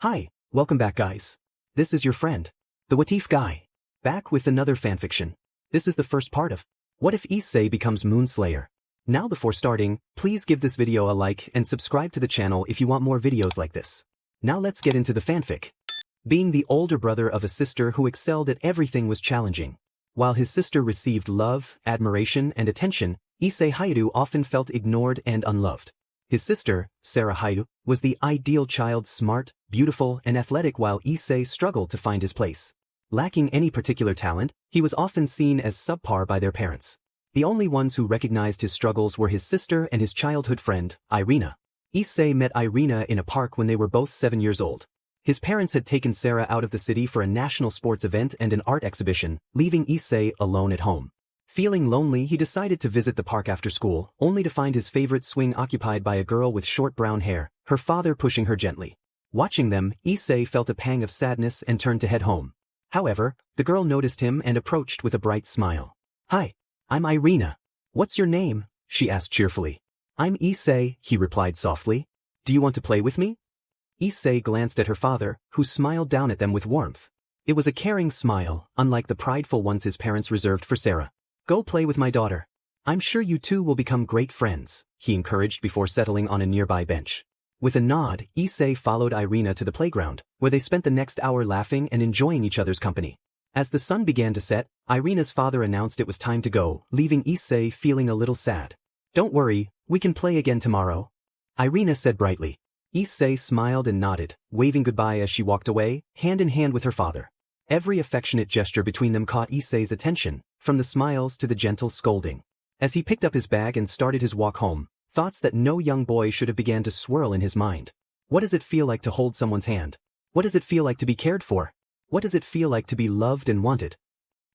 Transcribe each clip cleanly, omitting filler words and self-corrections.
Hi, welcome back guys. This is your friend, the What If guy, back with another fanfiction. This is the first part of What If Issei becomes Moonslayer. Now before starting, please give this video a like and subscribe to the channel if you want more videos like this. Now let's get into the fanfic. Being the older brother of a sister who excelled at everything was challenging. While his sister received love, admiration, and attention, Issei Hayadu often felt ignored and unloved. His sister, Sarah Hayadu, was the ideal child, smart, beautiful, and athletic, while Issei struggled to find his place. Lacking any particular talent, he was often seen as subpar by their parents. The only ones who recognized his struggles were his sister and his childhood friend, Irina. Issei met Irina in a park when they were both 7 years old. His parents had taken Sarah out of the city for a national sports event and an art exhibition, leaving Issei alone at home. Feeling lonely, he decided to visit the park after school, only to find his favorite swing occupied by a girl with short brown hair, her father pushing her gently. Watching them, Issei felt a pang of sadness and turned to head home. However, the girl noticed him and approached with a bright smile. "Hi, I'm Irina. What's your name?" she asked cheerfully. "I'm Issei," he replied softly. "Do you want to play with me?" Issei glanced at her father, who smiled down at them with warmth. It was a caring smile, unlike the prideful ones his parents reserved for Sarah. "Go play with my daughter. I'm sure you two will become great friends," he encouraged before settling on a nearby bench. With a nod, Issei followed Irina to the playground, where they spent the next hour laughing and enjoying each other's company. As the sun began to set, Irina's father announced it was time to go, leaving Issei feeling a little sad. "Don't worry, we can play again tomorrow," Irina said brightly. Issei smiled and nodded, waving goodbye as she walked away, hand in hand with her father. Every affectionate gesture between them caught Issei's attention, from the smiles to the gentle scolding. As he picked up his bag and started his walk home, thoughts that no young boy should have began to swirl in his mind. What does it feel like to hold someone's hand? What does it feel like to be cared for? What does it feel like to be loved and wanted?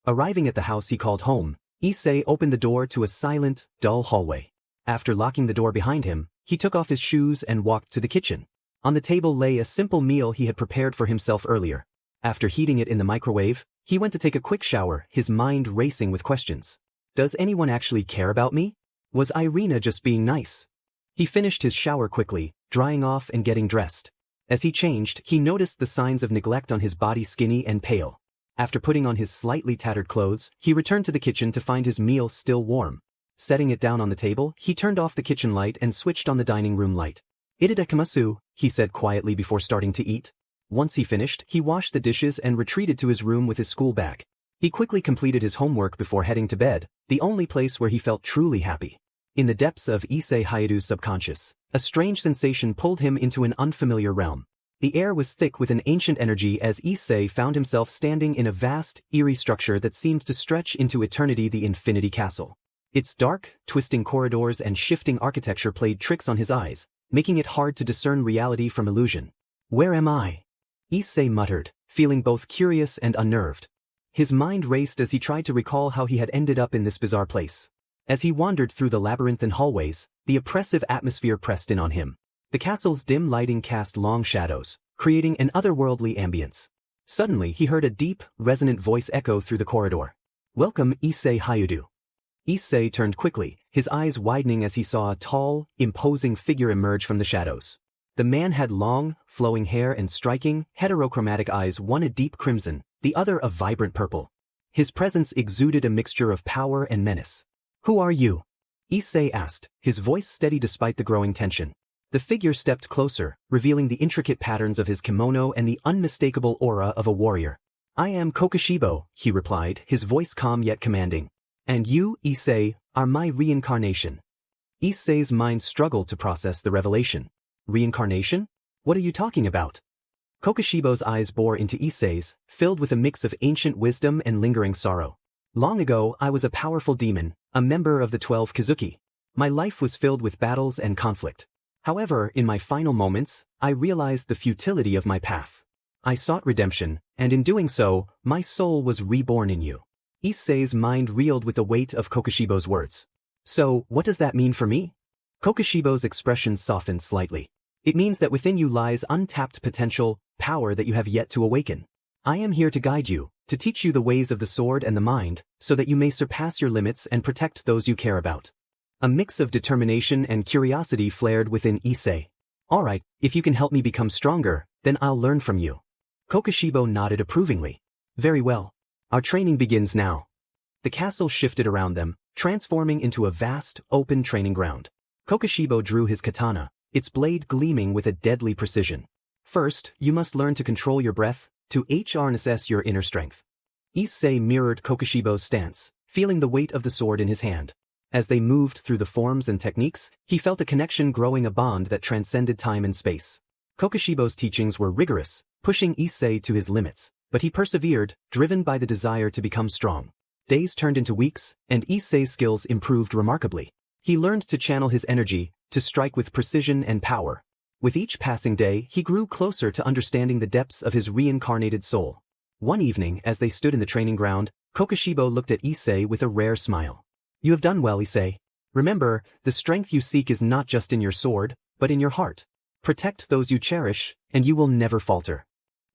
Arriving at the house he called home, Issei opened the door to a silent, dull hallway. After locking the door behind him, he took off his shoes and walked to the kitchen. On the table lay a simple meal he had prepared for himself earlier. After heating it in the microwave, he went to take a quick shower, his mind racing with questions. Does anyone actually care about me? Was Irina just being nice? He finished his shower quickly, drying off and getting dressed. As he changed, he noticed the signs of neglect on his body, skinny and pale. After putting on his slightly tattered clothes, he returned to the kitchen to find his meal still warm. Setting it down on the table, he turned off the kitchen light and switched on the dining room light. "Itadakimasu," he said quietly before starting to eat. Once he finished, he washed the dishes and retreated to his room with his school bag. He quickly completed his homework before heading to bed, the only place where he felt truly happy. In the depths of Issei Hayadu's subconscious, a strange sensation pulled him into an unfamiliar realm. The air was thick with an ancient energy as Issei found himself standing in a vast, eerie structure that seemed to stretch into eternity, the Infinity Castle. Its dark, twisting corridors and shifting architecture played tricks on his eyes, making it hard to discern reality from illusion. "Where am I?" Issei muttered, feeling both curious and unnerved. His mind raced as he tried to recall how he had ended up in this bizarre place. As he wandered through the labyrinthine hallways, the oppressive atmosphere pressed in on him. The castle's dim lighting cast long shadows, creating an otherworldly ambience. Suddenly he heard a deep, resonant voice echo through the corridor. "Welcome, Issei Hayadu." Issei turned quickly, his eyes widening as he saw a tall, imposing figure emerge from the shadows. The man had long, flowing hair and striking, heterochromatic eyes, one a deep crimson, the other a vibrant purple. His presence exuded a mixture of power and menace. "Who are you?" Issei asked, his voice steady despite the growing tension. The figure stepped closer, revealing the intricate patterns of his kimono and the unmistakable aura of a warrior. "I am Kokushibo," he replied, his voice calm yet commanding. "And you, Issei, are my reincarnation." Issei's mind struggled to process the revelation. "Reincarnation? What are you talking about?" Kokushibo's eyes bore into Issei's, filled with a mix of ancient wisdom and lingering sorrow. "Long ago, I was a powerful demon, a member of the 12 Kazuki. My life was filled with battles and conflict. However, in my final moments, I realized the futility of my path. I sought redemption, and in doing so, my soul was reborn in you." Issei's mind reeled with the weight of Kokushibo's words. "So, what does that mean for me?" Kokushibo's expression softened slightly. "It means that within you lies untapped potential, power that you have yet to awaken. I am here to guide you, to teach you the ways of the sword and the mind, so that you may surpass your limits and protect those you care about." A mix of determination and curiosity flared within Issei. "All right, if you can help me become stronger, Then I'll learn from you. Kokushibo nodded approvingly. Very well. Our training begins now. The castle shifted around them, transforming into a vast, open training ground. Kokushibo drew his katana, its blade gleaming with a deadly precision. First, you must learn to control your breath, to harness your inner strength. Issei mirrored Kokushibo's stance, feeling the weight of the sword in his hand. As they moved through the forms and techniques, he felt a connection growing, a bond that transcended time and space. Kokushibo's teachings were rigorous, pushing Issei to his limits, but he persevered, driven by the desire to become strong. Days turned into weeks, and Issei's skills improved remarkably. He learned to channel his energy, to strike with precision and power. With each passing day, he grew closer to understanding the depths of his reincarnated soul. One evening, as they stood in the training ground, Kokushibo looked at Issei with a rare smile. You have done well, Issei. Remember, the strength you seek is not just in your sword, but in your heart. Protect those you cherish, and you will never falter.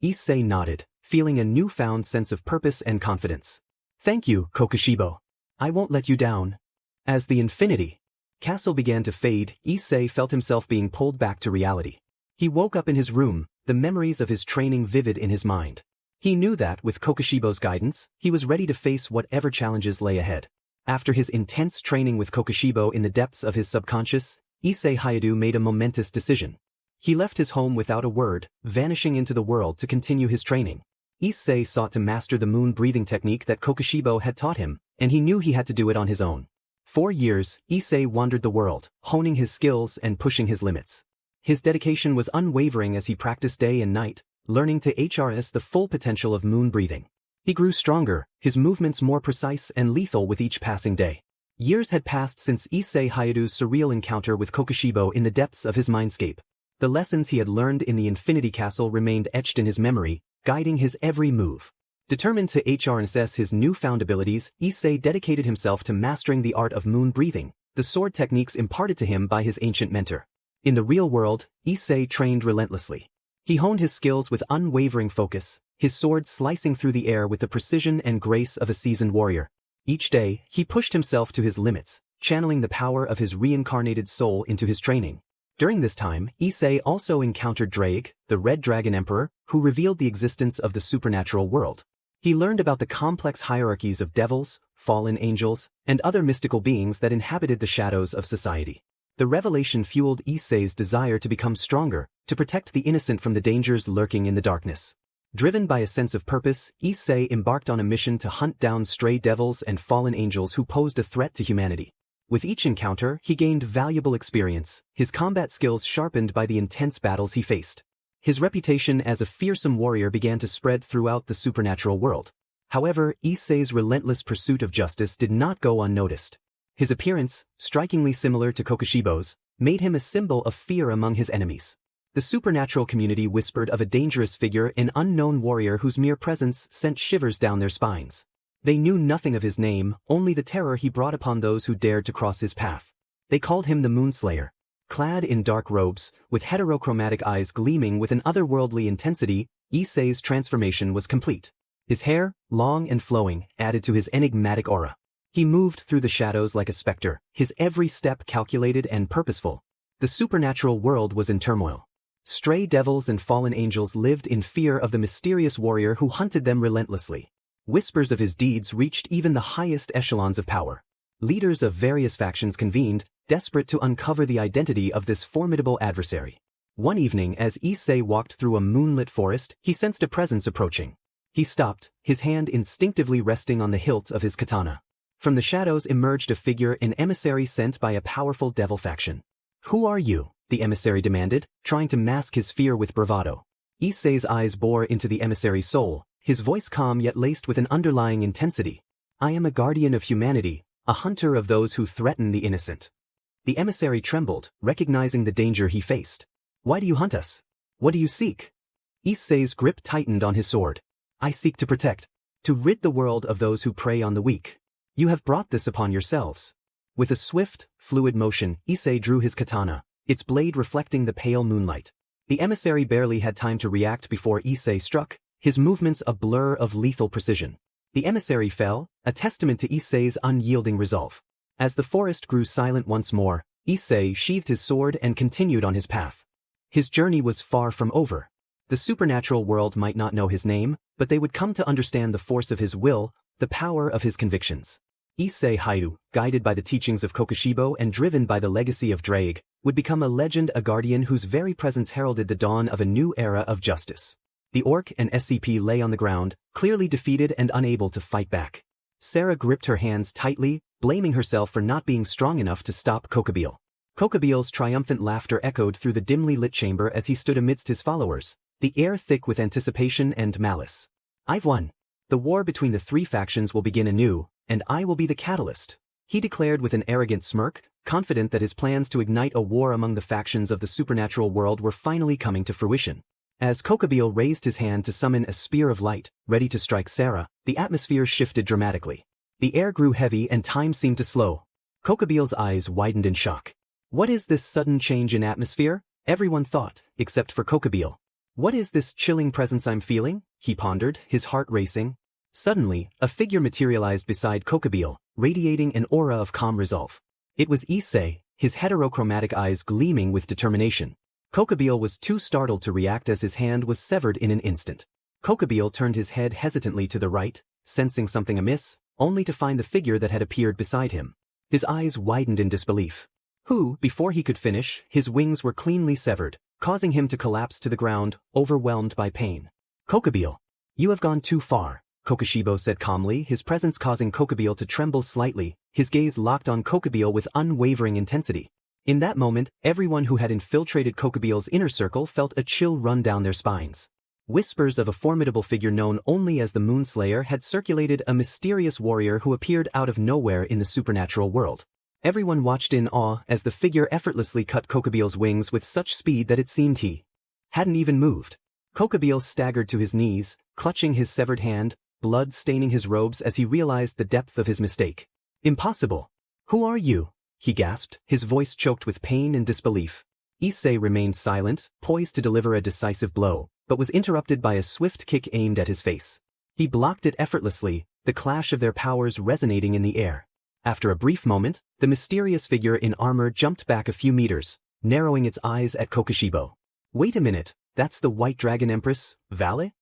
Issei nodded, feeling a newfound sense of purpose and confidence. Thank you, Kokushibo. I won't let you down. As the infinity castle began to fade, Issei felt himself being pulled back to reality. He woke up in his room, the memories of his training vivid in his mind. He knew that, with Kokushibo's guidance, he was ready to face whatever challenges lay ahead. After his intense training with Kokushibo in the depths of his subconscious, Issei Hayadu made a momentous decision. He left his home without a word, vanishing into the world to continue his training. Issei sought to master the moon breathing technique that Kokushibo had taught him, and he knew he had to do it on his own. 4 years, Issei wandered the world, honing his skills and pushing his limits. His dedication was unwavering as he practiced day and night, learning to harness the full potential of moon breathing. He grew stronger, his movements more precise and lethal with each passing day. Years had passed since Issei Hayadu's surreal encounter with Kokushibo in the depths of his mindscape. The lessons he had learned in the Infinity Castle remained etched in his memory, guiding his every move. Determined to harness his newfound abilities, Issei dedicated himself to mastering the art of moon breathing, the sword techniques imparted to him by his ancient mentor. In the real world, Issei trained relentlessly. He honed his skills with unwavering focus, his sword slicing through the air with the precision and grace of a seasoned warrior. Each day, he pushed himself to his limits, channeling the power of his reincarnated soul into his training. During this time, Issei also encountered Drake, the Red Dragon Emperor, who revealed the existence of the supernatural world. He learned about the complex hierarchies of devils, fallen angels, and other mystical beings that inhabited the shadows of society. The revelation fueled Issei's desire to become stronger, to protect the innocent from the dangers lurking in the darkness. Driven by a sense of purpose, Issei embarked on a mission to hunt down stray devils and fallen angels who posed a threat to humanity. With each encounter, he gained valuable experience, his combat skills sharpened by the intense battles he faced. His reputation as a fearsome warrior began to spread throughout the supernatural world. However, Issei's relentless pursuit of justice did not go unnoticed. His appearance, strikingly similar to Kokushibo's, made him a symbol of fear among his enemies. The supernatural community whispered of a dangerous figure, an unknown warrior whose mere presence sent shivers down their spines. They knew nothing of his name, only the terror he brought upon those who dared to cross his path. They called him the Moonslayer. Clad in dark robes, with heterochromatic eyes gleaming with an otherworldly intensity, Issei's transformation was complete. His hair, long and flowing, added to his enigmatic aura. He moved through the shadows like a specter, his every step calculated and purposeful. The supernatural world was in turmoil. Stray devils and fallen angels lived in fear of the mysterious warrior who hunted them relentlessly. Whispers of his deeds reached even the highest echelons of power. Leaders of various factions convened, desperate to uncover the identity of this formidable adversary. One evening, as Issei walked through a moonlit forest, he sensed a presence approaching. He stopped, his hand instinctively resting on the hilt of his katana. From the shadows emerged a figure, an emissary sent by a powerful devil faction. "Who are you?" the emissary demanded, trying to mask his fear with bravado. Issei's eyes bore into the emissary's soul, his voice calm yet laced with an underlying intensity. "I am a guardian of humanity, a hunter of those who threaten the innocent." The emissary trembled, recognizing the danger he faced. "Why do you hunt us? What do you seek?" Issei's grip tightened on his sword. "I seek to protect, to rid the world of those who prey on the weak. You have brought this upon yourselves." With a swift, fluid motion, Issei drew his katana, its blade reflecting the pale moonlight. The emissary barely had time to react before Issei struck, his movements a blur of lethal precision. The emissary fell, a testament to Issei's unyielding resolve. As the forest grew silent once more, Issei sheathed his sword and continued on his path. His journey was far from over. The supernatural world might not know his name, but they would come to understand the force of his will, the power of his convictions. Issei Hayu, guided by the teachings of Kokushibo and driven by the legacy of Drake, would become a legend, a guardian whose very presence heralded the dawn of a new era of justice. The orc and SCP lay on the ground, clearly defeated and unable to fight back. Sarah gripped her hands tightly, blaming herself for not being strong enough to stop Kokubil. Kokubil's triumphant laughter echoed through the dimly lit chamber as he stood amidst his followers, the air thick with anticipation and malice. I've won. The war between the three factions will begin anew, and I will be the catalyst, he declared with an arrogant smirk, confident that his plans to ignite a war among the factions of the supernatural world were finally coming to fruition. As Kokubil raised his hand to summon a spear of light, ready to strike Sarah, the atmosphere shifted dramatically. The air grew heavy and time seemed to slow. Kokubil's eyes widened in shock. What is this sudden change in atmosphere? Everyone thought, except for Kokubil. What is this chilling presence I'm feeling? He pondered, his heart racing. Suddenly, a figure materialized beside Kokubil, radiating an aura of calm resolve. It was Issei, his heterochromatic eyes gleaming with determination. Kokubil was too startled to react as his hand was severed in an instant. Kokubil turned his head hesitantly to the right, sensing something amiss, only to find the figure that had appeared beside him. His eyes widened in disbelief. Before he could finish, his wings were cleanly severed, causing him to collapse to the ground, overwhelmed by pain. Kokubil, you have gone too far, Kokushibo said calmly, his presence causing Kokubil to tremble slightly, his gaze locked on Kokubil with unwavering intensity. In that moment, everyone who had infiltrated Kokubil's inner circle felt a chill run down their spines. Whispers of a formidable figure known only as the Moonslayer had circulated, a mysterious warrior who appeared out of nowhere in the supernatural world. Everyone watched in awe as the figure effortlessly cut Kokubil's wings with such speed that it seemed he hadn't even moved. Kokubil staggered to his knees, clutching his severed hand, blood staining his robes as he realized the depth of his mistake. Impossible. Who are you? He gasped, his voice choked with pain and disbelief. Issei remained silent, poised to deliver a decisive blow, but was interrupted by a swift kick aimed at his face. He blocked it effortlessly, the clash of their powers resonating in the air. After a brief moment, the mysterious figure in armor jumped back a few meters, narrowing its eyes at Kokushibo. Wait a minute, that's the White Dragon Empress, Vale?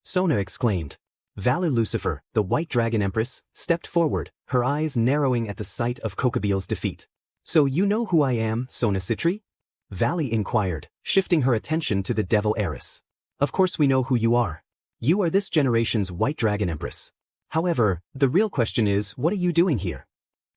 Sona exclaimed. Vale Lucifer, the White Dragon Empress, stepped forward, her eyes narrowing at the sight of Kokubil's defeat. So you know who I am, Sona Citri? Vale inquired, shifting her attention to the Devil Heiress. Of course we know who you are. You are this generation's White Dragon Empress. However, the real question is, what are you doing here?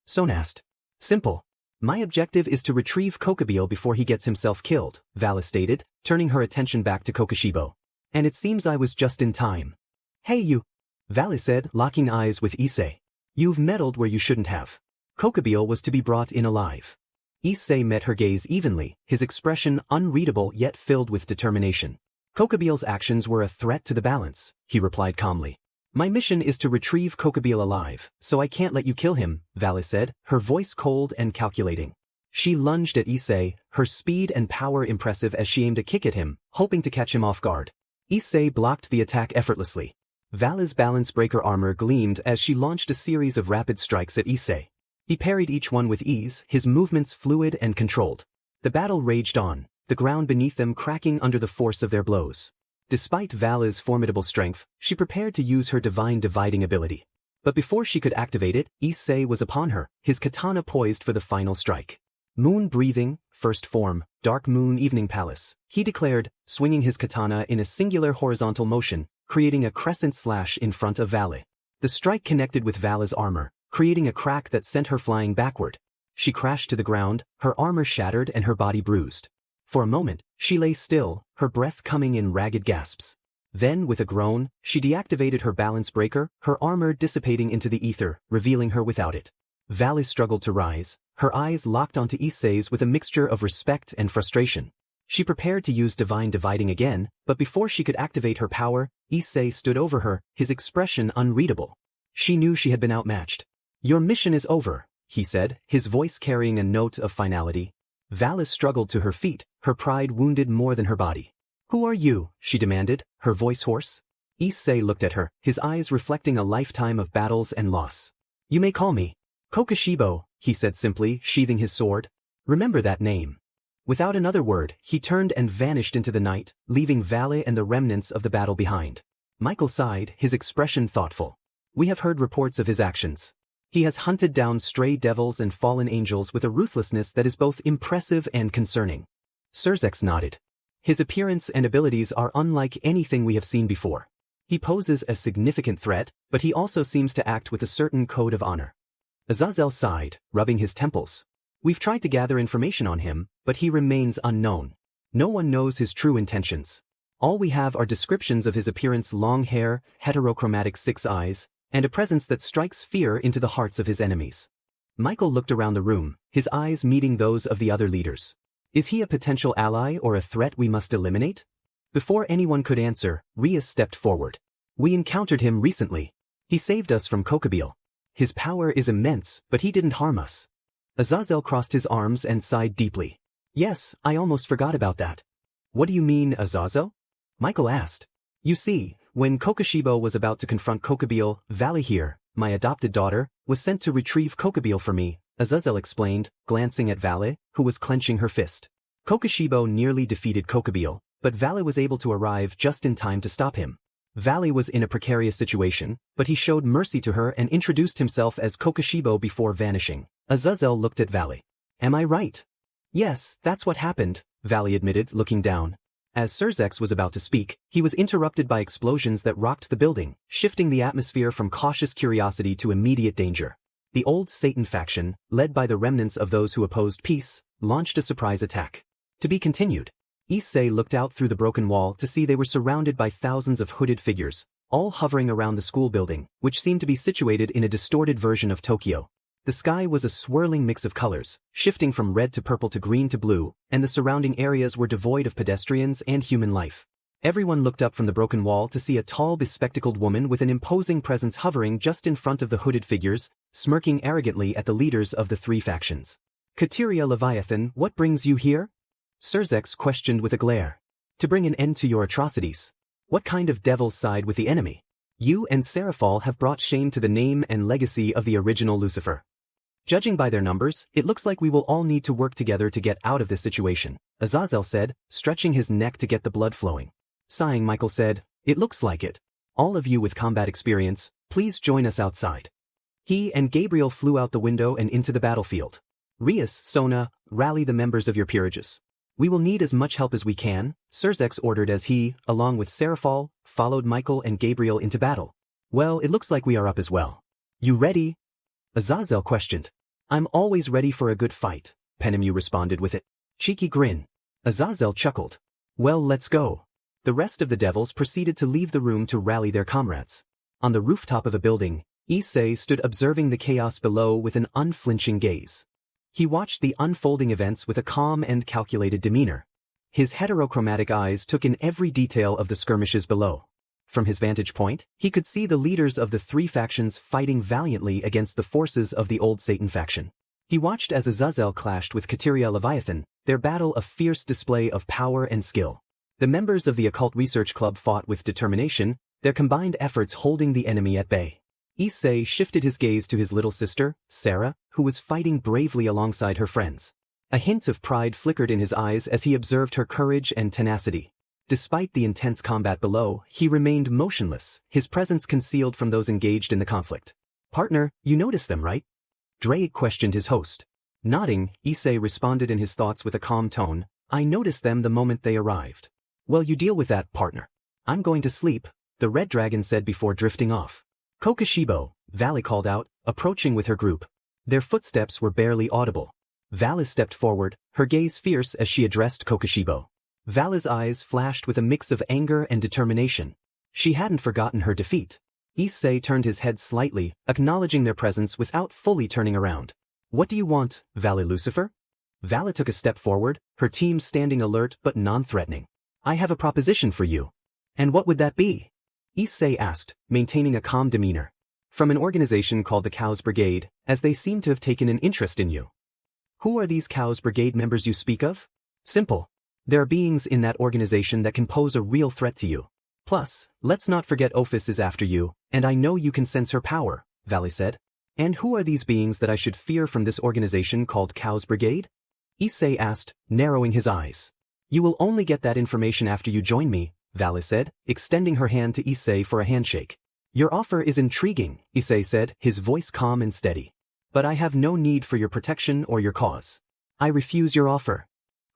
Sona asked. Simple. My objective is to retrieve Kokubil before he gets himself killed, Vale stated, turning her attention back to Kokushibo. And it seems I was just in time. Hey you, Vale said, locking eyes with Issei. You've meddled where you shouldn't have. Kokubil was to be brought in alive. Issei met her gaze evenly, his expression unreadable yet filled with determination. Kokubil's actions were a threat to the balance, he replied calmly. My mission is to retrieve Kokubil alive, so I can't let you kill him, Vale said, her voice cold and calculating. She lunged at Issei, her speed and power impressive as she aimed a kick at him, hoping to catch him off guard. Issei blocked the attack effortlessly. Vale's balance breaker armor gleamed as she launched a series of rapid strikes at Issei. He parried each one with ease, his movements fluid and controlled. The battle raged on, the ground beneath them cracking under the force of their blows. Despite Vale's formidable strength, she prepared to use her divine dividing ability. But before she could activate it, Issei was upon her, his katana poised for the final strike. Moon breathing, first form, dark moon evening palace, he declared, swinging his katana in a singular horizontal motion, creating a crescent slash in front of Vale. The strike connected with Vale's armor, creating a crack that sent her flying backward. She crashed to the ground, her armor shattered and her body bruised. For a moment, she lay still, her breath coming in ragged gasps. Then, with a groan, she deactivated her balance breaker, her armor dissipating into the ether, revealing her without it. Vale struggled to rise, her eyes locked onto Issei's with a mixture of respect and frustration. She prepared to use divine dividing again, but before she could activate her power, Issei stood over her, his expression unreadable. She knew she had been outmatched. Your mission is over, he said, his voice carrying a note of finality. Vale struggled to her feet, her pride wounded more than her body. Who are you? She demanded, her voice hoarse. Issei looked at her, his eyes reflecting a lifetime of battles and loss. You may call me Kokushibo, he said simply, sheathing his sword. Remember that name. Without another word, he turned and vanished into the night, leaving Valle and the remnants of the battle behind. Michael sighed, his expression thoughtful. We have heard reports of his actions. He has hunted down stray devils and fallen angels with a ruthlessness that is both impressive and concerning. Surzex nodded. His appearance and abilities are unlike anything we have seen before. He poses a significant threat, but he also seems to act with a certain code of honor. Azazel sighed, rubbing his temples. We've tried to gather information on him, but he remains unknown. No one knows his true intentions. All we have are descriptions of his appearance: long hair, heterochromatic 6 eyes, and a presence that strikes fear into the hearts of his enemies. Michael looked around the room, his eyes meeting those of the other leaders. Is he a potential ally or a threat we must eliminate? Before anyone could answer, Rias stepped forward. We encountered him recently. He saved us from Kokushibo. His power is immense, but he didn't harm us. Azazel crossed his arms and sighed deeply. Yes, I almost forgot about that. What do you mean, Azazel? Michael asked. You see, when Kokushibo was about to confront Kokushibo, Valle here, my adopted daughter, was sent to retrieve Kokushibo for me, Azazel explained, glancing at Valle, who was clenching her fist. Kokushibo nearly defeated Kokushibo, but Valle was able to arrive just in time to stop him. Valle was in a precarious situation, but he showed mercy to her and introduced himself as Kokushibo before vanishing. Azazel looked at Valle. Am I right? Yes, that's what happened, Valle admitted, looking down. As Surzex was about to speak, he was interrupted by explosions that rocked the building, shifting the atmosphere from cautious curiosity to immediate danger. The old Satan faction, led by the remnants of those who opposed peace, launched a surprise attack. To be continued. Issei looked out through the broken wall to see they were surrounded by thousands of hooded figures, all hovering around the school building, which seemed to be situated in a distorted version of Tokyo. The sky was a swirling mix of colors, shifting from red to purple to green to blue, and the surrounding areas were devoid of pedestrians and human life. Everyone looked up from the broken wall to see a tall, bespectacled woman with an imposing presence hovering just in front of the hooded figures, smirking arrogantly at the leaders of the 3 factions. Kateria Leviathan, what brings you here? Surzex questioned with a glare. To bring an end to your atrocities. What kind of devils side with the enemy? You and Seraphal have brought shame to the name and legacy of the original Lucifer. Judging by their numbers, it looks like we will all need to work together to get out of this situation, Azazel said, stretching his neck to get the blood flowing. Sighing, Michael said, it looks like it. All of you with combat experience, please join us outside. He and Gabriel flew out the window and into the battlefield. Rias, Sona, rally the members of your peerages. We will need as much help as we can, Surzex ordered as he, along with Seraphal, followed Michael and Gabriel into battle. Well, it looks like we are up as well. You ready? Azazel questioned. I'm always ready for a good fight, Penemu responded with a cheeky grin. Azazel chuckled. Well, let's go. The rest of the devils proceeded to leave the room to rally their comrades. On the rooftop of a building, Issei stood observing the chaos below with an unflinching gaze. He watched the unfolding events with a calm and calculated demeanor. His heterochromatic eyes took in every detail of the skirmishes below. From his vantage point, he could see the leaders of the 3 factions fighting valiantly against the forces of the old Satan faction. He watched as Azazel clashed with Kateria Leviathan, their battle a fierce display of power and skill. The members of the Occult Research Club fought with determination, their combined efforts holding the enemy at bay. Issei shifted his gaze to his little sister, Sarah, who was fighting bravely alongside her friends. A hint of pride flickered in his eyes as he observed her courage and tenacity. Despite the intense combat below, he remained motionless, his presence concealed from those engaged in the conflict. Partner, you noticed them, right? Drake questioned his host. Nodding, Issei responded in his thoughts with a calm tone. I noticed them the moment they arrived. Well, you deal with that, partner. I'm going to sleep, the red dragon said before drifting off. Kokushibo, Valle called out, approaching with her group. Their footsteps were barely audible. Valle stepped forward, her gaze fierce as she addressed Kokushibo. Valle's eyes flashed with a mix of anger and determination. She hadn't forgotten her defeat. Issei turned his head slightly, acknowledging their presence without fully turning around. What do you want, Valle Lucifer? Valle took a step forward, her team standing alert but non-threatening. I have a proposition for you. And what would that be? Issei asked, maintaining a calm demeanor. From an organization called the Cows Brigade, as they seem to have taken an interest in you. Who are these Cows Brigade members you speak of? Simple. There are beings in that organization that can pose a real threat to you. Plus, let's not forget Ophis is after you, and I know you can sense her power, Valle said. And who are these beings that I should fear from this organization called Cows Brigade? Issei asked, narrowing his eyes. You will only get that information after you join me, Valis said, extending her hand to Issei for a handshake. Your offer is intriguing, Issei said, his voice calm and steady. But I have no need for your protection or your cause. I refuse your offer.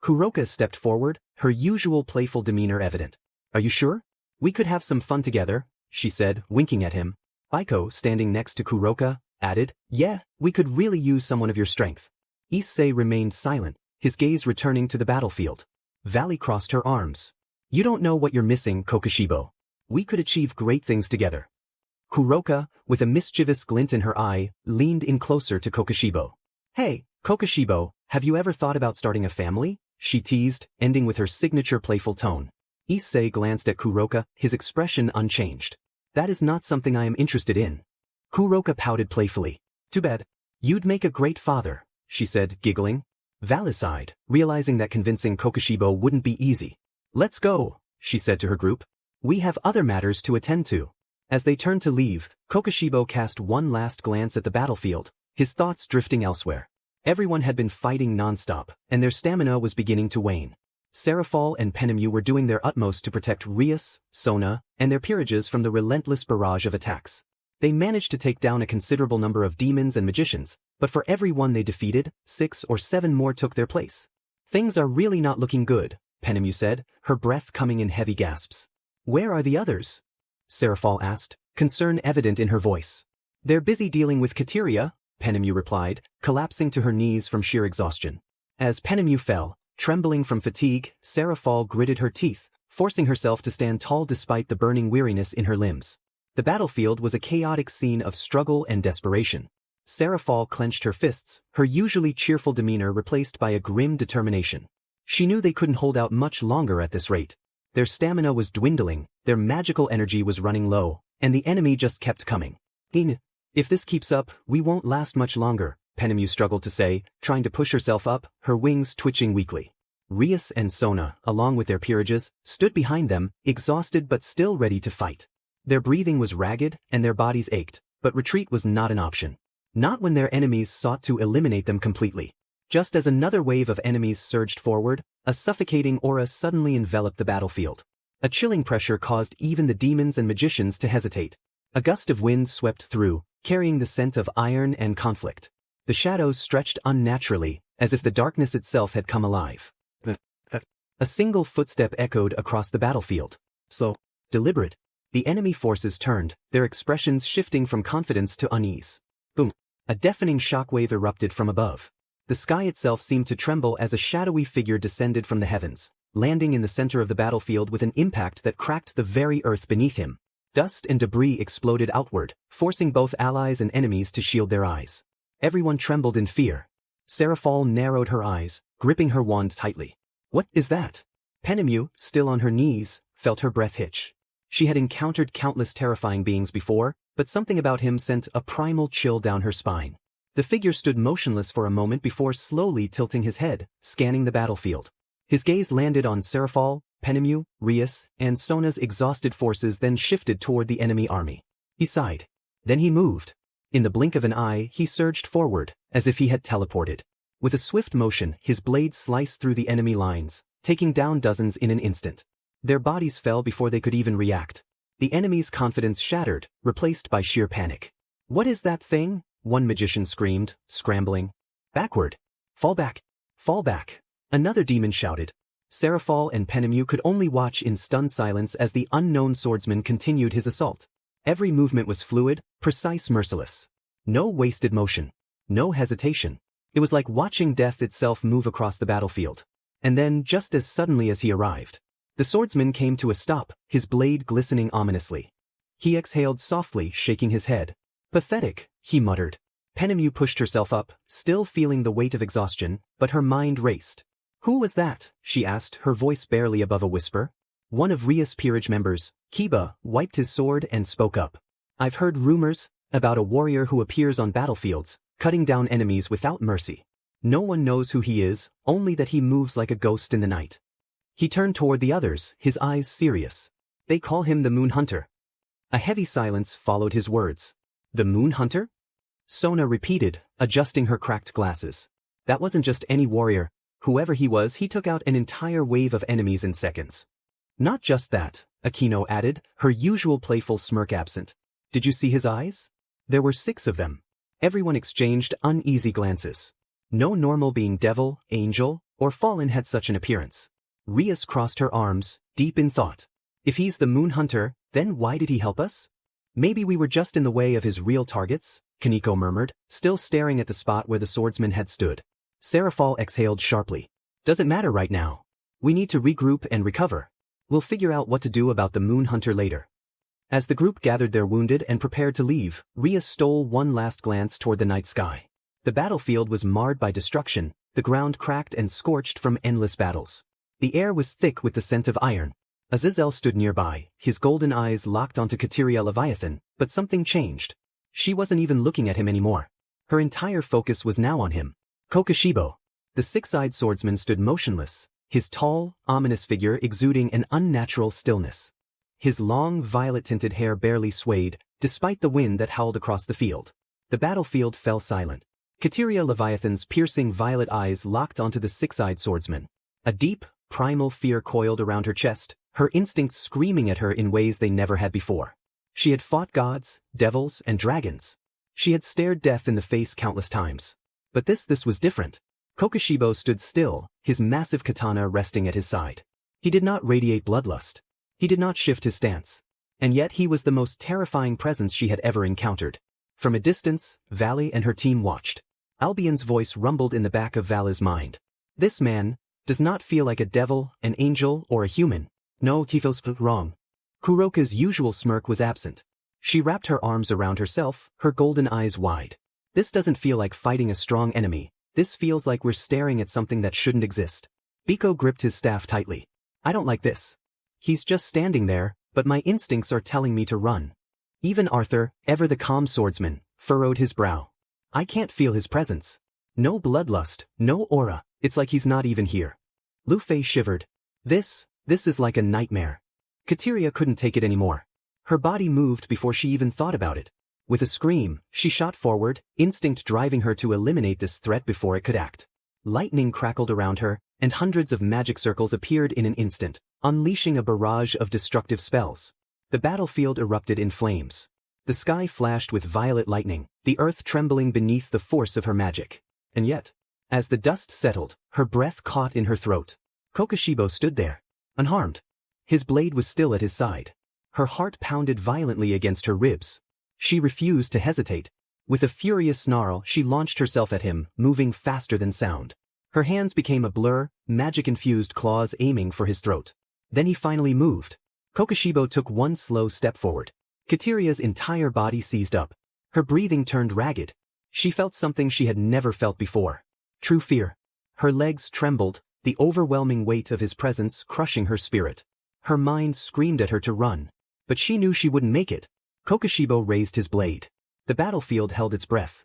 Kuroka stepped forward, her usual playful demeanor evident. Are you sure? We could have some fun together, she said, winking at him. Aiko, standing next to Kuroka, added, yeah, we could really use someone of your strength. Issei remained silent, his gaze returning to the battlefield. Valley crossed her arms. You don't know what you're missing, Kokushibo. We could achieve great things together. Kuroka, with a mischievous glint in her eye, leaned in closer to Kokushibo. Hey, Kokushibo, have you ever thought about starting a family? She teased, ending with her signature playful tone. Issei glanced at Kuroka, his expression unchanged. That is not something I am interested in. Kuroka pouted playfully. Too bad. You'd make a great father, she said, giggling. Valis sighed, realizing that convincing Kokushibo wouldn't be easy. Let's go, she said to her group. We have other matters to attend to. As they turned to leave, Kokushibo cast one last glance at the battlefield, his thoughts drifting elsewhere. Everyone had been fighting non-stop, and their stamina was beginning to wane. Serafal and Penemu were doing their utmost to protect Rias, Sona, and their peerages from the relentless barrage of attacks. They managed to take down a considerable number of demons and magicians, but for every one they defeated, 6 or 7 more took their place. Things are really not looking good, Penemu said, her breath coming in heavy gasps. Where are the others? Serafal asked, concern evident in her voice. They're busy dealing with Kateria, Penemu replied, collapsing to her knees from sheer exhaustion. As Penemu fell, trembling from fatigue, Serafal gritted her teeth, forcing herself to stand tall despite the burning weariness in her limbs. The battlefield was a chaotic scene of struggle and desperation. Serafal clenched her fists, her usually cheerful demeanor replaced by a grim determination. She knew they couldn't hold out much longer at this rate. Their stamina was dwindling, their magical energy was running low, and the enemy just kept coming. If this keeps up, we won't last much longer, Penemu struggled to say, trying to push herself up, her wings twitching weakly. Rias and Sona, along with their peerages, stood behind them, exhausted but still ready to fight. Their breathing was ragged, and their bodies ached, but retreat was not an option. Not when their enemies sought to eliminate them completely. Just as another wave of enemies surged forward, a suffocating aura suddenly enveloped the battlefield. A chilling pressure caused even the demons and magicians to hesitate. A gust of wind swept through, carrying the scent of iron and conflict. The shadows stretched unnaturally, as if the darkness itself had come alive. A single footstep echoed across the battlefield. Slow, deliberate. The enemy forces turned, their expressions shifting from confidence to unease. Boom! A deafening shockwave erupted from above. The sky itself seemed to tremble as a shadowy figure descended from the heavens, landing in the center of the battlefield with an impact that cracked the very earth beneath him. Dust and debris exploded outward, forcing both allies and enemies to shield their eyes. Everyone trembled in fear. Serafal narrowed her eyes, gripping her wand tightly. What is that? Penemu, still on her knees, felt her breath hitch. She had encountered countless terrifying beings before, but something about him sent a primal chill down her spine. The figure stood motionless for a moment before slowly tilting his head, scanning the battlefield. His gaze landed on Serafal, Penemu, Rias, and Sona's exhausted forces, then shifted toward the enemy army. He sighed. Then he moved. In the blink of an eye, he surged forward, as if he had teleported. With a swift motion, his blade sliced through the enemy lines, taking down dozens in an instant. Their bodies fell before they could even react. The enemy's confidence shattered, replaced by sheer panic. What is that thing? One magician screamed, scrambling. Backward! Fall back! Fall back! Another demon shouted. Serafal and Penemu could only watch in stunned silence as the unknown swordsman continued his assault. Every movement was fluid, precise, merciless. No wasted motion. No hesitation. It was like watching death itself move across the battlefield. And then, just as suddenly as he arrived, the swordsman came to a stop, his blade glistening ominously. He exhaled softly, shaking his head. Pathetic, he muttered. Penemu pushed herself up, still feeling the weight of exhaustion, but her mind raced. Who was that? She asked, her voice barely above a whisper. One of Rias' peerage members, Kiba, wiped his sword and spoke up. I've heard rumors about a warrior who appears on battlefields, cutting down enemies without mercy. No one knows who he is, only that he moves like a ghost in the night. He turned toward the others, his eyes serious. They call him the Moon Hunter. A heavy silence followed his words. The Moon Hunter? Sona repeated, adjusting her cracked glasses. That wasn't just any warrior. Whoever he was, he took out an entire wave of enemies in seconds. Not just that, Akino added, her usual playful smirk absent. Did you see his eyes? There were 6 of them. Everyone exchanged uneasy glances. No normal being, devil, angel, or fallen had such an appearance. Rias crossed her arms, deep in thought. If he's the moon hunter, then why did he help us? Maybe we were just in the way of his real targets, Kaneko murmured, still staring at the spot where the swordsman had stood. Serafal exhaled sharply. Doesn't matter right now. We need to regroup and recover. We'll figure out what to do about the moon hunter later. As the group gathered their wounded and prepared to leave, Rias stole one last glance toward the night sky. The battlefield was marred by destruction, the ground cracked and scorched from endless battles. The air was thick with the scent of iron. Azazel stood nearby, his golden eyes locked onto Kateria Leviathan, but something changed. She wasn't even looking at him anymore. Her entire focus was now on him. Kokushibo. The 6-eyed swordsman stood motionless, his tall, ominous figure exuding an unnatural stillness. His long, violet-tinted hair barely swayed, despite the wind that howled across the field. The battlefield fell silent. Kateria Leviathan's piercing violet eyes locked onto the 6-eyed swordsman. A deep, primal fear coiled around her chest, her instincts screaming at her in ways they never had before. She had fought gods, devils, and dragons. She had stared death in the face countless times. But this was different. Kokushibo stood still, his massive katana resting at his side. He did not radiate bloodlust. He did not shift his stance. And yet he was the most terrifying presence she had ever encountered. From a distance, Valley and her team watched. Albion's voice rumbled in the back of Valley's mind. This man does not feel like a devil, an angel, or a human. No, he feels wrong. Kuroka's usual smirk was absent. She wrapped her arms around herself, her golden eyes wide. This doesn't feel like fighting a strong enemy. This feels like we're staring at something that shouldn't exist. Biko gripped his staff tightly. I don't like this. He's just standing there, but my instincts are telling me to run. Even Arthur, ever the calm swordsman, furrowed his brow. I can't feel his presence. No bloodlust, no aura, it's like he's not even here. Lu Fei shivered. This is like a nightmare. Kateria couldn't take it anymore. Her body moved before she even thought about it. With a scream, she shot forward, instinct driving her to eliminate this threat before it could act. Lightning crackled around her, and hundreds of magic circles appeared in an instant, unleashing a barrage of destructive spells. The battlefield erupted in flames. The sky flashed with violet lightning, the earth trembling beneath the force of her magic. And yet, as the dust settled, her breath caught in her throat. Kokushibo stood there, unharmed. His blade was still at his side. Her heart pounded violently against her ribs. She refused to hesitate. With a furious snarl, she launched herself at him, moving faster than sound. Her hands became a blur, magic-infused claws aiming for his throat. Then he finally moved. Kokushibo took one slow step forward. Kateria's entire body seized up. Her breathing turned ragged. She felt something she had never felt before. True fear. Her legs trembled, the overwhelming weight of his presence crushing her spirit. Her mind screamed at her to run. But she knew she wouldn't make it. Kokushibo raised his blade. The battlefield held its breath.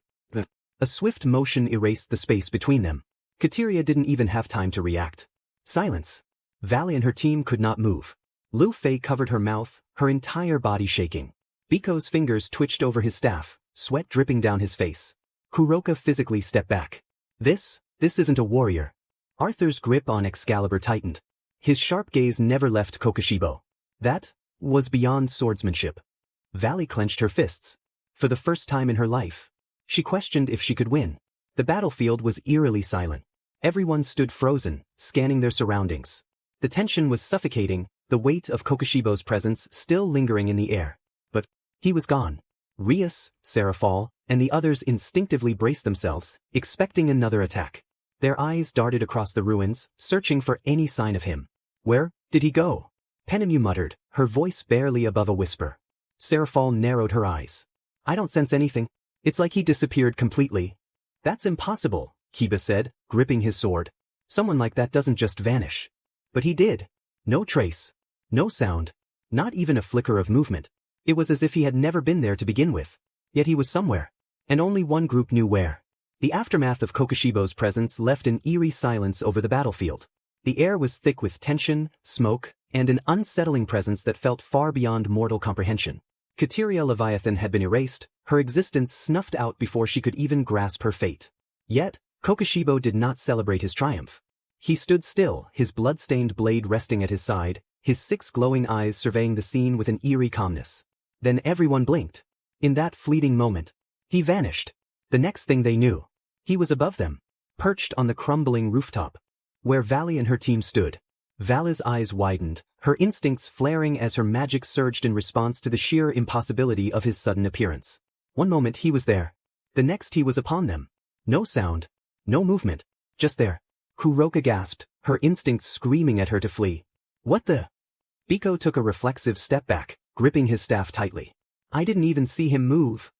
A swift motion erased the space between them. Kateria didn't even have time to react. Silence. Valley and her team could not move. Lu Fei covered her mouth, her entire body shaking. Biko's fingers twitched over his staff, sweat dripping down his face. Kuroka physically stepped back. This isn't a warrior. Arthur's grip on Excalibur tightened. His sharp gaze never left Kokushibo. That was beyond swordsmanship. Valley clenched her fists. For the first time in her life, she questioned if she could win. The battlefield was eerily silent. Everyone stood frozen, scanning their surroundings. The tension was suffocating, the weight of Kokushibo's presence still lingering in the air. But he was gone. Rias, Serafal, and the others instinctively braced themselves, expecting another attack. Their eyes darted across the ruins, searching for any sign of him. Where did he go? Penemu muttered, her voice barely above a whisper. Serafal narrowed her eyes. I don't sense anything. It's like he disappeared completely. That's impossible, Kiba said, gripping his sword. Someone like that doesn't just vanish. But he did. No trace. No sound. Not even a flicker of movement. It was as if he had never been there to begin with. Yet he was somewhere. And only one group knew where. The aftermath of Kokushibo's presence left an eerie silence over the battlefield. The air was thick with tension, smoke, and an unsettling presence that felt far beyond mortal comprehension. Kateria Leviathan had been erased, her existence snuffed out before she could even grasp her fate. Yet, Kokushibo did not celebrate his triumph. He stood still, his blood-stained blade resting at his side, his 6 glowing eyes surveying the scene with an eerie calmness. Then everyone blinked. In that fleeting moment, he vanished. The next thing they knew, he was above them, perched on the crumbling rooftop, where Valley and her team stood. Valley's eyes widened, her instincts flaring as her magic surged in response to the sheer impossibility of his sudden appearance. One moment he was there. The next he was upon them. No sound, no movement, just there. Kuroka gasped, her instincts screaming at her to flee. What the? Biko took a reflexive step back, gripping his staff tightly. I didn't even see him move.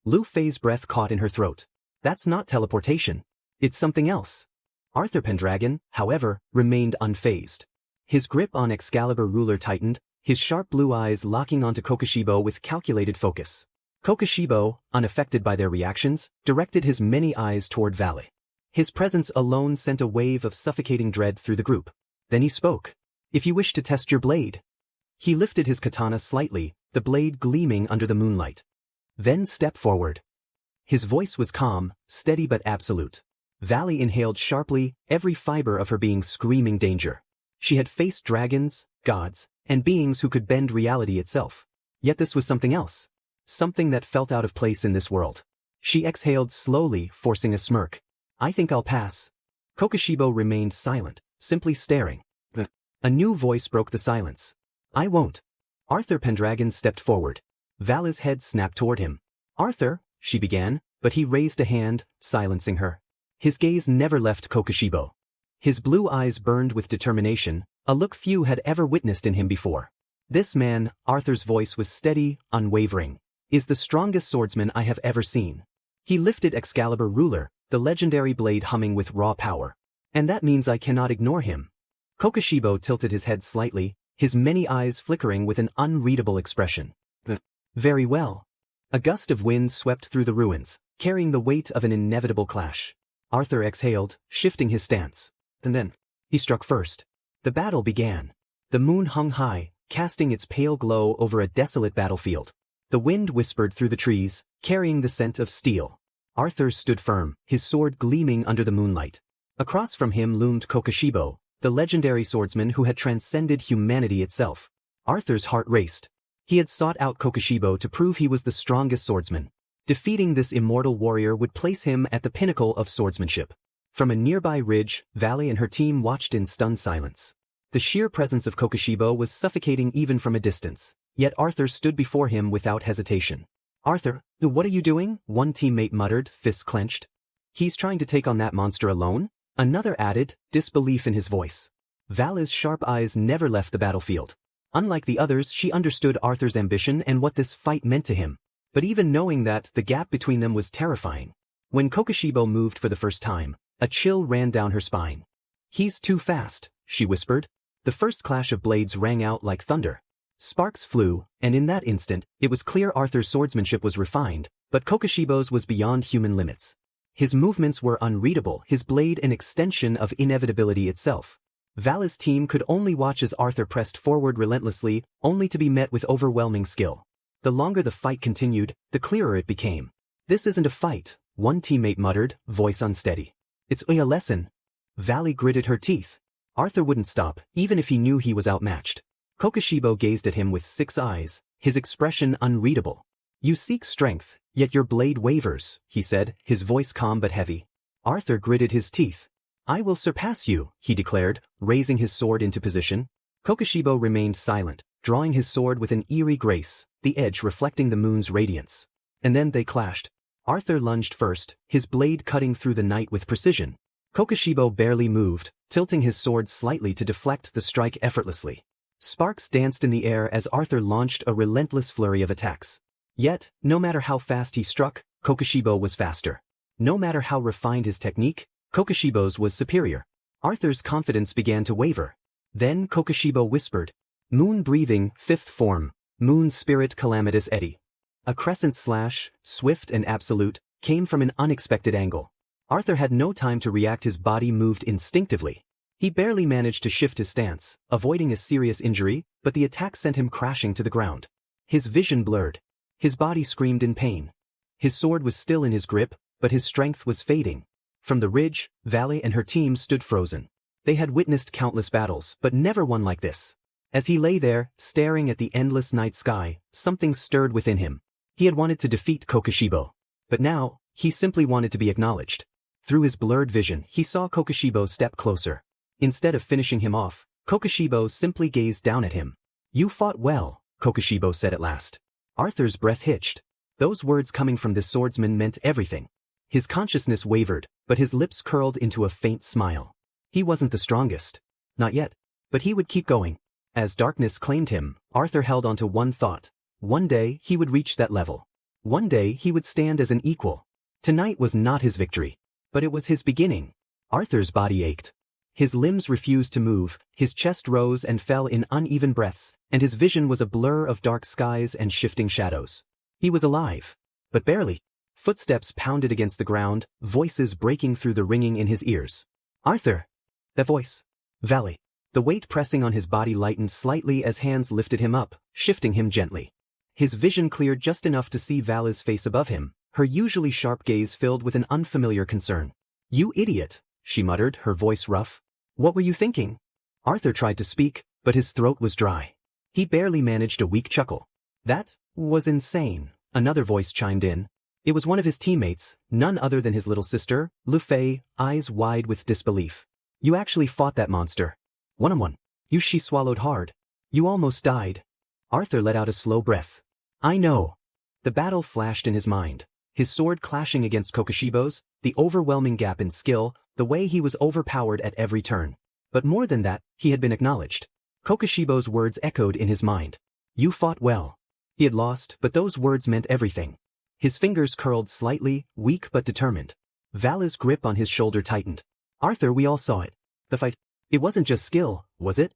Lu Fei's breath caught in her throat. That's not teleportation. It's something else. Arthur Pendragon, however, remained unfazed. His grip on Excalibur ruler tightened, his sharp blue eyes locking onto Kokushibo with calculated focus. Kokushibo, unaffected by their reactions, directed his many eyes toward Valley. His presence alone sent a wave of suffocating dread through the group. Then he spoke. If you wish to test your blade. He lifted his katana slightly, the blade gleaming under the moonlight. Then step forward. His voice was calm, steady but absolute. Valley inhaled sharply, every fiber of her being screaming danger. She had faced dragons, gods, and beings who could bend reality itself. Yet this was something else. Something that felt out of place in this world. She exhaled slowly, forcing a smirk. I think I'll pass. Kokushibo remained silent, simply staring. A new voice broke the silence. I won't. Arthur Pendragon stepped forward. Valley's head snapped toward him. Arthur, she began, but he raised a hand, silencing her. His gaze never left Kokushibo. His blue eyes burned with determination, a look few had ever witnessed in him before. This man, Arthur's voice was steady, unwavering, is the strongest swordsman I have ever seen. He lifted Excalibur ruler, the legendary blade humming with raw power. And that means I cannot ignore him. Kokushibo tilted his head slightly, his many eyes flickering with an unreadable expression. Very well. A gust of wind swept through the ruins, carrying the weight of an inevitable clash. Arthur exhaled, shifting his stance. And then, he struck first. The battle began. The moon hung high, casting its pale glow over a desolate battlefield. The wind whispered through the trees, carrying the scent of steel. Arthur stood firm, his sword gleaming under the moonlight. Across from him loomed Kokushibo, the legendary swordsman who had transcended humanity itself. Arthur's heart raced. He had sought out Kokushibo to prove he was the strongest swordsman. Defeating this immortal warrior would place him at the pinnacle of swordsmanship. From a nearby ridge, Valley and her team watched in stunned silence. The sheer presence of Kokushibo was suffocating even from a distance, yet Arthur stood before him without hesitation. Arthur, what are you doing? One teammate muttered, fists clenched. He's trying to take on that monster alone? Another added, disbelief in his voice. Valley's sharp eyes never left the battlefield. Unlike the others, she understood Arthur's ambition and what this fight meant to him. But even knowing that, the gap between them was terrifying. When Kokushibo moved for the first time, a chill ran down her spine. He's too fast, she whispered. The first clash of blades rang out like thunder. Sparks flew, and in that instant, it was clear Arthur's swordsmanship was refined, but Kokushibo's was beyond human limits. His movements were unreadable, his blade an extension of inevitability itself. Valley's team could only watch as Arthur pressed forward relentlessly, only to be met with overwhelming skill. The longer the fight continued, the clearer it became. This isn't a fight, one teammate muttered, voice unsteady. It's a lesson. Valley gritted her teeth. Arthur wouldn't stop, even if he knew he was outmatched. Kokushibo gazed at him with 6 eyes, his expression unreadable. You seek strength, yet your blade wavers, he said, his voice calm but heavy. Arthur gritted his teeth. I will surpass you, he declared, raising his sword into position. Kokushibo remained silent, drawing his sword with an eerie grace, the edge reflecting the moon's radiance. And then they clashed. Arthur lunged first, his blade cutting through the night with precision. Kokushibo barely moved, tilting his sword slightly to deflect the strike effortlessly. Sparks danced in the air as Arthur launched a relentless flurry of attacks. Yet, no matter how fast he struck, Kokushibo was faster. No matter how refined his technique, Kokushibo's was superior. Arthur's confidence began to waver. Then Kokushibo whispered, Moon breathing, 5th form, Moon spirit calamitous eddy. A crescent slash, swift and absolute, came from an unexpected angle. Arthur had no time to react, his body moved instinctively. He barely managed to shift his stance, avoiding a serious injury, but the attack sent him crashing to the ground. His vision blurred. His body screamed in pain. His sword was still in his grip, but his strength was fading. From the ridge, Valley and her team stood frozen. They had witnessed countless battles, but never one like this. As he lay there, staring at the endless night sky, something stirred within him. He had wanted to defeat Kokushibo. But now, he simply wanted to be acknowledged. Through his blurred vision, he saw Kokushibo step closer. Instead of finishing him off, Kokushibo simply gazed down at him. "You fought well," Kokushibo said at last. Arthur's breath hitched. Those words coming from this swordsman meant everything. His consciousness wavered, but his lips curled into a faint smile. He wasn't the strongest. Not yet. But he would keep going. As darkness claimed him, Arthur held onto one thought. One day, he would reach that level. One day, he would stand as an equal. Tonight was not his victory. But it was his beginning. Arthur's body ached. His limbs refused to move, his chest rose and fell in uneven breaths, and his vision was a blur of dark skies and shifting shadows. He was alive. But barely. Footsteps pounded against the ground, voices breaking through the ringing in his ears. "Arthur!" That voice. "Valley." The weight pressing on his body lightened slightly as hands lifted him up, shifting him gently. His vision cleared just enough to see Vala's face above him, her usually sharp gaze filled with an unfamiliar concern. "You idiot," she muttered, her voice rough. "What were you thinking?" Arthur tried to speak, but his throat was dry. He barely managed a weak chuckle. "That was insane," another voice chimed in. It was one of his teammates, none other than his little sister, Lu Fei, eyes wide with disbelief. "You actually fought that monster. One-on-one. She swallowed hard. "You almost died." Arthur let out a slow breath. "I know." The battle flashed in his mind. His sword clashing against Kokushibo's, the overwhelming gap in skill, the way he was overpowered at every turn. But more than that, he had been acknowledged. Kokushibo's words echoed in his mind. "You fought well." He had lost, but those words meant everything. His fingers curled slightly, weak but determined. Vala's grip on his shoulder tightened. "Arthur, we all saw it. The fight. It wasn't just skill, was it?"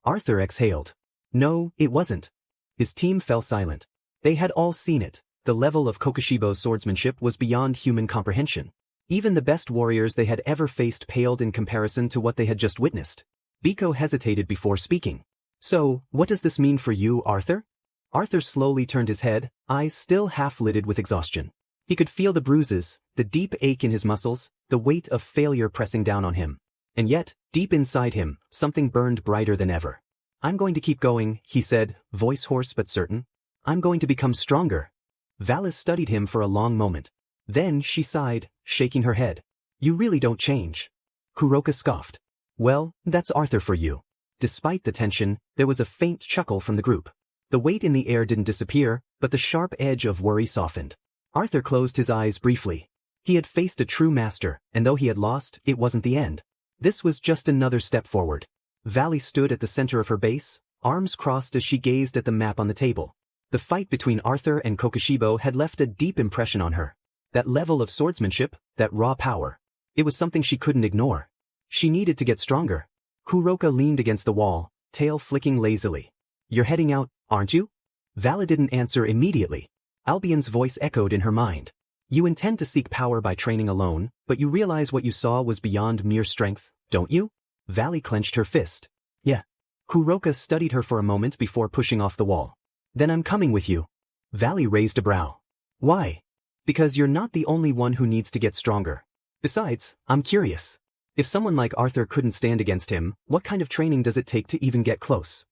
Arthur exhaled. "No, it wasn't." His team fell silent. They had all seen it. The level of Kokushibo's swordsmanship was beyond human comprehension. Even the best warriors they had ever faced paled in comparison to what they had just witnessed. Biko hesitated before speaking. "So, what does this mean for you, Arthur?" Arthur slowly turned his head, eyes still half-lidded with exhaustion. He could feel the bruises, the deep ache in his muscles, the weight of failure pressing down on him. And yet, deep inside him, something burned brighter than ever. "I'm going to keep going," he said, voice hoarse but certain. "I'm going to become stronger." Vala studied him for a long moment. Then she sighed, shaking her head. "You really don't change." Kuroka scoffed. "Well, that's Arthur for you." Despite the tension, there was a faint chuckle from the group. The weight in the air didn't disappear, but the sharp edge of worry softened. Arthur closed his eyes briefly. He had faced a true master, and though he had lost, it wasn't the end. This was just another step forward. Valley stood at the center of her base, arms crossed as she gazed at the map on the table. The fight between Arthur and Kokushibo had left a deep impression on her. That level of swordsmanship, that raw power. It was something she couldn't ignore. She needed to get stronger. Kuroka leaned against the wall, tail flicking lazily. "You're heading out, aren't you?" Vala didn't answer immediately. Albion's voice echoed in her mind. "You intend to seek power by training alone, but you realize what you saw was beyond mere strength, don't you?" Valley clenched her fist. "Yeah." Kuroka studied her for a moment before pushing off the wall. "Then I'm coming with you." Valley raised a brow. "Why?" "Because you're not the only one who needs to get stronger. Besides, I'm curious. If someone like Arthur couldn't stand against him, what kind of training does it take to even get close?"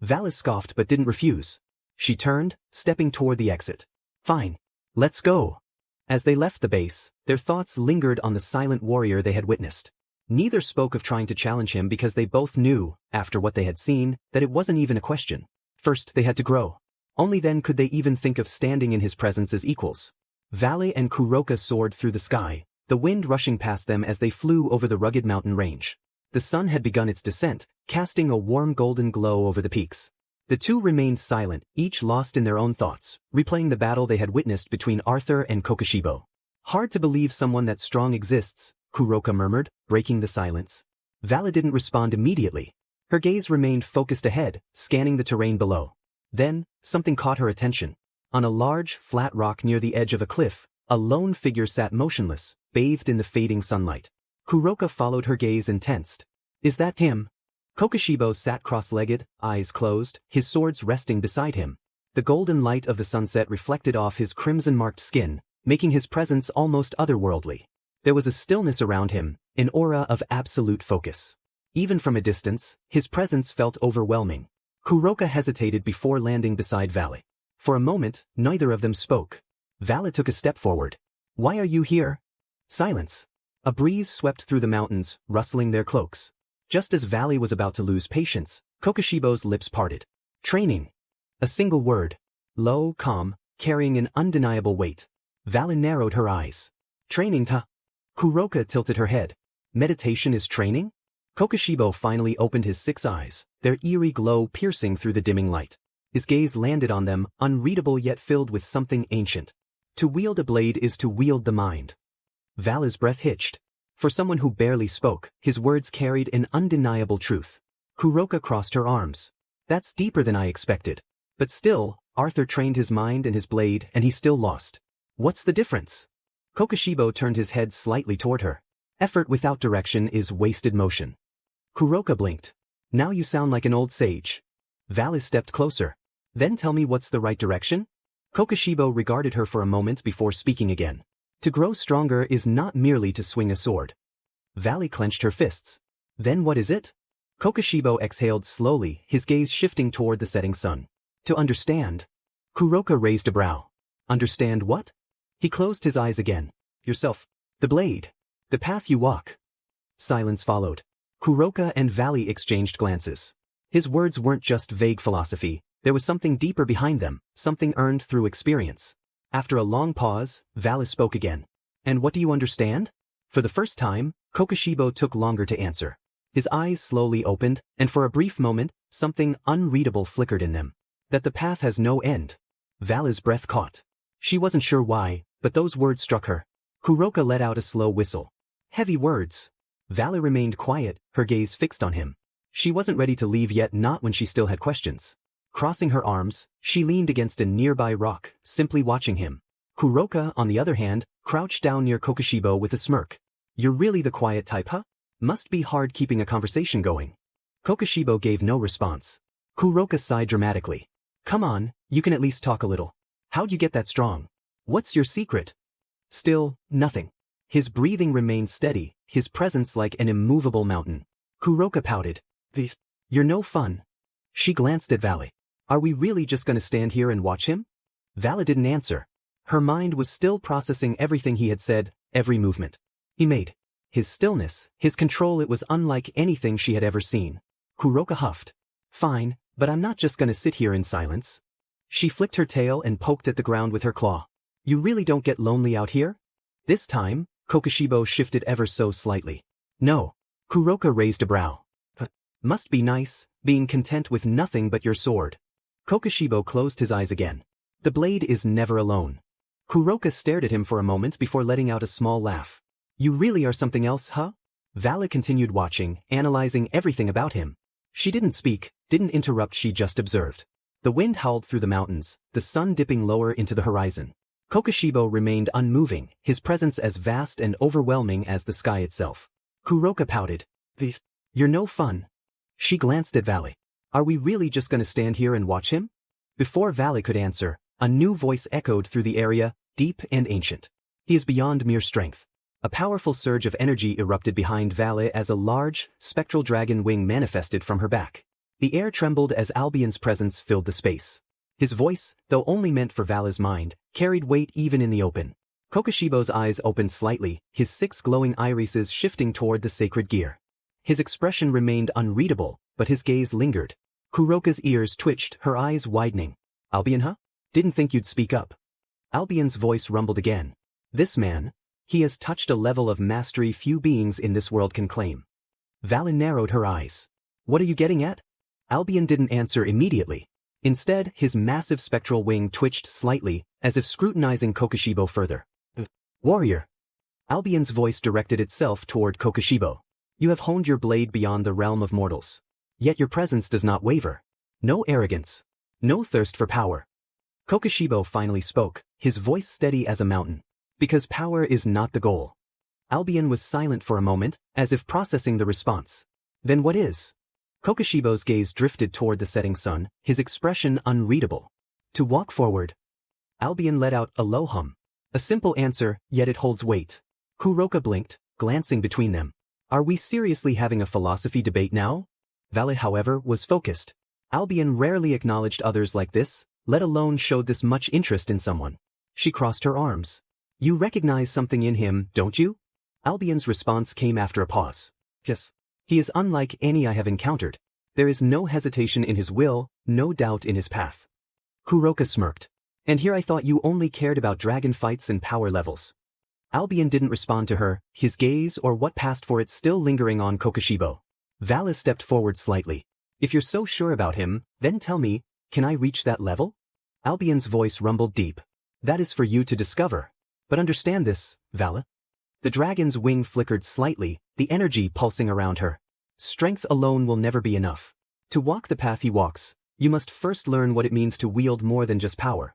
Vala scoffed but didn't refuse. She turned, stepping toward the exit. "Fine. Let's go." As they left the base, their thoughts lingered on the silent warrior they had witnessed. Neither spoke of trying to challenge him because they both knew, after what they had seen, that it wasn't even a question. First, they had to grow. Only then could they even think of standing in his presence as equals. Valley and Kuroka soared through the sky, the wind rushing past them as they flew over the rugged mountain range. The sun had begun its descent, casting a warm golden glow over the peaks. The two remained silent, each lost in their own thoughts, replaying the battle they had witnessed between Arthur and Kokushibo. "Hard to believe someone that strong exists," Kuroka murmured, breaking the silence. Vala didn't respond immediately. Her gaze remained focused ahead, scanning the terrain below. Then, something caught her attention. On a large, flat rock near the edge of a cliff, a lone figure sat motionless, bathed in the fading sunlight. Kuroka followed her gaze and tensed. "Is that him?" Kokushibo sat cross-legged, eyes closed, his swords resting beside him. The golden light of the sunset reflected off his crimson-marked skin, making his presence almost otherworldly. There was a stillness around him, an aura of absolute focus. Even from a distance, his presence felt overwhelming. Kuroka hesitated before landing beside Vale. For a moment, neither of them spoke. Vale took a step forward. "Why are you here?" Silence. A breeze swept through the mountains, rustling their cloaks. Just as Vale was about to lose patience, Kokushibo's lips parted. "Training." A single word. Low, calm, carrying an undeniable weight. Vale narrowed her eyes. "Training, huh?" Kuroka tilted her head. "Meditation is training?" Kokushibo finally opened his 6 eyes, their eerie glow piercing through the dimming light. His gaze landed on them, unreadable yet filled with something ancient. To wield a blade is to wield the mind. Vale's breath hitched. For someone who barely spoke, his words carried an undeniable truth. Kuroka crossed her arms. "That's deeper than I expected. But still, Arthur trained his mind and his blade, and he still lost. What's the difference?" Kokushibo turned his head slightly toward her. "Effort without direction is wasted motion." Kuroka blinked. "Now you sound like an old sage." Vale stepped closer. "Then tell me what's the right direction?" Kokushibo regarded her for a moment before speaking again. "To grow stronger is not merely to swing a sword." Vale clenched her fists. "Then what is it?" Kokushibo exhaled slowly, his gaze shifting toward the setting sun. "To understand." Kuroka raised a brow. "Understand what?" He closed his eyes again. "Yourself. The blade. The path you walk." Silence followed. Kuroka and Vale exchanged glances. His words weren't just vague philosophy, there was something deeper behind them, something earned through experience. After a long pause, Vale spoke again. "And what do you understand?" For the first time, Kokushibo took longer to answer. His eyes slowly opened, and for a brief moment, something unreadable flickered in them. "That the path has no end." Vale's breath caught. She wasn't sure why, but those words struck her. Kuroka let out a slow whistle. Heavy words. Vale remained quiet, her gaze fixed on him. She wasn't ready to leave yet, not when she still had questions. Crossing her arms, she leaned against a nearby rock, simply watching him. Kuroka, on the other hand, crouched down near Kokushibo with a smirk. "You're really the quiet type, huh? Must be hard keeping a conversation going." Kokushibo gave no response. Kuroka sighed dramatically. "Come on, you can at least talk a little. How'd you get that strong? What's your secret?" Still, nothing. His breathing remained steady, his presence like an immovable mountain. Kuroka pouted. "You're no fun." She glanced at Vale. "Are we really just gonna stand here and watch him?" Vale didn't answer. Her mind was still processing everything he had said, every movement he made. His stillness, his control, it was unlike anything she had ever seen. Kuroka huffed. "Fine, but I'm not just gonna sit here in silence." She flicked her tail and poked at the ground with her claw. "You really don't get lonely out here?" This time, Kokushibo shifted ever so slightly. "No." Kuroka raised a brow. "Must be nice, being content with nothing but your sword." Kokushibo closed his eyes again. "The blade is never alone." Kuroka stared at him for a moment before letting out a small laugh. "You really are something else, huh?" Vale continued watching, analyzing everything about him. She didn't speak, didn't interrupt, she just observed. The wind howled through the mountains, the sun dipping lower into the horizon. Kokushibo remained unmoving, his presence as vast and overwhelming as the sky itself. Kuroka pouted. "You're no fun." She glanced at Vale. "Are we really just gonna stand here and watch him?" Before Vale could answer, a new voice echoed through the area, deep and ancient. "He is beyond mere strength." A powerful surge of energy erupted behind Vale as a large, spectral dragon wing manifested from her back. The air trembled as Albion's presence filled the space. His voice, though only meant for Vale's mind, carried weight even in the open. Kokushibo's eyes opened slightly, his 6 glowing irises shifting toward the sacred gear. His expression remained unreadable, but his gaze lingered. Kuroka's ears twitched, her eyes widening. "Albion, huh? Didn't think you'd speak up." Albion's voice rumbled again. "This man, he has touched a level of mastery few beings in this world can claim." Vale narrowed her eyes. "What are you getting at?" Albion didn't answer immediately. Instead, his massive spectral wing twitched slightly, as if scrutinizing Kokushibo further. "Warrior." Albion's voice directed itself toward Kokushibo. "You have honed your blade beyond the realm of mortals. Yet your presence does not waver. No arrogance. No thirst for power." Kokushibo finally spoke, his voice steady as a mountain. "Because power is not the goal." Albion was silent for a moment, as if processing the response. "Then what is?" Kokushibo's gaze drifted toward the setting sun, his expression unreadable. "To walk forward." Albion let out a low hum. A simple answer, yet it holds weight. Kuroka blinked, glancing between them. Are we seriously having a philosophy debate now? Vale, however, was focused. Albion rarely acknowledged others like this, let alone showed this much interest in someone. She crossed her arms. You recognize something in him, don't you? Albion's response came after a pause. Yes. He is unlike any I have encountered. There is no hesitation in his will, no doubt in his path. Kuroka smirked. And here I thought you only cared about dragon fights and power levels. Albion didn't respond to her, his gaze or what passed for it still lingering on Kokushibo. Valis stepped forward slightly. If you're so sure about him, then tell me, can I reach that level? Albion's voice rumbled deep. That is for you to discover. But understand this, Vala. The dragon's wing flickered slightly, the energy pulsing around her. Strength alone will never be enough. To walk the path he walks, you must first learn what it means to wield more than just power.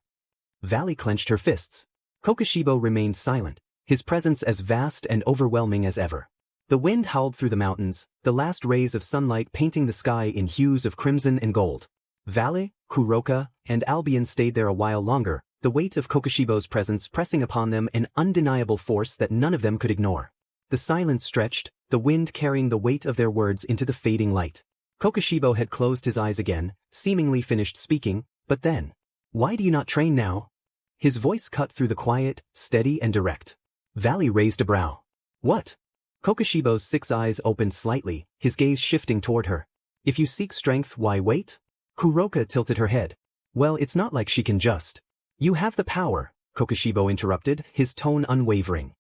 Valley clenched her fists. Kokushibo remained silent, his presence as vast and overwhelming as ever. The wind howled through the mountains, the last rays of sunlight painting the sky in hues of crimson and gold. Vale, Kuroka, and Albion stayed there a while longer, the weight of Kokushibo's presence pressing upon them an undeniable force that none of them could ignore. The silence stretched, the wind carrying the weight of their words into the fading light. Kokushibo had closed his eyes again, seemingly finished speaking, but then, why do you not train now? His voice cut through the quiet, steady and direct. Valley raised a brow. What? Kokushibo's 6 eyes opened slightly, his gaze shifting toward her. If you seek strength, why wait? Kuroka tilted her head. Well, it's not like she can just. You have the power, Kokushibo interrupted, his tone unwavering.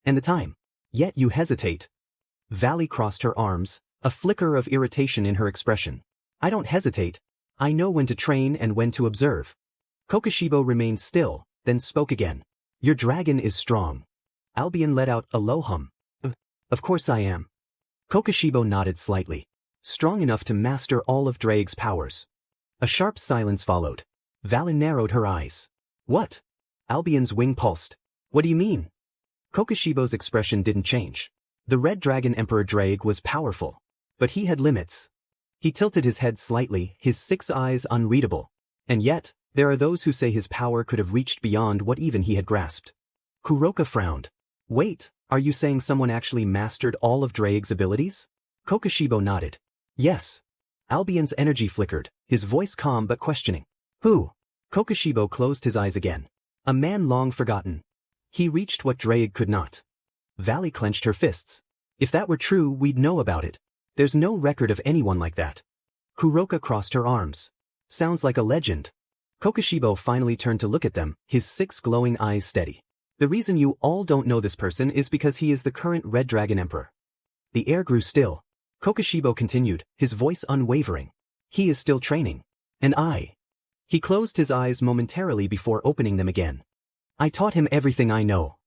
And the time. Yet you hesitate. Valley crossed her arms, a flicker of irritation in her expression. I don't hesitate. I know when to train and when to observe. Kokushibo remained still, then spoke again. Your dragon is strong. Albion let out a low hum. Of course I am. Kokushibo nodded slightly. Strong enough to master all of Drake's powers. A sharp silence followed. Valen narrowed her eyes. What? Albion's wing pulsed. What do you mean? Kokushibo's expression didn't change. The Red Dragon Emperor Drake was powerful. But he had limits. He tilted his head slightly, his 6 eyes unreadable. And yet, there are those who say his power could have reached beyond what even he had grasped. Kuroka frowned. Wait, are you saying someone actually mastered all of Drake's abilities? Kokushibo nodded. Yes. Albion's energy flickered, his voice calm but questioning. Who? Kokushibo closed his eyes again. A man long forgotten. He reached what Drake could not. Valley clenched her fists. If that were true, we'd know about it. There's no record of anyone like that. Kuroka crossed her arms. Sounds like a legend. Kokushibo finally turned to look at them, his 6 glowing eyes steady. The reason you all don't know this person is because he is the current Red Dragon Emperor. The air grew still. Kokushibo continued, his voice unwavering. He is still training. And I. He closed his eyes momentarily before opening them again. I taught him everything I know.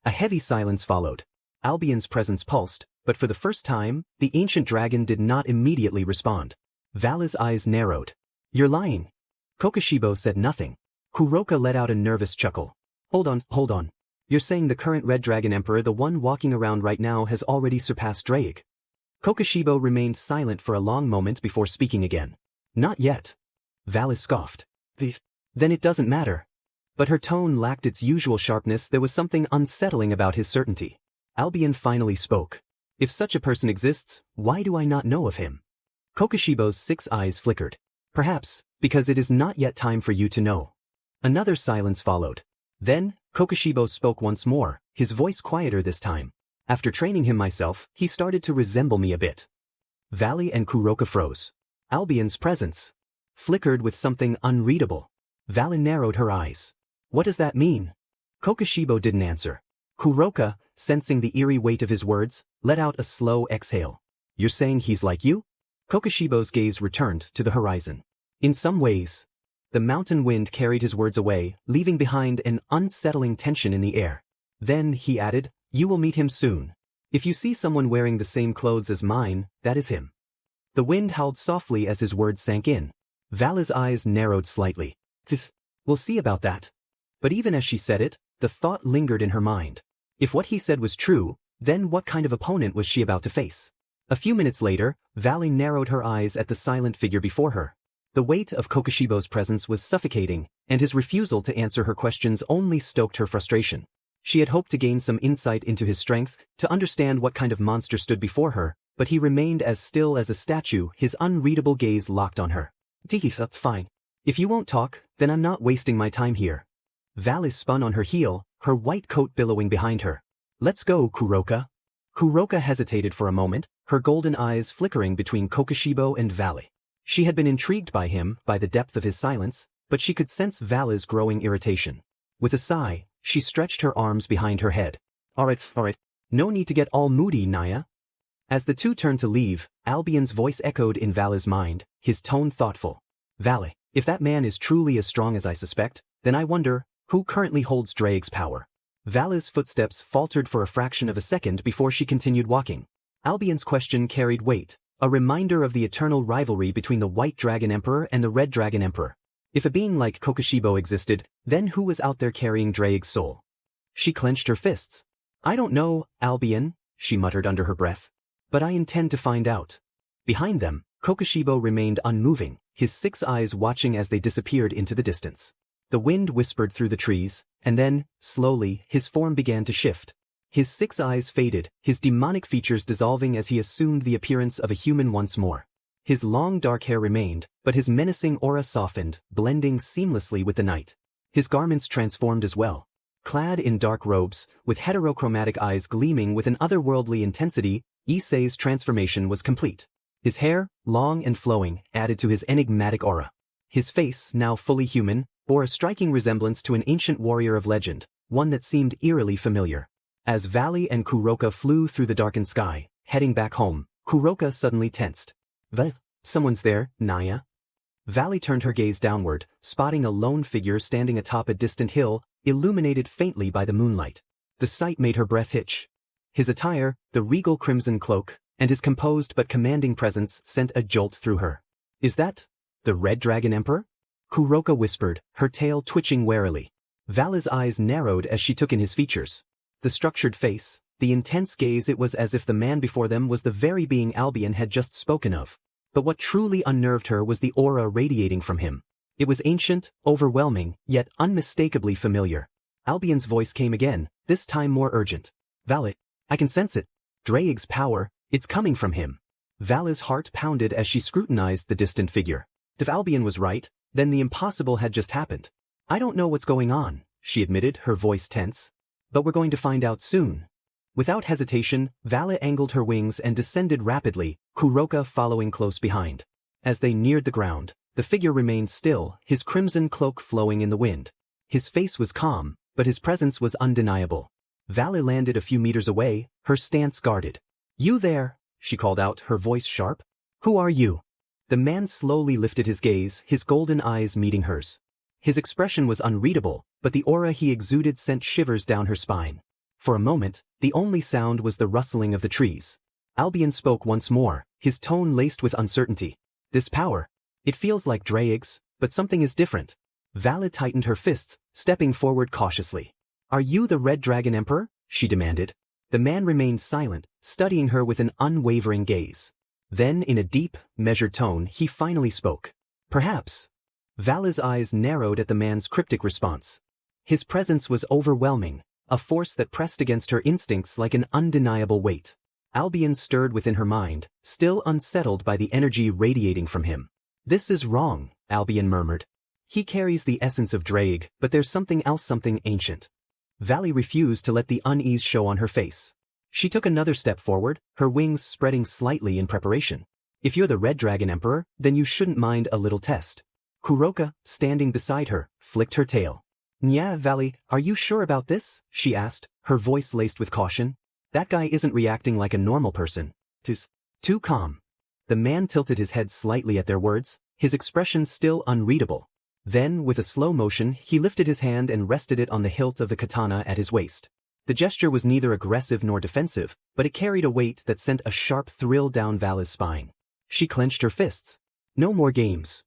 A heavy silence followed. Albion's presence pulsed, but for the first time, the ancient dragon did not immediately respond. Vala's eyes narrowed. You're lying. Kokushibo said nothing. Kuroka let out a nervous chuckle. Hold on. You're saying the current Red Dragon Emperor, the one walking around right now, has already surpassed Drake? Kokushibo remained silent for a long moment before speaking again. Not yet. Valis scoffed. Then it doesn't matter. But her tone lacked its usual sharpness. There was something unsettling about his certainty. Albion finally spoke. If such a person exists, why do I not know of him? Kokushibo's 6 eyes flickered. Perhaps, because it is not yet time for you to know. Another silence followed. Then, Kokushibo spoke once more, his voice quieter this time. After training him myself, he started to resemble me a bit. Valley and Kuroka froze. Albion's presence flickered with something unreadable. Valley narrowed her eyes. What does that mean? Kokushibo didn't answer. Kuroka, sensing the eerie weight of his words, let out a slow exhale. You're saying he's like you? Kokushibo's gaze returned to the horizon. In some ways. The mountain wind carried his words away, leaving behind an unsettling tension in the air. Then, he added, you will meet him soon. If you see someone wearing the same clothes as mine, that is him. The wind howled softly as his words sank in. Vala's eyes narrowed slightly. We'll see about that. But even as she said it, the thought lingered in her mind. If what he said was true, then what kind of opponent was she about to face? A few minutes later, Valley narrowed her eyes at the silent figure before her. The weight of Kokushibo's presence was suffocating, and his refusal to answer her questions only stoked her frustration. She had hoped to gain some insight into his strength, to understand what kind of monster stood before her, but he remained as still as a statue, his unreadable gaze locked on her. That's fine. If you won't talk, then I'm not wasting my time here. Valis spun on her heel, her white coat billowing behind her. Let's go, Kuroka. Kuroka hesitated for a moment, her golden eyes flickering between Kokushibo and Vali. She had been intrigued by him, by the depth of his silence, but she could sense Vala's growing irritation. With a sigh, she stretched her arms behind her head. Alright. No need to get all moody, Naya. As the two turned to leave, Albion's voice echoed in Vala's mind, his tone thoughtful. Vali, if that man is truly as strong as I suspect, then I wonder, who currently holds Draig's power? Vala's footsteps faltered for a fraction of a second before she continued walking. Albion's question carried weight, a reminder of the eternal rivalry between the White Dragon Emperor and the Red Dragon Emperor. If a being like Kokushibo existed, then who was out there carrying Draig's soul? She clenched her fists. I don't know, Albion, she muttered under her breath. But I intend to find out. Behind them, Kokushibo remained unmoving, his 6 eyes watching as they disappeared into the distance. The wind whispered through the trees, and then, slowly, his form began to shift. His 6 eyes faded, his demonic features dissolving as he assumed the appearance of a human once more. His long dark hair remained, but his menacing aura softened, blending seamlessly with the night. His garments transformed as well. Clad in dark robes, with heterochromatic eyes gleaming with an otherworldly intensity, Issei's transformation was complete. His hair, long and flowing, added to his enigmatic aura. His face, now fully human, bore a striking resemblance to an ancient warrior of legend, one that seemed eerily familiar. As Vali and Kuroka flew through the darkened sky, heading back home, Kuroka suddenly tensed. Someone's there, Naya. Vali turned her gaze downward, spotting a lone figure standing atop a distant hill, illuminated faintly by the moonlight. The sight made her breath hitch. His attire, the regal crimson cloak, and his composed but commanding presence sent a jolt through her. Is that the Red Dragon Emperor? Kuroka whispered, her tail twitching warily. Vala's eyes narrowed as she took in his features. The structured face, the intense gaze, it was as if the man before them was the very being Albion had just spoken of. But what truly unnerved her was the aura radiating from him. It was ancient, overwhelming, yet unmistakably familiar. Albion's voice came again, this time more urgent. Vali, I can sense it. Draig's power, it's coming from him. Vala's heart pounded as she scrutinized the distant figure. If Albion was right, then the impossible had just happened. I don't know what's going on, she admitted, her voice tense. But we're going to find out soon. Without hesitation, Vala angled her wings and descended rapidly, Kuroka following close behind. As they neared the ground, the figure remained still, his crimson cloak flowing in the wind. His face was calm, but his presence was undeniable. Vala landed a few meters away, her stance guarded. You there, she called out, her voice sharp. Who are you? The man slowly lifted his gaze, his golden eyes meeting hers. His expression was unreadable, but the aura he exuded sent shivers down her spine. For a moment, the only sound was the rustling of the trees. Albion spoke once more, his tone laced with uncertainty. This power, it feels like Draig's, but something is different. Vala tightened her fists, stepping forward cautiously. Are you the Red Dragon Emperor? She demanded. The man remained silent, studying her with an unwavering gaze. Then, in a deep, measured tone, he finally spoke. Perhaps. Vala's eyes narrowed at the man's cryptic response. His presence was overwhelming, a force that pressed against her instincts like an undeniable weight. Albion stirred within her mind, still unsettled by the energy radiating from him. This is wrong, Albion murmured. He carries the essence of Draig, but there's something else, something ancient. Vali refused to let the unease show on her face. She took another step forward, her wings spreading slightly in preparation. If you're the Red Dragon Emperor, then you shouldn't mind a little test. Kuroka, standing beside her, flicked her tail. Nya, Vali, are you sure about this? She asked, her voice laced with caution. That guy isn't reacting like a normal person. He's too calm. The man tilted his head slightly at their words, his expression still unreadable. Then, with a slow motion, he lifted his hand and rested it on the hilt of the katana at his waist. The gesture was neither aggressive nor defensive, but it carried a weight that sent a sharp thrill down Vala's spine. She clenched her fists. No more games.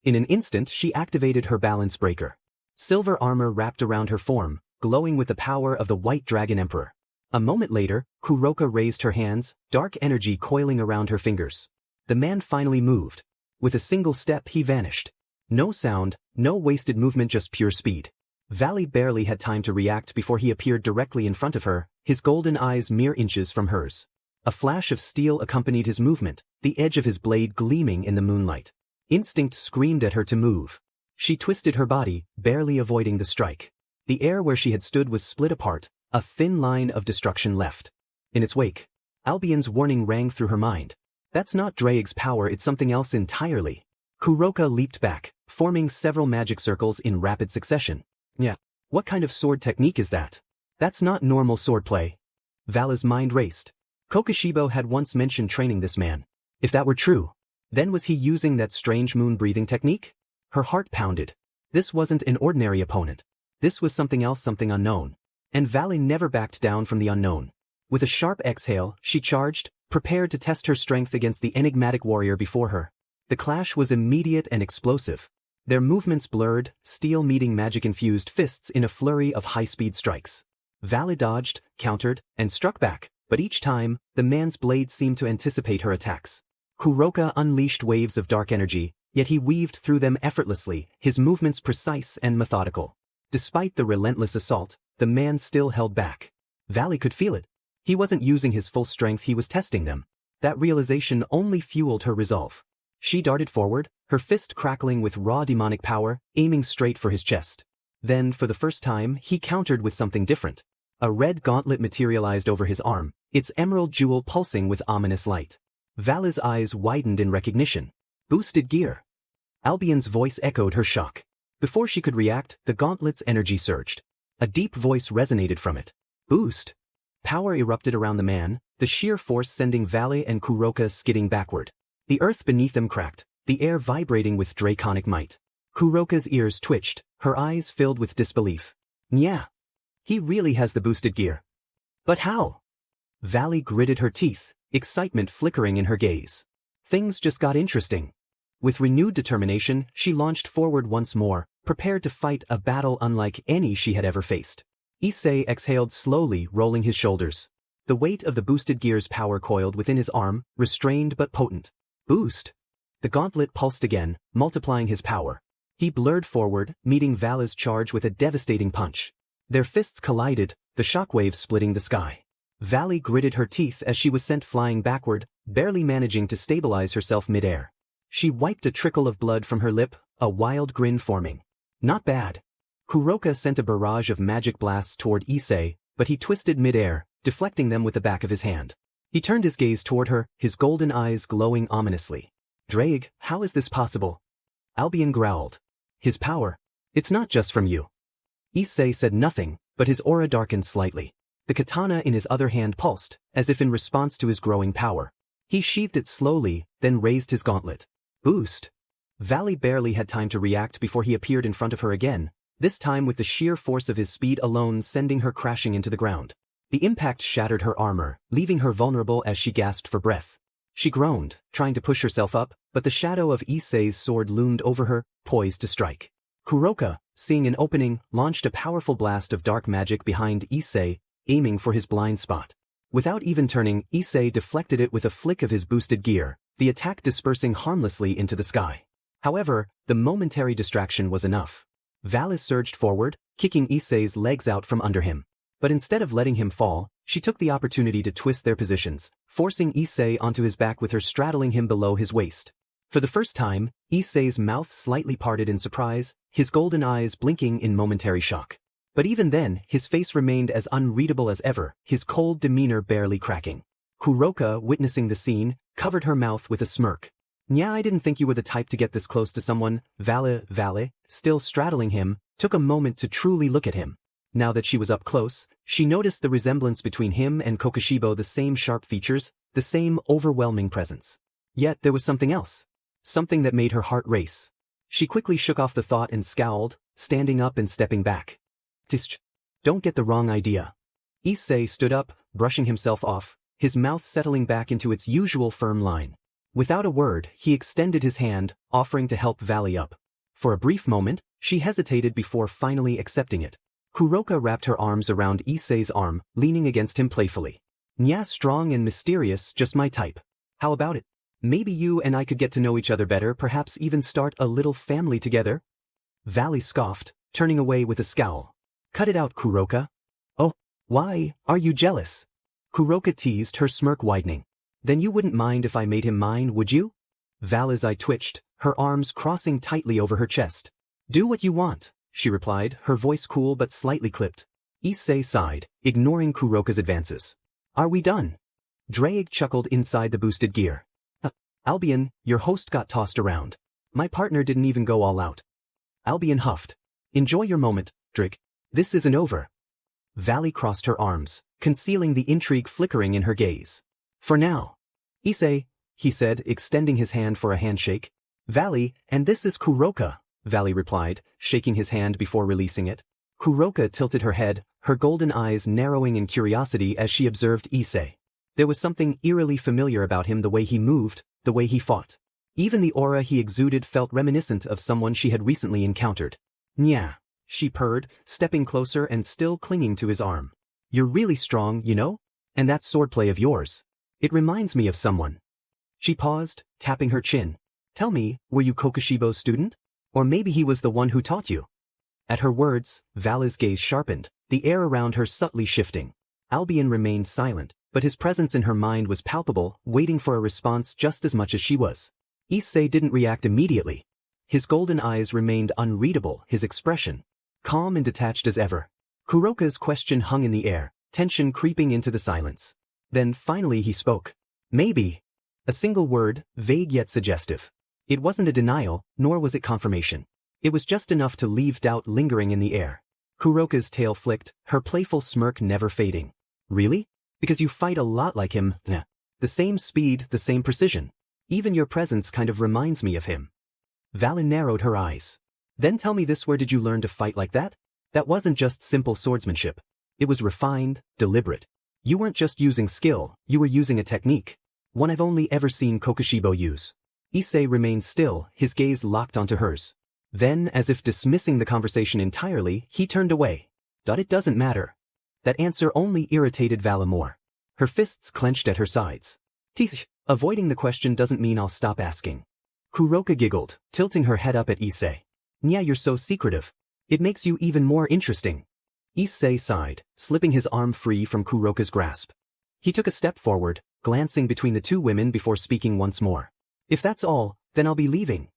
In an instant, she activated her balance breaker. Silver armor wrapped around her form, glowing with the power of the White Dragon Emperor. A moment later, Kuroka raised her hands, dark energy coiling around her fingers. The man finally moved. With a single step, he vanished. No sound, no wasted movement, just pure speed. Valley barely had time to react before he appeared directly in front of her, his golden eyes mere inches from hers. A flash of steel accompanied his movement, the edge of his blade gleaming in the moonlight. Instinct screamed at her to move. She twisted her body, barely avoiding the strike. The air where she had stood was split apart, a thin line of destruction left. In its wake, Albion's warning rang through her mind. That's not Draig's power, it's something else entirely. Kuroka leaped back, forming several magic circles in rapid succession. Yeah. What kind of sword technique is that? That's not normal swordplay. Vala's mind raced. Kokushibo had once mentioned training this man. If that were true, then was he using that strange moon-breathing technique? Her heart pounded. This wasn't an ordinary opponent. This was something else, something unknown. And Valley never backed down from the unknown. With a sharp exhale, she charged, prepared to test her strength against the enigmatic warrior before her. The clash was immediate and explosive. Their movements blurred, steel meeting magic-infused fists in a flurry of high-speed strikes. Valley dodged, countered, and struck back, but each time, the man's blade seemed to anticipate her attacks. Kuroka unleashed waves of dark energy, yet he weaved through them effortlessly, his movements precise and methodical. Despite the relentless assault, the man still held back. Valley could feel it. He wasn't using his full strength, he was testing them. That realization only fueled her resolve. She darted forward, her fist crackling with raw demonic power, aiming straight for his chest. Then, for the first time, he countered with something different. A red gauntlet materialized over his arm, its emerald jewel pulsing with ominous light. Vala's eyes widened in recognition. Boosted gear. Albion's voice echoed her shock. Before she could react, the gauntlet's energy surged. A deep voice resonated from it. Boost. Power erupted around the man, the sheer force sending Valley and Kuroka skidding backward. The earth beneath them cracked, the air vibrating with draconic might. Kuroka's ears twitched, her eyes filled with disbelief. Yeah. He really has the boosted gear. But how? Valley gritted her teeth, excitement flickering in her gaze. Things just got interesting. With renewed determination, she launched forward once more, prepared to fight a battle unlike any she had ever faced. Issei exhaled slowly, rolling his shoulders. The weight of the boosted gear's power coiled within his arm, restrained but potent. Boost. The gauntlet pulsed again, multiplying his power. He blurred forward, meeting Vala's charge with a devastating punch. Their fists collided, the shockwaves splitting the sky. Valley gritted her teeth as she was sent flying backward, barely managing to stabilize herself mid-air. She wiped a trickle of blood from her lip, a wild grin forming. Not bad. Kuroka sent a barrage of magic blasts toward Issei, but he twisted mid-air, deflecting them with the back of his hand. He turned his gaze toward her, his golden eyes glowing ominously. Draig, how is this possible? Albion growled. His power. It's not just from you. Issei said nothing, but his aura darkened slightly. The katana in his other hand pulsed, as if in response to his growing power. He sheathed it slowly, then raised his gauntlet. Boost. Valley barely had time to react before he appeared in front of her again, this time with the sheer force of his speed alone sending her crashing into the ground. The impact shattered her armor, leaving her vulnerable as she gasped for breath. She groaned, trying to push herself up, but the shadow of Issei's sword loomed over her, poised to strike. Kuroka, seeing an opening, launched a powerful blast of dark magic behind Issei, aiming for his blind spot. Without even turning, Issei deflected it with a flick of his boosted gear, the attack dispersing harmlessly into the sky. However, the momentary distraction was enough. Valis surged forward, kicking Issei's legs out from under him. But instead of letting him fall, she took the opportunity to twist their positions, forcing Issei onto his back with her straddling him below his waist. For the first time, Issei's mouth slightly parted in surprise, his golden eyes blinking in momentary shock. But even then, his face remained as unreadable as ever, his cold demeanor barely cracking. Kuroka, witnessing the scene, covered her mouth with a smirk. "Yeah, I didn't think you were the type to get this close to someone." Vale, still straddling him, took a moment to truly look at him. Now that she was up close, she noticed the resemblance between him and Kokushibo, the same sharp features, the same overwhelming presence. Yet there was something else. Something that made her heart race. She quickly shook off the thought and scowled, standing up and stepping back. "Tsk. Don't get the wrong idea." Issei stood up, brushing himself off, his mouth settling back into its usual firm line. Without a word, he extended his hand, offering to help Valley up. For a brief moment, she hesitated before finally accepting it. Kuroka wrapped her arms around Issei's arm, leaning against him playfully. "Yeah, strong and mysterious, just my type. How about it? Maybe you and I could get to know each other better, perhaps even start a little family together?" Valley scoffed, turning away with a scowl. Cut it out, Kuroka. Oh, why, are you jealous? Kuroka teased, her smirk widening. Then you wouldn't mind if I made him mine, would you? Val's eye twitched, her arms crossing tightly over her chest. Do what you want, she replied, her voice cool but slightly clipped. Issei sighed, ignoring Kuroka's advances. Are we done? Drake chuckled inside the boosted gear. Albion, your host got tossed around. My partner didn't even go all out. Albion huffed. Enjoy your moment, Drake. This isn't over. Valley crossed her arms, concealing the intrigue flickering in her gaze. For now. Issei, he said, extending his hand for a handshake. Valley, and this is Kuroka, Valley replied, shaking his hand before releasing it. Kuroka tilted her head, her golden eyes narrowing in curiosity as she observed Issei. There was something eerily familiar about him, the way he moved, the way he fought. Even the aura he exuded felt reminiscent of someone she had recently encountered. Nya, she purred, stepping closer and still clinging to his arm. You're really strong, you know? And that swordplay of yours. It reminds me of someone. She paused, tapping her chin. Tell me, were you Kokushibo's student? Or maybe he was the one who taught you? At her words, Val's gaze sharpened, the air around her subtly shifting. Albion remained silent, but his presence in her mind was palpable, waiting for a response just as much as she was. Issei didn't react immediately. His golden eyes remained unreadable, his expression calm and detached as ever. Kuroka's question hung in the air, tension creeping into the silence. Then finally he spoke. Maybe. A single word, vague yet suggestive. It wasn't a denial, nor was it confirmation. It was just enough to leave doubt lingering in the air. Kuroka's tail flicked, her playful smirk never fading. Really? Because you fight a lot like him, nah. The same speed, the same precision. Even your presence kind of reminds me of him. Valen narrowed her eyes. Then tell me this, where did you learn to fight like that? That wasn't just simple swordsmanship. It was refined, deliberate. You weren't just using skill, you were using a technique. One I've only ever seen Kokushibo use. Issei remained still, his gaze locked onto hers. Then, as if dismissing the conversation entirely, he turned away. It doesn't matter. That answer only irritated Vala more. Her fists clenched at her sides. Tish, avoiding the question doesn't mean I'll stop asking. Kuroka giggled, tilting her head up at Issei. Nya, you're so secretive. It makes you even more interesting. Issei sighed, slipping his arm free from Kuroka's grasp. He took a step forward, glancing between the two women before speaking once more. If that's all, then I'll be leaving.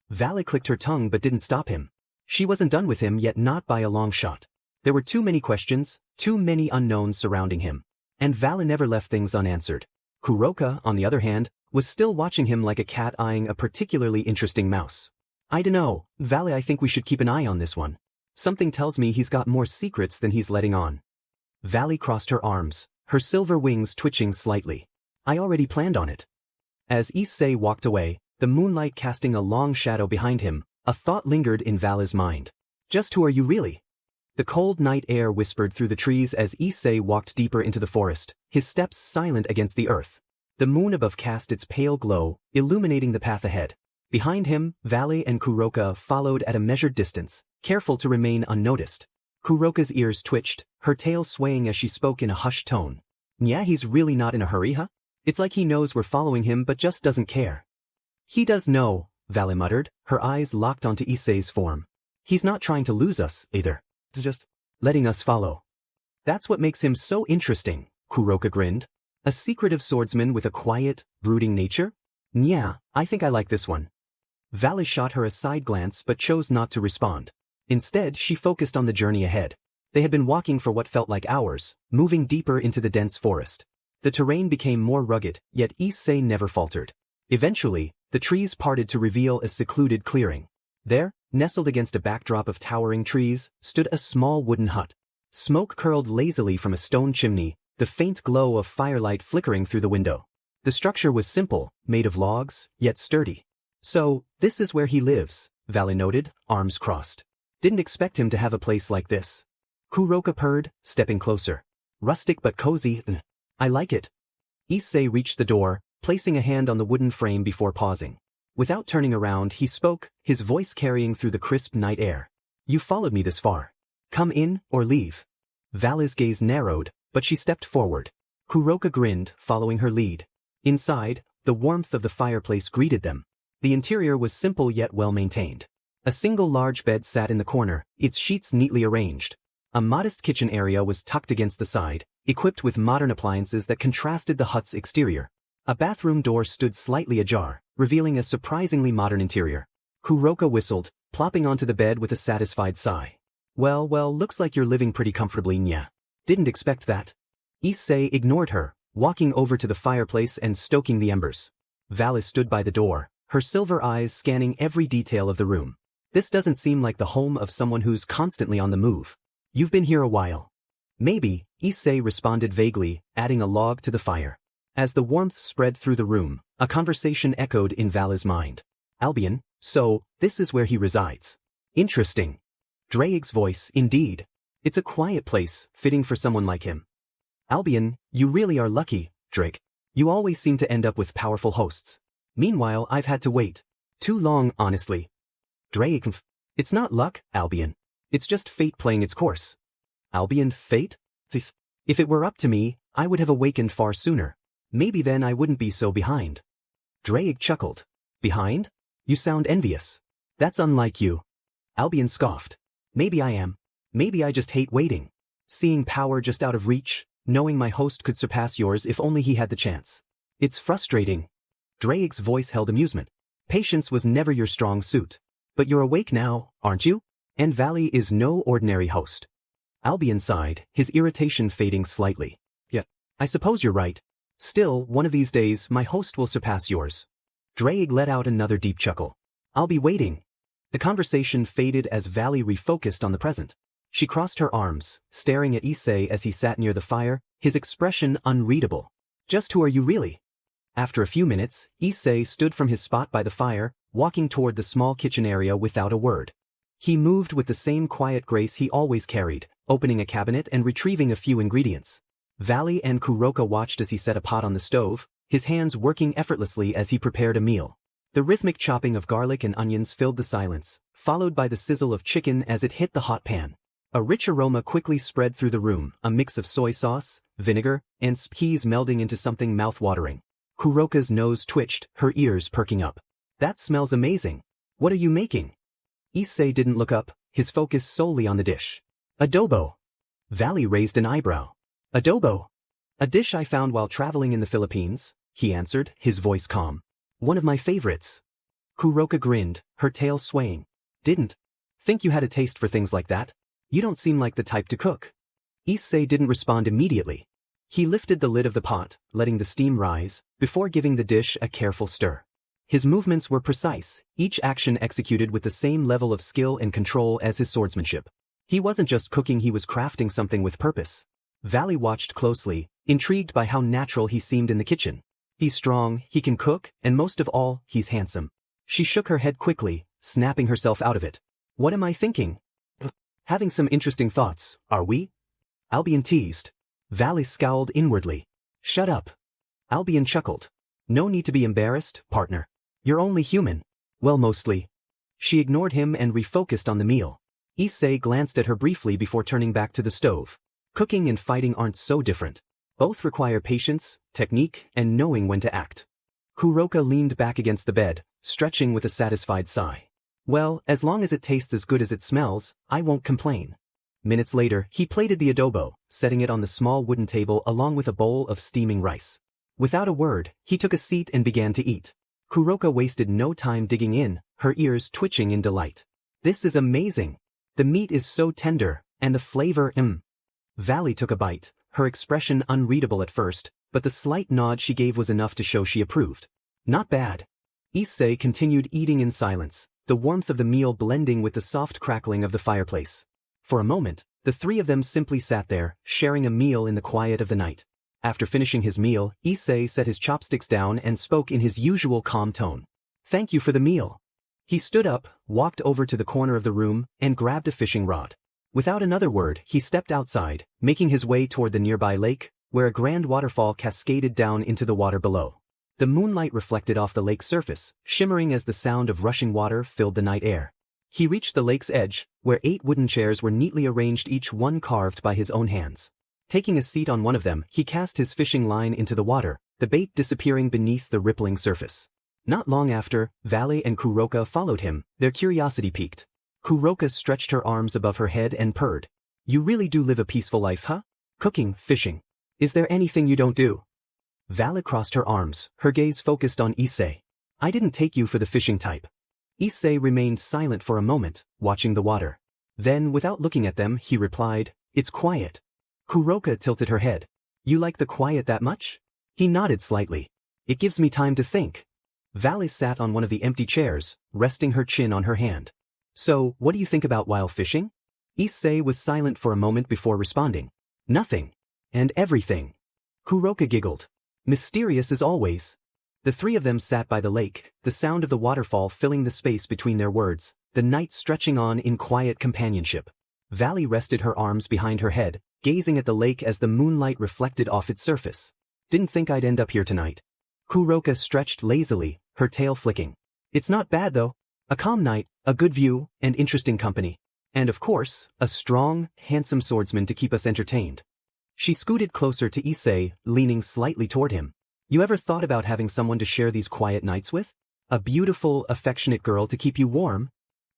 Vala clicked her tongue but didn't stop him. She wasn't done with him yet, not by a long shot. There were too many questions, too many unknowns surrounding him. And Vala never left things unanswered. Kuroka, on the other hand, was still watching him like a cat eyeing a particularly interesting mouse. I dunno, Vala, I think we should keep an eye on this one. Something tells me he's got more secrets than he's letting on. Vala crossed her arms, her silver wings twitching slightly. I already planned on it. As Issei walked away, the moonlight casting a long shadow behind him, a thought lingered in Vala's mind. Just who are you really? The cold night air whispered through the trees as Issei walked deeper into the forest, his steps silent against the earth. The moon above cast its pale glow, illuminating the path ahead. Behind him, Vala and Kuroka followed at a measured distance, careful to remain unnoticed. Kuroka's ears twitched, her tail swaying as she spoke in a hushed tone. Yeah, he's really not in a hurry, huh? It's like he knows we're following him but just doesn't care. He does know, Vala muttered, her eyes locked onto Issei's form. He's not trying to lose us, either. It's just letting us follow. That's what makes him so interesting, Kuroka grinned. A secretive swordsman with a quiet, brooding nature? Yeah, I think I like this one. Vala shot her a side glance but chose not to respond. Instead, she focused on the journey ahead. They had been walking for what felt like hours, moving deeper into the dense forest. The terrain became more rugged, yet Issei never faltered. Eventually, the trees parted to reveal a secluded clearing. There, nestled against a backdrop of towering trees, stood a small wooden hut. Smoke curled lazily from a stone chimney, the faint glow of firelight flickering through the window. The structure was simple, made of logs, yet sturdy. So, this is where he lives, Vala noted, arms crossed. Didn't expect him to have a place like this. Kuroka purred, stepping closer. Rustic but cozy, I like it. Issei reached the door, placing a hand on the wooden frame before pausing. Without turning around, he spoke, his voice carrying through the crisp night air. You followed me this far. Come in, or leave. Vala's gaze narrowed, but she stepped forward. Kuroka grinned, following her lead. Inside, the warmth of the fireplace greeted them. The interior was simple yet well-maintained. A single large bed sat in the corner, its sheets neatly arranged. A modest kitchen area was tucked against the side, equipped with modern appliances that contrasted the hut's exterior. A bathroom door stood slightly ajar, revealing a surprisingly modern interior. Kuroka whistled, plopping onto the bed with a satisfied sigh. Well, looks like you're living pretty comfortably, nya. Didn't expect that. Issei ignored her, walking over to the fireplace and stoking the embers. Valis stood by the door, her silver eyes scanning every detail of the room. This doesn't seem like the home of someone who's constantly on the move. You've been here a while. Maybe, Issei responded vaguely, adding a log to the fire. As the warmth spread through the room, a conversation echoed in Val's mind. Albion, so, this is where he resides. Interesting. Drake's voice, indeed. It's a quiet place, fitting for someone like him. Albion, you really are lucky, Drake. You always seem to end up with powerful hosts. Meanwhile, I've had to wait. Too long, honestly. Drake, it's not luck, Albion. It's just fate playing its course. Albion, fate? If it were up to me, I would have awakened far sooner. Maybe then I wouldn't be so behind. Drake chuckled. Behind? You sound envious. That's unlike you. Albion scoffed. Maybe I am. Maybe I just hate waiting. Seeing power just out of reach, knowing my host could surpass yours if only he had the chance. It's frustrating. Drake's voice held amusement. Patience was never your strong suit. But you're awake now, aren't you? And Valley is no ordinary host. Albion sighed, his irritation fading slightly. Yeah, I suppose you're right. Still, one of these days, my host will surpass yours. Drake let out another deep chuckle. I'll be waiting. The conversation faded as Valley refocused on the present. She crossed her arms, staring at Issei as he sat near the fire, his expression unreadable. Just who are you really? After a few minutes, Issei stood from his spot by the fire, walking toward the small kitchen area without a word. He moved with the same quiet grace he always carried, opening a cabinet and retrieving a few ingredients. Valley and Kuroka watched as he set a pot on the stove, his hands working effortlessly as he prepared a meal. The rhythmic chopping of garlic and onions filled the silence, followed by the sizzle of chicken as it hit the hot pan. A rich aroma quickly spread through the room, a mix of soy sauce, vinegar, and peas melding into something mouth-watering. Kuroka's nose twitched, her ears perking up. That smells amazing. What are you making? Issei didn't look up, his focus solely on the dish. Adobo. Valley raised an eyebrow. Adobo? A dish I found while traveling in the Philippines, he answered, his voice calm. One of my favorites. Kuroka grinned, her tail swaying. Didn't think you had a taste for things like that. You don't seem like the type to cook. Issei didn't respond immediately. He lifted the lid of the pot, letting the steam rise, before giving the dish a careful stir. His movements were precise, each action executed with the same level of skill and control as his swordsmanship. He wasn't just cooking, he was crafting something with purpose. Valley watched closely, intrigued by how natural he seemed in the kitchen. He's strong, he can cook, and most of all, he's handsome. She shook her head quickly, snapping herself out of it. What am I thinking? Having some interesting thoughts, are we? Albion teased. Valley scowled inwardly. Shut up. Albion chuckled. No need to be embarrassed, partner. You're only human. Well, mostly. She ignored him and refocused on the meal. Issei glanced at her briefly before turning back to the stove. Cooking and fighting aren't so different. Both require patience, technique, and knowing when to act. Kuroka leaned back against the bed, stretching with a satisfied sigh. Well, as long as it tastes as good as it smells, I won't complain. Minutes later, he plated the adobo, setting it on the small wooden table along with a bowl of steaming rice. Without a word, he took a seat and began to eat. Kuroka wasted no time digging in, her ears twitching in delight. This is amazing. The meat is so tender, and the flavor, Valley took a bite, her expression unreadable at first, but the slight nod she gave was enough to show she approved. Not bad. Issei continued eating in silence, the warmth of the meal blending with the soft crackling of the fireplace. For a moment, the three of them simply sat there, sharing a meal in the quiet of the night. After finishing his meal, Issei set his chopsticks down and spoke in his usual calm tone. Thank you for the meal. He stood up, walked over to the corner of the room, and grabbed a fishing rod. Without another word, he stepped outside, making his way toward the nearby lake, where a grand waterfall cascaded down into the water below. The moonlight reflected off the lake's surface, shimmering as the sound of rushing water filled the night air. He reached the lake's edge, where 8 wooden chairs were neatly arranged, each one carved by his own hands. Taking a seat on one of them, he cast his fishing line into the water, the bait disappearing beneath the rippling surface. Not long after, Valley and Kuroka followed him, their curiosity piqued. Kuroka stretched her arms above her head and purred. You really do live a peaceful life, huh? Cooking, fishing. Is there anything you don't do? Valley crossed her arms, her gaze focused on Issei. I didn't take you for the fishing type. Issei remained silent for a moment, watching the water. Then, without looking at them, he replied, It's quiet. Kuroka tilted her head. You like the quiet that much? He nodded slightly. It gives me time to think. Valley sat on one of the empty chairs, resting her chin on her hand. So, what do you think about while fishing? Issei was silent for a moment before responding. Nothing. And everything. Kuroka giggled. Mysterious as always. The three of them sat by the lake, the sound of the waterfall filling the space between their words, the night stretching on in quiet companionship. Valley rested her arms behind her head, gazing at the lake as the moonlight reflected off its surface. Didn't think I'd end up here tonight. Kuroka stretched lazily, her tail flicking. It's not bad though. A calm night, a good view, and interesting company. And of course, a strong, handsome swordsman to keep us entertained. She scooted closer to Issei, leaning slightly toward him. You ever thought about having someone to share these quiet nights with? A beautiful, affectionate girl to keep you warm?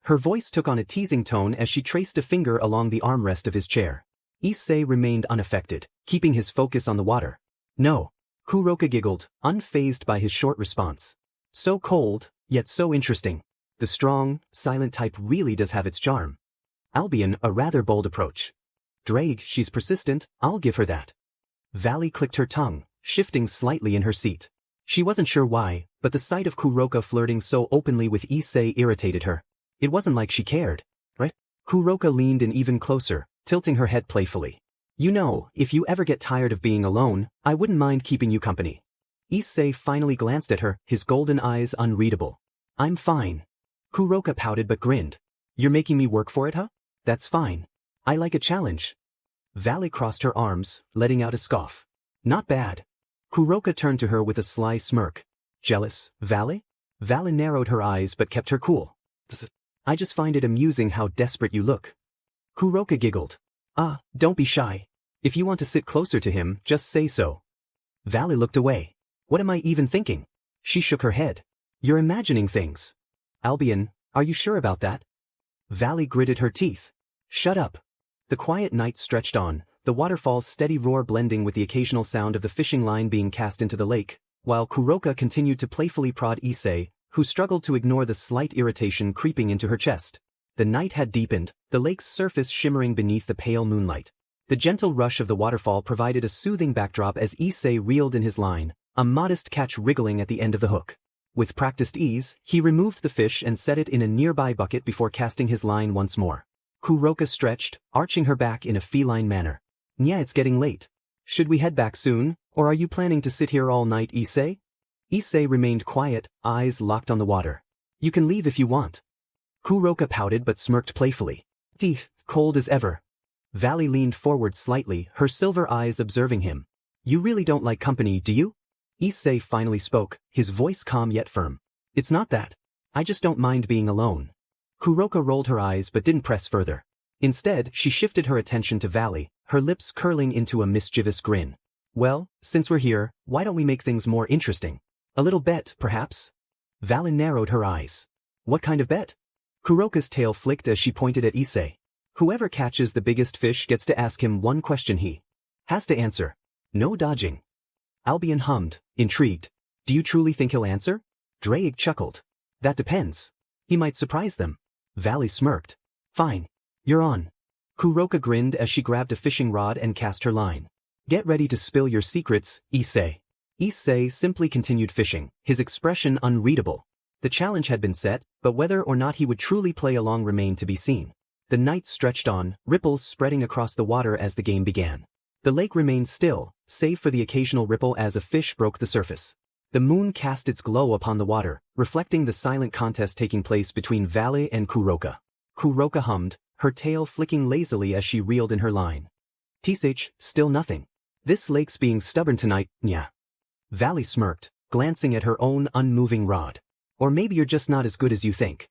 Her voice took on a teasing tone as she traced a finger along the armrest of his chair. Issei remained unaffected, keeping his focus on the water. No. Kuroka giggled, unfazed by his short response. So cold, yet so interesting. The strong, silent type really does have its charm. Albion, a rather bold approach. Drake, she's persistent, I'll give her that. Valley clicked her tongue, shifting slightly in her seat. She wasn't sure why, but the sight of Kuroka flirting so openly with Issei irritated her. It wasn't like she cared, right? Kuroka leaned in even closer, tilting her head playfully. You know, if you ever get tired of being alone, I wouldn't mind keeping you company. Issei finally glanced at her, his golden eyes unreadable. I'm fine. Kuroka pouted but grinned. You're making me work for it, huh? That's fine. I like a challenge. Valley crossed her arms, letting out a scoff. Not bad. Kuroka turned to her with a sly smirk. Jealous, Valley? Valley narrowed her eyes but kept her cool. I just find it amusing how desperate you look. Kuroka giggled. Ah, don't be shy. If you want to sit closer to him, just say so. Valley looked away. What am I even thinking? She shook her head. You're imagining things. Albion, are you sure about that? Valley gritted her teeth. Shut up. The quiet night stretched on, the waterfall's steady roar blending with the occasional sound of the fishing line being cast into the lake, while Kuroka continued to playfully prod Issei, who struggled to ignore the slight irritation creeping into her chest. The night had deepened, the lake's surface shimmering beneath the pale moonlight. The gentle rush of the waterfall provided a soothing backdrop as Issei reeled in his line, a modest catch wriggling at the end of the hook. With practiced ease, he removed the fish and set it in a nearby bucket before casting his line once more. Kuroka stretched, arching her back in a feline manner. Yeah, it's getting late. Should we head back soon, or are you planning to sit here all night, Issei? Issei remained quiet, eyes locked on the water. You can leave if you want. Kuroka pouted but smirked playfully. Teeth, cold as ever. Valley leaned forward slightly, her silver eyes observing him. You really don't like company, do you? Issei finally spoke, his voice calm yet firm. It's not that. I just don't mind being alone. Kuroka rolled her eyes but didn't press further. Instead, she shifted her attention to Valley, her lips curling into a mischievous grin. Well, since we're here, why don't we make things more interesting? A little bet, perhaps? Valley narrowed her eyes. What kind of bet? Kuroka's tail flicked as she pointed at Issei. Whoever catches the biggest fish gets to ask him one question he has to answer. No dodging. Albion hummed, intrigued. Do you truly think he'll answer? Drake chuckled. That depends. He might surprise them. Valley smirked. Fine. You're on. Kuroka grinned as she grabbed a fishing rod and cast her line. Get ready to spill your secrets, Issei. Issei simply continued fishing, his expression unreadable. The challenge had been set, but whether or not he would truly play along remained to be seen. The night stretched on, ripples spreading across the water as the game began. The lake remained still, save for the occasional ripple as a fish broke the surface. The moon cast its glow upon the water, reflecting the silent contest taking place between Valley and Kuroka. Kuroka hummed, her tail flicking lazily as she reeled in her line. Tsh, still nothing. This lake's being stubborn tonight, nya. Valley smirked, glancing at her own unmoving rod. Or maybe you're just not as good as you think.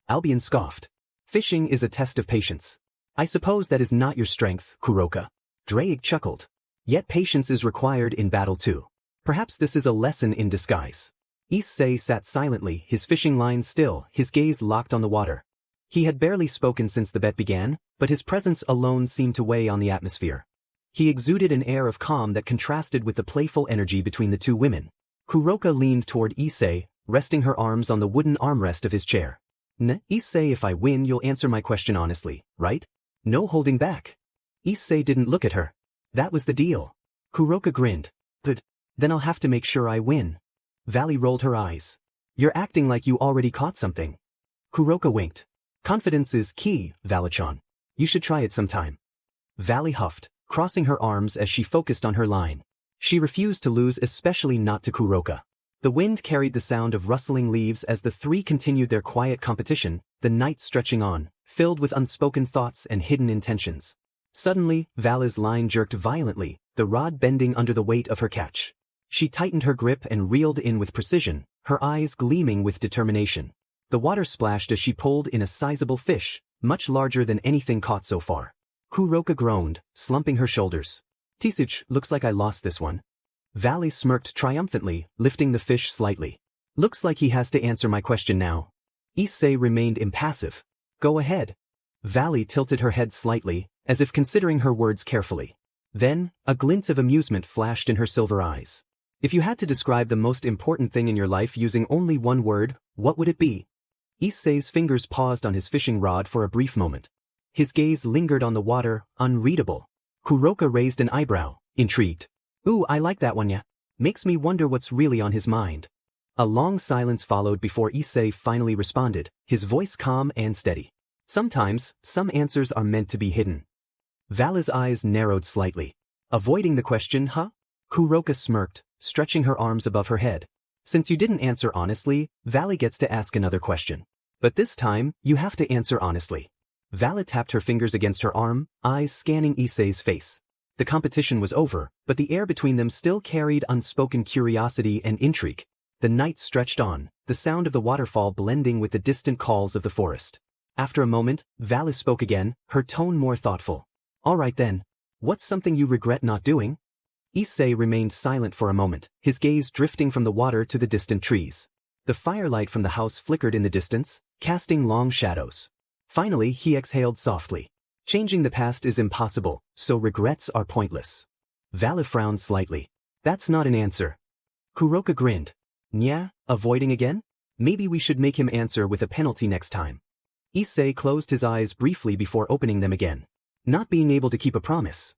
Albion scoffed. Fishing is a test of patience. I suppose that is not your strength, Kuroka. Drake chuckled. Yet patience is required in battle too. Perhaps this is a lesson in disguise. Issei sat silently, his fishing line still, his gaze locked on the water. He had barely spoken since the bet began, but his presence alone seemed to weigh on the atmosphere. He exuded an air of calm that contrasted with the playful energy between the two women. Kuroka leaned toward Issei, resting her arms on the wooden armrest of his chair. Issei, if I win you'll answer my question honestly, right? No holding back. Issei didn't look at her. That was the deal. Kuroka grinned. But then I'll have to make sure I win. Valley rolled her eyes. You're acting like you already caught something. Kuroka winked. Confidence is key, Valley-chan. You should try it sometime. Valley huffed, crossing her arms as she focused on her line. She refused to lose, especially not to Kuroka. The wind carried the sound of rustling leaves as the three continued their quiet competition, the night stretching on, filled with unspoken thoughts and hidden intentions. Suddenly, Valley's line jerked violently, the rod bending under the weight of her catch. She tightened her grip and reeled in with precision, her eyes gleaming with determination. The water splashed as she pulled in a sizable fish, much larger than anything caught so far. Kuroka groaned, slumping her shoulders. Tisuch, looks like I lost this one. Valley smirked triumphantly, lifting the fish slightly. Looks like he has to answer my question now. Issei remained impassive. Go ahead. Valley tilted her head slightly, as if considering her words carefully. Then, a glint of amusement flashed in her silver eyes. If you had to describe the most important thing in your life using only one word, what would it be? Issei's fingers paused on his fishing rod for a brief moment. His gaze lingered on the water, unreadable. Kuroka raised an eyebrow, intrigued. Ooh, I like that one, yeah. Makes me wonder what's really on his mind. A long silence followed before Issei finally responded, his voice calm and steady. Sometimes, some answers are meant to be hidden. Valley's eyes narrowed slightly. Avoiding the question, huh? Kuroka smirked, stretching her arms above her head. Since you didn't answer honestly, Valley gets to ask another question. But this time, you have to answer honestly. Valley tapped her fingers against her arm, eyes scanning Issei's face. The competition was over, but the air between them still carried unspoken curiosity and intrigue. The night stretched on, the sound of the waterfall blending with the distant calls of the forest. After a moment, Valley spoke again, her tone more thoughtful. All right then. What's something you regret not doing? Issei remained silent for a moment, his gaze drifting from the water to the distant trees. The firelight from the house flickered in the distance, casting long shadows. Finally, he exhaled softly. Changing the past is impossible, so regrets are pointless. Valley frowned slightly. That's not an answer. Kuroka grinned. Nya, avoiding again? Maybe we should make him answer with a penalty next time. Issei closed his eyes briefly before opening them again. Not being able to keep a promise.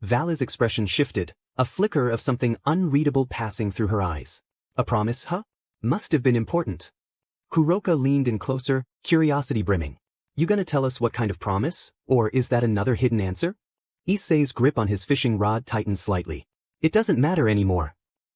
Valley's expression shifted, a flicker of something unreadable passing through her eyes. A promise, huh? Must have been important. Kuroka leaned in closer, curiosity brimming. You gonna tell us what kind of promise, or is that another hidden answer? Issei's grip on his fishing rod tightened slightly. It doesn't matter anymore.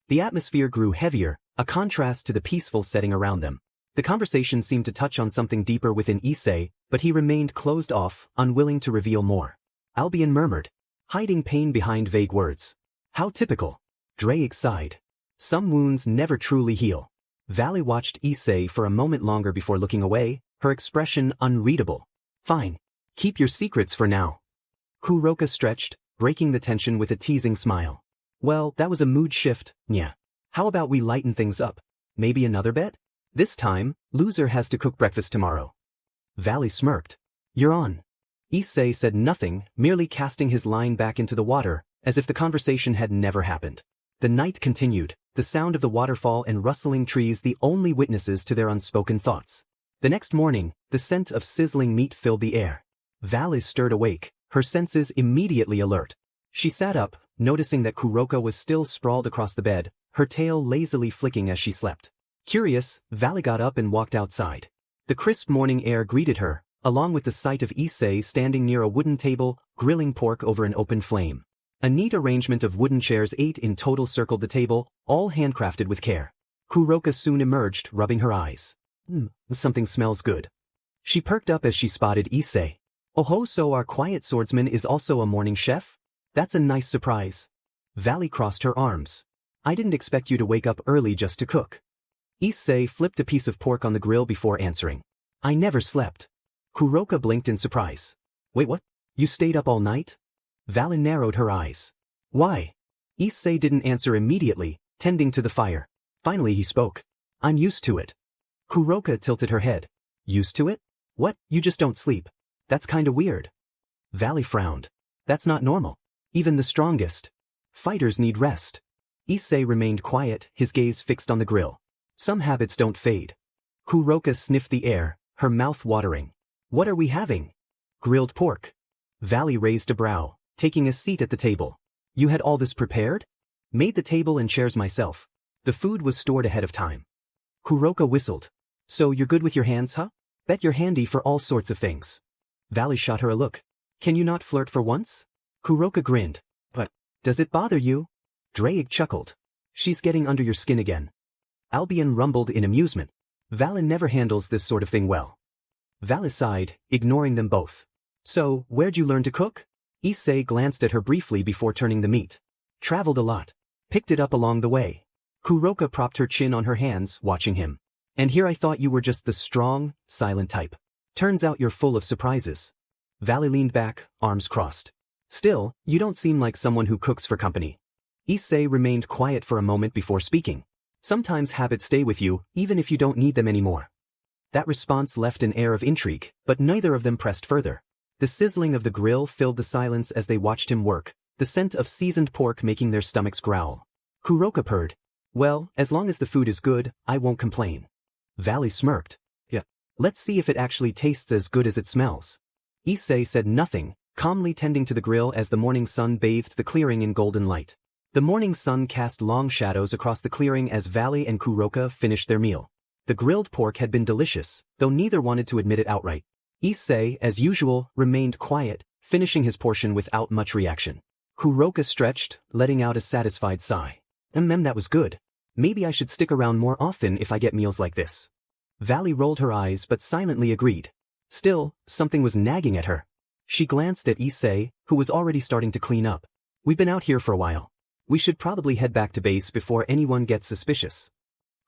The atmosphere grew heavier, a contrast to the peaceful setting around them. The conversation seemed to touch on something deeper within Issei, but he remained closed off, unwilling to reveal more. Albion murmured, hiding pain behind vague words. How typical. Drake sighed. Some wounds never truly heal. Valley watched Issei for a moment longer before looking away, her expression unreadable. Fine. Keep your secrets for now. Kuroka stretched, breaking the tension with a teasing smile. Well, that was a mood shift, nya. How about we lighten things up? Maybe another bet? This time, loser has to cook breakfast tomorrow. Valley smirked. You're on. Issei said nothing, merely casting his line back into the water, as if the conversation had never happened. The night continued, the sound of the waterfall and rustling trees the only witnesses to their unspoken thoughts. The next morning, the scent of sizzling meat filled the air. Valley stirred awake, her senses immediately alert. She sat up, noticing that Kuroka was still sprawled across the bed, her tail lazily flicking as she slept. Curious, Valley got up and walked outside. The crisp morning air greeted her, along with the sight of Issei standing near a wooden table, grilling pork over an open flame. A neat arrangement of wooden chairs, 8 in total, circled the table, all handcrafted with care. Kuroka soon emerged, rubbing her eyes. Something smells good. She perked up as she spotted Issei. Oh, so our quiet swordsman is also a morning chef? That's a nice surprise. Valley crossed her arms. I didn't expect you to wake up early just to cook. Issei flipped a piece of pork on the grill before answering. I never slept. Kuroka blinked in surprise. Wait, what? You stayed up all night? Valley narrowed her eyes. Why? Issei didn't answer immediately, tending to the fire. Finally he spoke. I'm used to it. Kuroka tilted her head. Used to it? What, you just don't sleep? That's kinda weird. Valley frowned. That's not normal. Even the strongest fighters need rest. Issei remained quiet, his gaze fixed on the grill. Some habits don't fade. Kuroka sniffed the air, her mouth watering. What are we having? Grilled pork. Valley raised a brow, taking a seat at the table. You had all this prepared? Made the table and chairs myself. The food was stored ahead of time. Kuroka whistled. So you're good with your hands, huh? Bet you're handy for all sorts of things. Valley shot her a look. Can you not flirt for once? Kuroka grinned. But, does it bother you? Drake chuckled. She's getting under your skin again. Albion rumbled in amusement. Valley never handles this sort of thing well. Valley sighed, ignoring them both. So, where'd you learn to cook? Issei glanced at her briefly before turning the meat. Traveled a lot. Picked it up along the way. Kuroka propped her chin on her hands, watching him. And here I thought you were just the strong, silent type. Turns out you're full of surprises. Valley leaned back, arms crossed. Still, you don't seem like someone who cooks for company. Issei remained quiet for a moment before speaking. Sometimes habits stay with you, even if you don't need them anymore. That response left an air of intrigue, but neither of them pressed further. The sizzling of the grill filled the silence as they watched him work, the scent of seasoned pork making their stomachs growl. Kuroka purred. Well, as long as the food is good, I won't complain. Valley smirked. Yeah. Let's see if it actually tastes as good as it smells. Issei said nothing, calmly tending to the grill as the morning sun bathed the clearing in golden light. The morning sun cast long shadows across the clearing as Valley and Kuroka finished their meal. The grilled pork had been delicious, though neither wanted to admit it outright. Issei, as usual, remained quiet, finishing his portion without much reaction. Kuroka stretched, letting out a satisfied sigh. That was good. Maybe I should stick around more often if I get meals like this. Valley rolled her eyes but silently agreed. Still, something was nagging at her. She glanced at Issei, who was already starting to clean up. We've been out here for a while. We should probably head back to base before anyone gets suspicious.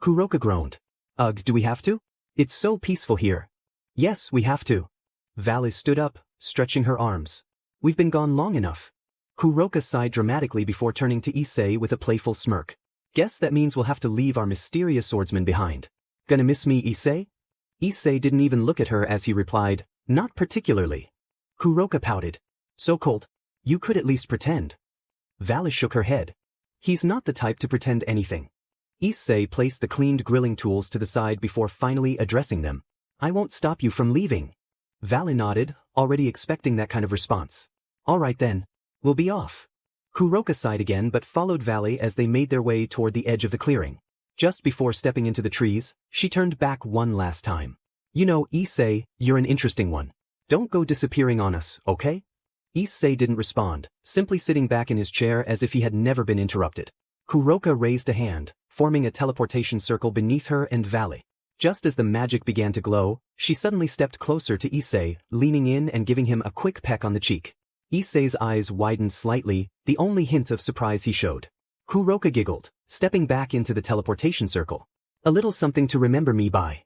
Kuroka groaned. Ugh, do we have to? It's so peaceful here. Yes, we have to. Valley stood up, stretching her arms. We've been gone long enough. Kuroka sighed dramatically before turning to Issei with a playful smirk. Guess that means we'll have to leave our mysterious swordsman behind. Gonna miss me, Issei? Issei didn't even look at her as he replied, not particularly. Kuroka pouted. So Colt, you could at least pretend. Valley shook her head. He's not the type to pretend anything. Issei placed the cleaned grilling tools to the side before finally addressing them. I won't stop you from leaving. Valley nodded, already expecting that kind of response. All right then. We'll be off. Kuroka sighed again but followed Valley as they made their way toward the edge of the clearing. Just before stepping into the trees, she turned back one last time. You know, Issei, you're an interesting one. Don't go disappearing on us, okay? Issei didn't respond, simply sitting back in his chair as if he had never been interrupted. Kuroka raised a hand, forming a teleportation circle beneath her and Valley. Just as the magic began to glow, she suddenly stepped closer to Issei, leaning in and giving him a quick peck on the cheek. Issei's eyes widened slightly, the only hint of surprise he showed. Kuroka giggled, stepping back into the teleportation circle. A little something to remember me by.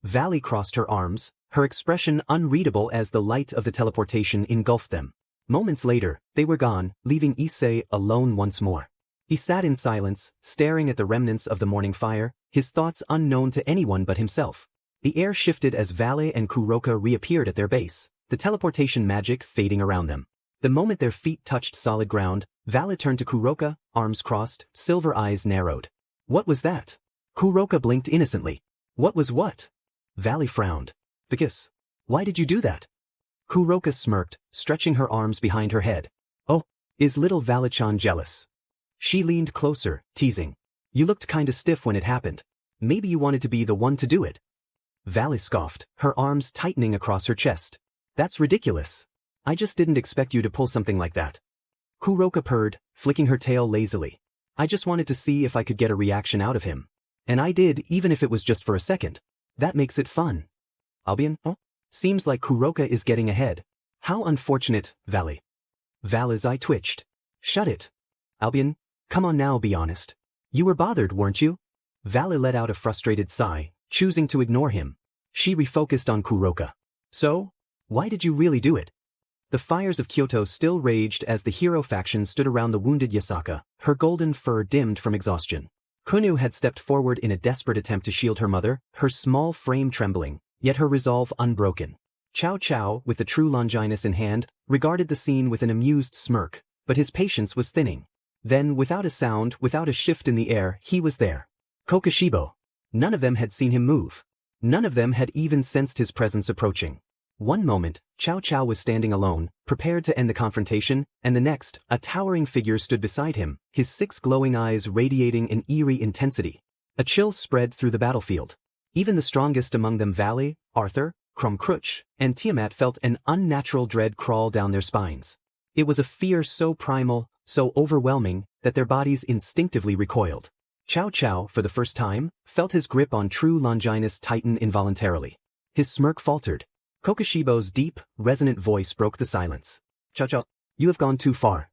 Valley crossed her arms, her expression unreadable as the light of the teleportation engulfed them. Moments later, they were gone, leaving Issei alone once more. He sat in silence, staring at the remnants of the morning fire, his thoughts unknown to anyone but himself. The air shifted as Valley and Kuroka reappeared at their base, the teleportation magic fading around them. The moment their feet touched solid ground, Valley turned to Kuroka, arms crossed, silver eyes narrowed. What was that? Kuroka blinked innocently. What was what? Valley frowned. The kiss. Why did you do that? Kuroka smirked, stretching her arms behind her head. Oh, is little Valley-chan jealous? She leaned closer, teasing. You looked kinda stiff when it happened. Maybe you wanted to be the one to do it. Valley scoffed, her arms tightening across her chest. That's ridiculous. I just didn't expect you to pull something like that. Kuroka purred, flicking her tail lazily. I just wanted to see if I could get a reaction out of him. And I did, even if it was just for a second. That makes it fun. Albion, oh? Seems like Kuroka is getting ahead. How unfortunate, Valley. Valley's eye twitched. Shut it. Albion, come on now, be honest. You were bothered, weren't you? Valley let out a frustrated sigh, choosing to ignore him. She refocused on Kuroka. So? Why did you really do it? The fires of Kyoto still raged as the hero faction stood around the wounded Yasaka, her golden fur dimmed from exhaustion. Kunu had stepped forward in a desperate attempt to shield her mother, her small frame trembling, yet her resolve unbroken. Cao Cao, with the true Longinus in hand, regarded the scene with an amused smirk, but his patience was thinning. Then, without a sound, without a shift in the air, he was there. Kokushibo. None of them had seen him move. None of them had even sensed his presence approaching. One moment, Cao Cao was standing alone, prepared to end the confrontation, and the next, a towering figure stood beside him, his 6 glowing eyes radiating an eerie intensity. A chill spread through the battlefield. Even the strongest among them, Valley, Arthur, Krumkruch, and Tiamat, felt an unnatural dread crawl down their spines. It was a fear so primal, so overwhelming, that their bodies instinctively recoiled. Cao Cao, for the first time, felt his grip on true Longinus tighten involuntarily. His smirk faltered. Kokushibo's deep, resonant voice broke the silence. Cao Cao, you have gone too far.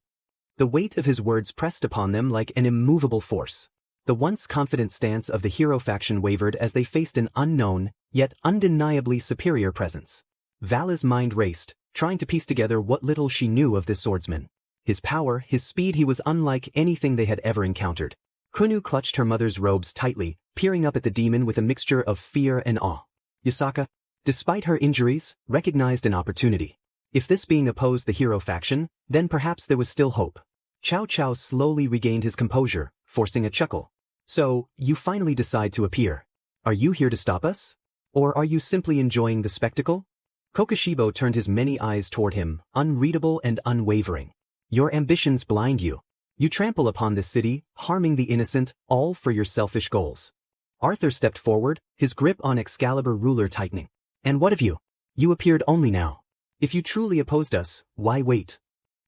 The weight of his words pressed upon them like an immovable force. The once confident stance of the hero faction wavered as they faced an unknown, yet undeniably superior presence. Vala's mind raced, trying to piece together what little she knew of this swordsman. His power, his speed, he was unlike anything they had ever encountered. Kunu clutched her mother's robes tightly, peering up at the demon with a mixture of fear and awe. Yasaka, despite her injuries, recognized an opportunity. If this being opposed the hero faction, then perhaps there was still hope. Cao Cao slowly regained his composure, forcing a chuckle. So, you finally decide to appear. Are you here to stop us? Or are you simply enjoying the spectacle? Kokushibo turned his many eyes toward him, unreadable and unwavering. Your ambitions blind you. You trample upon this city, harming the innocent, all for your selfish goals. Arthur stepped forward, his grip on Excalibur ruler tightening. And what of you? You appeared only now. If you truly opposed us, why wait?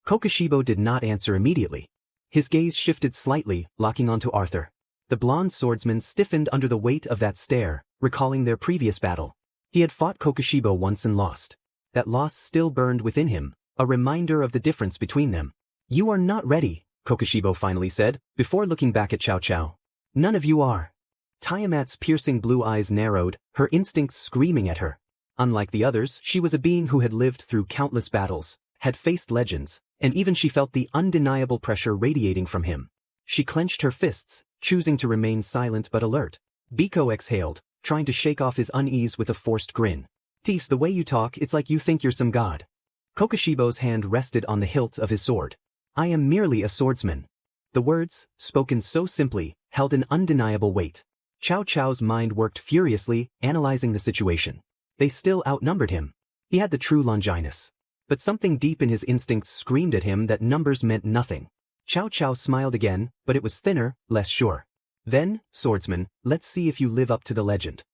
Kokushibo did not answer immediately. His gaze shifted slightly, locking onto Arthur. The blonde swordsman stiffened under the weight of that stare, recalling their previous battle. He had fought Kokushibo once and lost. That loss still burned within him, a reminder of the difference between them. You are not ready, Kokushibo finally said, before looking back at Cao Cao. None of you are. Tiamat's piercing blue eyes narrowed, her instincts screaming at her. Unlike the others, she was a being who had lived through countless battles, had faced legends, and even she felt the undeniable pressure radiating from him. She clenched her fists, choosing to remain silent but alert. Biko exhaled, trying to shake off his unease with a forced grin. Teeth, the way you talk, it's like you think you're some god. Kokushibo's hand rested on the hilt of his sword. I am merely a swordsman. The words, spoken so simply, held an undeniable weight. Cao Cao's mind worked furiously, analyzing the situation. They still outnumbered him. He had the true Longinus. But something deep in his instincts screamed at him that numbers meant nothing. Cao Cao smiled again, but it was thinner, less sure. Then, swordsman, let's see if you live up to the legend.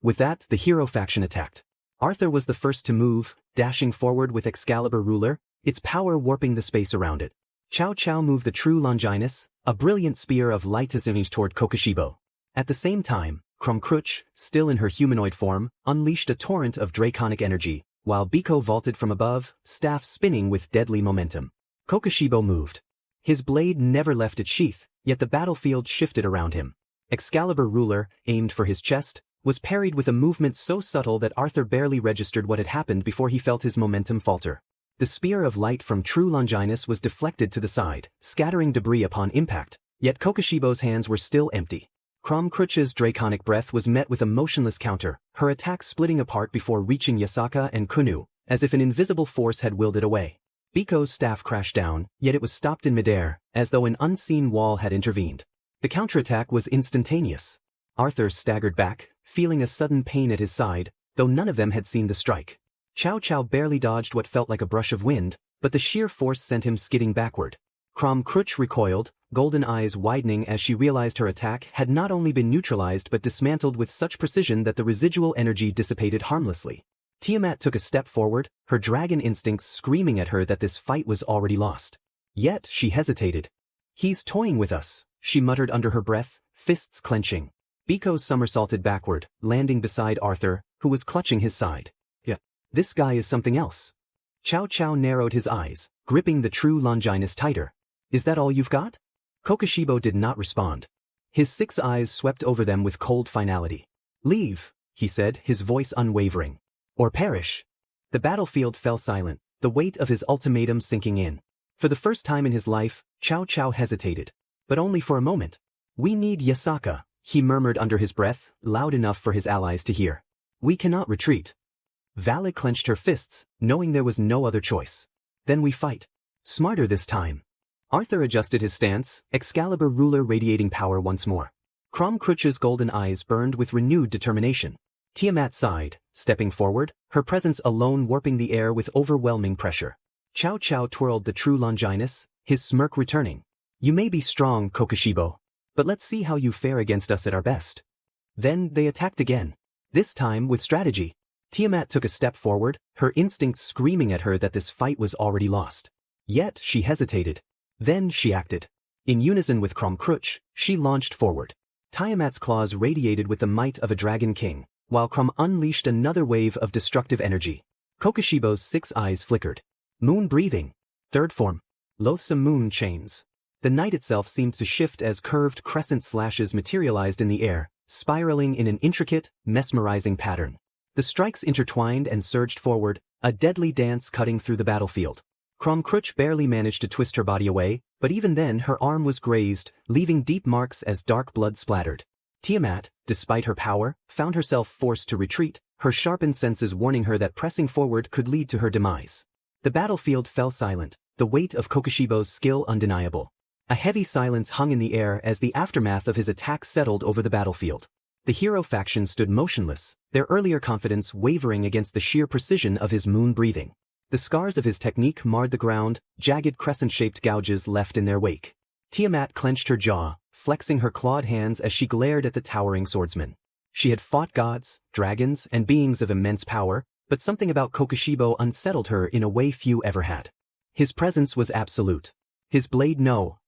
With that, the hero faction attacked. Arthur was the first to move, dashing forward with Excalibur ruler, its power warping the space around it. Cao Cao moved the true Longinus, a brilliant spear of light as image toward Kokushibo. At the same time, Krumkruch, still in her humanoid form, unleashed a torrent of draconic energy, while Biko vaulted from above, staff spinning with deadly momentum. Kokushibo moved. His blade never left its sheath, yet the battlefield shifted around him. Excalibur ruler, aimed for his chest, was parried with a movement so subtle that Arthur barely registered what had happened before he felt his momentum falter. The spear of light from true Longinus was deflected to the side, scattering debris upon impact, yet Kokushibo's hands were still empty. Krumkruch's draconic breath was met with a motionless counter, her attack splitting apart before reaching Yasaka and Kunu, as if an invisible force had willed it away. Biko's staff crashed down, yet it was stopped in midair, as though an unseen wall had intervened. The counterattack was instantaneous. Arthur staggered back, feeling a sudden pain at his side, though none of them had seen the strike. Cao Cao barely dodged what felt like a brush of wind, but the sheer force sent him skidding backward. Krumkruch recoiled, golden eyes widening as she realized her attack had not only been neutralized but dismantled with such precision that the residual energy dissipated harmlessly. Tiamat took a step forward, her dragon instincts screaming at her that this fight was already lost. Yet she hesitated. He's toying with us, she muttered under her breath, fists clenching. Biko somersaulted backward, landing beside Arthur, who was clutching his side. Yeah, this guy is something else. Cao Cao narrowed his eyes, gripping the true Longinus tighter. Is that all you've got? Kokushibo did not respond. His 6 eyes swept over them with cold finality. Leave, he said, his voice unwavering. Or perish. The battlefield fell silent, the weight of his ultimatum sinking in. For the first time in his life, Cao Cao hesitated. But only for a moment. "We need Yasaka," he murmured under his breath, loud enough for his allies to hear. "We cannot retreat." Vale clenched her fists, knowing there was no other choice. "Then we fight. Smarter this time." Arthur adjusted his stance, Excalibur ruler radiating power once more. Crom Cruch's golden eyes burned with renewed determination. Tiamat sighed, stepping forward, her presence alone warping the air with overwhelming pressure. Cao Cao twirled the true Longinus, his smirk returning. "You may be strong, Kokushibo, but let's see how you fare against us at our best." Then they attacked again. This time with strategy. Tiamat took a step forward, her instincts screaming at her that this fight was already lost. Yet she hesitated. Then she acted. In unison with Crom Cruch, she launched forward. Tiamat's claws radiated with the might of a dragon king, while Crom unleashed another wave of destructive energy. Kokushibo's 6 eyes flickered. Moon breathing. Third form. Loathsome moon chains. The night itself seemed to shift as curved crescent slashes materialized in the air, spiraling in an intricate, mesmerizing pattern. The strikes intertwined and surged forward, a deadly dance cutting through the battlefield. Crom Cruch barely managed to twist her body away, but even then her arm was grazed, leaving deep marks as dark blood splattered. Tiamat, despite her power, found herself forced to retreat, her sharpened senses warning her that pressing forward could lead to her demise. The battlefield fell silent, the weight of Kokushibo's skill undeniable. A heavy silence hung in the air as the aftermath of his attack settled over the battlefield. The hero faction stood motionless, their earlier confidence wavering against the sheer precision of his moon breathing. The scars of his technique marred the ground, jagged crescent-shaped gouges left in their wake. Tiamat clenched her jaw, flexing her clawed hands as she glared at the towering swordsman. She had fought gods, dragons, and beings of immense power, but something about Kokushibo unsettled her in a way few ever had. His presence was absolute. His blade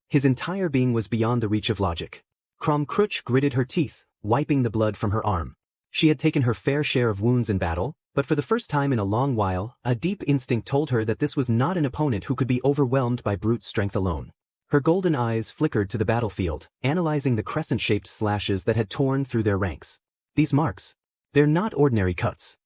his entire being was beyond the reach of logic. Crom Cruch gritted her teeth, wiping the blood from her arm. She had taken her fair share of wounds in battle, but for the first time in a long while, a deep instinct told her that this was not an opponent who could be overwhelmed by brute strength alone. Her golden eyes flickered to the battlefield, analyzing the crescent-shaped slashes that had torn through their ranks. "These marks. They're not ordinary cuts."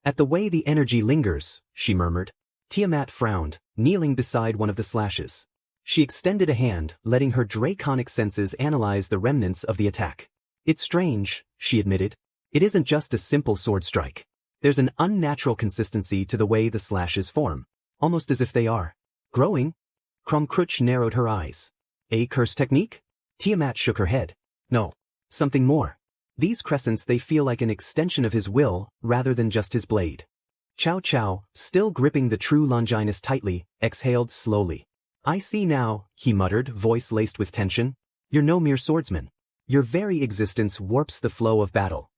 "At the way the energy lingers," she murmured. Tiamat frowned, kneeling beside one of the slashes. She extended a hand, letting her draconic senses analyze the remnants of the attack. "It's strange," she admitted. "It isn't just a simple sword strike. There's an unnatural consistency to the way the slashes form, almost as if they are growing." Crom Cruch narrowed her eyes. "A curse technique?" Tiamat shook her head. "No. Something more. These crescents, they feel like an extension of his will, rather than just his blade." Cao Cao, still gripping the true Longinus tightly, exhaled slowly. "I see now," he muttered, voice laced with tension. "You're no mere swordsman. Your very existence warps the flow of battle."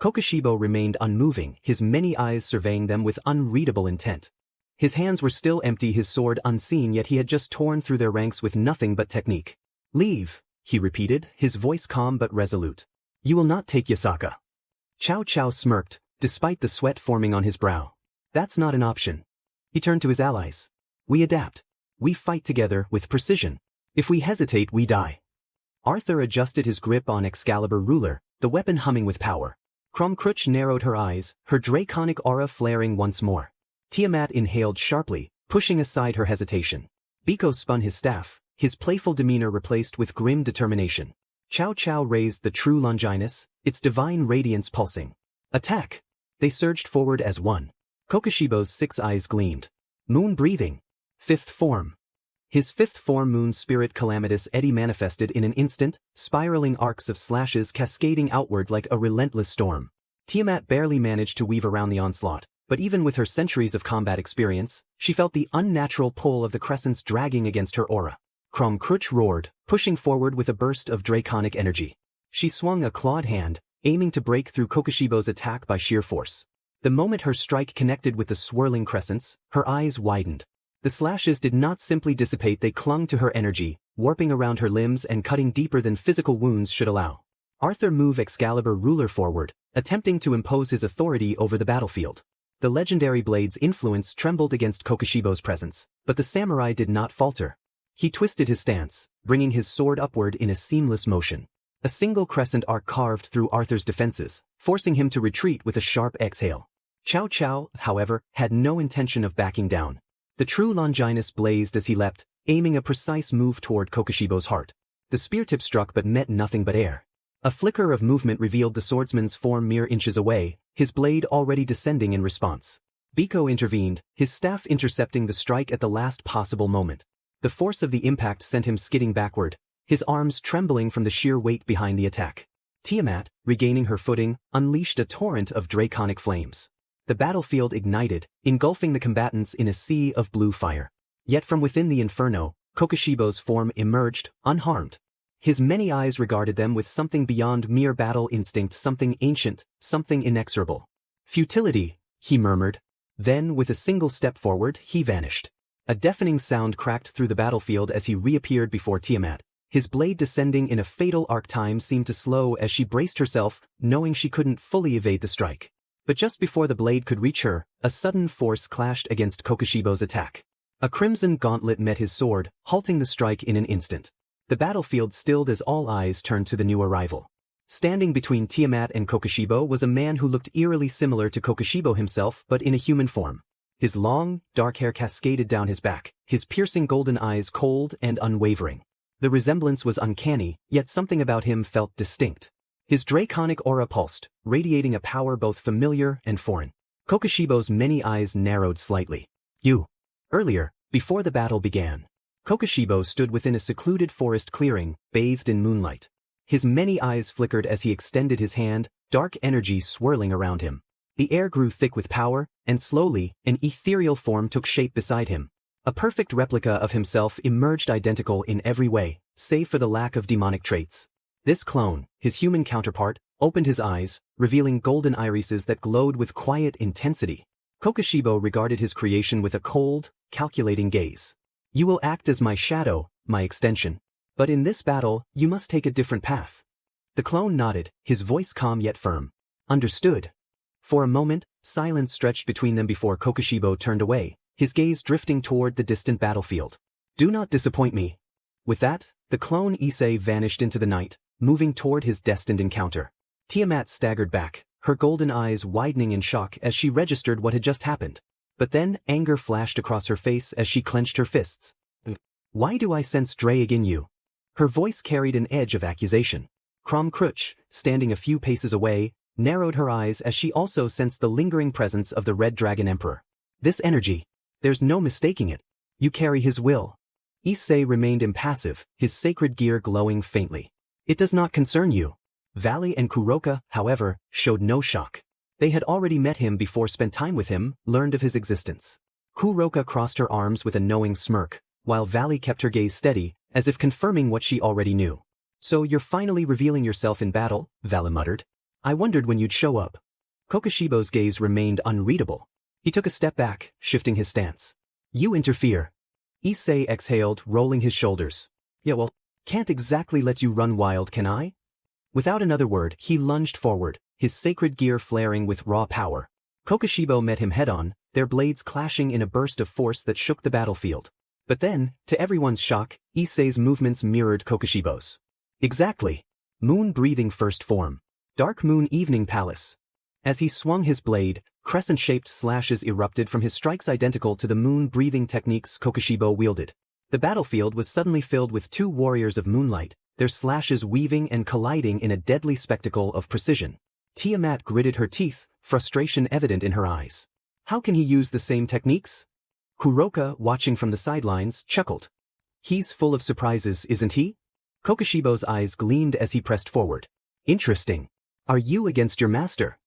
Kokushibo remained unmoving, his many eyes surveying them with unreadable intent. His hands were still empty, his sword unseen, yet he had just torn through their ranks with nothing but technique. "Leave," he repeated, his voice calm but resolute. "You will not take Yasaka." Cao Cao smirked, despite the sweat forming on his brow. "That's not an option." He turned to his allies. "We adapt. We fight together with precision. If we hesitate, we die." Arthur adjusted his grip on Excalibur ruler, the weapon humming with power. Crom Cruch narrowed her eyes, her draconic aura flaring once more. Tiamat inhaled sharply, pushing aside her hesitation. Biko spun his staff, his playful demeanor replaced with grim determination. Cao Cao raised the true Longinus, its divine radiance pulsing. "Attack!" They surged forward as one. Kokushibo's 6 eyes gleamed. "Moon breathing. 5th form." His 5th form moon spirit calamitous eddy manifested in an instant, spiraling arcs of slashes cascading outward like a relentless storm. Tiamat barely managed to weave around the onslaught, but even with her centuries of combat experience, she felt the unnatural pull of the crescents dragging against her aura. Crom Cruch roared, pushing forward with a burst of draconic energy. She swung a clawed hand, aiming to break through Kokushibo's attack by sheer force. The moment her strike connected with the swirling crescents, her eyes widened. The slashes did not simply dissipate, they clung to her energy, warping around her limbs and cutting deeper than physical wounds should allow. Arthur moved Excalibur ruler forward, attempting to impose his authority over the battlefield. The legendary blade's influence trembled against Kokushibo's presence, but the samurai did not falter. He twisted his stance, bringing his sword upward in a seamless motion. A single crescent arc carved through Arthur's defenses, forcing him to retreat with a sharp exhale. Cao Cao, however, had no intention of backing down. The true Longinus blazed as he leapt, aiming a precise move toward Kokushibo's heart. The spear tip struck but met nothing but air. A flicker of movement revealed the swordsman's form mere inches away, his blade already descending in response. Biko intervened, his staff intercepting the strike at the last possible moment. The force of the impact sent him skidding backward, his arms trembling from the sheer weight behind the attack. Tiamat, regaining her footing, unleashed a torrent of draconic flames. The battlefield ignited, engulfing the combatants in a sea of blue fire. Yet from within the inferno, Kokushibo's form emerged, unharmed. His many eyes regarded them with something beyond mere battle instinct, something ancient, something inexorable. Futility, he murmured. Then, with a single step forward, he vanished. A deafening sound cracked through the battlefield as he reappeared before Tiamat. His blade descending in a fatal arc. Time seemed to slow as she braced herself, knowing she couldn't fully evade the strike. But just before the blade could reach her, a sudden force clashed against Kokushibo's attack. A crimson gauntlet met his sword, halting the strike in an instant. The battlefield stilled as all eyes turned to the new arrival. Standing between Tiamat and Kokushibo was a man who looked eerily similar to Kokushibo himself but in a human form. His long, dark hair cascaded down his back, his piercing golden eyes cold and unwavering. The resemblance was uncanny, yet something about him felt distinct. His draconic aura pulsed, radiating a power both familiar and foreign. Kokushibo's many eyes narrowed slightly. You. Earlier, before the battle began, Kokushibo stood within a secluded forest clearing, bathed in moonlight. His many eyes flickered as he extended his hand, dark energy swirling around him. The air grew thick with power, and slowly, an ethereal form took shape beside him. A perfect replica of himself emerged, identical in every way, save for the lack of demonic traits. This clone, his human counterpart, opened his eyes, revealing golden irises that glowed with quiet intensity. Kokushibo regarded his creation with a cold, calculating gaze. You will act as my shadow, my extension. But in this battle, you must take a different path. The clone nodded, his voice calm yet firm. Understood. For a moment, silence stretched between them before Kokushibo turned away, his gaze drifting toward the distant battlefield. Do not disappoint me. With that, the clone Issei vanished into the night, moving toward his destined encounter. Tiamat staggered back, her golden eyes widening in shock as she registered what had just happened. But then, anger flashed across her face as she clenched her fists. Why do I sense drag in you? Her voice carried an edge of accusation. Krom Kruch, standing a few paces away, narrowed her eyes as she also sensed the lingering presence of the Red Dragon Emperor. This energy, there's no mistaking it. You carry his will. Issei remained impassive, his sacred gear glowing faintly. It does not concern you. Valley and Kuroka, however, showed no shock. They had already met him before, spent time with him, learned of his existence. Kuroka crossed her arms with a knowing smirk, while Valley kept her gaze steady, as if confirming what she already knew. So you're finally revealing yourself in battle, Valley muttered. I wondered when you'd show up. Kokushibo's gaze remained unreadable. He took a step back, shifting his stance. You interfere. Issei exhaled, rolling his shoulders. Yeah, well, can't exactly let you run wild, can I? Without another word, he lunged forward, his sacred gear flaring with raw power. Kokushibo met him head-on, their blades clashing in a burst of force that shook the battlefield. But then, to everyone's shock, Issei's movements mirrored Kokushibo's. Exactly. Moon-breathing first form. Dark Moon Evening Palace. As he swung his blade, crescent-shaped slashes erupted from his strikes identical to the moon-breathing techniques Kokushibo wielded. The battlefield was suddenly filled with two warriors of moonlight, their slashes weaving and colliding in a deadly spectacle of precision. Tiamat gritted her teeth, frustration evident in her eyes. How can he use the same techniques? Kuroka, watching from the sidelines, chuckled. He's full of surprises, isn't he? Kokushibo's eyes gleamed as he pressed forward. Interesting. Are you against your master?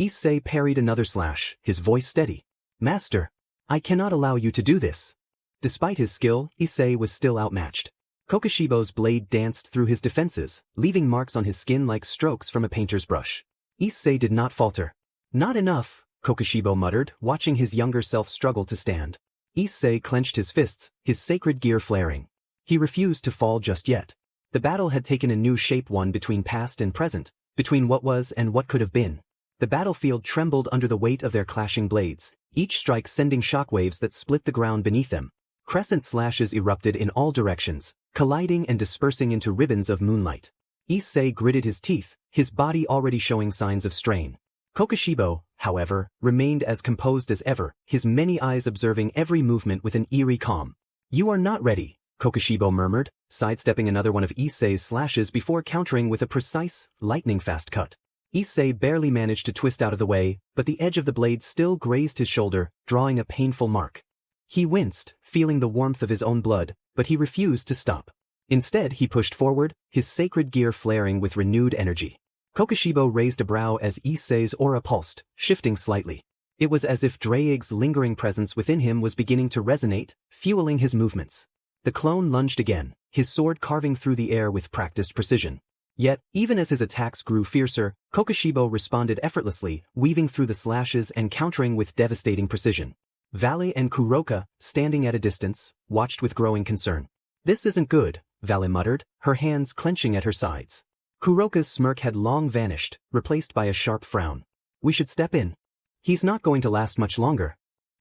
Issei parried another slash, his voice steady. Master, I cannot allow you to do this. Despite his skill, Issei was still outmatched. Kokushibo's blade danced through his defenses, leaving marks on his skin like strokes from a painter's brush. Issei did not falter. Not enough, Kokushibo muttered, watching his younger self struggle to stand. Issei clenched his fists, his sacred gear flaring. He refused to fall just yet. The battle had taken a new shape, one between past and present, between what was and what could have been. The battlefield trembled under the weight of their clashing blades, each strike sending shockwaves that split the ground beneath them. Crescent slashes erupted in all directions, colliding and dispersing into ribbons of moonlight. Issei gritted his teeth, his body already showing signs of strain. Kokushibo, however, remained as composed as ever, his many eyes observing every movement with an eerie calm. You are not ready, Kokushibo murmured, sidestepping another one of Issei's slashes before countering with a precise, lightning-fast cut. Issei barely managed to twist out of the way, but the edge of the blade still grazed his shoulder, drawing a painful mark. He winced, feeling the warmth of his own blood, but he refused to stop. Instead, he pushed forward, his sacred gear flaring with renewed energy. Kokushibo raised a brow as Issei's aura pulsed, shifting slightly. It was as if Draig's lingering presence within him was beginning to resonate, fueling his movements. The clone lunged again, his sword carving through the air with practiced precision. Yet, even as his attacks grew fiercer, Kokushibo responded effortlessly, weaving through the slashes and countering with devastating precision. Valley and Kuroka, standing at a distance, watched with growing concern. "This isn't good," Valley muttered, her hands clenching at her sides. Kuroka's smirk had long vanished, replaced by a sharp frown. "We should step in. He's not going to last much longer."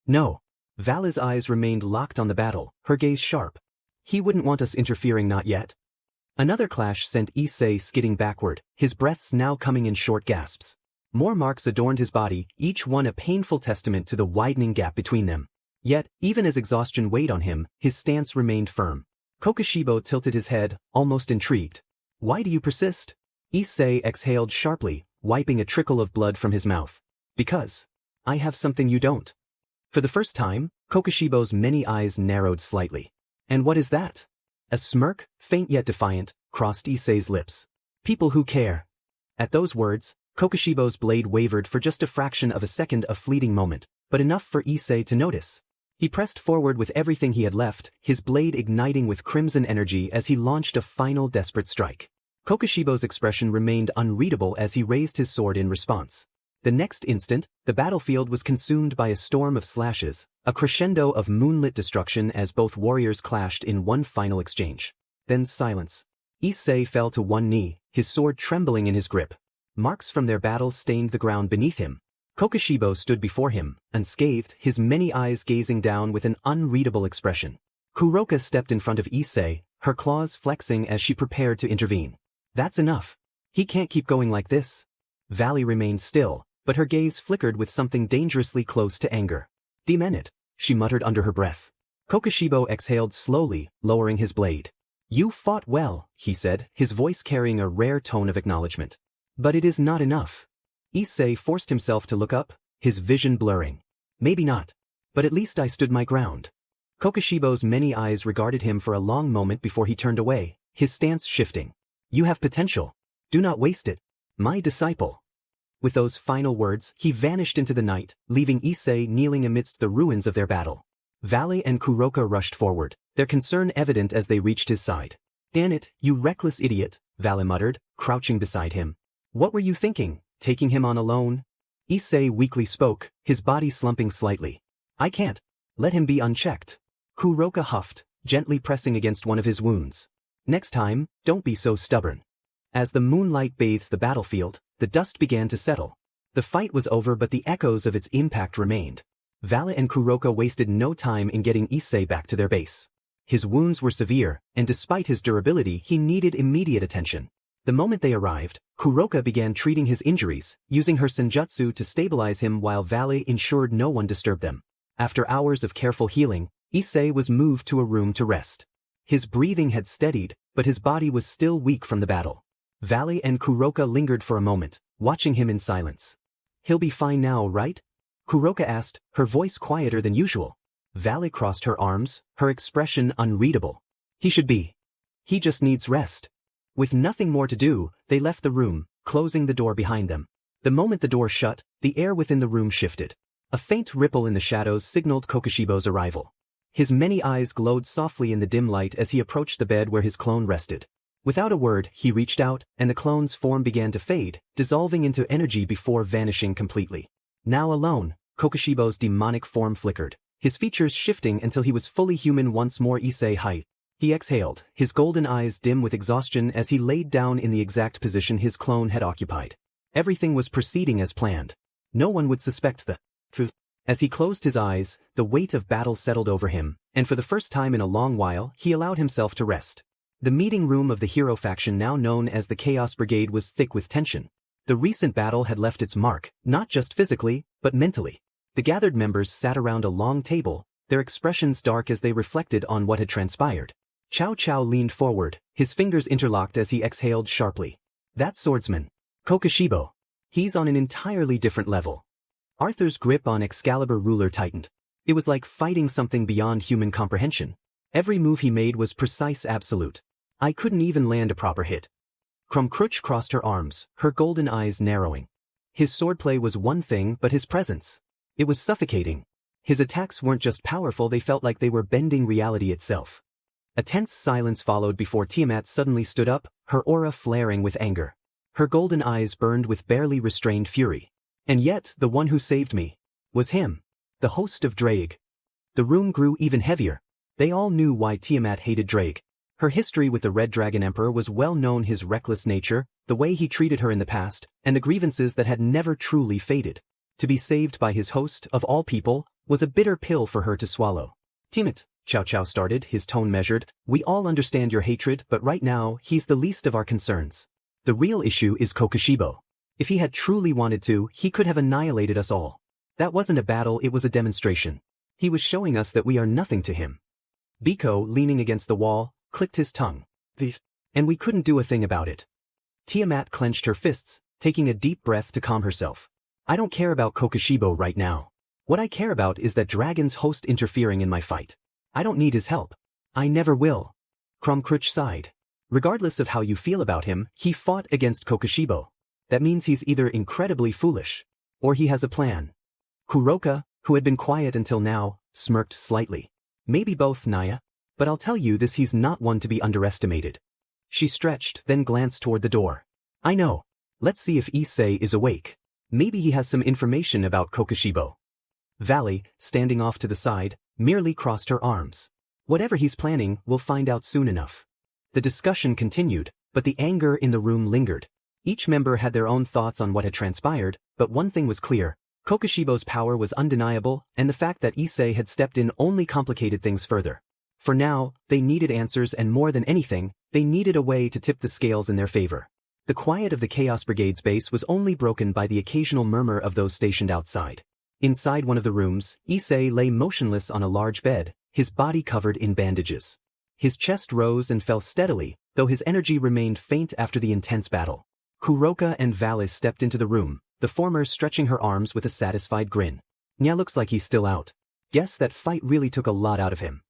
"No." Valley's eyes remained locked on the battle, her gaze sharp. "He wouldn't want us interfering, not yet." Another clash sent Issei skidding backward, his breaths now coming in short gasps. More marks adorned his body, each one a painful testament to the widening gap between them. Yet, even as exhaustion weighed on him, his stance remained firm. Kokushibo tilted his head, almost intrigued. "Why do you persist?" Issei exhaled sharply, wiping a trickle of blood from his mouth. "Because I have something you don't." For the first time, Kokushibo's many eyes narrowed slightly. "And what is that?" A smirk, faint yet defiant, crossed Issei's lips. "People who care." At those words, Kokushibo's blade wavered for just a fraction of a second, a fleeting moment, but enough for Issei to notice. He pressed forward with everything he had left, his blade igniting with crimson energy as he launched a final desperate strike. Kokushibo's expression remained unreadable as he raised his sword in response. The next instant, the battlefield was consumed by a storm of slashes, a crescendo of moonlit destruction as both warriors clashed in one final exchange. Then silence. Issei fell to one knee, his sword trembling in his grip. Marks from their battle stained the ground beneath him. Kokushibo stood before him, unscathed, his many eyes gazing down with an unreadable expression. Kuroka stepped in front of Issei, her claws flexing as she prepared to intervene. "That's enough. He can't keep going like this." Valley remained still, but her gaze flickered with something dangerously close to anger. "Demon it," she muttered under her breath. Kokushibo exhaled slowly, lowering his blade. "You fought well," he said, his voice carrying a rare tone of acknowledgement. "But it is not enough." Issei forced himself to look up, his vision blurring. "Maybe not. But at least I stood my ground." Kokushibo's many eyes regarded him for a long moment before he turned away, his stance shifting. "You have potential. Do not waste it. My disciple." With those final words, he vanished into the night, leaving Issei kneeling amidst the ruins of their battle. Valley and Kuroka rushed forward, their concern evident as they reached his side. "Damn it, you reckless idiot," Valley muttered, crouching beside him. "What were you thinking, taking him on alone?" Issei weakly spoke, his body slumping slightly. "I can't. Let him be unchecked." Kuroka huffed, gently pressing against one of his wounds. "Next time, don't be so stubborn." As the moonlight bathed the battlefield, the dust began to settle. The fight was over, but the echoes of its impact remained. Valley and Kuroka wasted no time in getting Issei back to their base. His wounds were severe, and despite his durability, he needed immediate attention. The moment they arrived, Kuroka began treating his injuries, using her senjutsu to stabilize him while Valley ensured no one disturbed them. After hours of careful healing, Issei was moved to a room to rest. His breathing had steadied, but his body was still weak from the battle. Valley and Kuroka lingered for a moment, watching him in silence. "He'll be fine now, right?" Kuroka asked, her voice quieter than usual. Valley crossed her arms, her expression unreadable. "He should be. He just needs rest." With nothing more to do, they left the room, closing the door behind them. The moment the door shut, the air within the room shifted. A faint ripple in the shadows signaled Kokushibo's arrival. His many eyes glowed softly in the dim light as he approached the bed where his clone rested. Without a word, he reached out, and the clone's form began to fade, dissolving into energy before vanishing completely. Now alone, Kokushibo's demonic form flickered, his features shifting until he was fully human once more. Issei height. He exhaled, his golden eyes dim with exhaustion as he laid down in the exact position his clone had occupied. Everything was proceeding as planned. No one would suspect the truth. As he closed his eyes, the weight of battle settled over him, and for the first time in a long while, he allowed himself to rest. The meeting room of the hero faction, now known as the Chaos Brigade, was thick with tension. The recent battle had left its mark, not just physically, but mentally. The gathered members sat around a long table, their expressions dark as they reflected on what had transpired. Chow Chow leaned forward, his fingers interlocked as he exhaled sharply. That swordsman. Kokushibo. He's on an entirely different level. Arthur's grip on Excalibur ruler tightened. It was like fighting something beyond human comprehension. Every move he made was precise absolute. I couldn't even land a proper hit. Crumcrutch crossed her arms, her golden eyes narrowing. His swordplay was one thing, but his presence. It was suffocating. His attacks weren't just powerful, they felt like they were bending reality itself. A tense silence followed before Tiamat suddenly stood up, her aura flaring with anger. Her golden eyes burned with barely restrained fury. And yet, the one who saved me was him, the host of Drake. The room grew even heavier. They all knew why Tiamat hated Drake. Her history with the Red Dragon Emperor was well known, his reckless nature, the way he treated her in the past, and the grievances that had never truly faded. To be saved by his host, of all people, was a bitter pill for her to swallow. Tiamat, Chow Chow started, his tone measured, we all understand your hatred, but right now, he's the least of our concerns. The real issue is Kokushibo. If he had truly wanted to, he could have annihilated us all. That wasn't a battle, it was a demonstration. He was showing us that we are nothing to him. Biko, leaning against the wall, clicked his tongue. And we couldn't do a thing about it. Tiamat clenched her fists, taking a deep breath to calm herself. I don't care about Kokushibo right now. What I care about is that dragon's host interfering in my fight. I don't need his help. I never will. Crumcrutch sighed. Regardless of how you feel about him, he fought against Kokushibo. That means he's either incredibly foolish, or he has a plan. Kuroka, who had been quiet until now, smirked slightly. Maybe both, Naya. But I'll tell you this, he's not one to be underestimated. She stretched, then glanced toward the door. I know. Let's see if Issei is awake. Maybe he has some information about Kokushibo. Valley, standing off to the side, merely crossed her arms. Whatever he's planning, we'll find out soon enough. The discussion continued, but the anger in the room lingered. Each member had their own thoughts on what had transpired, but one thing was clear. Kokushibo's power was undeniable, and the fact that Issei had stepped in only complicated things further. For now, they needed answers, and more than anything, they needed a way to tip the scales in their favor. The quiet of the Chaos Brigade's base was only broken by the occasional murmur of those stationed outside. Inside one of the rooms, Issei lay motionless on a large bed, his body covered in bandages. His chest rose and fell steadily, though his energy remained faint after the intense battle. Kuroka and Valis stepped into the room, the former stretching her arms with a satisfied grin. Nya, looks like he's still out. Guess that fight really took a lot out of him.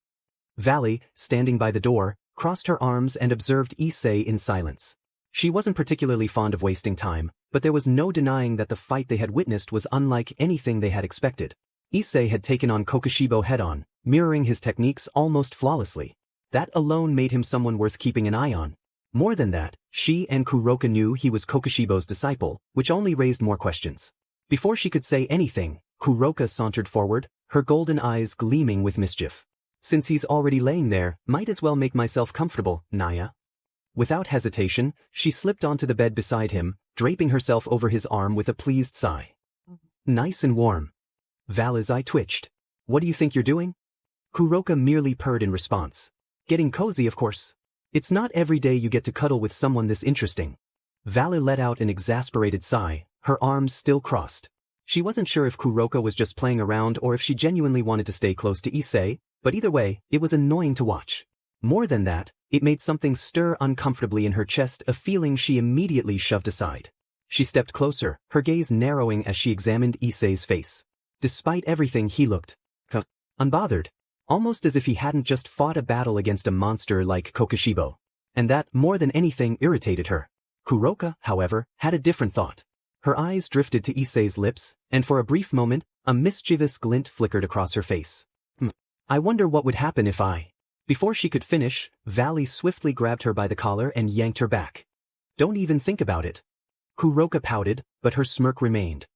Valley, standing by the door, crossed her arms and observed Issei in silence. She wasn't particularly fond of wasting time, but there was no denying that the fight they had witnessed was unlike anything they had expected. Issei had taken on Kokushibo head-on, mirroring his techniques almost flawlessly. That alone made him someone worth keeping an eye on. More than that, she and Kuroka knew he was Kokushibo's disciple, which only raised more questions. Before she could say anything, Kuroka sauntered forward, her golden eyes gleaming with mischief. Since he's already laying there, might as well make myself comfortable, Naya. Without hesitation, she slipped onto the bed beside him, draping herself over his arm with a pleased sigh. Nice and warm. Val's eye twitched. What do you think you're doing? Kuroka merely purred in response. Getting cozy, of course. It's not every day you get to cuddle with someone this interesting. Val let out an exasperated sigh, her arms still crossed. She wasn't sure if Kuroka was just playing around or if she genuinely wanted to stay close to Issei, but either way, it was annoying to watch. More than that, it made something stir uncomfortably in her chest, a feeling she immediately shoved aside. She stepped closer, her gaze narrowing as she examined Issei's face. Despite everything, he looked unbothered, almost as if he hadn't just fought a battle against a monster like Kokushibo. And that, more than anything, irritated her. Kuroka, however, had a different thought. Her eyes drifted to Issei's lips, and for a brief moment, a mischievous glint flickered across her face. I wonder what would happen if I... Before she could finish, Valley swiftly grabbed her by the collar and yanked her back. Don't even think about it. Kuroka pouted, but her smirk remained.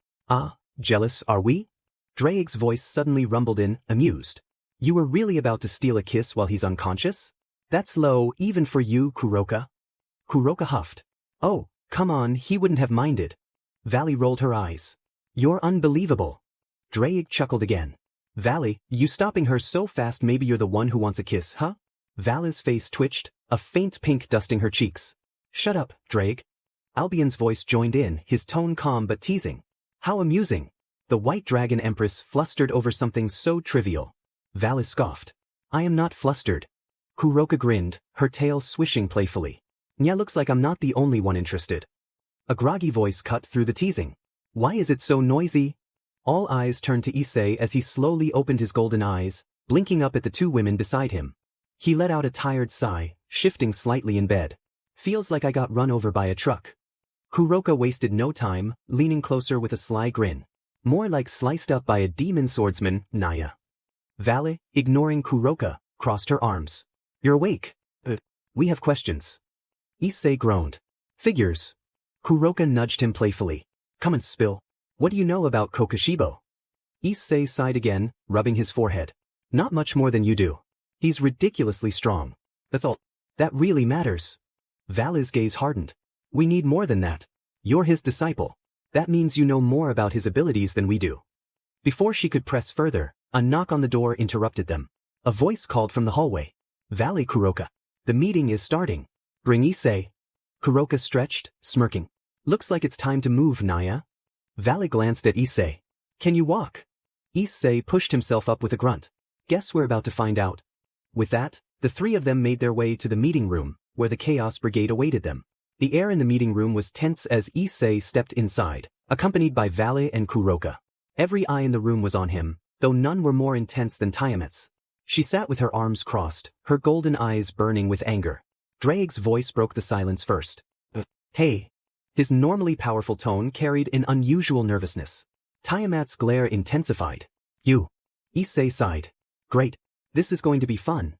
Jealous are we? Drake's voice suddenly rumbled in, amused. You were really about to steal a kiss while he's unconscious? That's low, even for you, Kuroka. Kuroka huffed. Oh, come on, he wouldn't have minded. Valley rolled her eyes. You're unbelievable. Drake chuckled again. Valley, you stopping her so fast, maybe you're the one who wants a kiss, huh? Valley's face twitched, a faint pink dusting her cheeks. Shut up, Drake. Albion's voice joined in, his tone calm but teasing. How amusing. The White Dragon Empress flustered over something so trivial. Valley scoffed. I am not flustered. Kuroka grinned, her tail swishing playfully. "Nya, looks like I'm not the only one interested." A groggy voice cut through the teasing. "Why is it so noisy?" All eyes turned to Issei as he slowly opened his golden eyes, blinking up at the two women beside him. He let out a tired sigh, shifting slightly in bed. "Feels like I got run over by a truck." Kuroka wasted no time, leaning closer with a sly grin. "More like sliced up by a demon swordsman, Naya." Vale, ignoring Kuroka, crossed her arms. "You're awake. We have questions." Issei groaned. "Figures." Kuroka nudged him playfully. "Come and spill. What do you know about kokushibo?" Issei sighed again, rubbing his forehead. "Not much more than you do. He's ridiculously strong. That's all. That really matters." Vale's gaze hardened. "We need more than that. You're his disciple. That means you know more about his abilities than we do." Before she could press further, a knock on the door interrupted them. A voice called from the hallway. "Vale, Kuroka. The meeting is starting. Bring Issei." Kuroka stretched, smirking. "Looks like it's time to move, Naya." Vale glanced at Issei. "Can you walk?" Issei pushed himself up with a grunt. "Guess we're about to find out." With that, the three of them made their way to the meeting room, where the Chaos Brigade awaited them. The air in the meeting room was tense as Issei stepped inside, accompanied by Vale and Kuroka. Every eye in the room was on him, though none were more intense than Tiamat's. She sat with her arms crossed, her golden eyes burning with anger. Drake's voice broke the silence first. "Hey." His normally powerful tone carried an unusual nervousness. Tiamat's glare intensified. "You." Issei sighed. "Great. This is going to be fun."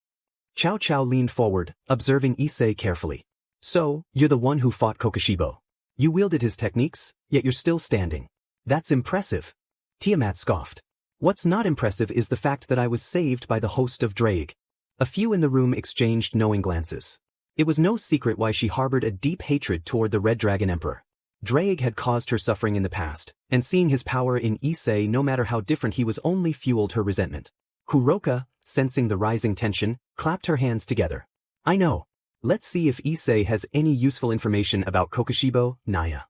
Chow Chow leaned forward, observing Issei carefully. "So, you're the one who fought Kokushibo. You wielded his techniques, yet you're still standing. That's impressive." Tiamat scoffed. "What's not impressive is the fact that I was saved by the host of Drake." A few in the room exchanged knowing glances. It was no secret why she harbored a deep hatred toward the Red Dragon Emperor. Drake had caused her suffering in the past, and seeing his power in Issei no matter how different he was only fueled her resentment. Kuroka, sensing the rising tension, clapped her hands together. "I know. Let's see if Issei has any useful information about Kokushibo, Naya."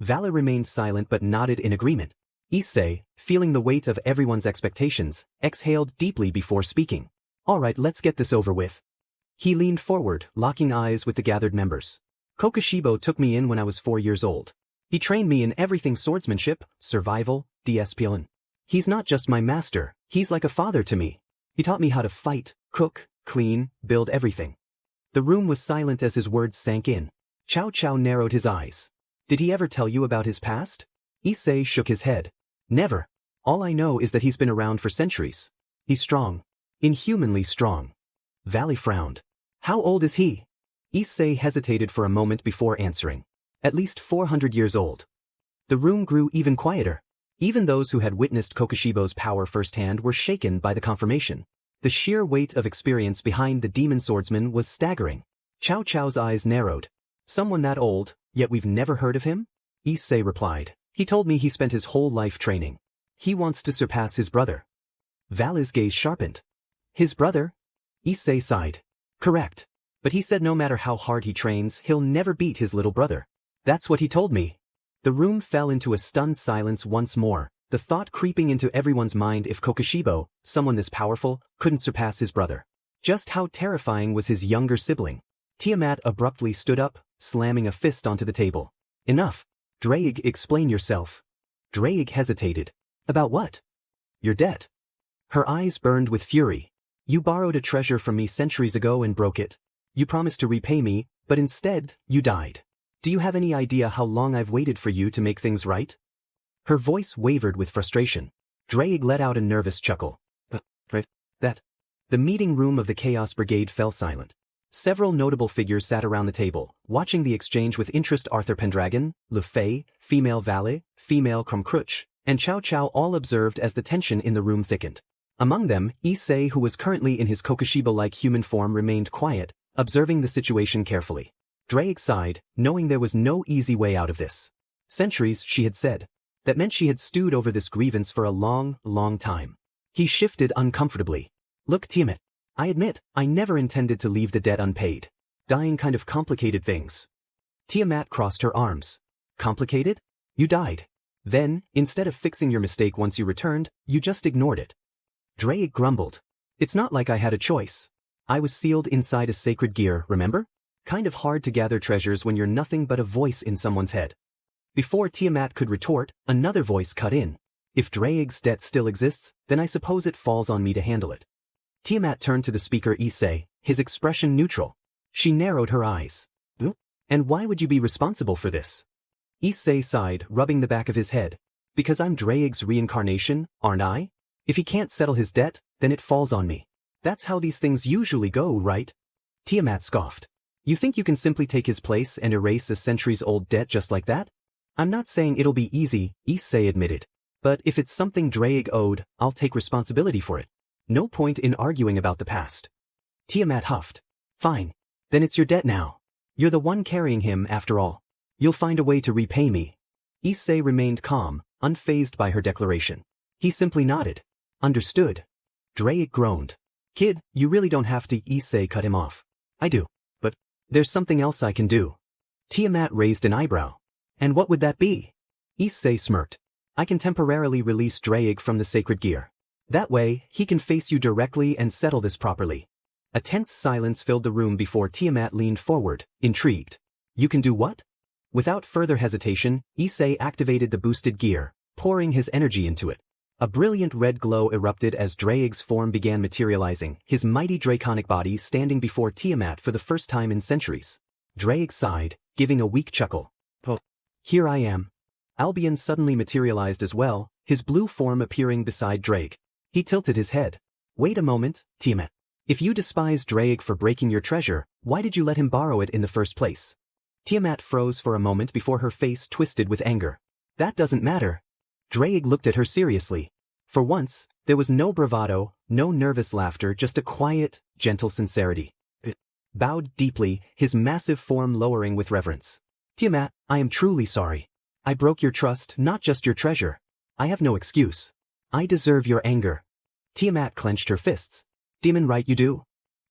Vale remained silent but nodded in agreement. Issei, feeling the weight of everyone's expectations, exhaled deeply before speaking. "All right, let's get this over with." He leaned forward, locking eyes with the gathered members. "Kokushibo took me in when I was 4 years old. He trained me in everything swordsmanship, survival, DSPLN. He's not just my master, he's like a father to me. He taught me how to fight, cook, clean, build everything." The room was silent as his words sank in. Chow Chow narrowed his eyes. "Did he ever tell you about his past?" Issei shook his head. "Never. All I know is that he's been around for centuries. He's strong. Inhumanly strong." Vale frowned. "How old is he?" Issei hesitated for a moment before answering. "At least 400 years old." The room grew even quieter. Even those who had witnessed Kokushibo's power firsthand were shaken by the confirmation. The sheer weight of experience behind the demon swordsman was staggering. Chow Chow's eyes narrowed. "Someone that old, yet we've never heard of him?" Issei replied. "He told me he spent his whole life training. He wants to surpass his brother." Vale's gaze sharpened. "His brother?" Issei sighed. "Correct. But he said no matter how hard he trains, he'll never beat his little brother. That's what he told me." The room fell into a stunned silence once more, the thought creeping into everyone's mind if Kokushibo, someone this powerful, couldn't surpass his brother. Just how terrifying was his younger sibling? Tiamat abruptly stood up, slamming a fist onto the table. "Enough. Drake, explain yourself." Drake hesitated. "About what?" "Your debt." Her eyes burned with fury. "You borrowed a treasure from me centuries ago and broke it. You promised to repay me, but instead, you died. Do you have any idea how long I've waited for you to make things right?" Her voice wavered with frustration. Drake let out a nervous chuckle. That. The meeting room of the Chaos Brigade fell silent. Several notable figures sat around the table, watching the exchange with interest. Arthur Pendragon, Le Fay, female Vale, female Krumkruch, and Chow Chow all observed as the tension in the room thickened. Among them, Issei, who was currently in his Kokushibo-like human form, remained quiet, observing the situation carefully. Drake sighed, knowing there was no easy way out of this. Centuries, she had said. That meant she had stewed over this grievance for a long, long time. He shifted uncomfortably. "Look, Tiamat. I admit, I never intended to leave the debt unpaid. Dying kind of complicated things." Tiamat crossed her arms. "Complicated? You died. Then, instead of fixing your mistake once you returned, you just ignored it." Drake grumbled. "It's not like I had a choice. I was sealed inside a sacred gear, remember? Kind of hard to gather treasures when you're nothing but a voice in someone's head. Before Tiamat could retort, another voice cut in. If Draig's debt still exists, then I suppose it falls on me to handle it. Tiamat turned to the speaker Issei, his expression neutral. She narrowed her eyes. And why would you be responsible for this? Issei sighed, rubbing the back of his head. Because I'm Draig's reincarnation, aren't I? If he can't settle his debt, then it falls on me. That's how these things usually go, right? Tiamat scoffed. You think you can simply take his place and erase a centuries-old debt just like that? I'm not saying it'll be easy, Issei admitted. But if it's something Draig owed, I'll take responsibility for it. No point in arguing about the past. Tiamat huffed. Fine. Then it's your debt now. You're the one carrying him after all. You'll find a way to repay me. Issei remained calm, unfazed by her declaration. He simply nodded. Understood. Draig groaned. Kid, you really don't have to. Issei cut him off. I do. But there's something else I can do. Tiamat raised an eyebrow. And what would that be? Issei smirked. I can temporarily release Draig from the sacred gear. That way, he can face you directly and settle this properly. A tense silence filled the room before Tiamat leaned forward, intrigued. You can do what? Without further hesitation, Issei activated the boosted gear, pouring his energy into it. A brilliant red glow erupted as Draig's form began materializing, his mighty draconic body standing before Tiamat for the first time in centuries. Draig sighed, giving a weak chuckle. Oh, here I am. Albion suddenly materialized as well, his blue form appearing beside Draig. He tilted his head. Wait a moment, Tiamat. If you despise Draig for breaking your treasure, why did you let him borrow it in the first place? Tiamat froze for a moment before her face twisted with anger. That doesn't matter. Draig looked at her seriously. For once, there was no bravado, no nervous laughter, just a quiet, gentle sincerity. Bowed deeply, his massive form lowering with reverence. Tiamat, I am truly sorry. I broke your trust, not just your treasure. I have no excuse. I deserve your anger. Tiamat clenched her fists. Demon right you do.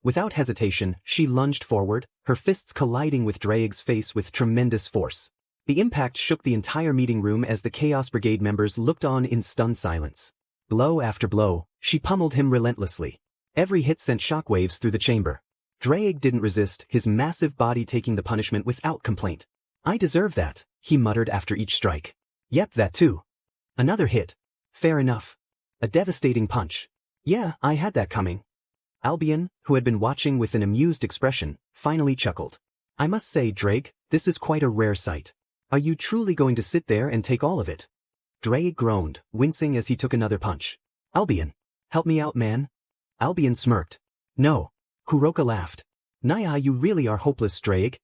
Without hesitation, she lunged forward, her fists colliding with Draig's face with tremendous force. The impact shook the entire meeting room as the Chaos Brigade members looked on in stunned silence. Blow after blow, she pummeled him relentlessly. Every hit sent shockwaves through the chamber. Draig didn't resist, his massive body taking the punishment without complaint. I deserve that, he muttered after each strike. Yep, that too. Another hit. Fair enough. A devastating punch. Yeah, I had that coming. Albion, who had been watching with an amused expression, finally chuckled. I must say, Draig, this is quite a rare sight. Are you truly going to sit there and take all of it? Draig groaned, wincing as he took another punch. Albion, help me out, man. Albion smirked. No. Kuroka laughed. Naya, you really are hopeless, Draig.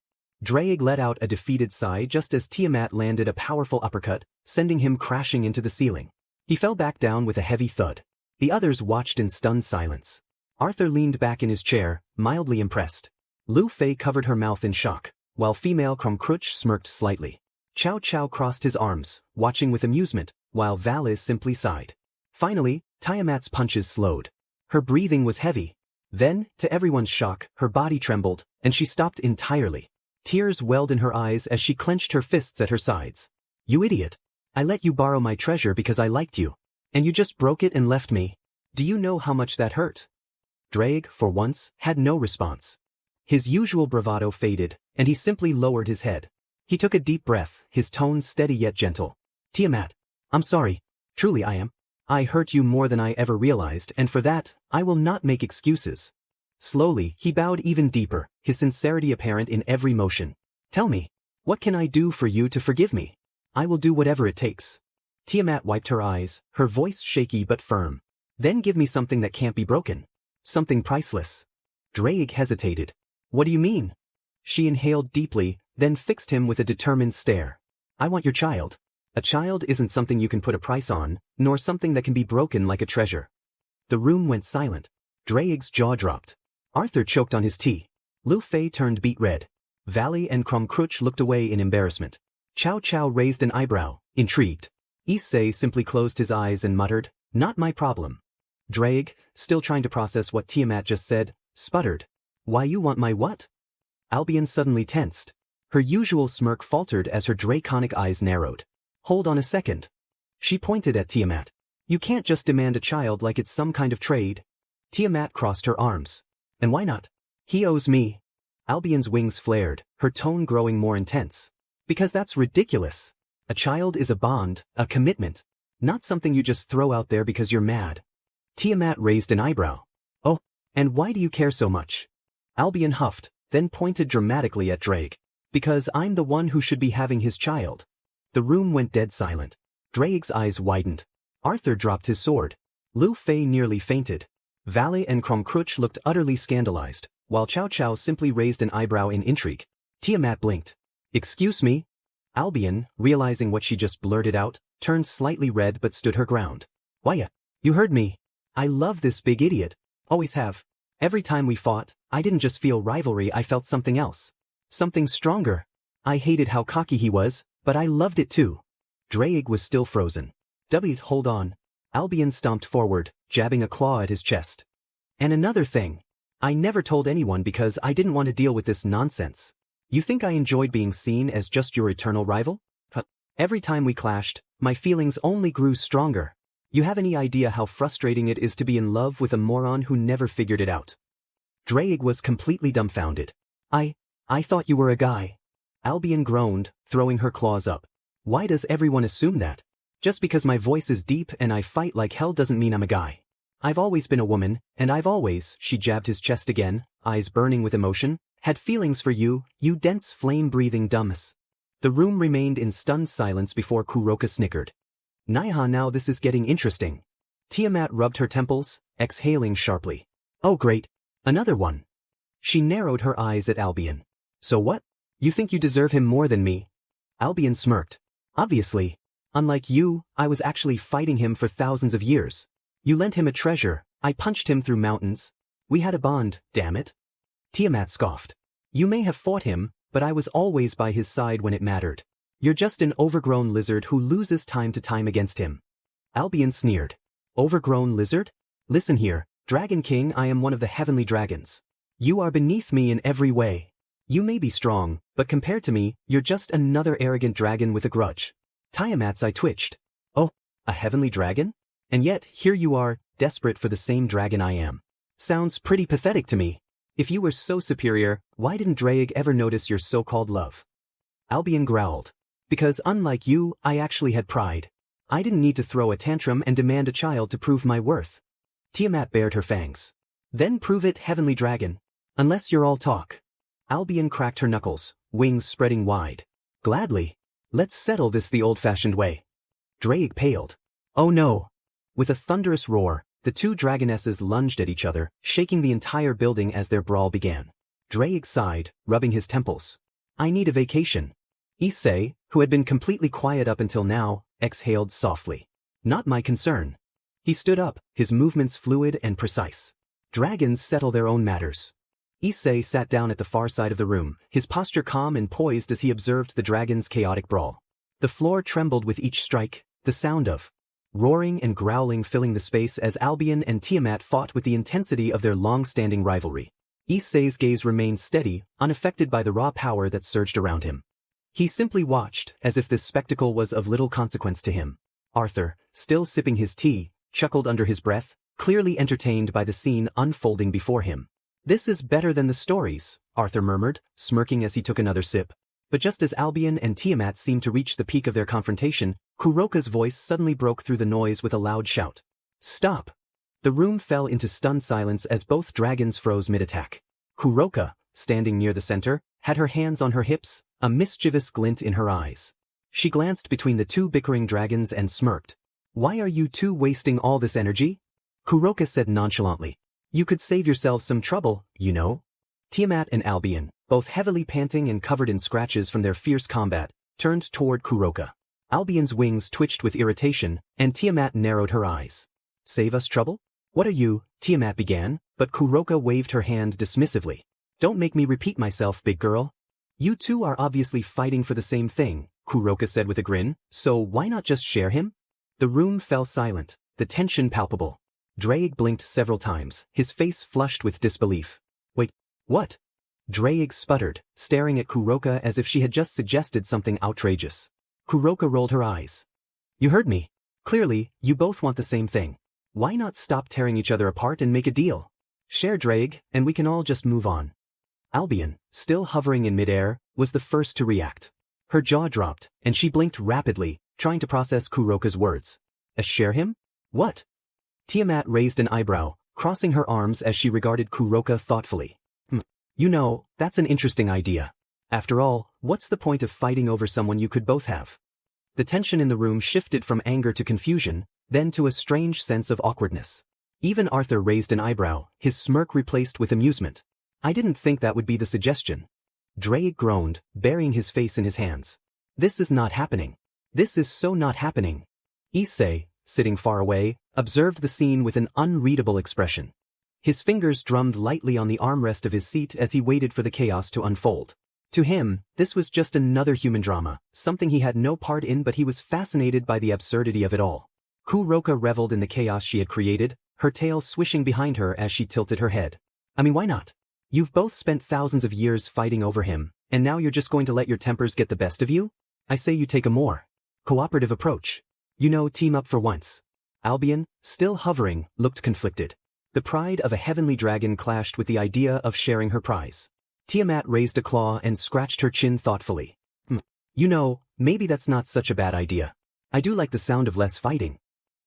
Draig let out a defeated sigh just as Tiamat landed a powerful uppercut, sending him crashing into the ceiling. He fell back down with a heavy thud. The others watched in stunned silence. Arthur leaned back in his chair, mildly impressed. Lu Fei covered her mouth in shock, while female Krumkruch smirked slightly. Chow Chow crossed his arms, watching with amusement, while Valis simply sighed. Finally, Tiamat's punches slowed. Her breathing was heavy. Then, to everyone's shock, her body trembled, and she stopped entirely. Tears welled in her eyes as she clenched her fists at her sides. You idiot. I let you borrow my treasure because I liked you. And you just broke it and left me. Do you know how much that hurt? Draig, for once, had no response. His usual bravado faded, and he simply lowered his head. He took a deep breath, his tone steady yet gentle. Tiamat, I'm sorry. Truly I am. I hurt you more than I ever realized, and for that, I will not make excuses. Slowly, he bowed even deeper, his sincerity apparent in every motion. Tell me, what can I do for you to forgive me? I will do whatever it takes. Tiamat wiped her eyes, her voice shaky but firm. Then give me something that can't be broken. Something priceless. Draig hesitated. What do you mean? She inhaled deeply, then fixed him with a determined stare. I want your child. A child isn't something you can put a price on, nor something that can be broken like a treasure. The room went silent. Draig's jaw dropped. Arthur choked on his tea. Lu Fei turned beet red. Valley and Krumkruch looked away in embarrassment. Chow Chow raised an eyebrow, intrigued. Issei simply closed his eyes and muttered, not my problem. Draig, still trying to process what Tiamat just said, sputtered. Why you want my what? Albion suddenly tensed. Her usual smirk faltered as her draconic eyes narrowed. Hold on a second. She pointed at Tiamat. You can't just demand a child like it's some kind of trade. Tiamat crossed her arms. And why not? He owes me. Albion's wings flared, her tone growing more intense. Because that's ridiculous. A child is a bond, a commitment. Not something you just throw out there because you're mad. Tiamat raised an eyebrow. Oh, and why do you care so much? Albion huffed, then pointed dramatically at Drake. Because I'm the one who should be having his child. The room went dead silent. Drake's eyes widened. Arthur dropped his sword. Lu Fei nearly fainted. Valet and Kromkruch looked utterly scandalized, while Chow Chow simply raised an eyebrow in intrigue. Tiamat blinked. Excuse me? Albion, realizing what she just blurted out, turned slightly red but stood her ground. Why, you heard me. I love this big idiot. Always have. Every time we fought, I didn't just feel rivalry, I felt something else. Something stronger. I hated how cocky he was, but I loved it too. Drake was still frozen. Hold on. Albion stomped forward, jabbing a claw at his chest. And another thing. I never told anyone because I didn't want to deal with this nonsense. You think I enjoyed being seen as just your eternal rival? Every time we clashed, my feelings only grew stronger. You have any idea how frustrating it is to be in love with a moron who never figured it out? Drake was completely dumbfounded. I thought you were a guy. Albion groaned, throwing her claws up. Why does everyone assume that? Just because my voice is deep and I fight like hell doesn't mean I'm a guy. I've always been a woman, and I've always, she jabbed his chest again, eyes burning with emotion, had feelings for you, you dense flame-breathing dumbass. The room remained in stunned silence before Kuroka snickered. Naiha, now this is getting interesting. Tiamat rubbed her temples, exhaling sharply. Oh great, another one. She narrowed her eyes at Albion. So what? You think you deserve him more than me? Albion smirked. Obviously. Unlike you, I was actually fighting him for thousands of years. You lent him a treasure, I punched him through mountains. We had a bond, damn it. Tiamat scoffed. You may have fought him, but I was always by his side when it mattered. You're just an overgrown lizard who loses time to time against him. Albion sneered. Overgrown lizard? Listen here, Dragon King, I am one of the heavenly dragons. You are beneath me in every way. You may be strong, but compared to me, you're just another arrogant dragon with a grudge. Tiamat's eye twitched. Oh, a heavenly dragon? And yet, here you are, desperate for the same dragon I am. Sounds pretty pathetic to me. If you were so superior, why didn't Drake ever notice your so-called love? Albion growled. Because unlike you, I actually had pride. I didn't need to throw a tantrum and demand a child to prove my worth. Tiamat bared her fangs. Then prove it, heavenly dragon. Unless you're all talk. Albion cracked her knuckles, wings spreading wide. Gladly. Let's settle this the old-fashioned way. Drake paled. Oh no. With a thunderous roar, the two dragonesses lunged at each other, shaking the entire building as their brawl began. Drake sighed, rubbing his temples. I need a vacation. Issei, who had been completely quiet up until now, exhaled softly. Not my concern. He stood up, his movements fluid and precise. Dragons settle their own matters. Issei sat down at the far side of the room, his posture calm and poised as he observed the dragon's chaotic brawl. The floor trembled with each strike, the sound of roaring and growling filling the space as Albion and Tiamat fought with the intensity of their long-standing rivalry. Issei's gaze remained steady, unaffected by the raw power that surged around him. He simply watched, as if this spectacle was of little consequence to him. Arthur, still sipping his tea, chuckled under his breath, clearly entertained by the scene unfolding before him. This is better than the stories, Arthur murmured, smirking as he took another sip. But just as Albion and Tiamat seemed to reach the peak of their confrontation, Kuroka's voice suddenly broke through the noise with a loud shout. Stop! The room fell into stunned silence as both dragons froze mid-attack. Kuroka, standing near the center, had her hands on her hips, a mischievous glint in her eyes. She glanced between the two bickering dragons and smirked. Why are you two wasting all this energy? Kuroka said nonchalantly. You could save yourselves some trouble, you know. Tiamat and Albion, both heavily panting and covered in scratches from their fierce combat, turned toward Kuroka. Albion's wings twitched with irritation, and Tiamat narrowed her eyes. Save us trouble? What are you? Tiamat began, but Kuroka waved her hand dismissively. Don't make me repeat myself, big girl. You two are obviously fighting for the same thing, Kuroka said with a grin, so why not just share him? The room fell silent, the tension palpable. Drake blinked several times, his face flushed with disbelief. Wait, what? Drake sputtered, staring at Kuroka as if she had just suggested something outrageous. Kuroka rolled her eyes. You heard me. Clearly, you both want the same thing. Why not stop tearing each other apart and make a deal? Share Drake, and we can all just move on. Albion, still hovering in midair, was the first to react. Her jaw dropped, and she blinked rapidly, trying to process Kuroka's words. Share him? What? Tiamat raised an eyebrow, crossing her arms as she regarded Kuroka thoughtfully. You know, that's an interesting idea. After all, what's the point of fighting over someone you could both have? The tension in the room shifted from anger to confusion, then to a strange sense of awkwardness. Even Arthur raised an eyebrow, his smirk replaced with amusement. I didn't think that would be the suggestion. Drake groaned, burying his face in his hands. This is not happening. This is so not happening. Issei, sitting far away, observed the scene with an unreadable expression. His fingers drummed lightly on the armrest of his seat as he waited for the chaos to unfold. To him, this was just another human drama, something he had no part in, but he was fascinated by the absurdity of it all. Kuroka reveled in the chaos she had created, her tail swishing behind her as she tilted her head. I mean, why not? You've both spent thousands of years fighting over him, and now you're just going to let your tempers get the best of you? I say you take a more cooperative approach. You know, team up for once. Albion, still hovering, looked conflicted. The pride of a heavenly dragon clashed with the idea of sharing her prize. Tiamat raised a claw and scratched her chin thoughtfully. You know, maybe that's not such a bad idea. I do like the sound of less fighting.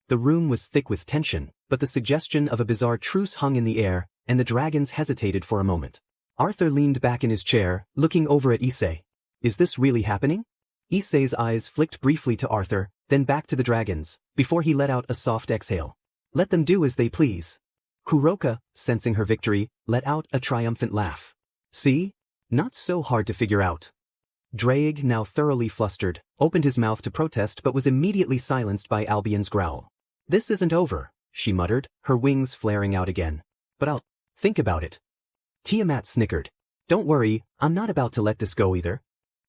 The room was thick with tension, but the suggestion of a bizarre truce hung in the air, and the dragons hesitated for a moment. Arthur leaned back in his chair, looking over at Issei. Is this really happening? Issei's eyes flicked briefly to Arthur, then back to the dragons, before he let out a soft exhale. Let them do as they please. Kuroka, sensing her victory, let out a triumphant laugh. See? Not so hard to figure out. Drake, now thoroughly flustered, opened his mouth to protest but was immediately silenced by Albion's growl. This isn't over, she muttered, her wings flaring out again. But I'll think about it. Tiamat snickered. Don't worry, I'm not about to let this go either.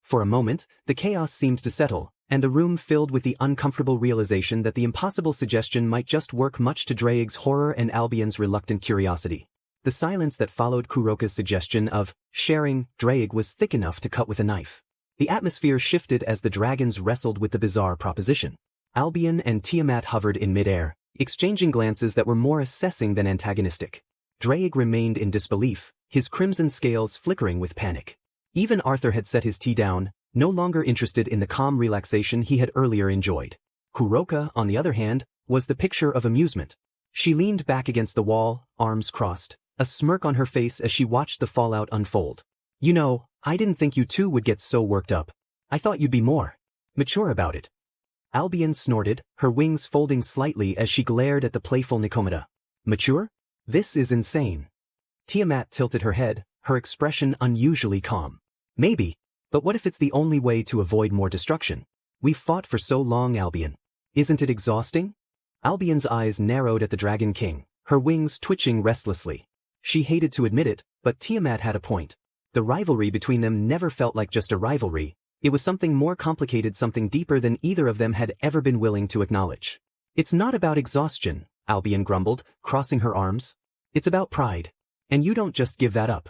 For a moment, the chaos seemed to settle, and the room filled with the uncomfortable realization that the impossible suggestion might just work, much to Drake's horror and Albion's reluctant curiosity. The silence that followed Kuroka's suggestion of sharing Drake was thick enough to cut with a knife. The atmosphere shifted as the dragons wrestled with the bizarre proposition. Albion and Tiamat hovered in midair, exchanging glances that were more assessing than antagonistic. Drake remained in disbelief, his crimson scales flickering with panic. Even Arthur had set his tea down, no longer interested in the calm relaxation he had earlier enjoyed. Kuroka, on the other hand, was the picture of amusement. She leaned back against the wall, arms crossed, a smirk on her face as she watched the fallout unfold. You know, I didn't think you two would get so worked up. I thought you'd be more mature about it. Albion snorted, her wings folding slightly as she glared at the playful Nikomata. Mature? This is insane. Tiamat tilted her head, her expression unusually calm. Maybe, but what if it's the only way to avoid more destruction? We've fought for so long, Albion. Isn't it exhausting? Albion's eyes narrowed at the Dragon King, her wings twitching restlessly. She hated to admit it, but Tiamat had a point. The rivalry between them never felt like just a rivalry. It was something more complicated, something deeper than either of them had ever been willing to acknowledge. It's not about exhaustion, Albion grumbled, crossing her arms. It's about pride. And you don't just give that up.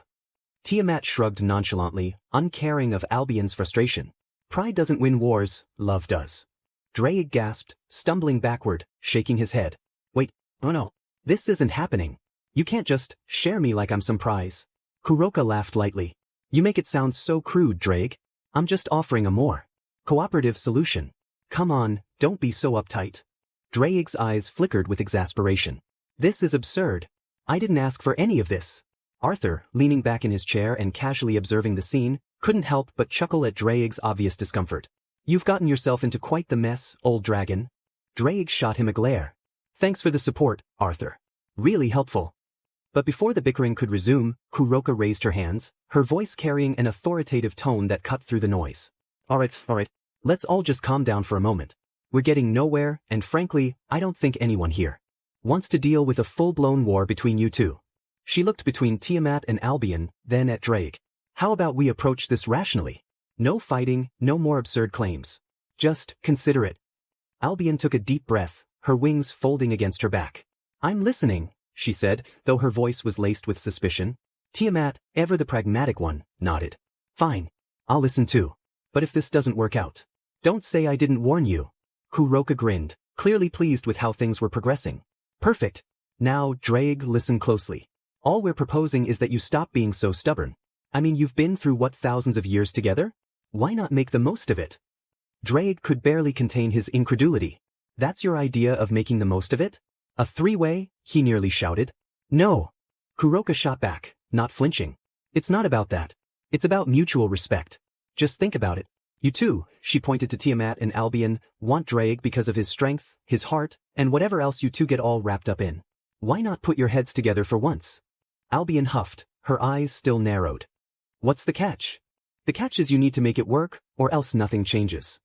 Tiamat shrugged nonchalantly, uncaring of Albion's frustration. Pride doesn't win wars, love does. Drake gasped, stumbling backward, shaking his head. Wait, oh no, this isn't happening. You can't just share me like I'm some prize. Kuroka laughed lightly. You make it sound so crude, Drake. I'm just offering a more cooperative solution. Come on, don't be so uptight. Drake's eyes flickered with exasperation. This is absurd. I didn't ask for any of this. Arthur, leaning back in his chair and casually observing the scene, couldn't help but chuckle at Drake's obvious discomfort. You've gotten yourself into quite the mess, old dragon. Drake shot him a glare. Thanks for the support, Arthur. Really helpful. But before the bickering could resume, Kuroka raised her hands, her voice carrying an authoritative tone that cut through the noise. All right, let's all just calm down for a moment. We're getting nowhere, and frankly, I don't think anyone here wants to deal with a full-blown war between you two. She looked between Tiamat and Albion, then at Drake. How about we approach this rationally? No fighting, no more absurd claims. Just consider it. Albion took a deep breath, her wings folding against her back. I'm listening, she said, though her voice was laced with suspicion. Tiamat, ever the pragmatic one, nodded. Fine. I'll listen too. But if this doesn't work out, don't say I didn't warn you. Kuroka grinned, clearly pleased with how things were progressing. Perfect. Now, Drake, listen closely. All we're proposing is that you stop being so stubborn. I mean, you've been through what, thousands of years together? Why not make the most of it? Drake could barely contain his incredulity. That's your idea of making the most of it? A three-way? He nearly shouted. No. Kuroka shot back, not flinching. It's not about that. It's about mutual respect. Just think about it. You two, she pointed to Tiamat and Albion, want Drake because of his strength, his heart, and whatever else you two get all wrapped up in. Why not put your heads together for once? Albion huffed, her eyes still narrowed. What's the catch? The catch is you need to make it work, or else nothing changes.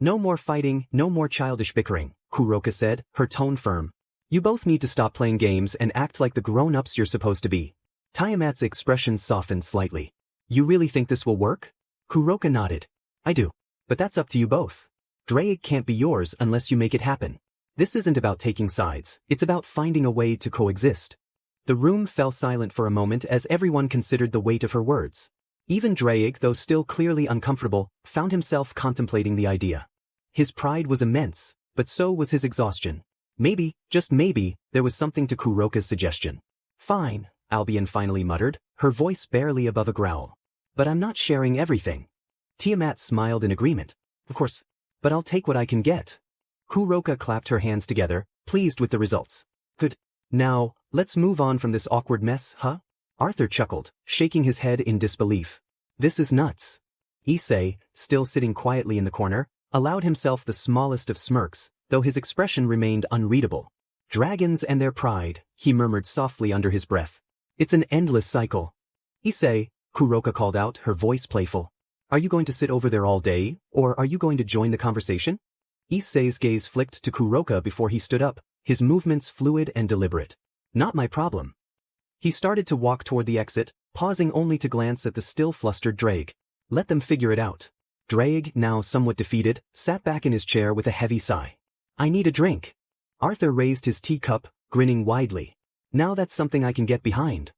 No more fighting, no more childish bickering, Kuroka said, her tone firm. You both need to stop playing games and act like the grown-ups you're supposed to be. Tiamat's expression softened slightly. You really think this will work? Kuroka nodded. I do. But that's up to you both. Drake can't be yours unless you make it happen. This isn't about taking sides, it's about finding a way to coexist. The room fell silent for a moment as everyone considered the weight of her words. Even Drake, though still clearly uncomfortable, found himself contemplating the idea. His pride was immense, but so was his exhaustion. Maybe, just maybe, there was something to Kuroka's suggestion. Fine, Albion finally muttered, her voice barely above a growl. But I'm not sharing everything. Tiamat smiled in agreement. Of course. But I'll take what I can get. Kuroka clapped her hands together, pleased with the results. Good. Now, let's move on from this awkward mess, huh? Arthur chuckled, shaking his head in disbelief. This is nuts. Issei, still sitting quietly in the corner, allowed himself the smallest of smirks, though his expression remained unreadable. Dragons and their pride, he murmured softly under his breath. It's an endless cycle. Issei, Kuroka called out, her voice playful. Are you going to sit over there all day, or are you going to join the conversation? Issei's gaze flicked to Kuroka before he stood up, his movements fluid and deliberate. Not my problem. He started to walk toward the exit, pausing only to glance at the still flustered Drake. Let them figure it out. Drake, now somewhat defeated, sat back in his chair with a heavy sigh. I need a drink. Arthur raised his teacup, grinning widely. Now that's something I can get behind.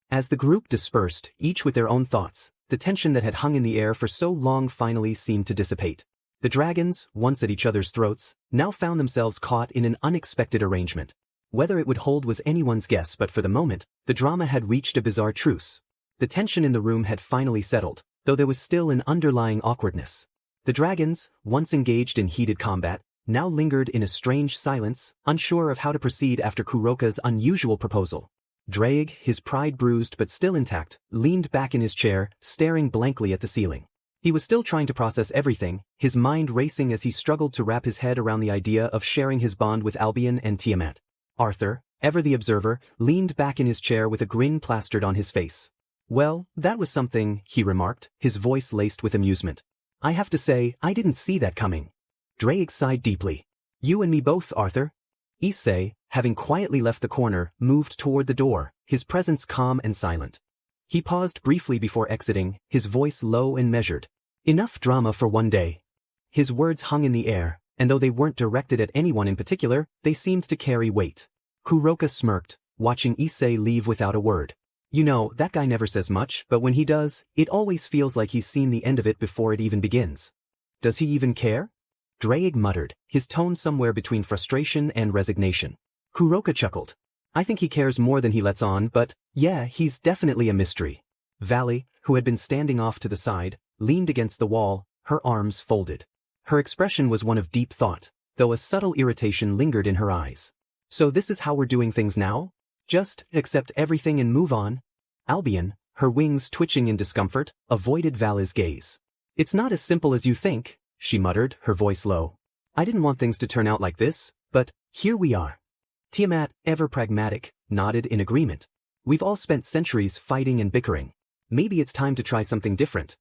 As the group dispersed, each with their own thoughts, the tension that had hung in the air for so long finally seemed to dissipate. The dragons, once at each other's throats, now found themselves caught in an unexpected arrangement. Whether it would hold was anyone's guess, but for the moment, the drama had reached a bizarre truce. The tension in the room had finally settled, though there was still an underlying awkwardness. The dragons, once engaged in heated combat, now lingered in a strange silence, unsure of how to proceed after Kuroka's unusual proposal. Drake, his pride bruised but still intact, leaned back in his chair, staring blankly at the ceiling. He was still trying to process everything, his mind racing as he struggled to wrap his head around the idea of sharing his bond with Albion and Tiamat. Arthur, ever the observer, leaned back in his chair with a grin plastered on his face. Well, that was something, he remarked, his voice laced with amusement. I have to say, I didn't see that coming. Drake sighed deeply. You and me both, Arthur. Issei, having quietly left the corner, moved toward the door, his presence calm and silent. He paused briefly before exiting, his voice low and measured. Enough drama for one day. His words hung in the air, and though they weren't directed at anyone in particular, they seemed to carry weight. Kuroka smirked, watching Issei leave without a word. You know, that guy never says much, but when he does, it always feels like he's seen the end of it before it even begins. Does he even care? Drake muttered, his tone somewhere between frustration and resignation. Kuroka chuckled. I think he cares more than he lets on, but, yeah, he's definitely a mystery. Valley, who had been standing off to the side, leaned against the wall, her arms folded. Her expression was one of deep thought, though a subtle irritation lingered in her eyes. So this is how we're doing things now? Just accept everything and move on? Albion, her wings twitching in discomfort, avoided Valley's gaze. It's not as simple as you think, she muttered, her voice low. I didn't want things to turn out like this, but here we are. Tiamat, ever pragmatic, nodded in agreement. We've all spent centuries fighting and bickering. Maybe it's time to try something different.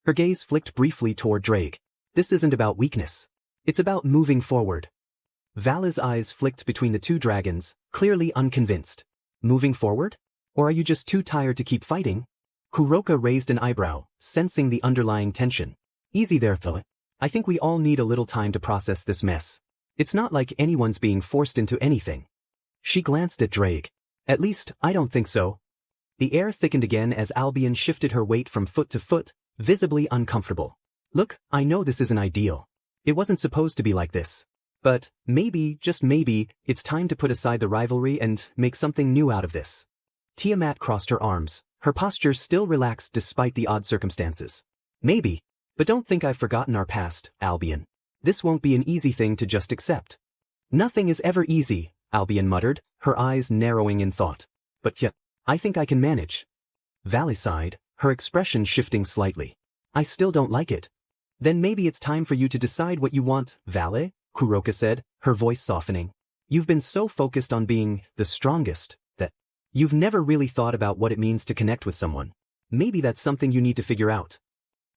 Her gaze flicked briefly toward Drake. This isn't about weakness. It's about moving forward. Vala's eyes flicked between the two dragons, clearly unconvinced. Moving forward? Or are you just too tired to keep fighting? Kuroka raised an eyebrow, sensing the underlying tension. Easy there, though. I think we all need a little time to process this mess. It's not like anyone's being forced into anything. She glanced at Drake. At least, I don't think so. The air thickened again as Albion shifted her weight from foot to foot, visibly uncomfortable. Look, I know this isn't ideal. It wasn't supposed to be like this. But, maybe, just maybe, it's time to put aside the rivalry and make something new out of this. Tiamat crossed her arms, her posture still relaxed despite the odd circumstances. Maybe. But don't think I've forgotten our past, Albion. This won't be an easy thing to just accept. Nothing is ever easy, Albion muttered, her eyes narrowing in thought. But yeah, I think I can manage. Valley sighed, her expression shifting slightly. I still don't like it. Then maybe it's time for you to decide what you want, Valley, Kuroka said, her voice softening. You've been so focused on being the strongest that you've never really thought about what it means to connect with someone. Maybe that's something you need to figure out.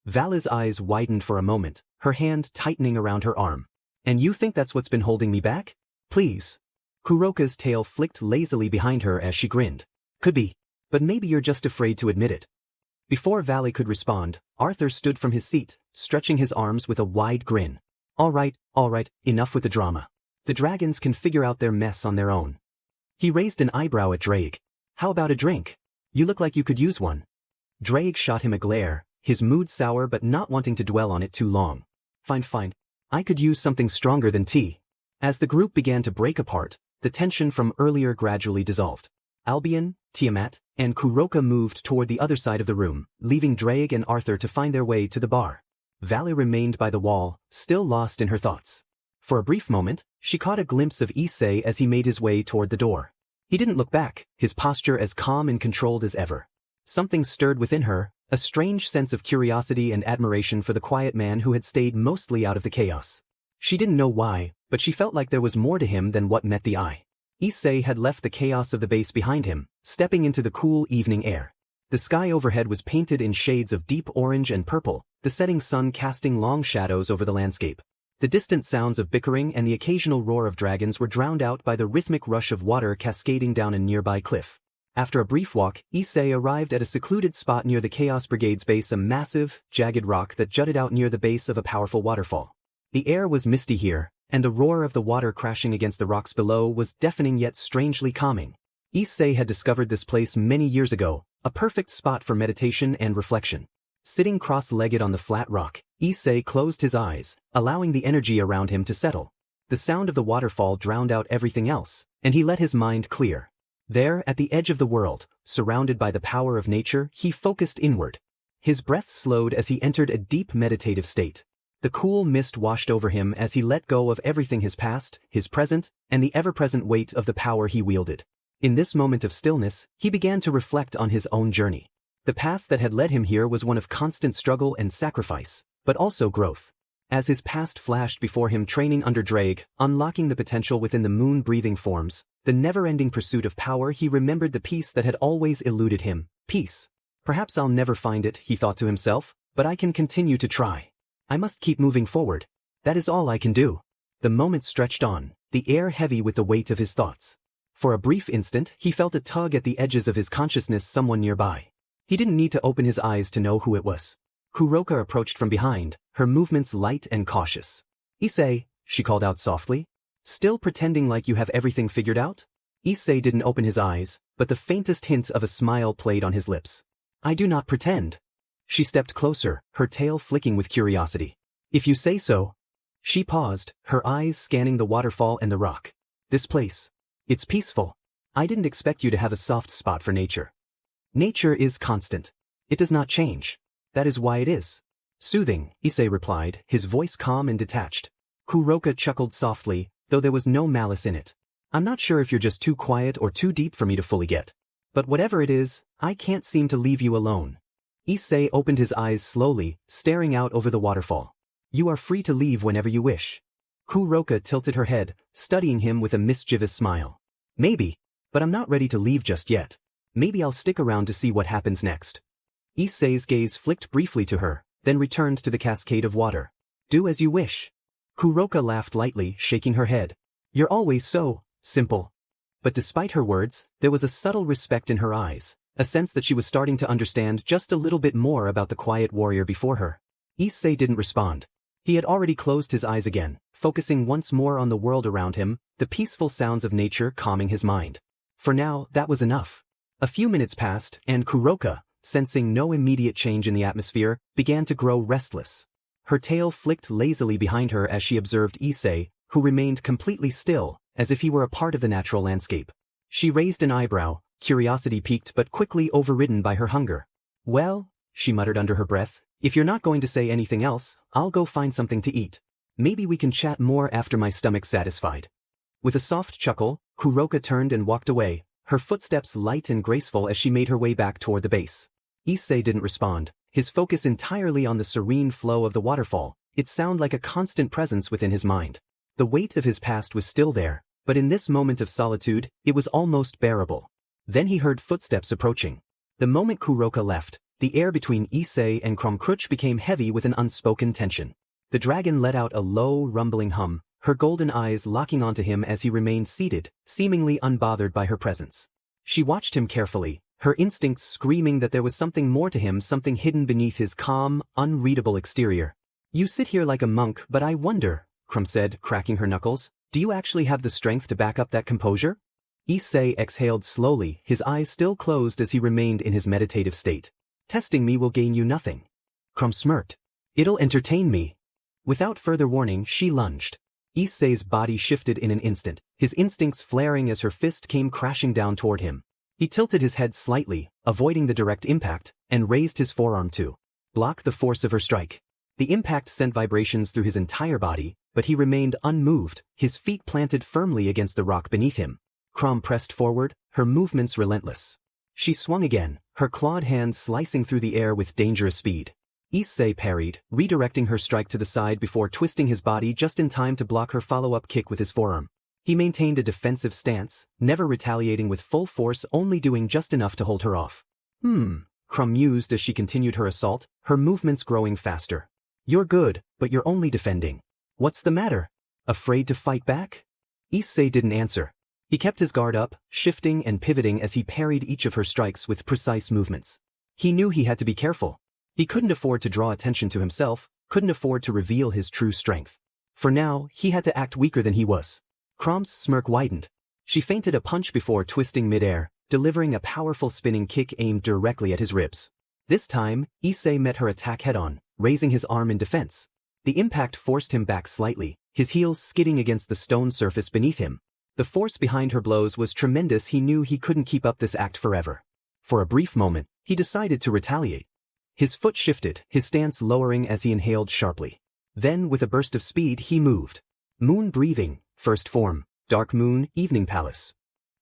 Valley's eyes widened for a moment, her hand tightening around her arm. And you think that's what's been holding me back? Please. Kuroka's tail flicked lazily behind her as she grinned. Could be. But maybe you're just afraid to admit it. Before Valley could respond, Arthur stood from his seat, stretching his arms with a wide grin. All right, enough with the drama. The dragons can figure out their mess on their own. He raised an eyebrow at Drake. How about a drink? You look like you could use one. Drake shot him a glare, his mood sour but not wanting to dwell on it too long. Fine. I could use something stronger than tea. As the group began to break apart, the tension from earlier gradually dissolved. Albion, Tiamat, and Kuroka moved toward the other side of the room, leaving Drake and Arthur to find their way to the bar. Valley remained by the wall, still lost in her thoughts. For a brief moment, she caught a glimpse of Issei as he made his way toward the door. He didn't look back, his posture as calm and controlled as ever. Something stirred within her, a strange sense of curiosity and admiration for the quiet man who had stayed mostly out of the chaos. She didn't know why, but she felt like there was more to him than what met the eye. Issei had left the chaos of the base behind him, stepping into the cool evening air. The sky overhead was painted in shades of deep orange and purple, the setting sun casting long shadows over the landscape. The distant sounds of bickering and the occasional roar of dragons were drowned out by the rhythmic rush of water cascading down a nearby cliff. After a brief walk, Issei arrived at a secluded spot near the Chaos Brigade's base, a massive, jagged rock that jutted out near the base of a powerful waterfall. The air was misty here, and the roar of the water crashing against the rocks below was deafening yet strangely calming. Issei had discovered this place many years ago, a perfect spot for meditation and reflection. Sitting cross-legged on the flat rock, Issei closed his eyes, allowing the energy around him to settle. The sound of the waterfall drowned out everything else, and he let his mind clear. There, at the edge of the world, surrounded by the power of nature, he focused inward. His breath slowed as he entered a deep meditative state. The cool mist washed over him as he let go of everything, his past, his present, and the ever-present weight of the power he wielded. In this moment of stillness, he began to reflect on his own journey. The path that had led him here was one of constant struggle and sacrifice, but also growth. As his past flashed before him, training under Drake, unlocking the potential within the moon-breathing forms, the never-ending pursuit of power, he remembered the peace that had always eluded him. Peace. Perhaps I'll never find it, he thought to himself, but I can continue to try. I must keep moving forward. That is all I can do. The moments stretched on, the air heavy with the weight of his thoughts. For a brief instant, he felt a tug at the edges of his consciousness, someone nearby. He didn't need to open his eyes to know who it was. Kuroka approached from behind, her movements light and cautious. Issei, she called out softly. Still pretending like you have everything figured out? Issei didn't open his eyes, but the faintest hint of a smile played on his lips. I do not pretend. She stepped closer, her tail flicking with curiosity. If you say so. She paused, her eyes scanning the waterfall and the rock. This place. It's peaceful. I didn't expect you to have a soft spot for nature. Nature is constant. It does not change. That is why it is. Soothing, Issei replied, his voice calm and detached. Kuroka chuckled softly, though there was no malice in it. I'm not sure if you're just too quiet or too deep for me to fully get. But whatever it is, I can't seem to leave you alone. Issei opened his eyes slowly, staring out over the waterfall. You are free to leave whenever you wish. Kuroka tilted her head, studying him with a mischievous smile. Maybe, but I'm not ready to leave just yet. Maybe I'll stick around to see what happens next. Issei's gaze flicked briefly to her, then returned to the cascade of water. Do as you wish. Kuroka laughed lightly, shaking her head. You're always so simple. But despite her words, there was a subtle respect in her eyes, a sense that she was starting to understand just a little bit more about the quiet warrior before her. Issei didn't respond. He had already closed his eyes again, focusing once more on the world around him, the peaceful sounds of nature calming his mind. For now, that was enough. A few minutes passed, and Kuroka, sensing no immediate change in the atmosphere, began to grow restless. Her tail flicked lazily behind her as she observed Issei, who remained completely still, as if he were a part of the natural landscape. She raised an eyebrow, curiosity piqued but quickly overridden by her hunger. Well, she muttered under her breath, if you're not going to say anything else, I'll go find something to eat. Maybe we can chat more after my stomach's satisfied. With a soft chuckle, Kuroka turned and walked away, her footsteps light and graceful as she made her way back toward the base. Issei didn't respond, his focus entirely on the serene flow of the waterfall. It sounded like a constant presence within his mind. The weight of his past was still there, but in this moment of solitude, it was almost bearable. Then he heard footsteps approaching. The moment Kuroka left, the air between Issei and Kromkruch became heavy with an unspoken tension. The dragon let out a low, rumbling hum, her golden eyes locking onto him as he remained seated, seemingly unbothered by her presence. She watched him carefully, her instincts screaming that there was something more to him, something hidden beneath his calm, unreadable exterior. You sit here like a monk, but I wonder, Krum said, cracking her knuckles, do you actually have the strength to back up that composure? Issei exhaled slowly, his eyes still closed as he remained in his meditative state. Testing me will gain you nothing. Krum smirked. It'll entertain me. Without further warning, she lunged. Issei's body shifted in an instant, his instincts flaring as her fist came crashing down toward him. He tilted his head slightly, avoiding the direct impact, and raised his forearm to block the force of her strike. The impact sent vibrations through his entire body, but he remained unmoved, his feet planted firmly against the rock beneath him. Krum pressed forward, her movements relentless. She swung again, her clawed hands slicing through the air with dangerous speed. Issei parried, redirecting her strike to the side before twisting his body just in time to block her follow-up kick with his forearm. He maintained a defensive stance, never retaliating with full force, only doing just enough to hold her off. Krum mused as she continued her assault, her movements growing faster. You're good, but you're only defending. What's the matter? Afraid to fight back? Issei didn't answer. He kept his guard up, shifting and pivoting as he parried each of her strikes with precise movements. He knew he had to be careful. He couldn't afford to draw attention to himself, couldn't afford to reveal his true strength. For now, he had to act weaker than he was. Krom's smirk widened. She feinted a punch before twisting midair, delivering a powerful spinning kick aimed directly at his ribs. This time, Issei met her attack head-on, raising his arm in defense. The impact forced him back slightly, his heels skidding against the stone surface beneath him. The force behind her blows was tremendous. He knew he couldn't keep up this act forever. For a brief moment, he decided to retaliate. His foot shifted, his stance lowering as he inhaled sharply. Then, with a burst of speed, he moved. Moon breathing, first form, dark moon, evening palace.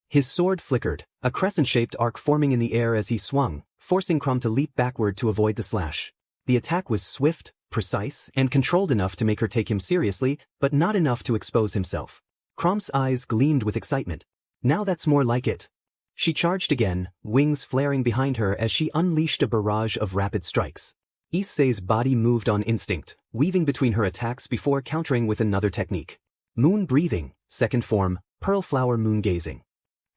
His sword flickered, a crescent-shaped arc forming in the air as he swung, forcing Krum to leap backward to avoid the slash. The attack was swift, precise, and controlled enough to make her take him seriously, but not enough to expose himself. Krom's eyes gleamed with excitement. Now that's more like it. She charged again, wings flaring behind her as she unleashed a barrage of rapid strikes. Issei's body moved on instinct, weaving between her attacks before countering with another technique. Moon breathing, second form, pearl flower moon gazing.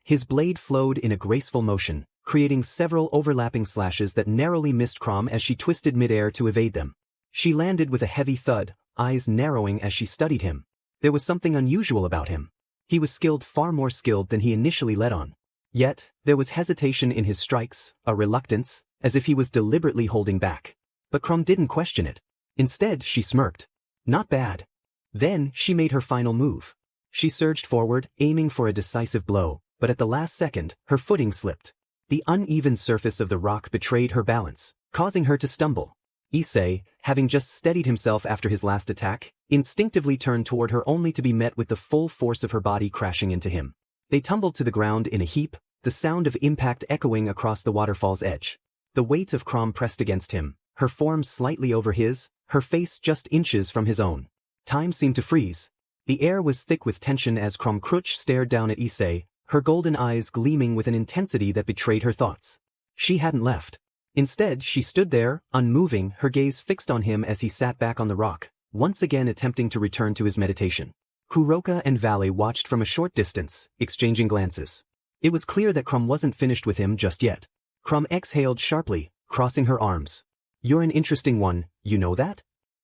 His blade flowed in a graceful motion, creating several overlapping slashes that narrowly missed Krom as she twisted midair to evade them. She landed with a heavy thud, eyes narrowing as she studied him. There was something unusual about him. He was skilled, far more skilled than he initially let on. Yet, there was hesitation in his strikes, a reluctance, as if he was deliberately holding back. But Krum didn't question it. Instead, she smirked. Not bad. Then, she made her final move. She surged forward, aiming for a decisive blow, but at the last second, her footing slipped. The uneven surface of the rock betrayed her balance, causing her to stumble. Issei, having just steadied himself after his last attack, instinctively turned toward her only to be met with the full force of her body crashing into him. They tumbled to the ground in a heap, the sound of impact echoing across the waterfall's edge. The weight of Krum pressed against him, her form slightly over his, her face just inches from his own. Time seemed to freeze. The air was thick with tension as Kromkruch stared down at Issei, her golden eyes gleaming with an intensity that betrayed her thoughts. She hadn't left. Instead, she stood there, unmoving, her gaze fixed on him as he sat back on the rock, once again attempting to return to his meditation. Kuroka and Valley watched from a short distance, exchanging glances. It was clear that Krum wasn't finished with him just yet. Krum exhaled sharply, crossing her arms. You're an interesting one, you know that?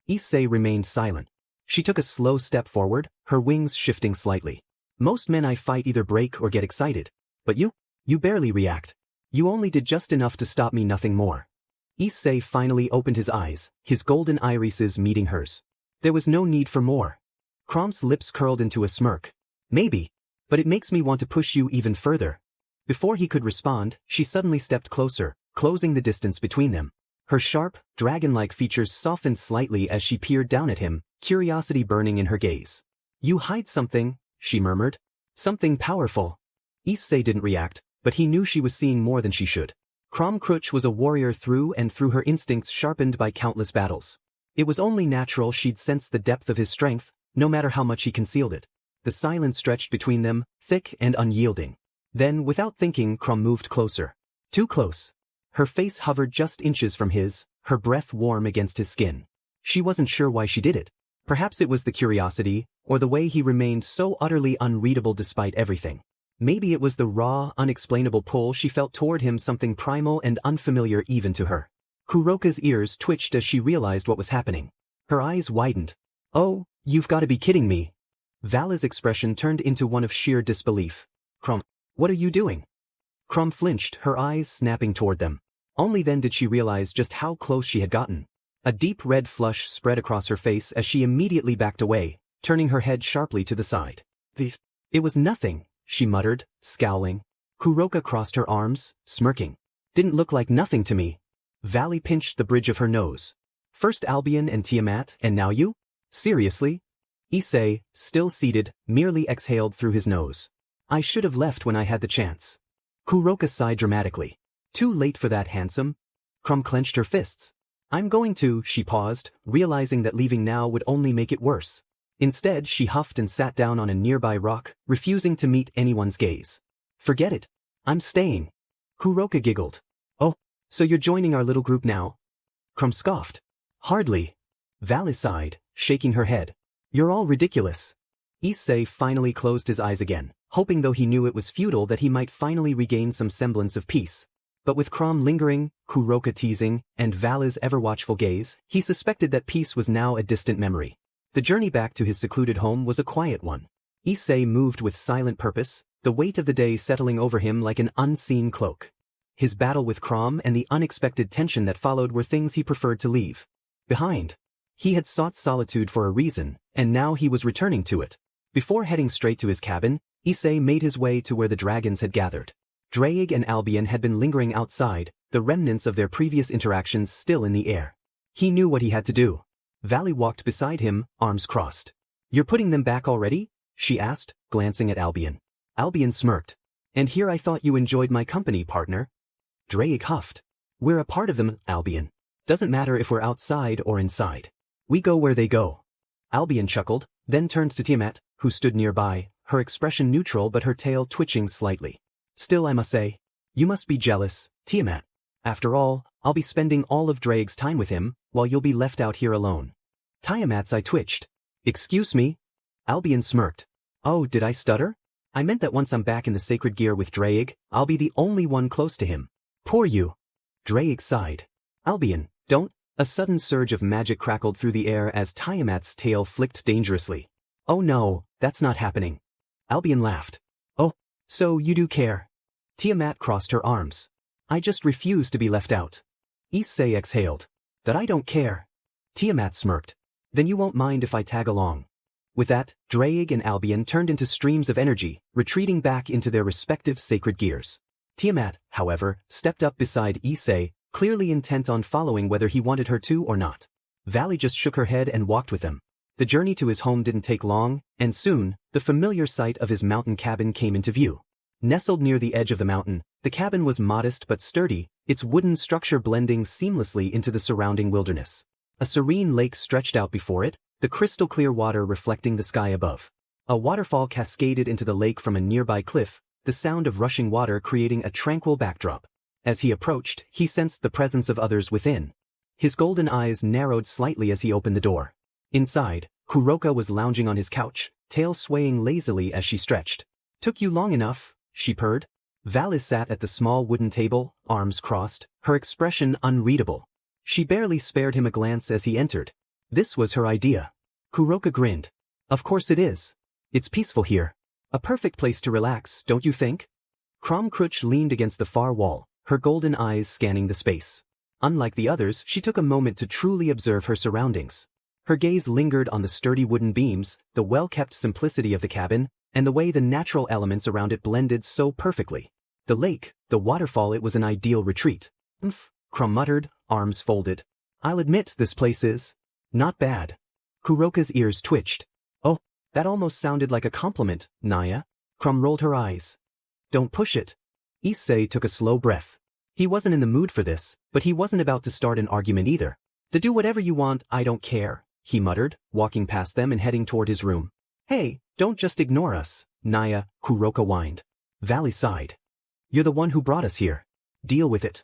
Issei remained silent. She took a slow step forward, her wings shifting slightly. Most men I fight either break or get excited. But you barely react. You only did just enough to stop me, nothing more. Issei finally opened his eyes, his golden irises meeting hers. There was no need for more. Krom's lips curled into a smirk. Maybe, but it makes me want to push you even further. Before he could respond, she suddenly stepped closer, closing the distance between them. Her sharp, dragon-like features softened slightly as she peered down at him, curiosity burning in her gaze. "You hide something," she murmured. "Something powerful." Issei didn't react, but he knew she was seeing more than she should. Crumb-Crutch was a warrior through and through, her instincts sharpened by countless battles. It was only natural she'd sense the depth of his strength, no matter how much he concealed it. The silence stretched between them, thick and unyielding. Then, without thinking, Crumb moved closer. Too close. Her face hovered just inches from his, her breath warm against his skin. She wasn't sure why she did it. Perhaps it was the curiosity, or the way he remained so utterly unreadable despite everything. Maybe it was the raw, unexplainable pull she felt toward him, something primal and unfamiliar even to her. Kuroka's ears twitched as she realized what was happening. Her eyes widened. "Oh, you've got to be kidding me." Vala's expression turned into one of sheer disbelief. "Crumb, what are you doing?" Crumb flinched, her eyes snapping toward them. Only then did she realize just how close she had gotten. A deep red flush spread across her face as she immediately backed away, turning her head sharply to the side. "It was nothing," she muttered, scowling. Kuroka crossed her arms, smirking. "Didn't look like nothing to me." Valley pinched the bridge of her nose. "First Albion and Tiamat, and now you? Seriously?" Issei, still seated, merely exhaled through his nose. "I should have left when I had the chance." Kuroka sighed dramatically. "Too late for that, handsome." Crumb clenched her fists. "I'm going to," she paused, realizing that leaving now would only make it worse. Instead, she huffed and sat down on a nearby rock, refusing to meet anyone's gaze. "Forget it. I'm staying." Kuroka giggled. "Oh, so you're joining our little group now?" Crumb scoffed. "Hardly." Valley sighed, shaking her head. "You're all ridiculous." Issei finally closed his eyes again, hoping, though he knew it was futile, that he might finally regain some semblance of peace. But with Crumb lingering, Kuroka teasing, and Vala's ever-watchful gaze, he suspected that peace was now a distant memory. The journey back to his secluded home was a quiet one. Issei moved with silent purpose, the weight of the day settling over him like an unseen cloak. His battle with Crumb and the unexpected tension that followed were things he preferred to leave behind. He had sought solitude for a reason, and now he was returning to it. Before heading straight to his cabin, Issei made his way to where the dragons had gathered. Drake and Albion had been lingering outside, the remnants of their previous interactions still in the air. He knew what he had to do. Valley walked beside him, arms crossed. "You're putting them back already?" she asked, glancing at Albion. Albion smirked. "And here I thought you enjoyed my company, partner." Drake huffed. "We're a part of them, Albion. Doesn't matter if we're outside or inside. We go where they go." Albion chuckled, then turned to Tiamat, who stood nearby, her expression neutral but her tail twitching slightly. "Still, I must say, you must be jealous, Tiamat. After all, I'll be spending all of Drake's time with him, while you'll be left out here alone." Tiamat's eye twitched. "Excuse me?" Albion smirked. "Oh, did I stutter? I meant that once I'm back in the sacred gear with Drake, I'll be the only one close to him." "Poor you." Drake sighed. "Albion, don't." A sudden surge of magic crackled through the air as Tiamat's tail flicked dangerously. "Oh no, that's not happening." Albion laughed. "Oh, so you do care." Tiamat crossed her arms. "I just refuse to be left out." Issei exhaled. "That I don't care." Tiamat smirked. "Then you won't mind if I tag along." With that, Drake and Albion turned into streams of energy, retreating back into their respective sacred gears. Tiamat, however, stepped up beside Issei, clearly intent on following whether he wanted her to or not. Valley just shook her head and walked with him. The journey to his home didn't take long, and soon, the familiar sight of his mountain cabin came into view. Nestled near the edge of the mountain, the cabin was modest but sturdy, its wooden structure blending seamlessly into the surrounding wilderness. A serene lake stretched out before it, the crystal-clear water reflecting the sky above. A waterfall cascaded into the lake from a nearby cliff, the sound of rushing water creating a tranquil backdrop. As he approached, he sensed the presence of others within. His golden eyes narrowed slightly as he opened the door. Inside, Kuroka was lounging on his couch, tail swaying lazily as she stretched. "Took you long enough," she purred. Valis sat at the small wooden table, arms crossed, her expression unreadable. She barely spared him a glance as he entered. This was her idea. Kuroka grinned. "Of course it is. It's peaceful here. A perfect place to relax, don't you think?" Crumb-Crutch leaned against the far wall, her golden eyes scanning the space. Unlike the others, she took a moment to truly observe her surroundings. Her gaze lingered on the sturdy wooden beams, the well-kept simplicity of the cabin, and the way the natural elements around it blended so perfectly. The lake, the waterfall, it was an ideal retreat. Crum muttered, arms folded. I'll admit this place is not bad. Kuroka's ears twitched. Oh, that almost sounded like a compliment, Naya. Crum rolled her eyes. Don't push it. Issei took a slow breath. He wasn't in the mood for this, but he wasn't about to start an argument either. To do whatever you want, I don't care, he muttered, walking past them and heading toward his room. Hey, don't just ignore us, Naya, Kuroka whined. Valley sighed. You're the one who brought us here. Deal with it.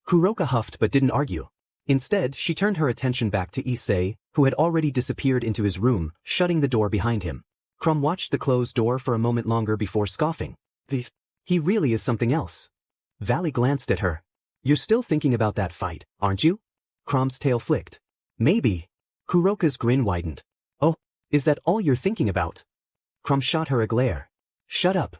Kuroka huffed but didn't argue. Instead, she turned her attention back to Issei, who had already disappeared into his room, shutting the door behind him. Crum watched the closed door for a moment longer before scoffing. He really is something else. Valley glanced at her. You're still thinking about that fight, aren't you? Crum's tail flicked. Maybe. Kuroka's grin widened. Oh, is that all you're thinking about? Crum shot her a glare. Shut up.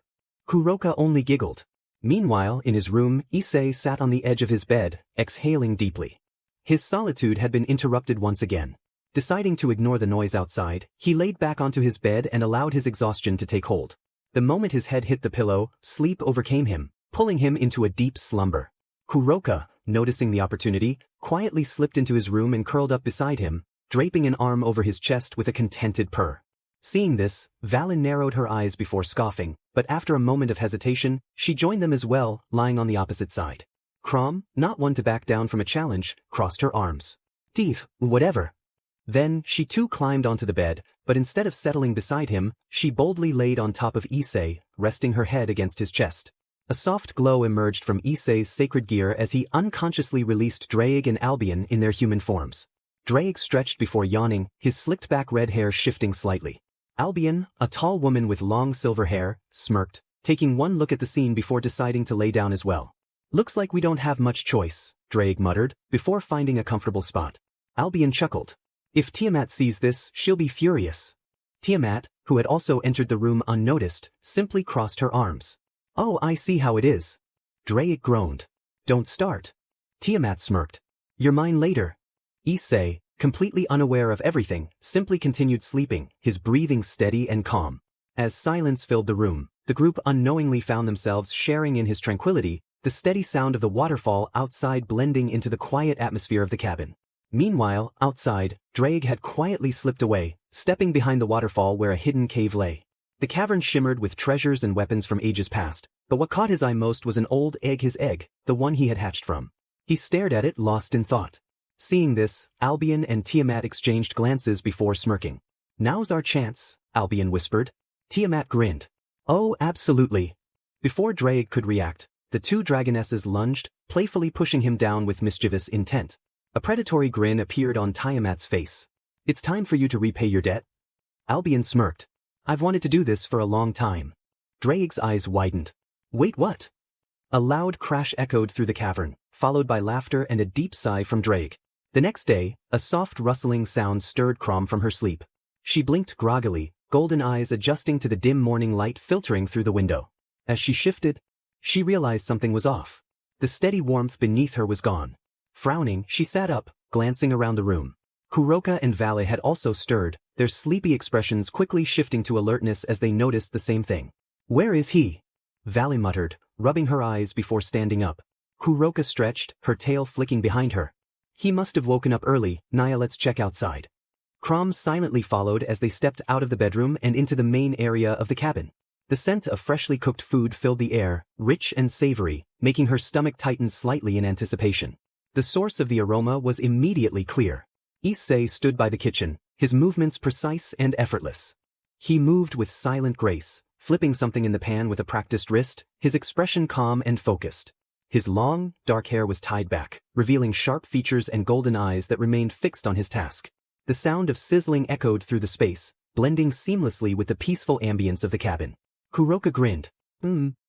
Kuroka only giggled. Meanwhile, in his room, Issei sat on the edge of his bed, exhaling deeply. His solitude had been interrupted once again. Deciding to ignore the noise outside, he laid back onto his bed and allowed his exhaustion to take hold. The moment his head hit the pillow, sleep overcame him, pulling him into a deep slumber. Kuroka, noticing the opportunity, quietly slipped into his room and curled up beside him, draping an arm over his chest with a contented purr. Seeing this, Valen narrowed her eyes before scoffing, but after a moment of hesitation, she joined them as well, lying on the opposite side. Crum, not one to back down from a challenge, crossed her arms. Teeth, whatever. Then, she too climbed onto the bed, but instead of settling beside him, she boldly laid on top of Issei, resting her head against his chest. A soft glow emerged from Issei's sacred gear as he unconsciously released Draig and Albion in their human forms. Draig stretched before yawning, his slicked-back red hair shifting slightly. Albion, a tall woman with long silver hair, smirked, taking one look at the scene before deciding to lay down as well. Looks like we don't have much choice, Draig muttered, before finding a comfortable spot. Albion chuckled. If Tiamat sees this, she'll be furious. Tiamat, who had also entered the room unnoticed, simply crossed her arms. Oh, I see how it is. Draig groaned. Don't start. Tiamat smirked. You're mine later. Issei, completely unaware of everything, simply continued sleeping, his breathing steady and calm. As silence filled the room, the group unknowingly found themselves sharing in his tranquility, the steady sound of the waterfall outside blending into the quiet atmosphere of the cabin. Meanwhile, outside, Draig had quietly slipped away, stepping behind the waterfall where a hidden cave lay. The cavern shimmered with treasures and weapons from ages past, but what caught his eye most was an old egg, his egg, the one he had hatched from. He stared at it, lost in thought. Seeing this, Albion and Tiamat exchanged glances before smirking. Now's our chance, Albion whispered. Tiamat grinned. Oh, absolutely. Before Draig could react, the two dragonesses lunged, playfully pushing him down with mischievous intent. A predatory grin appeared on Tiamat's face. It's time for you to repay your debt? Albion smirked. I've wanted to do this for a long time. Draig's eyes widened. Wait, what? A loud crash echoed through the cavern, followed by laughter and a deep sigh from Draig. The next day, a soft rustling sound stirred Crom from her sleep. She blinked groggily, golden eyes adjusting to the dim morning light filtering through the window. As she shifted, she realized something was off. The steady warmth beneath her was gone. Frowning, she sat up, glancing around the room. Kuroka and Vale had also stirred, their sleepy expressions quickly shifting to alertness as they noticed the same thing. Where is he? Vale muttered, rubbing her eyes before standing up. Kuroka stretched, her tail flicking behind her. He must have woken up early, Naya, let's check outside. Crom silently followed as they stepped out of the bedroom and into the main area of the cabin. The scent of freshly cooked food filled the air, rich and savory, making her stomach tighten slightly in anticipation. The source of the aroma was immediately clear. Issei stood by the kitchen, his movements precise and effortless. He moved with silent grace, flipping something in the pan with a practiced wrist, his expression calm and focused. His long, dark hair was tied back, revealing sharp features and golden eyes that remained fixed on his task. The sound of sizzling echoed through the space, blending seamlessly with the peaceful ambience of the cabin. Kuroka grinned.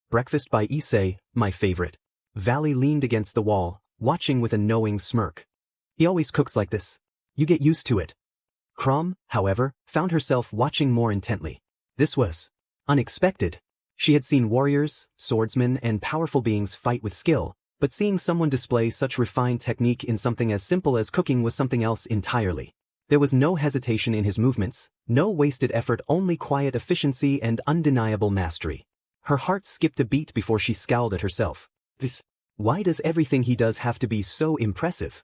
Breakfast by Issei, my favorite. Valley leaned against the wall, watching with a knowing smirk. He always cooks like this. You get used to it. Crom, however, found herself watching more intently. This was unexpected. She had seen warriors, swordsmen, and powerful beings fight with skill, but seeing someone display such refined technique in something as simple as cooking was something else entirely. There was no hesitation in his movements, no wasted effort, only quiet efficiency and undeniable mastery. Her heart skipped a beat before she scowled at herself. Why does everything he does have to be so impressive?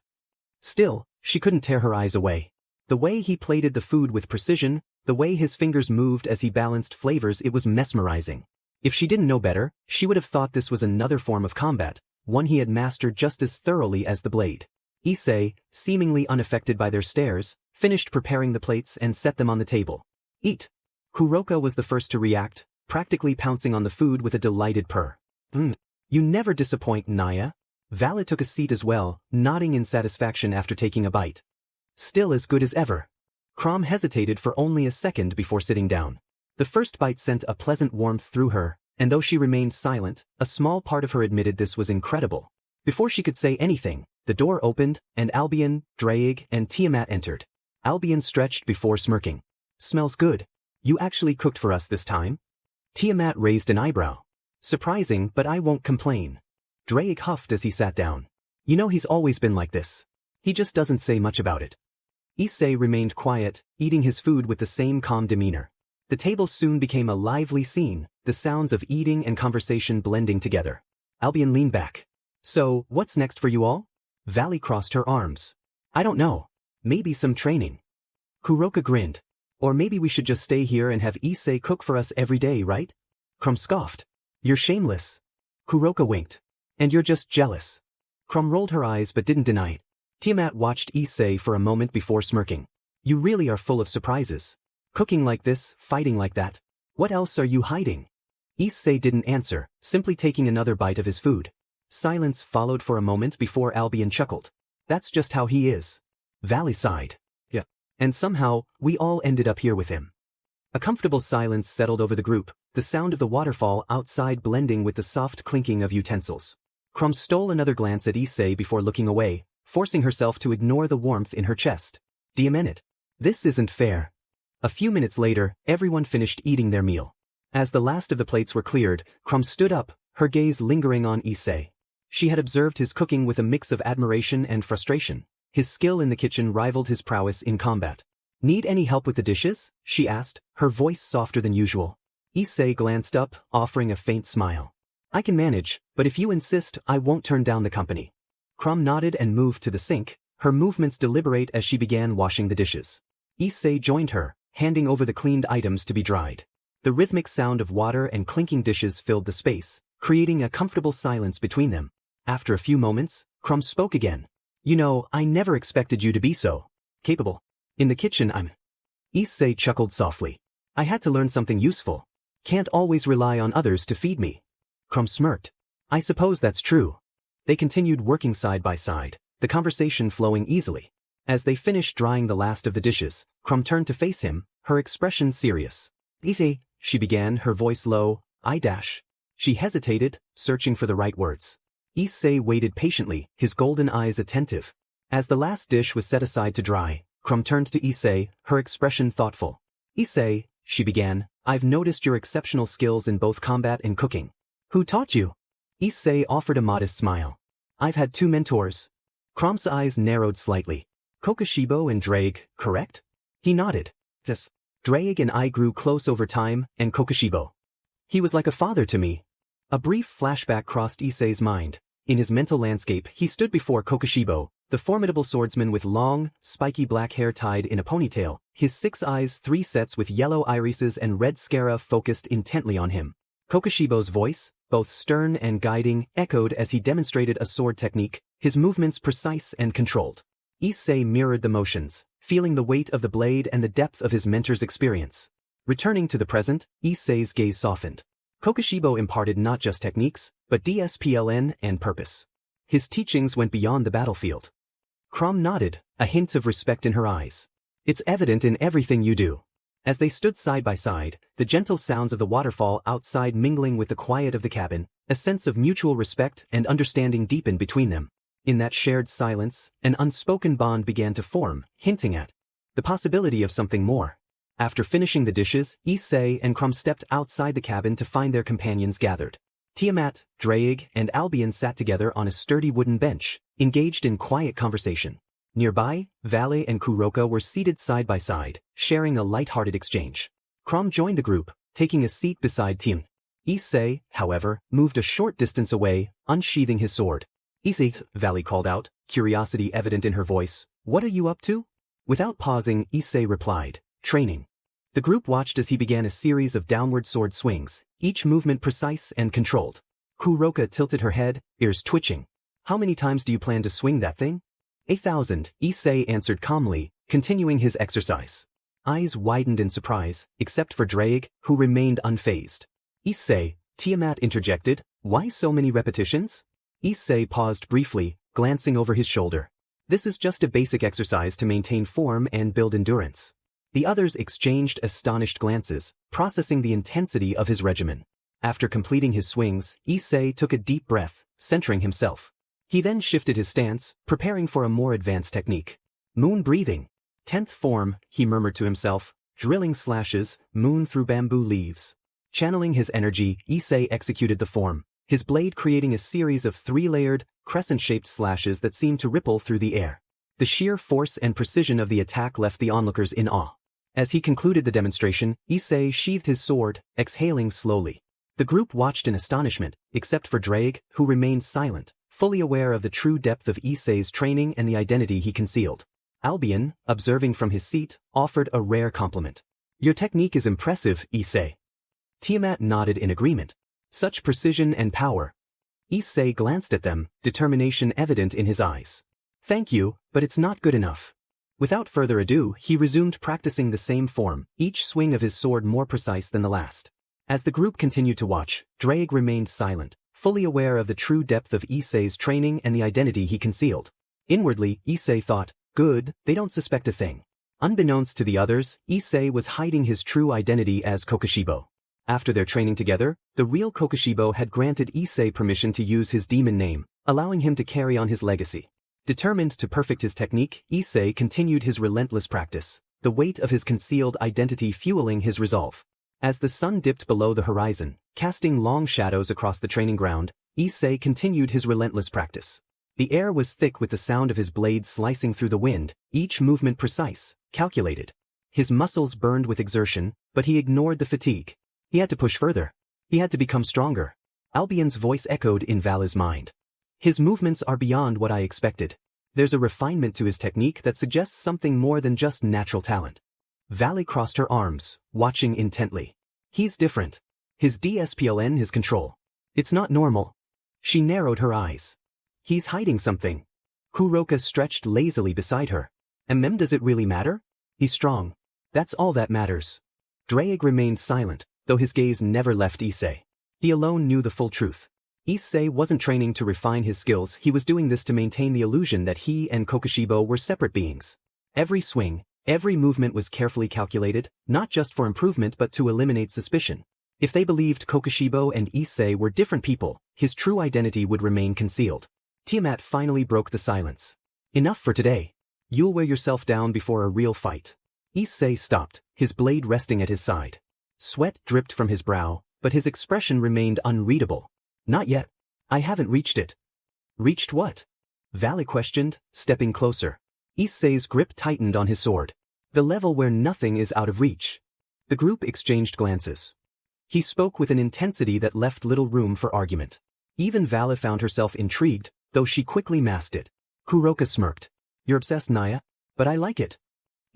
Still, she couldn't tear her eyes away. The way he plated the food with precision, the way his fingers moved as he balanced flavors, it was mesmerizing. If she didn't know better, she would have thought this was another form of combat, one he had mastered just as thoroughly as the blade. Issei, seemingly unaffected by their stares, finished preparing the plates and set them on the table. Eat. Kuroka was the first to react, practically pouncing on the food with a delighted purr. You never disappoint, Naya. Vala took a seat as well, nodding in satisfaction after taking a bite. Still as good as ever. Crom hesitated for only a second before sitting down. The first bite sent a pleasant warmth through her, and though she remained silent, a small part of her admitted this was incredible. Before she could say anything, the door opened, and Albion, Draig, and Tiamat entered. Albion stretched before smirking. Smells good. You actually cooked for us this time? Tiamat raised an eyebrow. Surprising, but I won't complain. Draig huffed as he sat down. You know, he's always been like this. He just doesn't say much about it. Issei remained quiet, eating his food with the same calm demeanor. The table soon became a lively scene, the sounds of eating and conversation blending together. Albion leaned back. So, what's next for you all? Valley crossed her arms. I don't know. Maybe some training. Kuroka grinned. Or maybe we should just stay here and have Issei cook for us every day, right? Crom scoffed. You're shameless. Kuroka winked. And you're just jealous. Crom rolled her eyes but didn't deny it. Tiamat watched Issei for a moment before smirking. You really are full of surprises. Cooking like this, fighting like that. What else are you hiding? Issei didn't answer, simply taking another bite of his food. Silence followed for a moment before Albion chuckled. That's just how he is. Valley sighed. Yeah. And somehow, we all ended up here with him. A comfortable silence settled over the group, the sound of the waterfall outside blending with the soft clinking of utensils. Crom stole another glance at Issei before looking away, forcing herself to ignore the warmth in her chest. Diamenet. This isn't fair. A few minutes later, everyone finished eating their meal. As the last of the plates were cleared, Crom stood up, her gaze lingering on Issei. She had observed his cooking with a mix of admiration and frustration. His skill in the kitchen rivaled his prowess in combat. Need any help with the dishes? She asked, her voice softer than usual. Issei glanced up, offering a faint smile. I can manage, but if you insist, I won't turn down the company. Crom nodded and moved to the sink, her movements deliberate as she began washing the dishes. Issei joined her, handing over the cleaned items to be dried. The rhythmic sound of water and clinking dishes filled the space, creating a comfortable silence between them. After a few moments, Crom spoke again. You know, I never expected you to be so capable. In the kitchen Issei chuckled softly. I had to learn something useful. Can't always rely on others to feed me. Crom smirked. I suppose that's true. They continued working side by side, the conversation flowing easily. As they finished drying the last of the dishes, Crom turned to face him, her expression serious. Issei, she began, her voice low. She hesitated, searching for the right words. Issei waited patiently, his golden eyes attentive. As the last dish was set aside to dry, Crom turned to Issei, her expression thoughtful. Issei, she began, I've noticed your exceptional skills in both combat and cooking. Who taught you? Issei offered a modest smile. I've had 2 mentors. Crom's eyes narrowed slightly. Kokushibo and Draig, correct? He nodded. Yes. Draig and I grew close over time, and Kokushibo. He was like a father to me. A brief flashback crossed Issei's mind. In his mental landscape, he stood before Kokushibo, the formidable swordsman with long, spiky black hair tied in a ponytail, his 6 eyes 3 sets with yellow irises and red scara focused intently on him. Kokushibo's voice, both stern and guiding, echoed as he demonstrated a sword technique, his movements precise and controlled. Issei mirrored the motions, feeling the weight of the blade and the depth of his mentor's experience. Returning to the present, Issei's gaze softened. Kokushibo imparted not just techniques, but discipline and purpose. His teachings went beyond the battlefield. Crom nodded, a hint of respect in her eyes. It's evident in everything you do. As they stood side by side, the gentle sounds of the waterfall outside mingling with the quiet of the cabin, a sense of mutual respect and understanding deepened between them. In that shared silence, an unspoken bond began to form, hinting at the possibility of something more. After finishing the dishes, Issei and Crom stepped outside the cabin to find their companions gathered. Tiamat, Draig, and Albion sat together on a sturdy wooden bench, engaged in quiet conversation. Nearby, Vale and Kuroka were seated side by side, sharing a light-hearted exchange. Crom joined the group, taking a seat beside Tiam. Issei, however, moved a short distance away, unsheathing his sword. Issei, Valley called out, curiosity evident in her voice. What are you up to? Without pausing, Issei replied, training. The group watched as he began a series of downward sword swings, each movement precise and controlled. Kuroka tilted her head, ears twitching. How many times do you plan to swing that thing? 1,000, Issei answered calmly, continuing his exercise. Eyes widened in surprise, except for Drake, who remained unfazed. Issei, Tiamat interjected, why so many repetitions? Issei paused briefly, glancing over his shoulder. This is just a basic exercise to maintain form and build endurance. The others exchanged astonished glances, processing the intensity of his regimen. After completing his swings, Issei took a deep breath, centering himself. He then shifted his stance, preparing for a more advanced technique. Moon breathing. 10th form, he murmured to himself, drilling slashes, moon through bamboo leaves. Channeling his energy, Issei executed the form, his blade creating a series of 3-layered, crescent-shaped slashes that seemed to ripple through the air. The sheer force and precision of the attack left the onlookers in awe. As he concluded the demonstration, Issei sheathed his sword, exhaling slowly. The group watched in astonishment, except for Drake, who remained silent, fully aware of the true depth of Issei's training and the identity he concealed. Albion, observing from his seat, offered a rare compliment. Your technique is impressive, Issei. Tiamat nodded in agreement. Such precision and power. Issei glanced at them, determination evident in his eyes. Thank you, but it's not good enough. Without further ado, he resumed practicing the same form, each swing of his sword more precise than the last. As the group continued to watch, Drake remained silent, fully aware of the true depth of Issei's training and the identity he concealed. Inwardly, Issei thought, good, they don't suspect a thing. Unbeknownst to the others, Issei was hiding his true identity as Kokushibo. After their training together, the real Kokushibo had granted Issei permission to use his demon name, allowing him to carry on his legacy. Determined to perfect his technique, Issei continued his relentless practice, the weight of his concealed identity fueling his resolve. As the sun dipped below the horizon, casting long shadows across the training ground, Issei continued his relentless practice. The air was thick with the sound of his blades slicing through the wind, each movement precise, calculated. His muscles burned with exertion, but he ignored the fatigue. He had to push further. He had to become stronger. Albion's voice echoed in Vala's mind. His movements are beyond what I expected. There's a refinement to his technique that suggests something more than just natural talent. Vala crossed her arms, watching intently. He's different. His DSPLN his control. It's not normal. She narrowed her eyes. He's hiding something. Kuroka stretched lazily beside her. Does it really matter? He's strong. That's all that matters. Drake remained silent, though his gaze never left Issei. He alone knew the full truth. Issei wasn't training to refine his skills, he was doing this to maintain the illusion that he and Kokushibo were separate beings. Every swing, every movement was carefully calculated, not just for improvement but to eliminate suspicion. If they believed Kokushibo and Issei were different people, his true identity would remain concealed. Tiamat finally broke the silence. Enough for today. You'll wear yourself down before a real fight. Issei stopped, his blade resting at his side. Sweat dripped from his brow, but his expression remained unreadable. Not yet. I haven't reached it. Reached what? Vala questioned, stepping closer. Issei's grip tightened on his sword. The level where nothing is out of reach. The group exchanged glances. He spoke with an intensity that left little room for argument. Even Vala found herself intrigued, though she quickly masked it. Kuroka smirked. You're obsessed, Naya? But I like it.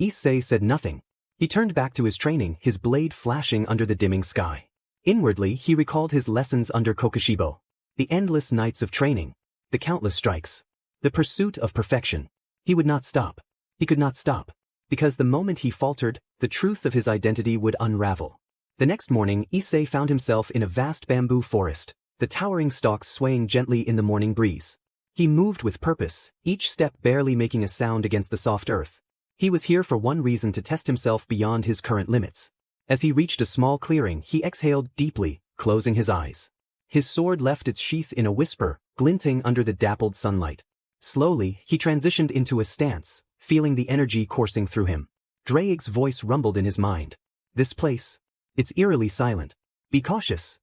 Issei said nothing. He turned back to his training, his blade flashing under the dimming sky. Inwardly, he recalled his lessons under Kokushibo. The endless nights of training. The countless strikes. The pursuit of perfection. He would not stop. He could not stop. Because the moment he faltered, the truth of his identity would unravel. The next morning, Issei found himself in a vast bamboo forest, the towering stalks swaying gently in the morning breeze. He moved with purpose, each step barely making a sound against the soft earth. He was here for one reason: to test himself beyond his current limits. As he reached a small clearing, he exhaled deeply, closing his eyes. His sword left its sheath in a whisper, glinting under the dappled sunlight. Slowly, he transitioned into a stance, feeling the energy coursing through him. Drake's voice rumbled in his mind. This place. It's eerily silent. Be cautious.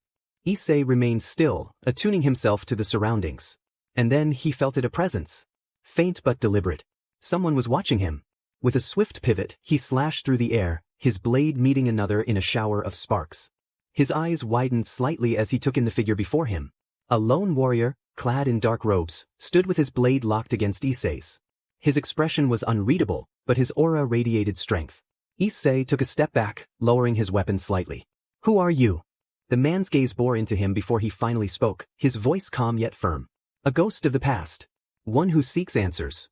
Issei remained still, attuning himself to the surroundings. And then he felt a presence. Faint but deliberate. Someone was watching him. With a swift pivot, he slashed through the air, his blade meeting another in a shower of sparks. His eyes widened slightly as he took in the figure before him. A lone warrior, clad in dark robes, stood with his blade locked against Issei's. His expression was unreadable, but his aura radiated strength. Issei took a step back, lowering his weapon slightly. "Who are you?" The man's gaze bore into him before he finally spoke, his voice calm yet firm. "A ghost of the past. One who seeks answers."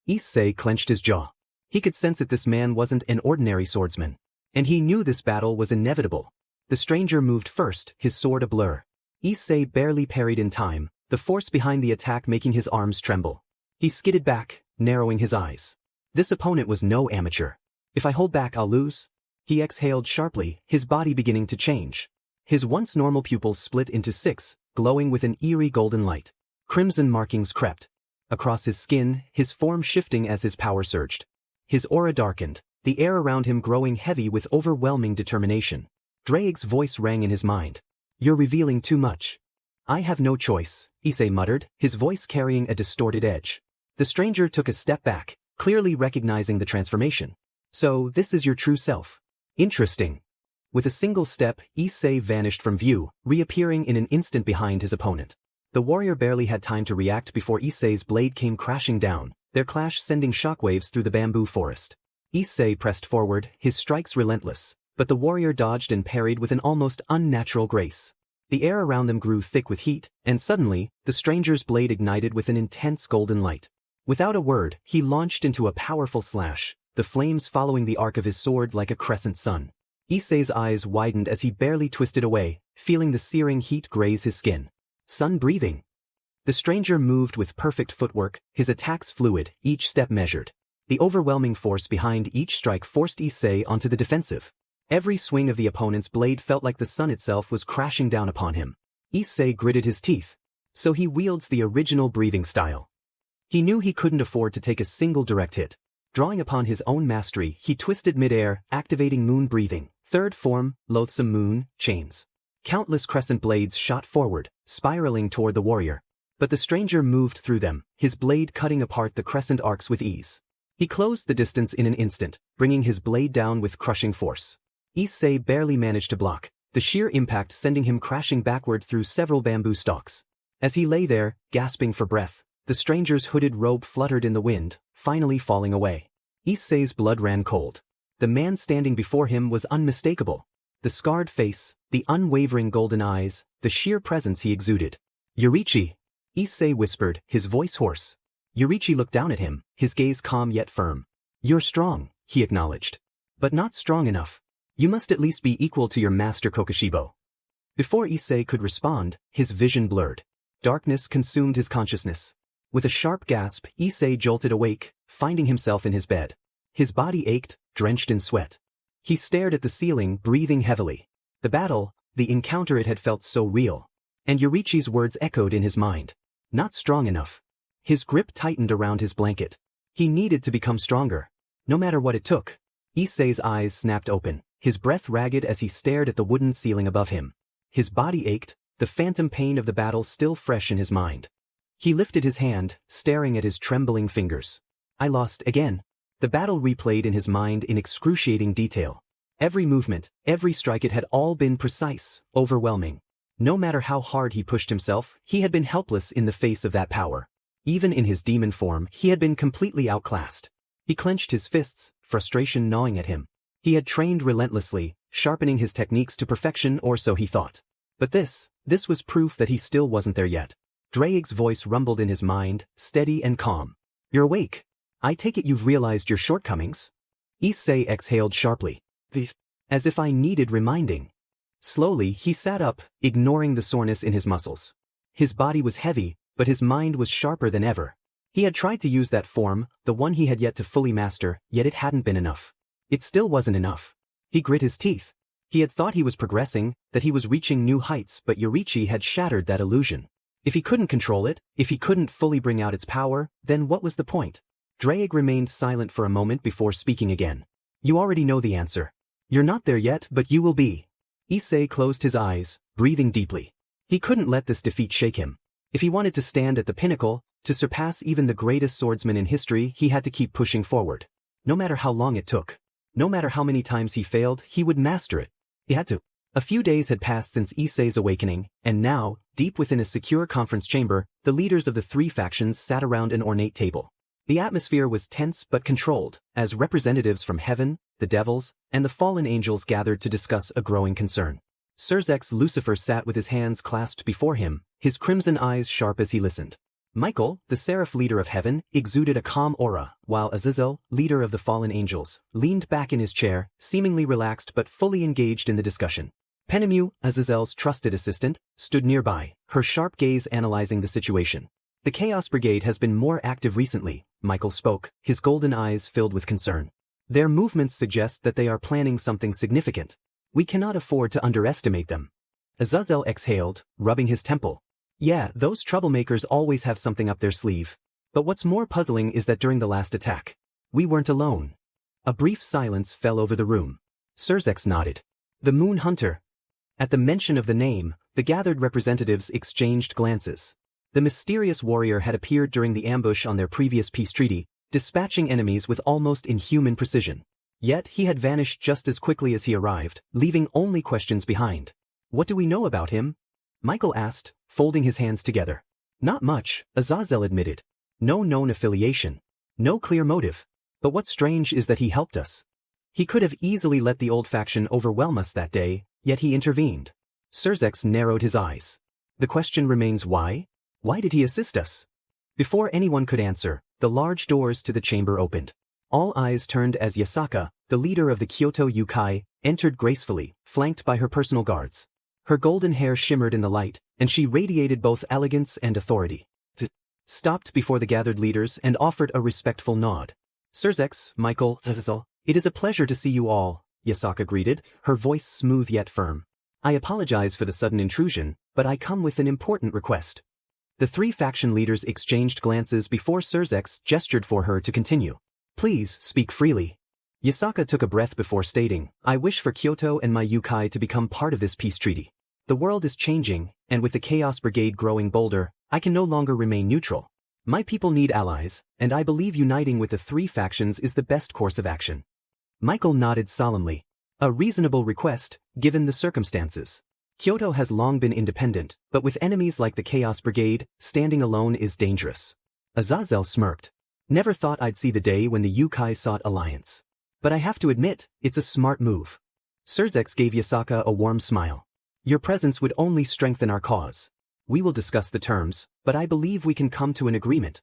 Issei clenched his jaw. He could sense that this man wasn't an ordinary swordsman. And he knew this battle was inevitable. The stranger moved first, his sword a blur. Issei barely parried in time, the force behind the attack making his arms tremble. He skidded back, narrowing his eyes. This opponent was no amateur. "If I hold back, I'll lose." He exhaled sharply, his body beginning to change. His once normal pupils split into 6, glowing with an eerie golden light. Crimson markings crept across his skin, his form shifting as his power surged. His aura darkened, the air around him growing heavy with overwhelming determination. Drake's voice rang in his mind. "You're revealing too much." "I have no choice," Issei muttered, his voice carrying a distorted edge. The stranger took a step back, clearly recognizing the transformation. "So, this is your true self. Interesting." With a single step, Issei vanished from view, reappearing in an instant behind his opponent. The warrior barely had time to react before Issei's blade came crashing down, their clash sending shockwaves through the bamboo forest. Issei pressed forward, his strikes relentless, but the warrior dodged and parried with an almost unnatural grace. The air around them grew thick with heat, and suddenly, the stranger's blade ignited with an intense golden light. Without a word, he launched into a powerful slash, the flames following the arc of his sword like a crescent sun. Issei's eyes widened as he barely twisted away, feeling the searing heat graze his skin. Sun breathing. The stranger moved with perfect footwork, his attacks fluid, each step measured. The overwhelming force behind each strike forced Issei onto the defensive. Every swing of the opponent's blade felt like the sun itself was crashing down upon him. Issei gritted his teeth. So he wields the original breathing style. He knew he couldn't afford to take a single direct hit. Drawing upon his own mastery, he twisted midair, activating moon breathing. Third form, loathsome moon, chains. Countless crescent blades shot forward, spiraling toward the warrior. But the stranger moved through them, his blade cutting apart the crescent arcs with ease. He closed the distance in an instant, bringing his blade down with crushing force. Issei barely managed to block, the sheer impact sending him crashing backward through several bamboo stalks. As he lay there, gasping for breath, the stranger's hooded robe fluttered in the wind, finally falling away. Issei's blood ran cold. The man standing before him was unmistakable. The scarred face, the unwavering golden eyes, the sheer presence he exuded. "Yorichi," Issei whispered, his voice hoarse. Yorichi looked down at him, his gaze calm yet firm. "You're strong," he acknowledged. "But not strong enough. You must at least be equal to your master kokushibo." Before Issei could respond, his vision blurred. Darkness consumed his consciousness. With a sharp gasp, Issei jolted awake, finding himself in his bed. His body ached, drenched in sweat. He stared at the ceiling, breathing heavily. The battle, the encounter, it had felt so real. And Yorichi's words echoed in his mind. Not strong enough. His grip tightened around his blanket. He needed to become stronger. No matter what it took. Issei's eyes snapped open, his breath ragged as he stared at the wooden ceiling above him. His body ached, the phantom pain of the battle still fresh in his mind. He lifted his hand, staring at his trembling fingers. "I lost again." The battle replayed in his mind in excruciating detail. Every movement, every strike, it had all been precise, overwhelming. No matter how hard he pushed himself, he had been helpless in the face of that power. Even in his demon form, he had been completely outclassed. He clenched his fists, frustration gnawing at him. He had trained relentlessly, sharpening his techniques to perfection, or so he thought. But this was proof that he still wasn't there yet. Drake's voice rumbled in his mind, steady and calm. "You're awake. I take it you've realized your shortcomings?" Issei exhaled sharply. As if I needed reminding. Slowly, he sat up, ignoring the soreness in his muscles. His body was heavy, but his mind was sharper than ever. He had tried to use that form, the one he had yet to fully master, yet it hadn't been enough. It still wasn't enough. He grit his teeth. He had thought he was progressing, that he was reaching new heights, but Yorichi had shattered that illusion. If he couldn't control it, if he couldn't fully bring out its power, then what was the point? Drake remained silent for a moment before speaking again. "You already know the answer. You're not there yet, but you will be." Issei closed his eyes, breathing deeply. He couldn't let this defeat shake him. If he wanted to stand at the pinnacle, to surpass even the greatest swordsman in history, he had to keep pushing forward. No matter how long it took. No matter how many times he failed, he would master it. He had to. A few days had passed since Issei's awakening, and now, deep within a secure conference chamber, the leaders of the three factions sat around an ornate table. The atmosphere was tense but controlled, as representatives from heaven, the devils, and the fallen angels gathered to discuss a growing concern. Surzex Lucifer sat with his hands clasped before him, his crimson eyes sharp as he listened. Michael, the seraph leader of heaven, exuded a calm aura, while Azazel, leader of the fallen angels, leaned back in his chair, seemingly relaxed but fully engaged in the discussion. Penemu, Azazel's trusted assistant, stood nearby, her sharp gaze analyzing the situation. The Chaos Brigade has been more active recently, Michael spoke, his golden eyes filled with concern. Their movements suggest that they are planning something significant. We cannot afford to underestimate them. Azazel exhaled, rubbing his temple. Yeah, those troublemakers always have something up their sleeve. But what's more puzzling is that during the last attack, we weren't alone. A brief silence fell over the room. Surzex nodded. The Moon Hunter. At the mention of the name, the gathered representatives exchanged glances. The mysterious warrior had appeared during the ambush on their previous peace treaty, dispatching enemies with almost inhuman precision. Yet he had vanished just as quickly as he arrived, leaving only questions behind. What do we know about him? Michael asked, folding his hands together. Not much, Azazel admitted. No known affiliation. No clear motive. But what's strange is that he helped us. He could have easily let the old faction overwhelm us that day, yet he intervened. Surzex narrowed his eyes. The question remains why? Why did he assist us? Before anyone could answer, the large doors to the chamber opened. All eyes turned as Yasaka, the leader of the Kyoto Yukai, entered gracefully, flanked by her personal guards. Her golden hair shimmered in the light, and she radiated both elegance and authority. Stopped before the gathered leaders and offered a respectful nod. Surzex, Michael, Azazel, it is a pleasure to see you all, Yasaka greeted, her voice smooth yet firm. I apologize for the sudden intrusion, but I come with an important request. The three faction leaders exchanged glances before Surzex gestured for her to continue. Please, speak freely. Yasaka took a breath before stating, I wish for Kyoto and my Yukai to become part of this peace treaty. The world is changing, and with the Chaos Brigade growing bolder, I can no longer remain neutral. My people need allies, and I believe uniting with the three factions is the best course of action. Michael nodded solemnly. A reasonable request, given the circumstances. Kyoto has long been independent, but with enemies like the Chaos Brigade, standing alone is dangerous. Azazel smirked. Never thought I'd see the day when the Yukai sought alliance. But I have to admit, it's a smart move. Surzex gave Yasaka a warm smile. Your presence would only strengthen our cause. We will discuss the terms, but I believe we can come to an agreement.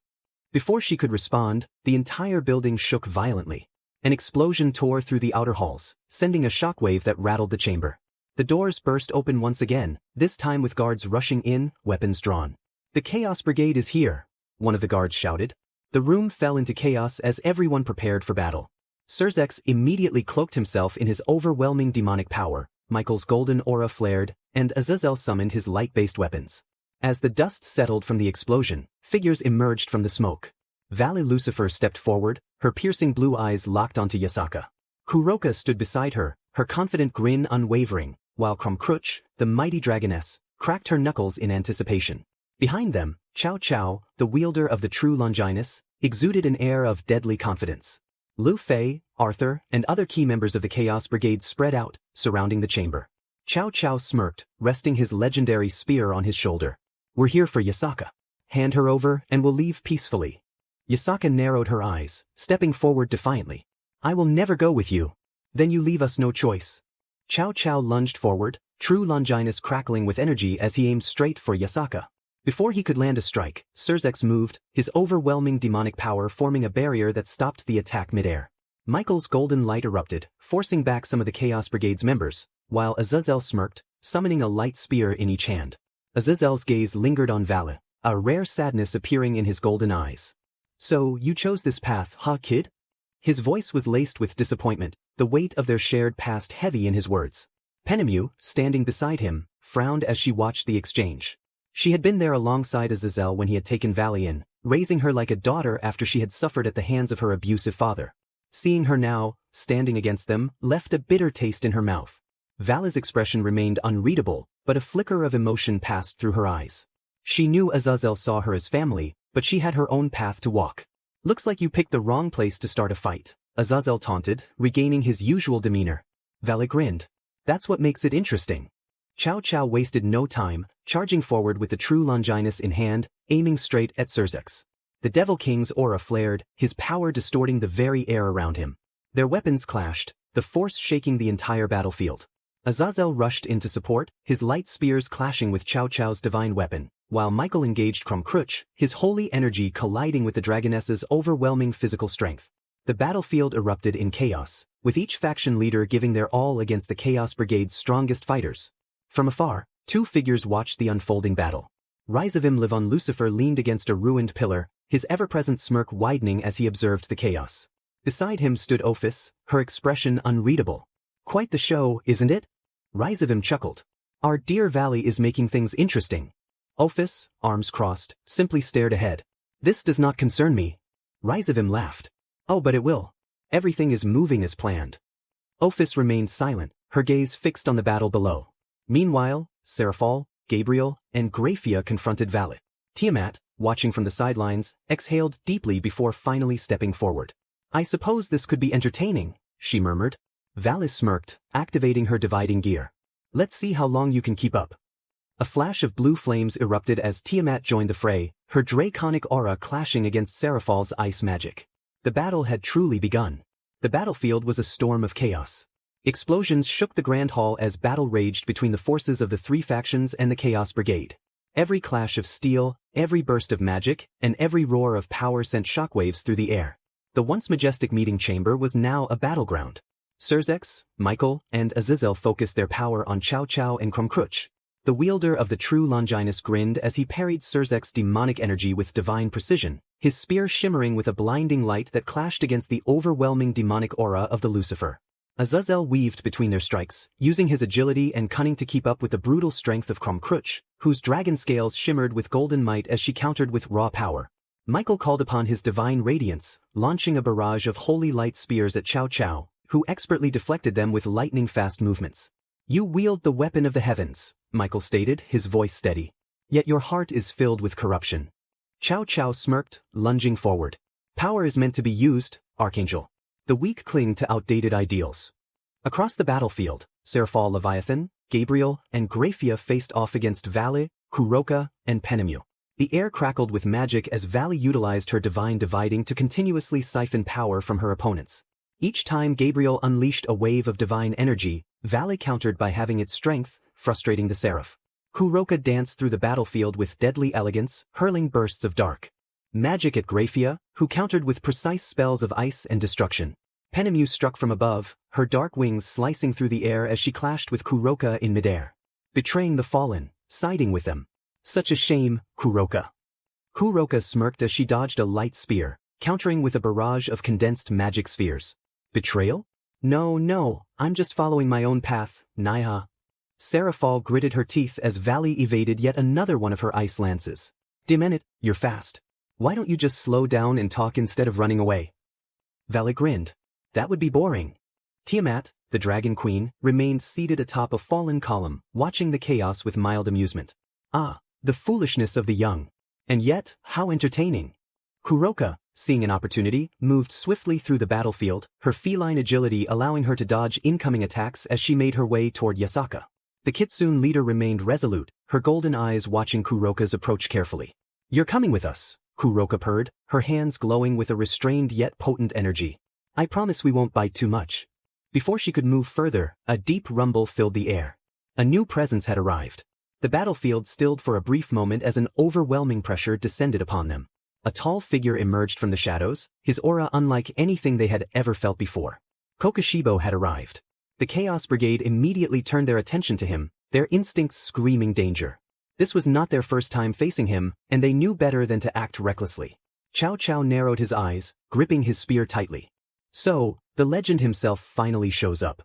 Before she could respond, the entire building shook violently. An explosion tore through the outer halls, sending a shockwave that rattled the chamber. The doors burst open once again, this time with guards rushing in, weapons drawn. The Chaos Brigade is here, one of the guards shouted. The room fell into chaos as everyone prepared for battle. Surzex immediately cloaked himself in his overwhelming demonic power, Michael's golden aura flared, and Azazel summoned his light-based weapons. As the dust settled from the explosion, figures emerged from the smoke. Valley Lucifer stepped forward, her piercing blue eyes locked onto Yasaka. Kuroka stood beside her, her confident grin unwavering, while Krumkruch, the mighty dragoness, cracked her knuckles in anticipation. Behind them, Cao Cao, the wielder of the true Longinus, exuded an air of deadly confidence. Lu Fei, Arthur, and other key members of the Chaos Brigade spread out, surrounding the chamber. Cao Cao smirked, resting his legendary spear on his shoulder. We're here for Yasaka. Hand her over and we'll leave peacefully. Yasaka narrowed her eyes, stepping forward defiantly. I will never go with you. Then you leave us no choice. Cao Cao lunged forward, true Longinus crackling with energy as he aimed straight for Yasaka. Before he could land a strike, Surzex moved, his overwhelming demonic power forming a barrier that stopped the attack midair. Michael's golden light erupted, forcing back some of the Chaos Brigade's members, while Azazel smirked, summoning a light spear in each hand. Azazel's gaze lingered on Vala, a rare sadness appearing in his golden eyes. So, you chose this path, huh, kid? His voice was laced with disappointment, the weight of their shared past heavy in his words. Penemu, standing beside him, frowned as she watched the exchange. She had been there alongside Azazel when he had taken Valley in, raising her like a daughter after she had suffered at the hands of her abusive father. Seeing her now, standing against them, left a bitter taste in her mouth. Vala's expression remained unreadable, but a flicker of emotion passed through her eyes. She knew Azazel saw her as family, but she had her own path to walk. Looks like you picked the wrong place to start a fight, Azazel taunted, regaining his usual demeanor. Vala grinned. That's what makes it interesting. Cao Cao wasted no time, charging forward with the true Longinus in hand, aiming straight at Surzex. The Devil King's aura flared, his power distorting the very air around him. Their weapons clashed, the force shaking the entire battlefield. Azazel rushed in to support, his light spears clashing with Cao Cao's divine weapon, while Michael engaged Krumkruch, his holy energy colliding with the Dragoness's overwhelming physical strength. The battlefield erupted in chaos, with each faction leader giving their all against the Chaos Brigade's strongest fighters. From afar, two figures watched the unfolding battle. Rizavim Livon Lucifer leaned against a ruined pillar, his ever-present smirk widening as he observed the chaos. Beside him stood Ophis, her expression unreadable. Quite the show, isn't it? Rizavim chuckled. Our dear Valley is making things interesting. Ophis, arms crossed, simply stared ahead. This does not concern me. Rizavim laughed. Oh, but it will. Everything is moving as planned. Ophis remained silent, her gaze fixed on the battle below. Meanwhile, Seraphol, Gabriel, and Graphia confronted Valet. Tiamat, watching from the sidelines, exhaled deeply before finally stepping forward. I suppose this could be entertaining, she murmured. Valet smirked, activating her dividing gear. Let's see how long you can keep up. A flash of blue flames erupted as Tiamat joined the fray, her draconic aura clashing against Seraphol's ice magic. The battle had truly begun. The battlefield was a storm of chaos. Explosions shook the Grand Hall as battle raged between the forces of the three factions and the Chaos Brigade. Every clash of steel, every burst of magic, and every roar of power sent shockwaves through the air. The once majestic meeting chamber was now a battleground. Surzex, Michael, and Azazel focused their power on Cao Cao and Krumkruch. The wielder of the true Longinus grinned as he parried Surzex's demonic energy with divine precision, his spear shimmering with a blinding light that clashed against the overwhelming demonic aura of the Lucifer. Azazel weaved between their strikes, using his agility and cunning to keep up with the brutal strength of Krumkruch, whose dragon scales shimmered with golden might as she countered with raw power. Michael called upon his divine radiance, launching a barrage of holy light spears at Cao Cao, who expertly deflected them with lightning-fast movements. You wield the weapon of the heavens, Michael stated, his voice steady. Yet your heart is filled with corruption. Cao Cao smirked, lunging forward. Power is meant to be used, Archangel. The weak cling to outdated ideals. Across the battlefield, Seraphol Leviathan, Gabriel, and Graphia faced off against Valet, Kuroka, and Penemu. The air crackled with magic as Valet utilized her divine dividing to continuously siphon power from her opponents. Each time Gabriel unleashed a wave of divine energy, Valet countered by having its strength, frustrating the Seraph. Kuroka danced through the battlefield with deadly elegance, hurling bursts of dark magic at Graphia, who countered with precise spells of ice and destruction. Penemu struck from above, her dark wings slicing through the air as she clashed with Kuroka in midair. Betraying the fallen, siding with them. Such a shame, Kuroka. Kuroka smirked as she dodged a light spear, countering with a barrage of condensed magic spheres. Betrayal? No, I'm just following my own path, Naiha. Seraphol gritted her teeth as Valet evaded yet another one of her ice lances. Dimenit, you're fast. Why don't you just slow down and talk instead of running away? Valet grinned. That would be boring. Tiamat, the Dragon Queen, remained seated atop a fallen column, watching the chaos with mild amusement. Ah, the foolishness of the young. And yet, how entertaining. Kuroka, seeing an opportunity, moved swiftly through the battlefield, her feline agility allowing her to dodge incoming attacks as she made her way toward Yasaka. The Kitsune leader remained resolute, her golden eyes watching Kuroka's approach carefully. You're coming with us, Kuroka purred, her hands glowing with a restrained yet potent energy. I promise we won't bite too much. Before she could move further, a deep rumble filled the air. A new presence had arrived. The battlefield stilled for a brief moment as an overwhelming pressure descended upon them. A tall figure emerged from the shadows, his aura unlike anything they had ever felt before. Kokushibo had arrived. The Chaos Brigade immediately turned their attention to him, their instincts screaming danger. This was not their first time facing him, and they knew better than to act recklessly. Cao Cao narrowed his eyes, gripping his spear tightly. So, the legend himself finally shows up.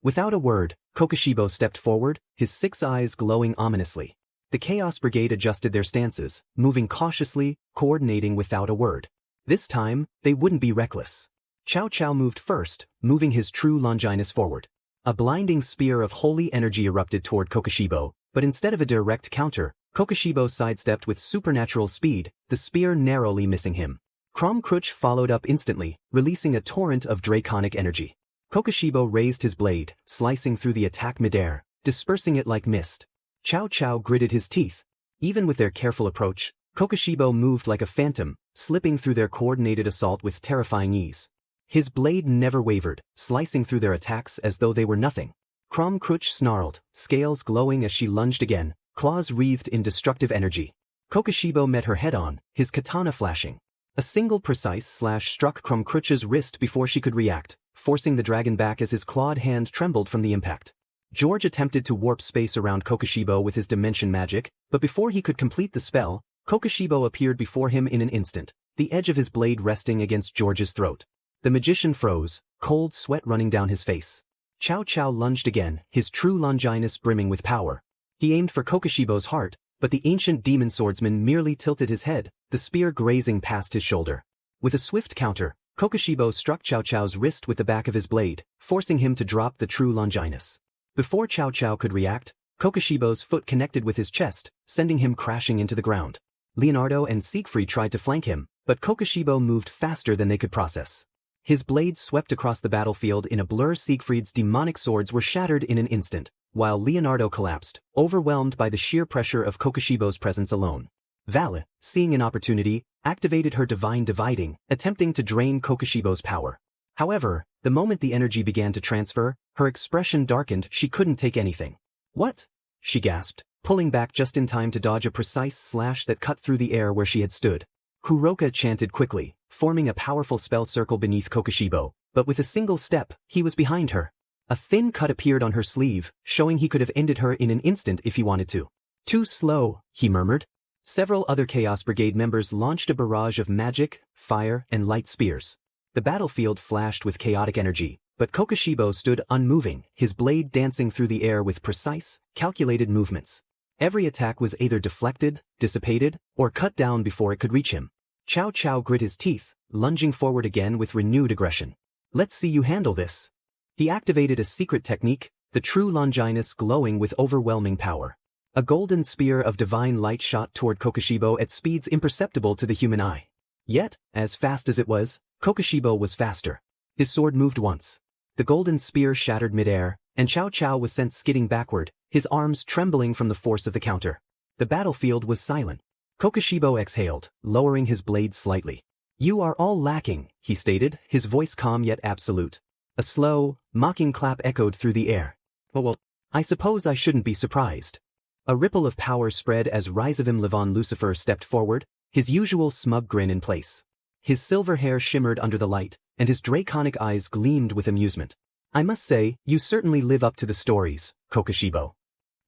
Without a word, Kokushibo stepped forward, his 6 eyes glowing ominously. The Chaos Brigade adjusted their stances, moving cautiously, coordinating without a word. This time, they wouldn't be reckless. Cao Cao moved first, moving his true Longinus forward. A blinding spear of holy energy erupted toward Kokushibo, but instead of a direct counter, Kokushibo sidestepped with supernatural speed, the spear narrowly missing him. Krumkruch followed up instantly, releasing a torrent of draconic energy. Kokushibo raised his blade, slicing through the attack midair, dispersing it like mist. Cao Cao gritted his teeth. Even with their careful approach, Kokushibo moved like a phantom, slipping through their coordinated assault with terrifying ease. His blade never wavered, slicing through their attacks as though they were nothing. Crom Cruch snarled, scales glowing as she lunged again, claws wreathed in destructive energy. Kokushibo met her head-on, his katana flashing. A single precise slash struck Crom Cruch's wrist before she could react, forcing the dragon back as his clawed hand trembled from the impact. George attempted to warp space around Kokushibo with his dimension magic, but before he could complete the spell, Kokushibo appeared before him in an instant, the edge of his blade resting against George's throat. The magician froze, cold sweat running down his face. Cao Cao lunged again, his true Longinus brimming with power. He aimed for Kokushibo's heart, but the ancient demon swordsman merely tilted his head, the spear grazing past his shoulder. With a swift counter, Kokushibo struck Cao Cao's wrist with the back of his blade, forcing him to drop the true Longinus. Before Cao Cao could react, Kokushibo's foot connected with his chest, sending him crashing into the ground. Leonardo and Siegfried tried to flank him, but Kokushibo moved faster than they could process. His blade swept across the battlefield in a blur. Siegfried's demonic swords were shattered in an instant, while Leonardo collapsed, overwhelmed by the sheer pressure of Kokushibo's presence alone. Vala, seeing an opportunity, activated her divine dividing, attempting to drain Kokushibo's power. However, the moment the energy began to transfer, her expression darkened. She couldn't take anything. "What?" she gasped, pulling back just in time to dodge a precise slash that cut through the air where she had stood. Kuroka chanted quickly, forming a powerful spell circle beneath Kokushibo, but with a single step, he was behind her. A thin cut appeared on her sleeve, showing he could have ended her in an instant if he wanted to. "Too slow," he murmured. Several other Chaos Brigade members launched a barrage of magic, fire, and light spears. The battlefield flashed with chaotic energy, but Kokushibo stood unmoving, his blade dancing through the air with precise, calculated movements. Every attack was either deflected, dissipated, or cut down before it could reach him. Cao Cao grit his teeth, lunging forward again with renewed aggression. "Let's see you handle this." He activated a secret technique, the true Longinus glowing with overwhelming power. A golden spear of divine light shot toward Kokushibo at speeds imperceptible to the human eye. Yet, as fast as it was, Kokushibo was faster. His sword moved once. The golden spear shattered midair, and Cao Cao was sent skidding backward, his arms trembling from the force of the counter. The battlefield was silent. Kokushibo exhaled, lowering his blade slightly. "You are all lacking," he stated, his voice calm yet absolute. A slow, mocking clap echoed through the air. Well, I suppose I shouldn't be surprised." A ripple of power spread as Rizavim Levon Lucifer stepped forward, his usual smug grin in place. His silver hair shimmered under the light, and his draconic eyes gleamed with amusement. "I must say, you certainly live up to the stories, Kokushibo."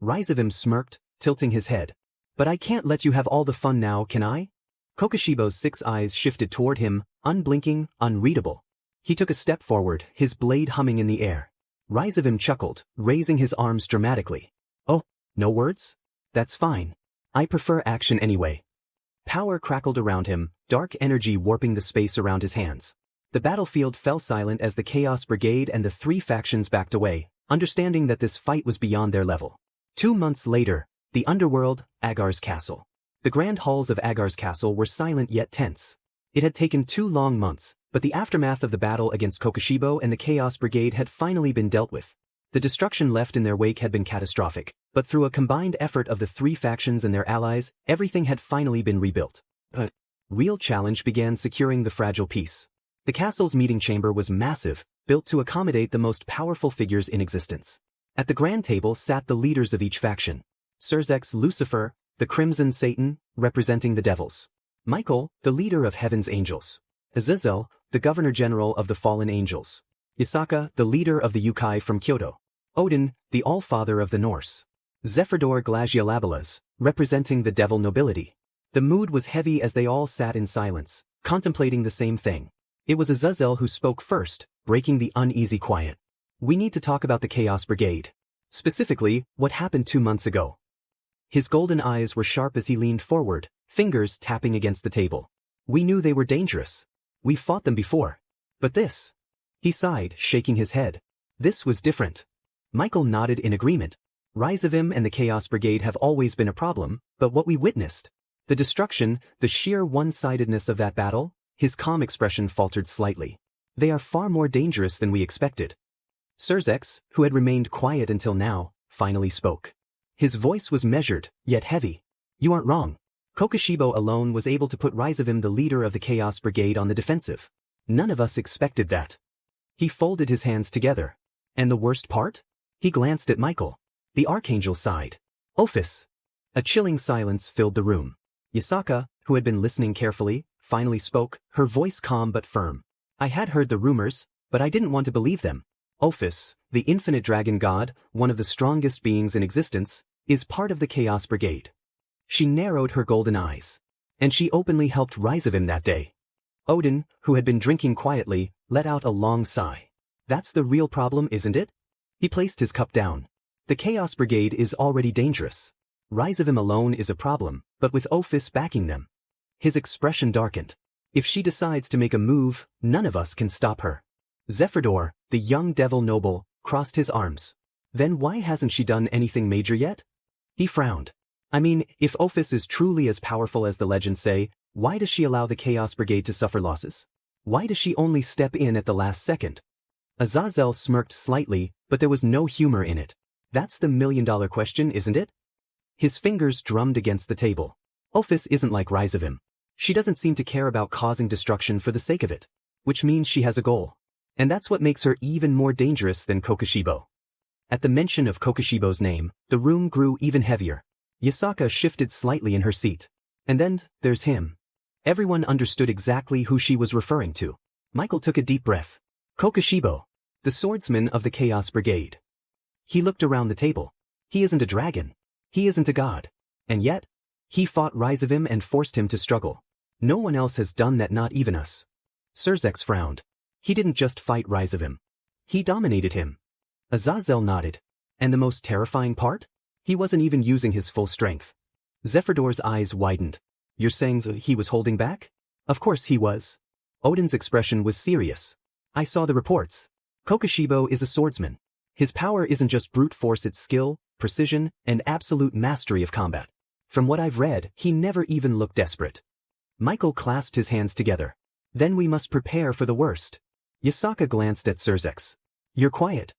Rizavim smirked, tilting his head. "But I can't let you have all the fun now, can I?" Kokushibo's 6 eyes shifted toward him, unblinking, unreadable. He took a step forward, his blade humming in the air. Rizavim chuckled, raising his arms dramatically. "Oh, no words? That's fine. I prefer action anyway." Power crackled around him, dark energy warping the space around his hands. The battlefield fell silent as the Chaos Brigade and the 3 factions backed away, understanding that this fight was beyond their level. 2 months later, the underworld, Agar's castle. The grand halls of Agar's castle were silent yet tense. It had taken 2 long months, but the aftermath of the battle against Kokushibo and the Chaos Brigade had finally been dealt with. The destruction left in their wake had been catastrophic, but through a combined effort of the 3 factions and their allies, everything had finally been rebuilt. But real challenge began securing the fragile peace. The castle's meeting chamber was massive, built to accommodate the most powerful figures in existence. At the grand table sat the leaders of each faction. Surzex Lucifer, the Crimson Satan, representing the devils. Michael, the leader of Heaven's angels. Azazel, the governor-general of the fallen angels. Isaka, the leader of the Yukai from Kyoto. Odin, the all-father of the Norse. Zephyror Glaciolabalas, representing the devil nobility. The mood was heavy as they all sat in silence, contemplating the same thing. It was Azazel who spoke first, breaking the uneasy quiet. "We need to talk about the Chaos Brigade. Specifically, what happened 2 months ago." His golden eyes were sharp as he leaned forward, fingers tapping against the table. "We knew they were dangerous. We fought them before. But this..." He sighed, shaking his head. "This was different." Michael nodded in agreement. "Rizavim and the Chaos Brigade have always been a problem, but what we witnessed, the destruction, the sheer one-sidedness of that battle," his calm expression faltered slightly. "They are far more dangerous than we expected." Surzex, who had remained quiet until now, finally spoke. His voice was measured, yet heavy. You aren't wrong. Kokushibo alone was able to put Ryzavim, the leader of the Chaos Brigade, on the defensive. None of us expected that. He folded his hands together. And the worst part? He glanced at Michael. The Archangel sighed. Ophis. A chilling silence filled the room. Yasaka, who had been listening carefully, finally spoke, her voice calm but firm. I had heard the rumors, but I didn't want to believe them. Ophis, the infinite dragon god, one of the strongest beings in existence, is part of the Chaos Brigade. She narrowed her golden eyes. And she openly helped Ryzavim that day. Odin, who had been drinking quietly, let out a long sigh. That's the real problem, isn't it? He placed his cup down. The Chaos Brigade is already dangerous. Ryzavim alone is a problem, but with Ophis backing them. His expression darkened. If she decides to make a move, none of us can stop her. Zephyrdor, the young devil noble, crossed his arms. Then why hasn't she done anything major yet? He frowned. I mean, if Ophis is truly as powerful as the legends say, why does she allow the Chaos Brigade to suffer losses? Why does she only step in at the last second? Azazel smirked slightly, but there was no humor in it. That's the million-dollar question, isn't it? His fingers drummed against the table. Ophis isn't like Ryzavim. She doesn't seem to care about causing destruction for the sake of it. Which means she has a goal. And that's what makes her even more dangerous than Kokushibo. At the mention of Kokushibo's name, the room grew even heavier. Yasaka shifted slightly in her seat. And then, there's him. Everyone understood exactly who she was referring to. Michael took a deep breath. Kokushibo, the swordsman of the Chaos Brigade. He looked around the table. He isn't a dragon. He isn't a god. And yet, he fought Ryzavim and forced him to struggle. No one else has done that, not even us. Surzex frowned. He didn't just fight Ryzavim. He dominated him. Azazel nodded. And the most terrifying part? He wasn't even using his full strength. Zephyrdor's eyes widened. You're saying that he was holding back? Of course he was. Odin's expression was serious. I saw the reports. Kokushibo is a swordsman. His power isn't just brute force, it's skill, precision, and absolute mastery of combat. From what I've read, he never even looked desperate. Michael clasped his hands together. Then we must prepare for the worst. Yasaka glanced at Surzex. You're quiet.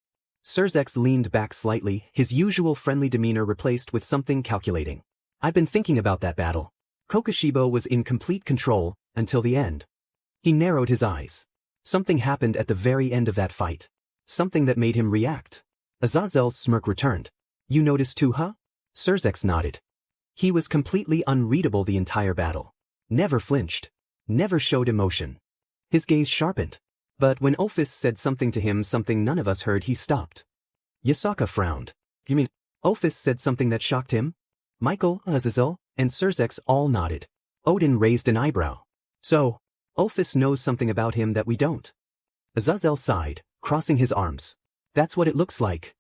Surzex leaned back slightly, his usual friendly demeanor replaced with something calculating. I've been thinking about that battle. Kokushibo was in complete control, until the end. He narrowed his eyes. Something happened at the very end of that fight. Something that made him react. Azazel's smirk returned. You noticed too, huh? Surzex nodded. He was completely unreadable the entire battle. Never flinched. Never showed emotion. His gaze sharpened. But when Ophis said something to him, something none of us heard, he stopped. Yasaka frowned. You mean, Ophis said something that shocked him? Michael, Azazel, and Surzex all nodded. Odin raised an eyebrow. So, Ophis knows something about him that we don't. Azazel sighed, crossing his arms. That's what it looks like.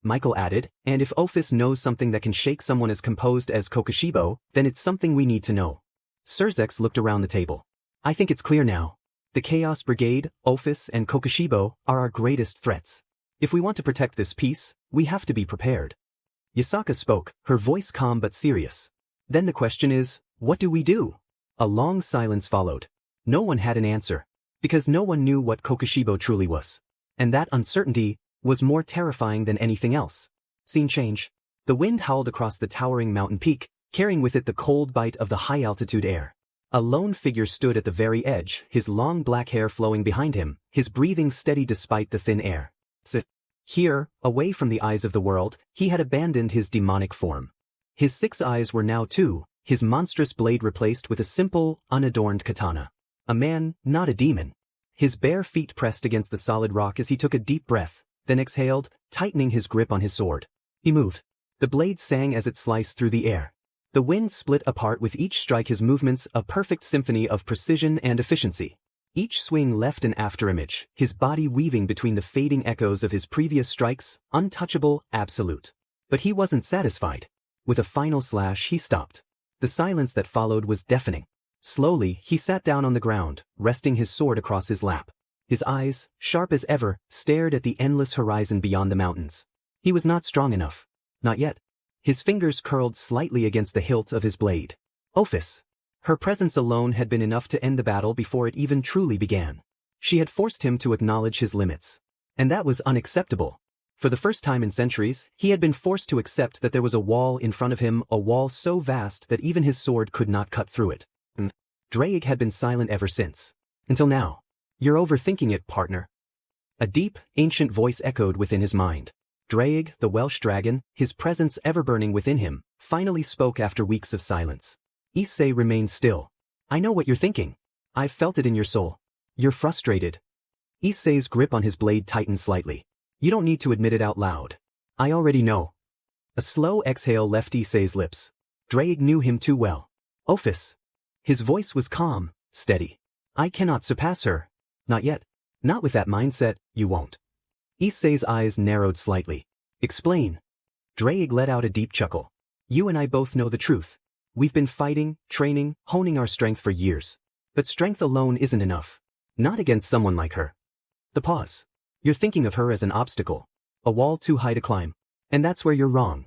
Michael added, and if Ophis knows something that can shake someone as composed as Kokushibo, then it's something we need to know. Surzex looked around the table. I think it's clear now. The Chaos Brigade, Ophis, and Kokushibo are our greatest threats. If we want to protect this peace, we have to be prepared. Yasaka spoke, her voice calm but serious. Then the question is, what do we do? A long silence followed. No one had an answer, because no one knew what Kokushibo truly was. And that uncertainty was more terrifying than anything else. Scene change. The wind howled across the towering mountain peak, carrying with it the cold bite of the high-altitude air. A lone figure stood at the very edge, his long black hair flowing behind him, his breathing steady despite the thin air. Here, away from the eyes of the world, he had abandoned his demonic form. His 6 eyes were now 2, his monstrous blade replaced with a simple, unadorned katana. A man, not a demon. His bare feet pressed against the solid rock as he took a deep breath, then exhaled, tightening his grip on his sword. He moved. The blade sang as it sliced through the air. The wind split apart with each strike, his movements a perfect symphony of precision and efficiency. Each swing left an afterimage, his body weaving between the fading echoes of his previous strikes, untouchable, absolute. But he wasn't satisfied. With a final slash, he stopped. The silence that followed was deafening. Slowly, he sat down on the ground, resting his sword across his lap. His eyes, sharp as ever, stared at the endless horizon beyond the mountains. He was not strong enough. Not yet. His fingers curled slightly against the hilt of his blade. Ophis. Her presence alone had been enough to end the battle before it even truly began. She had forced him to acknowledge his limits. And that was unacceptable. For the first time in centuries, he had been forced to accept that there was a wall in front of him, a wall so vast that even his sword could not cut through it. Drake had been silent ever since. Until now. You're overthinking it, partner. A deep, ancient voice echoed within his mind. Drake, the Welsh dragon, his presence ever burning within him, finally spoke after weeks of silence. Issei remained still. I know what you're thinking. I've felt it in your soul. You're frustrated. Issei's grip on his blade tightened slightly. You don't need to admit it out loud. I already know. A slow exhale left Issei's lips. Drake knew him too well. Ophis. His voice was calm, steady. I cannot surpass her. Not yet. Not with that mindset, you won't. Issei's eyes narrowed slightly. Explain. Drake let out a deep chuckle. You and I both know the truth. We've been fighting, training, honing our strength for years. But strength alone isn't enough. Not against someone like her. The pause. You're thinking of her as an obstacle. A wall too high to climb. And that's where you're wrong.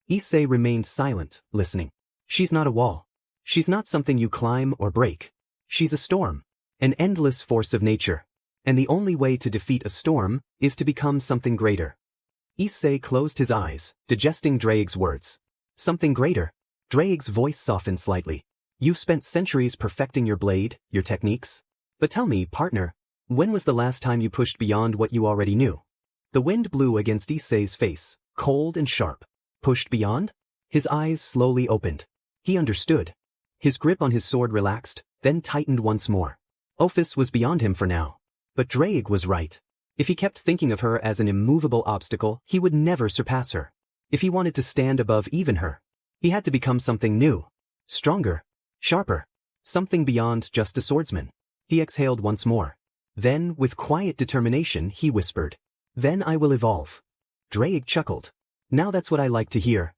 Issei remained silent, listening. She's not a wall. She's not something you climb or break. She's a storm. An endless force of nature. And the only way to defeat a storm is to become something greater. Issei closed his eyes, digesting Drake's words. Something greater. Drake's voice softened slightly. You've spent centuries perfecting your blade, your techniques. But tell me, partner, when was the last time you pushed beyond what you already knew? The wind blew against Issei's face, cold and sharp. Pushed beyond? His eyes slowly opened. He understood. His grip on his sword relaxed, then tightened once more. Ophis was beyond him for now. But Drake was right. If he kept thinking of her as an immovable obstacle, he would never surpass her. If he wanted to stand above even her, he had to become something new. Stronger. Sharper. Something beyond just a swordsman. He exhaled once more. Then, with quiet determination, he whispered. Then I will evolve. Drake chuckled. Now that's what I like to hear.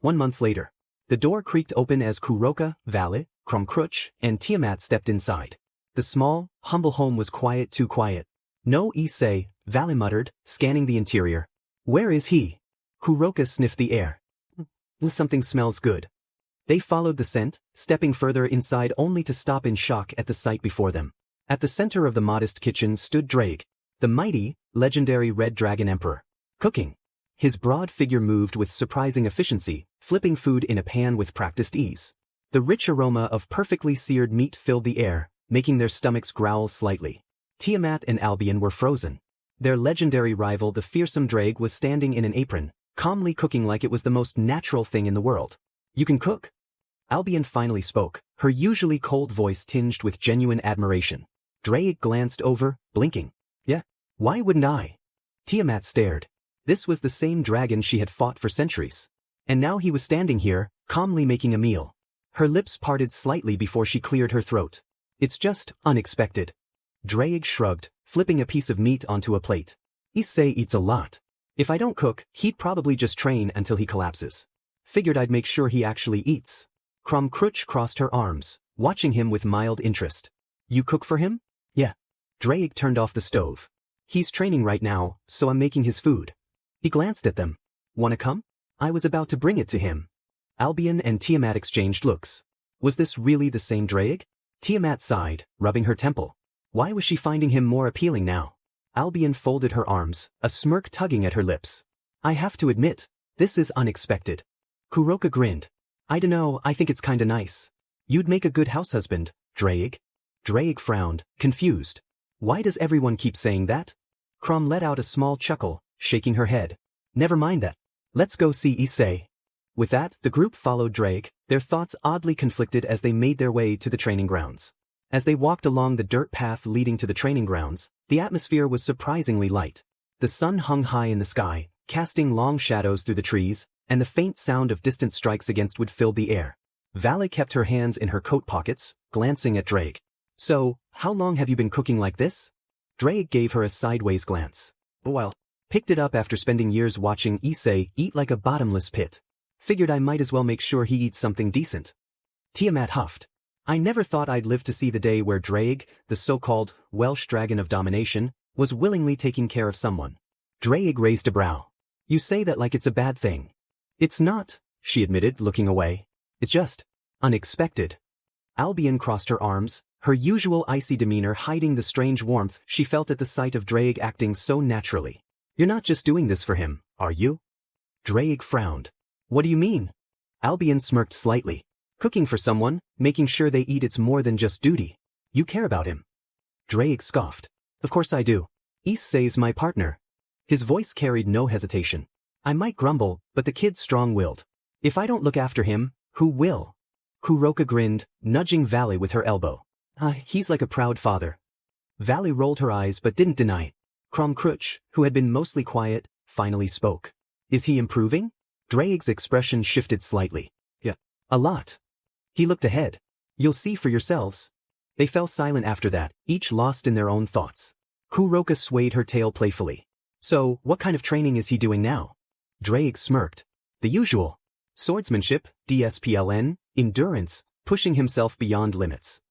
1 month later. The door creaked open as Kuroka, Vale, Kromkruch, and Tiamat stepped inside. The small, humble home was quiet, too quiet. No Issei, Vale muttered, scanning the interior. Where is he? Kuroka sniffed the air. Something smells good. They followed the scent, stepping further inside only to stop in shock at the sight before them. At the center of the modest kitchen stood Drake, the mighty, legendary Red Dragon Emperor. Cooking. His broad figure moved with surprising efficiency, flipping food in a pan with practiced ease. The rich aroma of perfectly seared meat filled the air, making their stomachs growl slightly. Tiamat and Albion were frozen. Their legendary rival, the fearsome Drake, was standing in an apron, calmly cooking like it was the most natural thing in the world. You can cook? Albion finally spoke, her usually cold voice tinged with genuine admiration. Drake glanced over, blinking. Yeah, why wouldn't I? Tiamat stared. This was the same dragon she had fought for centuries. And now he was standing here, calmly making a meal. Her lips parted slightly before she cleared her throat. It's just unexpected. Drake shrugged, flipping a piece of meat onto a plate. Issei eats a lot. If I don't cook, he'd probably just train until he collapses. Figured I'd make sure he actually eats. Kromkruch crossed her arms, watching him with mild interest. You cook for him? Yeah. Drake turned off the stove. He's training right now, so I'm making his food. He glanced at them. Wanna come? I was about to bring it to him. Albion and Tiamat exchanged looks. Was this really the same Drake? Tiamat sighed, rubbing her temple. Why was she finding him more appealing now? Albion folded her arms, a smirk tugging at her lips. I have to admit, this is unexpected. Kuroka grinned. I dunno, I think it's kinda nice. You'd make a good house husband, Drake. Drake frowned, confused. Why does everyone keep saying that? Krom let out a small chuckle, shaking her head. Never mind that. Let's go see Issei. With that, the group followed Drake, their thoughts oddly conflicted as they made their way to the training grounds. As they walked along the dirt path leading to the training grounds, the atmosphere was surprisingly light. The sun hung high in the sky, casting long shadows through the trees, and the faint sound of distant strikes against wood filled the air. Vale kept her hands in her coat pockets, glancing at Drake. So, how long have you been cooking like this? Drake gave her a sideways glance. Well, picked it up after spending years watching Issei eat like a bottomless pit. Figured I might as well make sure he eats something decent. Tiamat huffed. I never thought I'd live to see the day where Drake, the so-called Welsh dragon of domination, was willingly taking care of someone. Drake raised a brow. You say that like it's a bad thing. It's not, she admitted, looking away. It's just unexpected. Albion crossed her arms, her usual icy demeanor hiding the strange warmth she felt at the sight of Drake acting so naturally. "You're not just doing this for him, are you?" Drake frowned. "What do you mean?" Albion smirked slightly. "Cooking for someone, making sure they eat, it's more than just duty. You care about him." Drake scoffed. "Of course I do. Issei's my partner." His voice carried no hesitation. "I might grumble, but the kid's strong-willed. If I don't look after him, who will?" Kuroka grinned, nudging Valley with her elbow. He's like a proud father." Valley rolled her eyes but didn't deny it. Kromkruch, who had been mostly quiet, finally spoke. "Is he improving?" Drake's expression shifted slightly. "Yeah. A lot." He looked ahead. "You'll see for yourselves." They fell silent after that, each lost in their own thoughts. Kuroka swayed her tail playfully. "So, what kind of training is he doing now?" Drake smirked. "The usual. Swordsmanship, DSPLN, endurance, pushing himself beyond limits."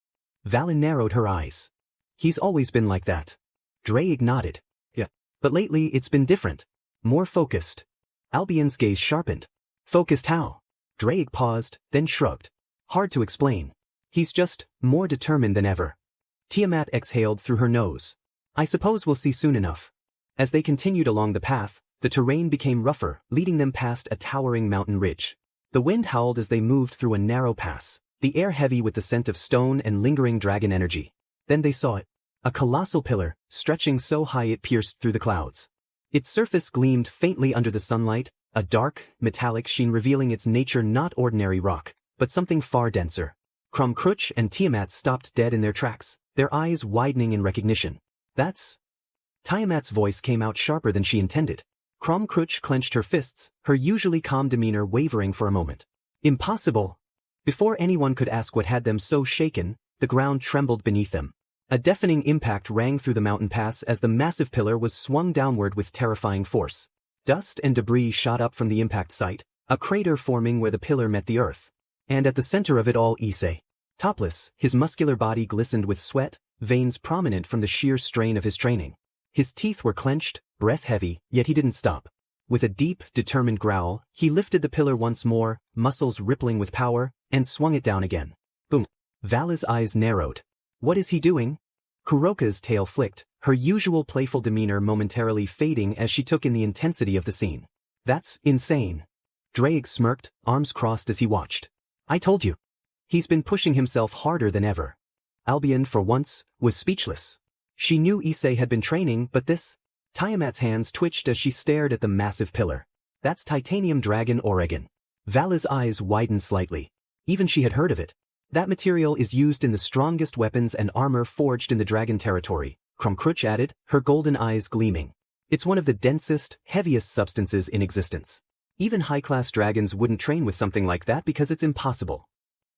Valen narrowed her eyes. "He's always been like that." Drake nodded. "Yeah. But lately it's been different. More focused." Albion's gaze sharpened. "Focused how?" Drake paused, then shrugged. "Hard to explain. He's just more determined than ever." Tiamat exhaled through her nose. "I suppose we'll see soon enough." As they continued along the path, the terrain became rougher, leading them past a towering mountain ridge. The wind howled as they moved through a narrow pass, the air heavy with the scent of stone and lingering dragon energy. Then they saw it. A colossal pillar, stretching so high it pierced through the clouds. Its surface gleamed faintly under the sunlight, a dark, metallic sheen revealing its nature, not ordinary rock, but something far denser. Kromkruch and Tiamat stopped dead in their tracks, their eyes widening in recognition. "That's..." Tiamat's voice came out sharper than she intended. Kromkruch clenched her fists, her usually calm demeanor wavering for a moment. "Impossible!" Before anyone could ask what had them so shaken, the ground trembled beneath them. A deafening impact rang through the mountain pass as the massive pillar was swung downward with terrifying force. Dust and debris shot up from the impact site, a crater forming where the pillar met the earth. And at the center of it all, Issei. Topless, his muscular body glistened with sweat, veins prominent from the sheer strain of his training. His teeth were clenched, breath heavy, yet he didn't stop. With a deep, determined growl, he lifted the pillar once more, muscles rippling with power, and swung it down again. Boom. Vala's eyes narrowed. "What is he doing?" Kuroka's tail flicked, her usual playful demeanor momentarily fading as she took in the intensity of the scene. "That's insane." Drake smirked, arms crossed as he watched. "I told you. He's been pushing himself harder than ever." Albion, for once, was speechless. She knew Issei had been training, but this... Tiamat's hands twitched as she stared at the massive pillar. "That's titanium dragon Oregon." Vala's eyes widened slightly. Even she had heard of it. "That material is used in the strongest weapons and armor forged in the dragon territory," Kromkruch added, her golden eyes gleaming. "It's one of the densest, heaviest substances in existence. Even high-class dragons wouldn't train with something like that because it's impossible."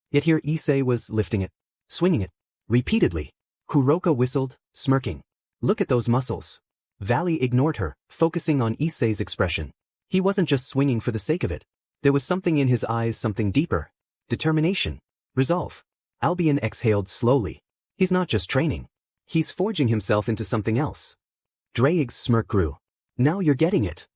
Yet here Issei was lifting it, swinging it, repeatedly. Kuroka whistled, smirking. "Look at those muscles." Valley ignored her, focusing on Issei's expression. He wasn't just swinging for the sake of it. There was something in his eyes, something deeper. Determination. Resolve. Albion exhaled slowly. He's not just training. He's forging himself into something else. Drake's smirk grew. "Now you're getting it."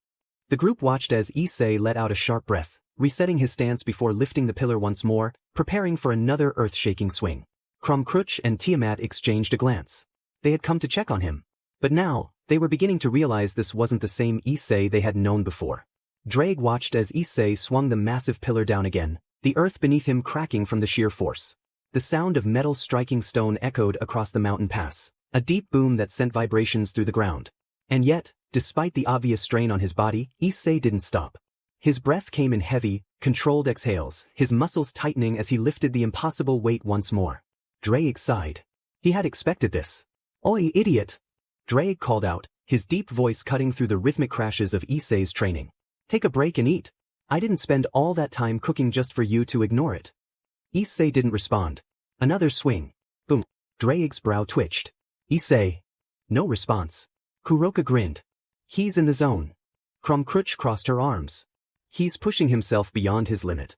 The group watched as Issei let out a sharp breath, resetting his stance before lifting the pillar once more, preparing for another earth-shaking swing. Kromkruch and Tiamat exchanged a glance. They had come to check on him. But now, they were beginning to realize this wasn't the same Issei they had known before. Drake watched as Issei swung the massive pillar down again, the earth beneath him cracking from the sheer force. The sound of metal striking stone echoed across the mountain pass, a deep boom that sent vibrations through the ground. And yet, despite the obvious strain on his body, Issei didn't stop. His breath came in heavy, controlled exhales, his muscles tightening as he lifted the impossible weight once more. Drake sighed. He had expected this. "Oi, idiot!" Drake called out, his deep voice cutting through the rhythmic crashes of Issei's training. "Take a break and eat. I didn't spend all that time cooking just for you to ignore it." Issei didn't respond. Another swing. Boom. Drake's brow twitched. "Issei." No response. Kuroka grinned. "He's in the zone." Kromkruch crossed her arms. "He's pushing himself beyond his limit."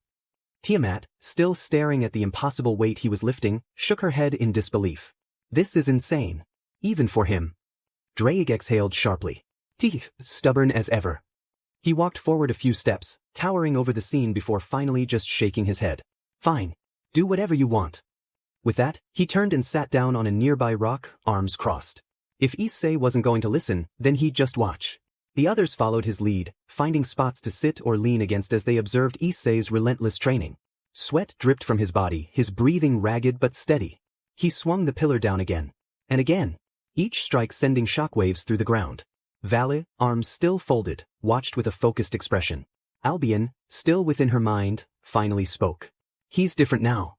Tiamat, still staring at the impossible weight he was lifting, shook her head in disbelief. "This is insane. Even for him." Drake exhaled sharply. Teeth, stubborn as ever. He walked forward a few steps, towering over the scene before finally just shaking his head. "Fine. Do whatever you want." With that, he turned and sat down on a nearby rock, arms crossed. If Issei wasn't going to listen, then he'd just watch. The others followed his lead, finding spots to sit or lean against as they observed Issei's relentless training. Sweat dripped from his body, his breathing ragged but steady. He swung the pillar down again. And again. Each strike sending shockwaves through the ground. Vale, arms still folded, watched with a focused expression. Albion, still within her mind, finally spoke. He's different now.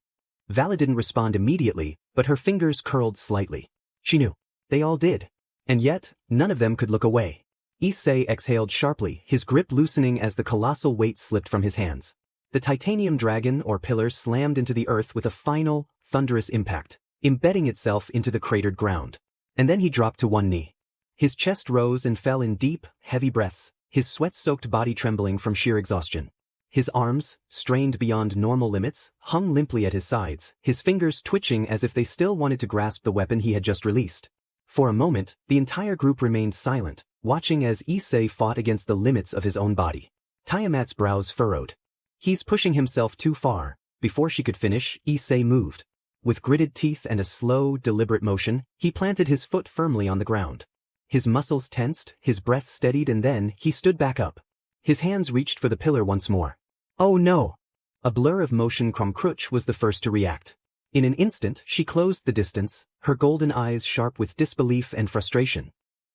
Vale didn't respond immediately, but her fingers curled slightly. She knew. They all did. And yet, none of them could look away. Issei exhaled sharply, his grip loosening as the colossal weight slipped from his hands. The titanium dragon or pillar slammed into the earth with a final, thunderous impact, embedding itself into the cratered ground. And then he dropped to one knee. His chest rose and fell in deep, heavy breaths, his sweat-soaked body trembling from sheer exhaustion. His arms, strained beyond normal limits, hung limply at his sides, his fingers twitching as if they still wanted to grasp the weapon he had just released. For a moment, the entire group remained silent, watching as Issei fought against the limits of his own body. Tiamat's brows furrowed. He's pushing himself too far. Before she could finish, Issei moved. With gritted teeth and a slow, deliberate motion, he planted his foot firmly on the ground. His muscles tensed, his breath steadied, and then he stood back up. His hands reached for the pillar once more. Oh no! A blur of motion. Krumkruch was the first to react. In an instant, she closed the distance, her golden eyes sharp with disbelief and frustration.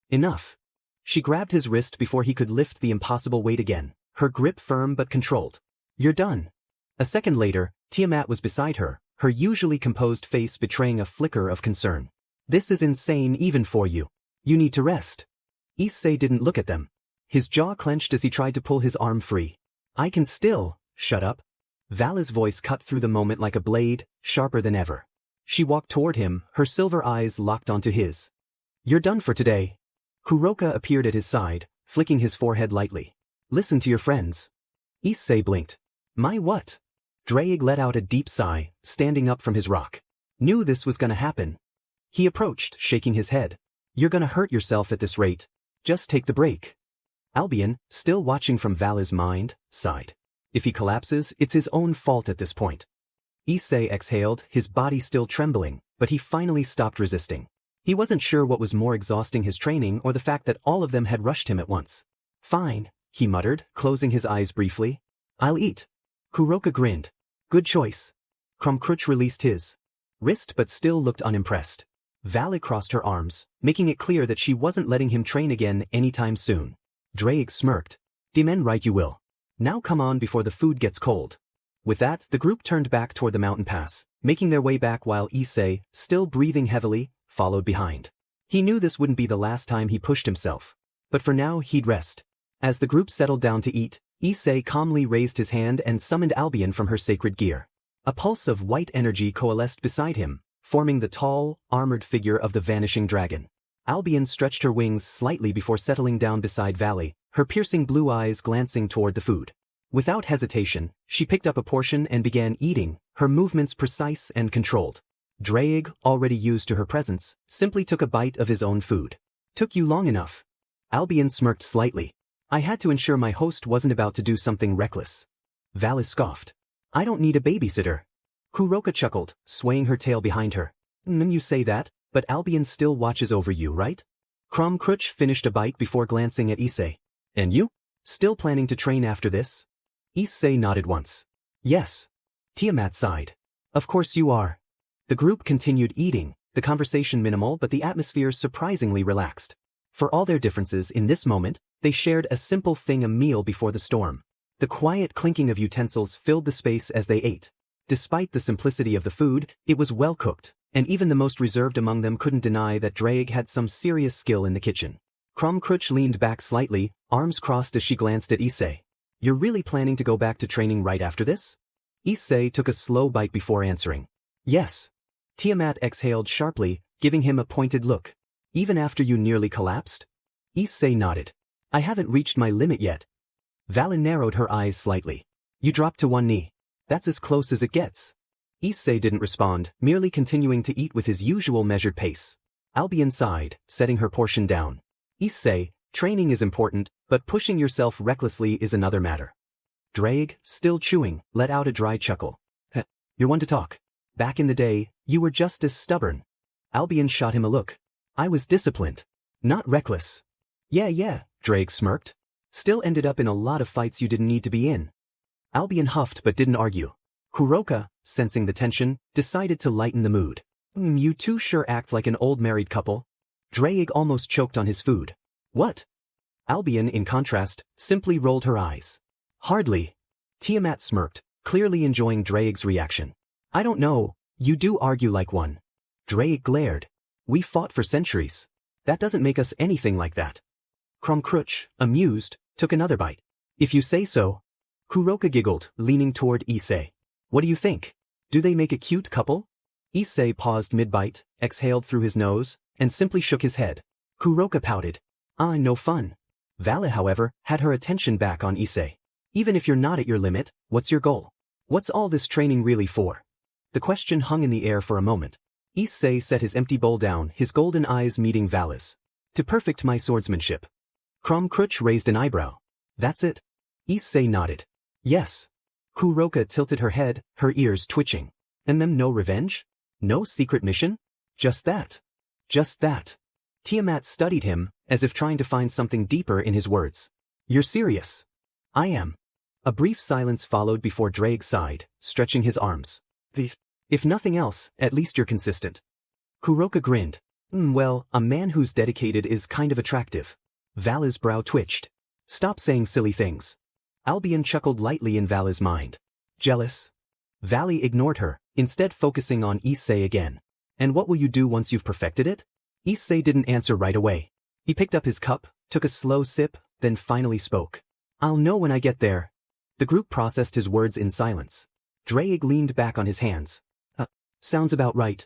Enough. She grabbed his wrist before he could lift the impossible weight again, her grip firm but controlled. You're done. A second later, Tiamat was beside her, her usually composed face betraying a flicker of concern. This is insane even for you. You need to rest. Issei didn't look at them. His jaw clenched as he tried to pull his arm free. I can still. Shut up. Vala's voice cut through the moment like a blade, sharper than ever. She walked toward him, her silver eyes locked onto his. You're done for today. Kuroka appeared at his side, flicking his forehead lightly. Listen to your friends. Issei blinked. My what? Drake let out a deep sigh, standing up from his rock. Knew this was gonna happen. He approached, shaking his head. You're gonna hurt yourself at this rate. Just take the break. Albion, still watching from Vala's mind, sighed. If he collapses, it's his own fault at this point. Issei exhaled, his body still trembling, but he finally stopped resisting. He wasn't sure what was more exhausting, his training or the fact that all of them had rushed him at once. Fine, he muttered, closing his eyes briefly. I'll eat. Kuroka grinned. Good choice. Krumkruch released his wrist but still looked unimpressed. Vala crossed her arms, making it clear that she wasn't letting him train again anytime soon. Drake smirked. Demen right you will. Now come on before the food gets cold. With that, the group turned back toward the mountain pass, making their way back while Issei, still breathing heavily, followed behind. He knew this wouldn't be the last time he pushed himself. But for now he'd rest. As the group settled down to eat, Issei calmly raised his hand and summoned Albion from her sacred gear. A pulse of white energy coalesced beside him, forming the tall, armored figure of the vanishing dragon. Albion stretched her wings slightly before settling down beside Valley, her piercing blue eyes glancing toward the food. Without hesitation, she picked up a portion and began eating, her movements precise and controlled. Drake, already used to her presence, simply took a bite of his own food. Took you long enough. Albion smirked slightly. I had to ensure my host wasn't about to do something reckless. Valley scoffed. I don't need a babysitter. Kuroka chuckled, swaying her tail behind her. You say that, but Albion still watches over you, right? Krumkruch finished a bite before glancing at Issei. And you? Still planning to train after this? Issei nodded once. Yes. Tiamat sighed. Of course you are. The group continued eating, the conversation minimal but the atmosphere surprisingly relaxed. For all their differences in this moment, they shared a simple thing, a meal before the storm. The quiet clinking of utensils filled the space as they ate. Despite the simplicity of the food, it was well cooked, and even the most reserved among them couldn't deny that Drake had some serious skill in the kitchen. Krumkruch leaned back slightly, arms crossed as she glanced at Issei. You're really planning to go back to training right after this? Issei took a slow bite before answering. Yes. Tiamat exhaled sharply, giving him a pointed look. Even after you nearly collapsed? Issei nodded. I haven't reached my limit yet. Valen narrowed her eyes slightly. You dropped to one knee. That's as close as it gets. Issei didn't respond, merely continuing to eat with his usual measured pace. Albion sighed, setting her portion down. Issei, training is important, but pushing yourself recklessly is another matter. Drake, still chewing, let out a dry chuckle. You're one to talk. Back in the day, you were just as stubborn. Albion shot him a look. I was disciplined. Not reckless. Yeah, Drake smirked. Still ended up in a lot of fights you didn't need to be in. Albion huffed but didn't argue. Kuroka, sensing the tension, decided to lighten the mood. You two sure act like an old married couple. Drake almost choked on his food. What? Albion, in contrast, simply rolled her eyes. Hardly. Tiamat smirked, clearly enjoying Drake's reaction. I don't know, you do argue like one. Drake glared. We fought for centuries. That doesn't make us anything like that. Krumkruch, amused, took another bite. If you say so. Kuroka giggled, leaning toward Issei. What do you think? Do they make a cute couple? Issei paused mid-bite, exhaled through his nose, and simply shook his head. Kuroka pouted. No fun. Vala, however, had her attention back on Issei. Even if you're not at your limit, what's your goal? What's all this training really for? The question hung in the air for a moment. Issei set his empty bowl down, his golden eyes meeting Vala's. To perfect my swordsmanship. Krumkruch raised an eyebrow. That's it? Issei nodded. Yes. Kuroka tilted her head, her ears twitching. And then no revenge? No secret mission? Just that. Just that. Tiamat studied him, as if trying to find something deeper in his words. You're serious? I am. A brief silence followed before Drake sighed, stretching his arms. If nothing else, at least you're consistent. Kuroka grinned. Well, a man who's dedicated is kind of attractive. Vala's brow twitched. Stop saying silly things. Albion chuckled lightly in Vala's mind. Jealous? Valley ignored her, instead focusing on Issei again. And what will you do once you've perfected it? Issei didn't answer right away. He picked up his cup, took a slow sip, then finally spoke. I'll know when I get there. The group processed his words in silence. Drake leaned back on his hands. Sounds about right.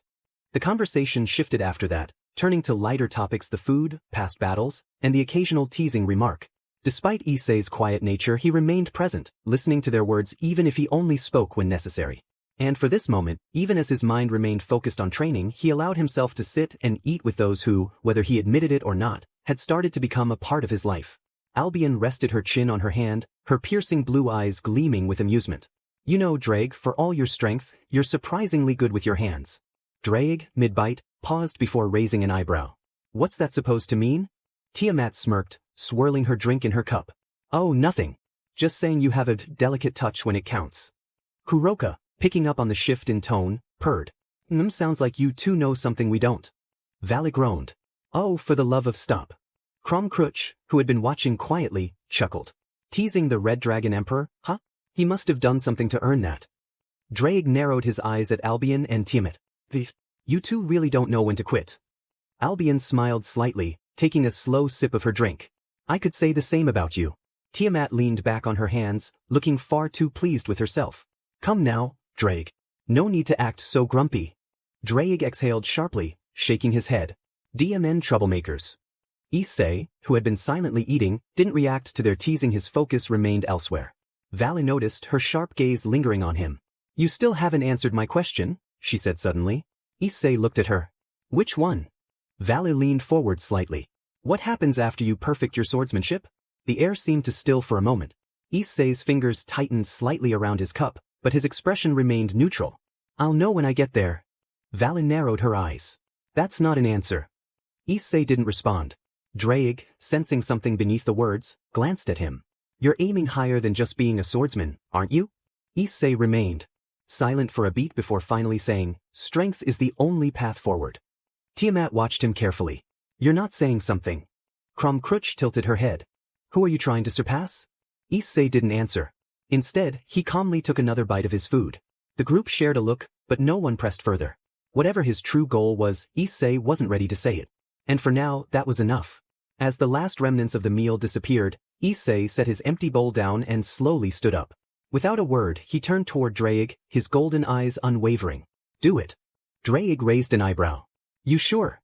The conversation shifted after that, turning to lighter topics: the food, past battles, and the occasional teasing remark. Despite Issei's quiet nature, he remained present, listening to their words even if he only spoke when necessary. And for this moment, even as his mind remained focused on training, he allowed himself to sit and eat with those who, whether he admitted it or not, had started to become a part of his life. Albion rested her chin on her hand, her piercing blue eyes gleaming with amusement. You know, Drake, for all your strength, you're surprisingly good with your hands. Drake, mid-bite, paused before raising an eyebrow. What's that supposed to mean? Tiamat smirked, swirling her drink in her cup. Oh, nothing. Just saying you have a delicate touch when it counts. Kuroka, picking up on the shift in tone, purred. Sounds like you two know something we don't. Vala groaned. Oh, for the love of stop. Krumkruch, who had been watching quietly, chuckled. Teasing the Red Dragon Emperor, huh? He must have done something to earn that. Drake narrowed his eyes at Albion and Tiamat. You two really don't know when to quit. Albion smiled slightly, taking a slow sip of her drink. I could say the same about you. Tiamat leaned back on her hands, looking far too pleased with herself. Come now, Drake. No need to act so grumpy. Drake exhaled sharply, shaking his head. DMN troublemakers. Issei, who had been silently eating, didn't react to their teasing. His focus remained elsewhere. Vala noticed, her sharp gaze lingering on him. You still haven't answered my question, she said suddenly. Issei looked at her. Which one? Vala leaned forward slightly. What happens after you perfect your swordsmanship? The air seemed to still for a moment. Issei's fingers tightened slightly around his cup, but his expression remained neutral. I'll know when I get there. Vala narrowed her eyes. That's not an answer. Issei didn't respond. Drake, sensing something beneath the words, glanced at him. You're aiming higher than just being a swordsman, aren't you? Issei remained silent for a beat before finally saying, strength is the only path forward. Tiamat watched him carefully. You're not saying something. Krumkruch tilted her head. Who are you trying to surpass? Issei didn't answer. Instead, he calmly took another bite of his food. The group shared a look, but no one pressed further. Whatever his true goal was, Issei wasn't ready to say it. And for now, that was enough. As the last remnants of the meal disappeared, Issei set his empty bowl down and slowly stood up. Without a word, he turned toward Drake, his golden eyes unwavering. Do it. Drake raised an eyebrow. You sure?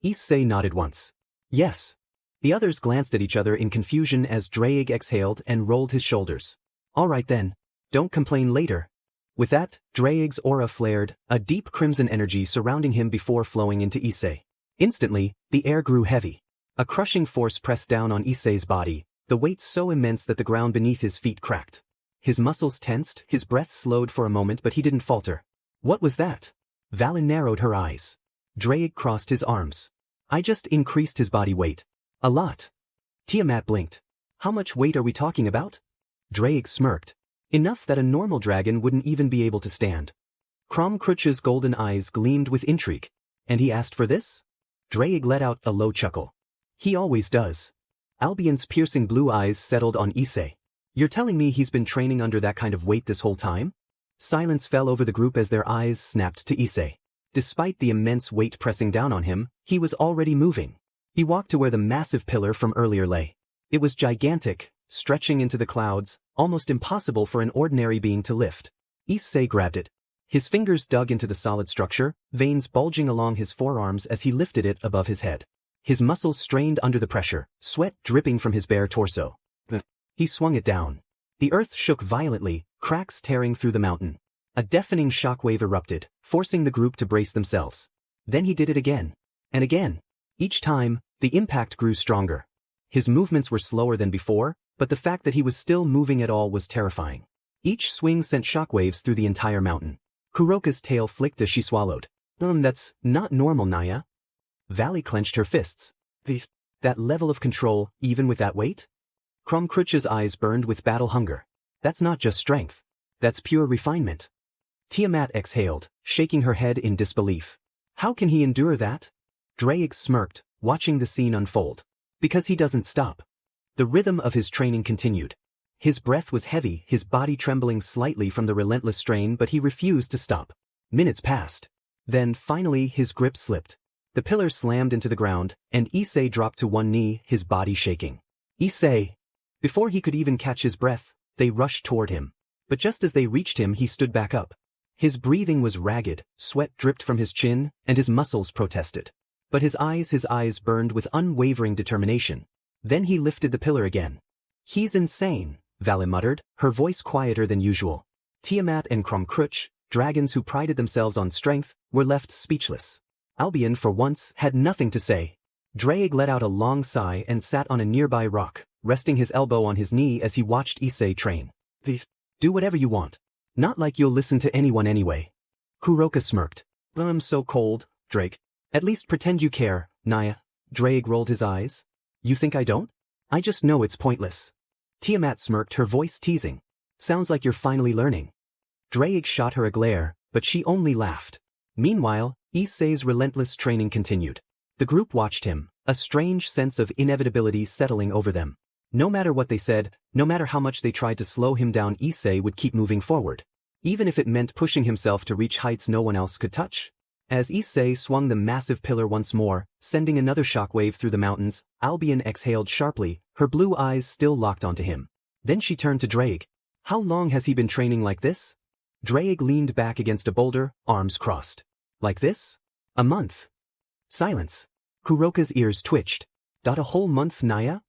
Issei nodded once. Yes. The others glanced at each other in confusion as Drake exhaled and rolled his shoulders. All right then. Don't complain later. With that, Drake's aura flared, a deep crimson energy surrounding him before flowing into Issei. Instantly, the air grew heavy. A crushing force pressed down on Issei's body, the weight so immense that the ground beneath his feet cracked. His muscles tensed, his breath slowed for a moment, but he didn't falter. What was that? Valen narrowed her eyes. Drake crossed his arms. I just increased his body weight. A lot. Tiamat blinked. How much weight are we talking about? Drake smirked. Enough that a normal dragon wouldn't even be able to stand. Crumcrutch's golden eyes gleamed with intrigue. And he asked for this? Drake let out a low chuckle. He always does. Albion's piercing blue eyes settled on Issei. You're telling me he's been training under that kind of weight this whole time? Silence fell over the group as their eyes snapped to Issei. Despite the immense weight pressing down on him, he was already moving. He walked to where the massive pillar from earlier lay. It was gigantic, stretching into the clouds, almost impossible for an ordinary being to lift. Issei grabbed it. His fingers dug into the solid structure, veins bulging along his forearms as he lifted it above his head. His muscles strained under the pressure, sweat dripping from his bare torso. He swung it down. The earth shook violently, cracks tearing through the mountain. A deafening shockwave erupted, forcing the group to brace themselves. Then he did it again. And again. Each time, the impact grew stronger. His movements were slower than before, but the fact that he was still moving at all was terrifying. Each swing sent shockwaves through the entire mountain. Kuroka's tail flicked as she swallowed. That's not normal, Naya. Valley clenched her fists. That level of control, even with that weight? Crumcrutch's eyes burned with battle hunger. That's not just strength. That's pure refinement. Tiamat exhaled, shaking her head in disbelief. How can he endure that? Drake smirked, watching the scene unfold. Because he doesn't stop. The rhythm of his training continued. His breath was heavy, his body trembling slightly from the relentless strain, but he refused to stop. Minutes passed. Then, finally, his grip slipped. The pillar slammed into the ground, and Issei dropped to one knee, his body shaking. Issei! Before he could even catch his breath, they rushed toward him. But just as they reached him, he stood back up. His breathing was ragged, sweat dripped from his chin, and his muscles protested. But his eyes burned with unwavering determination. Then he lifted the pillar again. He's insane, Valen muttered, her voice quieter than usual. Tiamat and Crumcrutch, dragons who prided themselves on strength, were left speechless. Albion, for once, had nothing to say. Drake let out a long sigh and sat on a nearby rock, resting his elbow on his knee as he watched Issei train. Do whatever you want. Not like you'll listen to anyone anyway. Kuroka smirked. I'm so cold, Drake. At least pretend you care, Naya. Drake rolled his eyes. You think I don't? I just know it's pointless. Tiamat smirked, her voice teasing. Sounds like you're finally learning. Drake shot her a glare, but she only laughed. Meanwhile, Issei's relentless training continued. The group watched him, a strange sense of inevitability settling over them. No matter what they said, no matter how much they tried to slow him down, Issei would keep moving forward. Even if it meant pushing himself to reach heights no one else could touch. As Issei swung the massive pillar once more, sending another shockwave through the mountains, Albion exhaled sharply, her blue eyes still locked onto him. Then she turned to Drake. How long has he been training like this? Drake leaned back against a boulder, arms crossed. Like this? A month. Silence. Kuroka's ears twitched. A whole month, Naya?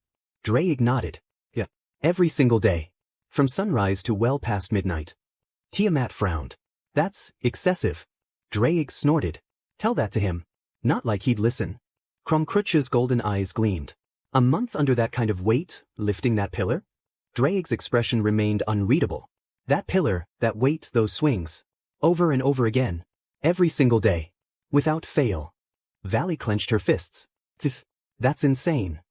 Drake nodded. Yeah. Every single day. From sunrise to well past midnight. Tiamat frowned. That's excessive. Drake snorted. Tell that to him. Not like he'd listen. Crumcrutch's golden eyes gleamed. A month under that kind of weight, lifting that pillar? Drake's expression remained unreadable. That pillar, that weight, those swings. Over and over again. Every single day. Without fail. Valley clenched her fists. That's insane.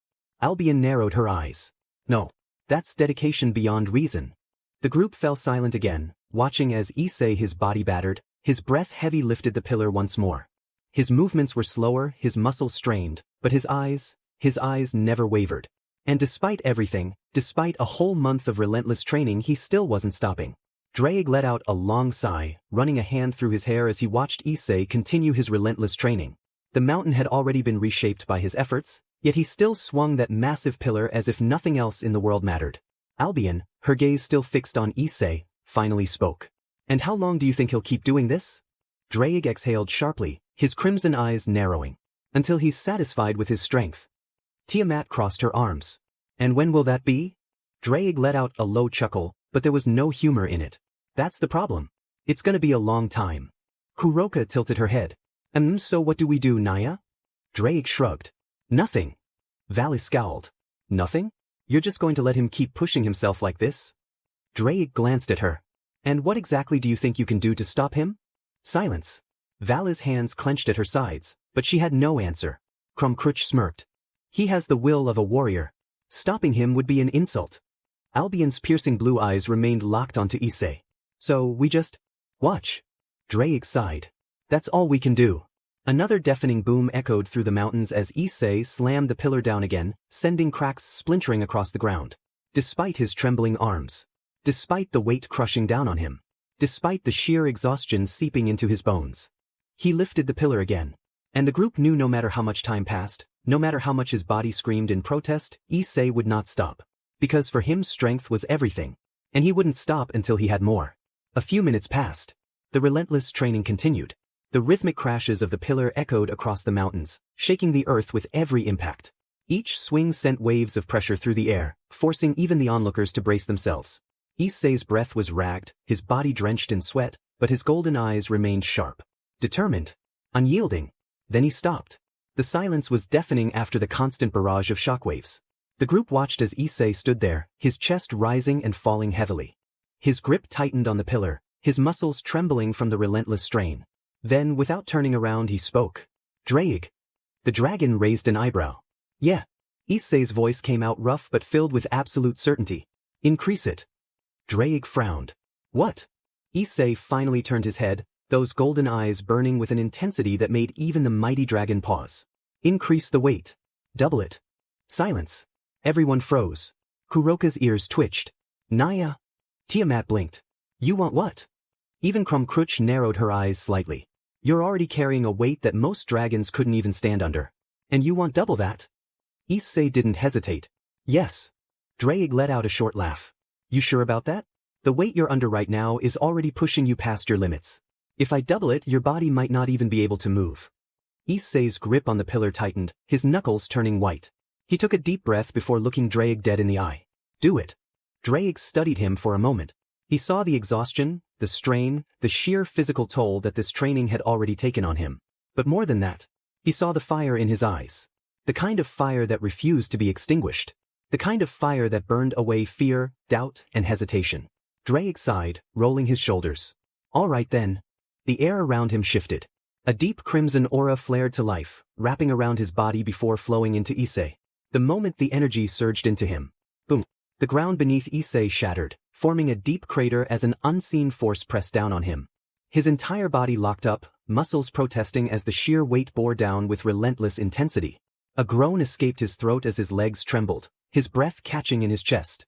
Albion narrowed her eyes. No. That's dedication beyond reason. The group fell silent again, watching as Issei, his body battered, his breath heavy, lifted the pillar once more. His movements were slower, his muscles strained, but his eyes never wavered. And despite everything, despite a whole month of relentless training, he still wasn't stopping. Drake let out a long sigh, running a hand through his hair as he watched Issei continue his relentless training. The mountain had already been reshaped by his efforts, yet he still swung that massive pillar as if nothing else in the world mattered. Albion, her gaze still fixed on Issei, finally spoke. And how long do you think he'll keep doing this? Drake exhaled sharply, his crimson eyes narrowing. Until he's satisfied with his strength. Tiamat crossed her arms. And when will that be? Drake let out a low chuckle, but there was no humor in it. That's the problem. It's gonna be a long time. Kuroka tilted her head. So what do we do, Naya? Drake shrugged. Nothing. Valley scowled. Nothing? You're just going to let him keep pushing himself like this? Drake glanced at her. And what exactly do you think you can do to stop him? Silence. Vala's hands clenched at her sides, but she had no answer. Krumkruch smirked. He has the will of a warrior. Stopping him would be an insult. Albion's piercing blue eyes remained locked onto Issei. So we just watch. Drake sighed. That's all we can do. Another deafening boom echoed through the mountains as Issei slammed the pillar down again, sending cracks splintering across the ground. Despite his trembling arms. Despite the weight crushing down on him. Despite the sheer exhaustion seeping into his bones. He lifted the pillar again. And the group knew no matter how much time passed, no matter how much his body screamed in protest, Issei would not stop. Because for him strength was everything. And he wouldn't stop until he had more. A few minutes passed. The relentless training continued. The rhythmic crashes of the pillar echoed across the mountains, shaking the earth with every impact. Each swing sent waves of pressure through the air, forcing even the onlookers to brace themselves. Issei's breath was ragged, his body drenched in sweat, but his golden eyes remained sharp. Determined. Unyielding. Then he stopped. The silence was deafening after the constant barrage of shockwaves. The group watched as Issei stood there, his chest rising and falling heavily. His grip tightened on the pillar, his muscles trembling from the relentless strain. Then, without turning around, he spoke. Drake. The dragon raised an eyebrow. Yeah. Issei's voice came out rough but filled with absolute certainty. Increase it. Drake frowned. What? Issei finally turned his head, those golden eyes burning with an intensity that made even the mighty dragon pause. Increase the weight. Double it. Silence. Everyone froze. Kuroka's ears twitched. Naya. Tiamat blinked. You want what? Even Krumkruch narrowed her eyes slightly. You're already carrying a weight that most dragons couldn't even stand under. And you want double that? Issei didn't hesitate. Yes. Drake let out a short laugh. You sure about that? The weight you're under right now is already pushing you past your limits. If I double it, your body might not even be able to move. Issei's grip on the pillar tightened, his knuckles turning white. He took a deep breath before looking Drake dead in the eye. Do it. Drake studied him for a moment. He saw the exhaustion, the strain, the sheer physical toll that this training had already taken on him. But more than that, he saw the fire in his eyes. The kind of fire that refused to be extinguished. The kind of fire that burned away fear, doubt, and hesitation. Drake sighed, rolling his shoulders. All right then. The air around him shifted. A deep crimson aura flared to life, wrapping around his body before flowing into Issei. The moment the energy surged into him. Boom. The ground beneath Issei shattered, forming a deep crater as an unseen force pressed down on him. His entire body locked up, muscles protesting as the sheer weight bore down with relentless intensity. A groan escaped his throat as his legs trembled, his breath catching in his chest.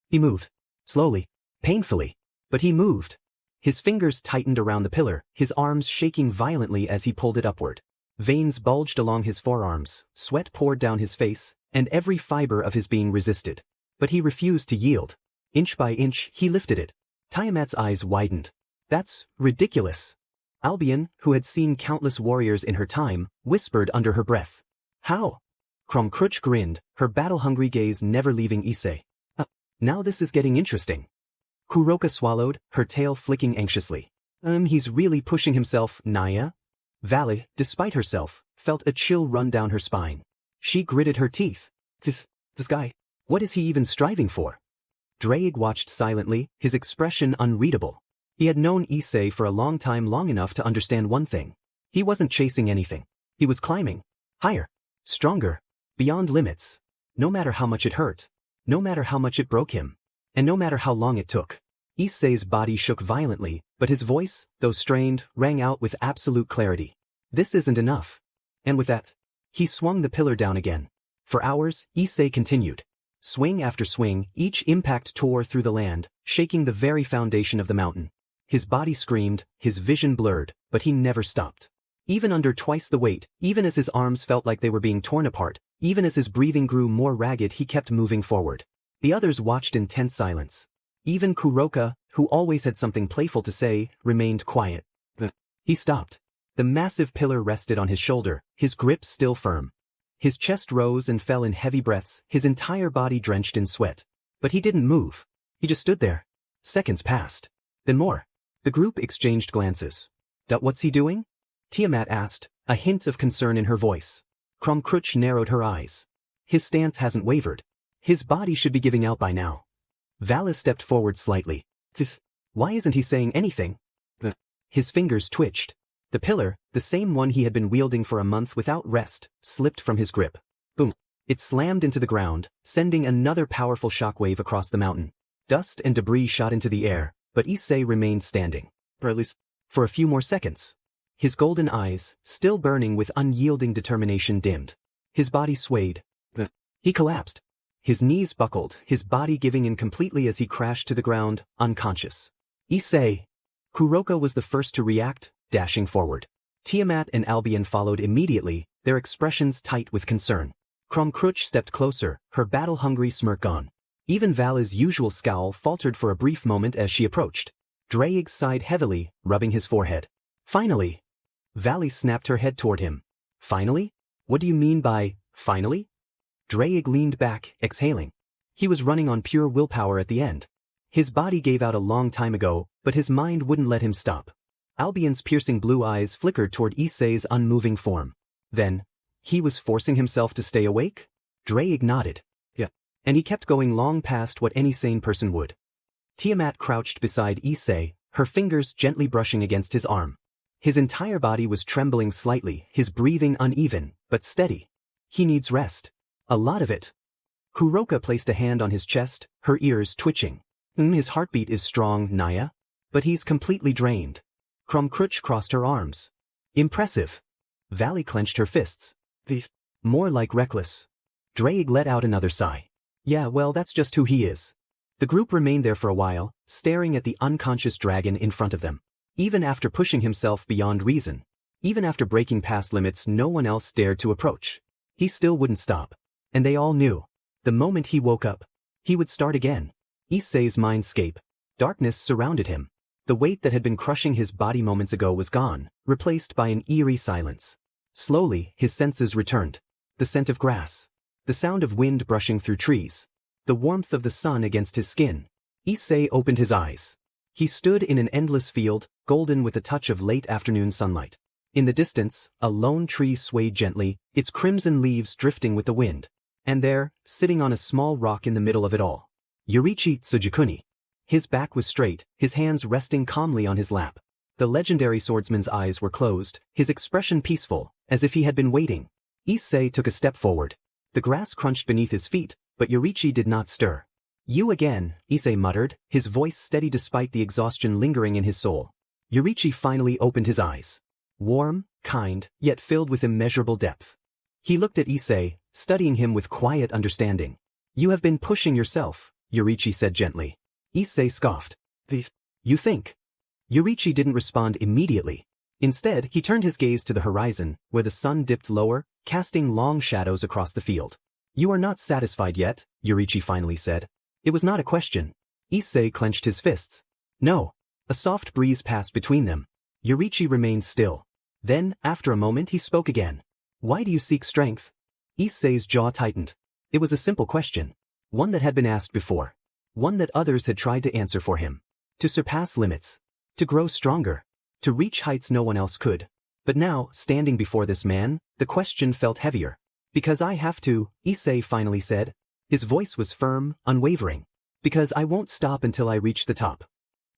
He moved. Slowly. Painfully. But he moved. His fingers tightened around the pillar, his arms shaking violently as he pulled it upward. Veins bulged along his forearms, sweat poured down his face, and every fiber of his being resisted. But he refused to yield. Inch by inch, he lifted it. Tiamat's eyes widened. That's ridiculous. Albion, who had seen countless warriors in her time, whispered under her breath. How? Krumkruch grinned, her battle-hungry gaze never leaving Issei. Now this is getting interesting. Kuroka swallowed, her tail flicking anxiously. He's really pushing himself, Naya? Vala, despite herself, felt a chill run down her spine. She gritted her teeth. This guy, what is he even striving for? Drake watched silently, his expression unreadable. He had known Issei for a long time, long enough to understand one thing. He wasn't chasing anything. He was climbing. Higher. Stronger. Beyond limits. No matter how much it hurt. No matter how much it broke him. And no matter how long it took. Issei's body shook violently, but his voice, though strained, rang out with absolute clarity. This isn't enough. And with that, he swung the pillar down again. For hours, Issei continued. Swing after swing, each impact tore through the land, shaking the very foundation of the mountain. His body screamed, his vision blurred, but he never stopped. Even under twice the weight, even as his arms felt like they were being torn apart, even as his breathing grew more ragged, he kept moving forward. The others watched in tense silence. Even Kuroka, who always had something playful to say, remained quiet. He stopped. The massive pillar rested on his shoulder, his grip still firm. His chest rose and fell in heavy breaths, his entire body drenched in sweat. But he didn't move. He just stood there. Seconds passed. Then more. The group exchanged glances. What's he doing? Tiamat asked, a hint of concern in her voice. Krumkruch narrowed her eyes. His stance hasn't wavered. His body should be giving out by now. Vala stepped forward slightly. Why isn't he saying anything? His fingers twitched. The pillar, the same one he had been wielding for a month without rest, slipped from his grip. Boom. It slammed into the ground, sending another powerful shockwave across the mountain. Dust and debris shot into the air, but Issei remained standing. Or at least, for a few more seconds. His golden eyes, still burning with unyielding determination, dimmed. His body swayed. He collapsed. His knees buckled, his body giving in completely as he crashed to the ground, unconscious. Issei! Kuroka was the first to react, dashing forward. Tiamat and Albion followed immediately, their expressions tight with concern. Kromkruch stepped closer, her battle-hungry smirk gone. Even Vala's usual scowl faltered for a brief moment as she approached. Dreyg sighed heavily, rubbing his forehead. Finally! Vali snapped her head toward him. Finally? What do you mean by, finally? Dreyg leaned back, exhaling. He was running on pure willpower at the end. His body gave out a long time ago, but his mind wouldn't let him stop. Albion's piercing blue eyes flickered toward Issei's unmoving form. Then, he was forcing himself to stay awake? Dreyg nodded. Yeah. And he kept going long past what any sane person would. Tiamat crouched beside Issei, her fingers gently brushing against his arm. His entire body was trembling slightly, his breathing uneven, but steady. He needs rest. A lot of it. Kuroka placed a hand on his chest, her ears twitching. His heartbeat is strong, Naya. But he's completely drained. Kromkruch crossed her arms. Impressive. Vali clenched her fists. More like reckless. Dreyg let out another sigh. Yeah, well, that's just who he is. The group remained there for a while, staring at the unconscious dragon in front of them. Even after pushing himself beyond reason, even after breaking past limits no one else dared to approach, he still wouldn't stop. And they all knew. The moment he woke up, he would start again. Issei's mindscape. Darkness surrounded him. The weight that had been crushing his body moments ago was gone, replaced by an eerie silence. Slowly, his senses returned. The scent of grass. The sound of wind brushing through trees. The warmth of the sun against his skin. Issei opened his eyes. He stood in an endless field, golden with a touch of late afternoon sunlight. In the distance, a lone tree swayed gently, its crimson leaves drifting with the wind. And there, sitting on a small rock in the middle of it all, Yoriichi Tsujikuni. His back was straight, his hands resting calmly on his lap. The legendary swordsman's eyes were closed, his expression peaceful, as if he had been waiting. Issei took a step forward. The grass crunched beneath his feet, but Yoriichi did not stir. You again, Issei muttered, his voice steady despite the exhaustion lingering in his soul. Yoriichi finally opened his eyes. Warm, kind, yet filled with immeasurable depth. He looked at Issei, studying him with quiet understanding. You have been pushing yourself, Yoriichi said gently. Issei scoffed. You think? Yoriichi didn't respond immediately. Instead, he turned his gaze to the horizon, where the sun dipped lower, casting long shadows across the field. You are not satisfied yet, Yoriichi finally said. It was not a question. Issei clenched his fists. No. A soft breeze passed between them. Yoriichi remained still. Then, after a moment he spoke again. Why do you seek strength? Issei's jaw tightened. It was a simple question. One that had been asked before. One that others had tried to answer for him. To surpass limits. To grow stronger. To reach heights no one else could. But now, standing before this man, the question felt heavier. Because I have to, Issei finally said. His voice was firm, unwavering. Because I won't stop until I reach the top.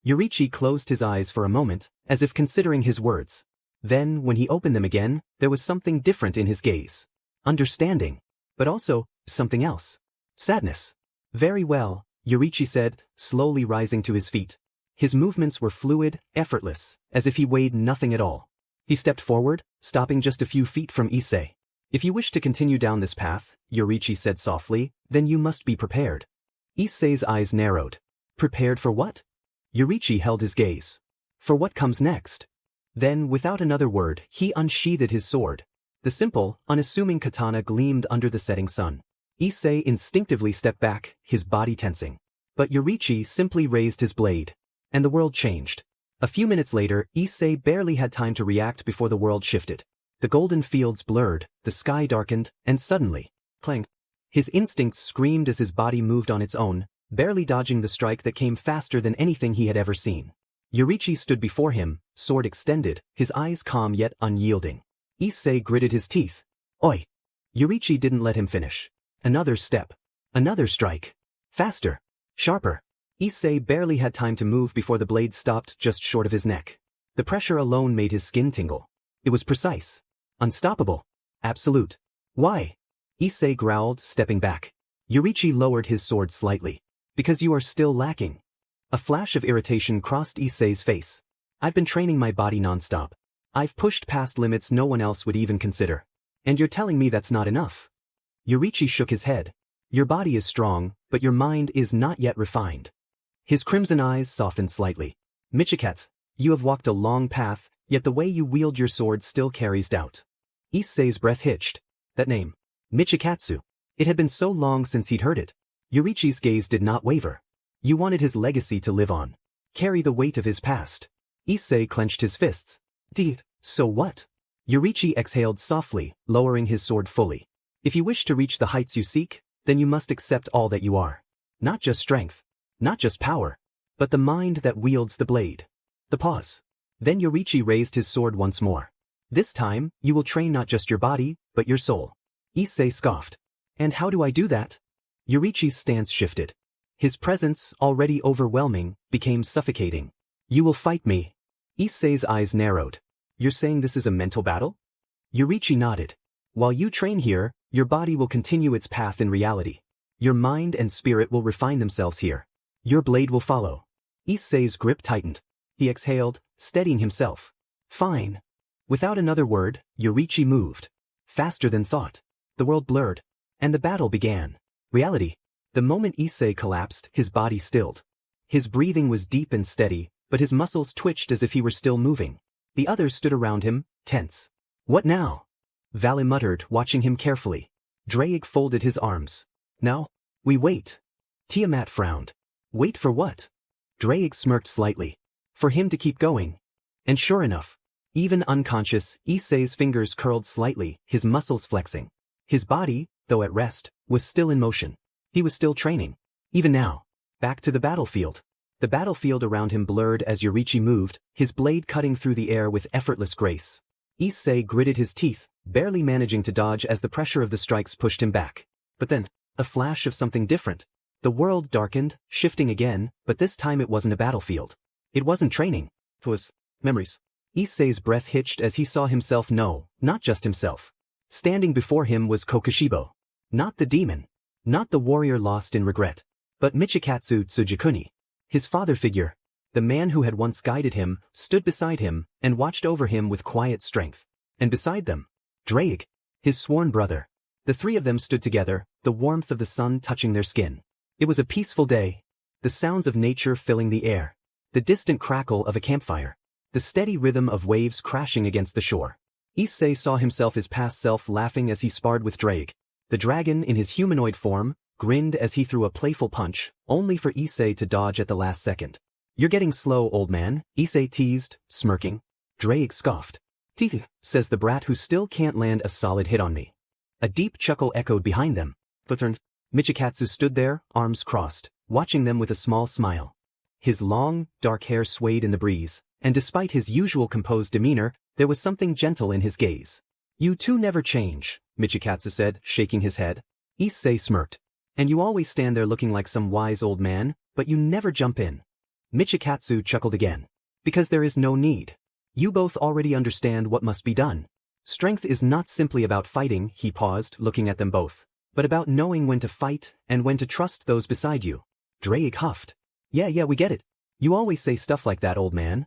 Yoriichi closed his eyes for a moment, as if considering his words. Then, when he opened them again, there was something different in his gaze. Understanding. But also, something else. Sadness. Very well, Yoriichi said, slowly rising to his feet. His movements were fluid, effortless, as if he weighed nothing at all. He stepped forward, stopping just a few feet from Issei. If you wish to continue down this path, Yoriichi said softly, then you must be prepared. Issei's eyes narrowed. Prepared for what? Yoriichi held his gaze. For what comes next? Then, without another word, he unsheathed his sword. The simple, unassuming katana gleamed under the setting sun. Issei instinctively stepped back, his body tensing. But Yoriichi simply raised his blade. And the world changed. A few minutes later, Issei barely had time to react before the world shifted. The golden fields blurred, the sky darkened, and suddenly, clang. His instincts screamed as his body moved on its own, barely dodging the strike that came faster than anything he had ever seen. Yoriichi stood before him, sword extended, his eyes calm yet unyielding. Issei gritted his teeth. Oi! Yoriichi didn't let him finish. Another step. Another strike. Faster. Sharper. Issei barely had time to move before the blade stopped just short of his neck. The pressure alone made his skin tingle. It was precise. Unstoppable. Absolute. Why? Issei growled, stepping back. Yorichi lowered his sword slightly. Because you are still lacking. A flash of irritation crossed Issei's face. I've been training my body non-stop. I've pushed past limits no one else would even consider. And you're telling me that's not enough? Yorichi shook his head. Your body is strong, but your mind is not yet refined. His crimson eyes softened slightly. Michikatsu, you have walked a long path, yet the way you wield your sword still carries doubt. Issei's breath hitched. That name. Michikatsu. It had been so long since he'd heard it. Yorichi's gaze did not waver. You wanted his legacy to live on. Carry the weight of his past. Issei clenched his fists. So what? Yorichi exhaled softly, lowering his sword fully. If you wish to reach the heights you seek, then you must accept all that you are. Not just strength. Not just power. But the mind that wields the blade. The pause. Then Yorichi raised his sword once more. This time, you will train not just your body, but your soul. Issei scoffed. And how do I do that? Yorichi's stance shifted. His presence, already overwhelming, became suffocating. You will fight me. Issei's eyes narrowed. You're saying this is a mental battle? Yorichi nodded. While you train here, your body will continue its path in reality. Your mind and spirit will refine themselves here. Your blade will follow. Issei's grip tightened. He exhaled, steadying himself. Fine. Without another word, Yorichi moved. Faster than thought. The world blurred. And the battle began. Reality. The moment Issei collapsed, his body stilled. His breathing was deep and steady, but his muscles twitched as if he were still moving. The others stood around him, tense. What now? Valle muttered, watching him carefully. Drake folded his arms. Now? We wait. Tiamat frowned. Wait for what? Drake smirked slightly. For him to keep going. And sure enough, even unconscious, Issei's fingers curled slightly, his muscles flexing. His body, though at rest, was still in motion. He was still training. Even now. Back to the battlefield. The battlefield around him blurred as Yorichi moved, his blade cutting through the air with effortless grace. Issei gritted his teeth, barely managing to dodge as the pressure of the strikes pushed him back. But then, a flash of something different. The world darkened, shifting again, but this time it wasn't a battlefield. It wasn't training. It was memories. Issei's breath hitched as he saw himself not just himself. Standing before him was Kokushibo. Not the demon. Not the warrior lost in regret. But Michikatsu Tsujikuni. His father figure. The man who had once guided him, stood beside him, and watched over him with quiet strength. And beside them, Drake, his sworn brother. The three of them stood together, the warmth of the sun touching their skin. It was a peaceful day. The sounds of nature filling the air. The distant crackle of a campfire. The steady rhythm of waves crashing against the shore. Issei saw himself his past self laughing as he sparred with Drake. The dragon in his humanoid form, grinned as he threw a playful punch, only for Issei to dodge at the last second. You're getting slow, old man, Issei teased, smirking. Drake scoffed. Titi, says the brat who still can't land a solid hit on me. A deep chuckle echoed behind them. Michikatsu stood there, arms crossed, watching them with a small smile. His long, dark hair swayed in the breeze, and despite his usual composed demeanor, there was something gentle in his gaze. You two never change, Michikatsu said, shaking his head. Issei smirked. And you always stand there looking like some wise old man, but you never jump in. Michikatsu chuckled again. Because there is no need. You both already understand what must be done. Strength is not simply about fighting, he paused, looking at them both, but about knowing when to fight and when to trust those beside you. Drake huffed. Yeah, we get it. You always say stuff like that, old man.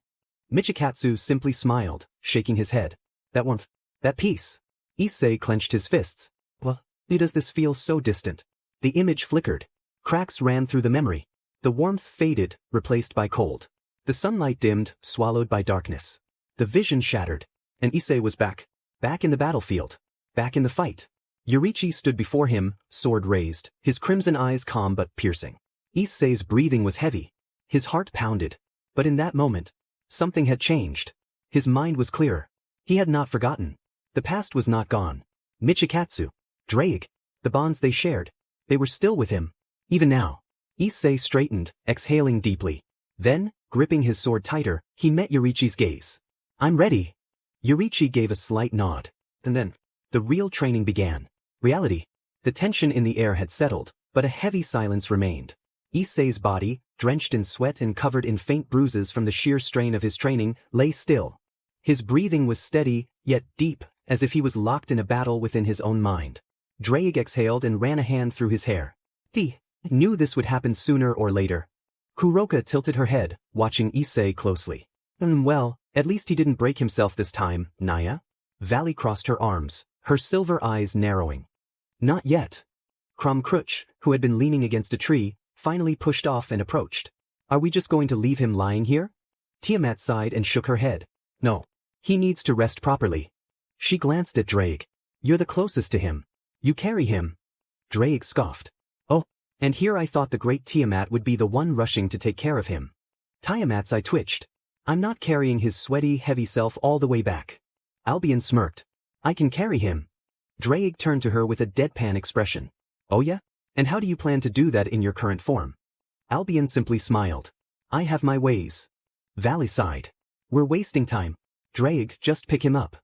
Michikatsu simply smiled, shaking his head. That warmth. That peace. Issei clenched his fists. Well, does this feel so distant? The image flickered. Cracks ran through the memory. The warmth faded, replaced by cold. The sunlight dimmed, swallowed by darkness. The vision shattered. And Issei was back. Back in the battlefield. Back in the fight. Yorichi stood before him, sword raised, his crimson eyes calm but piercing. Issei's breathing was heavy. His heart pounded. But in that moment, something had changed. His mind was clearer. He had not forgotten. The past was not gone. Michikatsu, Drake, the bonds they shared, they were still with him. Even now. Issei straightened, exhaling deeply. Then, gripping his sword tighter, he met Yorichi's gaze. I'm ready. Yorichi gave a slight nod. And then, the real training began. Reality. The tension in the air had settled, but a heavy silence remained. Issei's body, drenched in sweat and covered in faint bruises from the sheer strain of his training, lay still. His breathing was steady, yet deep, as if he was locked in a battle within his own mind. Drake exhaled and ran a hand through his hair. He knew this would happen sooner or later. Kuroka tilted her head, watching Issei closely. Well, at least he didn't break himself this time, Naya? Valley crossed her arms, her silver eyes narrowing. Not yet. Kromkruch, who had been leaning against a tree, finally pushed off and approached. Are we just going to leave him lying here? Tiamat sighed and shook her head. No. He needs to rest properly. She glanced at Drake. You're the closest to him. You carry him. Drake scoffed. Oh, and here I thought the great Tiamat would be the one rushing to take care of him. Tiamat's eye twitched. I'm not carrying his sweaty, heavy self all the way back. Albion smirked. I can carry him. Drake turned to her with a deadpan expression. Oh yeah? And how do you plan to do that in your current form? Albion simply smiled. I have my ways. Valley sighed. We're wasting time. Drake, just pick him up.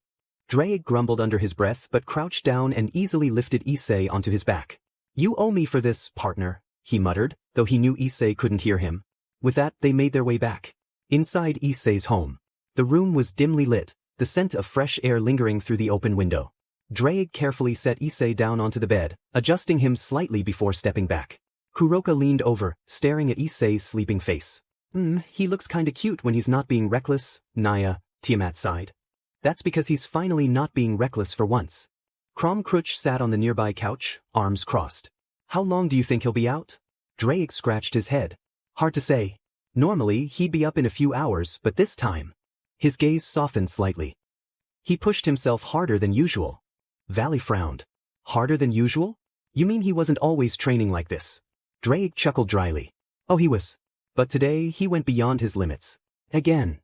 Drake grumbled under his breath but crouched down and easily lifted Issei onto his back. You owe me for this, partner, he muttered, though he knew Issei couldn't hear him. With that, they made their way back. Inside Issei's home. The room was dimly lit, the scent of fresh air lingering through the open window. Drake carefully set Issei down onto the bed, adjusting him slightly before stepping back. Kuroka leaned over, staring at Issei's sleeping face. He looks kinda cute when he's not being reckless, Naya, Tiamat sighed. That's because he's finally not being reckless for once. Kromkruch sat on the nearby couch, arms crossed. How long do you think he'll be out? Drake scratched his head. Hard to say. Normally, he'd be up in a few hours, but this time. His gaze softened slightly. He pushed himself harder than usual. Valley frowned. Harder than usual? You mean he wasn't always training like this? Drake chuckled dryly. Oh, he was. But today, he went beyond his limits. Again.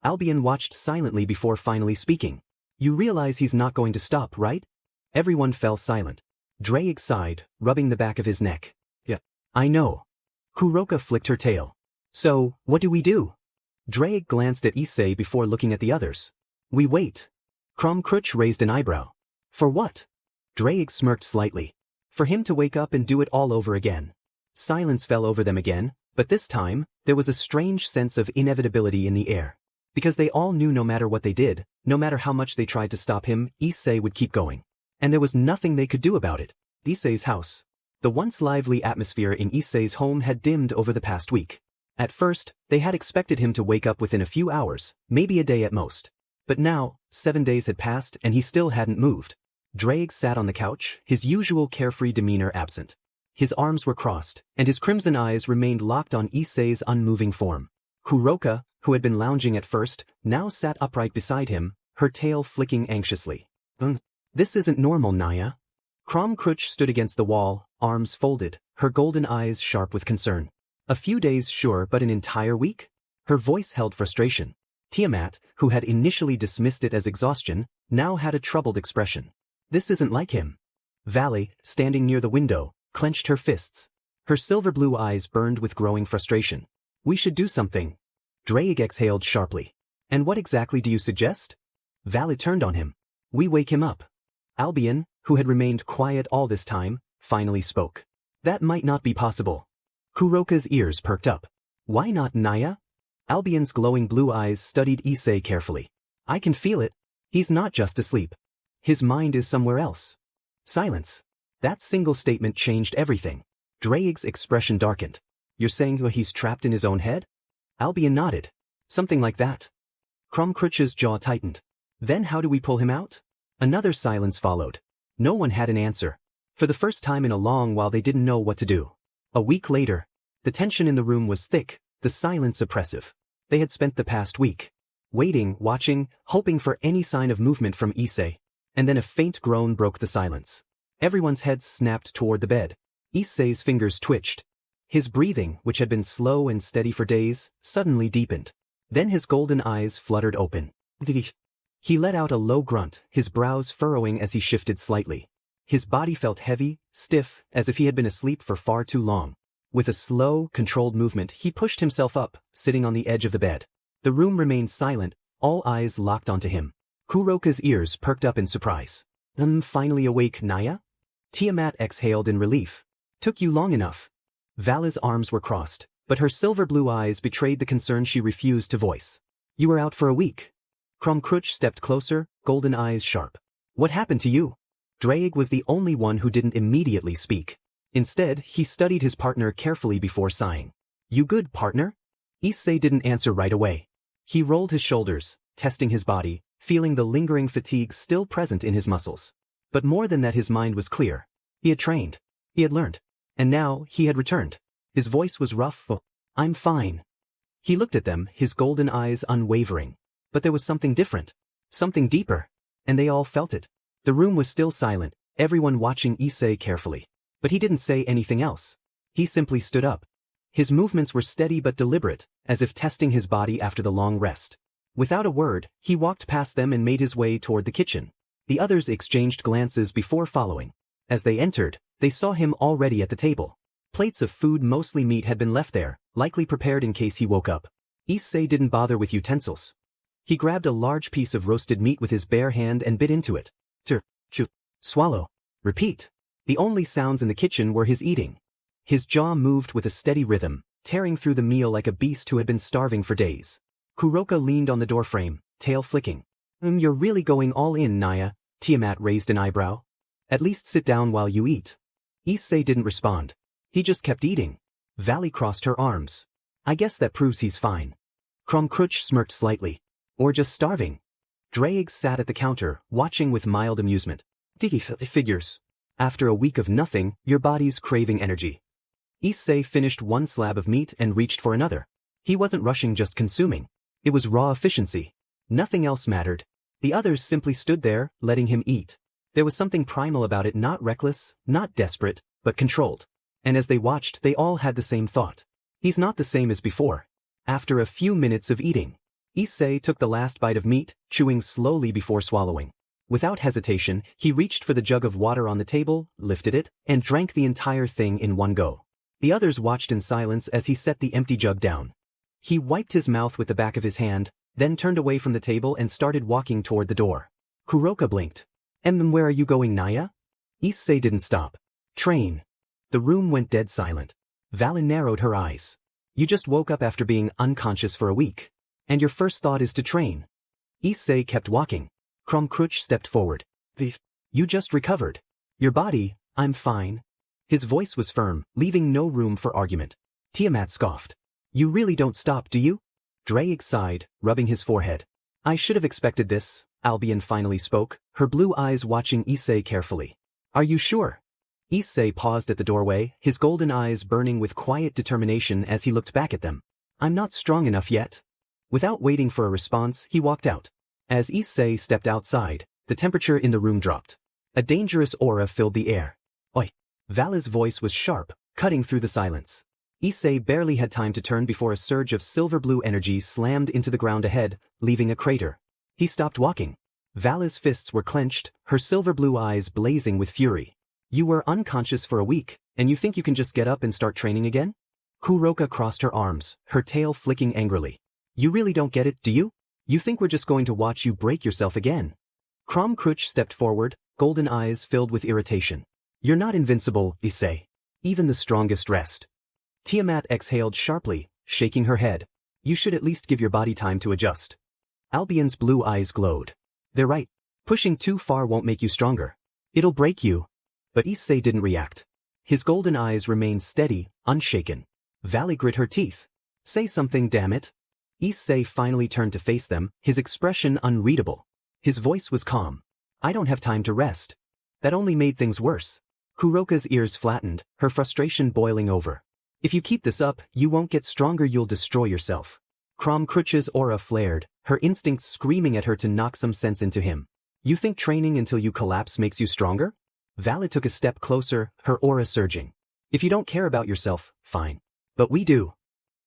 Albion watched silently before finally speaking. You realize he's not going to stop, right? Everyone fell silent. Drake sighed, rubbing the back of his neck. Yeah, I know. Kuroka flicked her tail. So, what do we do? Drake glanced at Issei before looking at the others. We wait. Kromkruch raised an eyebrow. For what? Drake smirked slightly. For him to wake up and do it all over again. Silence fell over them again, but this time, there was a strange sense of inevitability in the air. Because they all knew no matter what they did, no matter how much they tried to stop him, Issei would keep going. And there was nothing they could do about it. Issei's house. The once lively atmosphere in Issei's home had dimmed over the past week. At first, they had expected him to wake up within a few hours, maybe a day at most. But now, 7 days had passed and he still hadn't moved. Drake sat on the couch, his usual carefree demeanor absent. His arms were crossed, and his crimson eyes remained locked on Issei's unmoving form. Kuroka, who had been lounging at first, now sat upright beside him, her tail flicking anxiously. This isn't normal, Naya. Kromkruch stood against the wall, arms folded, her golden eyes sharp with concern. A few days, sure, but an entire week? Her voice held frustration. Tiamat, who had initially dismissed it as exhaustion, now had a troubled expression. This isn't like him. Valley, standing near the window, clenched her fists. Her silver blue eyes burned with growing frustration. We should do something. Drake exhaled sharply. And what exactly do you suggest? Valley turned on him. We wake him up. Albion, who had remained quiet all this time, finally spoke. That might not be possible. Kuroka's ears perked up. Why not, Naya? Albion's glowing blue eyes studied Issei carefully. I can feel it. He's not just asleep. His mind is somewhere else. Silence. That single statement changed everything. Drake's expression darkened. You're saying he's trapped in his own head? Albion nodded. Something like that. Kromkruch's jaw tightened. Then how do we pull him out? Another silence followed. No one had an answer. For the first time in a long while they didn't know what to do. A week later. The tension in the room was thick, the silence oppressive. They had spent the past week. Waiting, watching, hoping for any sign of movement from Issei. And then a faint groan broke the silence. Everyone's heads snapped toward the bed. Issei's fingers twitched. His breathing, which had been slow and steady for days, suddenly deepened. Then his golden eyes fluttered open. He let out a low grunt, his brows furrowing as he shifted slightly. His body felt heavy, stiff, as if he had been asleep for far too long. With a slow, controlled movement, he pushed himself up, sitting on the edge of the bed. The room remained silent, all eyes locked onto him. Kuroka's ears perked up in surprise. Finally awake, Naya? Tiamat exhaled in relief. Took you long enough. Vala's arms were crossed, but her silver blue eyes betrayed the concern she refused to voice. You were out for a week. Kromkruch stepped closer, golden eyes sharp. What happened to you? Drake was the only one who didn't immediately speak. Instead, he studied his partner carefully before sighing. You good, partner? Issei didn't answer right away. He rolled his shoulders, testing his body, feeling the lingering fatigue still present in his muscles. But more than that, his mind was clear. He had trained. He had learned. And now, he had returned. His voice was rough. I'm fine. He looked at them, his golden eyes unwavering. But there was something different. Something deeper. And they all felt it. The room was still silent, everyone watching Issei carefully. But he didn't say anything else. He simply stood up. His movements were steady but deliberate, as if testing his body after the long rest. Without a word, he walked past them and made his way toward the kitchen. The others exchanged glances before following. As they entered, they saw him already at the table. Plates of food, mostly meat, had been left there, likely prepared in case he woke up. Issei didn't bother with utensils. He grabbed a large piece of roasted meat with his bare hand and bit into it. Chew, swallow, repeat. The only sounds in the kitchen were his eating. His jaw moved with a steady rhythm, tearing through the meal like a beast who had been starving for days. Kuroka leaned on the doorframe, tail flicking. You're really going all in, Naya. Tiamat raised an eyebrow. At least sit down while you eat. Issei didn't respond. He just kept eating. Valley crossed her arms. I guess that proves he's fine. Kromkruch smirked slightly. Or just starving. Drake sat at the counter, watching with mild amusement. Figures. After a week of nothing, your body's craving energy. Issei finished one slab of meat and reached for another. He wasn't rushing, just consuming. It was raw efficiency. Nothing else mattered. The others simply stood there, letting him eat. There was something primal about it, not reckless, not desperate, but controlled. And as they watched, they all had the same thought. He's not the same as before. After a few minutes of eating, Issei took the last bite of meat, chewing slowly before swallowing. Without hesitation, he reached for the jug of water on the table, lifted it, and drank the entire thing in one go. The others watched in silence as he set the empty jug down. He wiped his mouth with the back of his hand, then turned away from the table and started walking toward the door. Kuroka blinked. Where are you going, Naya? Issei didn't stop. Train. The room went dead silent. Valen narrowed her eyes. You just woke up after being unconscious for a week. And your first thought is to train. Issei kept walking. Kromkruch stepped forward. You just recovered. Your body, I'm fine. His voice was firm, leaving no room for argument. Tiamat scoffed. You really don't stop, do you? Drake sighed, rubbing his forehead. I should have expected this, Albion finally spoke, her blue eyes watching Issei carefully. Are you sure? Issei paused at the doorway, his golden eyes burning with quiet determination as he looked back at them. I'm not strong enough yet. Without waiting for a response, he walked out. As Issei stepped outside, the temperature in the room dropped. A dangerous aura filled the air. Oi! Vala's voice was sharp, cutting through the silence. Issei barely had time to turn before a surge of silver-blue energy slammed into the ground ahead, leaving a crater. He stopped walking. Vala's fists were clenched, her silver-blue eyes blazing with fury. You were unconscious for a week, and you think you can just get up and start training again? Kuroka crossed her arms, her tail flicking angrily. You really don't get it, do you? You think we're just going to watch you break yourself again? Kromkruch stepped forward, golden eyes filled with irritation. You're not invincible, Issei. Even the strongest rest. Tiamat exhaled sharply, shaking her head. You should at least give your body time to adjust. Albion's blue eyes glowed. They're right. Pushing too far won't make you stronger. It'll break you. But Issei didn't react. His golden eyes remained steady, unshaken. Valley grit her teeth. Say something, damn it. Issei finally turned to face them, his expression unreadable. His voice was calm. I don't have time to rest. That only made things worse. Kuroka's ears flattened, her frustration boiling over. If you keep this up, you won't get stronger, you'll destroy yourself. Kromkruch's aura flared, her instincts screaming at her to knock some sense into him. You think training until you collapse makes you stronger? Vala took a step closer, her aura surging. If you don't care about yourself, fine. But we do.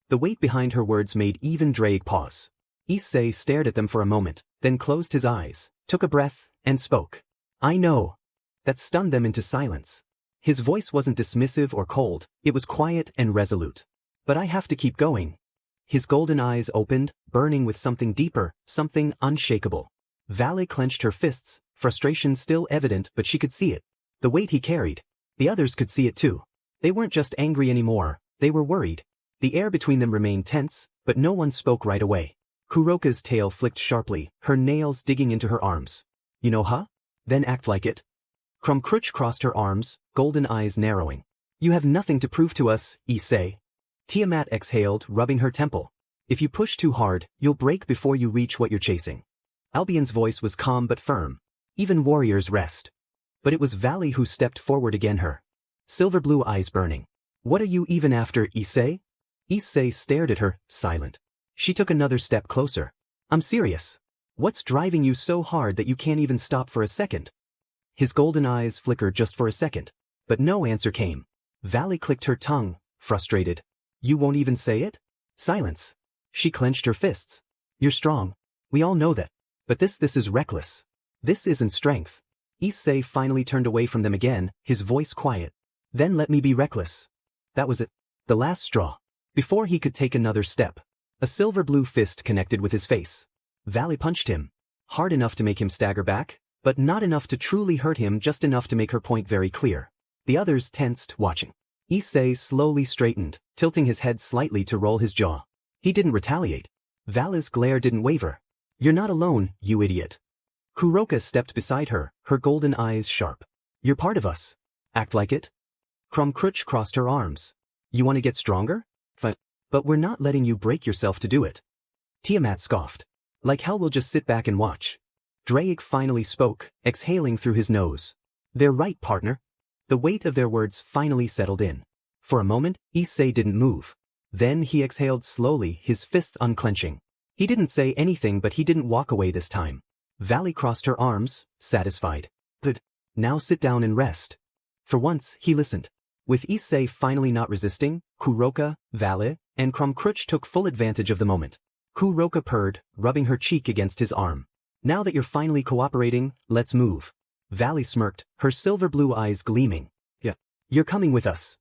The weight behind her words made even Drake pause. Issei stared at them for a moment, then closed his eyes, took a breath, and spoke. I know. That stunned them into silence. His voice wasn't dismissive or cold, it was quiet and resolute. But I have to keep going. His golden eyes opened, burning with something deeper, something unshakable. Vale clenched her fists, frustration still evident, but she could see it. The weight he carried. The others could see it too. They weren't just angry anymore, they were worried. The air between them remained tense, but no one spoke right away. Kuroka's tail flicked sharply, her nails digging into her arms. You know, huh? Then act like it. Crumcrutch crossed her arms, golden eyes narrowing. You have nothing to prove to us, Issei. Tiamat exhaled, rubbing her temple. If you push too hard, you'll break before you reach what you're chasing. Albion's voice was calm but firm. Even warriors rest. But it was Valley who stepped forward again, her silver blue eyes burning. What are you even after, Issei? Issei stared at her, silent. She took another step closer. I'm serious. What's driving you so hard that you can't even stop for a second? His golden eyes flickered just for a second, but no answer came. Valley clicked her tongue, frustrated. You won't even say it? Silence. She clenched her fists. You're strong. We all know that. But this is reckless. This isn't strength. Issei finally turned away from them again, his voice quiet. Then let me be reckless. That was it. The last straw. Before he could take another step, a silver blue fist connected with his face. Valley punched him. Hard enough to make him stagger back, but not enough to truly hurt him, just enough to make her point very clear. The others tensed, watching. Issei slowly straightened, tilting his head slightly to roll his jaw. He didn't retaliate. Valley's glare didn't waver. You're not alone, you idiot. Kuroka stepped beside her, her golden eyes sharp. You're part of us. Act like it. Crumcrutch crossed her arms. You want to get stronger? Fine. But we're not letting you break yourself to do it. Tiamat scoffed. Like hell, we'll just sit back and watch. Drake finally spoke, exhaling through his nose. They're right, partner. The weight of their words finally settled in. For a moment, Issei didn't move. Then he exhaled slowly, his fists unclenching. He didn't say anything, but he didn't walk away this time. Valley crossed her arms, satisfied. Good. Now sit down and rest. For once, he listened. With Issei finally not resisting, Kuroka, Valley, and Crumcrutch took full advantage of the moment. Kuroka purred, rubbing her cheek against his arm. Now that you're finally cooperating, let's move. Valley smirked, her silver blue eyes gleaming. Yeah. You're coming with us.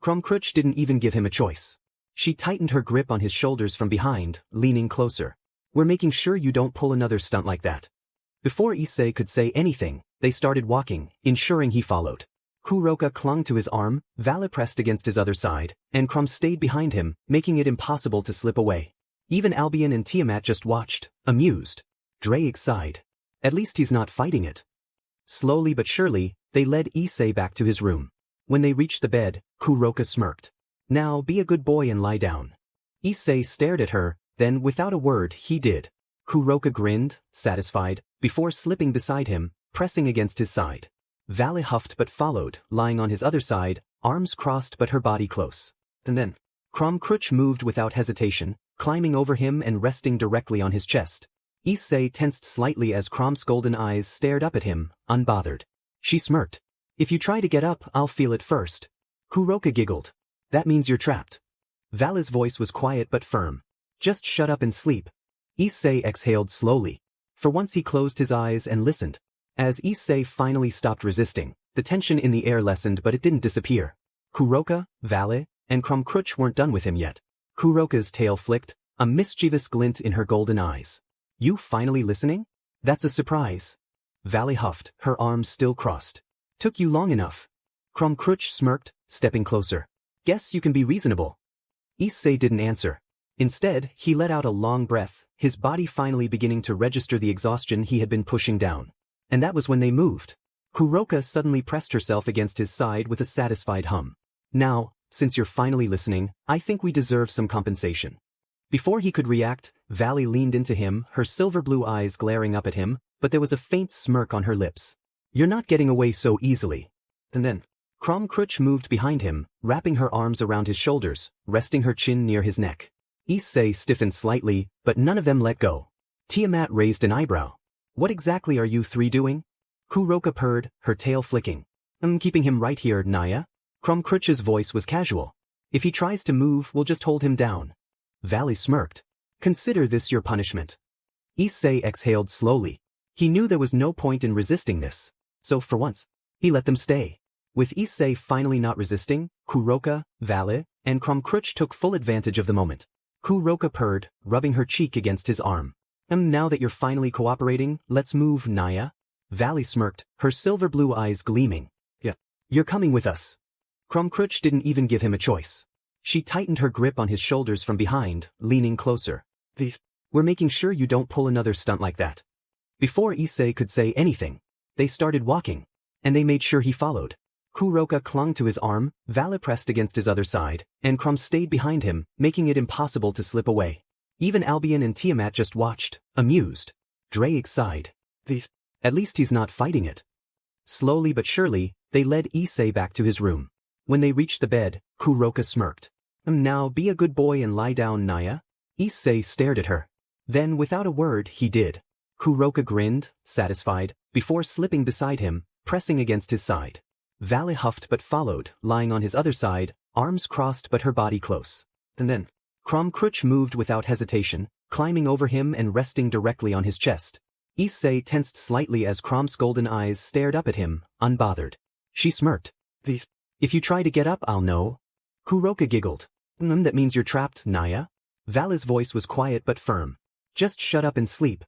Crumcrutch didn't even give him a choice. She tightened her grip on his shoulders from behind, leaning closer. We're making sure you don't pull another stunt like that. Before Issei could say anything, they started walking, ensuring he followed. Kuroka clung to his arm, Valley pressed against his other side, and Crum stayed behind him, making it impossible to slip away. Even Albion and Tiamat just watched, amused. Drake sighed. At least he's not fighting it. Slowly but surely, they led Issei back to his room. When they reached the bed, Kuroka smirked. Now be a good boy and lie down. Issei stared at her, then without a word he did. Kuroka grinned, satisfied, before slipping beside him, pressing against his side. Valley huffed but followed, lying on his other side, arms crossed but her body close. And then, Crumcrutch moved without hesitation, climbing over him and resting directly on his chest. Issei tensed slightly as Crum's golden eyes stared up at him, unbothered. She smirked. If you try to get up, I'll feel it first. Kuroka giggled. That means you're trapped. Valley's voice was quiet but firm. Just shut up and sleep. Issei exhaled slowly. For once he closed his eyes and listened. As Issei finally stopped resisting, the tension in the air lessened, but it didn't disappear. Kuroka, Valley, and Crumcrutch weren't done with him yet. Kuroka's tail flicked, a mischievous glint in her golden eyes. You finally listening? That's a surprise. Valley huffed, her arms still crossed. Took you long enough. Crumcrutch smirked, stepping closer. Guess you can be reasonable. Issei didn't answer. Instead, he let out a long breath, his body finally beginning to register the exhaustion he had been pushing down. And that was when they moved. Kuroka suddenly pressed herself against his side with a satisfied hum. Now, since you're finally listening, I think we deserve some compensation. Before he could react, Valley leaned into him, her silver blue eyes glaring up at him, but there was a faint smirk on her lips. You're not getting away so easily. And then, Crumcrutch moved behind him, wrapping her arms around his shoulders, resting her chin near his neck. Issei stiffened slightly, but none of them let go. Tiamat raised an eyebrow. What exactly are you three doing? Kuroka purred, her tail flicking. I'm keeping him right here, Naya. Crumcrutch's voice was casual. If he tries to move, we'll just hold him down. Valley smirked. Consider this your punishment. Issei exhaled slowly. He knew there was no point in resisting this. So for once, he let them stay. With Issei finally not resisting, Kuroka, Valley, and Crumcrutch took full advantage of the moment. Kuroka purred, rubbing her cheek against his arm. Now that you're finally cooperating, let's move, Naya. Valley smirked, her silver blue eyes gleaming. Yeah. You're coming with us. Kromkruch didn't even give him a choice. She tightened her grip on his shoulders from behind, leaning closer. We're making sure you don't pull another stunt like that. Before Issei could say anything, they started walking, and they made sure he followed. Kuroka clung to his arm, Vale pressed against his other side, and Krom stayed behind him, making it impossible to slip away. Even Albion and Tiamat just watched, amused. Drake sighed. At least he's not fighting it. Slowly but surely, they led Issei back to his room. When they reached the bed, Kuroka smirked. Now be a good boy and lie down, Naya. Issei stared at her. Then without a word he did. Kuroka grinned, satisfied, before slipping beside him, pressing against his side. Vale huffed but followed, lying on his other side, arms crossed but her body close. And then, Kromkruch moved without hesitation, climbing over him and resting directly on his chest. Issei tensed slightly as Krom's golden eyes stared up at him, unbothered. She smirked. If you try to get up, I'll know. Kuroka giggled. That means you're trapped, Naya? Vale's voice was quiet but firm. Just shut up and sleep.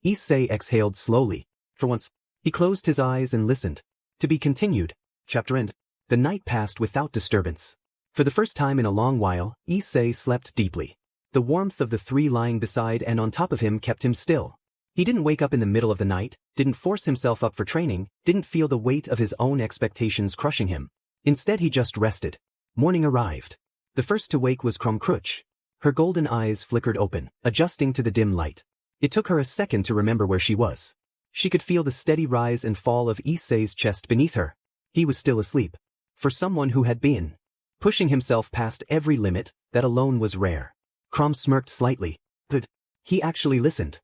Issei exhaled slowly. For once, he closed his eyes and listened. To be continued. Chapter end. The night passed without disturbance. For the first time in a long while, Issei slept deeply. The warmth of the three lying beside and on top of him kept him still. He didn't wake up in the middle of the night, didn't force himself up for training, didn't feel the weight of his own expectations crushing him. Instead he just rested. Morning arrived. The first to wake was Kromkruch. Her golden eyes flickered open, adjusting to the dim light. It took her a second to remember where she was. She could feel the steady rise and fall of Issei's chest beneath her. He was still asleep. For someone who had been pushing himself past every limit, that alone was rare. Krom smirked slightly. But he actually listened.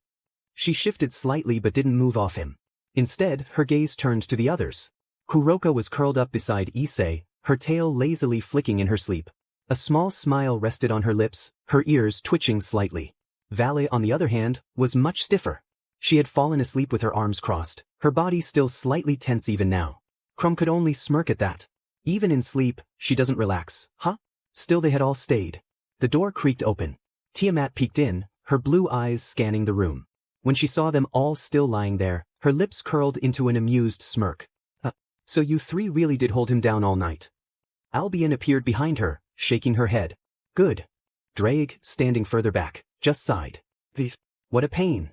She shifted slightly but didn't move off him. Instead, her gaze turned to the others. Kuroka was curled up beside Issei, her tail lazily flicking in her sleep. A small smile rested on her lips, her ears twitching slightly. Vale, on the other hand, was much stiffer. She had fallen asleep with her arms crossed, her body still slightly tense even now. Krom could only smirk at that. Even in sleep, she doesn't relax, huh? Still they had all stayed. The door creaked open. Tiamat peeked in, her blue eyes scanning the room. When she saw them all still lying there, her lips curled into an amused smirk. So you three really did hold him down all night. Albion appeared behind her, shaking her head. Good. Drake, standing further back, just sighed. What a pain.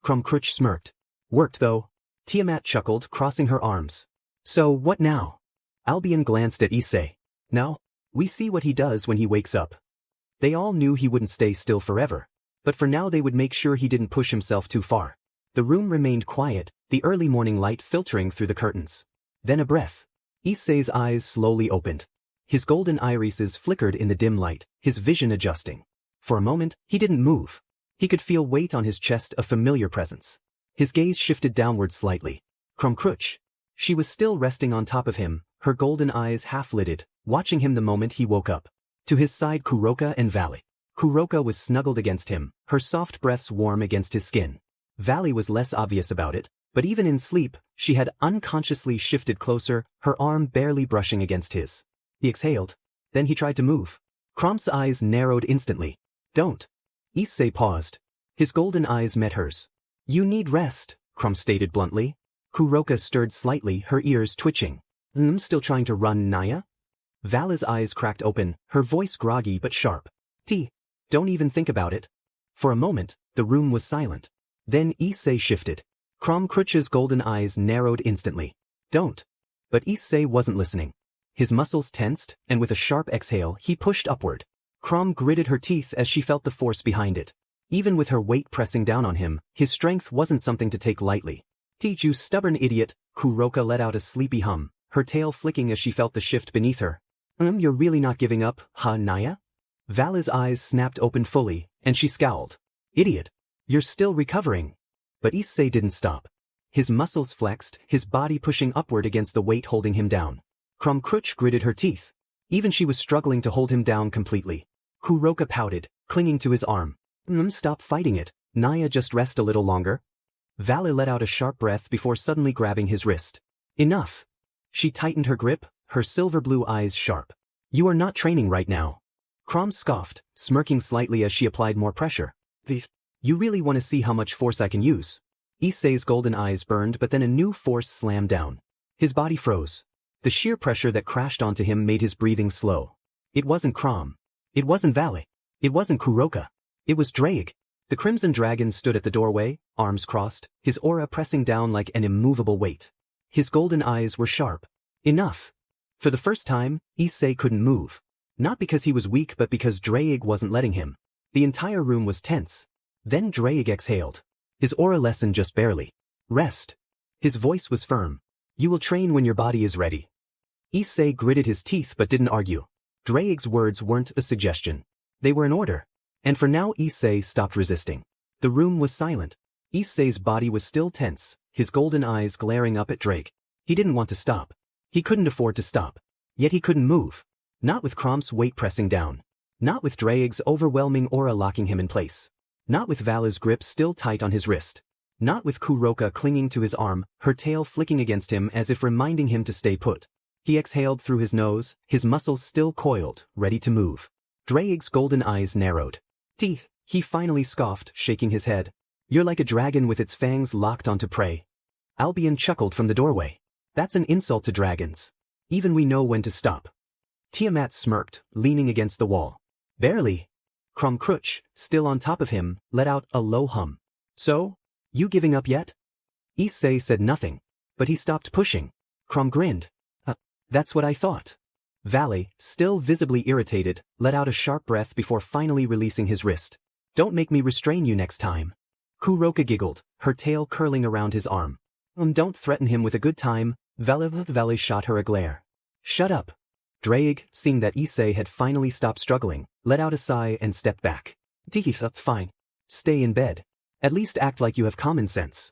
Kromkruch smirked. Worked though. Tiamat chuckled, crossing her arms. So what now? Albion glanced at Issei. Now, we see what he does when he wakes up. They all knew he wouldn't stay still forever. But for now they would make sure he didn't push himself too far. The room remained quiet, the early morning light filtering through the curtains. Then a breath. Issei's eyes slowly opened. His golden irises flickered in the dim light, his vision adjusting. For a moment, he didn't move. He could feel weight on his chest, a familiar presence. His gaze shifted downward slightly. Kromkruch. She was still resting on top of him, her golden eyes half-lidded, watching him the moment he woke up. To his side Kuroka and Vale. Kuroka was snuggled against him, her soft breaths warm against his skin. Vale was less obvious about it, but even in sleep, she had unconsciously shifted closer, her arm barely brushing against his. He exhaled. Then he tried to move. Krom's eyes narrowed instantly. Don't. Issei paused. His golden eyes met hers. You need rest, Krom stated bluntly. Kuroka stirred slightly, her ears twitching. Still trying to run, Naya? Vale's eyes cracked open, her voice groggy but sharp. Don't even think about it. For a moment, the room was silent. Then Issei shifted. Kromkruch's golden eyes narrowed instantly. Don't. But Issei wasn't listening. His muscles tensed, and with a sharp exhale, he pushed upward. Krom gritted her teeth as she felt the force behind it. Even with her weight pressing down on him, his strength wasn't something to take lightly. You stubborn idiot, Kuroka let out a sleepy hum, her tail flicking as she felt the shift beneath her. You're really not giving up, huh, Naya? Vale's eyes snapped open fully, and she scowled. Idiot. You're still recovering. But Issei didn't stop. His muscles flexed, his body pushing upward against the weight holding him down. Kromkruch gritted her teeth. Even she was struggling to hold him down completely. Kuroka pouted, clinging to his arm. Stop fighting it, Naya, just rest a little longer. Vale let out a sharp breath before suddenly grabbing his wrist. Enough. She tightened her grip, her silver blue eyes sharp. You are not training right now. Krom scoffed, smirking slightly as she applied more pressure. You really want to see how much force I can use? Issei's golden eyes burned, but then a new force slammed down. His body froze. The sheer pressure that crashed onto him made his breathing slow. It wasn't Crom. It wasn't Vale. It wasn't Kuroka. It was Drake. The Crimson Dragon stood at the doorway, arms crossed, his aura pressing down like an immovable weight. His golden eyes were sharp. Enough. For the first time, Issei couldn't move. Not because he was weak but because Drake wasn't letting him. The entire room was tense. Then Drake exhaled. His aura lessened just barely. Rest. His voice was firm. You will train when your body is ready. Issei gritted his teeth but didn't argue. Drake's words weren't a suggestion. They were an order. And for now Issei stopped resisting. The room was silent. Issei's body was still tense, his golden eyes glaring up at Drake. He didn't want to stop. He couldn't afford to stop. Yet he couldn't move. Not with Crom's weight pressing down. Not with Drake's overwhelming aura locking him in place. Not with Vala's grip still tight on his wrist. Not with Kuroka clinging to his arm, her tail flicking against him as if reminding him to stay put. He exhaled through his nose, his muscles still coiled, ready to move. Drake's golden eyes narrowed. Teeth, he finally scoffed, shaking his head. You're like a dragon with its fangs locked onto prey. Albion chuckled from the doorway. That's an insult to dragons. Even we know when to stop. Tiamat smirked, leaning against the wall. Barely. Crom Crutch, still on top of him, let out a low hum. So? You giving up yet? Issei said nothing. But he stopped pushing. Crom grinned. That's what I thought. Vale, still visibly irritated, let out a sharp breath before finally releasing his wrist. Don't make me restrain you next time. Kuroka giggled, her tail curling around his arm. Don't threaten him with a good time. Vale shot her a glare. Shut up. Drake, seeing that Issei had finally stopped struggling, let out a sigh and stepped back. Fine. Stay in bed. At least act like you have common sense.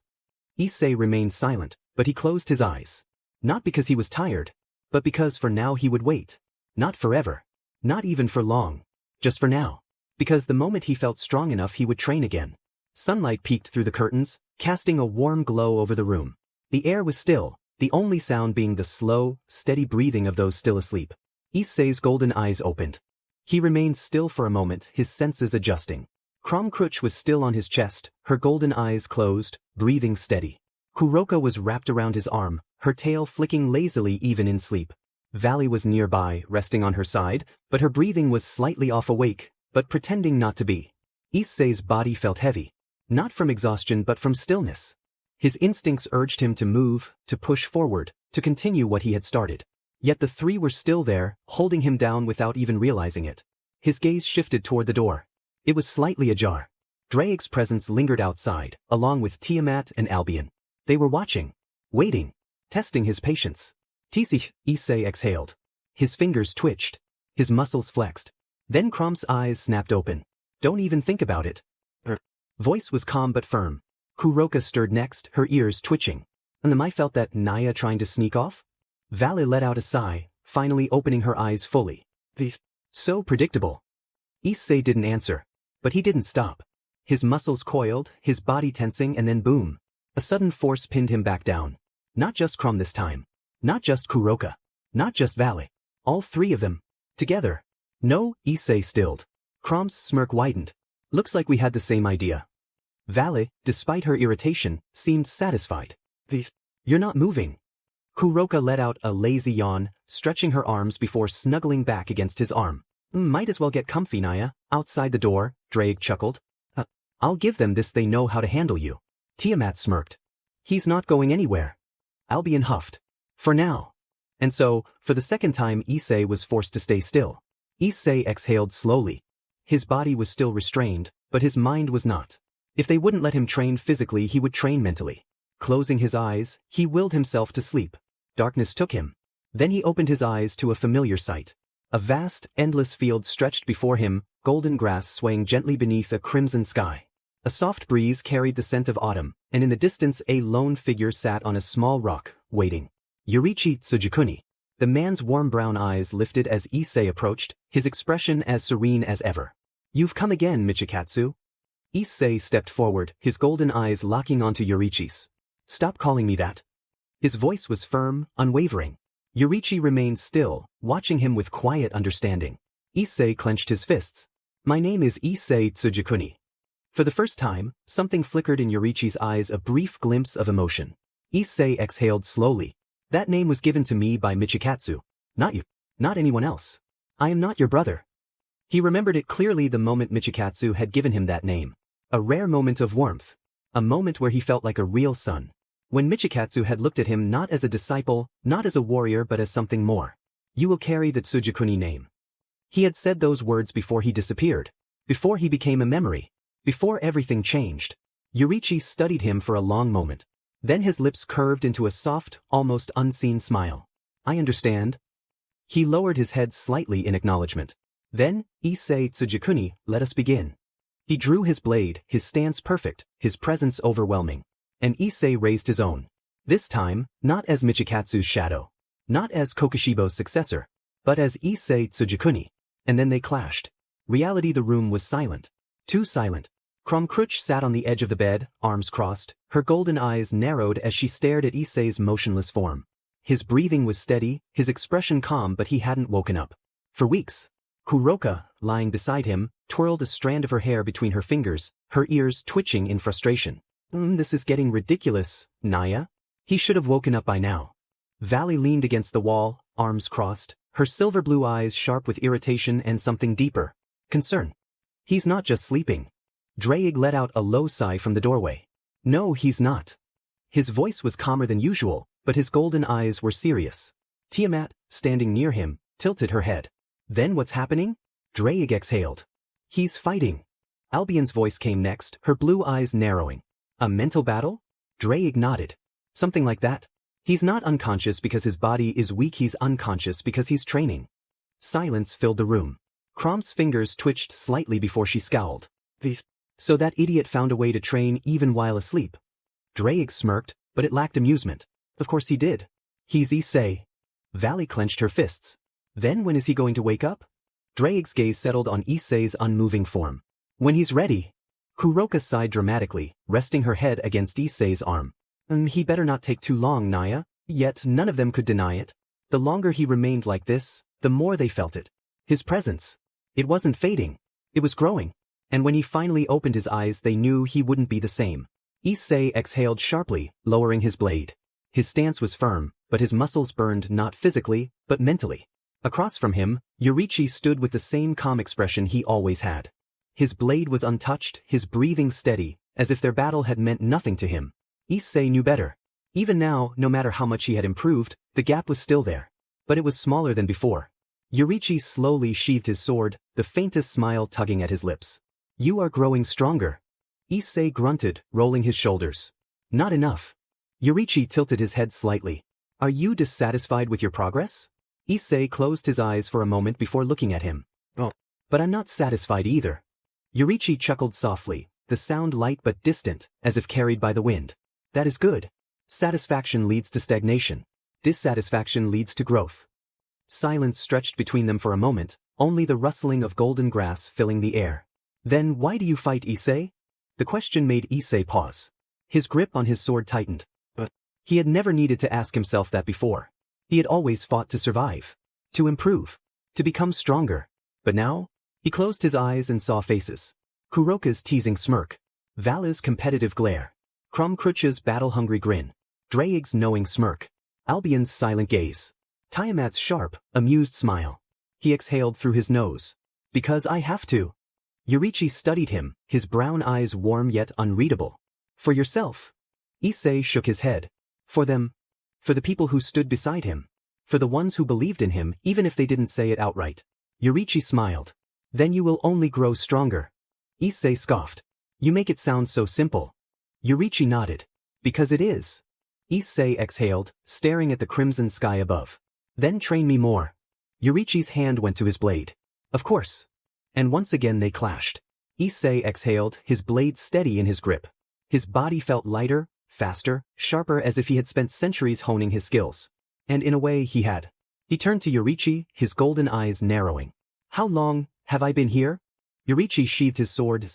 Issei remained silent, but he closed his eyes. Not because he was tired, but because for now he would wait. Not forever. Not even for long. Just for now. Because the moment he felt strong enough he would train again. Sunlight peeked through the curtains, casting a warm glow over the room. The air was still, the only sound being the slow, steady breathing of those still asleep. Issei's golden eyes opened. He remained still for a moment, his senses adjusting. Crom Crutch was still on his chest, her golden eyes closed, breathing steady. Kuroka was wrapped around his arm, her tail flicking lazily even in sleep. Vale was nearby, resting on her side, but her breathing was slightly off awake, but pretending not to be. Issei's body felt heavy. Not from exhaustion but from stillness. His instincts urged him to move, to push forward, to continue what he had started. Yet the three were still there, holding him down without even realizing it. His gaze shifted toward the door. It was slightly ajar. Drake's presence lingered outside, along with Tiamat and Albion. They were watching, waiting, testing his patience. Issei exhaled. His fingers twitched. His muscles flexed. Then Crom's eyes snapped open. Don't even think about it. Her voice was calm but firm. Kuroka stirred next, her ears twitching. I felt that Naya trying to sneak off? Vale let out a sigh, finally opening her eyes fully. So predictable. Issei didn't answer. But he didn't stop. His muscles coiled, his body tensing, and then boom. A sudden force pinned him back down. Not just Crom this time. Not just Kuroka. Not just Vale. All three of them. Together. No, Issei stilled. Crom's smirk widened. Looks like we had the same idea. Vale, despite her irritation, seemed satisfied. You're not moving. Kuroka let out a lazy yawn, stretching her arms before snuggling back against his arm. Might as well get comfy, Naya. Outside the door, Drake chuckled. I'll give them this, they know how to handle you. Tiamat smirked. He's not going anywhere. Albion huffed. For now. And so, for the second time Issei was forced to stay still. Issei exhaled slowly. His body was still restrained, but his mind was not. If they wouldn't let him train physically he would train mentally. Closing his eyes, he willed himself to sleep. Darkness took him. Then he opened his eyes to a familiar sight. A vast, endless field stretched before him, golden grass swaying gently beneath a crimson sky. A soft breeze carried the scent of autumn, and in the distance a lone figure sat on a small rock, waiting. Yurichi Tsujikuni. The man's warm brown eyes lifted as Issei approached, his expression as serene as ever. You've come again, Michikatsu. Issei stepped forward, his golden eyes locking onto Yurichi's. Stop calling me that. His voice was firm, unwavering. Yurichi remained still, watching him with quiet understanding. Issei clenched his fists. My name is Issei Tsujikuni. For the first time, something flickered in Yurichi's eyes, a brief glimpse of emotion. Issei exhaled slowly. That name was given to me by Michikatsu. Not you. Not anyone else. I am not your brother. He remembered it clearly the moment Michikatsu had given him that name. A rare moment of warmth. A moment where he felt like a real son. When Michikatsu had looked at him not as a disciple, not as a warrior but as something more. You will carry the Tsujikuni name. He had said those words before he disappeared. Before he became a memory. Before everything changed. Yurichi studied him for a long moment. Then his lips curved into a soft, almost unseen smile. I understand. He lowered his head slightly in acknowledgement. Then, Issei Tsujikuni, let us begin. He drew his blade, his stance perfect, his presence overwhelming. And Issei raised his own. This time, not as Michikatsu's shadow. Not as Kokushibo's successor. But as Issei Tsujikuni. And then they clashed. Reality, the room was silent. Too silent. Kromkruch sat on the edge of the bed, arms crossed, her golden eyes narrowed as she stared at Issei's motionless form. His breathing was steady, his expression calm, but he hadn't woken up. For weeks. Kuroka, lying beside him, twirled a strand of her hair between her fingers, her ears twitching in frustration. This is getting ridiculous, Naya. He should have woken up by now. Valley leaned against the wall, arms crossed, her silver blue eyes sharp with irritation and something deeper. Concern. He's not just sleeping. Dreyg let out a low sigh from the doorway. No, he's not. His voice was calmer than usual, but his golden eyes were serious. Tiamat, standing near him, tilted her head. Then what's happening? Dreyg exhaled. He's fighting. Albion's voice came next, her blue eyes narrowing. A mental battle? Dreyg nodded. Something like that. He's not unconscious because his body is weak, he's unconscious because he's training. Silence filled the room. Krom's fingers twitched slightly before she scowled. So that idiot found a way to train even while asleep. Dreyg smirked, but it lacked amusement. Of course he did. He's Issei. Valley clenched her fists. Then when is he going to wake up? Dreyg's gaze settled on Issei's unmoving form. When he's ready. Kuroka sighed dramatically, resting her head against Issei's arm. He better not take too long, Naya. Yet none of them could deny it. The longer he remained like this, the more they felt it. His presence. It wasn't fading. It was growing. And when he finally opened his eyes they knew he wouldn't be the same. Issei exhaled sharply, lowering his blade. His stance was firm, but his muscles burned not physically, but mentally. Across from him, Yurichi stood with the same calm expression he always had. His blade was untouched, his breathing steady, as if their battle had meant nothing to him. Issei knew better. Even now, no matter how much he had improved, the gap was still there. But it was smaller than before. Yurichi slowly sheathed his sword, the faintest smile tugging at his lips. You are growing stronger. Issei grunted, rolling his shoulders. Not enough. Yurichi tilted his head slightly. Are you dissatisfied with your progress? Issei closed his eyes for a moment before looking at him. Oh. But I'm not satisfied either. Yurichi chuckled softly, the sound light but distant, as if carried by the wind. That is good. Satisfaction leads to stagnation. Dissatisfaction leads to growth. Silence stretched between them for a moment, only the rustling of golden grass filling the air. Then why do you fight, Issei? The question made Issei pause. His grip on his sword tightened. But he had never needed to ask himself that before. He had always fought to survive. To improve. To become stronger. But now? He closed his eyes and saw faces. Kuroka's teasing smirk. Vala's competitive glare. Kromkruch's battle-hungry grin. Dreyg's knowing smirk. Albion's silent gaze. Tiamat's sharp, amused smile. He exhaled through his nose. Because I have to. Yurichi studied him, his brown eyes warm yet unreadable. For yourself. Issei shook his head. For them. For the people who stood beside him. For the ones who believed in him, even if they didn't say it outright. Yurichi smiled. Then you will only grow stronger. Issei scoffed. You make it sound so simple. Yurichi nodded. Because it is. Issei exhaled, staring at the crimson sky above. Then train me more. Yurichi's hand went to his blade. Of course. And once again they clashed. Issei exhaled, his blade steady in his grip. His body felt lighter, faster, sharper as if he had spent centuries honing his skills. And in a way he had. He turned to Yurichi, his golden eyes narrowing. How long have I been here? Yurichi sheathed his sword,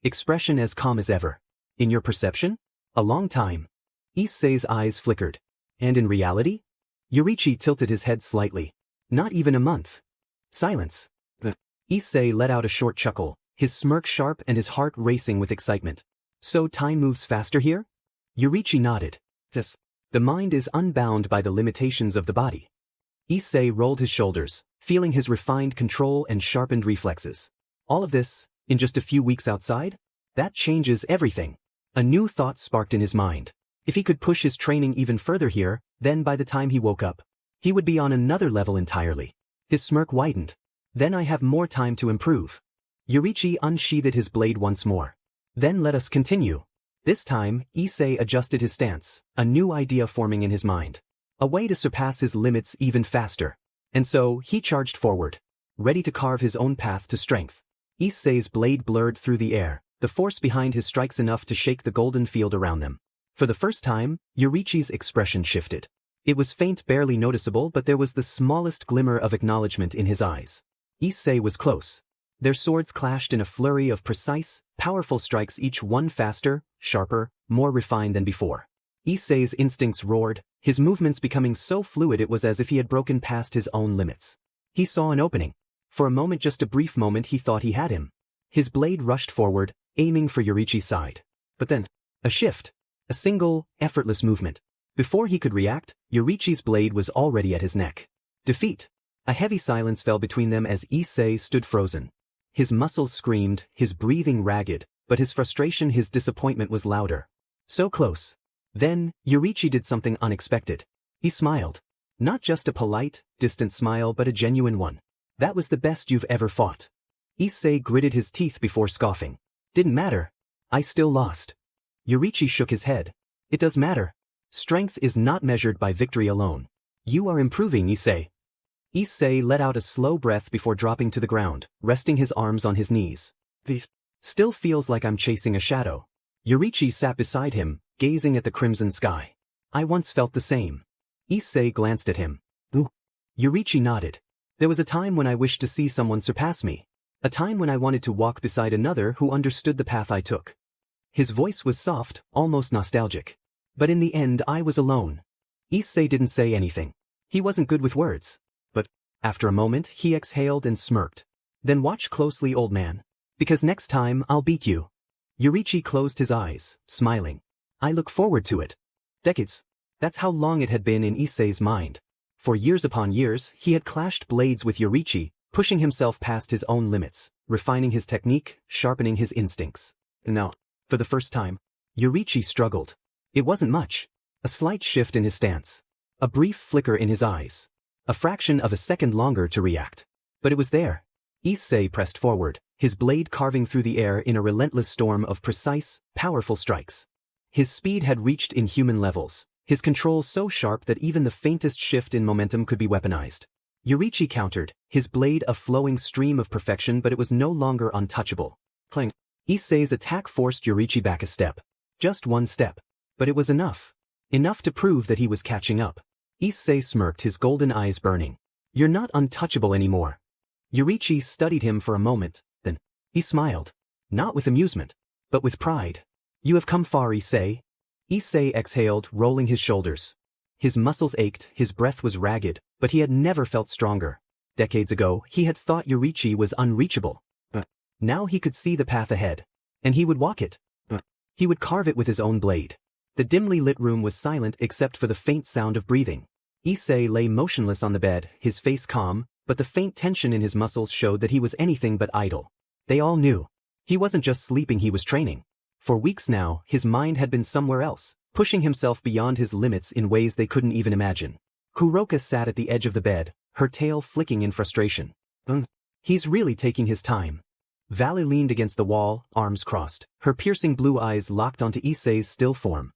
expression as calm as ever. In your perception? A long time. Issei's eyes flickered. And in reality? Yurichi tilted his head slightly. Not even a month. Silence. Issei let out a short chuckle, his smirk sharp and his heart racing with excitement. So time moves faster here? Yurichi nodded. Yes. The mind is unbound by the limitations of the body. Issei rolled his shoulders, feeling his refined control and sharpened reflexes. All of this, in just a few weeks outside? That changes everything. A new thought sparked in his mind. If he could push his training even further here, then by the time he woke up, he would be on another level entirely. His smirk widened. Then I have more time to improve. Yorichi unsheathed his blade once more. Then let us continue. This time, Issei adjusted his stance, a new idea forming in his mind. A way to surpass his limits even faster. And so, he charged forward, ready to carve his own path to strength. Issei's blade blurred through the air, the force behind his strikes enough to shake the golden field around them. For the first time, Yorichi's expression shifted. It was faint, barely noticeable, but there was the smallest glimmer of acknowledgement in his eyes. Issei was close. Their swords clashed in a flurry of precise, powerful strikes, each one faster, sharper, more refined than before. Issei's instincts roared, his movements becoming so fluid it was as if he had broken past his own limits. He saw an opening. For a moment, just a brief moment, he thought he had him. His blade rushed forward, aiming for Yorichi's side. But then, a shift. A single, effortless movement. Before he could react, Yorichi's blade was already at his neck. Defeat. A heavy silence fell between them as Issei stood frozen. His muscles screamed, his breathing ragged, but his frustration, his disappointment was louder. So close. Then, Yorichi did something unexpected. He smiled. Not just a polite, distant smile, but a genuine one. That was the best you've ever fought. Issei gritted his teeth before scoffing. Didn't matter. I still lost. Yorichi shook his head. It does matter. Strength is not measured by victory alone. You are improving, Issei. Issei let out a slow breath before dropping to the ground, resting his arms on his knees. Still feels like I'm chasing a shadow. Yorichi sat beside him, gazing at the crimson sky. I once felt the same. Issei glanced at him. Ooh. Yorichi nodded. There was a time when I wished to see someone surpass me. A time when I wanted to walk beside another who understood the path I took. His voice was soft, almost nostalgic. But in the end I was alone. Issei didn't say anything. He wasn't good with words. But, after a moment, he exhaled and smirked. Then watch closely, old man. Because next time I'll beat you. Yorichi closed his eyes, smiling. I look forward to it. Decades. That's how long it had been in Issei's mind. For years upon years, he had clashed blades with Yorichi, pushing himself past his own limits, refining his technique, sharpening his instincts. Now, for the first time, Yorichi struggled. It wasn't much. A slight shift in his stance. A brief flicker in his eyes. A fraction of a second longer to react. But it was there. Issei pressed forward, his blade carving through the air in a relentless storm of precise, powerful strikes. His speed had reached inhuman levels, his control so sharp that even the faintest shift in momentum could be weaponized. Yorichi countered, his blade a flowing stream of perfection, but it was no longer untouchable. Clang. Issei's attack forced Yorichi back a step. Just one step. But it was enough. Enough to prove that he was catching up. Issei smirked, his golden eyes burning. You're not untouchable anymore. Yorichi studied him for a moment, then he smiled. Not with amusement, but with pride. You have come far, Issei. Issei exhaled, rolling his shoulders. His muscles ached, his breath was ragged, but he had never felt stronger. Decades ago, he had thought Yorichi was unreachable. But now he could see the path ahead. And he would walk it. He would carve it with his own blade. The dimly lit room was silent except for the faint sound of breathing. Issei lay motionless on the bed, his face calm, but the faint tension in his muscles showed that he was anything but idle. They all knew. He wasn't just sleeping, he was training. For weeks now, his mind had been somewhere else, pushing himself beyond his limits in ways they couldn't even imagine. Kuroka sat at the edge of the bed, her tail flicking in frustration. He's really taking his time. Valley leaned against the wall, arms crossed, her piercing blue eyes locked onto Issei's still form.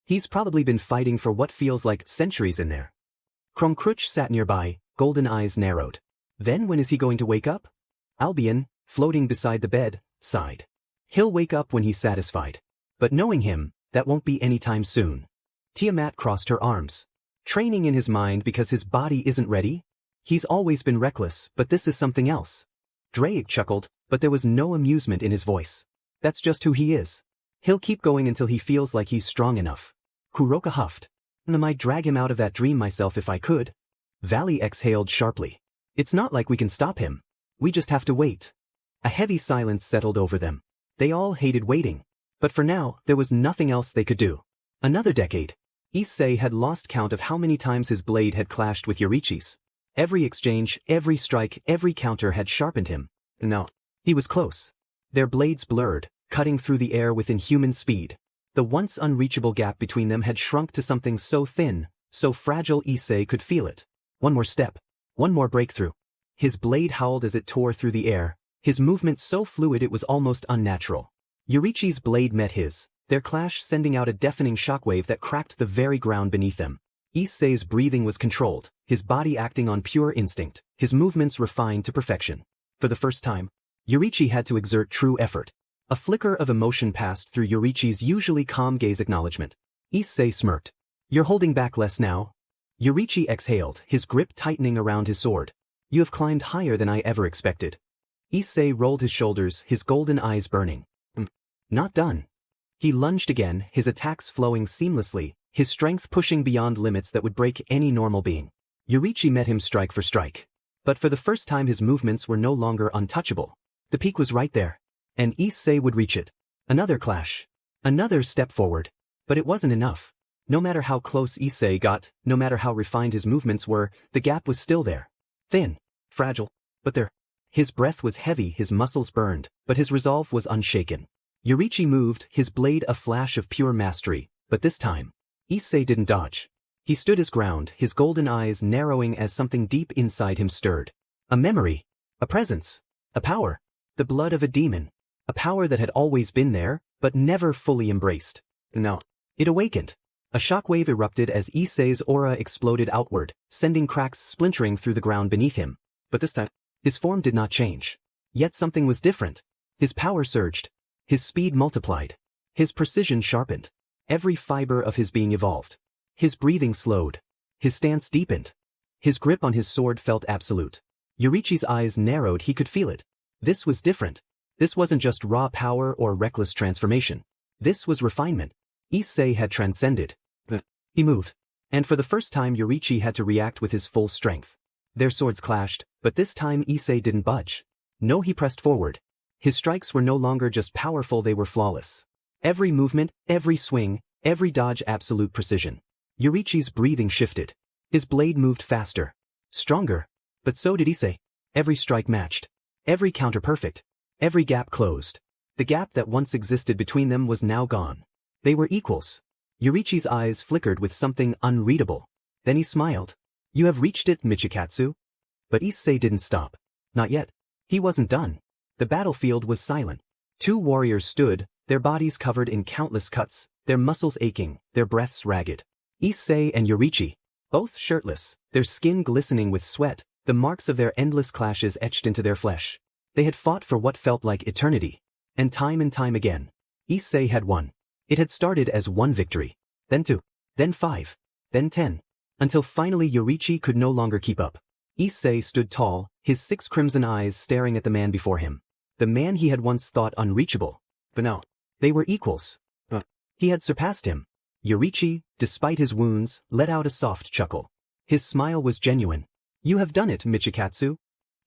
He's probably been fighting for what feels like centuries in there. Kromkruch sat nearby, golden eyes narrowed. Then when is he going to wake up? Albion, floating beside the bed, sighed. He'll wake up when he's satisfied. But knowing him, that won't be anytime soon. Tiamat crossed her arms. Training in his mind because his body isn't ready? He's always been reckless, but this is something else. Drake chuckled, but there was no amusement in his voice. That's just who he is. He'll keep going until he feels like he's strong enough. Kuroka huffed. I might drag him out of that dream myself if I could. Valley exhaled sharply. It's not like we can stop him. We just have to wait. A heavy silence settled over them. They all hated waiting. But for now, there was nothing else they could do. Another decade. Issei had lost count of how many times his blade had clashed with Yorichi's. Every exchange, every strike, every counter had sharpened him. No. He was close. Their blades blurred, cutting through the air with inhuman speed. The once unreachable gap between them had shrunk to something so thin, so fragile Issei could feel it. One more step. One more breakthrough. His blade howled as it tore through the air, his movement so fluid it was almost unnatural. Yorichi's blade met his, their clash sending out a deafening shockwave that cracked the very ground beneath them. Issei's breathing was controlled, his body acting on pure instinct, his movements refined to perfection. For the first time, Yorichi had to exert true effort. A flicker of emotion passed through Yorichi's usually calm gaze acknowledgement. Issei smirked. "You're holding back less now?" Yorichi exhaled, his grip tightening around his sword. "You have climbed higher than I ever expected." Issei rolled his shoulders, his golden eyes burning. Not done." He lunged again, his attacks flowing seamlessly, his strength pushing beyond limits that would break any normal being. Yorichi met him strike for strike. But for the first time his movements were no longer untouchable. The peak was right there. And Issei would reach it. Another clash. Another step forward. But it wasn't enough. No matter how close Issei got, no matter how refined his movements were, the gap was still there. Thin. Fragile. But there. His breath was heavy, his muscles burned, but his resolve was unshaken. Yorichi moved, his blade a flash of pure mastery, but this time, Issei didn't dodge. He stood his ground, his golden eyes narrowing as something deep inside him stirred. A memory. A presence. A power. The blood of a demon. A power that had always been there, but never fully embraced. No. It awakened. A shockwave erupted as Issei's aura exploded outward, sending cracks splintering through the ground beneath him. But this time, his form did not change. Yet something was different. His power surged. His speed multiplied. His precision sharpened. Every fiber of his being evolved. His breathing slowed. His stance deepened. His grip on his sword felt absolute. Yorichi's eyes narrowed, he could feel it. This was different. This wasn't just raw power or reckless transformation. This was refinement. Issei had transcended. He moved. And for the first time Yorichi had to react with his full strength. Their swords clashed, but this time Issei didn't budge. No, he pressed forward. His strikes were no longer just powerful, they were flawless. Every movement, every swing, every dodge absolute precision. Yorichi's breathing shifted. His blade moved faster. Stronger. But so did Issei. Every strike matched. Every counter perfect. Every gap closed. The gap that once existed between them was now gone. They were equals. Yorichi's eyes flickered with something unreadable. Then he smiled. "You have reached it, Michikatsu." But Issei didn't stop. Not yet. He wasn't done. The battlefield was silent. Two warriors stood, their bodies covered in countless cuts, their muscles aching, their breaths ragged. Issei and Yorichi, both shirtless, their skin glistening with sweat, the marks of their endless clashes etched into their flesh. They had fought for what felt like eternity. And time again, Issei had won. It had started as one victory, then two, then 5, then 10, until finally Yorichi could no longer keep up. Issei stood tall, his 6 crimson eyes staring at the man before him. The man he had once thought unreachable. But now, they were equals. He had surpassed him. Yorichi, despite his wounds, let out a soft chuckle. His smile was genuine. "You have done it, Michikatsu."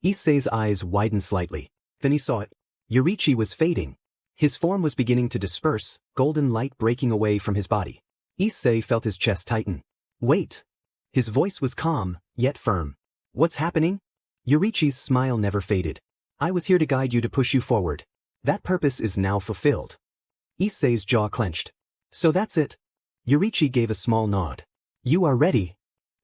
Issei's eyes widened slightly. Then he saw it. Yorichi was fading. His form was beginning to disperse, golden light breaking away from his body. Issei felt his chest tighten. "Wait." His voice was calm, yet firm. "What's happening?" Yorichi's smile never faded. "I was here to guide you, to push you forward. That purpose is now fulfilled." Issei's jaw clenched. "So that's it?" Yorichi gave a small nod. "You are ready."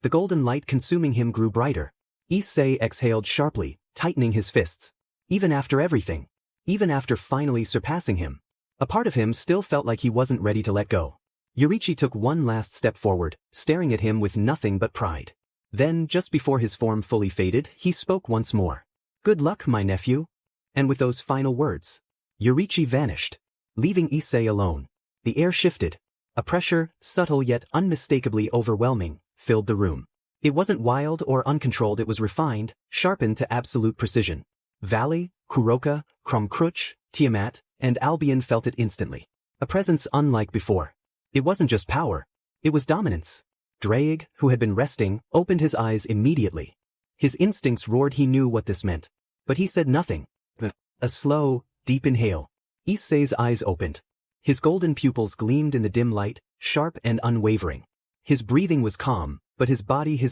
The golden light consuming him grew brighter. Issei exhaled sharply, tightening his fists. Even after everything. Even after finally surpassing him. A part of him still felt like he wasn't ready to let go. Yorichi took one last step forward, staring at him with nothing but pride. Then, just before his form fully faded, he spoke once more. "Good luck, my nephew." And with those final words, Yorichi vanished, leaving Issei alone. The air shifted. A pressure, subtle yet unmistakably overwhelming, filled the room. It wasn't wild or uncontrolled, it was refined, sharpened to absolute precision. Valley, Kuroka, Kromkruch, Tiamat, and Albion felt it instantly. A presence unlike before. It wasn't just power. It was dominance. Draig, who had been resting, opened his eyes immediately. His instincts roared, he knew what this meant. But he said nothing. A slow, deep inhale. Issei's eyes opened. His golden pupils gleamed in the dim light, sharp and unwavering. His breathing was calm, but his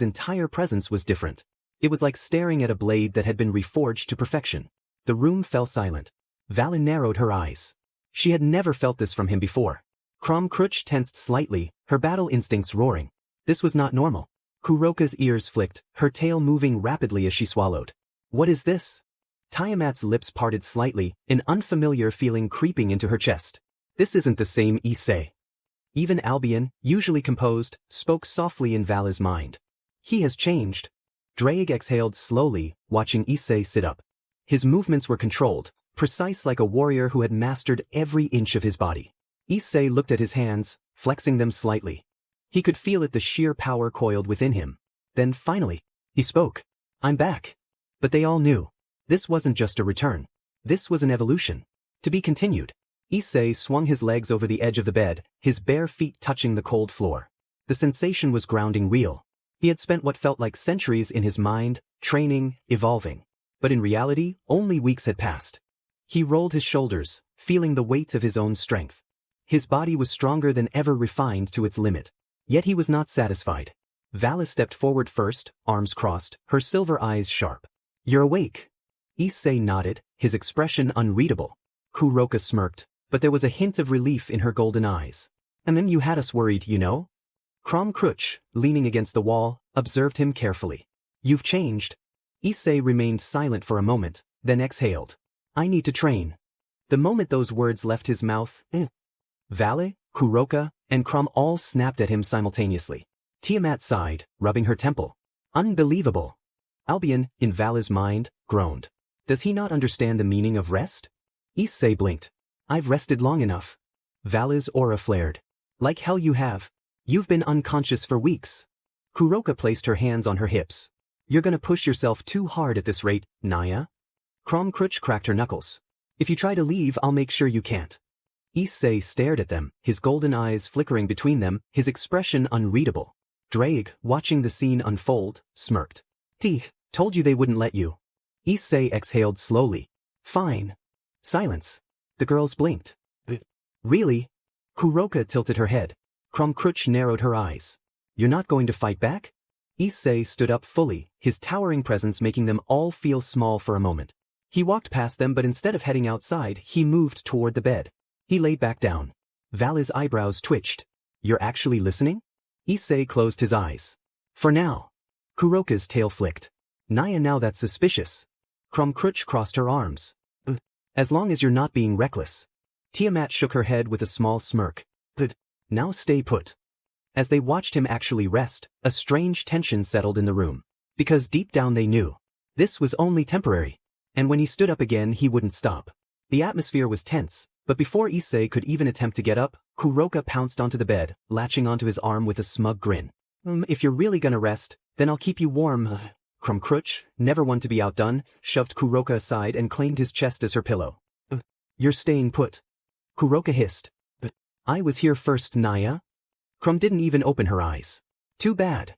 entire presence was different. It was like staring at a blade that had been reforged to perfection. The room fell silent. Valen narrowed her eyes. She had never felt this from him before. Kromkruch tensed slightly, her battle instincts roaring. This was not normal. Kuroka's ears flicked, her tail moving rapidly as she swallowed. What is this? Tiamat's lips parted slightly, an unfamiliar feeling creeping into her chest. This isn't the same Issei. Even Albion, usually composed, spoke softly in Vala's mind. He has changed. Drake exhaled slowly, watching Issei sit up. His movements were controlled, precise like a warrior who had mastered every inch of his body. Issei looked at his hands, flexing them slightly. He could feel it, the sheer power coiled within him. Then finally, he spoke. I'm back. But they all knew. This wasn't just a return. This was an evolution. To be continued. Issei swung his legs over the edge of the bed, his bare feet touching the cold floor. The sensation was grounding real. He had spent what felt like centuries in his mind, training, evolving. But in reality, only weeks had passed. He rolled his shoulders, feeling the weight of his own strength. His body was stronger than ever, refined to its limit. Yet he was not satisfied. Vala stepped forward first, arms crossed, her silver eyes sharp. You're awake. Issei nodded, his expression unreadable. Kuroka smirked, but there was a hint of relief in her golden eyes. You had us worried, you know? Kromkruch, leaning against the wall, observed him carefully. You've changed. Issei remained silent for a moment, then exhaled. I need to train. The moment those words left his mouth, Vale, Kuroka, and Krom all snapped at him simultaneously. Tiamat sighed, rubbing her temple. Unbelievable. Albion, in Vala's mind, groaned. Does he not understand the meaning of rest? Issei blinked. I've rested long enough. Vala's aura flared. Like hell you have. You've been unconscious for weeks. Kuroka placed her hands on her hips. You're gonna push yourself too hard at this rate, Naya. Kromkruch cracked her knuckles. If you try to leave, I'll make sure you can't. Issei stared at them, his golden eyes flickering between them, his expression unreadable. Drake, watching the scene unfold, smirked. Told you they wouldn't let you. Issei exhaled slowly. Fine. Silence. The girls blinked. Really? Kuroka tilted her head. Kromkruch narrowed her eyes. You're not going to fight back? Issei stood up fully, his towering presence making them all feel small for a moment. He walked past them, but instead of heading outside, he moved toward the bed. He lay back down. Vala's eyebrows twitched. You're actually listening? Issei closed his eyes. For now. Kuroka's tail flicked. Naya, now that's suspicious. Kromkruch crossed her arms. As long as you're not being reckless. Tiamat shook her head with a small smirk. Now stay put. As they watched him actually rest, a strange tension settled in the room. Because deep down they knew. This was only temporary. And when he stood up again, he wouldn't stop. The atmosphere was tense, but before Issei could even attempt to get up, Kuroka pounced onto the bed, latching onto his arm with a smug grin. If you're really gonna rest, then I'll keep you warm. Kromkruch, never one to be outdone, shoved Kuroka aside and claimed his chest as her pillow. You're staying put. Kuroka hissed. But I was here first, Naya. Krom didn't even open her eyes. Too bad.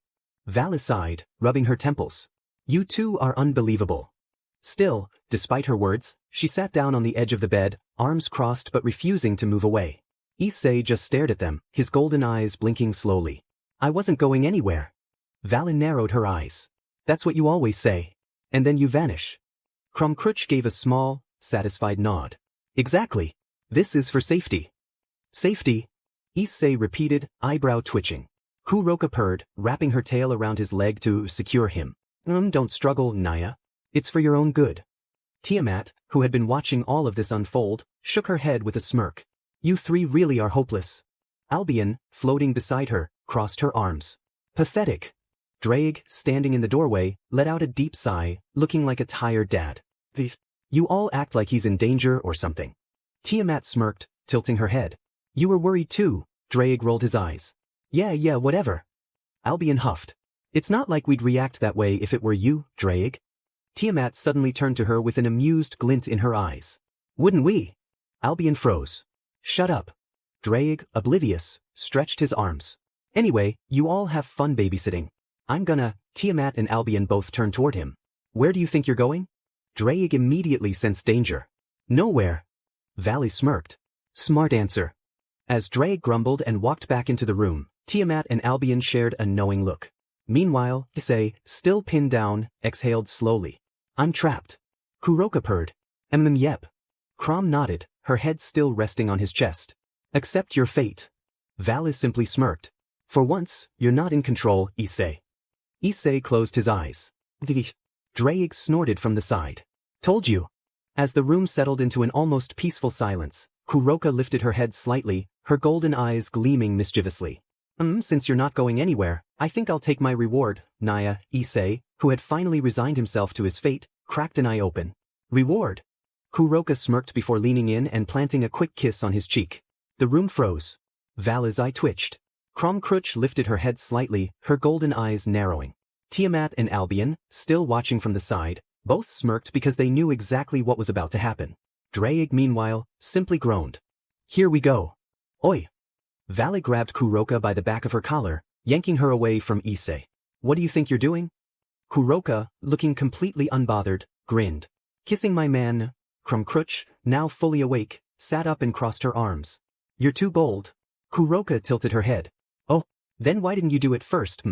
Vala sighed, rubbing her temples. You two are unbelievable. Still, despite her words, she sat down on the edge of the bed, arms crossed but refusing to move away. Issei just stared at them, his golden eyes blinking slowly. I wasn't going anywhere. Vala narrowed her eyes. That's what you always say. And then you vanish. Kromkruch gave a small, satisfied nod. Exactly. This is for safety. Safety? Issei repeated, eyebrow twitching. Kuroka purred, wrapping her tail around his leg to secure him. Don't struggle, Naya. It's for your own good. Tiamat, who had been watching all of this unfold, shook her head with a smirk. You three really are hopeless. Albion, floating beside her, crossed her arms. Pathetic. Drake, standing in the doorway, let out a deep sigh, looking like a tired dad. You all act like he's in danger or something. Tiamat smirked, tilting her head. You were worried too. Drake rolled his eyes. Yeah, whatever. Albion huffed. It's not like we'd react that way if it were you, Drake. Tiamat suddenly turned to her with an amused glint in her eyes. Wouldn't we? Albion froze. Shut up. Drake, oblivious, stretched his arms. Anyway, you all have fun babysitting. I'm gonna. Tiamat and Albion both turned toward him. Where do you think you're going? Drake immediately sensed danger. Nowhere. Valley smirked. Smart answer. As Drake grumbled and walked back into the room, Tiamat and Albion shared a knowing look. Meanwhile, Issei, still pinned down, exhaled slowly. I'm trapped. Kuroka purred. Yep. Crom nodded, her head still resting on his chest. Accept your fate. Valis simply smirked. For once, you're not in control, Issei. Issei closed his eyes. Drake snorted from the side. Told you. As the room settled into an almost peaceful silence, Kuroka lifted her head slightly, her golden eyes gleaming mischievously. Since you're not going anywhere, I think I'll take my reward, Naya. Issei, who had finally resigned himself to his fate, cracked an eye open. Reward? Kuroka smirked before leaning in and planting a quick kiss on his cheek. The room froze. Vala's eye twitched. Crumcrutch lifted her head slightly, her golden eyes narrowing. Tiamat and Albion, still watching from the side, both smirked because they knew exactly what was about to happen. Drake, meanwhile, simply groaned. Here we go. Oi! Vali grabbed Kuroka by the back of her collar, yanking her away from Issei. What do you think you're doing? Kuroka, looking completely unbothered, grinned. Kissing my man. Crumcrutch, now fully awake, sat up and crossed her arms. You're too bold. Kuroka tilted her head. Oh, then why didn't you do it first,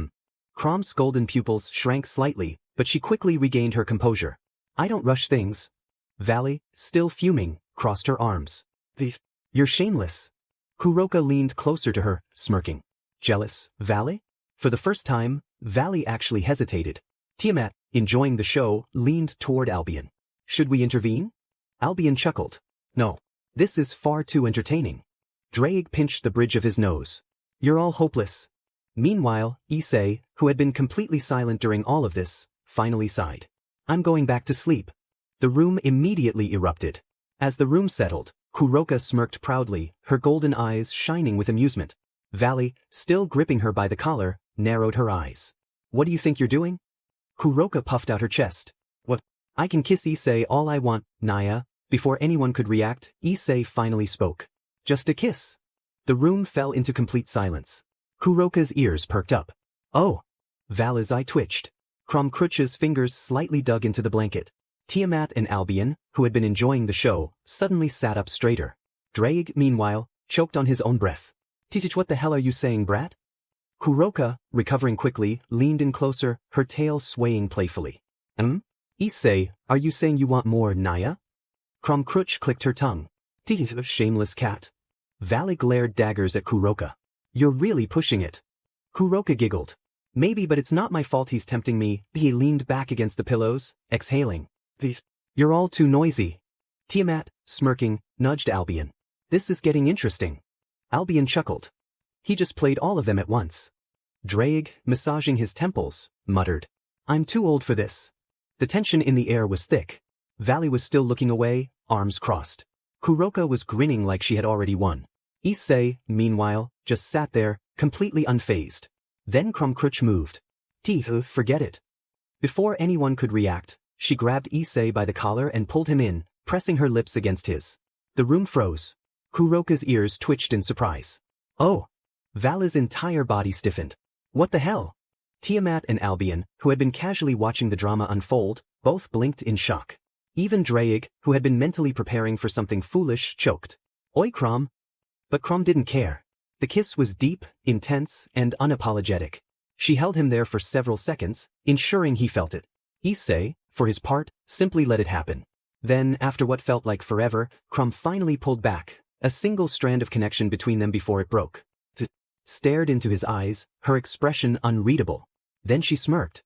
Crom's golden pupils shrank slightly, but she quickly regained her composure. I don't rush things. Vali, still fuming, crossed her arms. You're shameless. Kuroka leaned closer to her, smirking. Jealous, Vali? For the first time, Vali actually hesitated. Tiamat, enjoying the show, leaned toward Albion. Should we intervene? Albion chuckled. No. This is far too entertaining. Drake pinched the bridge of his nose. You're all hopeless. Meanwhile, Issei, who had been completely silent during all of this, finally sighed. I'm going back to sleep. The room immediately erupted. As the room settled, Kuroka smirked proudly, her golden eyes shining with amusement. Vali, still gripping her by the collar, narrowed her eyes. What do you think you're doing? Kuroka puffed out her chest. What? I can kiss Issei all I want, Naya. Before anyone could react, Issei finally spoke. Just a kiss. The room fell into complete silence. Kuroka's ears perked up. Oh! Vala's eye twitched. Crumcrutch's fingers slightly dug into the blanket. Tiamat and Albion, who had been enjoying the show, suddenly sat up straighter. Drake, meanwhile, choked on his own breath. Titich, what the hell are you saying, brat? Kuroka, recovering quickly, leaned in closer, her tail swaying playfully. Issei, are you saying you want more, Naya? Crumcrutch clicked her tongue. Titich, shameless cat. Vali glared daggers at Kuroka. You're really pushing it. Kuroka giggled. Maybe, but it's not my fault he's tempting me. He leaned back against the pillows, exhaling. You're all too noisy. Tiamat, smirking, nudged Albion. This is getting interesting. Albion chuckled. He just played all of them at once. Drake, massaging his temples, muttered. I'm too old for this. The tension in the air was thick. Vali was still looking away, arms crossed. Kuroka was grinning like she had already won. Issei, meanwhile, just sat there, completely unfazed. Then Crumcrutch moved. Forget it. Before anyone could react, she grabbed Issei by the collar and pulled him in, pressing her lips against his. The room froze. Kuroka's ears twitched in surprise. Oh! Vala's entire body stiffened. What the hell? Tiamat and Albion, who had been casually watching the drama unfold, both blinked in shock. Even Drake, who had been mentally preparing for something foolish, choked. Oi, Crom! But Crom didn't care. The kiss was deep, intense, and unapologetic. She held him there for several seconds, ensuring he felt it. Issei, for his part, simply let it happen. Then, after what felt like forever, Crom finally pulled back, a single strand of connection between them before it broke. Stared into his eyes, her expression unreadable. Then she smirked.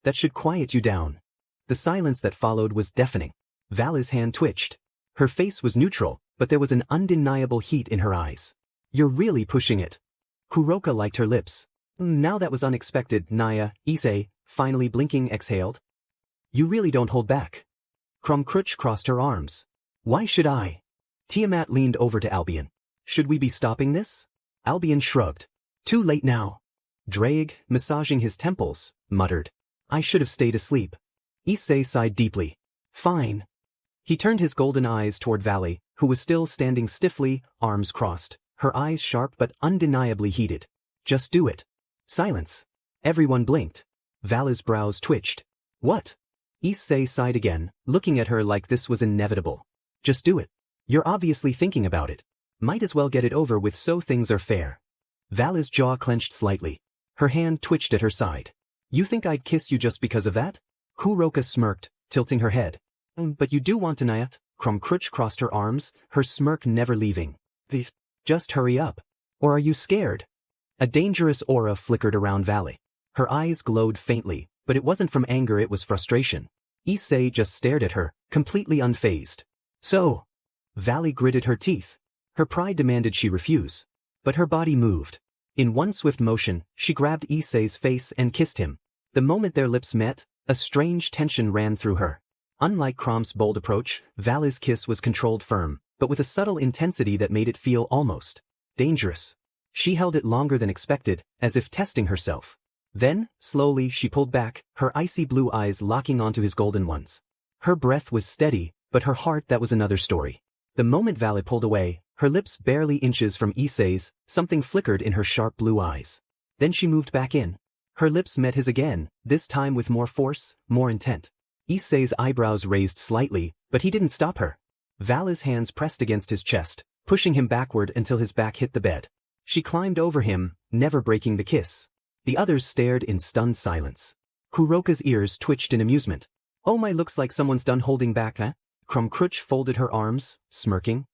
That should quiet you down. The silence that followed was deafening. Vala's hand twitched. Her face was neutral, but there was an undeniable heat in her eyes. You're really pushing it. Kuroka liked her lips. Now that was unexpected, Naya. Issei, finally blinking, exhaled. You really don't hold back. Crumcrutch crossed her arms. Why should I? Tiamat leaned over to Albion. Should we be stopping this? Albion shrugged. Too late now. Drake, massaging his temples, muttered. I should have stayed asleep. Issei sighed deeply. Fine. He turned his golden eyes toward Vali, who was still standing stiffly, arms crossed, her eyes sharp but undeniably heated. Just do it. Silence. Everyone blinked. Vala's brows twitched. What? Issei sighed again, looking at her like this was inevitable. Just do it. You're obviously thinking about it. Might as well get it over with so things are fair. Vala's jaw clenched slightly. Her hand twitched at her side. You think I'd kiss you just because of that? Kuroka smirked, tilting her head. But you do want to Nayat? Krumkruch crossed her arms, her smirk never leaving. Just hurry up. Or are you scared? A dangerous aura flickered around Valley. Her eyes glowed faintly, but it wasn't from anger, it was frustration. Issei just stared at her, completely unfazed. So? Valley gritted her teeth. Her pride demanded she refuse. But her body moved. In one swift motion, she grabbed Issei's face and kissed him. The moment their lips met, a strange tension ran through her. Unlike Krom's bold approach, Valley's kiss was controlled firm, but with a subtle intensity that made it feel almost dangerous. She held it longer than expected, as if testing herself. Then, slowly, she pulled back, her icy blue eyes locking onto his golden ones. Her breath was steady, but her heart, that was another story. The moment Valley pulled away, her lips barely inches from Issei's, something flickered in her sharp blue eyes. Then she moved back in. Her lips met his again, this time with more force, more intent. Issei's eyebrows raised slightly, but he didn't stop her. Vala's hands pressed against his chest, pushing him backward until his back hit the bed. She climbed over him, never breaking the kiss. The others stared in stunned silence. Kuroka's ears twitched in amusement. Oh my, looks like someone's done holding back, eh? Krumkruch folded her arms, smirking.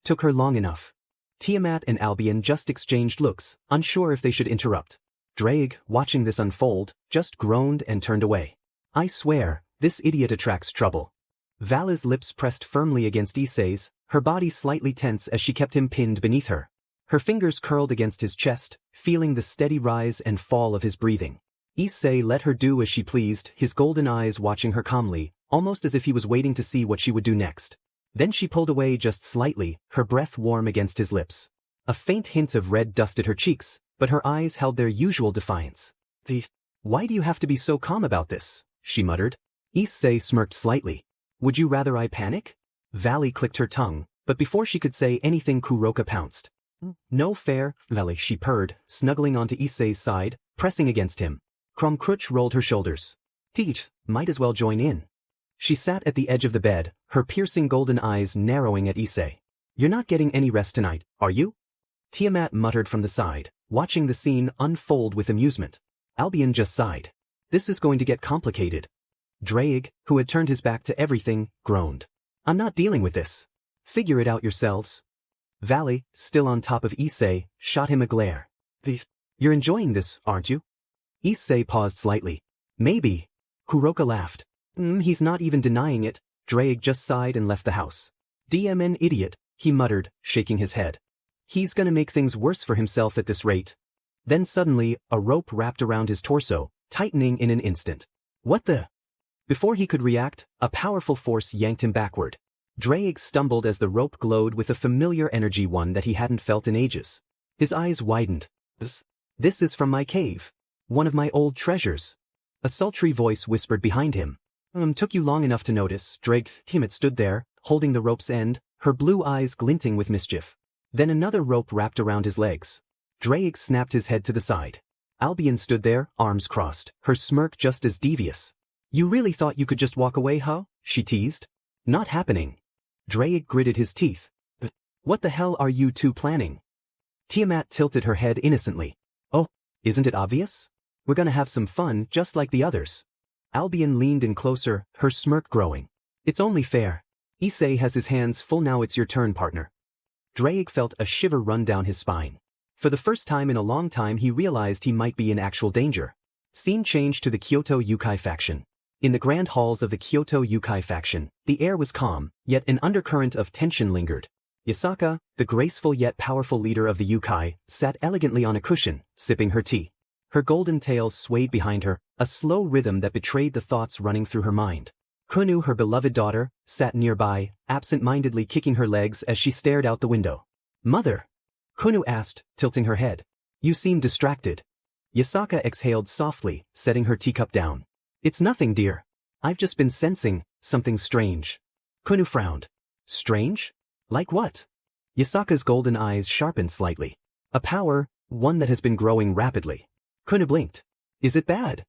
Took her long enough. Tiamat and Albion just exchanged looks, unsure if they should interrupt. Drake, watching this unfold, just groaned and turned away. I swear, this idiot attracts trouble. Vala's lips pressed firmly against Issei's, her body slightly tense as she kept him pinned beneath her. Her fingers curled against his chest, feeling the steady rise and fall of his breathing. Issei let her do as she pleased, his golden eyes watching her calmly, almost as if he was waiting to see what she would do next. Then she pulled away just slightly, her breath warm against his lips. A faint hint of red dusted her cheeks, but her eyes held their usual defiance. Why do you have to be so calm about this? She muttered. Issei smirked slightly. Would you rather I panic? Valley clicked her tongue, but before she could say anything Kuroka pounced. No fair, Valley, she purred, snuggling onto Issei's side, pressing against him. Krumkruch rolled her shoulders. Might as well join in. She sat at the edge of the bed, her piercing golden eyes narrowing at Issei. You're not getting any rest tonight, are you? Tiamat muttered from the side, watching the scene unfold with amusement. Albion just sighed. This is going to get complicated. Drake, who had turned his back to everything, groaned. I'm not dealing with this. Figure it out yourselves. Valley, still on top of Issei, shot him a glare. You're enjoying this, aren't you? Issei paused slightly. Maybe. Kuroka laughed. He's not even denying it. Drake just sighed and left the house. DMN idiot, he muttered, shaking his head. He's gonna make things worse for himself at this rate. Then suddenly, a rope wrapped around his torso, tightening in an instant. What the? Before he could react, a powerful force yanked him backward. Drake stumbled as the rope glowed with a familiar energy, one that he hadn't felt in ages. His eyes widened. This is from my cave. One of my old treasures. A sultry voice whispered behind him. Took you long enough to notice. Drake. Tiamat stood there, holding the rope's end, her blue eyes glinting with mischief. Then another rope wrapped around his legs. Drake snapped his head to the side. Albion stood there, arms crossed, her smirk just as devious. You really thought you could just walk away, huh? She teased. Not happening. Drake gritted his teeth. But what the hell are you two planning? Tiamat tilted her head innocently. Oh, isn't it obvious? We're gonna have some fun, just like the others. Albion leaned in closer, her smirk growing. It's only fair. Issei has his hands full now, it's your turn, partner. Drake felt a shiver run down his spine. For the first time in a long time he realized he might be in actual danger. Scene changed to the Kyoto Yukai faction. In the grand halls of the Kyoto Yukai faction, the air was calm, yet an undercurrent of tension lingered. Yasaka, the graceful yet powerful leader of the Yukai, sat elegantly on a cushion, sipping her tea. Her golden tail swayed behind her, a slow rhythm that betrayed the thoughts running through her mind. Kunu, her beloved daughter, sat nearby, absent-mindedly kicking her legs as she stared out the window. Mother? Kunu asked, tilting her head. You seem distracted. Yasaka exhaled softly, setting her teacup down. It's nothing, dear. I've just been sensing something strange. Kunu frowned. Strange? Like what? Yasaka's golden eyes sharpened slightly. A power, one that has been growing rapidly. Kunu blinked. Is it bad?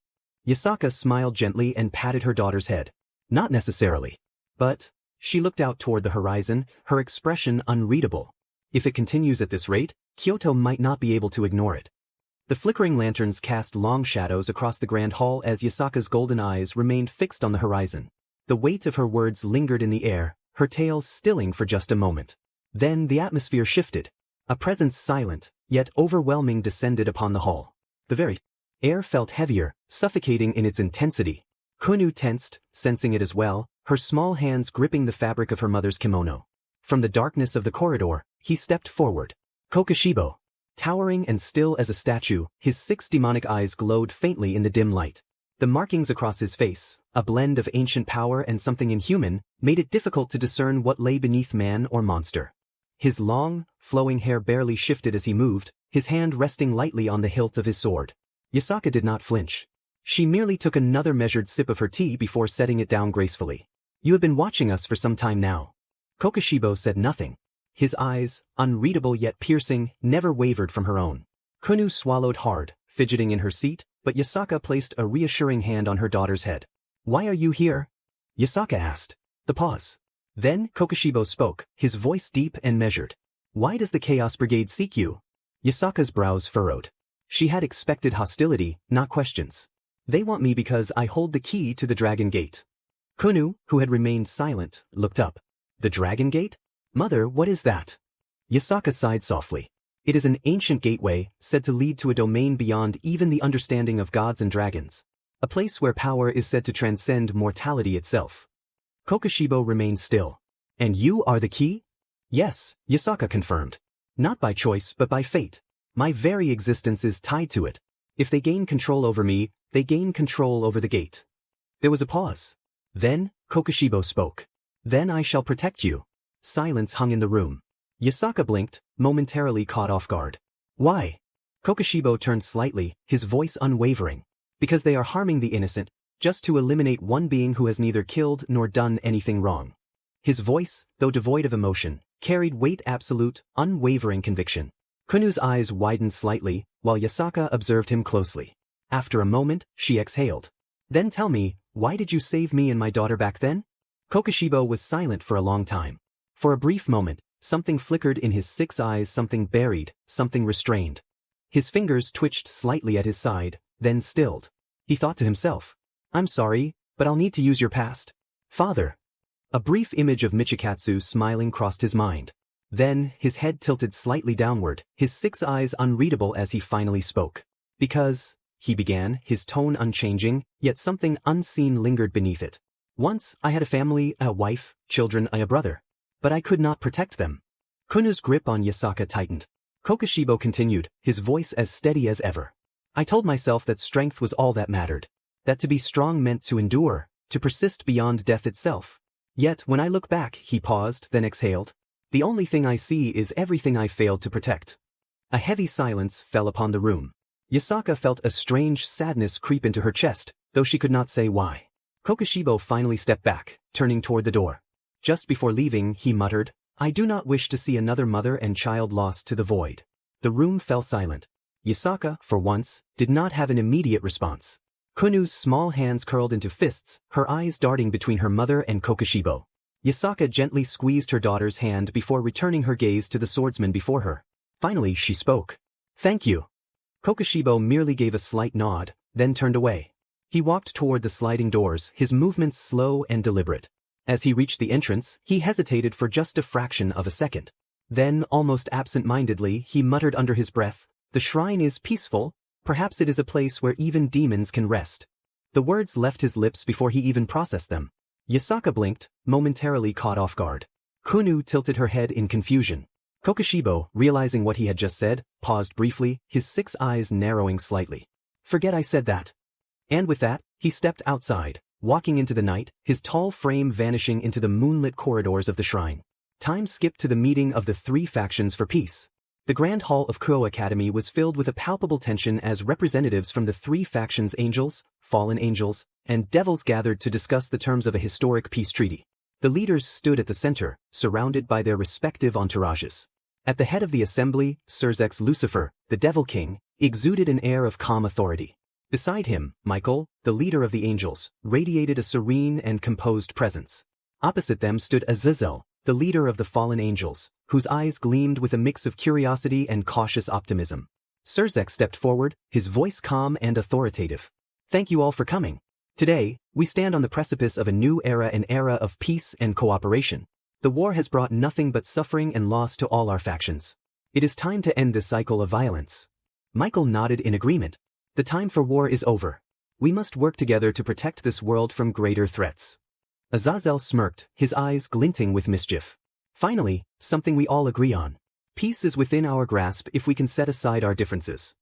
Yasaka smiled gently and patted her daughter's head. Not necessarily. But, she looked out toward the horizon, her expression unreadable. If it continues at this rate, Kyoto might not be able to ignore it. The flickering lanterns cast long shadows across the grand hall as Yasaka's golden eyes remained fixed on the horizon. The weight of her words lingered in the air, her tale stilling for just a moment. Then the atmosphere shifted. A presence silent, yet overwhelming descended upon the hall. The very air felt heavier, suffocating in its intensity. Kunu tensed, sensing it as well, her small hands gripping the fabric of her mother's kimono. From the darkness of the corridor, he stepped forward. Kokushibo. Towering and still as a statue, his 6 demonic eyes glowed faintly in the dim light. The markings across his face, a blend of ancient power and something inhuman, made it difficult to discern what lay beneath man or monster. His long, flowing hair barely shifted as he moved, his hand resting lightly on the hilt of his sword. Yasaka did not flinch. She merely took another measured sip of her tea before setting it down gracefully. "You have been watching us for some time now." Kokushibo said nothing. His eyes, unreadable yet piercing, never wavered from her own. Kunu swallowed hard, fidgeting in her seat, but Yasaka placed a reassuring hand on her daughter's head. "Why are you here?" Yasaka asked. The pause. Then Kokushibo spoke, his voice deep and measured. "Why does the Chaos Brigade seek you?" Yasaka's brows furrowed. She had expected hostility, not questions. "They want me because I hold the key to the Dragon Gate." Kunu, who had remained silent, looked up. "The Dragon Gate? Mother, what is that?" Yasaka sighed softly. "It is an ancient gateway, said to lead to a domain beyond even the understanding of gods and dragons. A place where power is said to transcend mortality itself." Kokushibo remained still. "And you are the key?" "Yes," Yasaka confirmed. "Not by choice but by fate. My very existence is tied to it. If they gain control over me, they gain control over the gate." There was a pause. Then, Kokushibo spoke. "Then I shall protect you." Silence hung in the room. Yasaka blinked, momentarily caught off guard. "Why?" Kokushibo turned slightly, his voice unwavering. "Because they are harming the innocent, just to eliminate one being who has neither killed nor done anything wrong." His voice, though devoid of emotion, carried weight, absolute, unwavering conviction. Kunu's eyes widened slightly, while Yasaka observed him closely. After a moment, she exhaled. "Then tell me, why did you save me and my daughter back then?" Kokushibo was silent for a long time. For a brief moment, something flickered in his 6 eyes, something buried, something restrained. His fingers twitched slightly at his side, then stilled. He thought to himself, "I'm sorry, but I'll need to use your past." "Father." A brief image of Michikatsu smiling crossed his mind. Then, his head tilted slightly downward, his 6 eyes unreadable as he finally spoke. "Because," he began, his tone unchanging, yet something unseen lingered beneath it. "Once, I had a family, a wife, children, a brother. But I could not protect them." Kunu's grip on Yasaka tightened. Kokushibo continued, his voice as steady as ever. "I told myself that strength was all that mattered. That to be strong meant to endure, to persist beyond death itself. Yet when I look back," he paused, then exhaled, "the only thing I see is everything I failed to protect." A heavy silence fell upon the room. Yasaka felt a strange sadness creep into her chest, though she could not say why. Kokushibo finally stepped back, turning toward the door. Just before leaving, he muttered, "I do not wish to see another mother and child lost to the void." The room fell silent. Yasaka, for once, did not have an immediate response. Kunu's small hands curled into fists, her eyes darting between her mother and Kokushibo. Yasaka gently squeezed her daughter's hand before returning her gaze to the swordsman before her. Finally, she spoke. "Thank you." Kokushibo merely gave a slight nod, then turned away. He walked toward the sliding doors, his movements slow and deliberate. As he reached the entrance, he hesitated for just a fraction of a second. Then, almost absent-mindedly, he muttered under his breath, "The shrine is peaceful, perhaps it is a place where even demons can rest." The words left his lips before he even processed them. Yasaka blinked, momentarily caught off guard. Kunu tilted her head in confusion. Kokushibo, realizing what he had just said, paused briefly, his 6 eyes narrowing slightly. "Forget I said that." And with that, he stepped outside, walking into the night, his tall frame vanishing into the moonlit corridors of the shrine. Time skipped to the meeting of the 3 factions for peace. The Grand Hall of Kuo Academy was filled with a palpable tension as representatives from the 3 factions, angels, fallen angels, and devils, gathered to discuss the terms of a historic peace treaty. The leaders stood at the center, surrounded by their respective entourages. At the head of the assembly, Surzex Lucifer, the Devil King, exuded an air of calm authority. Beside him, Michael, the leader of the angels, radiated a serene and composed presence. Opposite them stood Azazel, the leader of the fallen angels, whose eyes gleamed with a mix of curiosity and cautious optimism. Surzek stepped forward, his voice calm and authoritative. Thank you all for coming. Today, we stand on the precipice of a new era, an era of peace and cooperation. The war has brought nothing but suffering and loss to all our factions. It is time to end this cycle of violence. Michael nodded in agreement. The time for war is over. We must work together to protect this world from greater threats. Azazel smirked, his eyes glinting with mischief. Finally, something we all agree on. Peace is within our grasp if we can set aside our differences.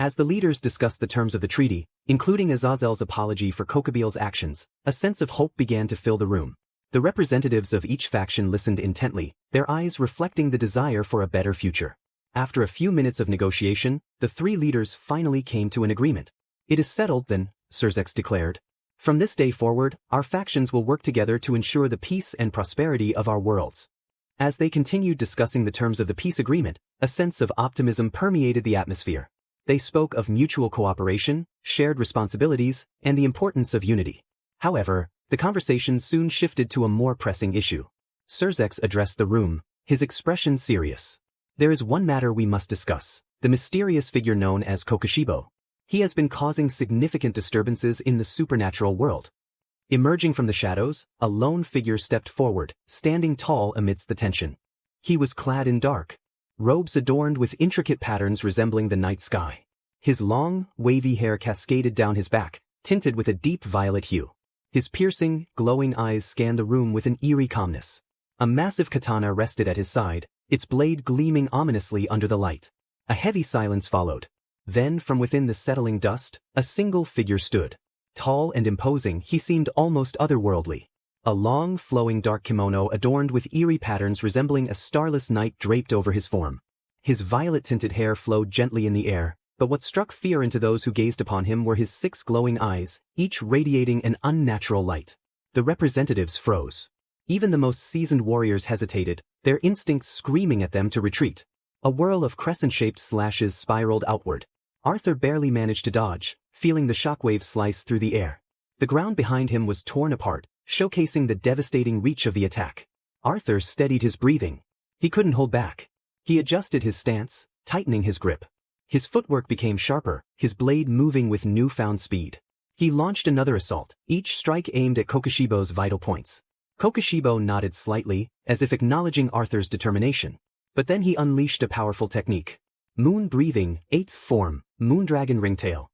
As the leaders discussed the terms of the treaty, including Azazel's apology for Kokubil's actions, a sense of hope began to fill the room. The representatives of each faction listened intently, their eyes reflecting the desire for a better future. After a few minutes of negotiation, the three leaders finally came to an agreement. It is settled then, Surzek declared. From this day forward, our factions will work together to ensure the peace and prosperity of our worlds. As they continued discussing the terms of the peace agreement, a sense of optimism permeated the atmosphere. They spoke of mutual cooperation, shared responsibilities, and the importance of unity. However, the conversation soon shifted to a more pressing issue. Surzek addressed the room, his expression serious. There is one matter we must discuss, the mysterious figure known as Kokushibo. He has been causing significant disturbances in the supernatural world. Emerging from the shadows, a lone figure stepped forward, standing tall amidst the tension. He was clad in dark robes adorned with intricate patterns resembling the night sky. His long, wavy hair cascaded down his back, tinted with a deep violet hue. His piercing, glowing eyes scanned the room with an eerie calmness. A massive katana rested at his side, its blade gleaming ominously under the light. A heavy silence followed. Then, from within the settling dust, a single figure stood. Tall and imposing, he seemed almost otherworldly. A long, flowing dark kimono adorned with eerie patterns resembling a starless night draped over his form. His violet-tinted hair flowed gently in the air, but what struck fear into those who gazed upon him were his 6 glowing eyes, each radiating an unnatural light. The representatives froze. Even the most seasoned warriors hesitated, their instincts screaming at them to retreat. A whirl of crescent-shaped slashes spiraled outward. Arthur barely managed to dodge, feeling the shockwave slice through the air. The ground behind him was torn apart, showcasing the devastating reach of the attack. Arthur steadied his breathing. He couldn't hold back. He adjusted his stance, tightening his grip. His footwork became sharper, his blade moving with newfound speed. He launched another assault, each strike aimed at Kokushibo's vital points. Kokushibo nodded slightly, as if acknowledging Arthur's determination. But then he unleashed a powerful technique. Moon breathing, 8th form, Moondragon Ringtail.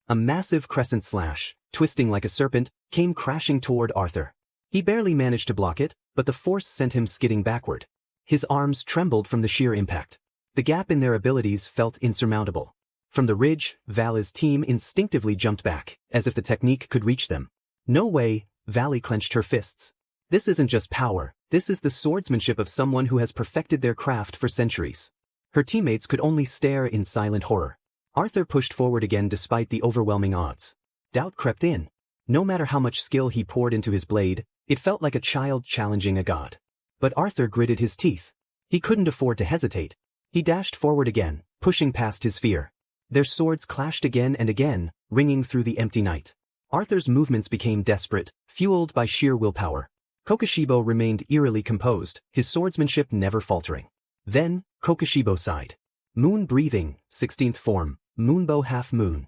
A massive crescent slash, twisting like a serpent, came crashing toward Arthur. He barely managed to block it, but the force sent him skidding backward. His arms trembled from the sheer impact. The gap in their abilities felt insurmountable. From the ridge, Valle's team instinctively jumped back, as if the technique could reach them. No way, Valle clenched her fists. This isn't just power, this is the swordsmanship of someone who has perfected their craft for centuries. Her teammates could only stare in silent horror. Arthur pushed forward again despite the overwhelming odds. Doubt crept in. No matter how much skill he poured into his blade, it felt like a child challenging a god. But Arthur gritted his teeth. He couldn't afford to hesitate. He dashed forward again, pushing past his fear. Their swords clashed again and again, ringing through the empty night. Arthur's movements became desperate, fueled by sheer willpower. Kokushibo remained eerily composed, his swordsmanship never faltering. Then, Kokushibo sighed. Moon breathing, 16th form, Moonbow half moon.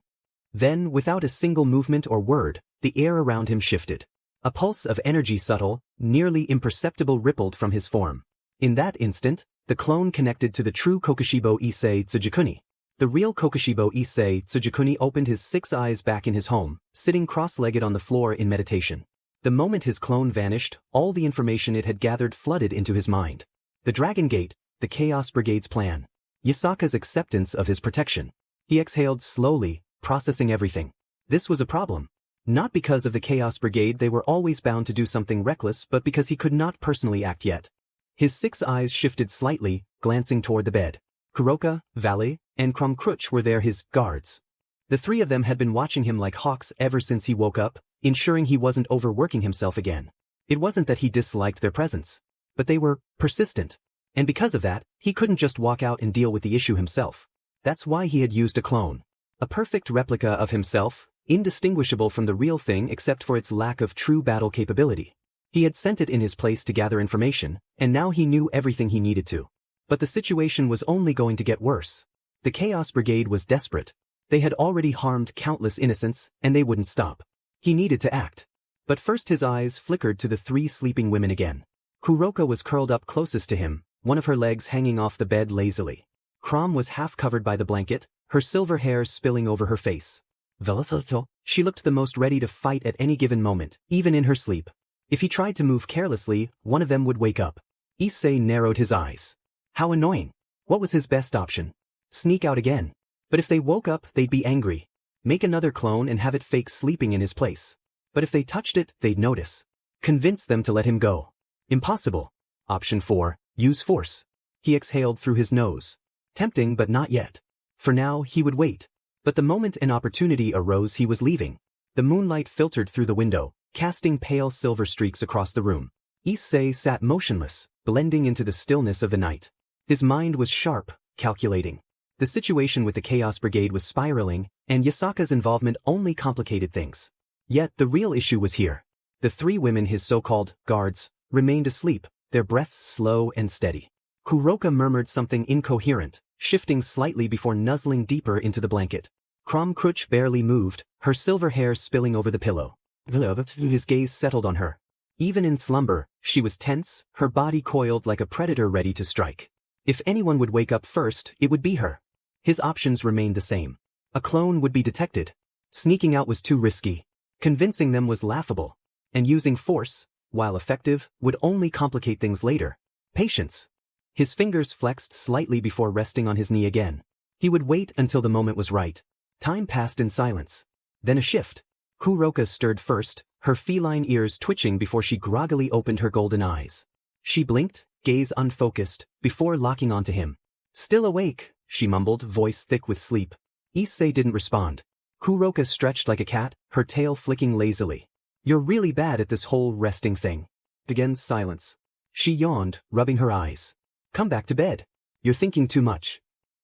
Then, without a single movement or word, the air around him shifted. A pulse of energy subtle, nearly imperceptible rippled from his form. In that instant, the clone connected to the true Kokushibo Issei Tsujikuni. The real Kokushibo Issei Tsujikuni opened his 6 eyes back in his home, sitting cross-legged on the floor in meditation. The moment his clone vanished, all the information it had gathered flooded into his mind. The Dragon Gate, the Chaos Brigade's plan. Yasaka's acceptance of his protection. He exhaled slowly, processing everything. This was a problem. Not because of the Chaos Brigade, they were always bound to do something reckless, but because he could not personally act yet. His 6 eyes shifted slightly, glancing toward the bed. Kuroka, Valle, and Krumkruch were there, his guards. The 3 of them had been watching him like hawks ever since he woke up, ensuring he wasn't overworking himself again. It wasn't that he disliked their presence, but they were persistent. And because of that, he couldn't just walk out and deal with the issue himself. That's why he had used a clone. A perfect replica of himself, indistinguishable from the real thing except for its lack of true battle capability. He had sent it in his place to gather information, and now he knew everything he needed to. But the situation was only going to get worse. The Chaos Brigade was desperate. They had already harmed countless innocents, and they wouldn't stop. He needed to act. But first his eyes flickered to the 3 sleeping women again. Kuroka was curled up closest to him, one of her legs hanging off the bed lazily. Crom was half covered by the blanket, her silver hair spilling over her face. She looked the most ready to fight at any given moment, even in her sleep. If he tried to move carelessly, one of them would wake up. Issei narrowed his eyes. How annoying. What was his best option? Sneak out again. But if they woke up, they'd be angry. Make another clone and have it fake sleeping in his place. But if they touched it, they'd notice. Convince them to let him go. Impossible. Option 4, use force. He exhaled through his nose. Tempting but not yet. For now, he would wait. But the moment an opportunity arose, he was leaving. The moonlight filtered through the window, casting pale silver streaks across the room. Issei sat motionless, blending into the stillness of the night. His mind was sharp, calculating. The situation with the Chaos Brigade was spiraling, and Yasaka's involvement only complicated things. Yet the real issue was here. The 3 women, his so-called guards, remained asleep, their breaths slow and steady. Kuroka murmured something incoherent, shifting slightly before nuzzling deeper into the blanket. Crom Crutch barely moved, her silver hair spilling over the pillow. His gaze settled on her. Even in slumber, she was tense, her body coiled like a predator ready to strike. If anyone would wake up first, it would be her. His options remained the same. A clone would be detected. Sneaking out was too risky. Convincing them was laughable. And using force, while effective, would only complicate things later. Patience. His fingers flexed slightly before resting on his knee again. He would wait until the moment was right. Time passed in silence. Then a shift. Kuroka stirred first, her feline ears twitching before she groggily opened her golden eyes. She blinked, gaze unfocused, before locking onto him. Still awake, she mumbled, voice thick with sleep. Issei didn't respond. Kuroka stretched like a cat, her tail flicking lazily. You're really bad at this whole resting thing. Again silence. She yawned, rubbing her eyes. Come back to bed. You're thinking too much.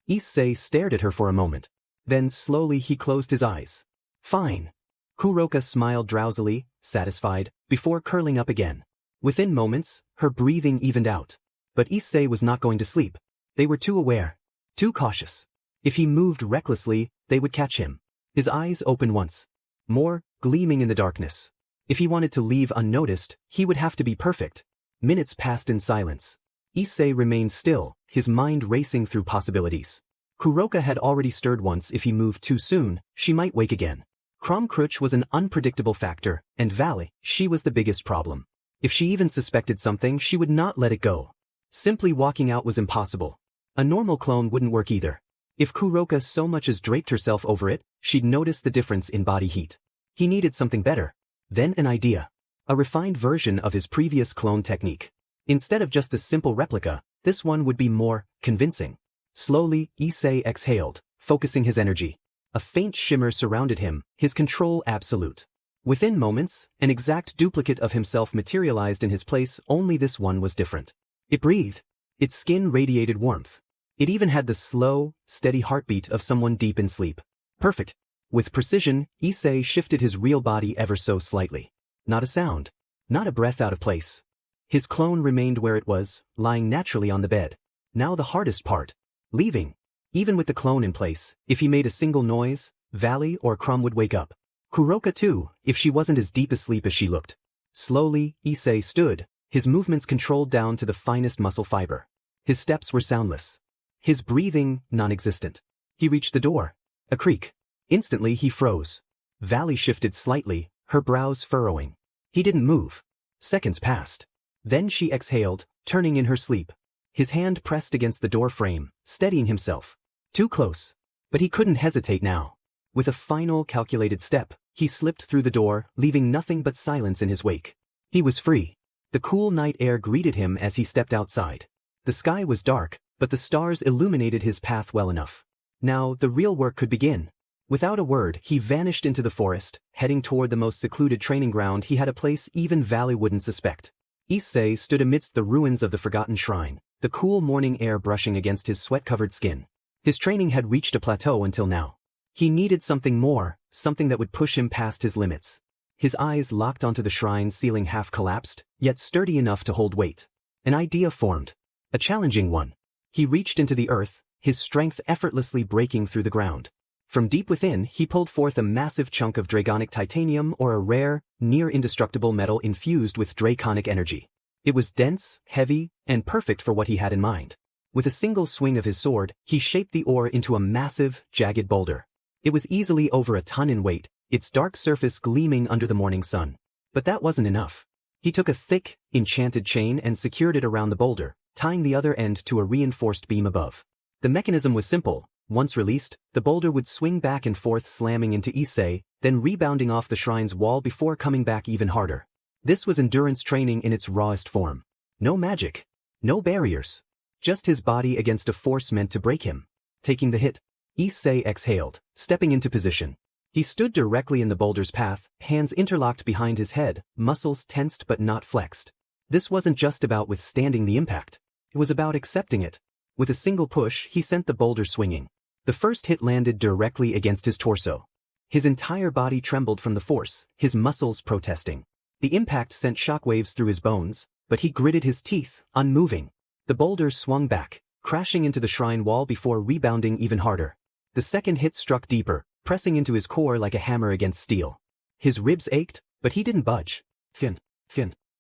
Issei stared at her for a moment. Then slowly he closed his eyes. Fine. Kuroka smiled drowsily, satisfied, before curling up again. Within moments, her breathing evened out. But Issei was not going to sleep. They were too aware. Too cautious. If he moved recklessly, they would catch him. His eyes opened once. More, gleaming in the darkness. If he wanted to leave unnoticed, he would have to be perfect. Minutes passed in silence. Issei remained still, his mind racing through possibilities. Kuroka had already stirred once. If he moved too soon, she might wake again. Crom Crutch was an unpredictable factor, and Valley, she was the biggest problem. If she even suspected something, she would not let it go. Simply walking out was impossible. A normal clone wouldn't work either. If Kuroka so much as draped herself over it, she'd notice the difference in body heat. He needed something better. Then an idea. A refined version of his previous clone technique. Instead of just a simple replica, this one would be more convincing. Slowly, Issei exhaled, focusing his energy. A faint shimmer surrounded him, his control absolute. Within moments, an exact duplicate of himself materialized in his place, only this one was different. It breathed. Its skin radiated warmth. It even had the slow, steady heartbeat of someone deep in sleep. Perfect. With precision, Issei shifted his real body ever so slightly. Not a sound. Not a breath out of place. His clone remained where it was, lying naturally on the bed. Now the hardest part. Leaving. Even with the clone in place, if he made a single noise, Valley or Crom would wake up. Kuroka too, if she wasn't as deep asleep as she looked. Slowly, Issei stood, his movements controlled down to the finest muscle fiber. His steps were soundless. His breathing, non-existent. He reached the door. A creak. Instantly he froze. Valley shifted slightly, her brows furrowing. He didn't move. Seconds passed. Then she exhaled, turning in her sleep. His hand pressed against the door frame, steadying himself. Too close. But he couldn't hesitate now. With a final calculated step, he slipped through the door, leaving nothing but silence in his wake. He was free. The cool night air greeted him as he stepped outside. The sky was dark, but the stars illuminated his path well enough. Now the real work could begin. Without a word, he vanished into the forest, heading toward the most secluded training ground. He had a place even Valley wouldn't suspect. Issei stood amidst the ruins of the forgotten shrine, the cool morning air brushing against his sweat-covered skin. His training had reached a plateau until now. He needed something more, something that would push him past his limits. His eyes locked onto the shrine's ceiling, half collapsed, yet sturdy enough to hold weight. An idea formed. A challenging one. He reached into the earth, his strength effortlessly breaking through the ground. From deep within, he pulled forth a massive chunk of dragonic titanium, or a rare, near-indestructible metal infused with draconic energy. It was dense, heavy, and perfect for what he had in mind. With a single swing of his sword, he shaped the ore into a massive, jagged boulder. It was easily over a ton in weight, its dark surface gleaming under the morning sun. But that wasn't enough. He took a thick, enchanted chain and secured it around the boulder, tying the other end to a reinforced beam above. The mechanism was simple. Once released, the boulder would swing back and forth, slamming into Issei, then rebounding off the shrine's wall before coming back even harder. This was endurance training in its rawest form. No magic. No barriers. Just his body against a force meant to break him. Taking the hit, Issei exhaled, stepping into position. He stood directly in the boulder's path, hands interlocked behind his head, muscles tensed but not flexed. This wasn't just about withstanding the impact. It was about accepting it. With a single push, he sent the boulder swinging. The first hit landed directly against his torso. His entire body trembled from the force, his muscles protesting. The impact sent shockwaves through his bones, but he gritted his teeth, unmoving. The boulder swung back, crashing into the shrine wall before rebounding even harder. The second hit struck deeper, pressing into his core like a hammer against steel. His ribs ached, but he didn't budge. Fin.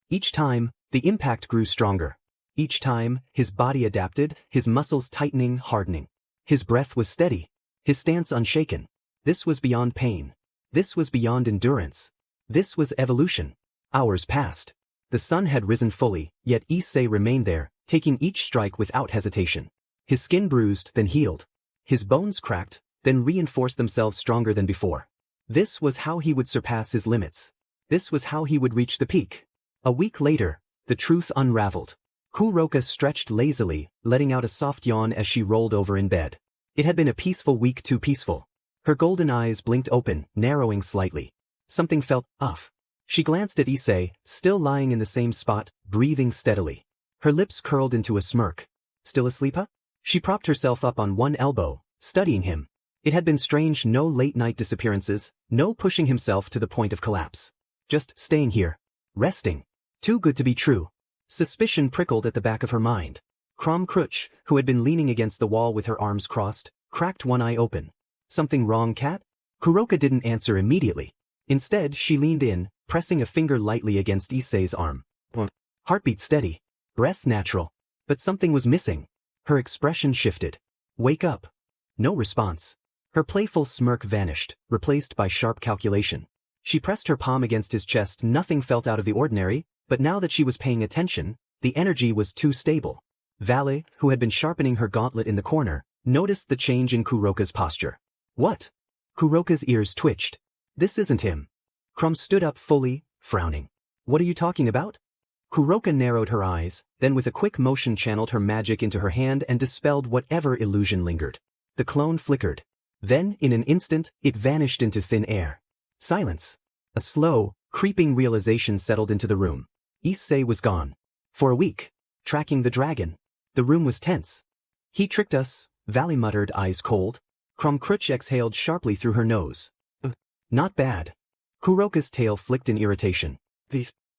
Each time, the impact grew stronger. Each time, his body adapted, his muscles tightening, hardening. His breath was steady, his stance unshaken. This was beyond pain. This was beyond endurance. This was evolution. Hours passed. The sun had risen fully, yet Issei remained there, taking each strike without hesitation. His skin bruised, then healed. His bones cracked, then reinforced themselves stronger than before. This was how he would surpass his limits. This was how he would reach the peak. A week later, the truth unraveled. Kuroka stretched lazily, letting out a soft yawn as she rolled over in bed. It had been a peaceful week, too peaceful. Her golden eyes blinked open, narrowing slightly. Something felt off. She glanced at Issei, still lying in the same spot, breathing steadily. Her lips curled into a smirk. Still asleep, huh? She propped herself up on one elbow, studying him. It had been strange, no late-night disappearances, no pushing himself to the point of collapse. Just staying here. Resting. Too good to be true. Suspicion prickled at the back of her mind. Krumkrutch, who had been leaning against the wall with her arms crossed, cracked one eye open. Something wrong, cat? Kuroka didn't answer immediately. Instead, she leaned in, pressing a finger lightly against Issei's arm. Heartbeat steady. Breath natural. But something was missing. Her expression shifted. Wake up. No response. Her playful smirk vanished, replaced by sharp calculation. She pressed her palm against his chest. Nothing felt out of the ordinary, but now that she was paying attention, the energy was too stable. Vale, who had been sharpening her gauntlet in the corner, noticed the change in Kuroka's posture. What? Kuroka's ears twitched. This isn't him. Krum stood up fully, frowning. What are you talking about? Kuroka narrowed her eyes, then with a quick motion channeled her magic into her hand and dispelled whatever illusion lingered. The clone flickered. Then, in an instant, it vanished into thin air. Silence. A slow, creeping realization settled into the room. Issei was gone. For a week. Tracking the dragon. The room was tense. He tricked us, Valley muttered, eyes cold. Krumkrutch exhaled sharply through her nose. Not bad. Kuroka's tail flicked in irritation.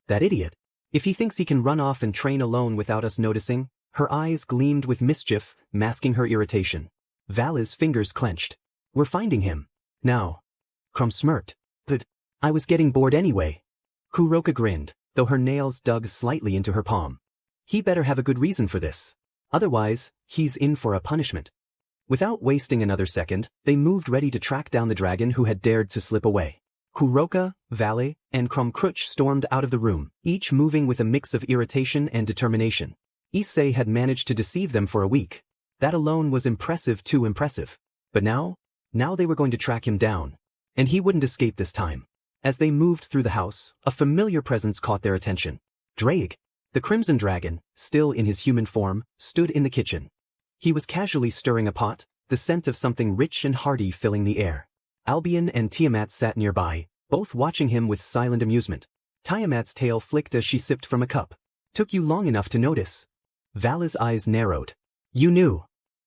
That idiot. If he thinks he can run off and train alone without us noticing, her eyes gleamed with mischief, masking her irritation. Vale's fingers clenched. We're finding him. Now. Krum smirked. But I was getting bored anyway. Kuroka grinned, though her nails dug slightly into her palm. He better have a good reason for this. Otherwise, he's in for a punishment. Without wasting another second, they moved ready to track down the dragon who had dared to slip away. Kuroka, Vale, and Krumkrutch stormed out of the room, each moving with a mix of irritation and determination. Issei had managed to deceive them for a week. That alone was impressive, too impressive. But now they were going to track him down. And he wouldn't escape this time. As they moved through the house, a familiar presence caught their attention. Drake, the Crimson Dragon, still in his human form, stood in the kitchen. He was casually stirring a pot, the scent of something rich and hearty filling the air. Albion and Tiamat sat nearby, both watching him with silent amusement. Tiamat's tail flicked as she sipped from a cup. Took you long enough to notice. Vala's eyes narrowed. You knew.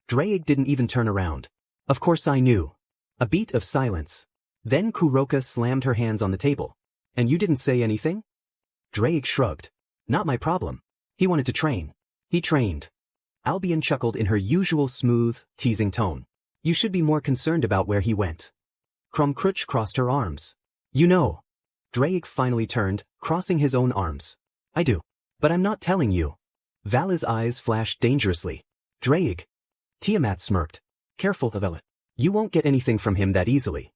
Drake didn't even turn around. Of course I knew. A beat of silence. Then Kuroka slammed her hands on the table. And you didn't say anything? Drake shrugged. Not my problem. He wanted to train. He trained. Albion chuckled in her usual smooth, teasing tone. You should be more concerned about where he went. Crumcrutch crossed her arms. You know. Drake finally turned, crossing his own arms. I do. But I'm not telling you. Vala's eyes flashed dangerously. Drake. Tiamat smirked. Careful, Vala. You won't get anything from him that easily.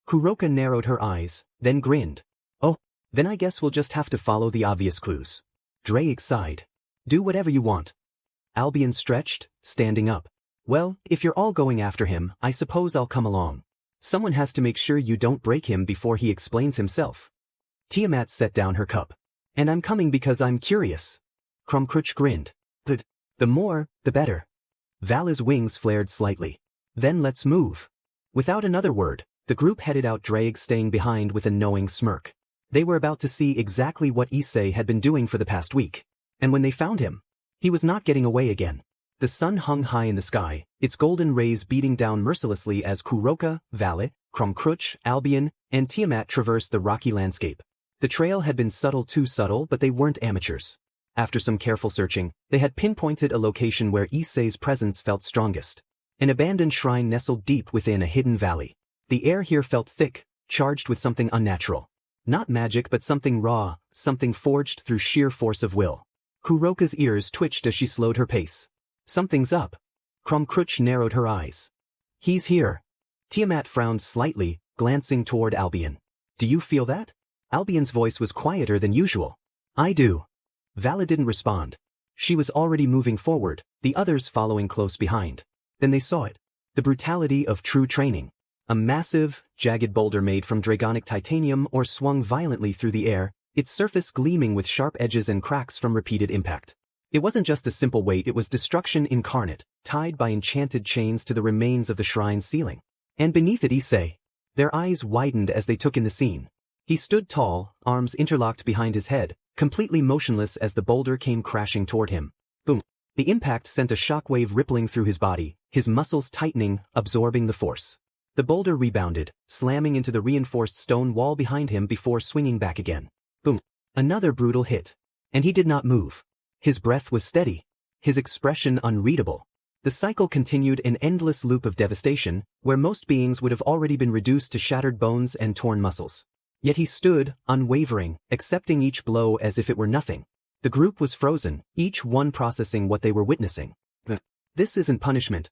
Kuroka narrowed her eyes, then grinned. Oh, then I guess we'll just have to follow the obvious clues. Drake sighed. Do whatever you want. Albion stretched, standing up. Well, if you're all going after him, I suppose I'll come along. Someone has to make sure you don't break him before he explains himself. Tiamat set down her cup. And I'm coming because I'm curious. Crumcrutch grinned. The more, the better. Vala's wings flared slightly. Then let's move. Without another word, the group headed out, Drake staying behind with a knowing smirk. They were about to see exactly what Issei had been doing for the past week. And when they found him, he was not getting away again. The sun hung high in the sky, its golden rays beating down mercilessly as Kuroka, Vala, Crumcrutch, Albion, and Tiamat traversed the rocky landscape. The trail had been subtle, too subtle, but they weren't amateurs. After some careful searching, they had pinpointed a location where Issei's presence felt strongest. An abandoned shrine nestled deep within a hidden valley. The air here felt thick, charged with something unnatural. Not magic, but something raw, something forged through sheer force of will. Kuroka's ears twitched as she slowed her pace. Something's up. Crumcrutch narrowed her eyes. He's here. Tiamat frowned slightly, glancing toward Albion. Do you feel that? Albion's voice was quieter than usual. I do. Vala didn't respond. She was already moving forward, the others following close behind. Then they saw it. The brutality of true training. A massive, jagged boulder made from dragonic titanium or swung violently through the air, its surface gleaming with sharp edges and cracks from repeated impact. It wasn't just a simple weight, it was destruction incarnate, tied by enchanted chains to the remains of the shrine's ceiling. And beneath it, Issei. Their eyes widened as they took in the scene. He stood tall, arms interlocked behind his head, completely motionless as the boulder came crashing toward him. Boom. The impact sent a shockwave rippling through his body, his muscles tightening, absorbing the force. The boulder rebounded, slamming into the reinforced stone wall behind him before swinging back again. Boom. Another brutal hit. And he did not move. His breath was steady. His expression unreadable. The cycle continued, an endless loop of devastation, where most beings would have already been reduced to shattered bones and torn muscles. Yet he stood, unwavering, accepting each blow as if it were nothing. The group was frozen, each one processing what they were witnessing. This isn't punishment.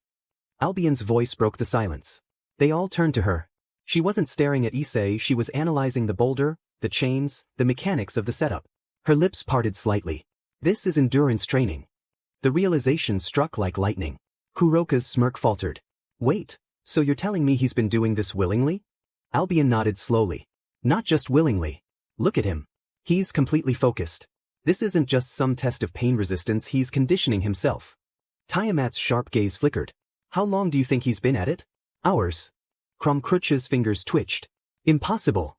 Albion's voice broke the silence. They all turned to her. She wasn't staring at Issei, she was analyzing the boulder, the chains, the mechanics of the setup. Her lips parted slightly. This is endurance training. The realization struck like lightning. Kuroka's smirk faltered. Wait, so you're telling me he's been doing this willingly? Albion nodded slowly. Not just willingly. Look at him. He's completely focused. This isn't just some test of pain resistance, he's conditioning himself. Tiamat's sharp gaze flickered. How long do you think he's been at it? Hours. Crumcrutch's fingers twitched. Impossible.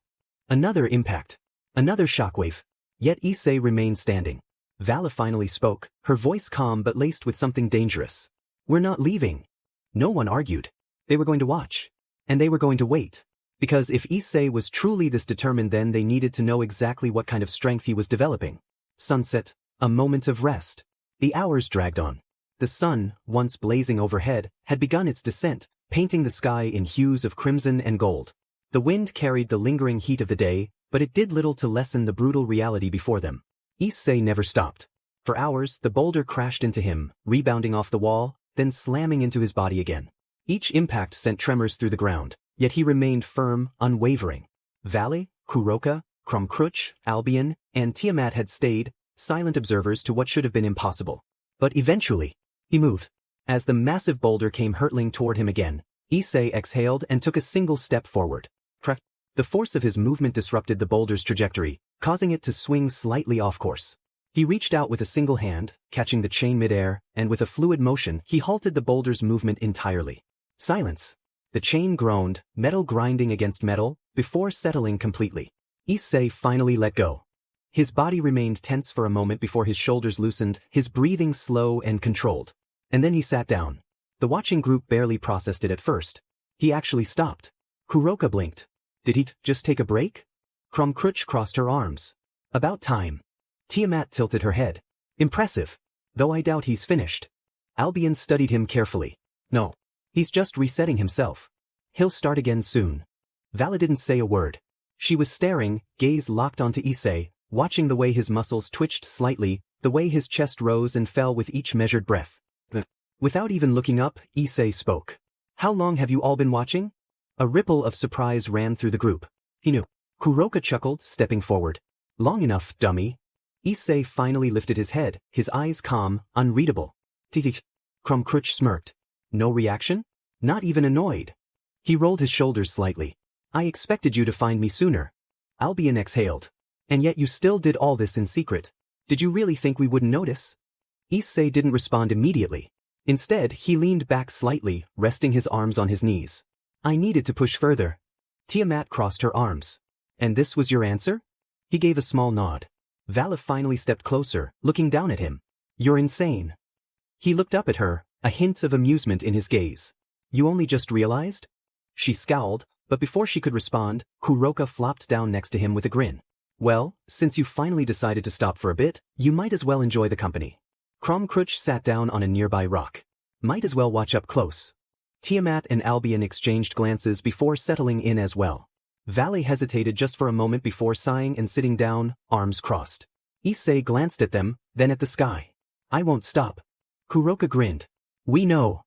Another impact. Another shockwave. Yet Issei remained standing. Vala finally spoke, her voice calm but laced with something dangerous. We're not leaving. No one argued. They were going to watch. And they were going to wait. Because if Issei was truly this determined, then they needed to know exactly what kind of strength he was developing. Sunset, a moment of rest. The hours dragged on. The sun, once blazing overhead, had begun its descent, painting the sky in hues of crimson and gold. The wind carried the lingering heat of the day, but it did little to lessen the brutal reality before them. Issei never stopped. For hours, the boulder crashed into him, rebounding off the wall, then slamming into his body again. Each impact sent tremors through the ground, yet he remained firm, unwavering. Vala, Kuroka, Crumcrutch, Albion, and Tiamat had stayed, silent observers to what should have been impossible. But eventually, he moved. As the massive boulder came hurtling toward him again, Issei exhaled and took a single step forward. Crack. The force of his movement disrupted the boulder's trajectory, causing it to swing slightly off course. He reached out with a single hand, catching the chain midair, and with a fluid motion, he halted the boulder's movement entirely. Silence. The chain groaned, metal grinding against metal, before settling completely. Issei finally let go. His body remained tense for a moment before his shoulders loosened, his breathing slow and controlled. And then he sat down. The watching group barely processed it at first. He actually stopped. Kuroka blinked. Did he just take a break? Crumb-Crutch crossed her arms. About time. Tiamat tilted her head. Impressive. Though I doubt he's finished. Albion studied him carefully. No. He's just resetting himself. He'll start again soon. Vala didn't say a word. She was staring, gaze locked onto Issei, watching the way his muscles twitched slightly, the way his chest rose and fell with each measured breath. Without even looking up, Issei spoke. How long have you all been watching? A ripple of surprise ran through the group. He knew. Kuroka chuckled, stepping forward. Long enough, dummy. Issei finally lifted his head, his eyes calm, unreadable. Titi. Crumb-Crutch smirked. No reaction? Not even annoyed. He rolled his shoulders slightly. I expected you to find me sooner. Albion exhaled. And yet you still did all this in secret. Did you really think we wouldn't notice? Issei didn't respond immediately. Instead, he leaned back slightly, resting his arms on his knees. I needed to push further. Tiamat crossed her arms. And this was your answer? He gave a small nod. Vala finally stepped closer, looking down at him. You're insane. He looked up at her, a hint of amusement in his gaze. You only just realized? She scowled, but before she could respond, Kuroka flopped down next to him with a grin. Well, since you finally decided to stop for a bit, you might as well enjoy the company. Crumb-Crutch sat down on a nearby rock. Might as well watch up close. Tiamat and Albion exchanged glances before settling in as well. Vala hesitated just for a moment before sighing and sitting down, arms crossed. Issei glanced at them, then at the sky. I won't stop. Kuroka grinned. We know.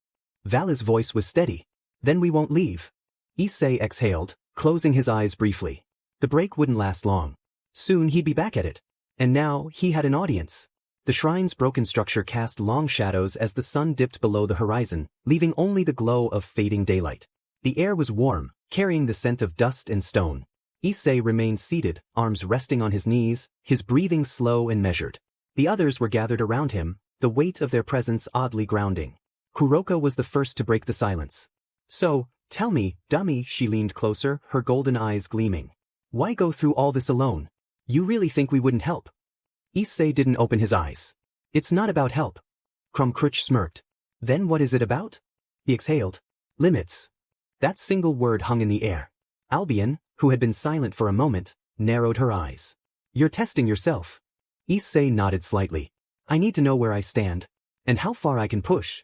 Vala's voice was steady. Then we won't leave. Issei exhaled, closing his eyes briefly. The break wouldn't last long. Soon he'd be back at it. And now he had an audience. The shrine's broken structure cast long shadows as the sun dipped below the horizon, leaving only the glow of fading daylight. The air was warm, carrying the scent of dust and stone. Issei remained seated, arms resting on his knees, his breathing slow and measured. The others were gathered around him, the weight of their presence oddly grounding. Kuroka was the first to break the silence. So, tell me, dummy, she leaned closer, her golden eyes gleaming. Why go through all this alone? You really think we wouldn't help? Issei didn't open his eyes. It's not about help. Crumb-Crutch smirked. Then what is it about? He exhaled. Limits. That single word hung in the air. Albion, who had been silent for a moment, narrowed her eyes. You're testing yourself. Issei nodded slightly. I need to know where I stand. And how far I can push.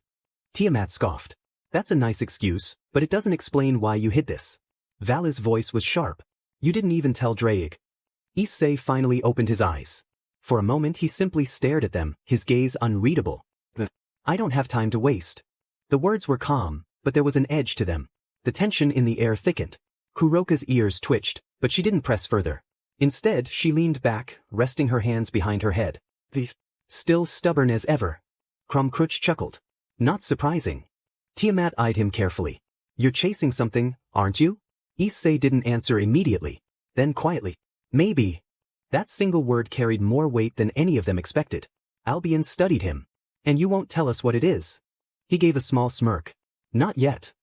Tiamat scoffed. That's a nice excuse, but it doesn't explain why you hid this. Vala's voice was sharp. You didn't even tell Drake. Issei finally opened his eyes. For a moment he simply stared at them, his gaze unreadable. I don't have time to waste. The words were calm, but there was an edge to them. The tension in the air thickened. Kuroka's ears twitched, but she didn't press further. Instead, she leaned back, resting her hands behind her head. Still stubborn as ever. Crumb-Crutch chuckled. Not surprising. Tiamat eyed him carefully. You're chasing something, aren't you? Issei didn't answer immediately. Then quietly. Maybe. That single word carried more weight than any of them expected. Albion studied him. And you won't tell us what it is? He gave a small smirk. Not yet.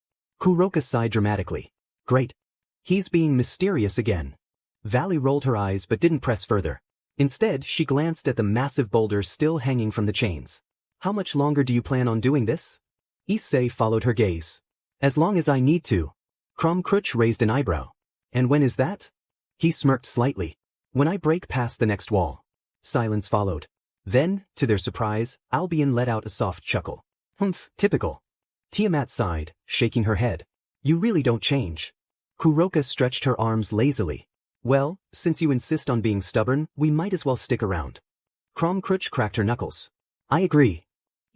Kuroka sighed dramatically. Great. He's being mysterious again. Vala rolled her eyes but didn't press further. Instead, she glanced at the massive boulder still hanging from the chains. How much longer do you plan on doing this? Issei followed her gaze. As long as I need to. Crumb-Crutch raised an eyebrow. And when is that? He smirked slightly. When I break past the next wall. Silence followed. Then, to their surprise, Albion let out a soft chuckle. Humph, typical. Tiamat sighed, shaking her head. You really don't change. Kuroka stretched her arms lazily. Well, since you insist on being stubborn, we might as well stick around. Crumb-Crutch cracked her knuckles. I agree.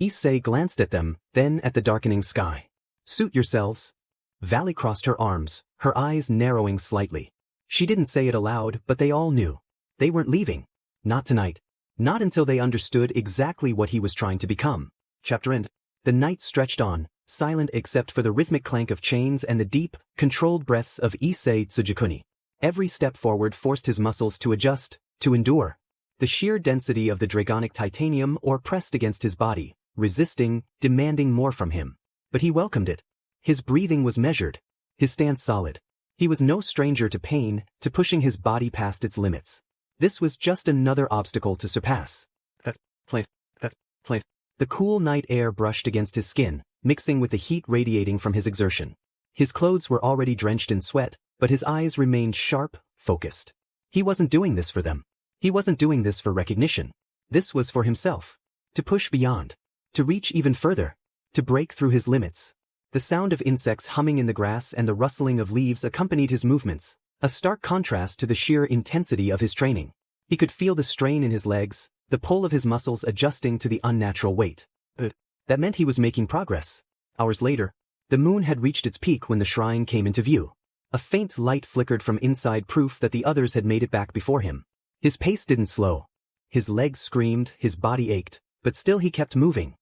Issei glanced at them, then at the darkening sky. Suit yourselves. Vala crossed her arms, her eyes narrowing slightly. She didn't say it aloud, but they all knew. They weren't leaving. Not tonight. Not until they understood exactly what he was trying to become. Chapter end. The night stretched on, silent except for the rhythmic clank of chains and the deep, controlled breaths of Issei Tsujikuni. Every step forward forced his muscles to adjust, to endure. The sheer density of the dragonic titanium or pressed against his body, resisting, demanding more from him. But he welcomed it. His breathing was measured, his stance solid. He was no stranger to pain, to pushing his body past its limits. This was just another obstacle to surpass. The cool night air brushed against his skin, mixing with the heat radiating from his exertion. His clothes were already drenched in sweat, but his eyes remained sharp, focused. He wasn't doing this for them. He wasn't doing this for recognition. This was for himself. To push beyond. To reach even further. To break through his limits. The sound of insects humming in the grass and the rustling of leaves accompanied his movements, a stark contrast to the sheer intensity of his training. He could feel the strain in his legs, the pull of his muscles adjusting to the unnatural weight. That meant he was making progress. Hours later, the moon had reached its peak when the shrine came into view. A faint light flickered from inside, proof that the others had made it back before him. His pace didn't slow. His legs screamed, his body ached, but still he kept moving.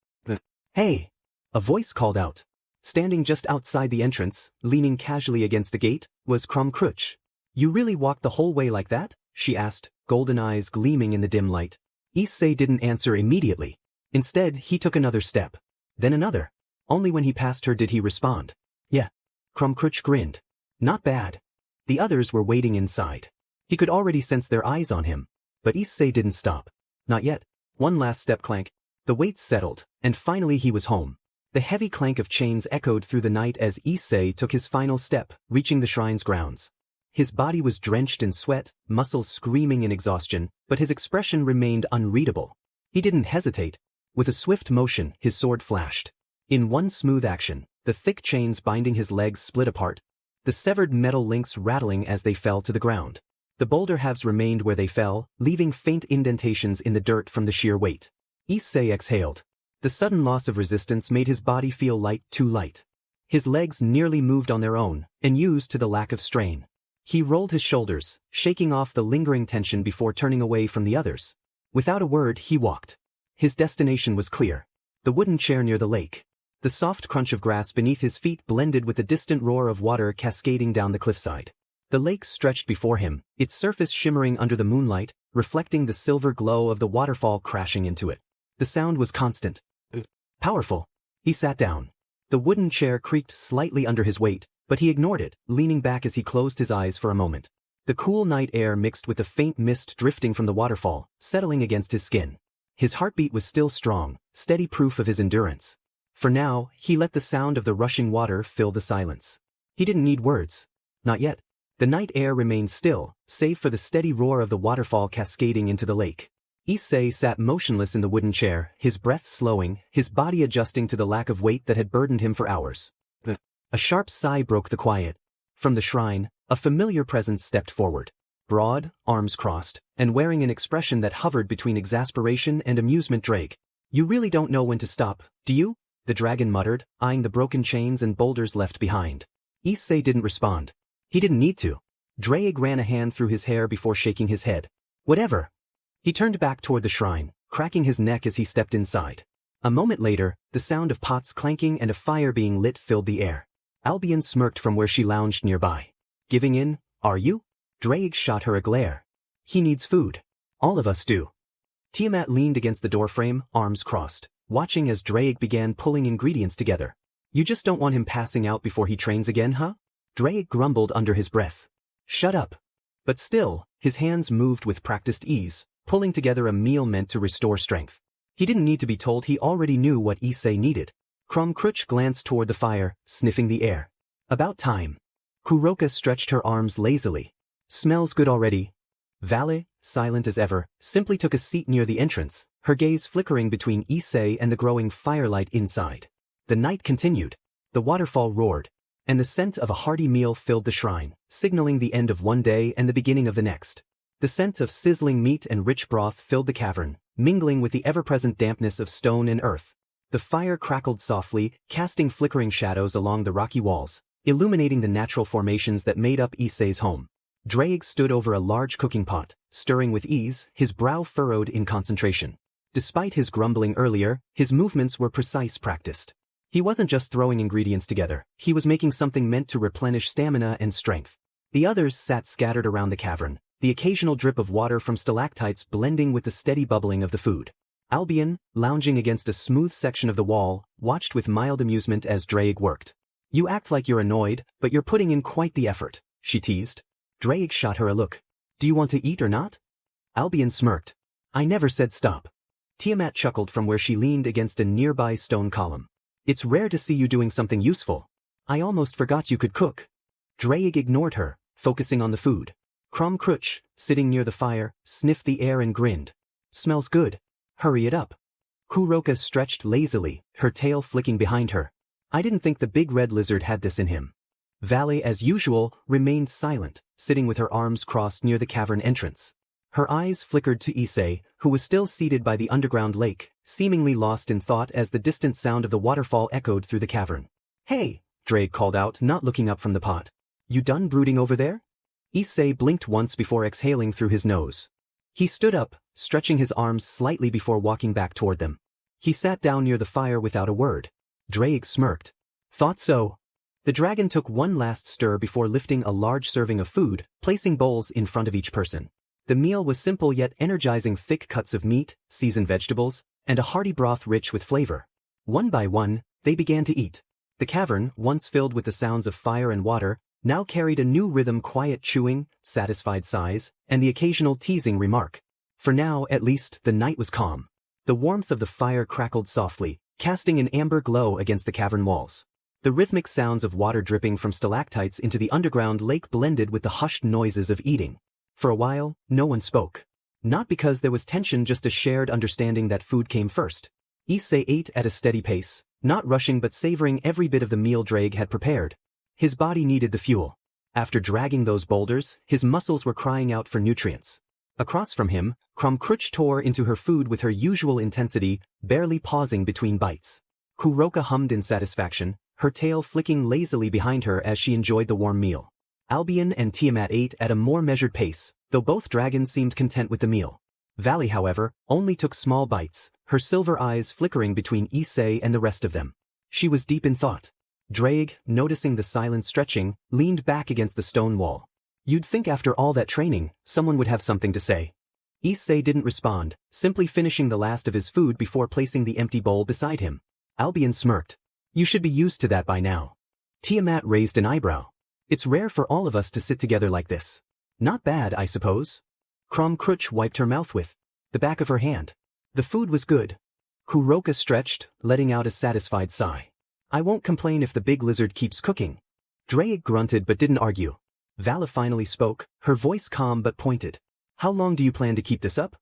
Hey! A voice called out. Standing just outside the entrance, leaning casually against the gate, was Kokushibo. You really walked the whole way like that? She asked, golden eyes gleaming in the dim light. Issei didn't answer immediately. Instead, he took another step. Then another. Only when he passed her did he respond. Yeah. Kokushibo grinned. Not bad. The others were waiting inside. He could already sense their eyes on him. But Issei didn't stop. Not yet. One last step clank. The weights settled, and finally he was home. The heavy clank of chains echoed through the night as Issei took his final step, reaching the shrine's grounds. His body was drenched in sweat, muscles screaming in exhaustion, but his expression remained unreadable. He didn't hesitate. With a swift motion, his sword flashed. In one smooth action, the thick chains binding his legs split apart, the severed metal links rattling as they fell to the ground. The boulder halves remained where they fell, leaving faint indentations in the dirt from the sheer weight. Issei exhaled. The sudden loss of resistance made his body feel too light. His legs nearly moved on their own, unused to the lack of strain. He rolled his shoulders, shaking off the lingering tension before turning away from the others. Without a word, he walked. His destination was clear. The wooden chair near the lake. The soft crunch of grass beneath his feet blended with the distant roar of water cascading down the cliffside. The lake stretched before him, its surface shimmering under the moonlight, reflecting the silver glow of the waterfall crashing into it. The sound was constant. Powerful. He sat down. The wooden chair creaked slightly under his weight, but he ignored it, leaning back as he closed his eyes for a moment. The cool night air mixed with the faint mist drifting from the waterfall, settling against his skin. His heartbeat was still strong, steady proof of his endurance. For now, he let the sound of the rushing water fill the silence. He didn't need words. Not yet. The night air remained still, save for the steady roar of the waterfall cascading into the lake. Issei sat motionless in the wooden chair, his breath slowing, his body adjusting to the lack of weight that had burdened him for hours. A sharp sigh broke the quiet. From the shrine, a familiar presence stepped forward. Broad, arms crossed, and wearing an expression that hovered between exasperation and amusement. Drake. You really don't know when to stop, do you? The dragon muttered, eyeing the broken chains and boulders left behind. Issei didn't respond. He didn't need to. Drake ran a hand through his hair before shaking his head. Whatever. He turned back toward the shrine, cracking his neck as he stepped inside. A moment later, the sound of pots clanking and a fire being lit filled the air. Albion smirked from where she lounged nearby. Giving in, are you? Drake shot her a glare. He needs food. All of us do. Tiamat leaned against the doorframe, arms crossed, watching as Drake began pulling ingredients together. You just don't want him passing out before he trains again, huh? Drake grumbled under his breath. Shut up. But still, his hands moved with practiced ease, pulling together a meal meant to restore strength. He didn't need to be told, he already knew what Issei needed. Kokushibo glanced toward the fire, sniffing the air. About time. Kuroka stretched her arms lazily. Smells good already. Vale, silent as ever, simply took a seat near the entrance, her gaze flickering between Issei and the growing firelight inside. The night continued. The waterfall roared, and the scent of a hearty meal filled the shrine, signaling the end of one day and the beginning of the next. The scent of sizzling meat and rich broth filled the cavern, mingling with the ever-present dampness of stone and earth. The fire crackled softly, casting flickering shadows along the rocky walls, illuminating the natural formations that made up Issei's home. Drake stood over a large cooking pot, stirring with ease, his brow furrowed in concentration. Despite his grumbling earlier, his movements were precise, practiced. He wasn't just throwing ingredients together, he was making something meant to replenish stamina and strength. The others sat scattered around the cavern, the occasional drip of water from stalactites blending with the steady bubbling of the food. Albion, lounging against a smooth section of the wall, watched with mild amusement as Drake worked. You act like you're annoyed, but you're putting in quite the effort, she teased. Drake shot her a look. Do you want to eat or not? Albion smirked. I never said stop. Tiamat chuckled from where she leaned against a nearby stone column. It's rare to see you doing something useful. I almost forgot you could cook. Drake ignored her, focusing on the food. Kromkrutch, sitting near the fire, sniffed the air and grinned. Smells good. Hurry it up. Kuroka stretched lazily, her tail flicking behind her. I didn't think the big red lizard had this in him. Valley, as usual, remained silent, sitting with her arms crossed near the cavern entrance. Her eyes flickered to Issei, who was still seated by the underground lake, seemingly lost in thought as the distant sound of the waterfall echoed through the cavern. Hey, Drake called out, not looking up from the pot. You done brooding over there? Issei blinked once before exhaling through his nose. He stood up, stretching his arms slightly before walking back toward them. He sat down near the fire without a word. Drake smirked. Thought so. The dragon took one last stir before lifting a large serving of food, placing bowls in front of each person. The meal was simple yet energizing, thick cuts of meat, seasoned vegetables, and a hearty broth rich with flavor. One by one, they began to eat. The cavern, once filled with the sounds of fire and water, now carried a new rhythm: quiet chewing, satisfied sighs, and the occasional teasing remark. For now, at least, the night was calm. The warmth of the fire crackled softly, casting an amber glow against the cavern walls. The rhythmic sounds of water dripping from stalactites into the underground lake blended with the hushed noises of eating. For a while, no one spoke. Not because there was tension, just a shared understanding that food came first. Issei ate at a steady pace, not rushing but savoring every bit of the meal Drake had prepared. His body needed the fuel. After dragging those boulders, his muscles were crying out for nutrients. Across from him, Kromkrutch tore into her food with her usual intensity, barely pausing between bites. Kuroka hummed in satisfaction, her tail flicking lazily behind her as she enjoyed the warm meal. Albion and Tiamat ate at a more measured pace, though both dragons seemed content with the meal. Valley, however, only took small bites, her silver eyes flickering between Issei and the rest of them. She was deep in thought. Drake, noticing the silent stretching, leaned back against the stone wall. You'd think after all that training, someone would have something to say. Issei didn't respond, simply finishing the last of his food before placing the empty bowl beside him. Albion smirked. You should be used to that by now. Tiamat raised an eyebrow. It's rare for all of us to sit together like this. Not bad, I suppose. Kromkrutch wiped her mouth with the back of her hand. The food was good. Kuroka stretched, letting out a satisfied sigh. I won't complain if the big lizard keeps cooking. Drake grunted but didn't argue. Vala finally spoke, her voice calm but pointed. How long do you plan to keep this up?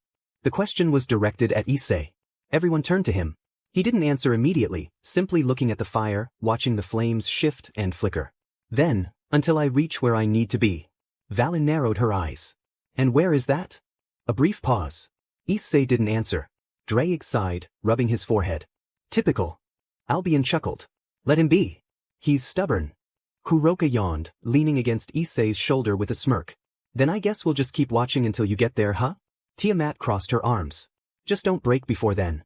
The question was directed at Issei. Everyone turned to him. He didn't answer immediately, simply looking at the fire, watching the flames shift and flicker. Then, until I reach where I need to be. Vala narrowed her eyes. And where is that? A brief pause. Issei didn't answer. Drake sighed, rubbing his forehead. Typical. Albion chuckled. Let him be. He's stubborn. Kuroka yawned, leaning against Issei's shoulder with a smirk. Then I guess we'll just keep watching until you get there, huh? Tiamat crossed her arms. Just don't break before then.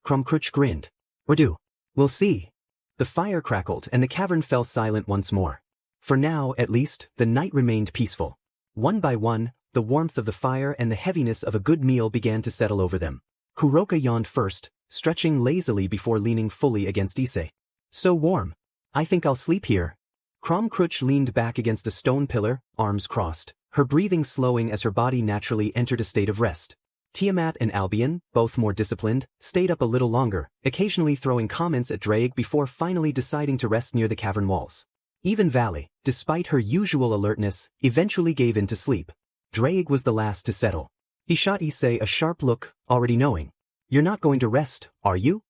Kromkrutch grinned. Or do. We'll see. The fire crackled and the cavern fell silent once more. For now, at least, the night remained peaceful. One by one, the warmth of the fire and the heaviness of a good meal began to settle over them. Kuroka yawned first, stretching lazily before leaning fully against Issei. So warm. I think I'll sleep here. Kromkrutch leaned back against a stone pillar, arms crossed, her breathing slowing as her body naturally entered a state of rest. Tiamat and Albion, both more disciplined, stayed up a little longer, occasionally throwing comments at Drake before finally deciding to rest near the cavern walls. Even Valley, despite her usual alertness, eventually gave in to sleep. Drake was the last to settle. He shot Issei a sharp look, already knowing. You're not going to rest, are you?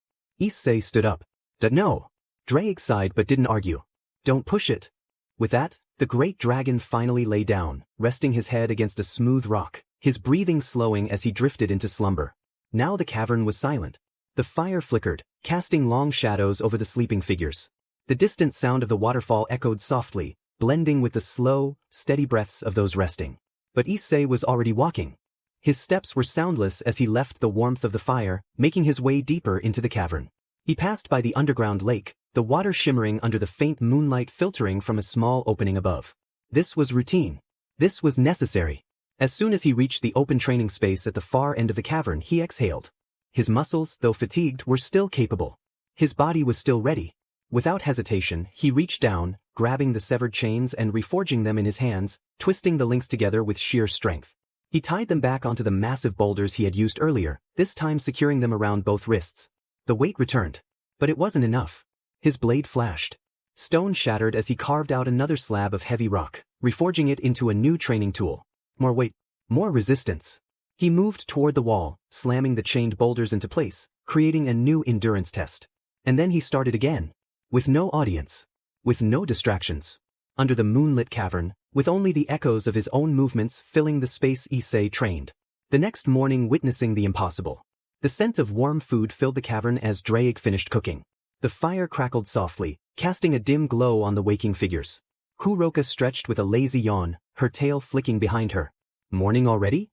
Issei stood up. No. Drake sighed but didn't argue. Don't push it. With that, the great dragon finally lay down, resting his head against a smooth rock, his breathing slowing as he drifted into slumber. Now the cavern was silent. The fire flickered, casting long shadows over the sleeping figures. The distant sound of the waterfall echoed softly, blending with the slow, steady breaths of those resting. But Issei was already walking. His steps were soundless as he left the warmth of the fire, making his way deeper into the cavern. He passed by the underground lake, the water shimmering under the faint moonlight filtering from a small opening above. This was routine. This was necessary. As soon as he reached the open training space at the far end of the cavern, he exhaled. His muscles, though fatigued, were still capable. His body was still ready. Without hesitation, he reached down, grabbing the severed chains and reforging them in his hands, twisting the links together with sheer strength. He tied them back onto the massive boulders he had used earlier, this time securing them around both wrists. The weight returned. But it wasn't enough. His blade flashed. Stone shattered as he carved out another slab of heavy rock, reforging it into a new training tool. More weight. More resistance. He moved toward the wall, slamming the chained boulders into place, creating a new endurance test. And then he started again. With no audience. With no distractions. Under the moonlit cavern, with only the echoes of his own movements filling the space Issei trained. The next morning witnessing the impossible. The scent of warm food filled the cavern as Drake finished cooking. The fire crackled softly, casting a dim glow on the waking figures. Kuroka stretched with a lazy yawn, her tail flicking behind her. Morning already?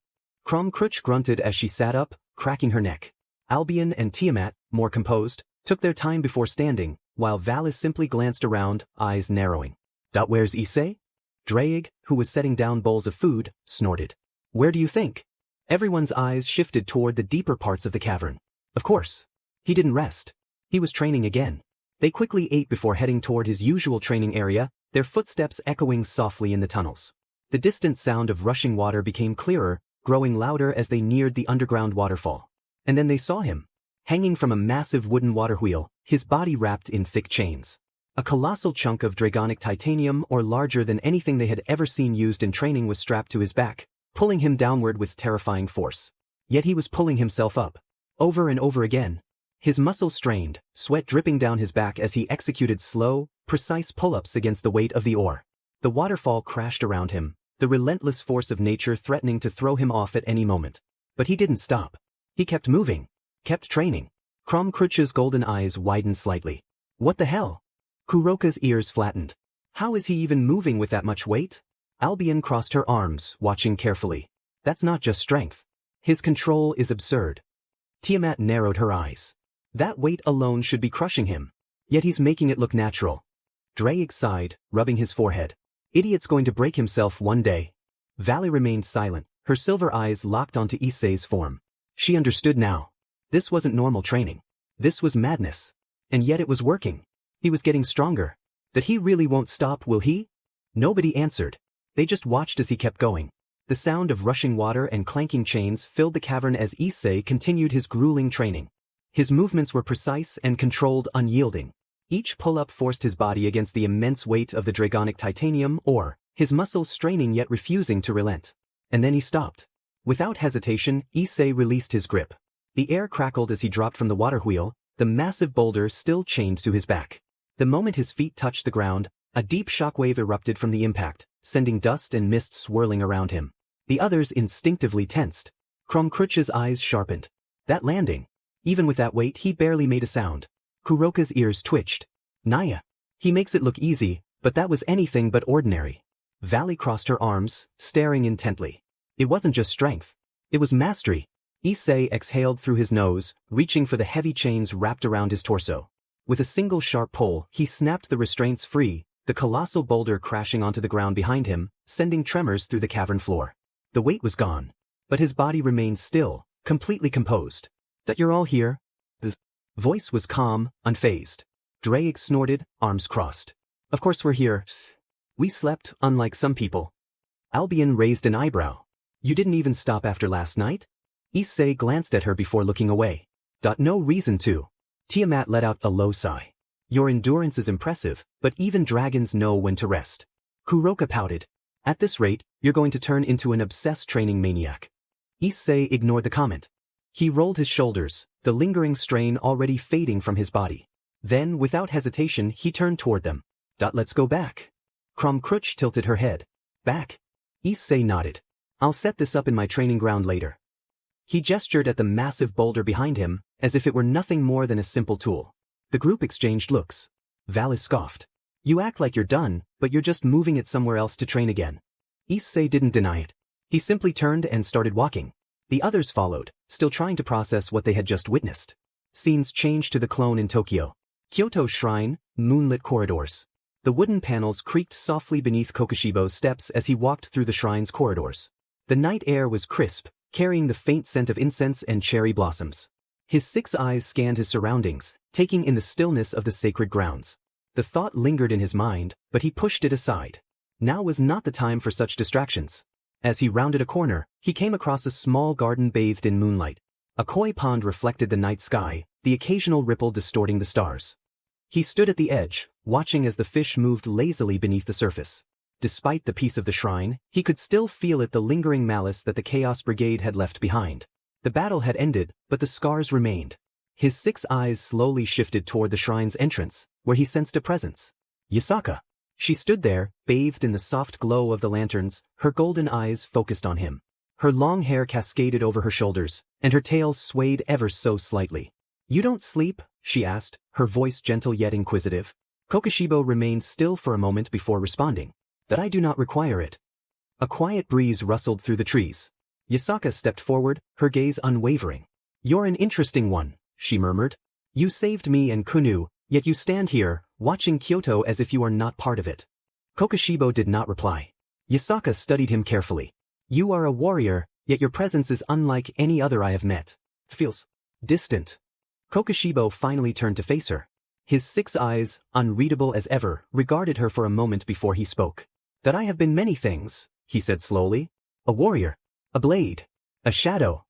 Kromkruch grunted as she sat up, cracking her neck. Albion and Tiamat, more composed, took their time before standing, while Valis simply glanced around, eyes narrowing. Where's Issei? Drake, who was setting down bowls of food, snorted. Where do you think? Everyone's eyes shifted toward the deeper parts of the cavern. Of course. He didn't rest. He was training again. They quickly ate before heading toward his usual training area, their footsteps echoing softly in the tunnels. The distant sound of rushing water became clearer, growing louder as they neared the underground waterfall. And then they saw him. Hanging from a massive wooden water wheel, his body wrapped in thick chains. A colossal chunk of dragonic titanium or larger than anything they had ever seen used in training was strapped to his back, pulling him downward with terrifying force. Yet he was pulling himself up. Over and over again. His muscles strained, sweat dripping down his back as he executed slow, precise pull-ups against the weight of the ore. The waterfall crashed around him, the relentless force of nature threatening to throw him off at any moment. But he didn't stop. He kept moving. Kept training. Kromkruch's golden eyes widened slightly. What the hell? Kuroka's ears flattened. How is he even moving with that much weight? Albion crossed her arms, watching carefully. That's not just strength. His control is absurd. Tiamat narrowed her eyes. That weight alone should be crushing him. Yet he's making it look natural. Drake sighed, rubbing his forehead. Idiot's going to break himself one day. Valley remained silent, her silver eyes locked onto Issei's form. She understood now. This wasn't normal training. This was madness. And yet it was working. He was getting stronger. That he really won't stop, will he? Nobody answered. They just watched as he kept going. The sound of rushing water and clanking chains filled the cavern as Issei continued his grueling training. His movements were precise and controlled, unyielding. Each pull-up forced his body against the immense weight of the dragonic titanium ore, his muscles straining yet refusing to relent. And then he stopped. Without hesitation, Issei released his grip. The air crackled as he dropped from the water wheel, the massive boulder still chained to his back. The moment his feet touched the ground, a deep shockwave erupted from the impact, sending dust and mist swirling around him. The others instinctively tensed. Kromkruch's eyes sharpened. That landing. Even with that weight, he barely made a sound. Kuroka's ears twitched. Naya. He makes it look easy, but that was anything but ordinary. Valley crossed her arms, staring intently. It wasn't just strength. It was mastery. Issei exhaled through his nose, reaching for the heavy chains wrapped around his torso. With a single sharp pull, he snapped the restraints free, the colossal boulder crashing onto the ground behind him, sending tremors through the cavern floor. The weight was gone. But his body remained still, completely composed. That you're all here? The voice was calm, unfazed. Drake snorted, arms crossed. Of course we're here. We slept, unlike some people. Albion raised an eyebrow. You didn't even stop after last night? Issei glanced at her before looking away. No reason to. Tiamat let out a low sigh. Your endurance is impressive, but even dragons know when to rest. Kuroka pouted. At this rate, you're going to turn into an obsessed training maniac. Issei ignored the comment. He rolled his shoulders, the lingering strain already fading from his body. Then, without hesitation, he turned toward them. Let's go back. Kromkruch tilted her head. Back? Issei nodded. I'll set this up in my training ground later. He gestured at the massive boulder behind him, as if it were nothing more than a simple tool. The group exchanged looks. Valis scoffed. You act like you're done, but you're just moving it somewhere else to train again. Issei didn't deny it. He simply turned and started walking. The others followed, still trying to process what they had just witnessed. Scenes changed to the clone in Tokyo. Kyoto's shrine, moonlit corridors. The wooden panels creaked softly beneath Kokushibo's steps as he walked through the shrine's corridors. The night air was crisp, carrying the faint scent of incense and cherry blossoms. His 6 eyes scanned his surroundings, taking in the stillness of the sacred grounds. The thought lingered in his mind, but he pushed it aside. Now was not the time for such distractions. As he rounded a corner, he came across a small garden bathed in moonlight. A koi pond reflected the night sky, the occasional ripple distorting the stars. He stood at the edge, watching as the fish moved lazily beneath the surface. Despite the peace of the shrine, he could still feel the lingering malice that the Chaos Brigade had left behind. The battle had ended, but the scars remained. His 6 eyes slowly shifted toward the shrine's entrance, where he sensed a presence. Yasaka. She stood there, bathed in the soft glow of the lanterns, her golden eyes focused on him. Her long hair cascaded over her shoulders, and her tail swayed ever so slightly. "You don't sleep?" she asked, her voice gentle yet inquisitive. Kokushibo remained still for a moment before responding. "That I do not require it." A quiet breeze rustled through the trees. Yasaka stepped forward, her gaze unwavering. "You're an interesting one," she murmured. "You saved me and Kunu, yet you stand here, watching Kyoto as if you are not part of it." Kokushibo did not reply. Yasaka studied him carefully. "You are a warrior, yet your presence is unlike any other I have met. Feels distant." Kokushibo finally turned to face her. His 6 eyes, unreadable as ever, regarded her for a moment before he spoke. "That I have been many things," he said slowly. "A warrior, a blade, a shadow."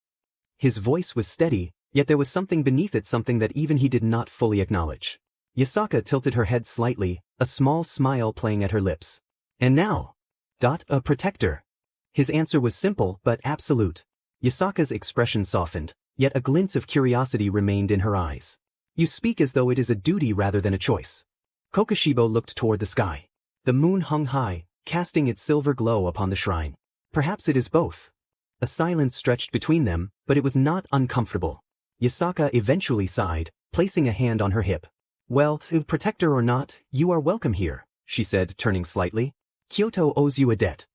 His voice was steady, yet there was something beneath it, something that even he did not fully acknowledge. Yasaka tilted her head slightly, a small smile playing at her lips. "And now? A protector." His answer was simple but absolute. Yasaka's expression softened, yet a glint of curiosity remained in her eyes. "You speak as though it is a duty rather than a choice." Kokushibo looked toward the sky. The moon hung high, casting its silver glow upon the shrine. "Perhaps it is both." A silence stretched between them, but it was not uncomfortable. Yasaka eventually sighed, placing a hand on her hip. "Well, protector or not, you are welcome here," she said, turning slightly. "Kyoto owes you a debt."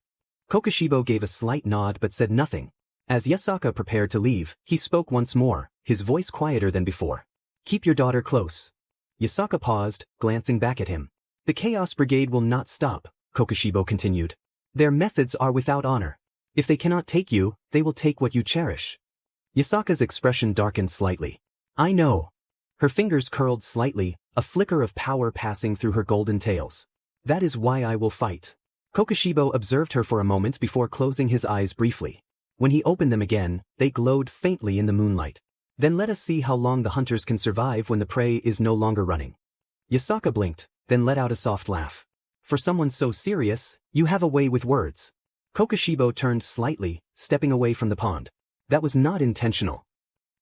Kokushibo gave a slight nod but said nothing. As Yasaka prepared to leave, he spoke once more, his voice quieter than before. "Keep your daughter close." Yasaka paused, glancing back at him. "The Chaos Brigade will not stop," Kokushibo continued. "Their methods are without honor. If they cannot take you, they will take what you cherish." Yasaka's expression darkened slightly. "I know." Her fingers curled slightly, a flicker of power passing through her golden tails. "That is why I will fight." Kokushibo observed her for a moment before closing his eyes briefly. When he opened them again, they glowed faintly in the moonlight. "Then let us see how long the hunters can survive when the prey is no longer running." Yasaka blinked, then let out a soft laugh. "For someone so serious, you have a way with words." Kokushibo turned slightly, stepping away from the pond. "That was not intentional."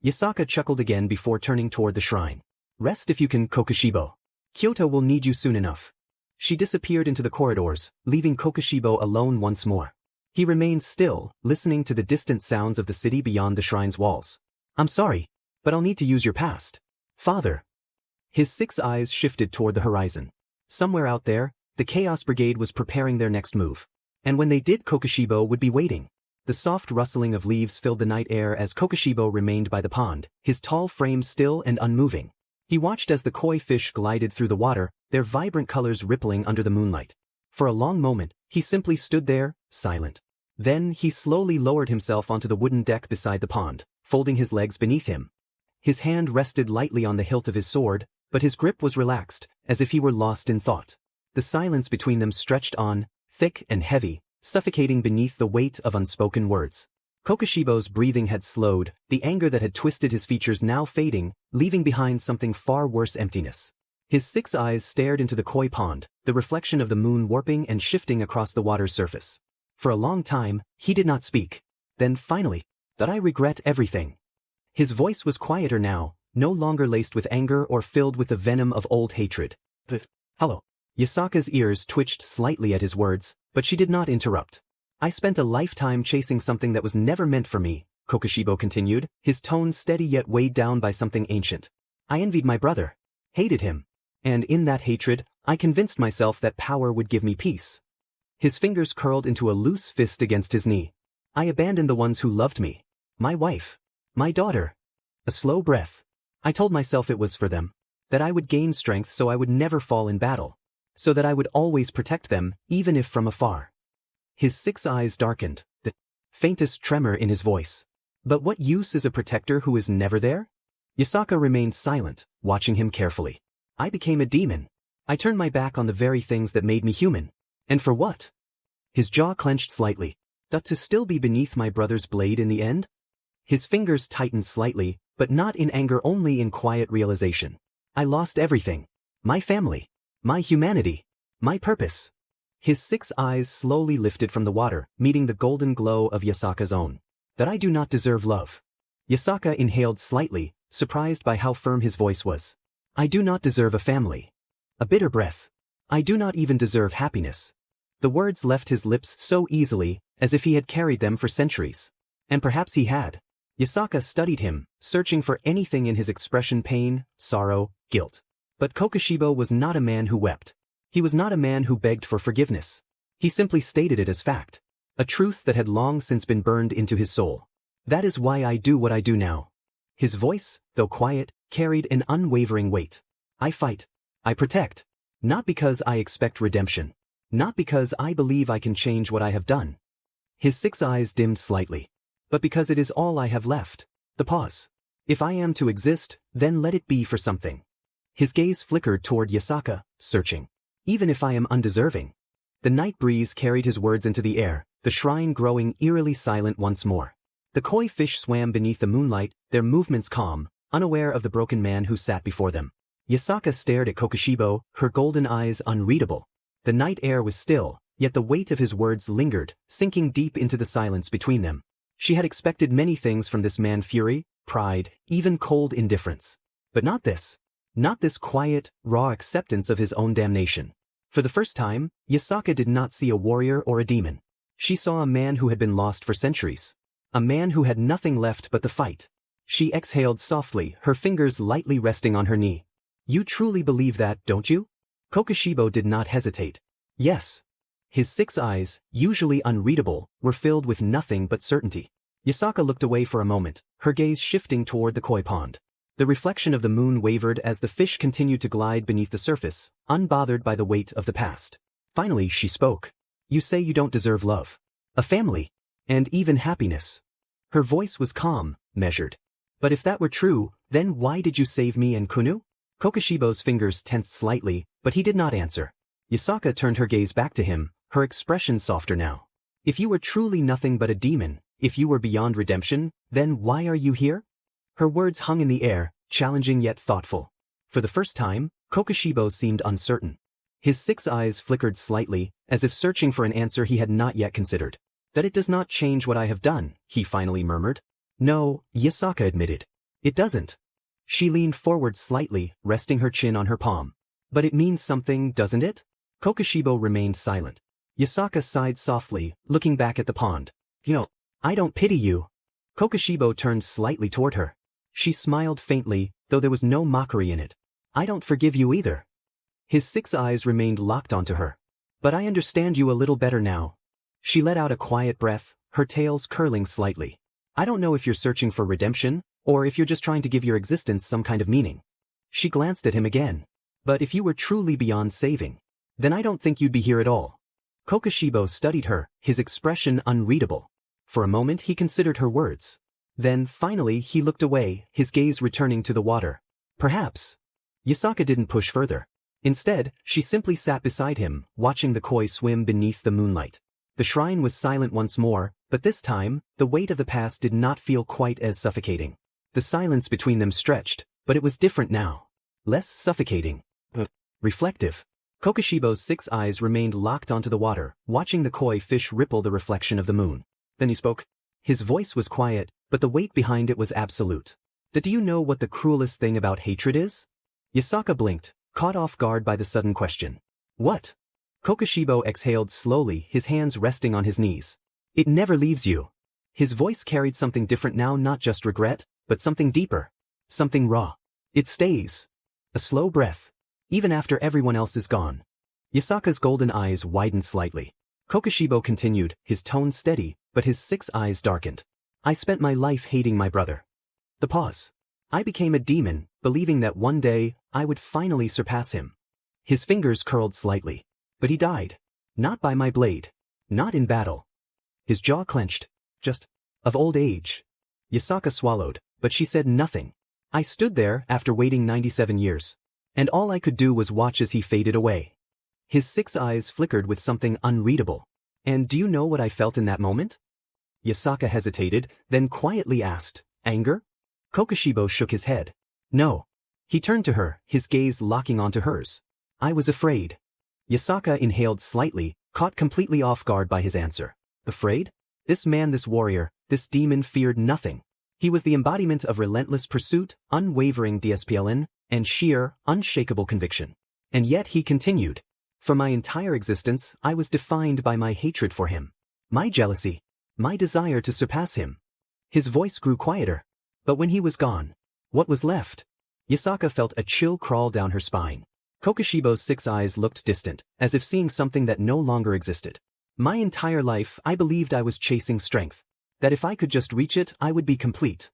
Yasaka chuckled again before turning toward the shrine. "Rest if you can, Kokushibo. Kyoto will need you soon enough." She disappeared into the corridors, leaving Kokushibo alone once more. He remained still, listening to the distant sounds of the city beyond the shrine's walls. "I'm sorry, but I'll need to use your past. Father." His 6 eyes shifted toward the horizon. Somewhere out there, the Chaos Brigade was preparing their next move. And when they did, Kokushibo would be waiting. The soft rustling of leaves filled the night air as Kokushibo remained by the pond, his tall frame still and unmoving. He watched as the koi fish glided through the water, their vibrant colors rippling under the moonlight. For a long moment, he simply stood there, silent. Then he slowly lowered himself onto the wooden deck beside the pond, folding his legs beneath him. His hand rested lightly on the hilt of his sword, but his grip was relaxed, as if he were lost in thought. The silence between them stretched on, thick and heavy, suffocating beneath the weight of unspoken words. Kokushibo's breathing had slowed, the anger that had twisted his features now fading, leaving behind something far worse: emptiness. His 6 eyes stared into the koi pond, the reflection of the moon warping and shifting across the water's surface. For a long time, he did not speak. Then finally, "That I regret everything." His voice was quieter now, no longer laced with anger or filled with the venom of old hatred. "Hello." Yasaka's ears twitched slightly at his words, but she did not interrupt. "I spent a lifetime chasing something that was never meant for me," Kokushibo continued, his tone steady yet weighed down by something ancient. "I envied my brother, hated him. And in that hatred, I convinced myself that power would give me peace." His fingers curled into a loose fist against his knee. "I abandoned the ones who loved me. My wife. My daughter." A slow breath. "I told myself it was for them. That I would gain strength so I would never fall in battle. So that I would always protect them, even if from afar." His 6 eyes darkened, the faintest tremor in his voice. "But what use is a protector who is never there?" Yasaka remained silent, watching him carefully. "I became a demon. I turned my back on the very things that made me human. And for what?" His jaw clenched slightly. "To still be beneath my brother's blade in the end?" His fingers tightened slightly, but not in anger, only in quiet realization. "I lost everything. My family. My humanity. My purpose." His 6 eyes slowly lifted from the water, meeting the golden glow of Yasaka's own. That I do not deserve love. Yasaka inhaled slightly, surprised by how firm his voice was. I do not deserve a family. A bitter breath. I do not even deserve happiness. The words left his lips so easily, as if he had carried them for centuries. And perhaps he had. Yasaka studied him, searching for anything in his expression: pain, sorrow, guilt. But Kokushibo was not a man who wept. He was not a man who begged for forgiveness. He simply stated it as fact. A truth that had long since been burned into his soul. That is why I do what I do now. His voice, though quiet, carried an unwavering weight. I fight. I protect. Not because I expect redemption. Not because I believe I can change what I have done. His 6 eyes dimmed slightly. But because it is all I have left. The pause. If I am to exist, then let it be for something. His gaze flickered toward Yasaka, searching. Even if I am undeserving. The night breeze carried his words into the air, the shrine growing eerily silent once more. The koi fish swam beneath the moonlight, their movements calm, unaware of the broken man who sat before them. Yasaka stared at Kokushibo, her golden eyes unreadable. The night air was still, yet the weight of his words lingered, sinking deep into the silence between them. She had expected many things from this man: fury, pride, even cold indifference. But not this. Not this quiet, raw acceptance of his own damnation. For the first time, Yasaka did not see a warrior or a demon. She saw a man who had been lost for centuries. A man who had nothing left but the fight. She exhaled softly, her fingers lightly resting on her knee. You truly believe that, don't you? Kokushibo did not hesitate. Yes. His 6 eyes, usually unreadable, were filled with nothing but certainty. Yasaka looked away for a moment, her gaze shifting toward the koi pond. The reflection of the moon wavered as the fish continued to glide beneath the surface, unbothered by the weight of the past. Finally she spoke. You say you don't deserve love. A family. And even happiness. Her voice was calm, measured. But if that were true, then why did you save me and Kunu? Kokushibo's fingers tensed slightly, but he did not answer. Yasaka turned her gaze back to him, her expression softer now. If you were truly nothing but a demon, if you were beyond redemption, then why are you here? Her words hung in the air, challenging yet thoughtful. For the first time, Kokushibo seemed uncertain. His 6 eyes flickered slightly, as if searching for an answer he had not yet considered. That it does not change what I have done, he finally murmured. No, Yasaka admitted. It doesn't. She leaned forward slightly, resting her chin on her palm. But it means something, doesn't it? Kokushibo remained silent. Yasaka sighed softly, looking back at the pond. You know, I don't pity you. Kokushibo turned slightly toward her. She smiled faintly, though there was no mockery in it. I don't forgive you either. His 6 eyes remained locked onto her. But I understand you a little better now. She let out a quiet breath, her tails curling slightly. I don't know if you're searching for redemption, or if you're just trying to give your existence some kind of meaning. She glanced at him again. But if you were truly beyond saving, then I don't think you'd be here at all. Kokushibo studied her, his expression unreadable. For a moment he considered her words. Then, finally, he looked away, his gaze returning to the water. Perhaps. Yasaka didn't push further. Instead, she simply sat beside him, watching the koi swim beneath the moonlight. The shrine was silent once more, but this time, the weight of the past did not feel quite as suffocating. The silence between them stretched, but it was different now. Less suffocating. Reflective. Kokushibo's 6 eyes remained locked onto the water, watching the koi fish ripple the reflection of the moon. Then he spoke. His voice was quiet, but the weight behind it was absolute. Do you know what the cruelest thing about hatred is? Yasaka blinked, caught off guard by the sudden question. What? Kokushibo exhaled slowly, his hands resting on his knees. It never leaves you. His voice carried something different now, not just regret, but something deeper. Something raw. It stays. A slow breath. Even after everyone else is gone. Yasaka's golden eyes widened slightly. Kokushibo continued, his tone steady, but his 6 eyes darkened. I spent my life hating my brother. The pause. I became a demon, believing that one day, I would finally surpass him. His fingers curled slightly. But he died. Not by my blade. Not in battle. His jaw clenched. Just. Of old age. Yasaka swallowed, but she said nothing. I stood there after waiting 97 years. And all I could do was watch as he faded away. His 6 eyes flickered with something unreadable. And do you know what I felt in that moment? Yasaka hesitated, then quietly asked, anger? Kokushibo shook his head. No. He turned to her, his gaze locking onto hers. I was afraid. Yasaka inhaled slightly, caught completely off guard by his answer. Afraid? This man, this warrior, this demon feared nothing. He was the embodiment of relentless pursuit, unwavering discipline, and sheer, unshakable conviction. And yet he continued. For my entire existence, I was defined by my hatred for him. My jealousy. My desire to surpass him. His voice grew quieter. But when he was gone, what was left? Yasaka felt a chill crawl down her spine. Kokushibo's 6 eyes looked distant, as if seeing something that no longer existed. My entire life, I believed I was chasing strength. That if I could just reach it, I would be complete.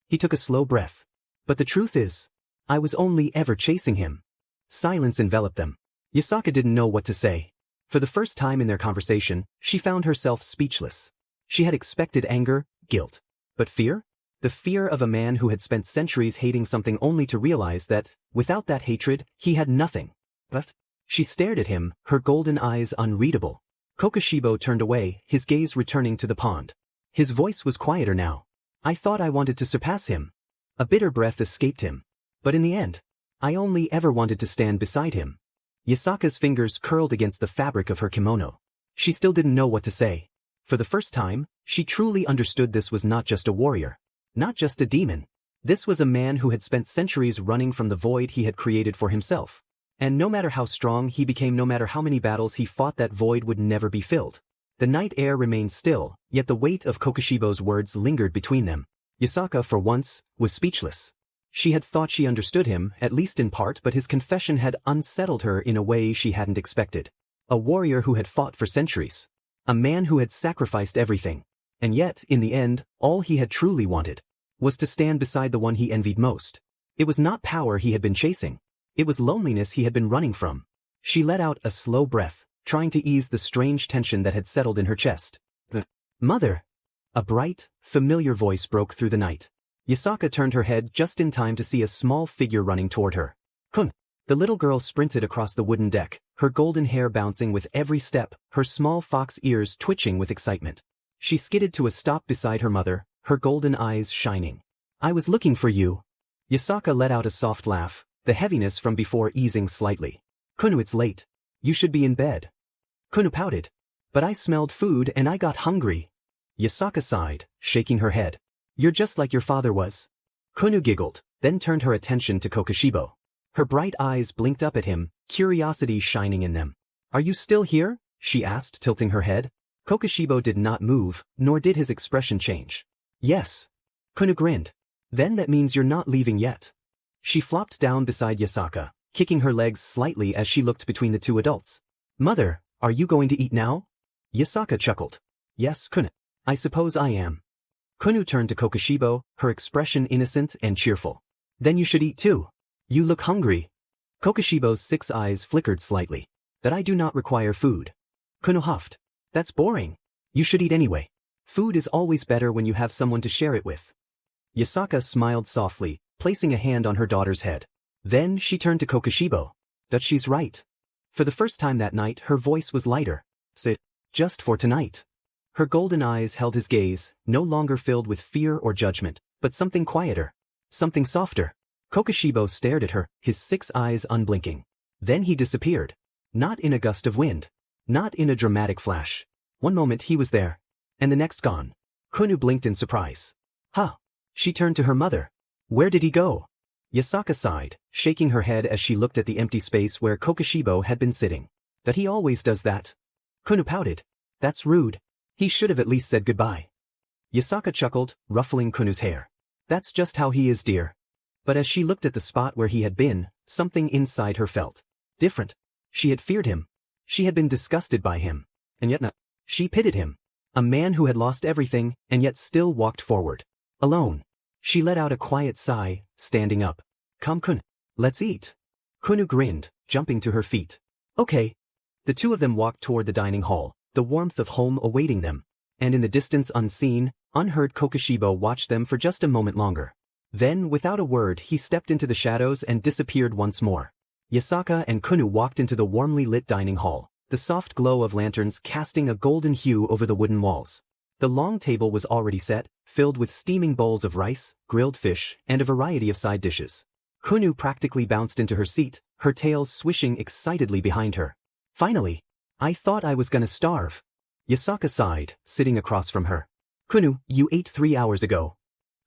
He took a slow breath. But the truth is, I was only ever chasing him. Silence enveloped them. Yasaka didn't know what to say. For the first time in their conversation, she found herself speechless. She had expected anger, guilt. But fear? The fear of a man who had spent centuries hating something only to realize that, without that hatred, he had nothing. But she stared at him, her golden eyes unreadable. Kokushibo turned away, his gaze returning to the pond. His voice was quieter now. I thought I wanted to surpass him. A bitter breath escaped him. But in the end, I only ever wanted to stand beside him. Yasaka's fingers curled against the fabric of her kimono. She still didn't know what to say. For the first time, she truly understood this was not just a warrior. Not just a demon. This was a man who had spent centuries running from the void he had created for himself. And no matter how strong he became, no matter how many battles he fought, that void would never be filled. The night air remained still, yet the weight of Kokushibo's words lingered between them. Yasaka, for once, was speechless. She had thought she understood him, at least in part, but his confession had unsettled her in a way she hadn't expected. A warrior who had fought for centuries. A man who had sacrificed everything. And yet, in the end, all he had truly wanted was to stand beside the one he envied most. It was not power he had been chasing. It was loneliness he had been running from. She let out a slow breath, trying to ease the strange tension that had settled in her chest. Mother! A bright, familiar voice broke through the night. Yasaka turned her head just in time to see a small figure running toward her. Kun! The little girl sprinted across the wooden deck, her golden hair bouncing with every step, her small fox ears twitching with excitement. She skidded to a stop beside her mother, her golden eyes shining. I was looking for you. Yasaka let out a soft laugh, the heaviness from before easing slightly. Kunu, it's late. You should be in bed. Kunu pouted. But I smelled food and I got hungry. Yasaka sighed, shaking her head. You're just like your father was. Kunu giggled, then turned her attention to Kokushibo. Her bright eyes blinked up at him, curiosity shining in them. Are you still here? She asked, tilting her head. Kokushibo did not move, nor did his expression change. Yes. Kunu grinned. Then that means you're not leaving yet. She flopped down beside Yasaka, kicking her legs slightly as she looked between the two adults. Mother, are you going to eat now? Yasaka chuckled. Yes, Kunu. I suppose I am. Kunu turned to Kokushibo, her expression innocent and cheerful. Then you should eat too. You look hungry. Kokushibo's 6 eyes flickered slightly. That I do not require food. Kunu huffed. That's boring. You should eat anyway. Food is always better when you have someone to share it with. Yasaka smiled softly, placing a hand on her daughter's head. Then she turned to Kokushibo. That she's right. For the first time that night, her voice was lighter. Sit. Just for tonight. Her golden eyes held his gaze, no longer filled with fear or judgment, but something quieter. Something softer. Kokushibo stared at her, his 6 eyes unblinking. Then he disappeared. Not in a gust of wind. Not in a dramatic flash. One moment he was there. And the next gone. Kunu blinked in surprise. Huh. She turned to her mother. Where did he go? Yasaka sighed, shaking her head as she looked at the empty space where Kokushibo had been sitting. That he always does that. Kunu pouted. That's rude. He should have at least said goodbye. Yasaka chuckled, ruffling Kunu's hair. That's just how he is, dear. But as she looked at the spot where he had been, something inside her felt different. She had feared him. She had been disgusted by him. And yet not. She pitied him. A man who had lost everything, and yet still walked forward. Alone. She let out a quiet sigh, standing up. Come Kunu. Let's eat. Kunu grinned, jumping to her feet. Okay. The two of them walked toward the dining hall, the warmth of home awaiting them. And in the distance, unseen, unheard, Kokushibo watched them for just a moment longer. Then, without a word, he stepped into the shadows and disappeared once more. Yasaka and Kunu walked into the warmly lit dining hall, the soft glow of lanterns casting a golden hue over the wooden walls. The long table was already set, filled with steaming bowls of rice, grilled fish, and a variety of side dishes. Kunu practically bounced into her seat, her tail swishing excitedly behind her. Finally! I thought I was gonna starve. Yasaka sighed, sitting across from her. Kunu, you ate 3 hours ago.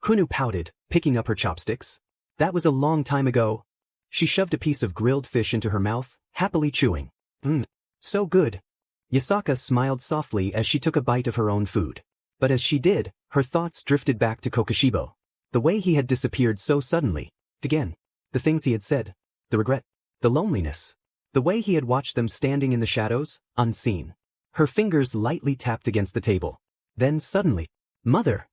Kunu pouted, picking up her chopsticks. That was a long time ago. She shoved a piece of grilled fish into her mouth, happily chewing. So good. Yasaka smiled softly as she took a bite of her own food. But as she did, her thoughts drifted back to kokushibo. The way he had disappeared so suddenly. Again. The things he had said. The regret. The loneliness. The way he had watched them standing in the shadows, unseen. Her fingers lightly tapped against the table. Then suddenly, Mother!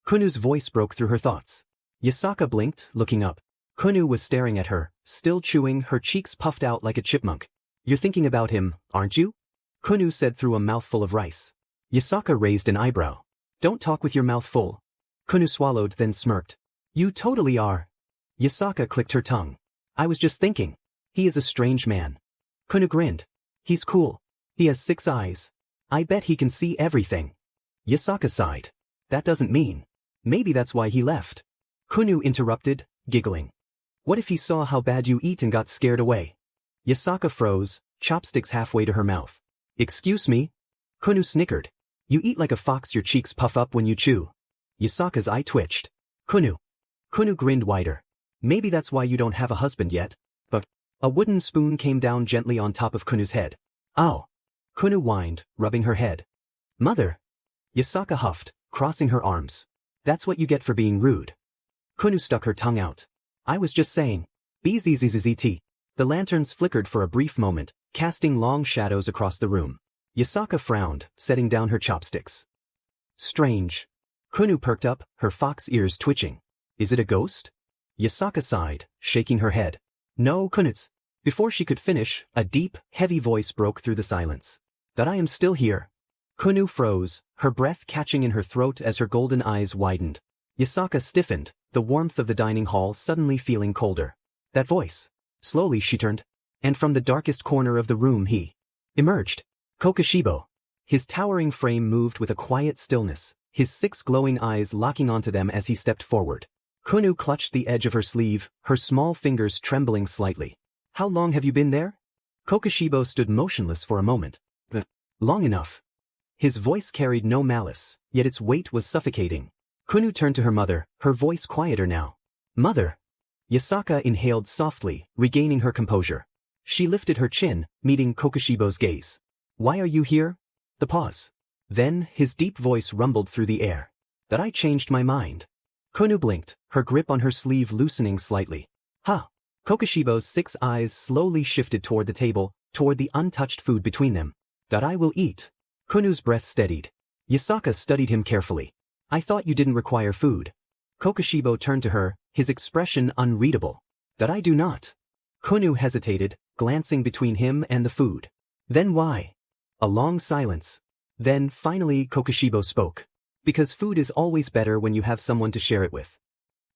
Kunu's voice broke through her thoughts. Yasaka blinked, looking up. Kunu was staring at her, still chewing, her cheeks puffed out like a chipmunk. You're thinking about him, aren't you? Kunu said through a mouthful of rice. Yasaka raised an eyebrow. Don't talk with your mouth full. Kunu swallowed, then smirked. You totally are. Yasaka clicked her tongue. I was just thinking. He is a strange man. Kunu grinned. He's cool. He has 6 eyes. I bet he can see everything. Yasaka sighed. That doesn't mean. Maybe that's why he left. Kunu interrupted, giggling. What if he saw how bad you eat and got scared away? Yasaka froze, chopsticks halfway to her mouth. Excuse me? Kunu snickered. You eat like a fox, your cheeks puff up when you chew. Yasaka's eye twitched. Kunu. Kunu grinned wider. Maybe that's why you don't have a husband yet. But a wooden spoon came down gently on top of Kunu's head. Ow. Kunu whined, rubbing her head. Mother. Yasaka huffed, crossing her arms. That's what you get for being rude. Kunu stuck her tongue out. I was just saying. Bzzzt. The lanterns flickered for a brief moment, casting long shadows across the room. Yasaka frowned, setting down her chopsticks. Strange. Kunu perked up, her fox ears twitching. Is it a ghost? Yasaka sighed, shaking her head. No, Kunitz. Before she could finish, a deep, heavy voice broke through the silence. That I am still here. Kunu froze, her breath catching in her throat as her golden eyes widened. Yasaka stiffened, the warmth of the dining hall suddenly feeling colder. That voice. Slowly she turned. And from the darkest corner of the room he emerged. Kokushibo. His towering frame moved with a quiet stillness, his 6 glowing eyes locking onto them as he stepped forward. Kunu clutched the edge of her sleeve, her small fingers trembling slightly. How long have you been there? Kokushibo stood motionless for a moment. Long enough. His voice carried no malice, yet its weight was suffocating. Kunu turned to her mother, her voice quieter now. Mother. Yasaka inhaled softly, regaining her composure. She lifted her chin, meeting Kokushibo's gaze. Why are you here? The pause. Then, his deep voice rumbled through the air. That I changed my mind. Kunu blinked, her grip on her sleeve loosening slightly. Ha! Kokushibo's 6 eyes slowly shifted toward the table, toward the untouched food between them. That I will eat. Kunu's breath steadied. Yasaka studied him carefully. I thought you didn't require food. Kokushibo turned to her, his expression unreadable. That I do not. Kunu hesitated, glancing between him and the food. Then why? A long silence. Then, finally, Kokushibo spoke. Because food is always better when you have someone to share it with.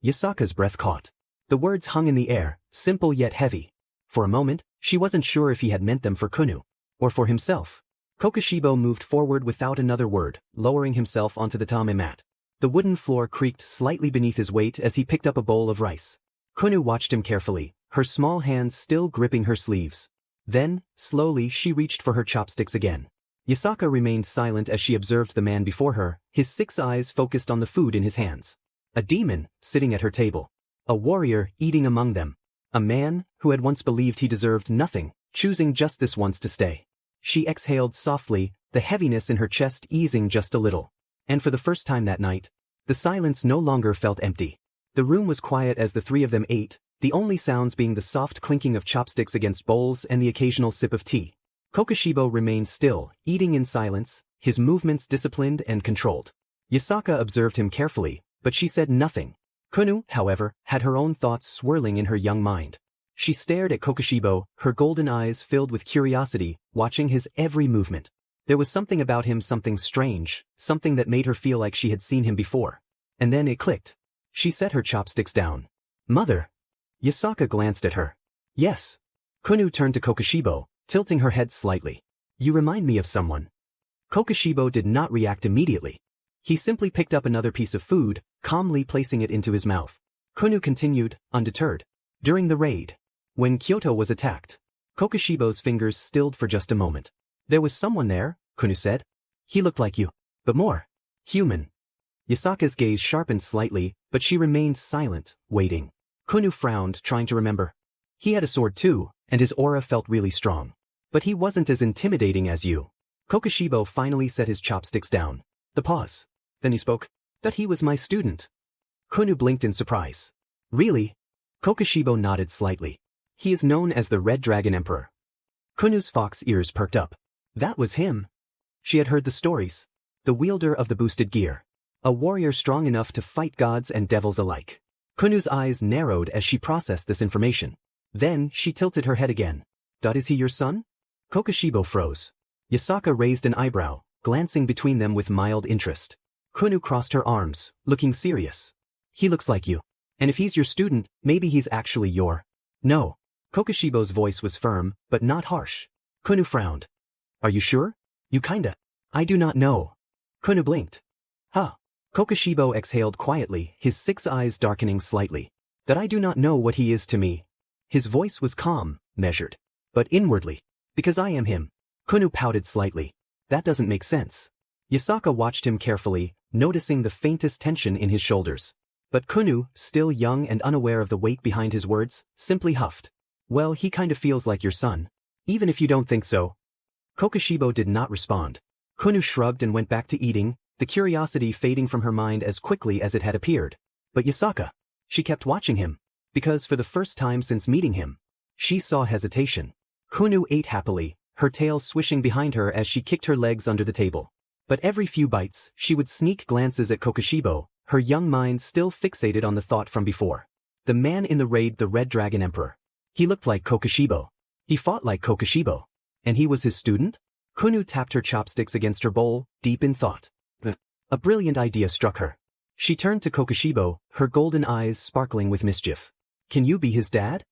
Yasaka's breath caught. The words hung in the air, simple yet heavy. For a moment, she wasn't sure if he had meant them for Kunu. Or for himself. Kokushibo moved forward without another word, lowering himself onto the tatame mat. The wooden floor creaked slightly beneath his weight as he picked up a bowl of rice. Kunu watched him carefully, her small hands still gripping her sleeves. Then, slowly she reached for her chopsticks again. Yasaka remained silent as she observed the man before her, his 6 eyes focused on the food in his hands. A demon, sitting at her table. A warrior, eating among them. A man, who had once believed he deserved nothing, choosing just this once to stay. She exhaled softly, the heaviness in her chest easing just a little. And for the first time that night, the silence no longer felt empty. The room was quiet as the 3 of them ate, the only sounds being the soft clinking of chopsticks against bowls and the occasional sip of tea. Kokushibo remained still, eating in silence, his movements disciplined and controlled. Yasaka observed him carefully, but she said nothing. Kunu, however, had her own thoughts swirling in her young mind. She stared at Kokushibo, her golden eyes filled with curiosity, watching his every movement. There was something about him, something strange, something that made her feel like she had seen him before. And then it clicked. She set her chopsticks down. Mother. Yasaka glanced at her. Yes. Kunu turned to Kokushibo, tilting her head slightly. You remind me of someone. Kokushibo did not react immediately. He simply picked up another piece of food, calmly placing it into his mouth. Kunu continued, undeterred. During the raid, when Kyoto was attacked, Kokushibo's fingers stilled for just a moment. There was someone there, Kunu said. He looked like you, but more human. Yasaka's gaze sharpened slightly, but she remained silent, waiting. Kunu frowned, trying to remember. He had a sword too, and his aura felt really strong. But he wasn't as intimidating as you. Kokushibo finally set his chopsticks down. The pause. Then he spoke. That he was my student. Kunu blinked in surprise. Really? Kokushibo nodded slightly. He is known as the Red Dragon Emperor. Kunu's fox ears perked up. That was him. She had heard the stories. The wielder of the boosted gear. A warrior strong enough to fight gods and devils alike. Kunu's eyes narrowed as she processed this information. Then she tilted her head again. Is he your son? Kokushibo froze. Yasaka raised an eyebrow, glancing between them with mild interest. Kunu crossed her arms, looking serious. He looks like you. And if he's your student, maybe he's actually your... No. Kokushibo's voice was firm, but not harsh. Kunu frowned. Are you sure? You kinda. I do not know. Kunu blinked. Huh. Kokushibo exhaled quietly, his 6 eyes darkening slightly. That I do not know what he is to me. His voice was calm, measured. But inwardly. Because I am him. Kunu pouted slightly. That doesn't make sense. Yasaka watched him carefully, noticing the faintest tension in his shoulders. But Kunu, still young and unaware of the weight behind his words, simply huffed. Well, he kinda feels like your son. Even if you don't think so. Kokushibo did not respond. Kunu shrugged and went back to eating, the curiosity fading from her mind as quickly as it had appeared. But Yasaka. She kept watching him. Because for the first time since meeting him, she saw hesitation. Kunu ate happily, her tail swishing behind her as she kicked her legs under the table. But every few bites, she would sneak glances at Kokushibo, her young mind still fixated on the thought from before. The man in the raid, the Red Dragon Emperor. He looked like Kokushibo. He fought like Kokushibo. And he was his student? Kunu tapped her chopsticks against her bowl, deep in thought. A brilliant idea struck her. She turned to Kokushibo, her golden eyes sparkling with mischief. Can you be his dad?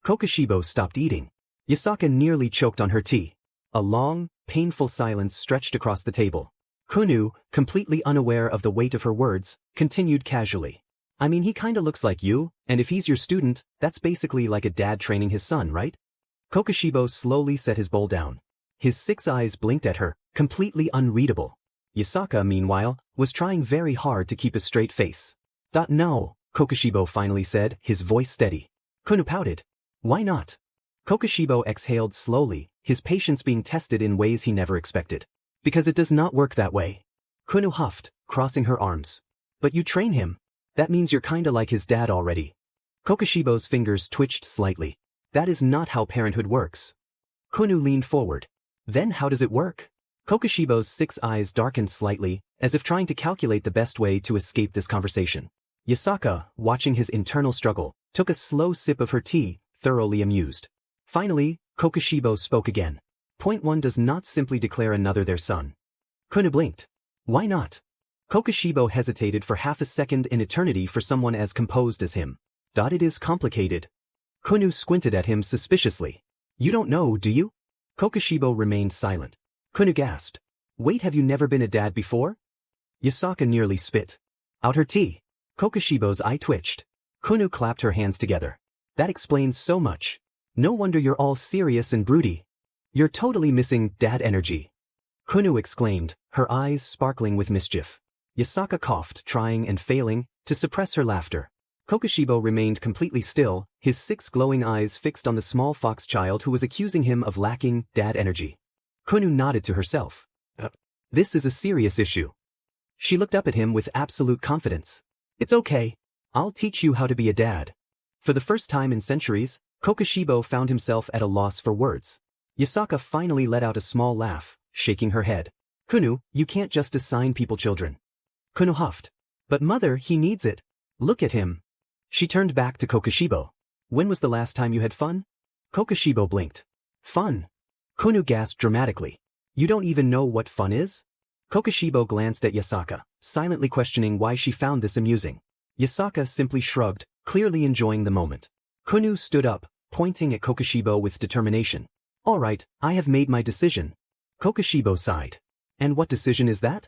Kokushibo stopped eating. Yasaka nearly choked on her tea. A long, painful silence stretched across the table. Kunu, completely unaware of the weight of her words, continued casually. I mean, he kinda looks like you, and if he's your student, that's basically like a dad training his son, right? Kokushibo slowly set his bowl down. His 6 eyes blinked at her, completely unreadable. Yasaka, meanwhile, was trying very hard to keep a straight face. No, Kokushibo finally said, his voice steady. Kunu pouted. Why not? Kokushibo exhaled slowly, his patience being tested in ways he never expected. Because it does not work that way. Kunu huffed, crossing her arms. But you train him. That means you're kinda like his dad already. Kokushibo's fingers twitched slightly. That is not how parenthood works. Kunu leaned forward. Then how does it work? Kokushibo's 6 eyes darkened slightly, as if trying to calculate the best way to escape this conversation. Yasaka, watching his internal struggle, took a slow sip of her tea, thoroughly amused. Finally, Kokushibo spoke again. Point 1 does not simply declare another their son. Kunu blinked. Why not? Kokushibo hesitated for half a second in eternity for someone as composed as him. It is complicated. Kunu squinted at him suspiciously. You don't know, do you? Kokushibo remained silent. Kunu gasped. Wait, have you never been a dad before? Yasaka nearly spit out her tea. Kokushibo's eye twitched. Kunu clapped her hands together. That explains so much. No wonder you're all serious and broody. You're totally missing dad energy. Kunu exclaimed, her eyes sparkling with mischief. Yasaka coughed, trying and failing to suppress her laughter. Kokushibo remained completely still, his 6 glowing eyes fixed on the small fox child who was accusing him of lacking dad energy. Kunu nodded to herself. This is a serious issue. She looked up at him with absolute confidence. It's okay. I'll teach you how to be a dad. For the first time in centuries, Kokushibo found himself at a loss for words. Yasaka finally let out a small laugh, shaking her head. Kunu, you can't just assign people children. Kunu huffed. But mother, he needs it. Look at him. She turned back to Kokushibo. When was the last time you had fun? Kokushibo blinked. Fun? Kunu gasped dramatically. You don't even know what fun is? Kokushibo glanced at Yasaka, silently questioning why she found this amusing. Yasaka simply shrugged, clearly enjoying the moment. Kunu stood up, pointing at Kokushibo with determination. All right, I have made my decision. Kokushibo sighed. And what decision is that?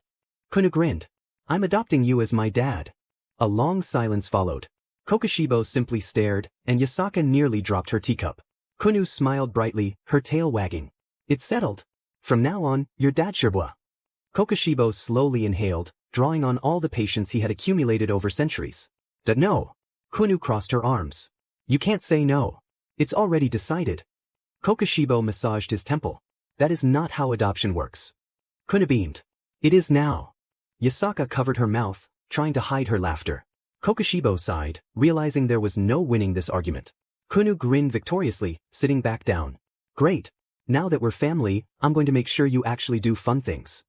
Kunu grinned. I'm adopting you as my dad. A long silence followed. Kokushibo simply stared, and Yasaka nearly dropped her teacup. Kunu smiled brightly, her tail wagging. It's settled. From now on, you're Dadshirbwa. Kokushibo slowly inhaled, drawing on all the patience he had accumulated over centuries. No. Kunu crossed her arms. You can't say no. It's already decided. Kokushibo massaged his temple. That is not how adoption works. Kunu beamed. It is now. Yasaka covered her mouth, trying to hide her laughter. Kokushibo sighed, realizing there was no winning this argument. Kunu grinned victoriously, sitting back down. Great. Now that we're family, I'm going to make sure you actually do fun things.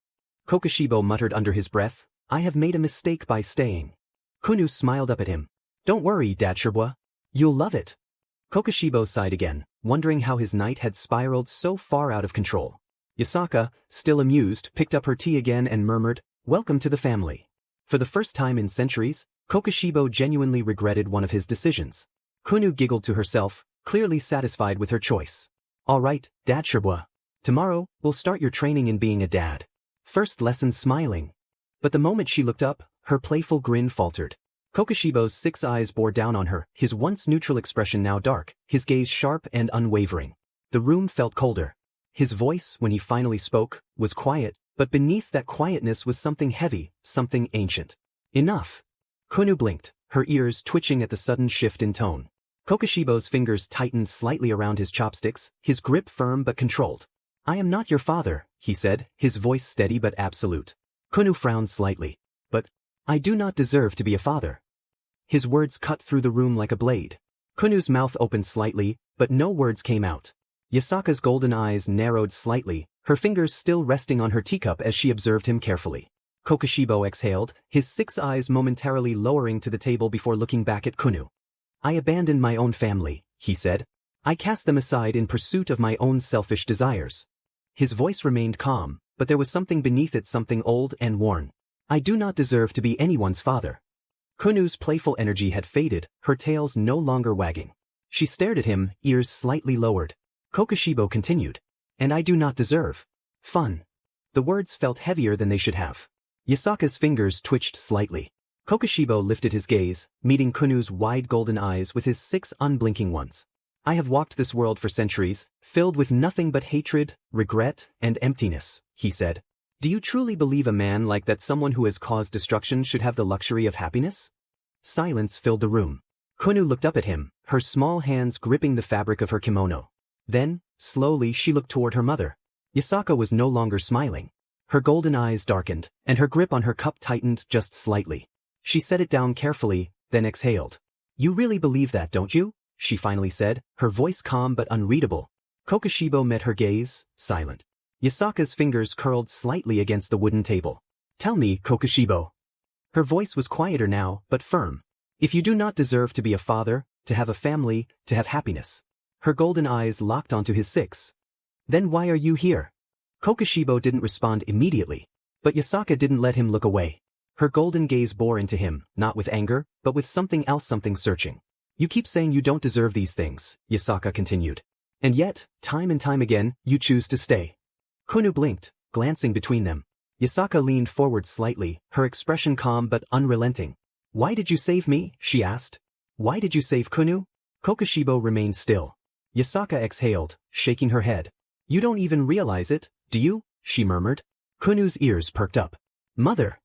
Kokushibo muttered under his breath, I have made a mistake by staying. Kunu smiled up at him. Don't worry, Dadshirbwa. You'll love it. Kokushibo sighed again, wondering how his night had spiraled so far out of control. Yasaka, still amused, picked up her tea again and murmured, Welcome to the family. For the first time in centuries, Kokushibo genuinely regretted one of his decisions. Kunu giggled to herself, clearly satisfied with her choice. All right, Dadshirbwa. Tomorrow, we'll start your training in being a dad. First lesson smiling. But the moment she looked up, her playful grin faltered. Kokushibo's 6 eyes bore down on her, his once neutral expression now dark, his gaze sharp and unwavering. The room felt colder. His voice, when he finally spoke, was quiet, but beneath that quietness was something heavy, something ancient. Enough. Kunu blinked, her ears twitching at the sudden shift in tone. Kokushibo's fingers tightened slightly around his chopsticks, his grip firm but controlled. I am not your father, he said, his voice steady but absolute. Kunu frowned slightly. But I do not deserve to be a father. His words cut through the room like a blade. Kunu's mouth opened slightly, but no words came out. Yasaka's golden eyes narrowed slightly, her fingers still resting on her teacup as she observed him carefully. Kokushibo exhaled, his 6 eyes momentarily lowering to the table before looking back at Kunu. I abandoned my own family, he said. I cast them aside in pursuit of my own selfish desires. His voice remained calm, but there was something beneath it, something old and worn. I do not deserve to be anyone's father. Kunu's playful energy had faded, her tails no longer wagging. She stared at him, ears slightly lowered. Kokushibo continued. And I do not deserve fun. The words felt heavier than they should have. Yasaka's fingers twitched slightly. Kokushibo lifted his gaze, meeting Kunu's wide golden eyes with his 6 unblinking ones. I have walked this world for centuries, filled with nothing but hatred, regret, and emptiness, he said. Do you truly believe a man like that, someone who has caused destruction, should have the luxury of happiness? Silence filled the room. Kunu looked up at him, her small hands gripping the fabric of her kimono. Then, slowly she looked toward her mother. Yasaka was no longer smiling. Her golden eyes darkened, and her grip on her cup tightened just slightly. She set it down carefully, then exhaled. You really believe that, don't you? She finally said, her voice calm but unreadable. Kokushibo met her gaze, silent. Yasaka's fingers curled slightly against the wooden table. Tell me, Kokushibo. Her voice was quieter now, but firm. If you do not deserve to be a father, to have a family, to have happiness. Her golden eyes locked onto his 6. Then why are you here? Kokushibo didn't respond immediately. But Yasaka didn't let him look away. Her golden gaze bore into him, not with anger, but with something else, something searching. You keep saying you don't deserve these things, Yasaka continued. And yet, time and time again, you choose to stay. Kunu blinked, glancing between them. Yasaka leaned forward slightly, her expression calm but unrelenting. Why did you save me? She asked. Why did you save Kunu? Kokushibo remained still. Yasaka exhaled, shaking her head. You don't even realize it, do you? She murmured. Kunu's ears perked up. Mother.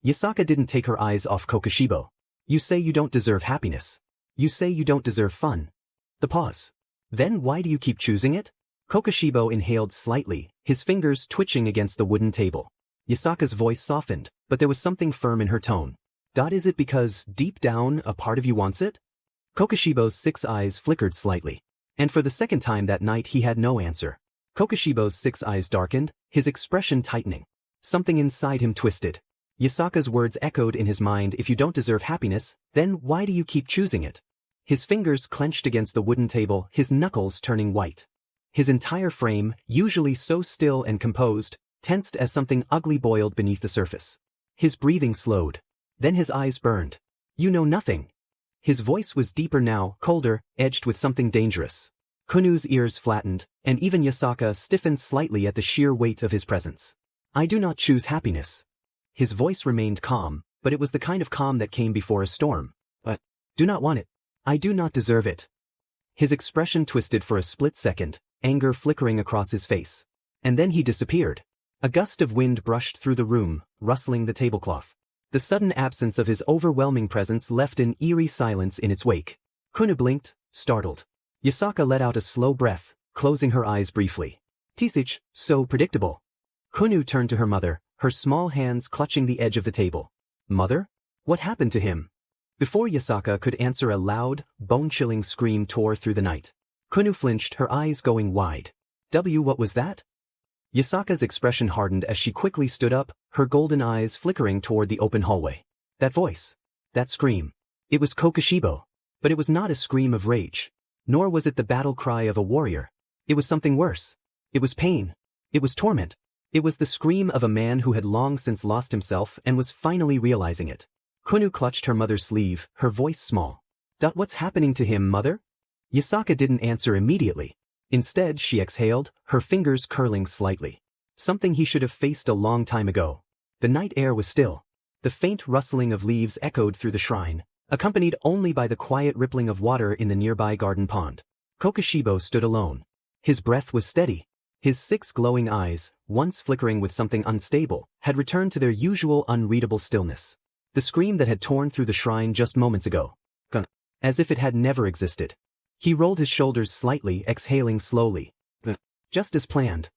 Yasaka didn't take her eyes off Kokushibo. You say you don't deserve happiness. You say you don't deserve fun. The pause. Then why do you keep choosing it? Kokushibo inhaled slightly, his fingers twitching against the wooden table. Yasaka's voice softened, but there was something firm in her tone. Is it because, deep down, a part of you wants it? Kokushibo's 6 eyes flickered slightly. And for the second time that night he had no answer. Kokushibo's 6 eyes darkened, his expression tightening. Something inside him twisted. Yasaka's words echoed in his mind. If you don't deserve happiness, then why do you keep choosing it? His fingers clenched against the wooden table, his knuckles turning white. His entire frame, usually so still and composed, tensed as something ugly boiled beneath the surface. His breathing slowed. Then his eyes burned. You know nothing. His voice was deeper now, colder, edged with something dangerous. Kunu's ears flattened, and even Yasaka stiffened slightly at the sheer weight of his presence. I do not choose happiness. His voice remained calm, but it was the kind of calm that came before a storm. But, do not want it. I do not deserve it. His expression twisted for a split second, anger flickering across his face. And then he disappeared. A gust of wind brushed through the room, rustling the tablecloth. The sudden absence of his overwhelming presence left an eerie silence in its wake. Kunu blinked, startled. Yasaka let out a slow breath, closing her eyes briefly. Tisich, so predictable. Kunu turned to her mother, her small hands clutching the edge of the table. Mother? What happened to him? Before Yasaka could answer, a loud, bone-chilling scream tore through the night. Kunu flinched, her eyes going wide. What was that? Yasaka's expression hardened as she quickly stood up, her golden eyes flickering toward the open hallway. That voice. That scream. It was kokushibo. But it was not a scream of rage. Nor was it the battle cry of a warrior. It was something worse. It was pain. It was torment. It was the scream of a man who had long since lost himself and was finally realizing it. Kunu clutched her mother's sleeve, her voice small. What's happening to him, mother? Yasaka didn't answer immediately. Instead, she exhaled, her fingers curling slightly. Something he should have faced a long time ago. The night air was still. The faint rustling of leaves echoed through the shrine, accompanied only by the quiet rippling of water in the nearby garden pond. Kokushibo stood alone. His breath was steady. His 6 glowing eyes, once flickering with something unstable, had returned to their usual unreadable stillness. The scream that had torn through the shrine just moments ago. As if it had never existed. He rolled his shoulders slightly, exhaling slowly. Just as planned.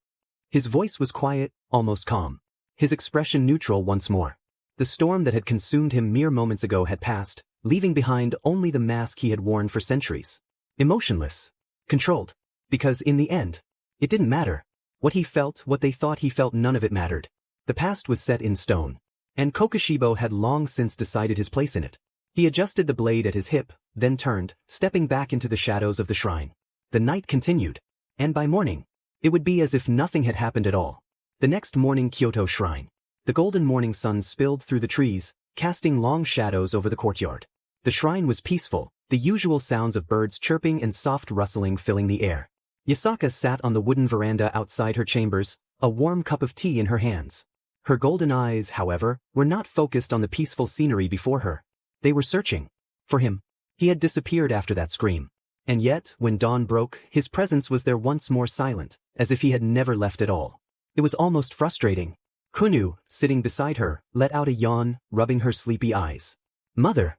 His voice was quiet, almost calm. His expression neutral once more. The storm that had consumed him mere moments ago had passed, leaving behind only the mask he had worn for centuries. Emotionless. Controlled. Because in the end, it didn't matter. What he felt, what they thought he felt, none of it mattered. The past was set in stone. And Kokushibo had long since decided his place in it. He adjusted the blade at his hip, then turned, stepping back into the shadows of the shrine. The night continued. And by morning, it would be as if nothing had happened at all. The next morning, Kyoto Shrine. The golden morning sun spilled through the trees, casting long shadows over the courtyard. The shrine was peaceful, the usual sounds of birds chirping and soft rustling filling the air. Yasaka sat on the wooden veranda outside her chambers, a warm cup of tea in her hands. Her golden eyes, however, were not focused on the peaceful scenery before her. They were searching for him. He had disappeared after that scream. And yet, when dawn broke, his presence was there once more, silent, as if he had never left at all. It was almost frustrating. Kunu, sitting beside her, let out a yawn, rubbing her sleepy eyes. Mother!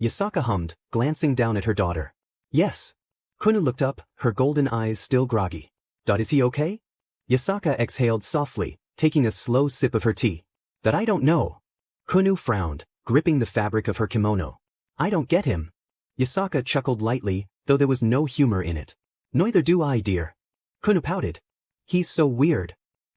Yasaka hummed, glancing down at her daughter. Yes. Kunu looked up, her golden eyes still groggy. Is he okay? Yasaka exhaled softly, taking a slow sip of her tea. That I don't know. Kunu frowned, gripping the fabric of her kimono. I don't get him. Yasaka chuckled lightly, though there was no humor in it. Neither do I, dear. Kunu pouted. He's so weird.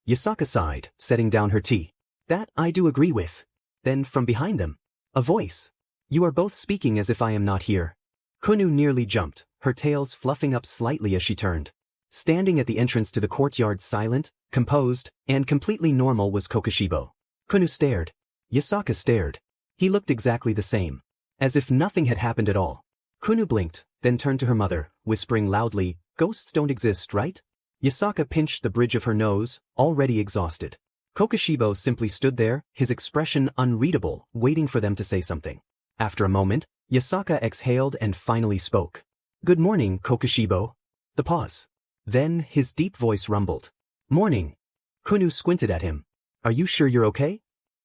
Yasaka sighed, setting down her tea. That I do agree with. Then from behind them, a voice. You are both speaking as if I am not here. Kunu nearly jumped, her tails fluffing up slightly as she turned. Standing at the entrance to the courtyard, silent, composed, and completely normal, was Kokushibo. Kunu stared. Yasaka stared. He looked exactly the same. As if nothing had happened at all. Kunu blinked, then turned to her mother, whispering loudly, Ghosts don't exist, right? Yasaka pinched the bridge of her nose, already exhausted. Kokushibo simply stood there, his expression unreadable, waiting for them to say something. After a moment, Yasaka exhaled and finally spoke. Good morning, Kokushibo. The pause. Then, his deep voice rumbled. Morning. Kunu squinted at him. Are you sure you're okay?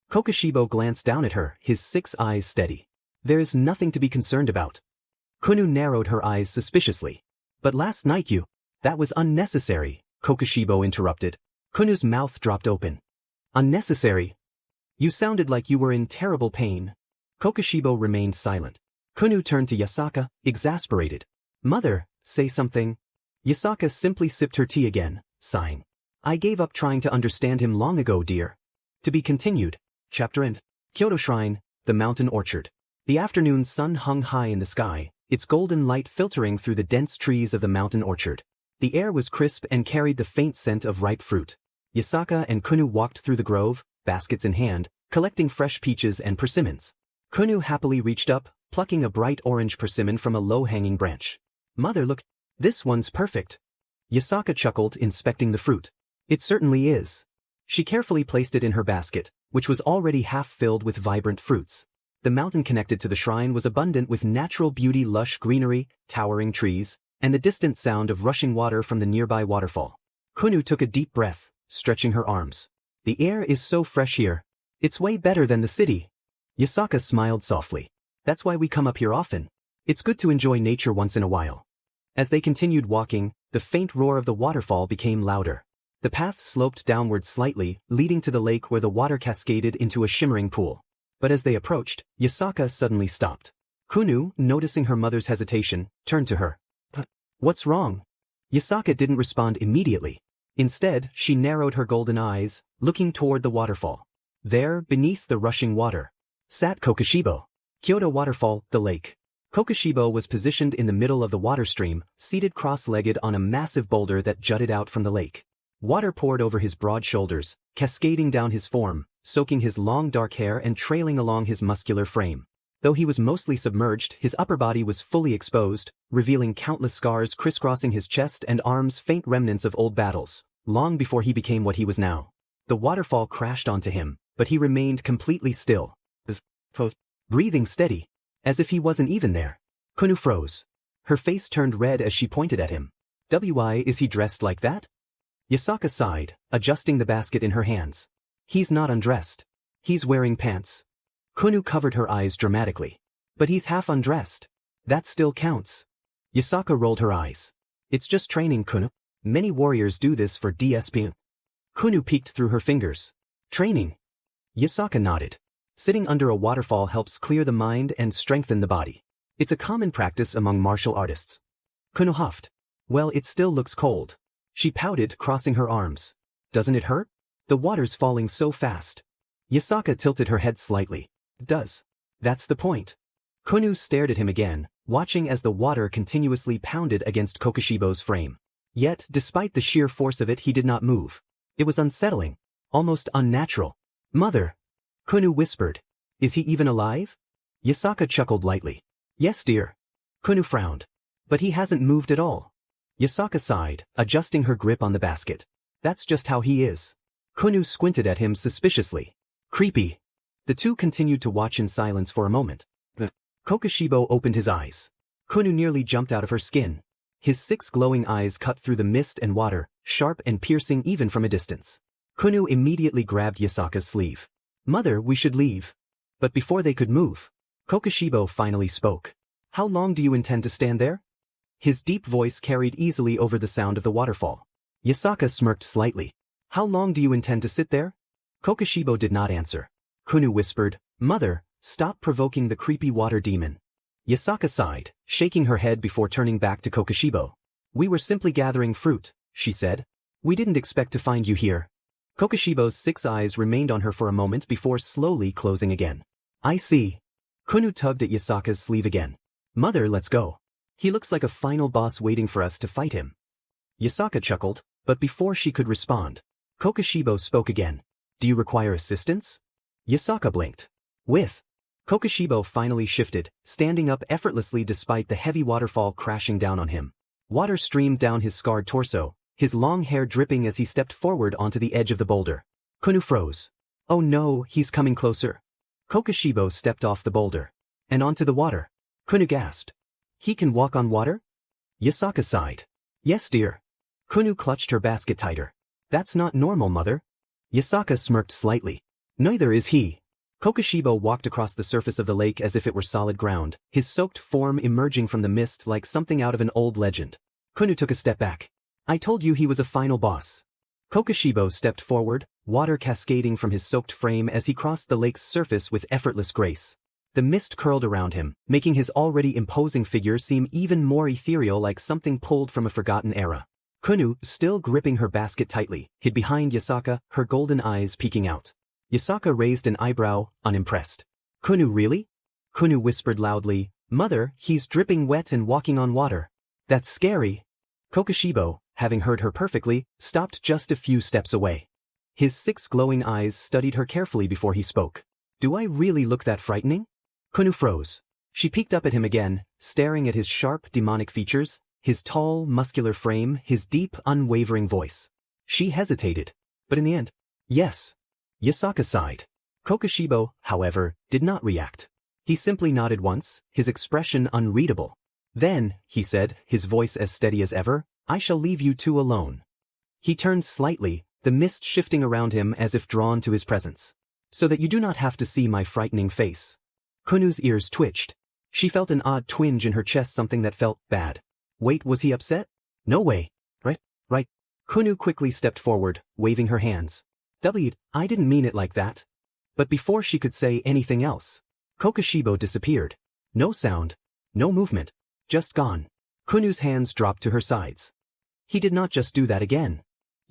Kokushibo glanced down at her, his 6 eyes steady. There's nothing to be concerned about. Kunu narrowed her eyes suspiciously. But last night that was unnecessary, Kokushibo interrupted. Kunu's mouth dropped open. Unnecessary? You sounded like you were in terrible pain. Kokushibo remained silent. Kunu turned to Yasaka, exasperated. Mother, say something. Yasaka simply sipped her tea again, sighing. I gave up trying to understand him long ago, dear. To be continued. Chapter End. Kyoto Shrine, the mountain orchard. The afternoon sun hung high in the sky, its golden light filtering through the dense trees of the mountain orchard. The air was crisp and carried the faint scent of ripe fruit. Yasaka and Kunu walked through the grove, baskets in hand, collecting fresh peaches and persimmons. Kunu happily reached up, plucking a bright orange persimmon from a low-hanging branch. Mother, look. This one's perfect. Yasaka chuckled, inspecting the fruit. It certainly is. She carefully placed it in her basket, which was already half filled with vibrant fruits. The mountain connected to the shrine was abundant with natural beauty, lush greenery, towering trees, and the distant sound of rushing water from the nearby waterfall. Kunu took a deep breath, stretching her arms. The air is so fresh here. It's way better than the city. Yasaka smiled softly. That's why we come up here often. It's good to enjoy nature once in a while. As they continued walking, the faint roar of the waterfall became louder. The path sloped downward slightly, leading to the lake where the water cascaded into a shimmering pool. But as they approached, Yasaka suddenly stopped. Kunu, noticing her mother's hesitation, turned to her. What's wrong? Yasaka didn't respond immediately. Instead, she narrowed her golden eyes, looking toward the waterfall. There, beneath the rushing water, sat Kokushibo. Kyoto Waterfall, the lake. Kokushibo was positioned in the middle of the water stream, seated cross-legged on a massive boulder that jutted out from the lake. Water poured over his broad shoulders, cascading down his form, soaking his long dark hair and trailing along his muscular frame. Though he was mostly submerged, his upper body was fully exposed, revealing countless scars crisscrossing his chest and arms, faint remnants of old battles, long before he became what he was now. The waterfall crashed onto him, but he remained completely still, breathing steady, as if he wasn't even there. Kunu froze. Her face turned red as she pointed at him. Why is he dressed like that? Yasaka sighed, adjusting the basket in her hands. He's not undressed. He's wearing pants. Kunu covered her eyes dramatically. But he's half undressed. That still counts. Yasaka rolled her eyes. It's just training, Kunu. Many warriors do this for DSP. Kunu peeked through her fingers. Training. Yasaka nodded. Sitting under a waterfall helps clear the mind and strengthen the body. It's a common practice among martial artists. Kunu huffed. Well, it still looks cold. She pouted, crossing her arms. Doesn't it hurt? The water's falling so fast. Yasaka tilted her head slightly. It does. That's the point. Kunu stared at him again, watching as the water continuously pounded against Kokushibo's frame. Yet, despite the sheer force of it, he did not move. It was unsettling, almost unnatural. Mother! Kunu whispered. Is he even alive? Yasaka chuckled lightly. Yes, dear. Kunu frowned. But he hasn't moved at all. Yasaka sighed, adjusting her grip on the basket. That's just how he is. Kunu squinted at him suspiciously. Creepy. The two continued to watch in silence for a moment. Kokushibo opened his eyes. Kunu nearly jumped out of her skin. His 6 glowing eyes cut through the mist and water, sharp and piercing even from a distance. Kunu immediately grabbed Yasaka's sleeve. Mother, we should leave. But before they could move, Kokushibo finally spoke. How long do you intend to stand there? His deep voice carried easily over the sound of the waterfall. Yasaka smirked slightly. How long do you intend to sit there? Kokushibo did not answer. Kunu whispered, Mother, stop provoking the creepy water demon. Yasaka sighed, shaking her head before turning back to Kokushibo. We were simply gathering fruit, she said. We didn't expect to find you here. Kokushibo's 6 eyes remained on her for a moment before slowly closing again. I see. Kunu tugged at Yasaka's sleeve again. Mother, let's go. He looks like a final boss waiting for us to fight him. Yasaka chuckled, but before she could respond, Kokushibo spoke again. Do you require assistance? Yasaka blinked. With. Kokushibo finally shifted, standing up effortlessly despite the heavy waterfall crashing down on him. Water streamed down his scarred torso, his long hair dripping as he stepped forward onto the edge of the boulder. Kunu froze. Oh no, he's coming closer. Kokushibo stepped off the boulder. And onto the water. Kunu gasped. He can walk on water? Yasaka sighed. Yes, dear. Kunu clutched her basket tighter. That's not normal, Mother. Yasaka smirked slightly. Neither is he. Kokushibo walked across the surface of the lake as if it were solid ground, his soaked form emerging from the mist like something out of an old legend. Kunu took a step back. I told you he was a final boss. Kokushibo stepped forward, water cascading from his soaked frame as he crossed the lake's surface with effortless grace. The mist curled around him, making his already imposing figure seem even more ethereal, like something pulled from a forgotten era. Kunu, still gripping her basket tightly, hid behind Yasaka, her golden eyes peeking out. Yasaka raised an eyebrow, unimpressed. Kunu really? Kunu whispered loudly, Mother, he's dripping wet and walking on water. That's scary. Kokushibo, having heard her perfectly, stopped just a few steps away. His 6 glowing eyes studied her carefully before he spoke. Do I really look that frightening? Kunu froze. She peeked up at him again, staring at his sharp, demonic features, his tall, muscular frame, his deep, unwavering voice. She hesitated. But in the end, yes. Yasaka sighed. Kokushibo, however, did not react. He simply nodded once, his expression unreadable. Then, he said, his voice as steady as ever, I shall leave you two alone. He turned slightly, the mist shifting around him as if drawn to his presence. So that you do not have to see my frightening face. Kunu's ears twitched. She felt an odd twinge in her chest, something that felt bad. Wait, was he upset? No way. Right. Kunu quickly stepped forward, waving her hands. I didn't mean it like that. But before she could say anything else, kokushibo disappeared. No sound, no movement, just gone. Kunu's hands dropped to her sides. He did not just do that again.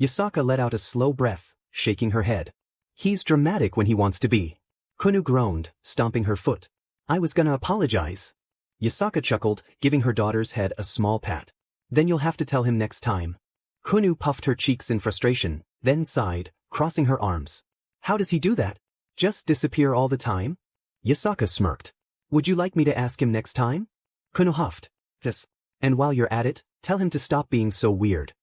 Yasaka let out a slow breath, shaking her head. He's dramatic when he wants to be. Kunu groaned, stomping her foot. I was gonna apologize. Yasaka chuckled, giving her daughter's head a small pat. Then you'll have to tell him next time. Kunu puffed her cheeks in frustration, then sighed, crossing her arms. How does he do that? Just disappear all the time? Yasaka smirked. Would you like me to ask him next time? Kunu huffed. Yes. And while you're at it, tell him to stop being so weird.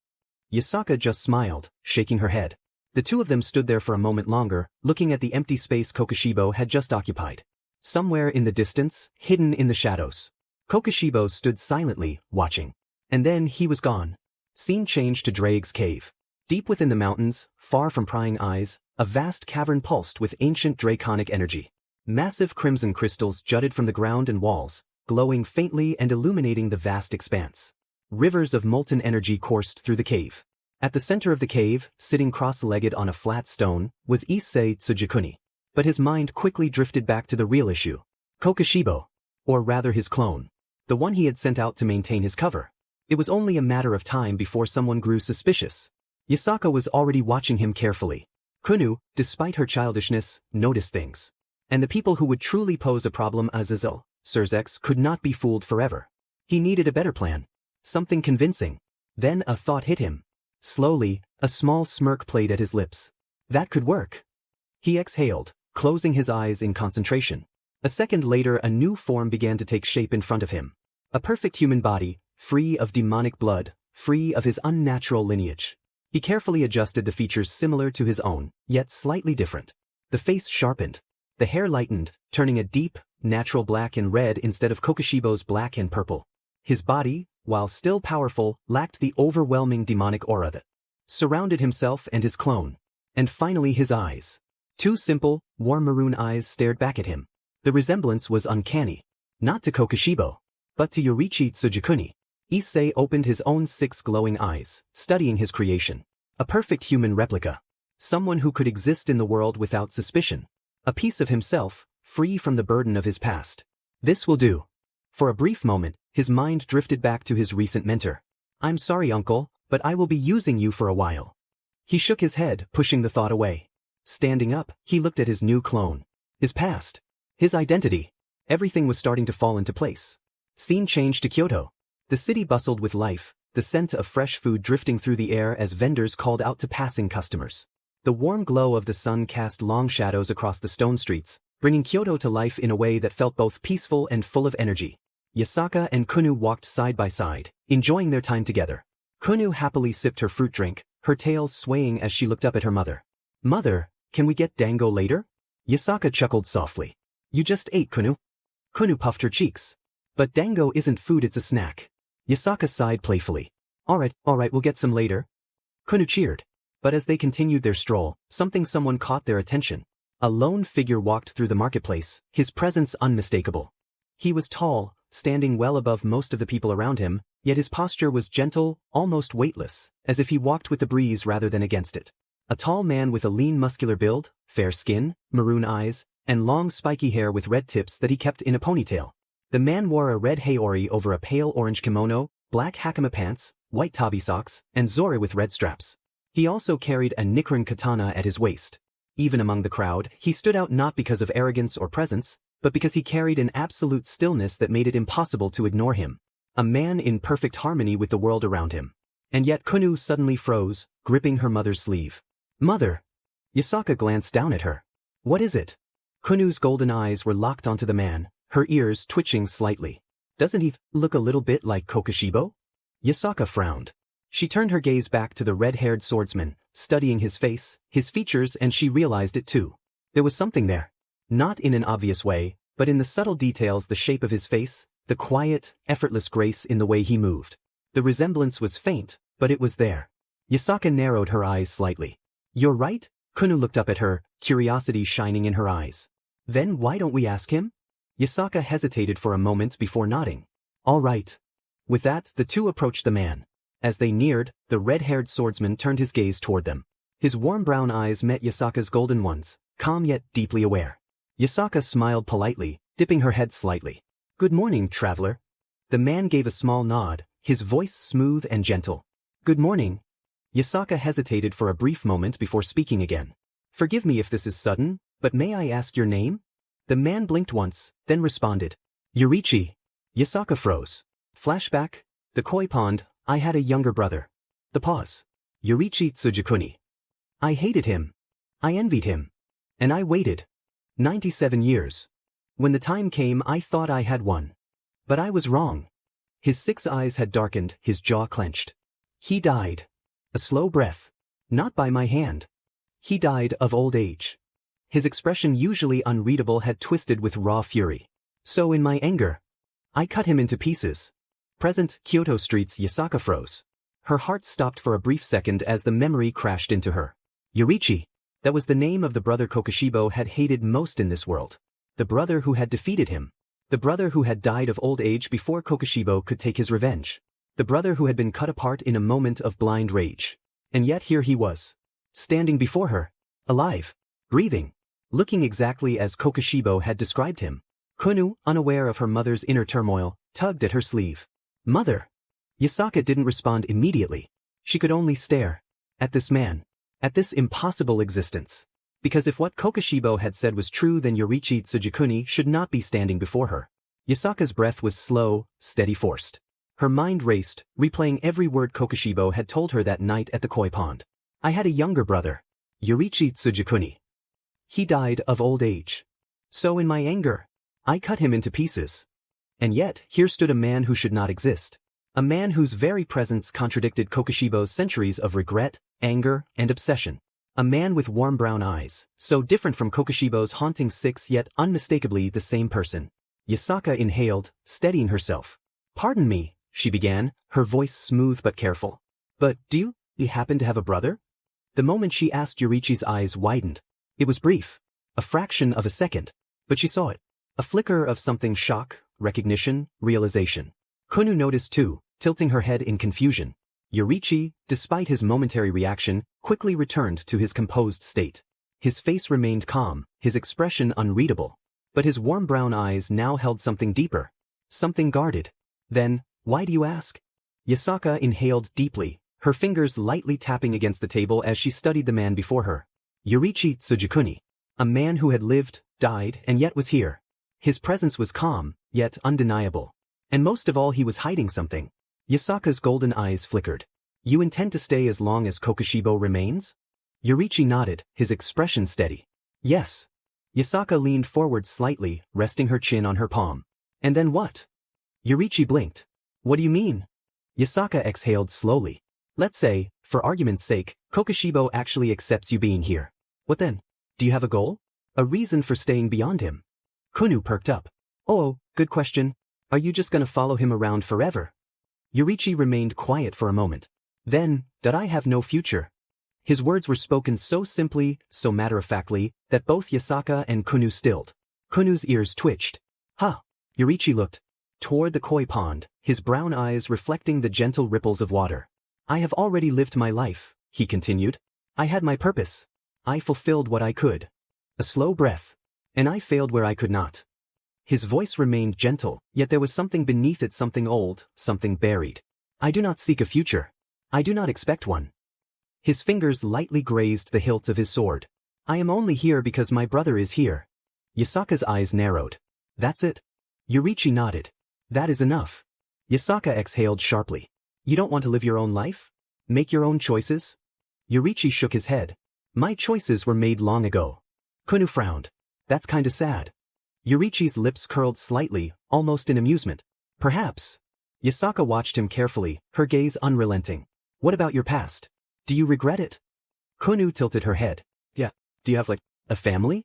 Yasaka just smiled, shaking her head. The two of them stood there for a moment longer, looking at the empty space Kokushibo had just occupied. Somewhere in the distance, hidden in the shadows, Kokushibo stood silently, watching. And then he was gone. Scene changed to Drake's cave. Deep within the mountains, far from prying eyes, a vast cavern pulsed with ancient draconic energy. Massive crimson crystals jutted from the ground and walls, glowing faintly and illuminating the vast expanse. Rivers of molten energy coursed through the cave. At the center of the cave, sitting cross-legged on a flat stone, was Issei Tsujikuni. But his mind quickly drifted back to the real issue. Kokushibo. Or rather his clone. The one he had sent out to maintain his cover. It was only a matter of time before someone grew suspicious. Yasaka was already watching him carefully. Kunu, despite her childishness, noticed things. And the people who would truly pose a problem, Azazel, Surzex, could not be fooled forever. He needed a better plan. Something convincing. Then a thought hit him. Slowly, a small smirk played at his lips. That could work. He exhaled, closing his eyes in concentration. A second later, a new form began to take shape in front of him. A perfect human body, free of demonic blood, free of his unnatural lineage. He carefully adjusted the features similar to his own, yet slightly different. The face sharpened. The hair lightened, turning a deep, natural black and red instead of Kokushibo's black and purple. His body, while still powerful, lacked the overwhelming demonic aura that surrounded himself and his clone. And finally his eyes. Two simple, warm maroon eyes stared back at him. The resemblance was uncanny. Not to Kokushibo, but to Yoriichi Tsujikuni. Issei opened his own 6 glowing eyes, studying his creation. A perfect human replica. Someone who could exist in the world without suspicion. A piece of himself, free from the burden of his past. This will do. For a brief moment, his mind drifted back to his recent mentor. I'm sorry, uncle, but I will be using you for a while. He shook his head, pushing the thought away. Standing up, he looked at his new clone. His past. His identity. Everything was starting to fall into place. Scene changed to Kyoto. The city bustled with life, the scent of fresh food drifting through the air as vendors called out to passing customers. The warm glow of the sun cast long shadows across the stone streets, bringing Kyoto to life in a way that felt both peaceful and full of energy. Yasaka and Kunu walked side by side, enjoying their time together. Kunu happily sipped her fruit drink, her tail swaying as she looked up at her mother. Mother, can we get dango later? Yasaka chuckled softly. You just ate, Kunu. Kunu puffed her cheeks. But dango isn't food, it's a snack. Yasaka sighed playfully. Alright, we'll get some later. Kunu cheered. But as they continued their stroll, someone caught their attention. A lone figure walked through the marketplace, his presence unmistakable. He was tall, standing well above most of the people around him, yet his posture was gentle, almost weightless, as if he walked with the breeze rather than against it. A tall man with a lean muscular build, fair skin, maroon eyes, and long spiky hair with red tips that he kept in a ponytail. The man wore a red haori over a pale orange kimono, black hakama pants, white tabi socks, and zore with red straps. He also carried a Nichiren katana at his waist. Even among the crowd, he stood out not because of arrogance or presence, but because he carried an absolute stillness that made it impossible to ignore him. A man in perfect harmony with the world around him. And yet Kunu suddenly froze, gripping her mother's sleeve. Mother! Yasaka glanced down at her. What is it? Kunu's golden eyes were locked onto the man, her ears twitching slightly. Doesn't he look a little bit like Kokushibo? Yasaka frowned. She turned her gaze back to the red-haired swordsman, studying his face, his features, and she realized it too. There was something there. Not in an obvious way, but in the subtle details, the shape of his face, the quiet, effortless grace in the way he moved. The resemblance was faint, but it was there. Yasaka narrowed her eyes slightly. You're right? Kunu looked up at her, curiosity shining in her eyes. Then why don't we ask him? Yasaka hesitated for a moment before nodding. All right. With that, the two approached the man. As they neared, the red-haired swordsman turned his gaze toward them. His warm brown eyes met Yasaka's golden ones, calm yet deeply aware. Yasaka smiled politely, dipping her head slightly. Good morning, traveler. The man gave a small nod, his voice smooth and gentle. Good morning. Yasaka hesitated for a brief moment before speaking again. Forgive me if this is sudden, but may I ask your name? The man blinked once, then responded. Yoriichi. Yasaka froze. Flashback. The koi pond. I had a younger brother. The pause. Yoriichi Tsujikuni. I hated him. I envied him. And I waited. 97 years. When the time came, I thought I had won. But I was wrong. His 6 eyes had darkened, his jaw clenched. He died. A slow breath. Not by my hand. He died of old age. His expression, usually unreadable, had twisted with raw fury. So in my anger, I cut him into pieces. Present Kyoto streets. Yasaka froze. Her heart stopped for a brief second as the memory crashed into her. Yoriichi. That was the name of the brother Kokushibo had hated most in this world. The brother who had defeated him. The brother who had died of old age before Kokushibo could take his revenge. The brother who had been cut apart in a moment of blind rage. And yet here he was. Standing before her. Alive. Breathing. Looking exactly as Kokushibo had described him. Kunu, unaware of her mother's inner turmoil, tugged at her sleeve. Mother. Yasaka didn't respond immediately. She could only stare. At this man. At this impossible existence. Because if what Kokushibo had said was true, then Yoriichi Tsujikuni should not be standing before her. Yasaka's breath was slow, steady, forced. Her mind raced, replaying every word Kokushibo had told her that night at the koi pond. I had a younger brother. Yoriichi Tsujikuni. He died of old age. So in my anger, I cut him into pieces. And yet, here stood a man who should not exist. A man whose very presence contradicted Kokushibo's centuries of regret, anger, and obsession. A man with warm brown eyes, so different from Kokushibo's haunting 6 yet unmistakably the same person. Yasaka inhaled, steadying herself. Pardon me, she began, her voice smooth but careful. But do you happen to have a brother? The moment she asked, Yoriichi's eyes widened. It was brief. A fraction of a second. But she saw it. A flicker of something: shock, recognition, realization. Kunu noticed too, tilting her head in confusion. Yoriichi, despite his momentary reaction, quickly returned to his composed state. His face remained calm, his expression unreadable. But his warm brown eyes now held something deeper. Something guarded. Then, why do you ask? Yasaka inhaled deeply, her fingers lightly tapping against the table as she studied the man before her. Yoriichi Tsujikuni. A man who had lived, died, and yet was here. His presence was calm, yet undeniable. And most of all, he was hiding something. Yasaka's golden eyes flickered. You intend to stay as long as Kokushibo remains? Yoriichi nodded, his expression steady. Yes. Yasaka leaned forward slightly, resting her chin on her palm. And then what? Yoriichi blinked. What do you mean? Yasaka exhaled slowly. Let's say, for argument's sake, Kokushibo actually accepts you being here. What then? Do you have a goal? A reason for staying beyond him? Kunu perked up. Oh, good question. Are you just gonna follow him around forever? Yoriichi remained quiet for a moment. Then, did I have no future? His words were spoken so simply, so matter-of-factly, that both Yasaka and Kunu stilled. Kunu's ears twitched. Huh. Yoriichi looked toward the koi pond, his brown eyes reflecting the gentle ripples of water. I have already lived my life, he continued. I had my purpose. I fulfilled what I could. A slow breath. And I failed where I could not. His voice remained gentle, yet there was something beneath it, something old, something buried. I do not seek a future. I do not expect one. His fingers lightly grazed the hilt of his sword. I am only here because my brother is here. Yasaka's eyes narrowed. That's it? Yoriichi nodded. That is enough. Yasaka exhaled sharply. You don't want to live your own life? Make your own choices? Yoriichi shook his head. My choices were made long ago. Kunu frowned. That's kinda sad. Yoriichi's lips curled slightly, almost in amusement. Perhaps. Yasaka watched him carefully, her gaze unrelenting. What about your past? Do you regret it? Kunu tilted her head. Yeah. Do you have, a family?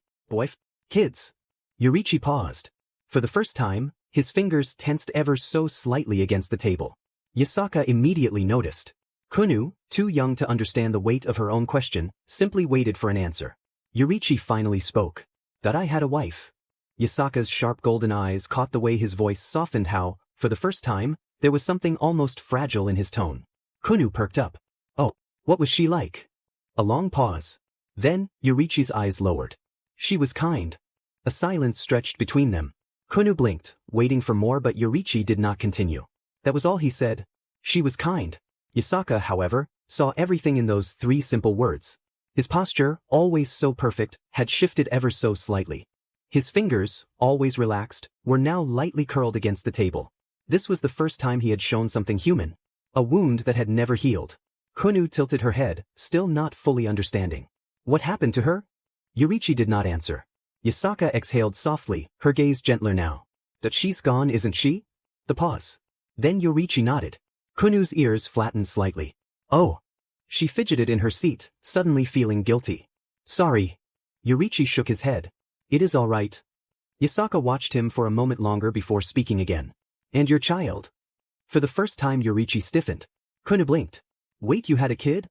Kids? Yoriichi paused. For the first time, his fingers tensed ever so slightly against the table. Yasaka immediately noticed. Kunu, too young to understand the weight of her own question, simply waited for an answer. Yurichi finally spoke. That I had a wife. Yasaka's sharp golden eyes caught the way his voice softened how, for the first time, there was something almost fragile in his tone. Kunu perked up. Oh, what was she like? A long pause. Then, Yurichi's eyes lowered. She was kind. A silence stretched between them. Kunu blinked, waiting for more, but Yurichi did not continue. That was all he said. She was kind. Yasaka, however, saw everything in those 3 simple words. His posture, always so perfect, had shifted ever so slightly. His fingers, always relaxed, were now lightly curled against the table. This was the first time he had shown something human. A wound that had never healed. Kunu tilted her head, still not fully understanding. What happened to her? Yurichi did not answer. Yasaka exhaled softly, her gaze gentler now. That she's gone, isn't she? The pause. Then Yurichi nodded. Kunu's ears flattened slightly. Oh. She fidgeted in her seat, suddenly feeling guilty. Sorry. Yurichi shook his head. It is all right. Yasaka watched him for a moment longer before speaking again. And your child? For the first time Yurichi stiffened. Kunu blinked. Wait, you had a kid?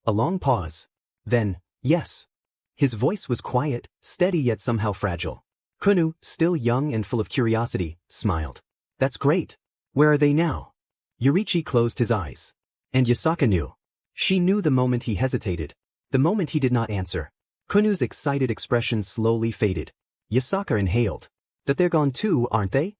A long pause. Then, yes. His voice was quiet, steady yet somehow fragile. Kunu, still young and full of curiosity, smiled. That's great. Where are they now? Yurichi closed his eyes. And Yasaka knew. She knew the moment he hesitated. The moment he did not answer. Kunu's excited expression slowly faded. Yasaka inhaled. That they're gone too, aren't they?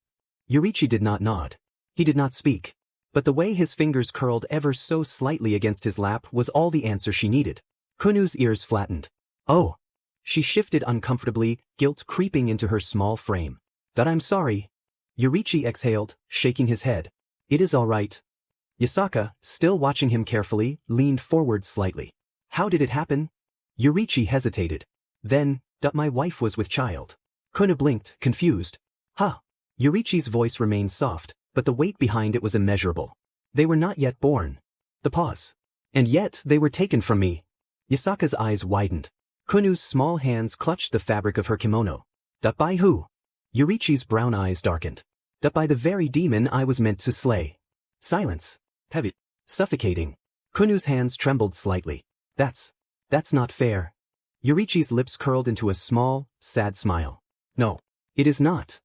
Yurichi did not nod. He did not speak. But the way his fingers curled ever so slightly against his lap was all the answer she needed. Kunu's ears flattened. Oh. She shifted uncomfortably, guilt creeping into her small frame. That I'm sorry. Yurichi exhaled, shaking his head. It is all right. Yasaka, still watching him carefully, leaned forward slightly. How did it happen? Yurichi hesitated. Then, that my wife was with child. Kunu blinked, confused. Huh. Yurichi's voice remained soft, but the weight behind it was immeasurable. They were not yet born. The pause. And yet they were taken from me. Yasaka's eyes widened. Kunu's small hands clutched the fabric of her kimono. That by who? Yurichi's brown eyes darkened. That by the very demon I was meant to slay. Silence. Heavy. Suffocating. Kunu's hands trembled slightly. That's not fair. Yurichi's lips curled into a small, sad smile. No. It is not.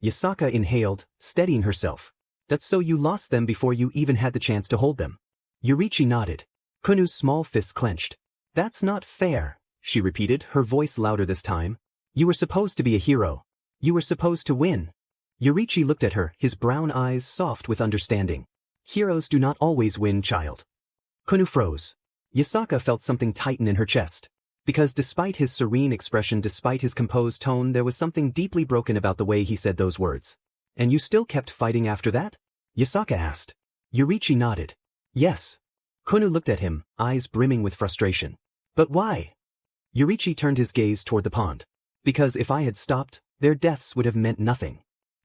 Yasaka inhaled, steadying herself. That's so you lost them before you even had the chance to hold them. Yurichi nodded. Kunu's small fists clenched. That's not fair, she repeated, her voice louder this time. You were supposed to be a hero. You were supposed to win. Yurichi looked at her, his brown eyes soft with understanding. Heroes do not always win, child. Kunu froze. Yasaka felt something tighten in her chest. Because despite his serene expression, despite his composed tone, there was something deeply broken about the way he said those words. And you still kept fighting after that? Yasaka asked. Yurichi nodded. Yes. Kunu looked at him, eyes brimming with frustration. But why? Yurichi turned his gaze toward the pond. Because if I had stopped, their deaths would have meant nothing.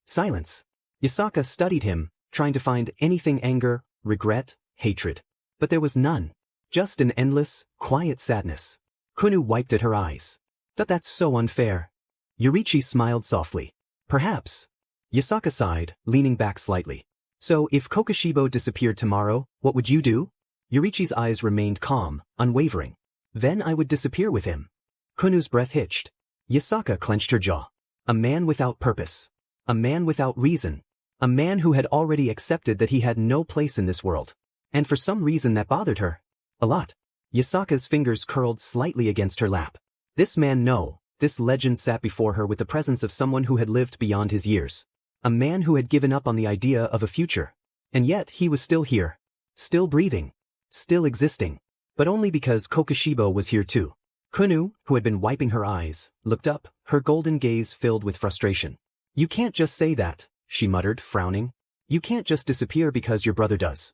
Silence. Yasaka studied him, trying to find anything anger, regret, hatred. But there was none. Just an endless, quiet sadness. Kunu wiped at her eyes. That's so unfair. Yurichi smiled softly. Perhaps. Yasaka sighed, leaning back slightly. So if Kokushibo disappeared tomorrow, what would you do? Yurichi's eyes remained calm, unwavering. Then I would disappear with him. Kunu's breath hitched. Yasaka clenched her jaw. A man without purpose. A man without reason. A man who had already accepted that he had no place in this world. And for some reason that bothered her. A lot. Yasaka's fingers curled slightly against her lap. This man, no, this legend sat before her with the presence of someone who had lived beyond his years. A man who had given up on the idea of a future. And yet he was still here. Still breathing. Still existing. But only because Kokushibo was here too. Kunu, who had been wiping her eyes, looked up, her golden gaze filled with frustration. You can't just say that, she muttered, frowning. You can't just disappear because your brother does.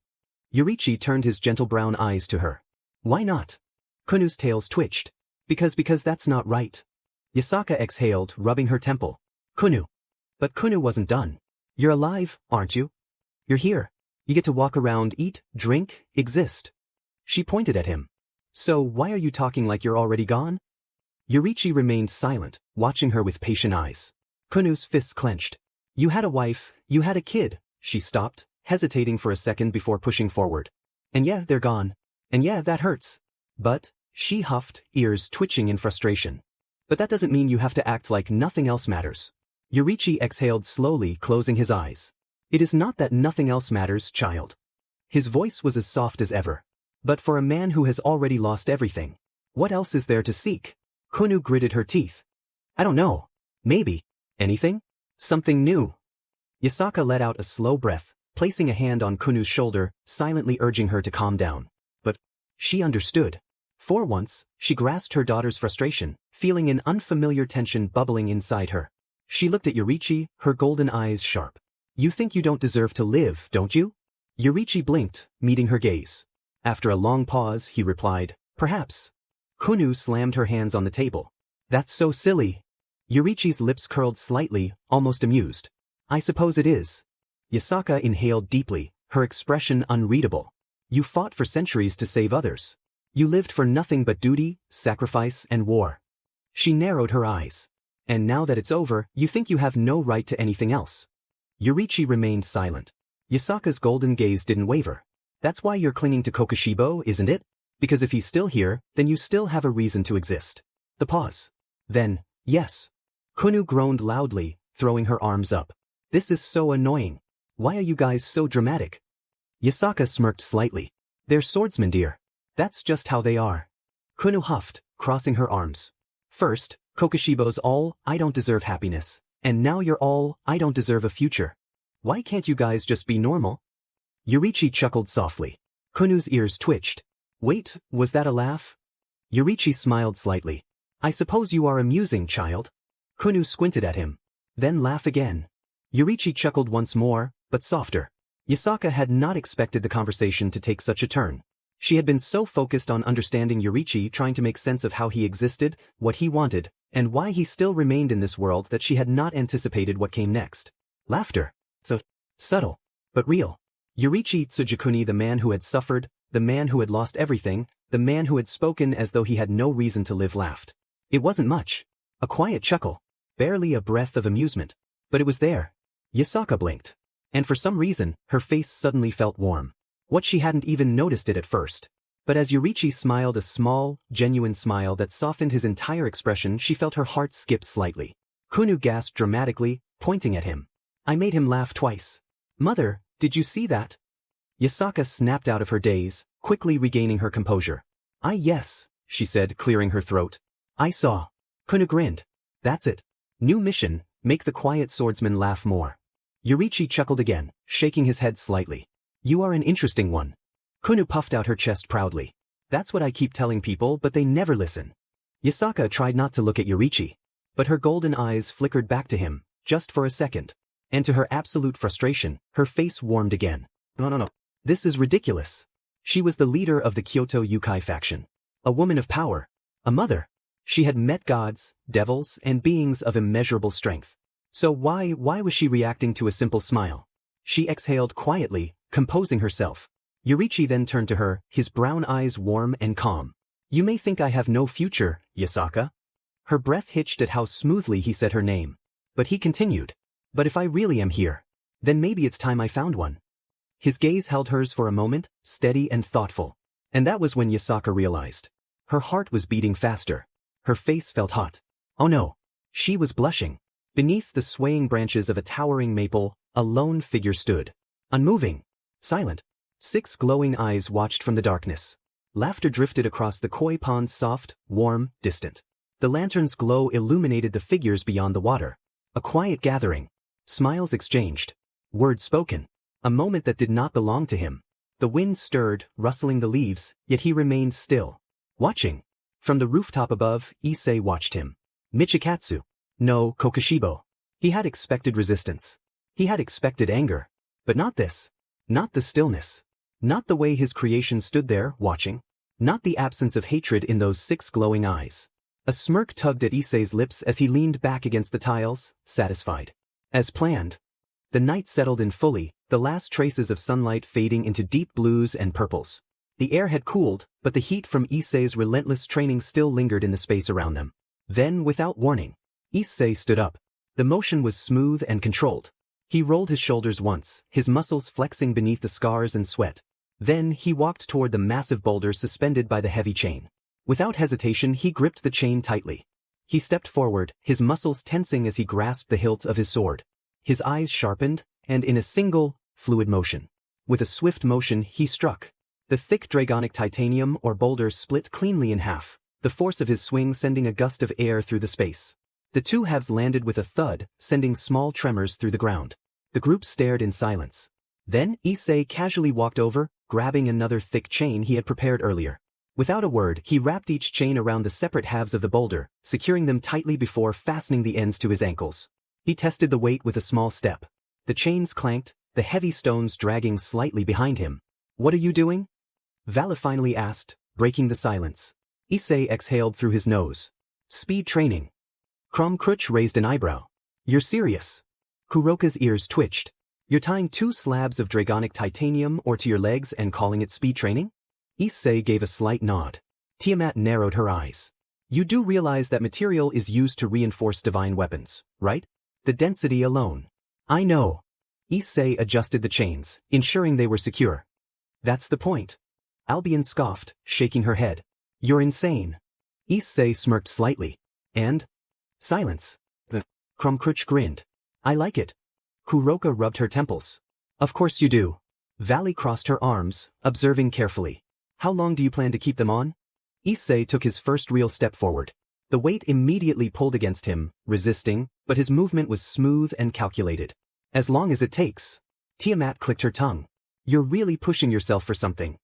Yurichi turned his gentle brown eyes to her. Why not? Kunu's tails twitched. Because that's not right. Yasaka exhaled, rubbing her temple. Kunu. But Kunu wasn't done. You're alive, aren't you? You're here. You get to walk around, eat, drink, exist. She pointed at him. So why are you talking like you're already gone? Yurichi remained silent, watching her with patient eyes. Kunu's fists clenched. You had a wife, you had a kid. She stopped, hesitating for a second before pushing forward. And yeah, they're gone. And yeah, that hurts. But, she huffed, ears twitching in frustration. But that doesn't mean you have to act like nothing else matters. Yurichi exhaled slowly, closing his eyes. It is not that nothing else matters, child. His voice was as soft as ever. But for a man who has already lost everything, what else is there to seek? Kunu gritted her teeth. I don't know. Maybe. Anything? Something new. Yasaka let out a slow breath, placing a hand on Kunu's shoulder, silently urging her to calm down. But she understood. For once, she grasped her daughter's frustration, feeling an unfamiliar tension bubbling inside her. She looked at Yurichi, her golden eyes sharp. You think you don't deserve to live, don't you? Yurichi blinked, meeting her gaze. After a long pause, he replied, perhaps. Kunu slammed her hands on the table. That's so silly. Yurichi's lips curled slightly, almost amused. I suppose it is. Yasaka inhaled deeply, her expression unreadable. You fought for centuries to save others. You lived for nothing but duty, sacrifice, and war. She narrowed her eyes. And now that it's over, you think you have no right to anything else. Yurichi remained silent. Yasaka's golden gaze didn't waver. That's why you're clinging to Kokushibo, isn't it? Because if he's still here, then you still have a reason to exist. The pause. Then, yes. Kunu groaned loudly, throwing her arms up. This is so annoying. Why are you guys so dramatic? Yasaka smirked slightly. They're swordsmen, dear. That's just how they are. Kunu huffed, crossing her arms. First, Kokushibo's all, I don't deserve happiness. And now you're all, I don't deserve a future. Why can't you guys just be normal? Yurichi chuckled softly. Kunu's ears twitched. Wait, was that a laugh? Yurichi smiled slightly. I suppose you are amusing, child. Kunu squinted at him. Then laugh again. Yurichi chuckled once more, but softer. Yasaka had not expected the conversation to take such a turn. She had been so focused on understanding Yurichi, trying to make sense of how he existed, what he wanted, and why he still remained in this world, that she had not anticipated what came next. Laughter. So subtle, but real. Yurichi Tsujikuni, the man who had suffered, the man who had lost everything, the man who had spoken as though he had no reason to live, laughed. It wasn't much. A quiet chuckle. Barely a breath of amusement. But it was there. Yasaka blinked. And for some reason, her face suddenly felt warm. What she hadn't even noticed it at first. But as Yurichi smiled a small, genuine smile that softened his entire expression, she felt her heart skip slightly. Kunu gasped dramatically, pointing at him. I made him laugh twice. Mother, did you see that? Yasaka snapped out of her daze, quickly regaining her composure. Yes, she said, clearing her throat. I saw. Kunu grinned. That's it. New mission, make the quiet swordsman laugh more. Yurichi chuckled again, shaking his head slightly. You are an interesting one. Kunu puffed out her chest proudly. That's what I keep telling people, but they never listen. Yasaka tried not to look at Yurichi. But her golden eyes flickered back to him, just for a second. And to her absolute frustration, her face warmed again. No. This is ridiculous. She was the leader of the Kyoto Yukai faction. A woman of power. A mother. She had met gods, devils, and beings of immeasurable strength. So why was she reacting to a simple smile? She exhaled quietly, composing herself. Yurichi then turned to her, his brown eyes warm and calm. You may think I have no future, Yasaka. Her breath hitched at how smoothly he said her name. But he continued. But if I really am here, then maybe it's time I found one. His gaze held hers for a moment, steady and thoughtful. And that was when Yasaka realized. Her heart was beating faster. Her face felt hot. Oh no. She was blushing. Beneath the swaying branches of a towering maple, a lone figure stood. Unmoving. Silent. 6 glowing eyes watched from the darkness. Laughter drifted across the koi pond's soft, warm, distant. The lantern's glow illuminated the figures beyond the water. A quiet gathering. Smiles exchanged. Words spoken. A moment that did not belong to him. The wind stirred, rustling the leaves, yet he remained still. Watching. From the rooftop above, Issei watched him. Michikatsu. No, Kokushibo. He had expected resistance. He had expected anger. But not this. Not the stillness. Not the way his creation stood there, watching. Not the absence of hatred in those 6 glowing eyes. A smirk tugged at Issei's lips as he leaned back against the tiles, satisfied. As planned. The night settled in fully, the last traces of sunlight fading into deep blues and purples. The air had cooled, but the heat from Issei's relentless training still lingered in the space around them. Then, without warning, Issei stood up. The motion was smooth and controlled. He rolled his shoulders once, his muscles flexing beneath the scars and sweat. Then he walked toward the massive boulder suspended by the heavy chain. Without hesitation he gripped the chain tightly. He stepped forward, his muscles tensing as he grasped the hilt of his sword. His eyes sharpened, and in a single, fluid motion. With a swift motion he struck. The thick dragonic titanium or boulder split cleanly in half, the force of his swing sending a gust of air through the space. The two halves landed with a thud, sending small tremors through the ground. The group stared in silence. Then Issei casually walked over, grabbing another thick chain he had prepared earlier. Without a word, he wrapped each chain around the separate halves of the boulder, securing them tightly before fastening the ends to his ankles. He tested the weight with a small step. The chains clanked, the heavy stones dragging slightly behind him. "What are you doing?" Vala finally asked, breaking the silence. Issei exhaled through his nose. "Speed training." Krumkruch raised an eyebrow. "You're serious?" Kuroka's ears twitched. "You're tying 2 slabs of dragonic titanium ore to your legs and calling it speed training?" Issei gave a slight nod. Tiamat narrowed her eyes. "You do realize that material is used to reinforce divine weapons, right? The density alone." "I know." Issei adjusted the chains, ensuring they were secure. "That's the point." Albion scoffed, shaking her head. "You're insane." Issei smirked slightly. "And?" "Silence." Krumkruch grinned. "I like it." Kuroka rubbed her temples. "Of course you do." Valley crossed her arms, observing carefully. "How long do you plan to keep them on?" Issei took his first real step forward. The weight immediately pulled against him, resisting, but his movement was smooth and calculated. "As long as it takes." Tiamat clicked her tongue. "You're really pushing yourself for something."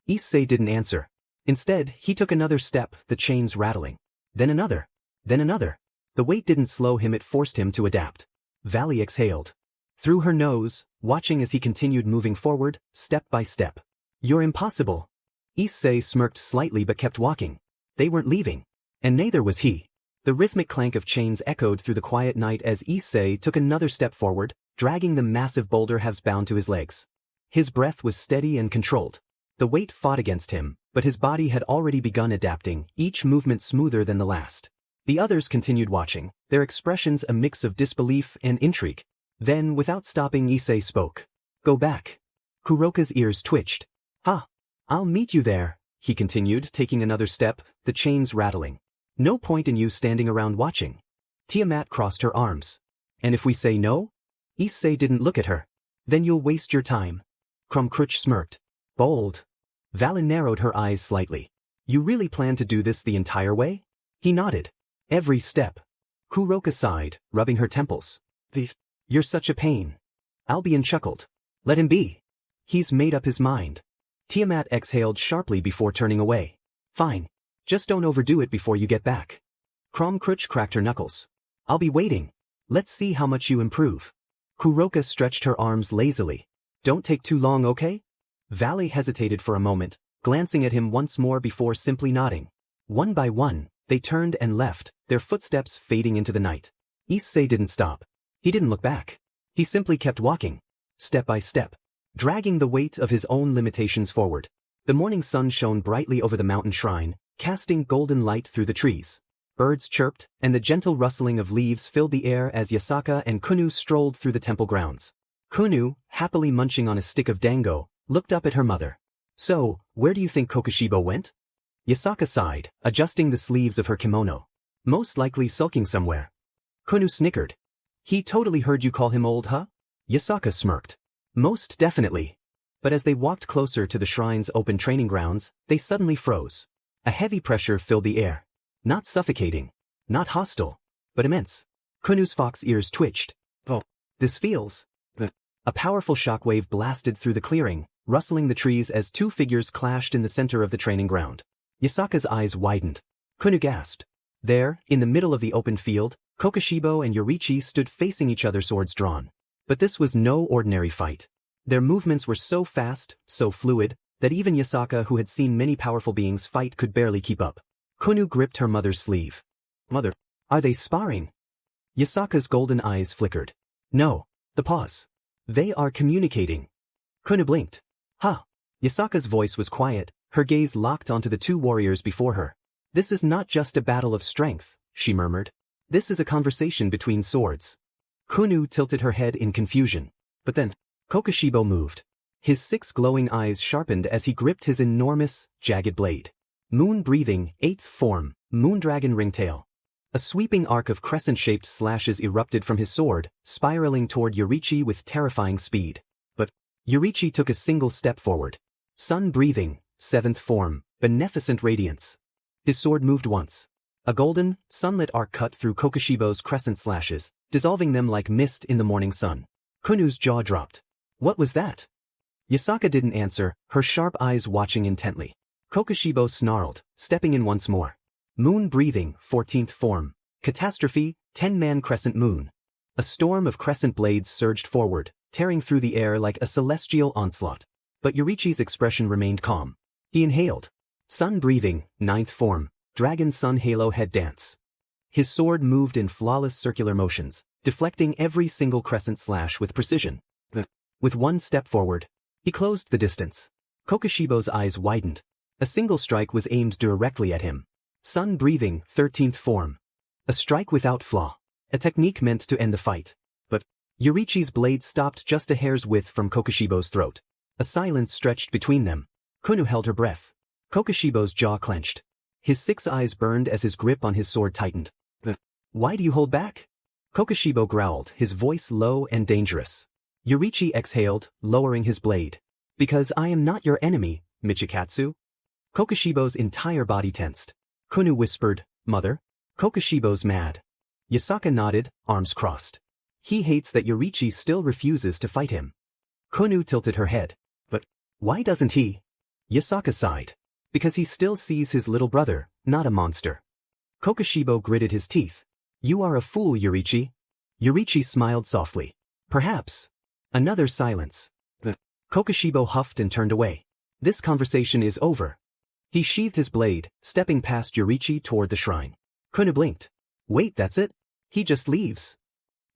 Issei didn't answer. Instead, he took another step, the chains rattling. Then another. Then another. The weight didn't slow him, it forced him to adapt. Valley exhaled. Through her nose, watching as he continued moving forward, step by step. "You're impossible." Issei smirked slightly but kept walking. They weren't leaving. And neither was he. The rhythmic clank of chains echoed through the quiet night as Issei took another step forward, dragging the massive boulder halves bound to his legs. His breath was steady and controlled. The weight fought against him, but his body had already begun adapting, each movement smoother than the last. The others continued watching, their expressions a mix of disbelief and intrigue. Then, without stopping, Issei spoke. "Go back." Kuroka's ears twitched. "Ha! I'll meet you there," he continued, taking another step, the chains rattling. "No point in you standing around watching." Tiamat crossed her arms. "And if we say no?" Issei didn't look at her. "Then you'll waste your time." Krumkruch smirked. "Bold." Vala narrowed her eyes slightly. "You really plan to do this the entire way?" He nodded. "Every step." Kuroka sighed, rubbing her temples. "You're such a pain." Albion chuckled. "Let him be. He's made up his mind." Tiamat exhaled sharply before turning away. "Fine. Just don't overdo it before you get back." Krumkruch cracked her knuckles. "I'll be waiting. Let's see how much you improve." Kuroka stretched her arms lazily. "Don't take too long, okay?" Valley hesitated for a moment, glancing at him once more before simply nodding. One by one, they turned and left, their footsteps fading into the night. Issei didn't stop. He didn't look back. He simply kept walking, step by step, dragging the weight of his own limitations forward. The morning sun shone brightly over the mountain shrine, casting golden light through the trees. Birds chirped, and the gentle rustling of leaves filled the air as Yasaka and Kunu strolled through the temple grounds. Kunu, happily munching on a stick of dango, looked up at her mother. "So, where do you think Kokushibo went?" Yasaka sighed, adjusting the sleeves of her kimono. "Most likely sulking somewhere." Kunu snickered. "He totally heard you call him old, huh?" Yasaka smirked. "Most definitely." But as they walked closer to the shrine's open training grounds, they suddenly froze. A heavy pressure filled the air. Not suffocating, not hostile, but immense. Kunu's fox ears twitched. "Oh, this feels..." A powerful shockwave blasted through the clearing, rustling the trees as 2 figures clashed in the center of the training ground. Yasaka's eyes widened. Kunu gasped. There, in the middle of the open field, Kokushibo and Yorichi stood facing each other, swords drawn. But this was no ordinary fight. Their movements were so fast, so fluid, that even Yasaka, who had seen many powerful beings fight, could barely keep up. Kunu gripped her mother's sleeve. "Mother, are they sparring?" Yasaka's golden eyes flickered. "No." The pause. "They are communicating." Kunu blinked. "Huh." Yasaka's voice was quiet, her gaze locked onto the 2 warriors before her. "This is not just a battle of strength," she murmured. "This is a conversation between swords." Kunu tilted her head in confusion. But then, Kokushibo moved. His 6 glowing eyes sharpened as he gripped his enormous, jagged blade. Moon-breathing, 8th form, Moondragon Ringtail. A sweeping arc of crescent-shaped slashes erupted from his sword, spiraling toward Yorichi with terrifying speed. But Yorichi took a single step forward. Sun-breathing, 7th form, Beneficent Radiance. His sword moved once. A golden, sunlit arc cut through Kokushibo's crescent slashes, dissolving them like mist in the morning sun. Kunu's jaw dropped. What was that? Yasaka didn't answer, her sharp eyes watching intently. Kokushibo snarled, stepping in once more. Moon-breathing, 14th form, Catastrophe, 10-man crescent moon. A storm of crescent blades surged forward, tearing through the air like a celestial onslaught. But Yorichi's expression remained calm. He inhaled. Sun-breathing, 9th form, Dragon Sun Halo Head Dance. His sword moved in flawless circular motions, deflecting every single crescent slash with precision. With one step forward, he closed the distance. Kokushibo's eyes widened. A single strike was aimed directly at him. Sun-breathing, 13th form. A strike without flaw. A technique meant to end the fight. But Yorichi's blade stopped just a hair's width from Kokushibo's throat. A silence stretched between them. Kunu held her breath. Kokushibo's jaw clenched. His 6 eyes burned as his grip on his sword tightened. Why do you hold back? Kokushibo growled, his voice low and dangerous. Yorichi exhaled, lowering his blade. Because I am not your enemy, Michikatsu. Kokushibo's entire body tensed. Kunu whispered, Mother? Kokushibo's mad. Yasaka nodded, arms crossed. He hates that Yorichi still refuses to fight him. Kunu tilted her head. But why doesn't he? Yasaka sighed. Because he still sees his little brother, not a monster. Kokushibo gritted his teeth. You are a fool, Yorichi. Yorichi smiled softly. Perhaps. Another silence. Kokushibo huffed and turned away. This conversation is over. He sheathed his blade, stepping past Yorichi toward the shrine. Kunu blinked. Wait, that's it? He just leaves.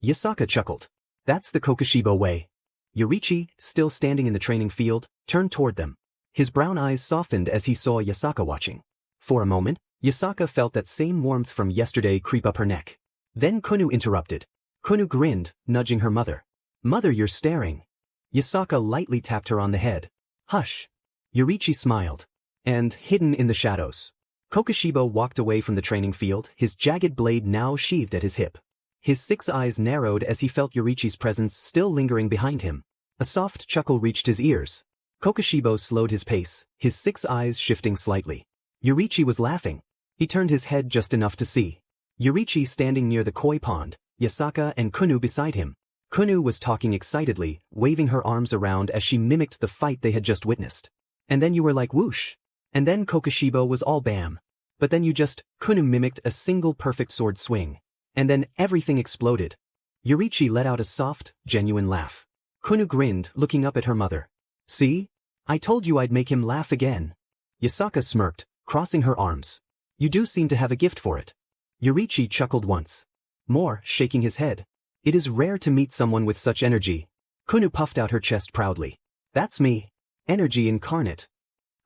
Yasaka chuckled. That's the Kokushibo way. Yorichi, still standing in the training field, turned toward them. His brown eyes softened as he saw Yasaka watching. For a moment, Yasaka felt that same warmth from yesterday creep up her neck. Then Kunu interrupted. Kunu grinned, nudging her mother. Mother, you're staring. Yasaka lightly tapped her on the head. Hush. Yorichi smiled. And, hidden in the shadows, Kokushibo walked away from the training field, his jagged blade now sheathed at his hip. His 6 eyes narrowed as he felt Yorichi's presence still lingering behind him. A soft chuckle reached his ears. Kokushibo slowed his pace, his 6 eyes shifting slightly. Yorichi was laughing. He turned his head just enough to see Yorichi standing near the koi pond, Yasaka and Kunu beside him. Kunu was talking excitedly, waving her arms around as she mimicked the fight they had just witnessed. And then you were like whoosh. And then Kokushibo was all bam. But then Kunu mimicked a single perfect sword swing. And then everything exploded. Yorichi let out a soft, genuine laugh. Kunu grinned, looking up at her mother. See? I told you I'd make him laugh again. Yasaka smirked, crossing her arms. You do seem to have a gift for it. Yorichi chuckled once more, shaking his head. It is rare to meet someone with such energy. Kunu puffed out her chest proudly. That's me. Energy incarnate.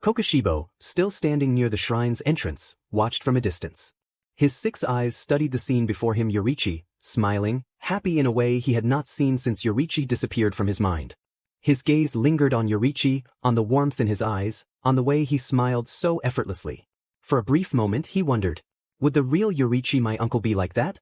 Kokushibo, still standing near the shrine's entrance, watched from a distance. His 6 eyes studied the scene before him. Yorichi, smiling, happy in a way he had not seen since Yorichi disappeared from his mind. His gaze lingered on Yorichi, on the warmth in his eyes, on the way he smiled so effortlessly. For a brief moment he wondered, would the real Yorichi my uncle be like that?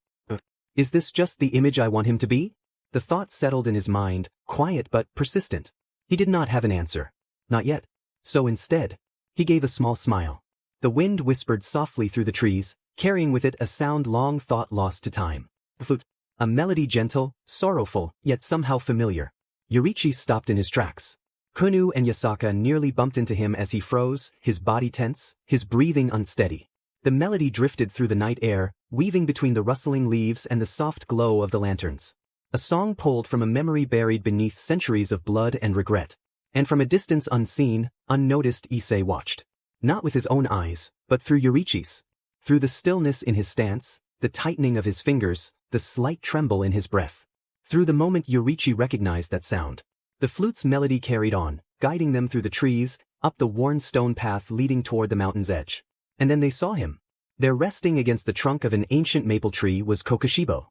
Is this just the image I want him to be? The thought settled in his mind, quiet but persistent. He did not have an answer. Not yet. So instead, he gave a small smile. The wind whispered softly through the trees, carrying with it a sound long thought lost to time. A melody gentle, sorrowful, yet somehow familiar. Yorichi stopped in his tracks. Kunu and Yasaka nearly bumped into him as he froze, his body tense, his breathing unsteady. The melody drifted through the night air, weaving between the rustling leaves and the soft glow of the lanterns. A song pulled from a memory buried beneath centuries of blood and regret. And from a distance unseen, unnoticed, Issei watched. Not with his own eyes, but through Yorichi's. Through the stillness in his stance, the tightening of his fingers, the slight tremble in his breath. Through the moment Yorichi recognized that sound. The flute's melody carried on, guiding them through the trees, up the worn stone path leading toward the mountain's edge. And then they saw him. There resting against the trunk of an ancient maple tree was Kokushibo.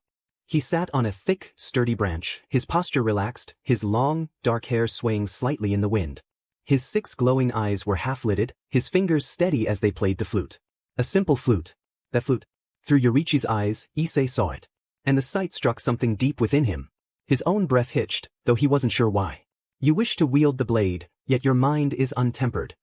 He sat on a thick, sturdy branch, his posture relaxed, his long, dark hair swaying slightly in the wind. His 6 glowing eyes were half-lidded, his fingers steady as they played the flute. A simple flute. That flute. Through Yorichi's eyes, Issei saw it. And the sight struck something deep within him. His own breath hitched, though he wasn't sure why. You wish to wield the blade, yet your mind is untempered.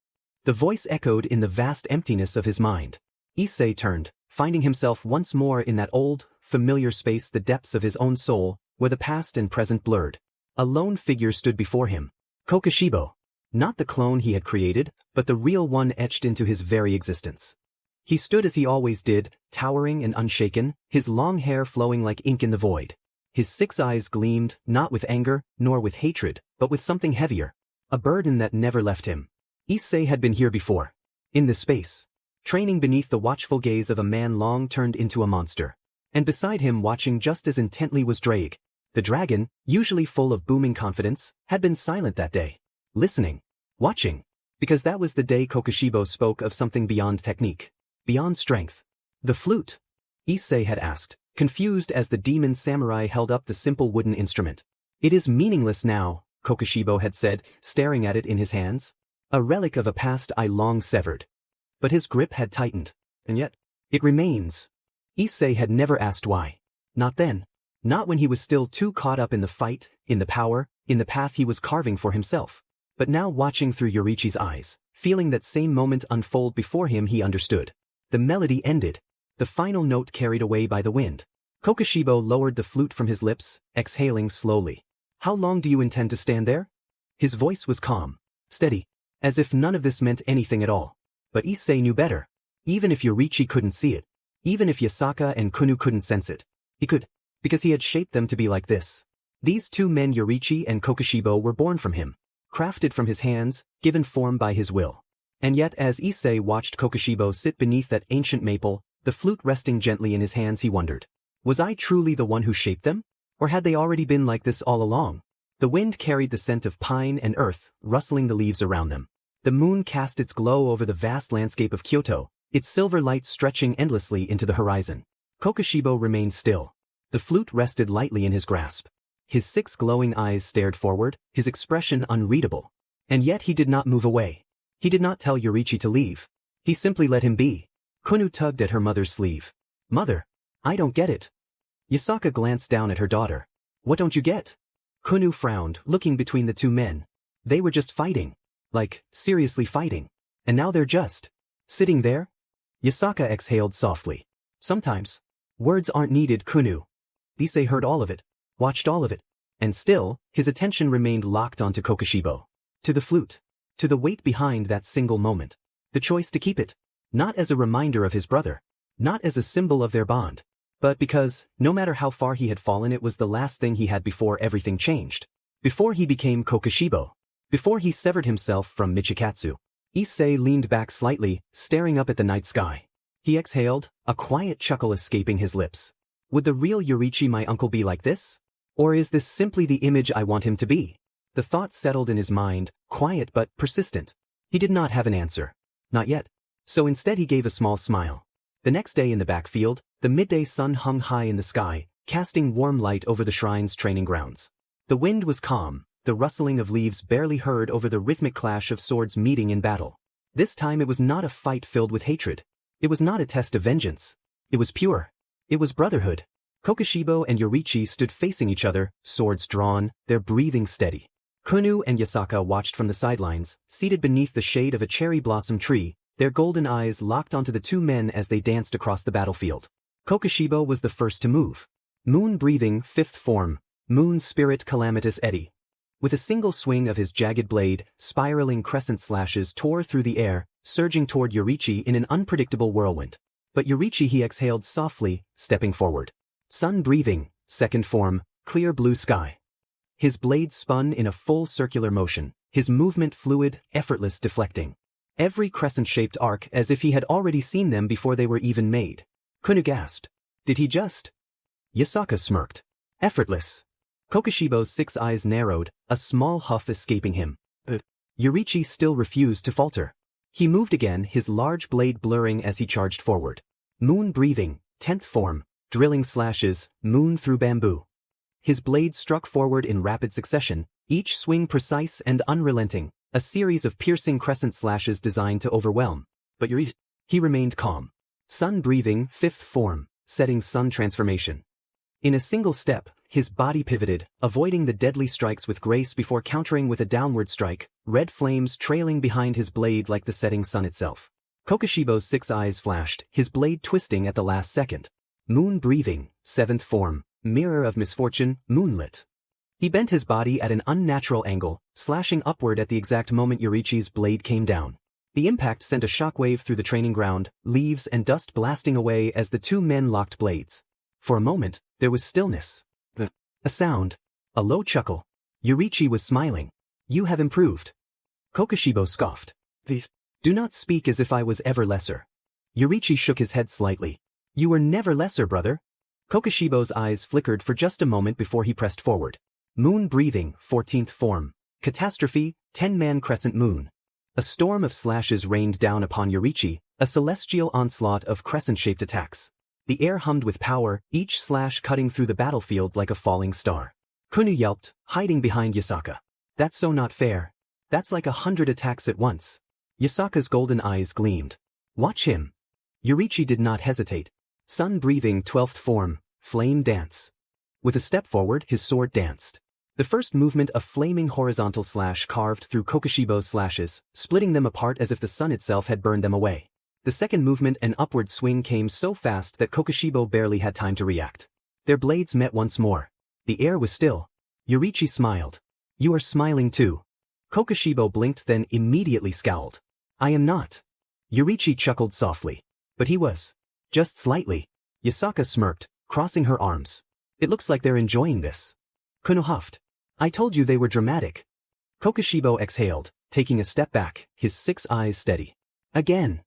The voice echoed in the vast emptiness of his mind. Issei turned, finding himself once more in that old, familiar space, the depths of his own soul, where the past and present blurred. A lone figure stood before him. Kokushibo. Not the clone he had created, but the real one etched into his very existence. He stood as he always did, towering and unshaken, his long hair flowing like ink in the void. His 6 eyes gleamed, not with anger, nor with hatred, but with something heavier. A burden that never left him. Issei had been here before. In this space. Training beneath the watchful gaze of a man long turned into a monster. And beside him, watching just as intently, was Drake. The dragon, usually full of booming confidence, had been silent that day. Listening. Watching. Because that was the day Kokushibo spoke of something beyond technique. Beyond strength. The flute? Issei had asked, confused as the demon samurai held up the simple wooden instrument. It is meaningless now, Kokushibo had said, staring at it in his hands. A relic of a past I long severed. But his grip had tightened. And yet, it remains. Issei had never asked why. Not then. Not when he was still too caught up in the fight, in the power, in the path he was carving for himself. But now, watching through Yorichi's eyes, feeling that same moment unfold before him, he understood. The melody ended. The final note carried away by the wind. Kokushibo lowered the flute from his lips, exhaling slowly. How long do you intend to stand there? His voice was calm, steady, as if none of this meant anything at all. But Issei knew better. Even if Yorichi couldn't see it, even if Yasaka and Kunu couldn't sense it, he could, because he had shaped them to be like this. These 2 men, Yorichi and Kokushibo, were born from him. Crafted from his hands, given form by his will. And yet, as Issei watched Kokushibo sit beneath that ancient maple, the flute resting gently in his hands, he wondered. Was I truly the one who shaped them? Or had they already been like this all along? The wind carried the scent of pine and earth, rustling the leaves around them. The moon cast its glow over the vast landscape of Kyoto, its silver light stretching endlessly into the horizon. Kokushibo remained still. The flute rested lightly in his grasp. His 6 glowing eyes stared forward, his expression unreadable. And yet he did not move away. He did not tell Yorichi to leave. He simply let him be. Kunu tugged at her mother's sleeve. Mother, I don't get it. Yasaka glanced down at her daughter. What don't you get? Kunu frowned, looking between the 2 men. They were just fighting. Like, seriously fighting. And now they're just sitting there? Yasaka exhaled softly. Sometimes. Words aren't needed, Kunu. Issei heard all of it. Watched all of it. And still, his attention remained locked onto Kokushibo. To the flute. To the weight behind that single moment. The choice to keep it. Not as a reminder of his brother. Not as a symbol of their bond. But because, no matter how far he had fallen, it was the last thing he had before everything changed. Before he became Kokushibo. Before he severed himself from Michikatsu. Issei leaned back slightly, staring up at the night sky. He exhaled, a quiet chuckle escaping his lips. Would the real Yorichi, my uncle, be like this? Or is this simply the image I want him to be? The thought settled in his mind, quiet but persistent. He did not have an answer. Not yet. So instead he gave a small smile. The next day in the backfield, the midday sun hung high in the sky, casting warm light over the shrine's training grounds. The wind was calm, the rustling of leaves barely heard over the rhythmic clash of swords meeting in battle. This time it was not a fight filled with hatred. It was not a test of vengeance. It was pure. It was brotherhood. Kokushibo and Yorichi stood facing each other, swords drawn, their breathing steady. Kunu and Yasaka watched from the sidelines, seated beneath the shade of a cherry blossom tree, their golden eyes locked onto the 2 men as they danced across the battlefield. Kokushibo was the first to move. Moon breathing, 5th form, moon spirit calamitous eddy. With a single swing of his jagged blade, spiraling crescent slashes tore through the air, surging toward Yorichi in an unpredictable whirlwind. But Yorichi, he exhaled softly, stepping forward. Sun breathing, 2nd form, clear blue sky. His blade spun in a full circular motion, his movement fluid, effortless, deflecting every crescent-shaped arc as if he had already seen them before they were even made. Kunu gasped. Did he just? Yasaka smirked. Effortless. Kokushibo's 6 eyes narrowed, a small huff escaping him. But Yorichi still refused to falter. He moved again, his large blade blurring as he charged forward. Moon breathing, 10th form, drilling slashes, moon through bamboo. His blades struck forward in rapid succession, each swing precise and unrelenting, a series of piercing crescent slashes designed to overwhelm. But he remained calm. Sun breathing, fifth form, setting sun transformation. In a single step, his body pivoted, avoiding the deadly strikes with grace before countering with a downward strike, red flames trailing behind his blade like the setting sun itself. Kokushibo's 6 eyes flashed, his blade twisting at the last second. Moon breathing, 7th form, mirror of misfortune, moonlit. He bent his body at an unnatural angle, slashing upward at the exact moment Yorichi's blade came down. The impact sent a shockwave through the training ground, leaves and dust blasting away as the two men locked blades. For a moment, there was stillness. A sound. A low chuckle. Yorichi was smiling. You have improved. Kokushibo scoffed. Do not speak as if I was ever lesser. Yorichi shook his head slightly. You were never lesser, brother. Kokushibo's eyes flickered for just a moment before he pressed forward. Moon breathing, 14th form. Catastrophe, 10-man crescent moon. A storm of slashes rained down upon Yorichi, a celestial onslaught of crescent-shaped attacks. The air hummed with power, each slash cutting through the battlefield like a falling star. Kunu yelped, hiding behind Yasaka. That's so not fair. That's like 100 attacks at once. Yasaka's golden eyes gleamed. Watch him. Yorichi did not hesitate. Sun breathing, 12th form, flame dance. With a step forward, his sword danced. The first movement, a flaming horizontal slash carved through Kokushibo's slashes, splitting them apart as if the sun itself had burned them away. The second movement, an upward swing, came so fast that Kokushibo barely had time to react. Their blades met once more. The air was still. Yorichi smiled. You are smiling too. Kokushibo blinked, then immediately scowled. I am not. Yorichi chuckled softly. But he was. Just slightly. Yasaka smirked, crossing her arms. It looks like they're enjoying this. Kunu huffed. I told you they were dramatic. Kokushibo exhaled, taking a step back, his 6 eyes steady. Again.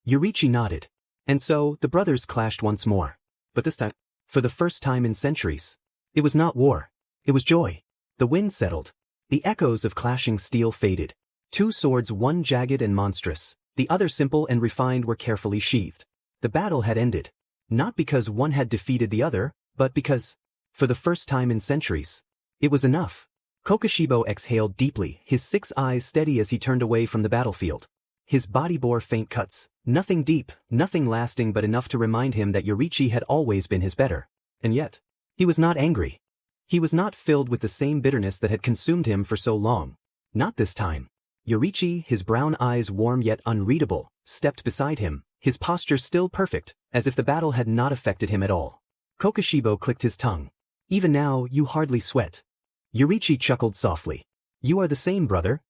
Yorichi nodded. And so, the brothers clashed once more. But this time, for the first time in centuries. It was not war. It was joy. The wind settled. The echoes of clashing steel faded. 2 swords, one jagged and monstrous, the other simple and refined, were carefully sheathed. The battle had ended. Not because one had defeated the other, but because, for the first time in centuries, it was enough. Kokushibo exhaled deeply, his 6 eyes steady as he turned away from the battlefield. His body bore faint cuts, nothing deep, nothing lasting, but enough to remind him that Yorichi had always been his better. And yet, he was not angry. He was not filled with the same bitterness that had consumed him for so long. Not this time. Yorichi, his brown eyes warm yet unreadable, stepped beside him, his posture still perfect, as if the battle had not affected him at all. Kokushibo clicked his tongue. Even now, you hardly sweat. Yorichi chuckled softly. You are the same, brother.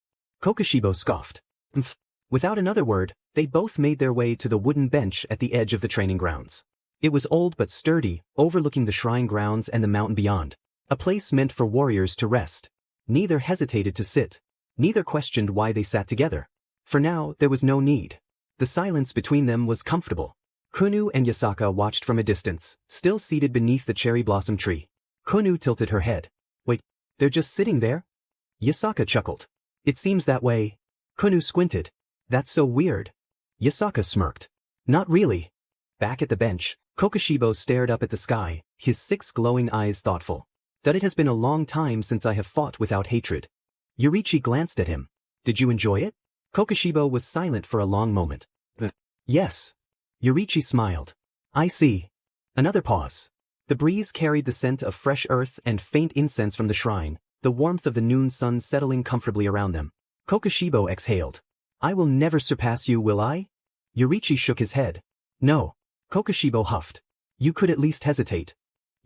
Kokushibo scoffed. Mph. Without another word, they both made their way to the wooden bench at the edge of the training grounds. It was old but sturdy, overlooking the shrine grounds and the mountain beyond. A place meant for warriors to rest. Neither hesitated to sit. Neither questioned why they sat together. For now, there was no need. The silence between them was comfortable. Kunu and Yasaka watched from a distance, still seated beneath the cherry blossom tree. Kunu tilted her head. Wait, they're just sitting there? Yasaka chuckled. It seems that way. Kunu squinted. That's so weird. Yasaka smirked. Not really. Back at the bench, Kokushibo stared up at the sky, his 6 glowing eyes thoughtful. That it has been a long time since I have fought without hatred. Yorichi glanced at him. Did you enjoy it? Kokushibo was silent for a long moment. Yes. Yorichi smiled. I see. Another pause. The breeze carried the scent of fresh earth and faint incense from the shrine, the warmth of the noon sun settling comfortably around them. Kokushibo exhaled. I will never surpass you, will I? Yorichi shook his head. No. Kokushibo huffed. You could at least hesitate.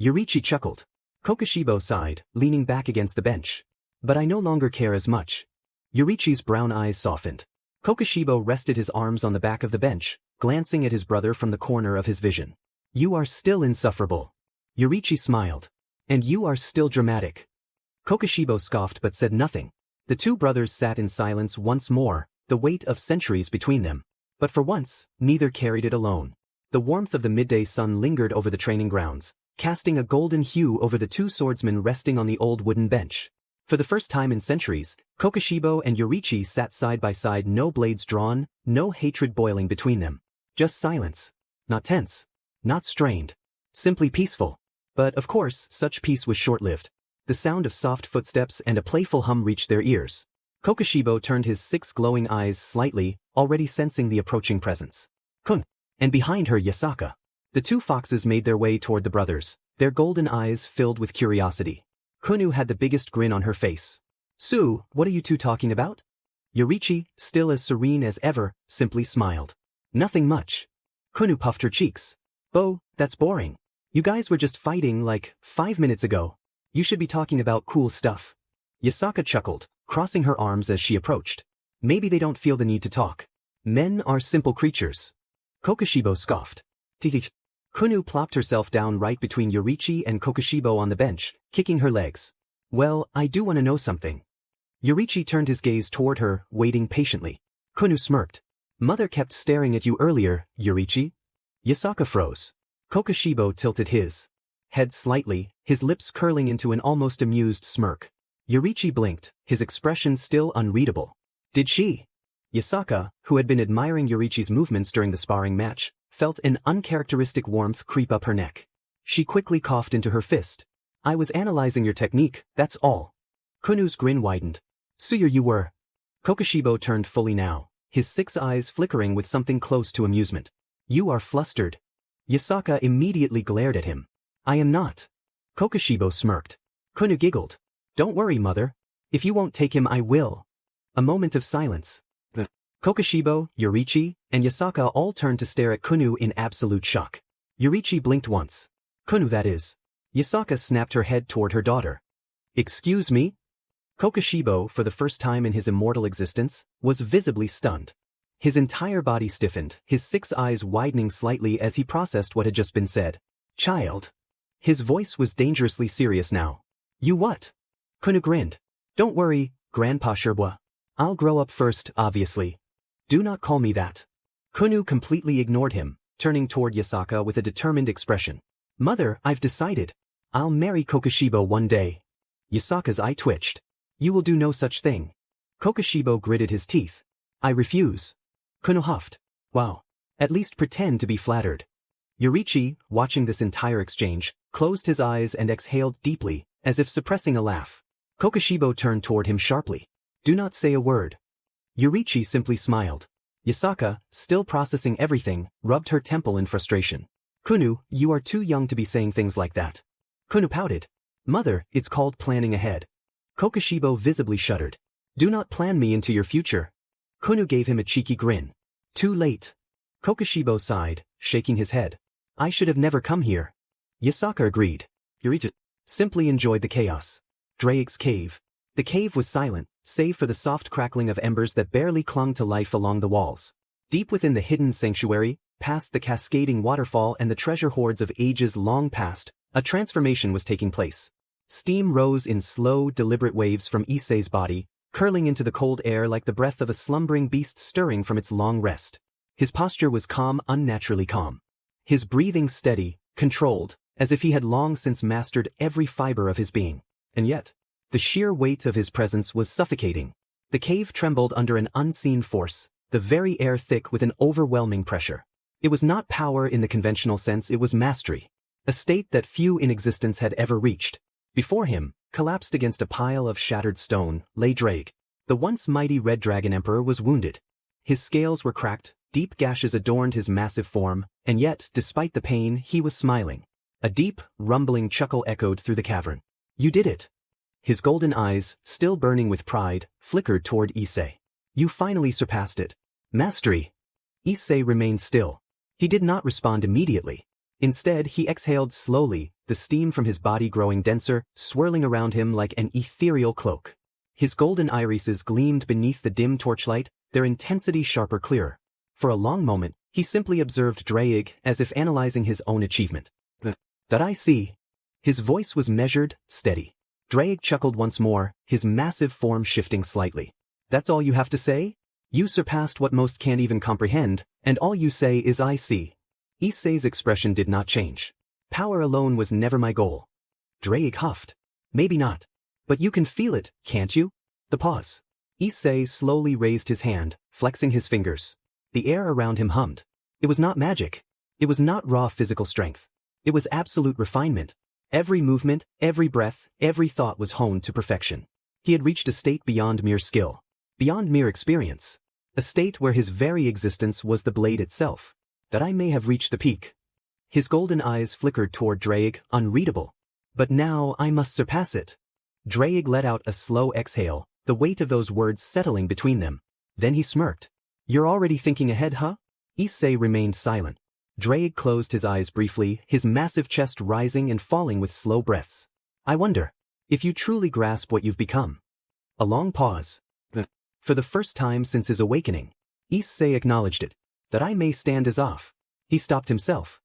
Yorichi chuckled. Kokushibo sighed, leaning back against the bench. But I no longer care as much. Yorichi's brown eyes softened. Kokushibo rested his arms on the back of the bench, glancing at his brother from the corner of his vision. You are still insufferable. Yorichi smiled. And you are still dramatic. Kokushibo scoffed but said nothing. The two brothers sat in silence once more, the weight of centuries between them. But for once, neither carried it alone. The warmth of the midday sun lingered over the training grounds, casting a golden hue over the 2 swordsmen resting on the old wooden bench. For the first time in centuries, Kokushibo and Yorichi sat side by side, no blades drawn, no hatred boiling between them. Just silence. Not tense. Not strained. Simply peaceful. But of course, such peace was short-lived. The sound of soft footsteps and a playful hum reached their ears. Kokushibo turned his 6 glowing eyes slightly, already sensing the approaching presence. Kun. And behind her Yasaka. The 2 foxes made their way toward the brothers, their golden eyes filled with curiosity. Kunu had the biggest grin on her face. "Su, what are you 2 talking about?" Yorichi, still as serene as ever, simply smiled. "Nothing much." Kunu puffed her cheeks. "Bo, that's boring. You guys were just fighting like 5 minutes ago. You should be talking about cool stuff." Yasaka chuckled, crossing her arms as she approached. "Maybe they don't feel the need to talk. Men are simple creatures." Kokushibo scoffed. "Titi." Kunu plopped herself down right between Yorichi and Kokushibo on the bench, kicking her legs. "Well, I do want to know something." Yorichi turned his gaze toward her, waiting patiently. Kunu smirked. "Mother kept staring at you earlier, Yorichi." Yasaka froze. Kokushibo tilted his head slightly, his lips curling into an almost amused smirk. Yorichi blinked, his expression still unreadable. "Did she?" Yasaka, who had been admiring Yorichi's movements during the sparring match, felt an uncharacteristic warmth creep up her neck. She quickly coughed into her fist. "I was analyzing your technique, that's all." Kunu's grin widened. "Suyer you were." Kokushibo turned fully now, his 6 eyes flickering with something close to amusement. "You are flustered." Yasaka immediately glared at him. "I am not." Kokushibo smirked. Kunu giggled. "Don't worry, mother. If you won't take him, I will." A moment of silence. Kokushibo, Yorichi, and Yasaka all turned to stare at Kunu in absolute shock. Yorichi blinked once. "Kunu, that is." Yasaka snapped her head toward her daughter. "Excuse me?" Kokushibo, for the first time in his immortal existence, was visibly stunned. His entire body stiffened, his 6 eyes widening slightly as he processed what had just been said. "Child." His voice was dangerously serious now. "You what?" Kunu grinned. "Don't worry, Grandpa Sherbois. I'll grow up first, obviously. Do not call me that." Kunu completely ignored him, turning toward Yasaka with a determined expression. "Mother, I've decided. I'll marry Kokushibo one day." Yasaka's eye twitched. "You will do no such thing." Kokushibo gritted his teeth. "I refuse." Kunu huffed. "Wow. At least pretend to be flattered." Yorichi, watching this entire exchange, closed his eyes and exhaled deeply, as if suppressing a laugh. Kokushibo turned toward him sharply. "Do not say a word." Yorichi simply smiled. Yasaka, still processing everything, rubbed her temple in frustration. "Kunu, you are too young to be saying things like that." Kunu pouted. "Mother, it's called planning ahead." Kokushibo visibly shuddered. "Do not plan me into your future." Kunu gave him a cheeky grin. "Too late." Kokushibo sighed, shaking his head. "I should have never come here." Yasaka agreed. Yorichi simply enjoyed the chaos. Drake's cave. The cave was silent, save for the soft crackling of embers that barely clung to life along the walls. Deep within the hidden sanctuary, past the cascading waterfall and the treasure hoards of ages long past, a transformation was taking place. Steam rose in slow, deliberate waves from Issei's body, curling into the cold air like the breath of a slumbering beast stirring from its long rest. His posture was calm, unnaturally calm. His breathing steady, controlled, as if he had long since mastered every fiber of his being. And yet, the sheer weight of his presence was suffocating. The cave trembled under an unseen force, the very air thick with an overwhelming pressure. It was not power in the conventional sense, it was mastery. A state that few in existence had ever reached. Before him, collapsed against a pile of shattered stone, lay Drake. The once mighty Red Dragon Emperor was wounded. His scales were cracked, deep gashes adorned his massive form, and yet, despite the pain, he was smiling. A deep, rumbling chuckle echoed through the cavern. "You did it." His golden eyes, still burning with pride, flickered toward Issei. "You finally surpassed it." "Mastery." Issei remained still. He did not respond immediately. Instead, he exhaled slowly, the steam from his body growing denser, swirling around him like an ethereal cloak. His golden irises gleamed beneath the dim torchlight, their intensity sharper clearer. For a long moment, he simply observed Drake as if analyzing his own achievement. "That I see." His voice was measured, steady. Drake chuckled once more, his massive form shifting slightly. "That's all you have to say? You surpassed what most can't even comprehend, and all you say is I see." Issei's expression did not change. "Power alone was never my goal." Drake huffed. "Maybe not. But you can feel it, can't you?" The pause. Issei slowly raised his hand, flexing his fingers. The air around him hummed. It was not magic. It was not raw physical strength. It was absolute refinement. Every movement, every breath, every thought was honed to perfection. He had reached a state beyond mere skill, beyond mere experience. A state where his very existence was the blade itself. That I may have reached the peak. His golden eyes flickered toward Drake, unreadable. But now I must surpass it. Drake let out a slow exhale, the weight of those words settling between them. Then he smirked. You're already thinking ahead, huh? Issei remained silent. Drake closed his eyes briefly, his massive chest rising and falling with slow breaths. I wonder if you truly grasp what you've become. A long pause. For the first time since his awakening, Issei acknowledged it. That I may stand as off. He stopped himself.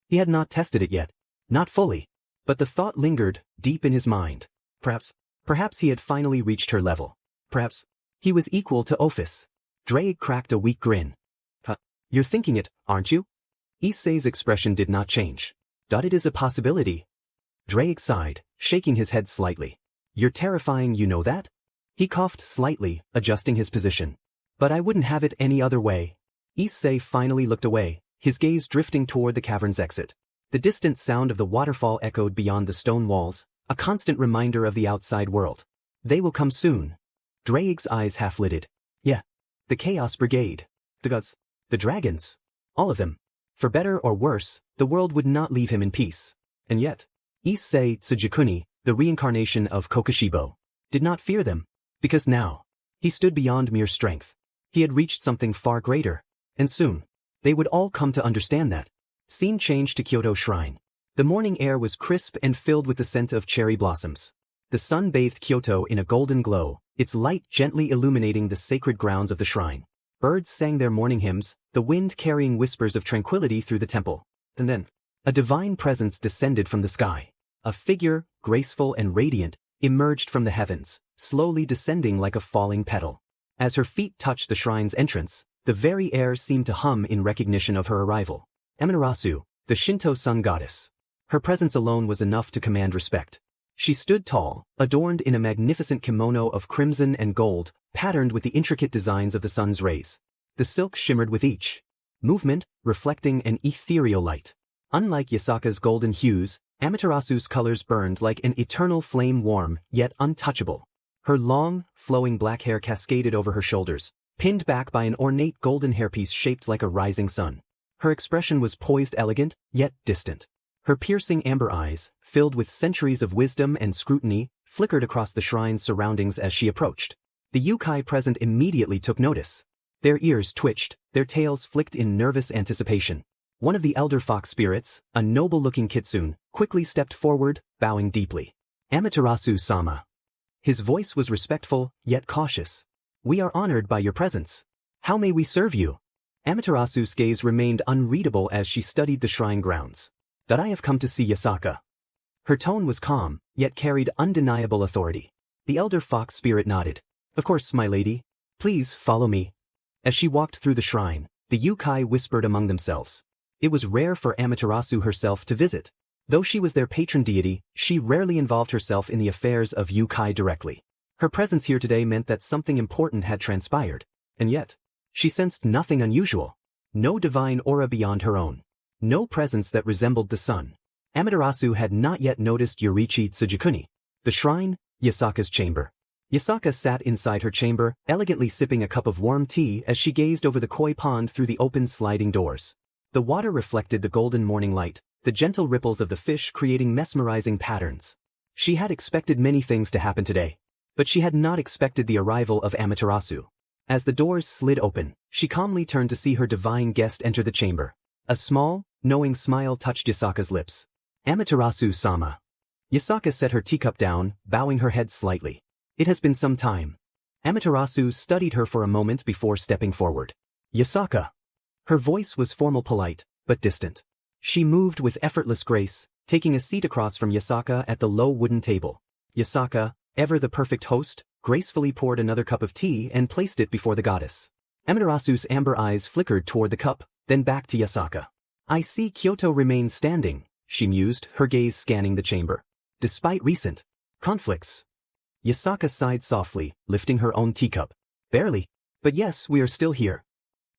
He had not tested it yet. Not fully. But the thought lingered, deep in his mind. Perhaps he had finally reached her level. Perhaps he was equal to Ophis. Drake cracked a weak grin. You're thinking it, aren't you? Issei's expression did not change. It is a possibility. Drake sighed, shaking his head slightly. You're terrifying, you know that? He coughed slightly, adjusting his position. But I wouldn't have it any other way. Issei finally looked away, his gaze drifting toward the cavern's exit. The distant sound of the waterfall echoed beyond the stone walls, a constant reminder of the outside world. They will come soon. Drake's eyes half-lidded. Yeah. The Chaos Brigade. The gods. The dragons. All of them. For better or worse, the world would not leave him in peace. And yet, Issei Tsujikuni, the reincarnation of Kokushibo, did not fear them. Because now, he stood beyond mere strength. He had reached something far greater. And soon, they would all come to understand that. Scene changed to Kyoto Shrine. The morning air was crisp and filled with the scent of cherry blossoms. The sun bathed Kyoto in a golden glow, its light gently illuminating the sacred grounds of the shrine. Birds sang their morning hymns, the wind carrying whispers of tranquility through the temple. And then, a divine presence descended from the sky. A figure, graceful and radiant, emerged from the heavens, slowly descending like a falling petal. As her feet touched the shrine's entrance, the very air seemed to hum in recognition of her arrival. Amaterasu, the Shinto sun goddess. Her presence alone was enough to command respect. She stood tall, adorned in a magnificent kimono of crimson and gold, patterned with the intricate designs of the sun's rays. The silk shimmered with each movement, reflecting an ethereal light. Unlike Yasaka's golden hues, Amaterasu's colors burned like an eternal flame, warm, yet untouchable. Her long, flowing black hair cascaded over her shoulders, pinned back by an ornate golden hairpiece shaped like a rising sun. Her expression was poised, elegant, yet distant. Her piercing amber eyes, filled with centuries of wisdom and scrutiny, flickered across the shrine's surroundings as she approached. The yokai present immediately took notice. Their ears twitched, their tails flicked in nervous anticipation. One of the elder fox spirits, a noble-looking kitsune, quickly stepped forward, bowing deeply. Amaterasu-sama. His voice was respectful, yet cautious. We are honored by your presence. How may we serve you? Amaterasu's gaze remained unreadable as she studied the shrine grounds. That I have come to see Yasaka. Her tone was calm, yet carried undeniable authority. The elder fox spirit nodded. Of course, my lady. Please follow me. As she walked through the shrine, the yokai whispered among themselves. It was rare for Amaterasu herself to visit. Though she was their patron deity, she rarely involved herself in the affairs of yokai directly. Her presence here today meant that something important had transpired. And yet, she sensed nothing unusual. No divine aura beyond her own. No presence that resembled the sun. Amaterasu had not yet noticed Yorichi Tsujikuni. The shrine, Yasaka's chamber. Yasaka sat inside her chamber, elegantly sipping a cup of warm tea as she gazed over the koi pond through the open sliding doors. The water reflected the golden morning light, the gentle ripples of the fish creating mesmerizing patterns. She had expected many things to happen today, but she had not expected the arrival of Amaterasu. As the doors slid open, she calmly turned to see her divine guest enter the chamber. A small, knowing smile touched Yasaka's lips. Amaterasu-sama. Yasaka set her teacup down, bowing her head slightly. It has been some time. Amaterasu studied her for a moment before stepping forward. Yasaka. Her voice was formal, polite, but distant. She moved with effortless grace, taking a seat across from Yasaka at the low wooden table. Yasaka, ever the perfect host, gracefully poured another cup of tea and placed it before the goddess. Amaterasu's amber eyes flickered toward the cup, then back to Yasaka. I see Kyoto remains standing, she mused, her gaze scanning the chamber. Despite recent conflicts. Yasaka sighed softly, lifting her own teacup. Barely. But yes, we are still here.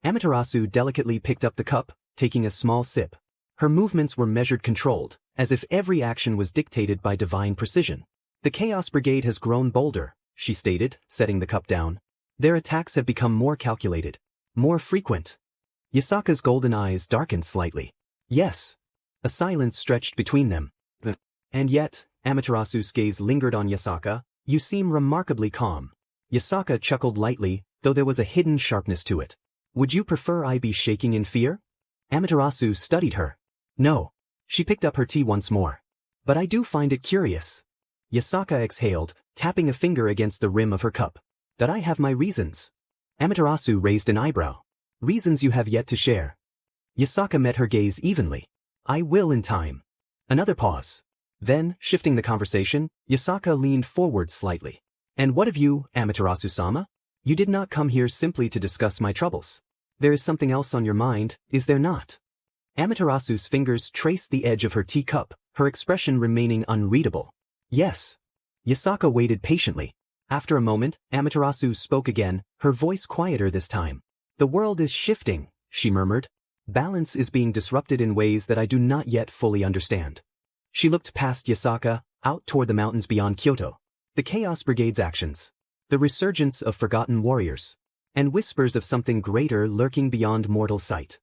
Amaterasu delicately picked up the cup, taking a small sip. Her movements were measured controlled, as if every action was dictated by divine precision. The Chaos Brigade has grown bolder, she stated, setting the cup down. Their attacks have become more calculated, more frequent. Yasaka's golden eyes darkened slightly. Yes. A silence stretched between them. And yet, Amaterasu's gaze lingered on Yasaka. You seem remarkably calm. Yasaka chuckled lightly, though there was a hidden sharpness to it. Would you prefer I be shaking in fear? Amaterasu studied her. No. She picked up her tea once more. But I do find it curious. Yasaka exhaled, tapping a finger against the rim of her cup. That I have my reasons. Amaterasu raised an eyebrow. Reasons you have yet to share. Yasaka met her gaze evenly. I will in time. Another pause. Then, shifting the conversation, Yasaka leaned forward slightly. And what of you, Amaterasu-sama? You did not come here simply to discuss my troubles. There is something else on your mind, is there not? Amaterasu's fingers traced the edge of her teacup, her expression remaining unreadable. Yes. Yasaka waited patiently. After a moment, Amaterasu spoke again, her voice quieter this time. The world is shifting, she murmured. Balance is being disrupted in ways that I do not yet fully understand. She looked past Yasaka, out toward the mountains beyond Kyoto. The Chaos Brigade's actions. The resurgence of forgotten warriors. And whispers of something greater lurking beyond mortal sight.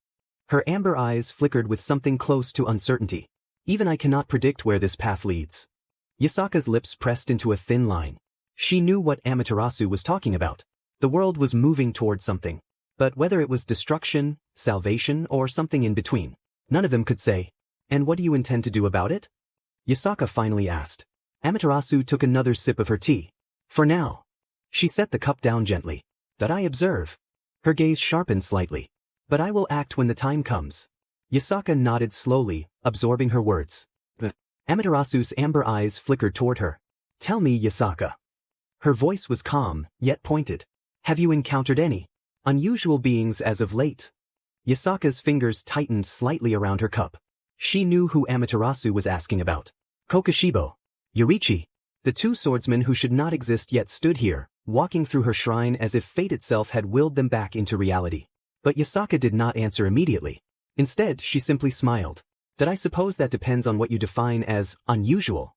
Her amber eyes flickered with something close to uncertainty. Even I cannot predict where this path leads. Yasaka's lips pressed into a thin line. She knew what Amaterasu was talking about. The world was moving toward something. But whether it was destruction, salvation, or something in between, none of them could say. And what do you intend to do about it? Yasaka finally asked. Amaterasu took another sip of her tea. For now. She set the cup down gently. That I observe. Her gaze sharpened slightly. But I will act when the time comes. Yasaka nodded slowly, absorbing her words. Amaterasu's amber eyes flickered toward her. Tell me, Yasaka. Her voice was calm, yet pointed. Have you encountered any unusual beings as of late? Yasaka's fingers tightened slightly around her cup. She knew who Amaterasu was asking about. Kokushibo. Yorichi. The two swordsmen who should not exist yet stood here, walking through her shrine as if fate itself had willed them back into reality. But Yasaka did not answer immediately. Instead, she simply smiled. Did I suppose that depends on what you define as unusual?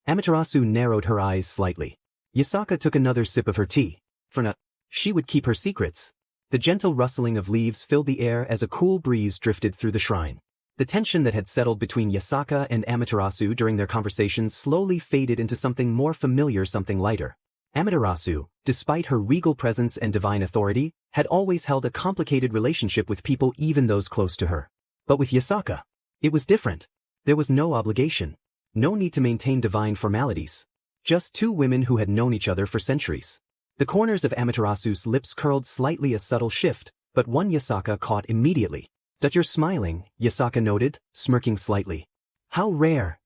Amaterasu narrowed her eyes slightly. Yasaka took another sip of her tea. For now, she would keep her secrets. The gentle rustling of leaves filled the air as a cool breeze drifted through the shrine. The tension that had settled between Yasaka and Amaterasu during their conversations slowly faded into something more familiar, something lighter. Amaterasu, despite her regal presence and divine authority, had always held a complicated relationship with people, even those close to her. But with Yasaka, it was different. There was no obligation. No need to maintain divine formalities. Just two women who had known each other for centuries. The corners of Amaterasu's lips curled slightly, a subtle shift, but one Yasaka caught immediately. That you're smiling, Yasaka noted, smirking slightly. How rare.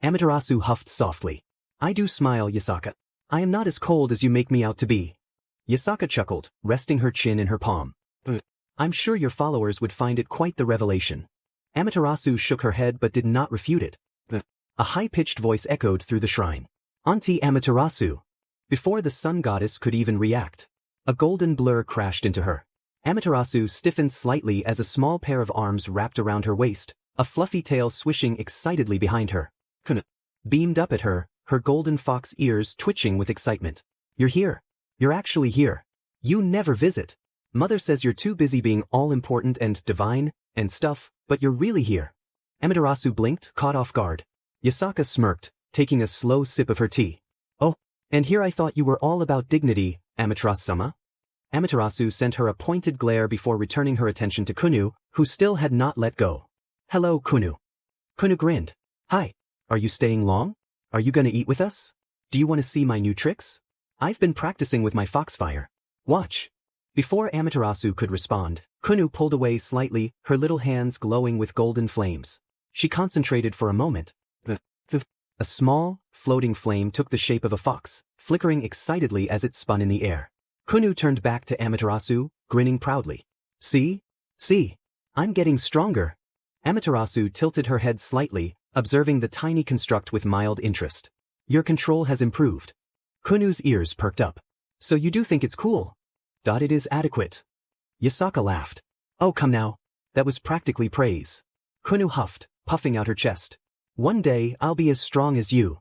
Amaterasu huffed softly. I do smile, Yasaka. I am not as cold as you make me out to be. Yasaka chuckled, resting her chin in her palm. I'm sure your followers would find it quite the revelation. Amaterasu shook her head but did not refute it. A high-pitched voice echoed through the shrine. Auntie Amaterasu. Before the sun goddess could even react, a golden blur crashed into her. Amaterasu stiffened slightly as a small pair of arms wrapped around her waist, a fluffy tail swishing excitedly behind her. Beamed up at her, her golden fox ears twitching with excitement. You're here. You're actually here. You never visit. Mother says you're too busy being all-important and divine and stuff, but you're really here. Amaterasu blinked, caught off guard. Yasaka smirked, taking a slow sip of her tea. Oh, and here I thought you were all about dignity, Amaterasu-sama. Amaterasu sent her a pointed glare before returning her attention to Kunu, who still had not let go. Hello, Kunu. Kunu grinned. Hi. Are you staying long? Are you gonna eat with us? Do you want to see my new tricks? I've been practicing with my foxfire. Watch. Before Amaterasu could respond, Kunu pulled away slightly, her little hands glowing with golden flames. She concentrated for a moment. A small, floating flame took the shape of a fox, flickering excitedly as it spun in the air. Kunu turned back to Amaterasu, grinning proudly. See? See? I'm getting stronger. Amaterasu tilted her head slightly, observing the tiny construct with mild interest. Your control has improved. Kunu's ears perked up. So you do think it's cool? It is adequate. Yasaka laughed. Oh, come now. That was practically praise. Kunu huffed, puffing out her chest. One day I'll be as strong as you.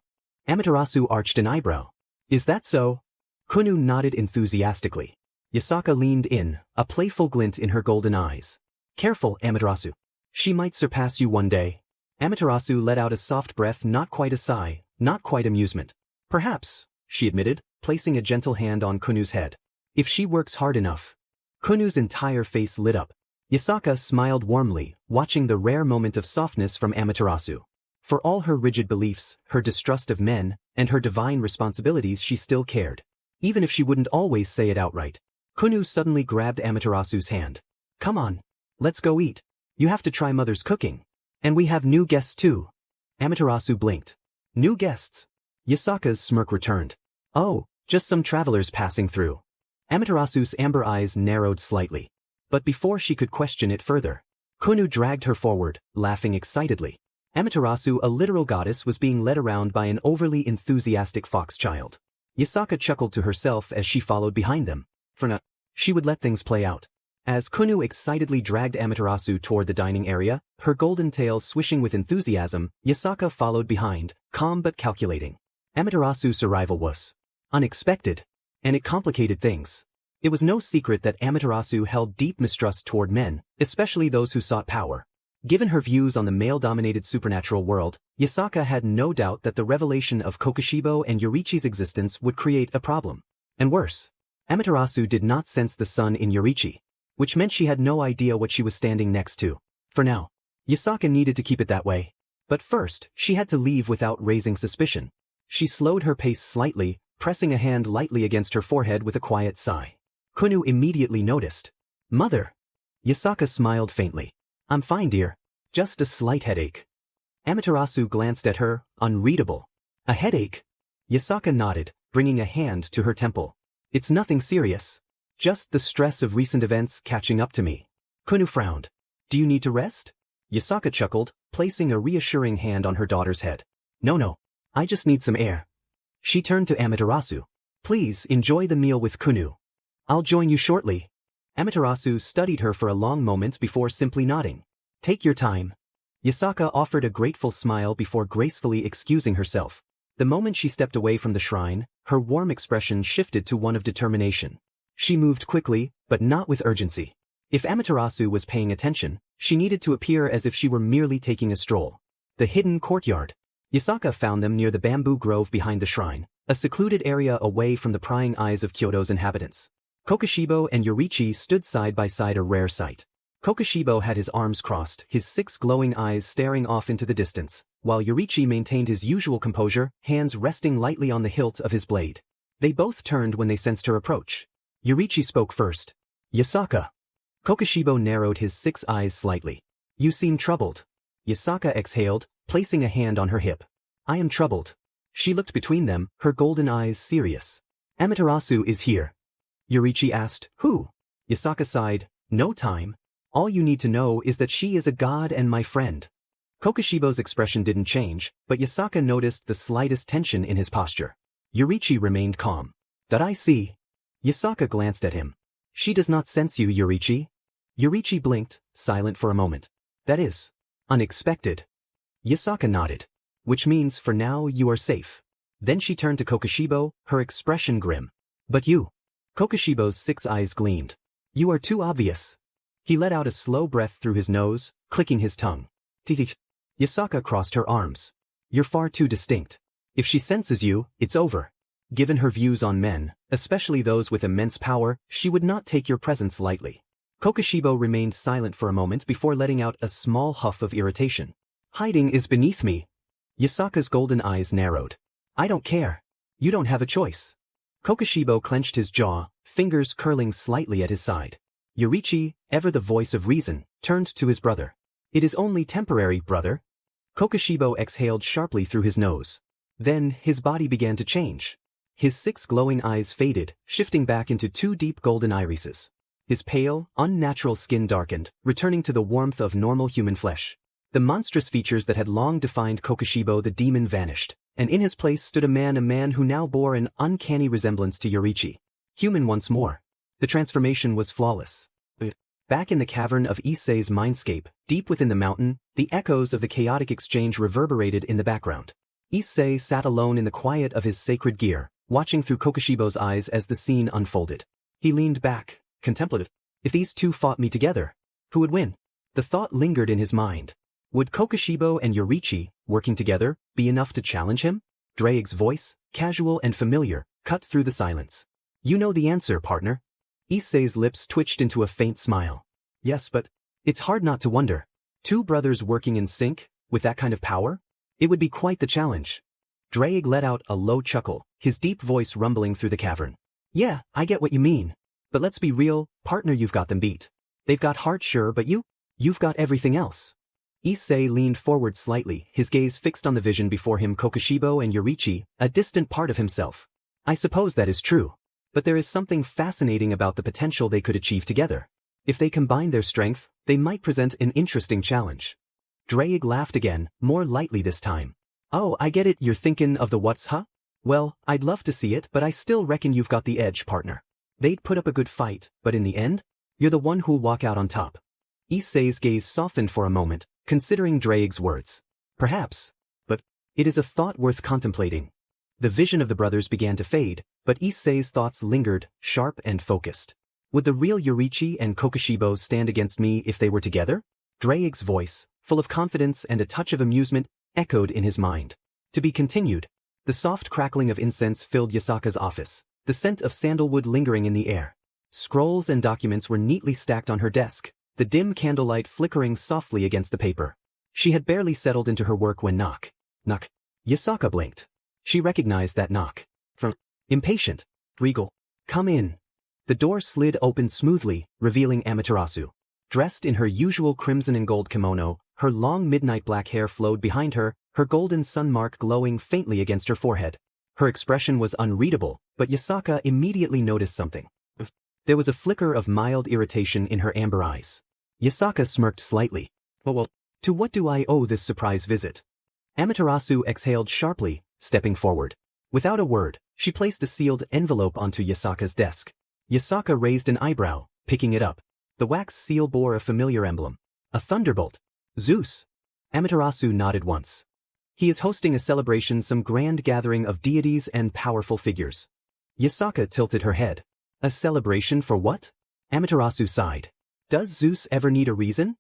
Amaterasu arched an eyebrow. Is that so? Kunu nodded enthusiastically. Yasaka leaned in, a playful glint in her golden eyes. Careful, Amaterasu. She might surpass you one day. Amaterasu let out a soft breath, not quite a sigh, not quite amusement. Perhaps, she admitted, placing a gentle hand on Kunu's head. If she works hard enough. Kunu's entire face lit up. Yasaka smiled warmly, watching the rare moment of softness from Amaterasu. For all her rigid beliefs, her distrust of men, and her divine responsibilities, she still cared. Even if she wouldn't always say it outright. Kunu suddenly grabbed Amaterasu's hand. Come on. Let's go eat. You have to try Mother's cooking. And we have new guests too. Amaterasu blinked. New guests? Yasaka's smirk returned. Oh, just some travelers passing through. Amaterasu's amber eyes narrowed slightly. But before she could question it further, Kunu dragged her forward, laughing excitedly. Amaterasu, a literal goddess, was being led around by an overly enthusiastic fox child. Yasaka chuckled to herself as she followed behind them. For now, she would let things play out. As Kunu excitedly dragged Amaterasu toward the dining area, her golden tail swishing with enthusiasm, Yasaka followed behind, calm but calculating. Amaterasu's arrival was unexpected, and it complicated things. It was no secret that Amaterasu held deep mistrust toward men, especially those who sought power. Given her views on the male-dominated supernatural world, Yasaka had no doubt that the revelation of Kokushibo and Yorichi's existence would create a problem. And worse, Amaterasu did not sense the sun in Yorichi, which meant she had no idea what she was standing next to. For now, Yasaka needed to keep it that way. But first, she had to leave without raising suspicion. She slowed her pace slightly, pressing a hand lightly against her forehead with a quiet sigh. Kunu immediately noticed. Mother! Yasaka smiled faintly. I'm fine, dear. Just a slight headache. Amaterasu glanced at her, unreadable. A headache? Yasaka nodded, bringing a hand to her temple. It's nothing serious. Just the stress of recent events catching up to me. Kunu frowned. Do you need to rest? Yasaka chuckled, placing a reassuring hand on her daughter's head. No. I just need some air. She turned to Amaterasu. Please enjoy the meal with Kunu. I'll join you shortly. Amaterasu studied her for a long moment before simply nodding. Take your time. Yasaka offered a grateful smile before gracefully excusing herself. The moment she stepped away from the shrine, her warm expression shifted to one of determination. She moved quickly, but not with urgency. If Amaterasu was paying attention, she needed to appear as if she were merely taking a stroll. The hidden courtyard. Yasaka found them near the bamboo grove behind the shrine, a secluded area away from the prying eyes of Kyoto's inhabitants. Kokushibo and Yorichi stood side by side, a rare sight. Kokushibo had his arms crossed, his 6 glowing eyes staring off into the distance, while Yorichi maintained his usual composure, hands resting lightly on the hilt of his blade. They both turned when they sensed her approach. Yorichi spoke first. Yasaka. Kokushibo narrowed his 6 eyes slightly. You seem troubled. Yasaka exhaled, placing a hand on her hip. I am troubled. She looked between them, her golden eyes serious. Amaterasu is here. Yorichi asked, Who? Yasaka sighed, No time. All you need to know is that she is a god and my friend. Kokushibo's expression didn't change, but Yasaka noticed the slightest tension in his posture. Yorichi remained calm. That I see. Yasaka glanced at him. She does not sense you, Yorichi. Yorichi blinked, silent for a moment. That is unexpected. Yasaka nodded. Which means for now you are safe. Then she turned to Kokushibo, her expression grim. But you. Kokushibo's 6 eyes gleamed. You are too obvious. He let out a slow breath through his nose, clicking his tongue. Titi. Yasaka crossed her arms. You're far too distinct. If she senses you, it's over. Given her views on men, especially those with immense power, she would not take your presence lightly. Kokushibo remained silent for a moment before letting out a small huff of irritation. Hiding is beneath me. Yasaka's golden eyes narrowed. I don't care. You don't have a choice. Kokushibo clenched his jaw, fingers curling slightly at his side. Yorichi, ever the voice of reason, turned to his brother. It is only temporary, brother. Kokushibo exhaled sharply through his nose. Then, his body began to change. His 6 glowing eyes faded, shifting back into 2 deep golden irises. His pale, unnatural skin darkened, returning to the warmth of normal human flesh. The monstrous features that had long defined Kokushibo the demon vanished, and in his place stood a man who now bore an uncanny resemblance to Yorichi. Human once more. The transformation was flawless. Back in the cavern of Issei's mindscape, deep within the mountain, the echoes of the chaotic exchange reverberated in the background. Issei sat alone in the quiet of his sacred gear, watching through Kokushibo's eyes as the scene unfolded. He leaned back, contemplative. If these two fought me together, who would win? The thought lingered in his mind. Would Kokushibo and Yorichi, working together, be enough to challenge him? Drake's voice, casual and familiar, cut through the silence. You know the answer, partner. Issei's lips twitched into a faint smile. Yes, but it's hard not to wonder. Two brothers working in sync, with that kind of power? It would be quite the challenge. Drake let out a low chuckle, his deep voice rumbling through the cavern. Yeah, I get what you mean. But let's be real, partner, you've got them beat. They've got heart, sure, but you've got everything else. Issei leaned forward slightly, his gaze fixed on the vision before him, Kokushibo and Yorichi, a distant part of himself. I suppose that is true. But there is something fascinating about the potential they could achieve together. If they combine their strength, they might present an interesting challenge. Drake laughed again, more lightly this time. Oh, I get it, you're thinking of the what's, huh? Well, I'd love to see it, but I still reckon you've got the edge, partner. They'd put up a good fight, but in the end, you're the one who'll walk out on top. Issei's gaze softened for a moment, considering Drake's words. Perhaps. But it is a thought worth contemplating. The vision of the brothers began to fade, but Issei's thoughts lingered, sharp and focused. Would the real Yorichi and Kokushibo stand against me if they were together? Drake's voice, full of confidence and a touch of amusement, echoed in his mind. To be continued. The soft crackling of incense filled Yasaka's office, the scent of sandalwood lingering in the air. Scrolls and documents were neatly stacked on her desk, the dim candlelight flickering softly against the paper. She had barely settled into her work when knock. Yasaka blinked. She recognized that knock. From impatient, regal. Come in. The door slid open smoothly, revealing Amaterasu. Dressed in her usual crimson and gold kimono, her long midnight black hair flowed behind her, her golden sun mark glowing faintly against her forehead. Her expression was unreadable, but Yasaka immediately noticed something. There was a flicker of mild irritation in her amber eyes. Yasaka smirked slightly. Well, to what do I owe this surprise visit? Amaterasu exhaled sharply, stepping forward. Without a word, she placed a sealed envelope onto Yasaka's desk. Yasaka raised an eyebrow, picking it up. The wax seal bore a familiar emblem. A thunderbolt. Zeus. Amaterasu nodded once. He is hosting a celebration, some grand gathering of deities and powerful figures. Yasaka tilted her head. A celebration for what? Amaterasu sighed. Does Zeus ever need a reason?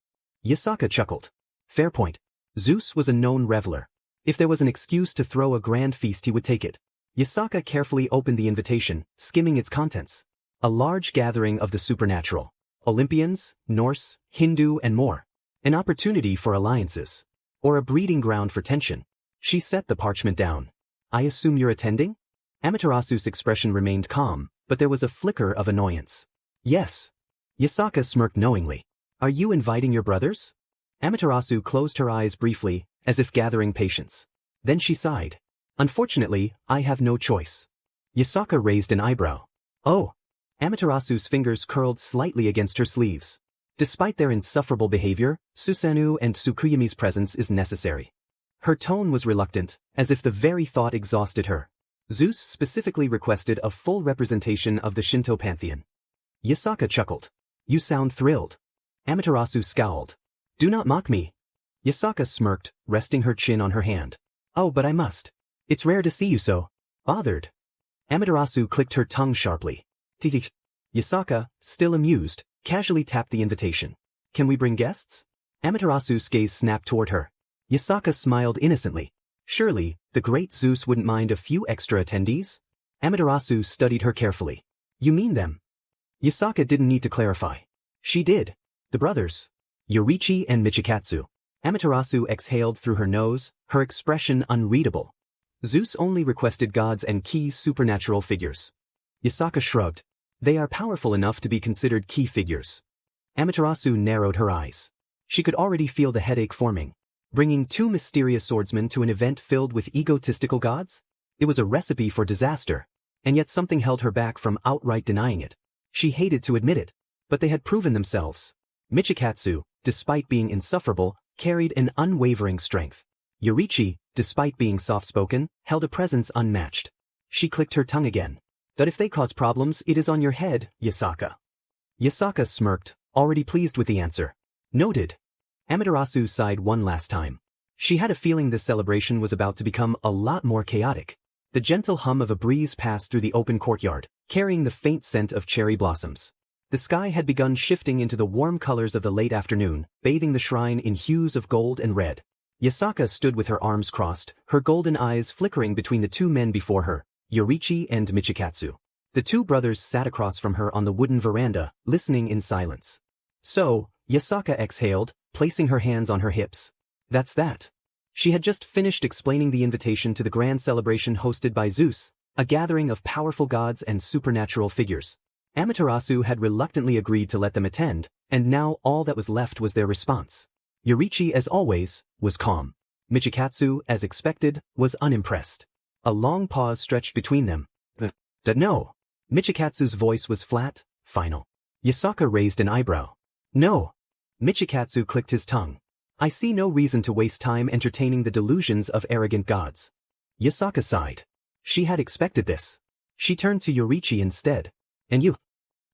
Yasaka chuckled. Fair point. Zeus was a known reveler. If there was an excuse to throw a grand feast, he would take it. Yasaka carefully opened the invitation, skimming its contents. A large gathering of the supernatural. Olympians, Norse, Hindu, and more. An opportunity for alliances. Or a breeding ground for tension. She set the parchment down. I assume you're attending? Amaterasu's expression remained calm, but there was a flicker of annoyance. Yes. Yasaka smirked knowingly. Are you inviting your brothers? Amaterasu closed her eyes briefly, as if gathering patience. Then she sighed. Unfortunately, I have no choice. Yasaka raised an eyebrow. Oh. Amaterasu's fingers curled slightly against her sleeves. Despite their insufferable behavior, Susanoo and Tsukuyami's presence is necessary. Her tone was reluctant, as if the very thought exhausted her. Zeus specifically requested a full representation of the Shinto pantheon. Yasaka chuckled. You sound thrilled. Amaterasu scowled. Do not mock me. Yasaka smirked, resting her chin on her hand. Oh, but I must. It's rare to see you so bothered. Amaterasu clicked her tongue sharply. Yasaka, still amused, casually tapped the invitation. Can we bring guests? Amaterasu's gaze snapped toward her. Yasaka smiled innocently. Surely, the great Zeus wouldn't mind a few extra attendees? Amaterasu studied her carefully. You mean them? Yasaka didn't need to clarify. She did. The brothers. Yorichi and Michikatsu. Amaterasu exhaled through her nose, her expression unreadable. Zeus only requested gods and key supernatural figures. Yasaka shrugged. They are powerful enough to be considered key figures. Amaterasu narrowed her eyes. She could already feel the headache forming. Bringing two mysterious swordsmen to an event filled with egotistical gods? It was a recipe for disaster, and yet something held her back from outright denying it. She hated to admit it, but they had proven themselves. Michikatsu, despite being insufferable, carried an unwavering strength. Yorichi, despite being soft-spoken, held a presence unmatched. She clicked her tongue again. But if they cause problems, it is on your head, Yasaka. Yasaka smirked, already pleased with the answer. Noted. Amaterasu sighed one last time. She had a feeling this celebration was about to become a lot more chaotic. The gentle hum of a breeze passed through the open courtyard, carrying the faint scent of cherry blossoms. The sky had begun shifting into the warm colors of the late afternoon, bathing the shrine in hues of gold and red. Yasaka stood with her arms crossed, her golden eyes flickering between the two men before her, Yorichi and Michikatsu. The two brothers sat across from her on the wooden veranda, listening in silence. So, Yasaka exhaled, placing her hands on her hips. That's that. She had just finished explaining the invitation to the grand celebration hosted by Zeus, a gathering of powerful gods and supernatural figures. Amaterasu had reluctantly agreed to let them attend, and now all that was left was their response. Yorichi, as always, was calm. Michikatsu, as expected, was unimpressed. A long pause stretched between them. No. Michikatsu's voice was flat, final. Yasaka raised an eyebrow. No. Michikatsu clicked his tongue. I see no reason to waste time entertaining the delusions of arrogant gods. Yasaka sighed. She had expected this. She turned to Yorichi instead. And you?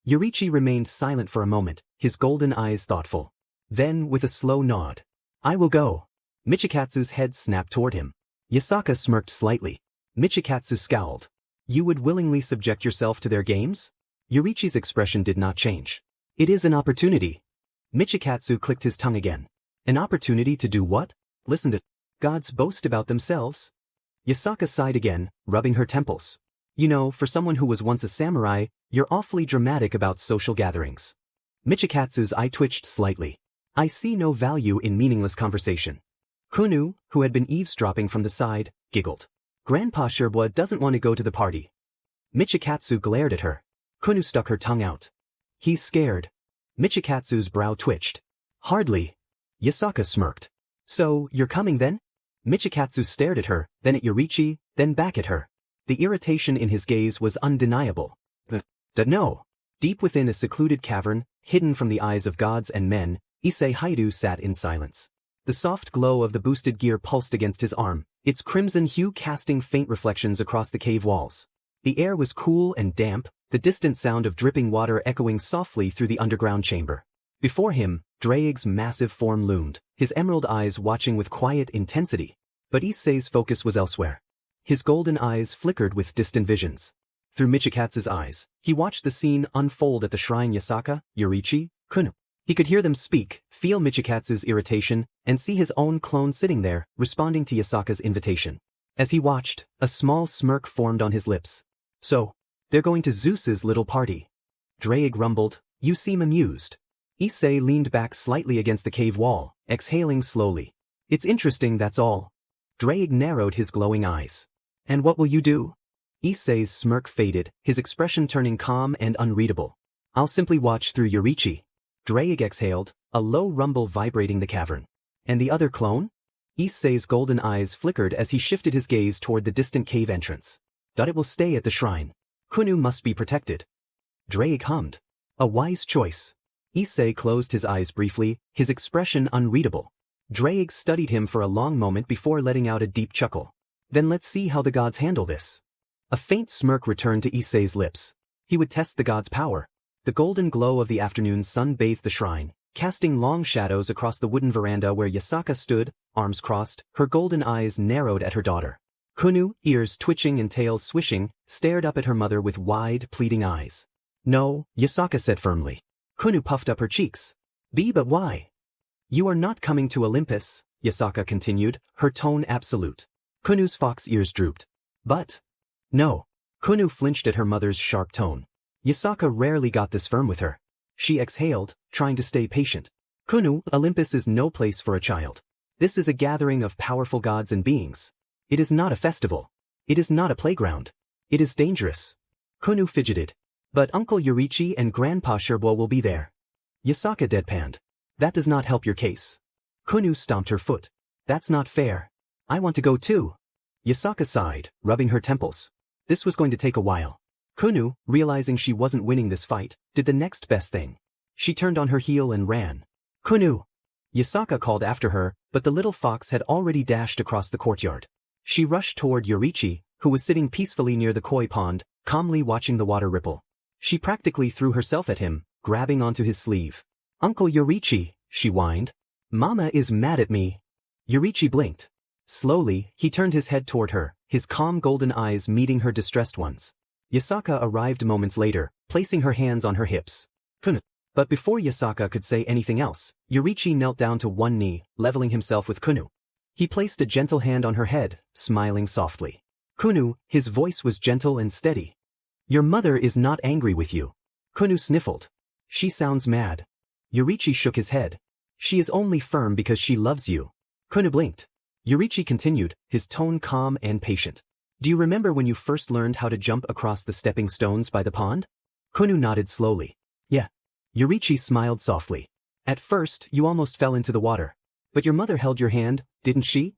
Yorichi remained silent for a moment, his golden eyes thoughtful. Then, with a slow nod. I will go. Michikatsu's head snapped toward him. Yasaka smirked slightly. Michikatsu scowled. You would willingly subject yourself to their games? Yorichi's expression did not change. It is an opportunity. Michikatsu clicked his tongue again. An opportunity to do what? Listen to gods boast about themselves? Yasaka sighed again, rubbing her temples. You know, for someone who was once a samurai, you're awfully dramatic about social gatherings. Michikatsu's eye twitched slightly. I see no value in meaningless conversation. Kunu, who had been eavesdropping from the side, giggled. Grandpa Shirbua doesn't want to go to the party. Michikatsu glared at her. Kunu stuck her tongue out. He's scared. Michikatsu's brow twitched. Hardly. Yasaka smirked. So, you're coming then? Michikatsu stared at her, then at Yorichi, then back at her. The irritation in his gaze was undeniable. No. Deep within a secluded cavern, hidden from the eyes of gods and men, Issei Haidu sat in silence. The soft glow of the boosted gear pulsed against his arm, its crimson hue casting faint reflections across the cave walls. The air was cool and damp, the distant sound of dripping water echoing softly through the underground chamber. Before him, Draig's massive form loomed, his emerald eyes watching with quiet intensity. But Issei's focus was elsewhere. His golden eyes flickered with distant visions. Through Michikatsu's eyes, he watched the scene unfold at the shrine. Yasaka, Yorichi, Kunu. He could hear them speak, feel Michikatsu's irritation, and see his own clone sitting there, responding to Yasaka's invitation. As he watched, a small smirk formed on his lips. So, they're going to Zeus's little party. Draig rumbled, you seem amused. Issei leaned back slightly against the cave wall, exhaling slowly. It's interesting, that's all. Draig narrowed his glowing eyes. And what will you do? Issei's smirk faded, his expression turning calm and unreadable. I'll simply watch through Yorichi. Draig exhaled, a low rumble vibrating the cavern. And the other clone? Issei's golden eyes flickered as he shifted his gaze toward the distant cave entrance. It will stay at the shrine. Kunu must be protected. Draig hummed. A wise choice. Issei closed his eyes briefly, his expression unreadable. Draig studied him for a long moment before letting out a deep chuckle. Then let's see how the gods handle this. A faint smirk returned to Issei's lips. He would test the gods' power. The golden glow of the afternoon sun bathed the shrine, casting long shadows across the wooden veranda where Yasaka stood, arms crossed, her golden eyes narrowed at her daughter. Kunu, ears twitching and tail swishing, stared up at her mother with wide, pleading eyes. No, Yasaka said firmly. Kunu puffed up her cheeks. But why? You are not coming to Olympus, Yasaka continued, her tone absolute. Kunu's fox ears drooped. But. No. Kunu flinched at her mother's sharp tone. Yasaka rarely got this firm with her. She exhaled, trying to stay patient. Kunu, Olympus is no place for a child. This is a gathering of powerful gods and beings. It is not a festival. It is not a playground. It is dangerous. Kunu fidgeted. But Uncle Yorichi and Grandpa Shirbua will be there. Yasaka deadpanned. That does not help your case. Kunu stomped her foot. That's not fair. I want to go too. Yasaka sighed, rubbing her temples. This was going to take a while. Kunu, realizing she wasn't winning this fight, did the next best thing. She turned on her heel and ran. Kunu! Yasaka called after her, but the little fox had already dashed across the courtyard. She rushed toward Yorichi, who was sitting peacefully near the koi pond, calmly watching the water ripple. She practically threw herself at him, grabbing onto his sleeve. Uncle Yorichi, she whined. Mama is mad at me. Yorichi blinked. Slowly, he turned his head toward her, his calm golden eyes meeting her distressed ones. Yasaka arrived moments later, placing her hands on her hips. But before Yasaka could say anything else, Yorichi knelt down to one knee, leveling himself with Kunu. He placed a gentle hand on her head, smiling softly. Kunu, his voice was gentle and steady. Your mother is not angry with you. Kunu sniffled. She sounds mad. Yorichi shook his head. She is only firm because she loves you. Kunu blinked. Yorichi continued, his tone calm and patient. Do you remember when you first learned how to jump across the stepping stones by the pond? Kunu nodded slowly. Yeah. Yorichi smiled softly. At first, you almost fell into the water. But your mother held your hand, didn't she?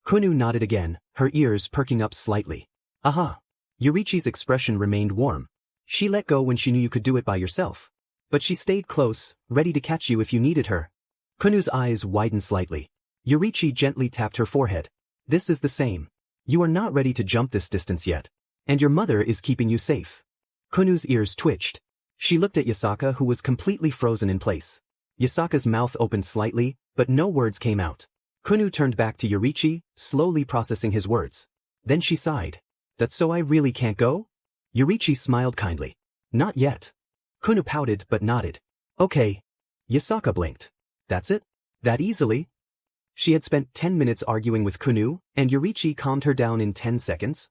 Kunu nodded again, her ears perking up slightly. Aha. Yorichi's expression remained warm. She let go when she knew you could do it by yourself. But she stayed close, ready to catch you if you needed her. Kunu's eyes widened slightly. Yorichi gently tapped her forehead. This is the same. You are not ready to jump this distance yet. And your mother is keeping you safe. Kunu's ears twitched. She looked at Yasaka, who was completely frozen in place. Yasaka's mouth opened slightly, but no words came out. Kunu turned back to Yorichi, slowly processing his words. Then she sighed. That's so I really can't go? Yorichi smiled kindly. Not yet. Kunu pouted but nodded. Okay. Yasaka blinked. That's it? That easily? She had spent 10 minutes arguing with Kunu, and Yorichi calmed her down in 10 seconds.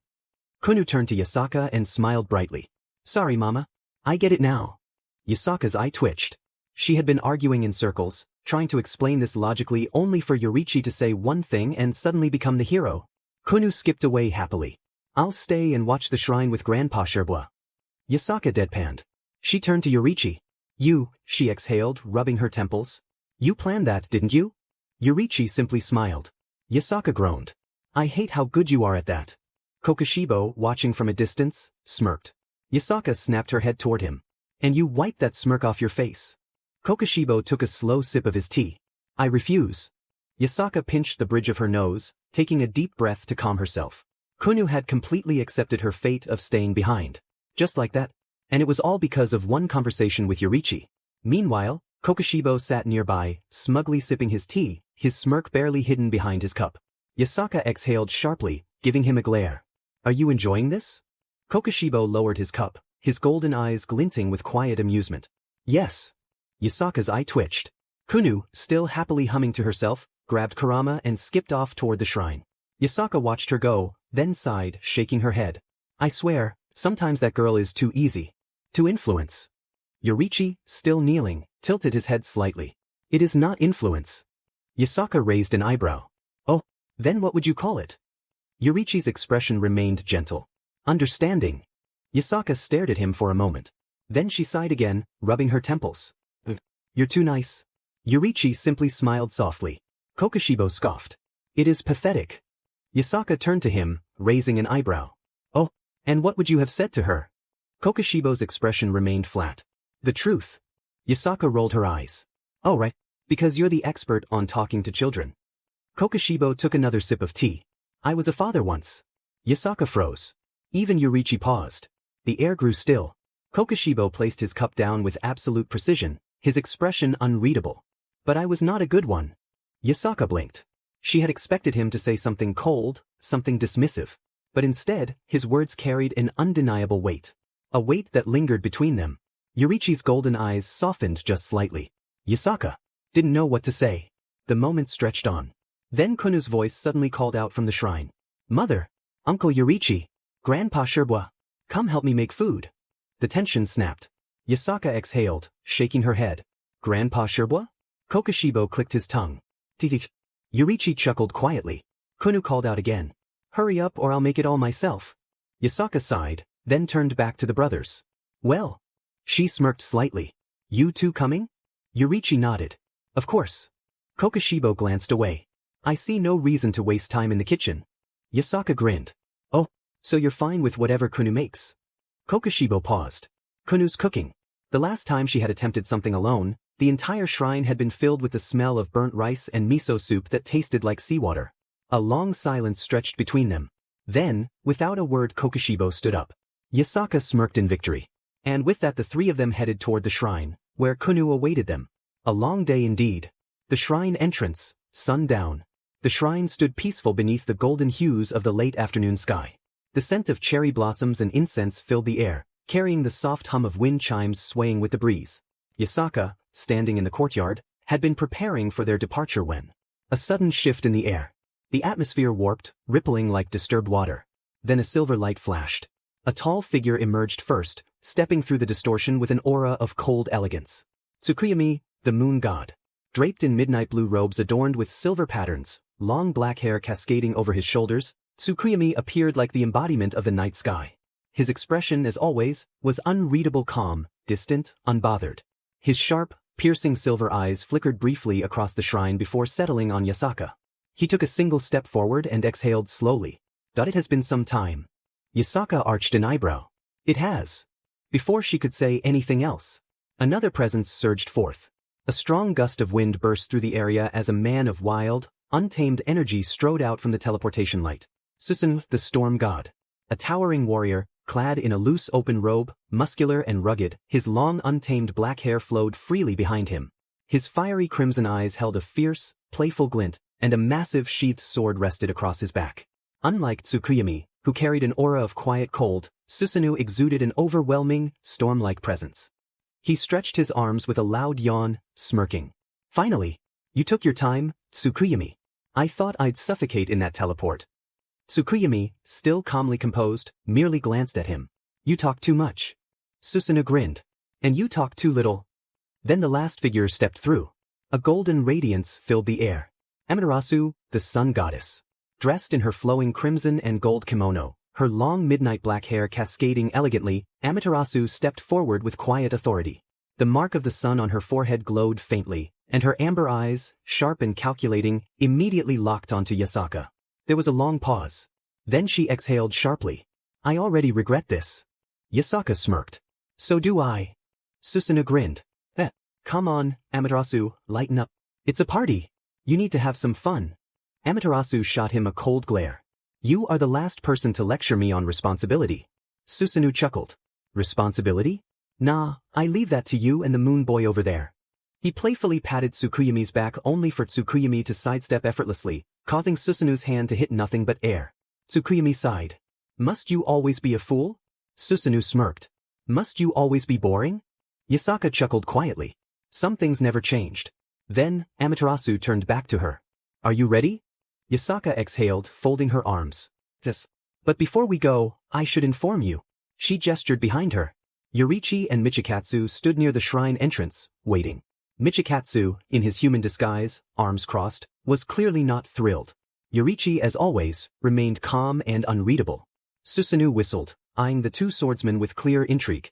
Kunu turned to Yasaka and smiled brightly. Sorry, Mama. I get it now. Yasaka's eye twitched. She had been arguing in circles, trying to explain this logically only for Yorichi to say one thing and suddenly become the hero. Kunu skipped away happily. I'll stay and watch the shrine with Grandpa Sherbois. Yasaka deadpanned. She turned to Yorichi. You, she exhaled, rubbing her temples. You planned that, didn't you? Yorichi simply smiled. Yasaka groaned. I hate how good you are at that. Kokushibo, watching from a distance, smirked. Yasaka snapped her head toward him. And you wiped that smirk off your face. Kokushibo took a slow sip of his tea. I refuse. Yasaka pinched the bridge of her nose, taking a deep breath to calm herself. Kunu had completely accepted her fate of staying behind. Just like that. And it was all because of one conversation with Yorichi. Meanwhile, Kokushibo sat nearby, smugly sipping his tea, his smirk barely hidden behind his cup. Yasaka exhaled sharply, giving him a glare. Are you enjoying this? Kokushibo lowered his cup, his golden eyes glinting with quiet amusement. Yes. Yasaka's eye twitched. Kunu, still happily humming to herself, grabbed Kurama and skipped off toward the shrine. Yasaka watched her go, then sighed, shaking her head. I swear, sometimes that girl is too easy to influence. Yorichi, still kneeling, tilted his head slightly. It is not influence. Yasaka raised an eyebrow. Oh, then what would you call it? Yorichi's expression remained gentle. Understanding. Yasaka stared at him for a moment. Then she sighed again, rubbing her temples. You're too nice. Yorichi simply smiled softly. Kokushibo scoffed. It is pathetic. Yasaka turned to him, raising an eyebrow. Oh, and what would you have said to her? Kokushibo's expression remained flat. The truth. Yasaka rolled her eyes. Oh right, because you're the expert on talking to children. Kokushibo took another sip of tea. I was a father once. Yasaka froze. Even Yorichi paused. The air grew still. Kokushibo placed his cup down with absolute precision, his expression unreadable. But I was not a good one. Yasaka blinked. She had expected him to say something cold, something dismissive. But instead, his words carried an undeniable weight. A weight that lingered between them. Yorichi's golden eyes softened just slightly. Yasaka didn't know what to say. The moment stretched on. Then Kunu's voice suddenly called out from the shrine. Mother, Uncle Yorichi, Grandpa Sherbois, come help me make food. The tension snapped. Yasaka exhaled, shaking her head. Grandpa Sherbois? Kokushibo clicked his tongue. Titi. Yorichi chuckled quietly. Kunu called out again. Hurry up or I'll make it all myself. Yasaka sighed, then turned back to the brothers. Well. She smirked slightly. You two coming? Yorichi nodded. Of course. Kokushibo glanced away. I see no reason to waste time in the kitchen. Yasaka grinned. Oh, so you're fine with whatever Kunu makes? Kokushibo paused. Kunu's cooking. The last time she had attempted something alone, the entire shrine had been filled with the smell of burnt rice and miso soup that tasted like seawater. A long silence stretched between them. Then, without a word, Kokushibo stood up. Yasaka smirked in victory. And with that the three of them headed toward the shrine, where Kunu awaited them. A long day indeed. The shrine entrance, sundown. The shrine stood peaceful beneath the golden hues of the late afternoon sky. The scent of cherry blossoms and incense filled the air, carrying the soft hum of wind chimes swaying with the breeze. Yasaka, standing in the courtyard, had been preparing for their departure when a sudden shift in the air. The atmosphere warped, rippling like disturbed water. Then a silver light flashed. A tall figure emerged first, stepping through the distortion with an aura of cold elegance. Tsukuyomi, the moon god. Draped in midnight blue robes adorned with silver patterns, long black hair cascading over his shoulders, Tsukuyomi appeared like the embodiment of the night sky. His expression, as always, was unreadable calm, distant, unbothered. His sharp, piercing silver eyes flickered briefly across the shrine before settling on Yasaka. He took a single step forward and exhaled slowly. It has been some time. Yasaka arched an eyebrow. It has. Before she could say anything else, another presence surged forth. A strong gust of wind burst through the area as a man of wild, untamed energy strode out from the teleportation light. Susanoo, the storm god. A towering warrior, clad in a loose open robe, muscular and rugged, his long untamed black hair flowed freely behind him. His fiery crimson eyes held a fierce, playful glint, and a massive sheathed sword rested across his back. Unlike Tsukuyomi, who carried an aura of quiet cold, Susanoo exuded an overwhelming, storm-like presence. He stretched his arms with a loud yawn, smirking. Finally, you took your time, Tsukuyomi. I thought I'd suffocate in that teleport. Tsukuyomi, still calmly composed, merely glanced at him. You talk too much. Susanoo grinned. And you talk too little. Then the last figure stepped through. A golden radiance filled the air. Amaterasu, the sun goddess. Dressed in her flowing crimson and gold kimono, her long midnight black hair cascading elegantly, Amaterasu stepped forward with quiet authority. The mark of the sun on her forehead glowed faintly, and her amber eyes, sharp and calculating, immediately locked onto Yasaka. There was a long pause. Then she exhaled sharply. I already regret this. Yasaka smirked. So do I. Susanoo grinned. Come on, Amaterasu, lighten up. It's a party. You need to have some fun. Amaterasu shot him a cold glare. You are the last person to lecture me on responsibility. Susanoo chuckled. Responsibility? Nah, I leave that to you and the moon boy over there. He playfully patted Tsukuyomi's back only for Tsukuyomi to sidestep effortlessly, causing Susanoo's hand to hit nothing but air. Tsukuyomi sighed. Must you always be a fool? Susanoo smirked. Must you always be boring? Yasaka chuckled quietly. Some things never changed. Then, Amaterasu turned back to her. Are you ready? Yasaka exhaled, folding her arms. Yes. But before we go, I should inform you. She gestured behind her. Yoriichi and Michikatsu stood near the shrine entrance, waiting. Michikatsu, in his human disguise, arms crossed, was clearly not thrilled. Yoriichi, as always, remained calm and unreadable. Susanoo whistled, eyeing the two swordsmen with clear intrigue.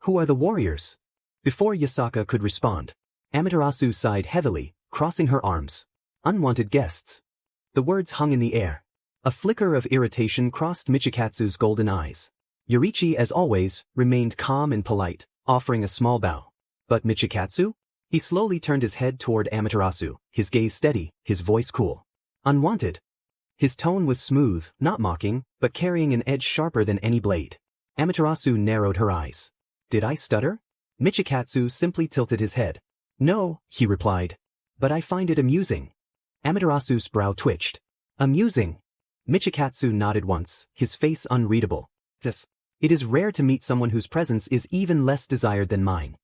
Who are the warriors? Before Yasaka could respond, Amaterasu sighed heavily, crossing her arms. Unwanted guests. The words hung in the air. A flicker of irritation crossed Michikatsu's golden eyes. Yoriichi, as always, remained calm and polite, offering a small bow. But Michikatsu? He slowly turned his head toward Amaterasu, his gaze steady, his voice cool. Unwanted. His tone was smooth, not mocking, but carrying an edge sharper than any blade. Amaterasu narrowed her eyes. Did I stutter? Michikatsu simply tilted his head. No, he replied. But I find it amusing. Amaterasu's brow twitched. Amusing. Michikatsu nodded once, his face unreadable. Yes. It is rare to meet someone whose presence is even less desired than mine.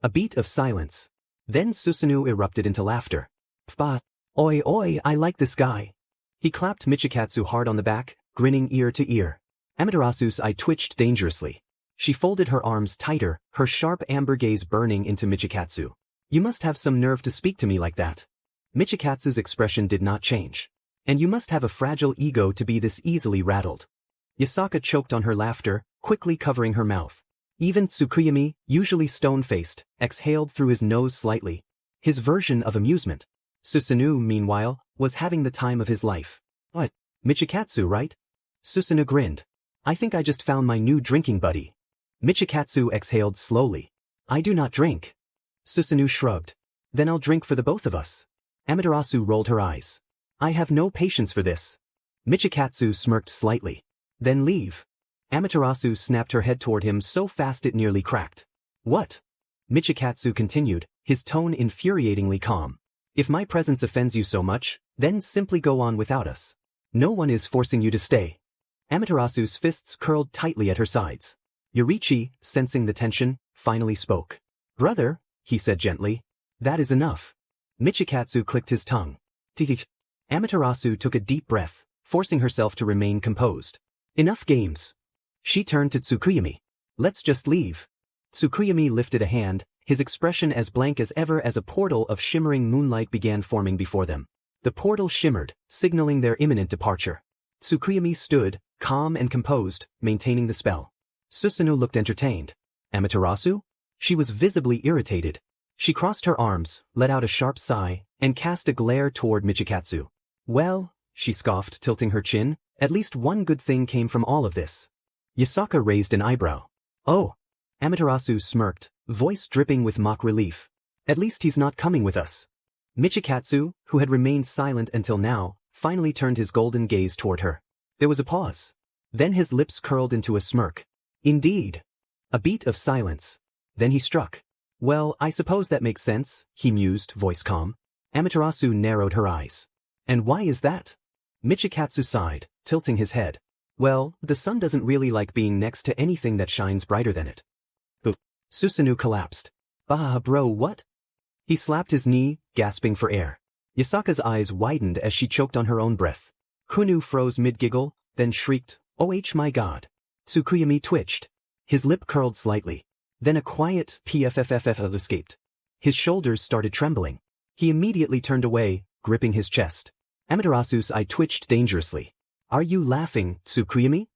A beat of silence. Then Susanoo erupted into laughter. Pfa. Oi oi, I like this guy. He clapped Michikatsu hard on the back, grinning ear to ear. Amaterasu's eye twitched dangerously. She folded her arms tighter, her sharp amber gaze burning into Michikatsu. You must have some nerve to speak to me like that. Michikatsu's expression did not change. And you must have a fragile ego to be this easily rattled. Yasaka choked on her laughter, quickly covering her mouth. Even Tsukuyomi, usually stone-faced, exhaled through his nose slightly. His version of amusement. Susanoo, meanwhile, was having the time of his life. What? Michikatsu, right? Susanoo grinned. I think I just found my new drinking buddy. Michikatsu exhaled slowly. I do not drink. Susanoo shrugged. Then I'll drink for the both of us. Amaterasu rolled her eyes. I have no patience for this. Michikatsu smirked slightly. Then leave. Amaterasu snapped her head toward him so fast it nearly cracked. What? Michikatsu continued, his tone infuriatingly calm. If my presence offends you so much, then simply go on without us. No one is forcing you to stay. Amaterasu's fists curled tightly at her sides. Yorichi, sensing the tension, finally spoke. Brother, he said gently. That is enough. Michikatsu clicked his tongue. Amaterasu took a deep breath, forcing herself to remain composed. Enough games. She turned to Tsukuyomi. Let's just leave. Tsukuyomi lifted a hand, his expression as blank as ever as a portal of shimmering moonlight began forming before them. The portal shimmered, signaling their imminent departure. Tsukuyomi stood, calm and composed, maintaining the spell. Susanoo looked entertained. Amaterasu? She was visibly irritated. She crossed her arms, let out a sharp sigh, and cast a glare toward Michikatsu. Well, she scoffed, tilting her chin, at least one good thing came from all of this. Yasaka raised an eyebrow. Oh. Amaterasu smirked, voice dripping with mock relief. At least he's not coming with us. Michikatsu, who had remained silent until now, finally turned his golden gaze toward her. There was a pause. Then his lips curled into a smirk. Indeed. A beat of silence. Then he struck. Well, I suppose that makes sense, he mused, voice calm. Amaterasu narrowed her eyes. And why is that? Michikatsu sighed, tilting his head. Well, the sun doesn't really like being next to anything that shines brighter than it. Susanoo collapsed. Bah, bro, what? He slapped his knee, gasping for air. Yasaka's eyes widened as she choked on her own breath. Kunu froze mid-giggle, then shrieked, "Oh my god." Tsukuyomi twitched. His lip curled slightly. Then a quiet pfff escaped. His shoulders started trembling. He immediately turned away, gripping his chest. Amaterasu's eye twitched dangerously. Are you laughing, Tsukuyomi?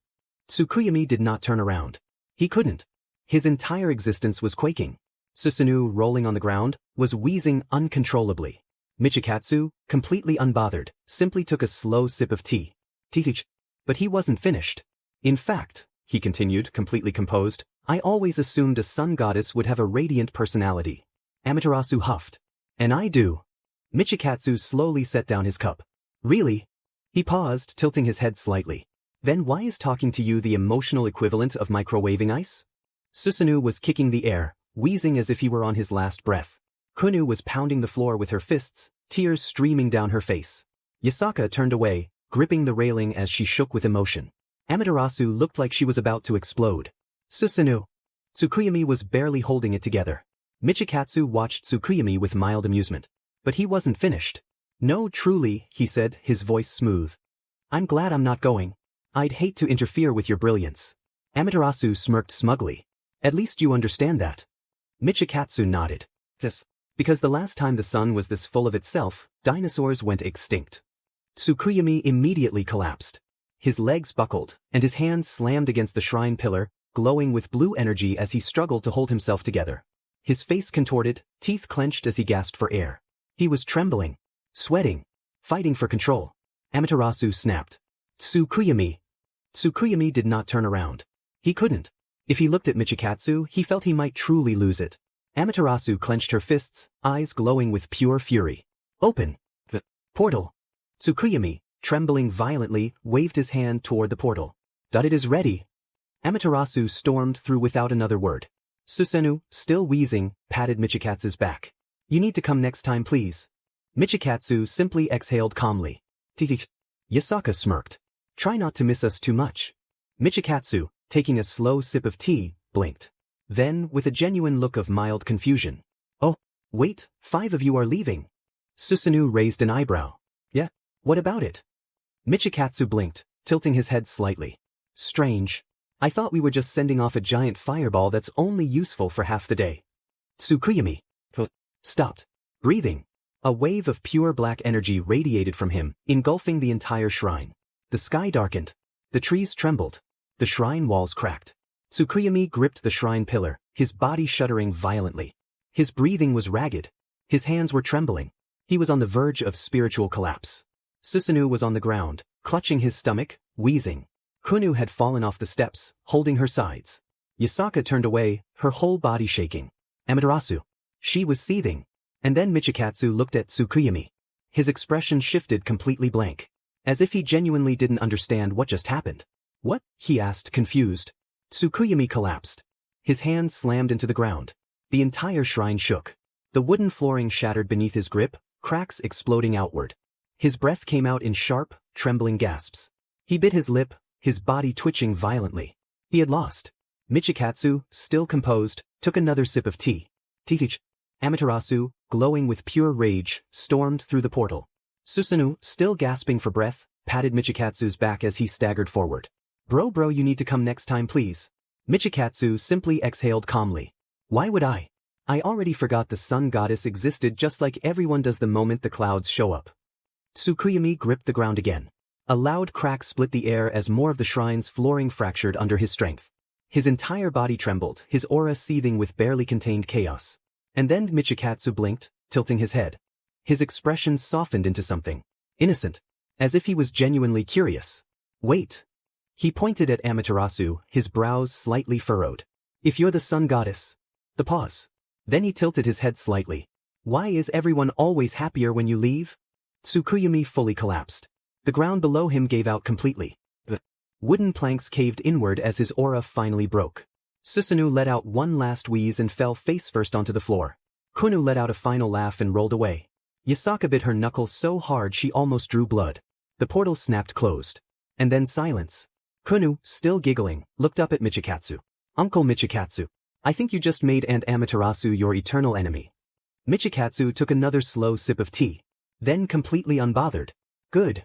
Tsukuyomi did not turn around. He couldn't. His entire existence was quaking. Susanoo, rolling on the ground, was wheezing uncontrollably. Michikatsu, completely unbothered, simply took a slow sip of tea. But he wasn't finished. In fact, he continued, completely composed, I always assumed a sun goddess would have a radiant personality. Amaterasu huffed. And I do. Michikatsu slowly set down his cup. Really? He paused, tilting his head slightly. Then why is talking to you the emotional equivalent of microwaving ice? Susanoo was kicking the air, wheezing as if he were on his last breath. Kunu was pounding the floor with her fists, tears streaming down her face. Yasaka turned away, gripping the railing as she shook with emotion. Amaterasu looked like she was about to explode. Susanoo. Tsukuyomi was barely holding it together. Michikatsu watched Tsukuyomi with mild amusement. But he wasn't finished. No, truly, he said, his voice smooth. I'm glad I'm not going. I'd hate to interfere with your brilliance. Amaterasu smirked smugly. At least you understand that. Michikatsu nodded. Yes. Because the last time the sun was this full of itself, dinosaurs went extinct. Tsukuyomi immediately collapsed. His legs buckled, and his hands slammed against the shrine pillar, glowing with blue energy as he struggled to hold himself together. His face contorted, teeth clenched as he gasped for air. He was trembling, sweating, fighting for control. Amaterasu snapped. Tsukuyomi. Tsukuyomi did not turn around. He couldn't. If he looked at Michikatsu, he felt he might truly lose it. Amaterasu clenched her fists, eyes glowing with pure fury. Open. The portal. Tsukuyomi, trembling violently, waved his hand toward the portal. It is ready. Amaterasu stormed through without another word. Susanoo, still wheezing, patted Michikatsu's back. You need to come next time, please. Michikatsu simply exhaled calmly. Yasaka smirked. Try not to miss us too much. Michikatsu, taking a slow sip of tea, blinked. Then, with a genuine look of mild confusion. Oh, wait, 5 of you are leaving. Susanoo raised an eyebrow. Yeah, what about it? Michikatsu blinked, tilting his head slightly. Strange. I thought we were just sending off a giant fireball that's only useful for half the day. Tsukuyomi stopped, breathing. A wave of pure black energy radiated from him, engulfing the entire shrine. The sky darkened. The trees trembled. The shrine walls cracked. Tsukuyomi gripped the shrine pillar, his body shuddering violently. His breathing was ragged. His hands were trembling. He was on the verge of spiritual collapse. Susanoo was on the ground, clutching his stomach, wheezing. Kunu had fallen off the steps, holding her sides. Yasaka turned away, her whole body shaking. Amaterasu. She was seething. And then Michikatsu looked at Tsukuyomi. His expression shifted completely blank. As if he genuinely didn't understand what just happened. What? He asked, confused. Tsukuyomi collapsed. His hands slammed into the ground. The entire shrine shook. The wooden flooring shattered beneath his grip, cracks exploding outward. His breath came out in sharp, trembling gasps. He bit his lip, his body twitching violently. He had lost. Michikatsu, still composed, took another sip of tea. Teach. Amaterasu, glowing with pure rage, stormed through the portal. Susanoo, still gasping for breath, patted Michikatsu's back as he staggered forward. Bro, you need to come next time please. Michikatsu simply exhaled calmly. Why would I? I already forgot the sun goddess existed just like everyone does the moment the clouds show up. Tsukuyomi gripped the ground again. A loud crack split the air as more of the shrine's flooring fractured under his strength. His entire body trembled, his aura seething with barely contained chaos. And then Michikatsu blinked, tilting his head. His expression softened into something innocent, as if he was genuinely curious. Wait. He pointed at Amaterasu, his brows slightly furrowed. If you're the sun goddess. The pause. Then he tilted his head slightly. Why is everyone always happier when you leave? Tsukuyomi fully collapsed. The ground below him gave out completely. The wooden planks caved inward as his aura finally broke. Susanoo let out one last wheeze and fell face first onto the floor. Kunu let out a final laugh and rolled away. Yasaka bit her knuckles so hard she almost drew blood. The portal snapped closed. And then silence. Kunu, still giggling, looked up at Michikatsu. Uncle Michikatsu, I think you just made Aunt Amaterasu your eternal enemy. Michikatsu took another slow sip of tea. Then completely unbothered. Good.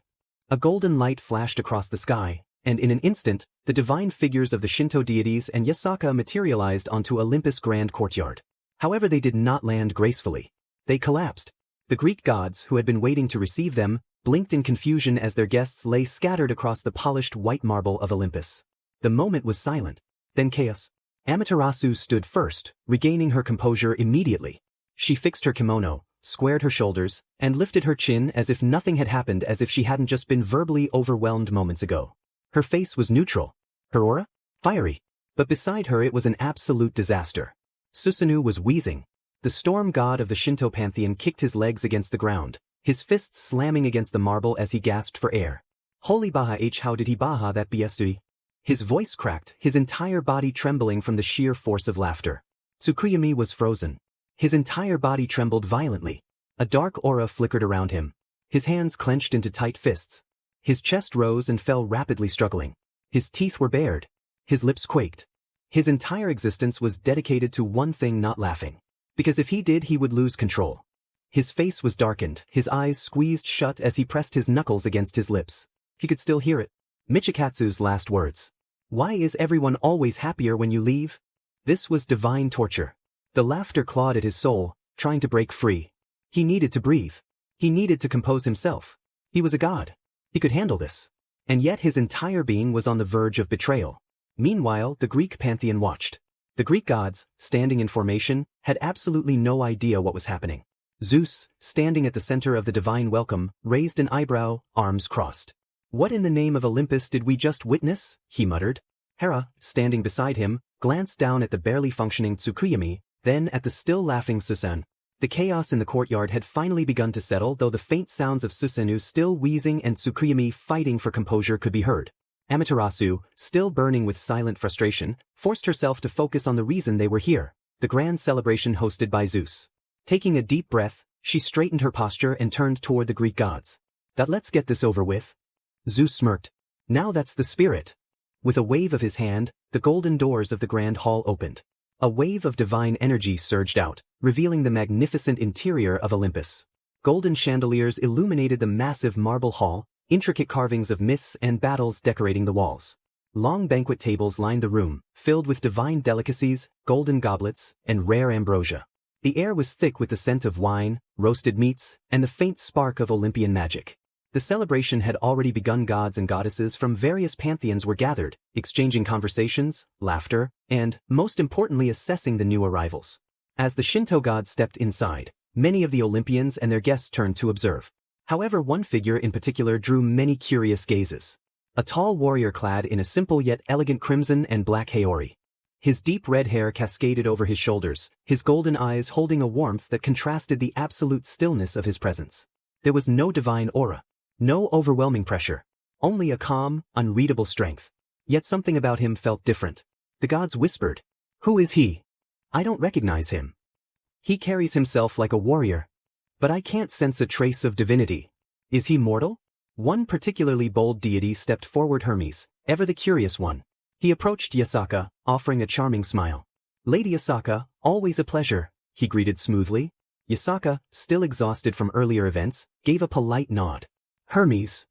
A golden light flashed across the sky, and in an instant, the divine figures of the Shinto deities and Yasaka materialized onto Olympus' grand courtyard. However, they did not land gracefully. They collapsed. The Greek gods, who had been waiting to receive them, blinked in confusion as their guests lay scattered across the polished white marble of Olympus. The moment was silent. Then chaos. Amaterasu stood first, regaining her composure immediately. She fixed her kimono, squared her shoulders, and lifted her chin as if nothing had happened, as if she hadn't just been verbally overwhelmed moments ago. Her face was neutral. Her aura? Fiery. But beside her it was an absolute disaster. Susanoo was wheezing. The storm god of the Shinto pantheon kicked his legs against the ground, his fists slamming against the marble as he gasped for air. Holy Baha H, how did he Baha that BSD? His voice cracked, his entire body trembling from the sheer force of laughter. Tsukuyomi was frozen. His entire body trembled violently. A dark aura flickered around him. His hands clenched into tight fists. His chest rose and fell rapidly, struggling. His teeth were bared. His lips quaked. His entire existence was dedicated to one thing: not laughing. Because if he did, he would lose control. His face was darkened, his eyes squeezed shut as he pressed his knuckles against his lips. He could still hear it. Michikatsu's last words. Why is everyone always happier when you leave? This was divine torture. The laughter clawed at his soul, trying to break free. He needed to breathe. He needed to compose himself. He was a god. He could handle this. And yet his entire being was on the verge of betrayal. Meanwhile, the Greek pantheon watched. The Greek gods, standing in formation, had absolutely no idea what was happening. Zeus, standing at the center of the divine welcome, raised an eyebrow, arms crossed. What in the name of Olympus did we just witness? He muttered. Hera, standing beside him, glanced down at the barely functioning Tsukuyomi, then at the still laughing Susanoo. The chaos in the courtyard had finally begun to settle, though the faint sounds of Susanoo still wheezing and Tsukuyomi fighting for composure could be heard. Amaterasu, still burning with silent frustration, forced herself to focus on the reason they were here, the grand celebration hosted by Zeus. Taking a deep breath, she straightened her posture and turned toward the Greek gods. Let's get this over with. Zeus smirked. Now that's the spirit. With a wave of his hand, the golden doors of the grand hall opened. A wave of divine energy surged out, revealing the magnificent interior of Olympus. Golden chandeliers illuminated the massive marble hall, intricate carvings of myths and battles decorating the walls. Long banquet tables lined the room, filled with divine delicacies, golden goblets, and rare ambrosia. The air was thick with the scent of wine, roasted meats, and the faint spark of Olympian magic. The celebration had already begun. Gods and goddesses from various pantheons were gathered, exchanging conversations, laughter, and, most importantly, assessing the new arrivals. As the Shinto gods stepped inside, many of the Olympians and their guests turned to observe. However, one figure in particular drew many curious gazes. A tall warrior clad in a simple yet elegant crimson and black haori. His deep red hair cascaded over his shoulders, his golden eyes holding a warmth that contrasted the absolute stillness of his presence. There was no divine aura. No overwhelming pressure. Only a calm, unreadable strength. Yet something about him felt different. The gods whispered. Who is he? I don't recognize him. He carries himself like a warrior. But I can't sense a trace of divinity. Is he mortal? One particularly bold deity stepped forward. Hermes, ever the curious one. He approached Yasaka, offering a charming smile. Lady Yasaka, always a pleasure, he greeted smoothly. Yasaka, still exhausted from earlier events, gave a polite nod. Hermes.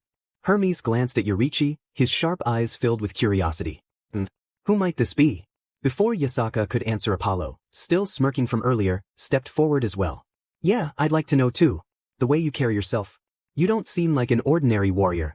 Hermes glanced at Yorichi, his sharp eyes filled with curiosity. Who might this be? Before Yasaka could answer, Apollo, still smirking from earlier, stepped forward as well. Yeah, I'd like to know too. The way you carry yourself. You don't seem like an ordinary warrior.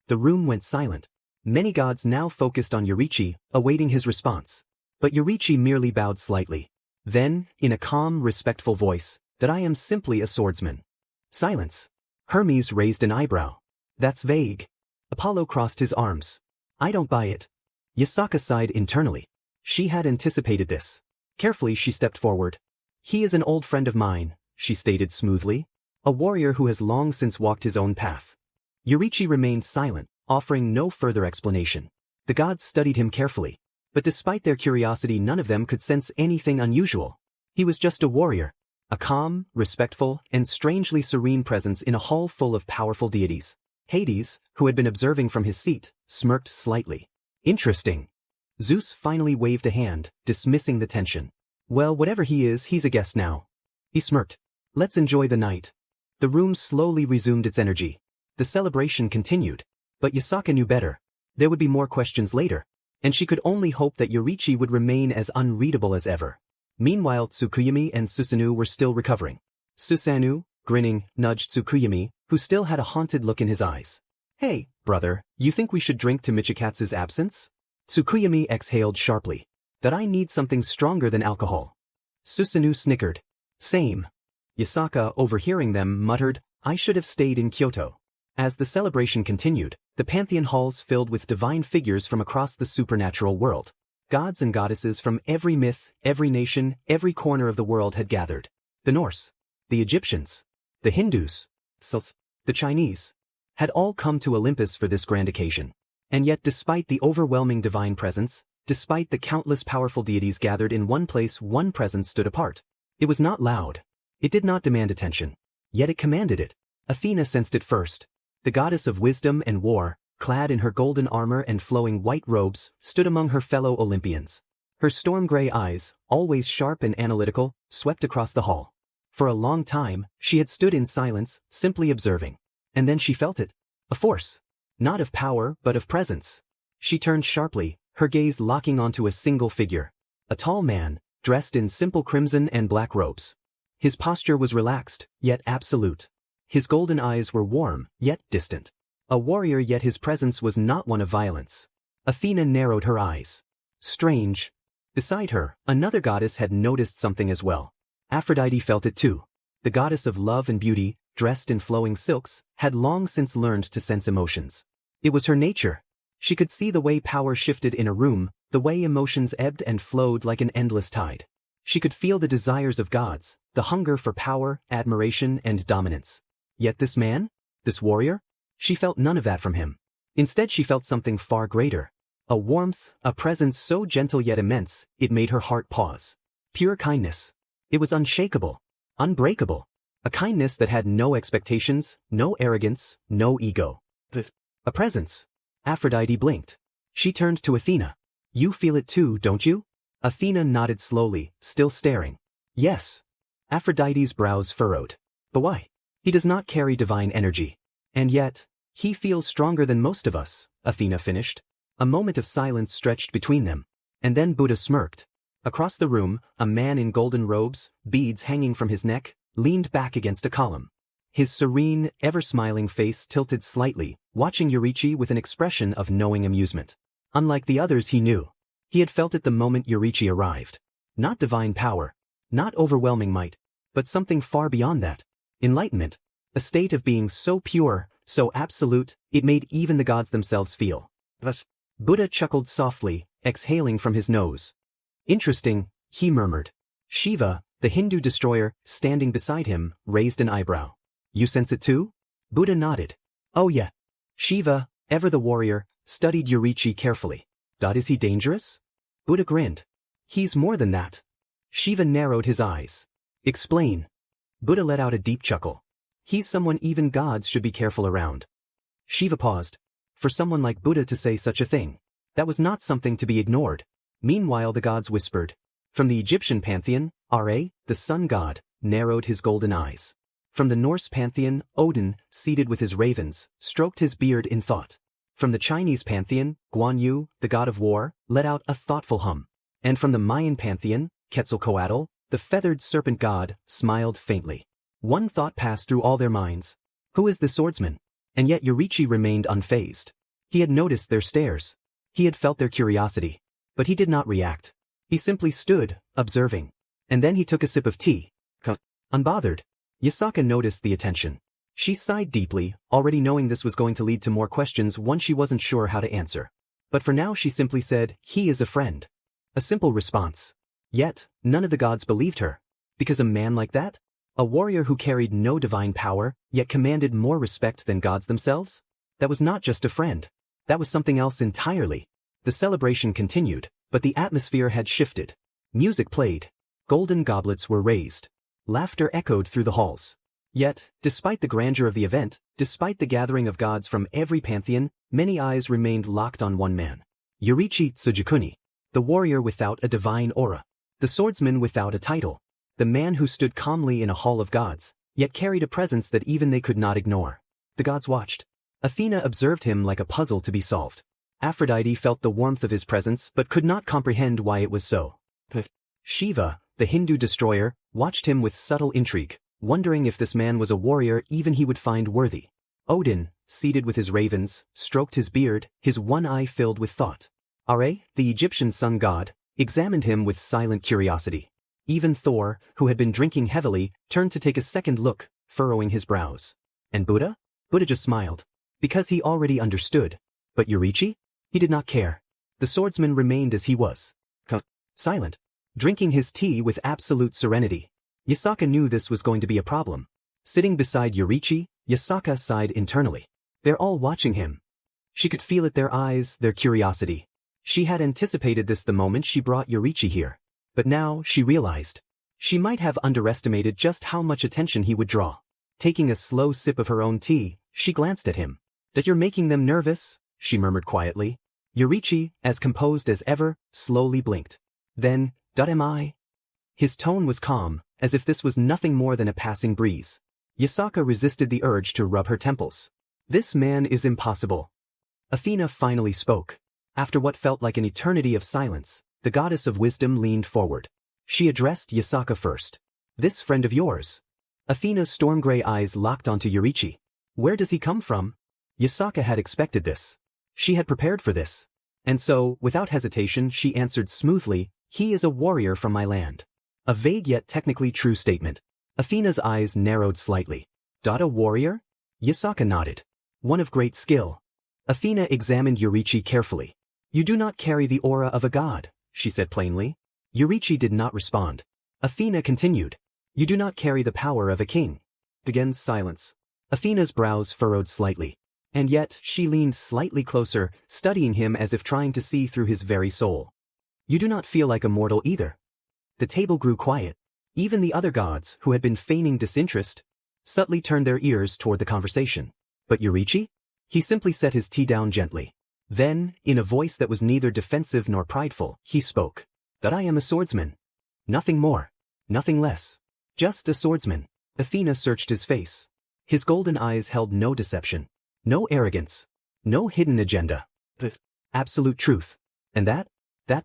The room went silent. Many gods now focused on Yorichi, awaiting his response. But Yorichi merely bowed slightly. Then, in a calm, respectful voice, that I am simply a swordsman. Silence. Hermes raised an eyebrow. That's vague. Apollo crossed his arms. I don't buy it. Yasaka sighed internally. She had anticipated this. Carefully she stepped forward. He is an old friend of mine, she stated smoothly. A warrior who has long since walked his own path. Yorichi remained silent, offering no further explanation. The gods studied him carefully. But despite their curiosity, none of them could sense anything unusual. He was just a warrior. A calm, respectful, and strangely serene presence in a hall full of powerful deities. Hades, who had been observing from his seat, smirked slightly. Interesting. Zeus finally waved a hand, dismissing the tension. Well, whatever he is, he's a guest now. He smirked. Let's enjoy the night. The room slowly resumed its energy. The celebration continued. But Yasaka knew better. There would be more questions later. And she could only hope that Yorichi would remain as unreadable as ever. Meanwhile, Tsukuyumi and Susanoo were still recovering. Susanoo, grinning, nudged Tsukuyumi, who still had a haunted look in his eyes. Hey, brother, you think we should drink to Michikatsu's absence? Tsukuyumi exhaled sharply. That I need something stronger than alcohol. Susanoo snickered. Same. Yasaka, overhearing them, muttered, I should have stayed in Kyoto. As the celebration continued, the pantheon halls filled with divine figures from across the supernatural world. Gods and goddesses from every myth, every nation, every corner of the world had gathered. The Norse, the Egyptians, the Hindus, the Chinese, had all come to Olympus for this grand occasion. And yet, despite the overwhelming divine presence, despite the countless powerful deities gathered in one place, one presence stood apart. It was not loud. It did not demand attention. Yet it commanded it. Athena sensed it first. The goddess of wisdom and war, clad in her golden armor and flowing white robes, stood among her fellow Olympians. Her storm-gray eyes, always sharp and analytical, swept across the hall. For a long time, she had stood in silence, simply observing. And then she felt it. A force. Not of power, but of presence. She turned sharply, her gaze locking onto a single figure. A tall man, dressed in simple crimson and black robes. His posture was relaxed, yet absolute. His golden eyes were warm, yet distant. A warrior, yet his presence was not one of violence. Athena narrowed her eyes. Strange. Beside her, another goddess had noticed something as well. Aphrodite felt it too. The goddess of love and beauty, dressed in flowing silks, had long since learned to sense emotions. It was her nature. She could see the way power shifted in a room, the way emotions ebbed and flowed like an endless tide. She could feel the desires of gods, the hunger for power, admiration, and dominance. Yet this man? This warrior? She felt none of that from him. Instead, she felt something far greater. A warmth, a presence so gentle yet immense, it made her heart pause. Pure kindness. It was unshakable, unbreakable. A kindness that had no expectations, no arrogance, no ego. A presence. Aphrodite blinked. She turned to Athena. You feel it too, don't you? Athena nodded slowly, still staring. Yes. Aphrodite's brows furrowed. But why? He does not carry divine energy. And yet, he feels stronger than most of us, Athena finished. A moment of silence stretched between them. And then Buddha smirked. Across the room, a man in golden robes, beads hanging from his neck, leaned back against a column. His serene, ever-smiling face tilted slightly, watching Yorichi with an expression of knowing amusement. Unlike the others he knew. He had felt it the moment Yorichi arrived. Not divine power, not overwhelming might, but something far beyond that. Enlightenment. A state of being so pure, so absolute, it made even the gods themselves feel. But Buddha chuckled softly, exhaling from his nose. Interesting, he murmured. Shiva, the Hindu destroyer, standing beside him, raised an eyebrow. You sense it too? Buddha nodded. Oh yeah. Shiva, ever the warrior, studied Yorichi carefully. Is he dangerous? Buddha grinned. He's more than that. Shiva narrowed his eyes. Explain. Buddha let out a deep chuckle. He's someone even gods should be careful around. Shiva paused. For someone like Buddha to say such a thing, that was not something to be ignored. Meanwhile the gods whispered. From the Egyptian pantheon, Ra, the sun god, narrowed his golden eyes. From the Norse pantheon, Odin, seated with his ravens, stroked his beard in thought. From the Chinese pantheon, Guan Yu, the god of war, let out a thoughtful hum. And from the Mayan pantheon, Quetzalcoatl, the feathered serpent god, smiled faintly. One thought passed through all their minds. Who is the swordsman? And yet Yorichi remained unfazed. He had noticed their stares. He had felt their curiosity. But he did not react. He simply stood, observing. And then he took a sip of tea. Unbothered. Yasaka noticed the attention. She sighed deeply, already knowing this was going to lead to more questions one she wasn't sure how to answer. But for now she simply said, he is a friend. A simple response. Yet, none of the gods believed her. Because a man like that? A warrior who carried no divine power, yet commanded more respect than gods themselves? That was not just a friend. That was something else entirely. The celebration continued, but the atmosphere had shifted. Music played. Golden goblets were raised. Laughter echoed through the halls. Yet, despite the grandeur of the event, despite the gathering of gods from every pantheon, many eyes remained locked on one man. Yorichi Tsujikuni, the warrior without a divine aura. The swordsman without a title. The man who stood calmly in a hall of gods, yet carried a presence that even they could not ignore. The gods watched. Athena observed him like a puzzle to be solved. Aphrodite felt the warmth of his presence but could not comprehend why it was so. Shiva, the Hindu destroyer, watched him with subtle intrigue, wondering if this man was a warrior even he would find worthy. Odin, seated with his ravens, stroked his beard, his one eye filled with thought. Ra, the Egyptian sun god, examined him with silent curiosity. Even Thor, who had been drinking heavily, turned to take a second look, furrowing his brows. And Buddha? Buddha just smiled. Because he already understood. But Yorichi? He did not care. The swordsman remained as he was. Silent. Drinking his tea with absolute serenity. Yasaka knew this was going to be a problem. Sitting beside Yorichi, Yasaka sighed internally. They're all watching him. She could feel it, their eyes, their curiosity. She had anticipated this the moment she brought Yorichi here. But now, she realized. She might have underestimated just how much attention he would draw. Taking a slow sip of her own tea, she glanced at him. That you're making them nervous? She murmured quietly. Yorichi, as composed as ever, slowly blinked. Then, am I? His tone was calm, as if this was nothing more than a passing breeze. Yasaka resisted the urge to rub her temples. This man is impossible. Athena finally spoke. After what felt like an eternity of silence, the goddess of wisdom leaned forward. She addressed Yasaka first. This friend of yours? Athena's storm-gray eyes locked onto Yorichi. Where does he come from? Yasaka had expected this. She had prepared for this. And so, without hesitation, she answered smoothly, he is a warrior from my land. A vague yet technically true statement. Athena's eyes narrowed slightly. A warrior? Yasaka nodded. One of great skill. Athena examined Yorichi carefully. You do not carry the aura of a god, she said plainly. Yorichi did not respond. Athena continued. You do not carry the power of a king. Again silence. Athena's brows furrowed slightly. And yet, she leaned slightly closer, studying him as if trying to see through his very soul. You do not feel like a mortal either. The table grew quiet. Even the other gods, who had been feigning disinterest, subtly turned their ears toward the conversation. But Yorichi? He simply set his tea down gently. Then, in a voice that was neither defensive nor prideful, he spoke. That I am a swordsman. Nothing more. Nothing less. Just a swordsman. Athena searched his face. His golden eyes held no deception. No arrogance. No hidden agenda. Absolute truth. And that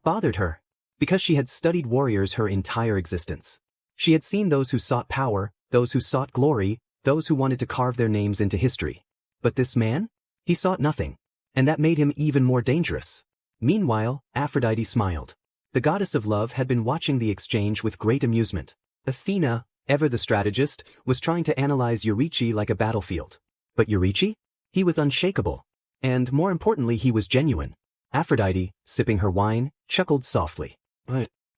bothered her. Because she had studied warriors her entire existence. She had seen those who sought power, those who sought glory, those who wanted to carve their names into history. But this man? He sought nothing. And that made him even more dangerous. Meanwhile, Aphrodite smiled. The goddess of love had been watching the exchange with great amusement. Athena, ever the strategist, was trying to analyze Yorichi like a battlefield. But Yorichi? He was unshakable. And more importantly, he was genuine. Aphrodite, sipping her wine, chuckled softly.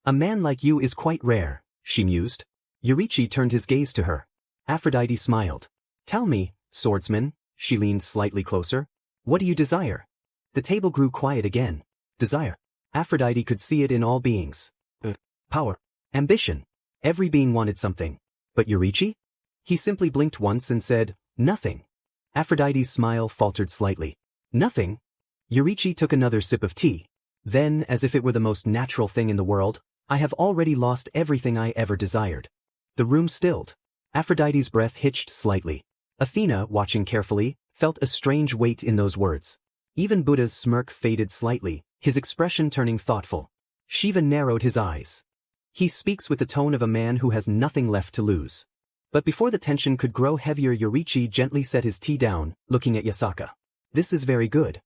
A man like you is quite rare, she mused. Yorichi turned his gaze to her. Aphrodite smiled. Tell me, swordsman, she leaned slightly closer. What do you desire? The table grew quiet again. Desire. Aphrodite could see it in all beings. Power. Ambition. Every being wanted something. But Yorichi? He simply blinked once and said, nothing. Aphrodite's smile faltered slightly. Nothing? Yorichi took another sip of tea. Then, as if it were the most natural thing in the world, I have already lost everything I ever desired. The room stilled. Aphrodite's breath hitched slightly. Athena, watching carefully, felt a strange weight in those words. Even Buddha's smirk faded slightly, his expression turning thoughtful. Shiva narrowed his eyes. He speaks with the tone of a man who has nothing left to lose. But before the tension could grow heavier, Yorichi gently set his tea down, looking at Yasaka. This is very good.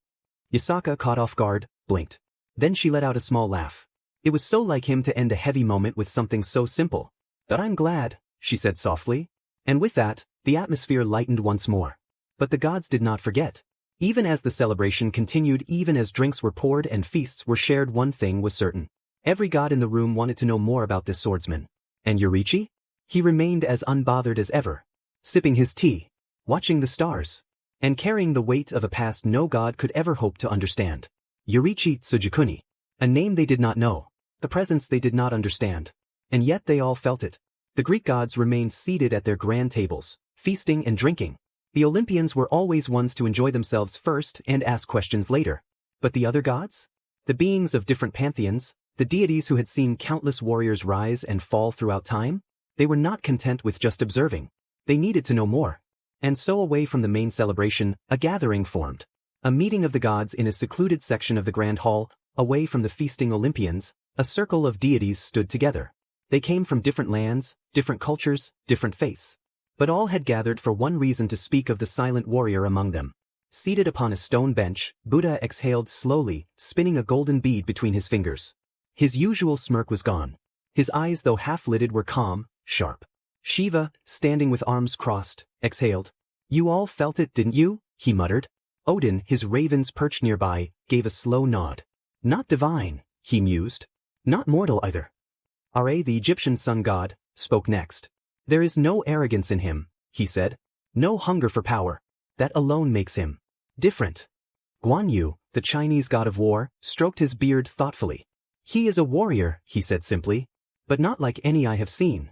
Yasaka, caught off guard, blinked. Then she let out a small laugh. It was so like him to end a heavy moment with something so simple. But I'm glad, she said softly. And with that, the atmosphere lightened once more. But the gods did not forget. Even as the celebration continued, even as drinks were poured and feasts were shared, one thing was certain. Every god in the room wanted to know more about this swordsman. And Yorichi? He remained as unbothered as ever, sipping his tea, watching the stars, and carrying the weight of a past no god could ever hope to understand. Yorichi Tsujikuni. A name they did not know, the presence they did not understand. And yet they all felt it. The Greek gods remained seated at their grand tables, feasting and drinking. The Olympians were always ones to enjoy themselves first and ask questions later. But the other gods? The beings of different pantheons, the deities who had seen countless warriors rise and fall throughout time? They were not content with just observing. They needed to know more. And so away from the main celebration, a gathering formed. A meeting of the gods in a secluded section of the grand hall, away from the feasting Olympians, a circle of deities stood together. They came from different lands, different cultures, different faiths. But all had gathered for one reason: to speak of the silent warrior among them. Seated upon a stone bench, Buddha exhaled slowly, spinning a golden bead between his fingers. His usual smirk was gone. His eyes, though half-lidded, were calm, sharp. Shiva, standing with arms crossed, exhaled. You all felt it, didn't you? He muttered. Odin, his ravens perched nearby, gave a slow nod. Not divine, he mused. Not mortal either. Ra, the Egyptian sun god, spoke next. There is no arrogance in him, he said. No hunger for power. That alone makes him different. Guan Yu, the Chinese god of war, stroked his beard thoughtfully. He is a warrior, he said simply, but not like any I have seen.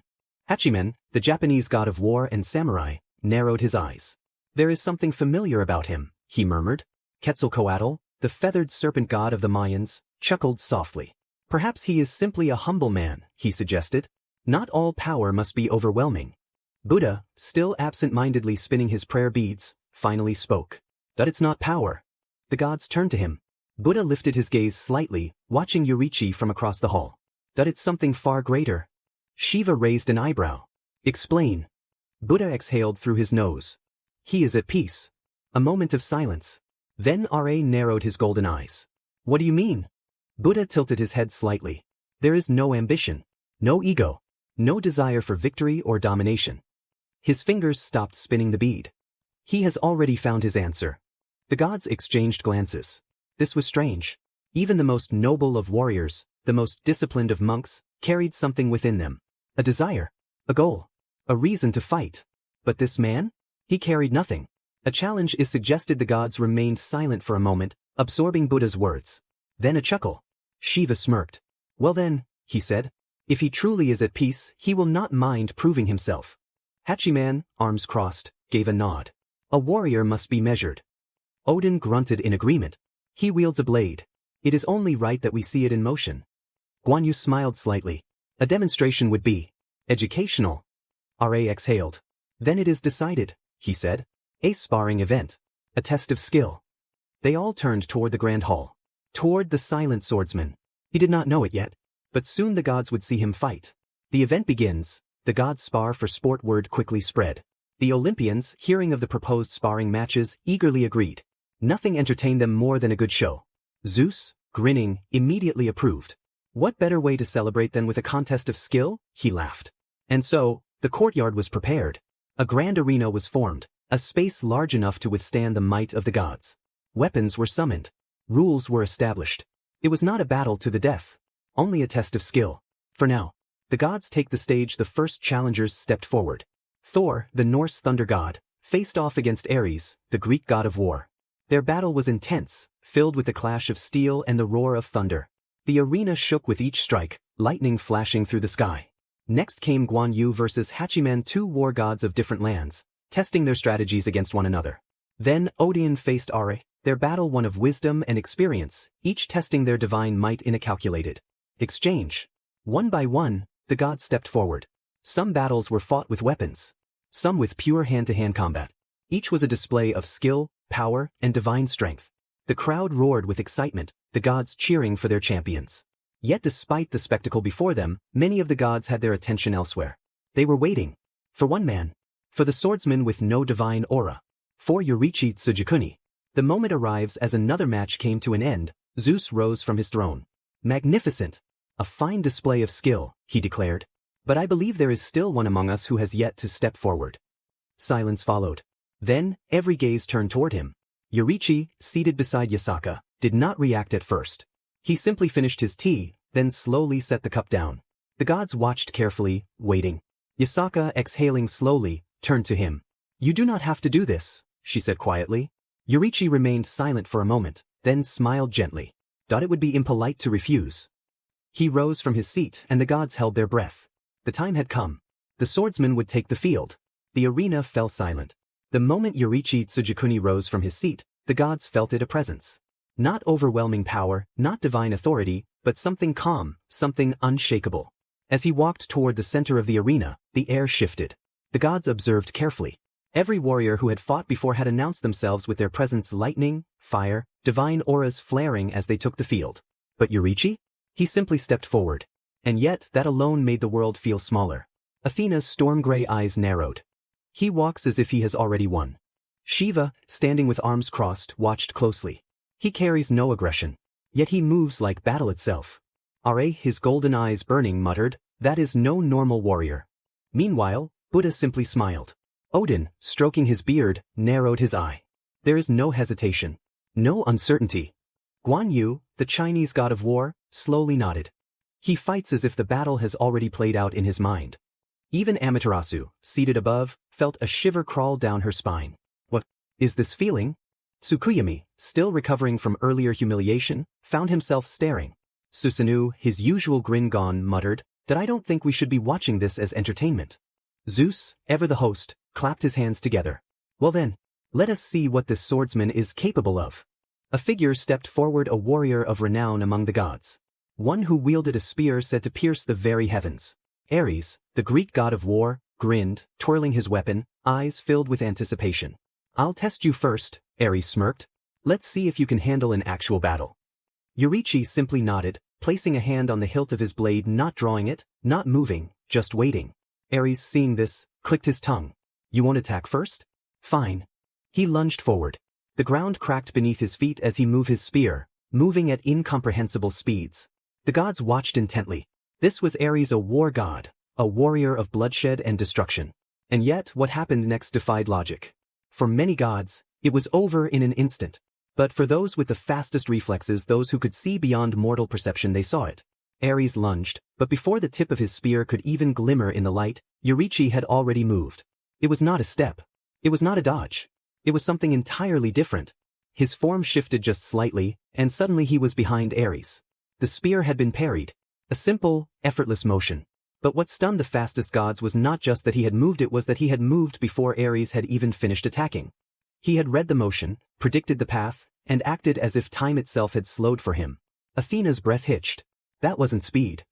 Hachimen, the Japanese god of war and samurai, narrowed his eyes. There is something familiar about him, he murmured. Quetzalcoatl, the feathered serpent god of the Mayans, chuckled softly. Perhaps he is simply a humble man, he suggested. Not all power must be overwhelming. Buddha, still absent-mindedly spinning his prayer beads, finally spoke. That it's not power. The gods turned to him. Buddha lifted his gaze slightly, watching Yorichi from across the hall. That it's something far greater. Shiva raised an eyebrow. Explain. Buddha exhaled through his nose. He is at peace. A moment of silence. Then Ra narrowed his golden eyes. What do you mean? Buddha tilted his head slightly. There is no ambition. No ego. No desire for victory or domination. His fingers stopped spinning the bead. He has already found his answer. The gods exchanged glances. This was strange. Even the most noble of warriors, the most disciplined of monks, carried something within them. A desire. A goal. A reason to fight. But this man? He carried nothing. A challenge is suggested. The gods remained silent for a moment, absorbing Buddha's words. Then a chuckle. Shiva smirked. Well then, he said. If he truly is at peace, he will not mind proving himself. Hachiman, arms crossed, gave a nod. A warrior must be measured. Odin grunted in agreement. He wields a blade. It is only right that we see it in motion. Guan Yu smiled slightly. A demonstration would be educational. Ra exhaled. Then it is decided, he said. A sparring event. A test of skill. They all turned toward the grand hall. Toward the silent swordsman. He did not know it yet. But soon the gods would see him fight. The event begins. The gods spar for sport. Word quickly spread. The Olympians, hearing of the proposed sparring matches, eagerly agreed. Nothing entertained them more than a good show. Zeus, grinning, immediately approved. What better way to celebrate than with a contest of skill? He laughed. And so, the courtyard was prepared. A grand arena was formed, a space large enough to withstand the might of the gods. Weapons were summoned. Rules were established. It was not a battle to the death. Only a test of skill. For now, the gods take the stage. The first challengers stepped forward. Thor, the Norse thunder god, faced off against Ares, the Greek god of war. Their battle was intense, filled with the clash of steel and the roar of thunder. The arena shook with each strike, lightning flashing through the sky. Next came Guan Yu versus Hachiman, two war gods of different lands, testing their strategies against one another. Then Odin faced Are, their battle one of wisdom and experience, each testing their divine might in a calculated exchange. One by one, the gods stepped forward. Some battles were fought with weapons, some with pure hand-to-hand combat. Each was a display of skill, power, and divine strength. The crowd roared with excitement, the gods cheering for their champions. Yet despite the spectacle before them, many of the gods had their attention elsewhere. They were waiting for one man, for the swordsman with no divine aura, for Yorichi Tsujikuni. The moment arrives as another match came to an end. Zeus rose from his throne. Magnificent! A fine display of skill, he declared. But I believe there is still one among us who has yet to step forward. Silence followed. Then, every gaze turned toward him. Yorichi, seated beside Yasaka, did not react at first. He simply finished his tea, then slowly set the cup down. The gods watched carefully, waiting. Yasaka, exhaling slowly, turned to him. "You do not have to do this," she said quietly. Yorichi remained silent for a moment, then smiled gently. Thought it would be impolite to refuse. He rose from his seat and the gods held their breath. The time had come. The swordsman would take the field. The arena fell silent. The moment Yorichi Tsujikuni rose from his seat, the gods felt it a presence. Not overwhelming power, not divine authority, but something calm, something unshakable. As he walked toward the center of the arena, the air shifted. The gods observed carefully. Every warrior who had fought before had announced themselves with their presence: lightning, fire, divine auras flaring as they took the field. But Yorichi? He simply stepped forward. And yet, that alone made the world feel smaller. Athena's storm-gray eyes narrowed. He walks as if he has already won. Shiva, standing with arms crossed, watched closely. He carries no aggression. Yet he moves like battle itself. Are, his golden eyes burning, muttered, "That is no normal warrior." Meanwhile, Buddha simply smiled. Odin, stroking his beard, narrowed his eye. There is no hesitation. No uncertainty. Guan Yu, the Chinese god of war, slowly nodded. He fights as if the battle has already played out in his mind. Even Amaterasu, seated above, felt a shiver crawl down her spine. What is this feeling? Tsukuyomi, still recovering from earlier humiliation, found himself staring. Susanoo, his usual grin gone, muttered, "That I don't think we should be watching this as entertainment." Zeus, ever the host, clapped his hands together. "Well then, let us see what this swordsman is capable of." A figure stepped forward, a warrior of renown among the gods. One who wielded a spear said to pierce the very heavens. Ares, the Greek god of war, grinned, twirling his weapon, eyes filled with anticipation. "I'll test you first," Ares smirked. "Let's see if you can handle an actual battle." Yorichi simply nodded, placing a hand on the hilt of his blade, not drawing it, not moving, just waiting. Ares, seeing this, clicked his tongue. "You won't attack first? Fine." He lunged forward. The ground cracked beneath his feet as he moved his spear, moving at incomprehensible speeds. The gods watched intently. This was Ares, a war god, a warrior of bloodshed and destruction. And yet, what happened next defied logic. For many gods, it was over in an instant. But for those with the fastest reflexes, those who could see beyond mortal perception, they saw it. Ares lunged, but before the tip of his spear could even glimmer in the light, Yorichi had already moved. It was not a step. It was not a dodge. It was something entirely different. His form shifted just slightly, and suddenly he was behind Ares. The spear had been parried. A simple, effortless motion. But what stunned the fastest gods was not just that he had moved, it was that he had moved before Ares had even finished attacking. He had read the motion, predicted the path, and acted as if time itself had slowed for him. Athena's breath hitched. That wasn't speed.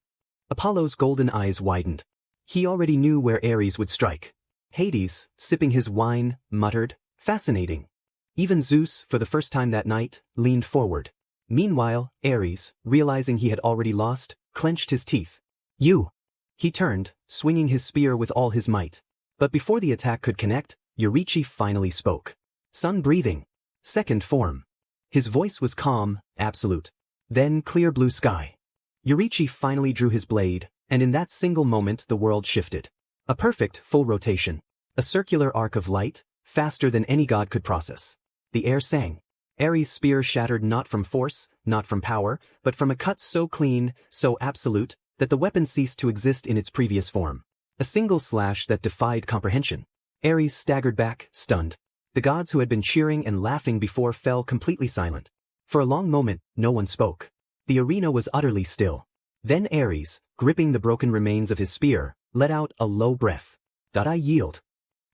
Apollo's golden eyes widened. He already knew where Ares would strike. Hades, sipping his wine, muttered, "Fascinating." Even Zeus, for the first time that night, leaned forward. Meanwhile, Ares, realizing he had already lost, clenched his teeth. "You!" He turned, swinging his spear with all his might. But before the attack could connect, Yorichi finally spoke. Sun breathing. Second form. His voice was calm, absolute. Then clear blue sky. Yorichi finally drew his blade, and in that single moment the world shifted. A perfect, full rotation. A circular arc of light, faster than any god could process. The air sang. Ares' spear shattered not from force, not from power, but from a cut so clean, so absolute, that the weapon ceased to exist in its previous form. A single slash that defied comprehension. Ares staggered back, stunned. The gods who had been cheering and laughing before fell completely silent. For a long moment, no one spoke. The arena was utterly still. Then Ares, gripping the broken remains of his spear, let out a low breath. I yield.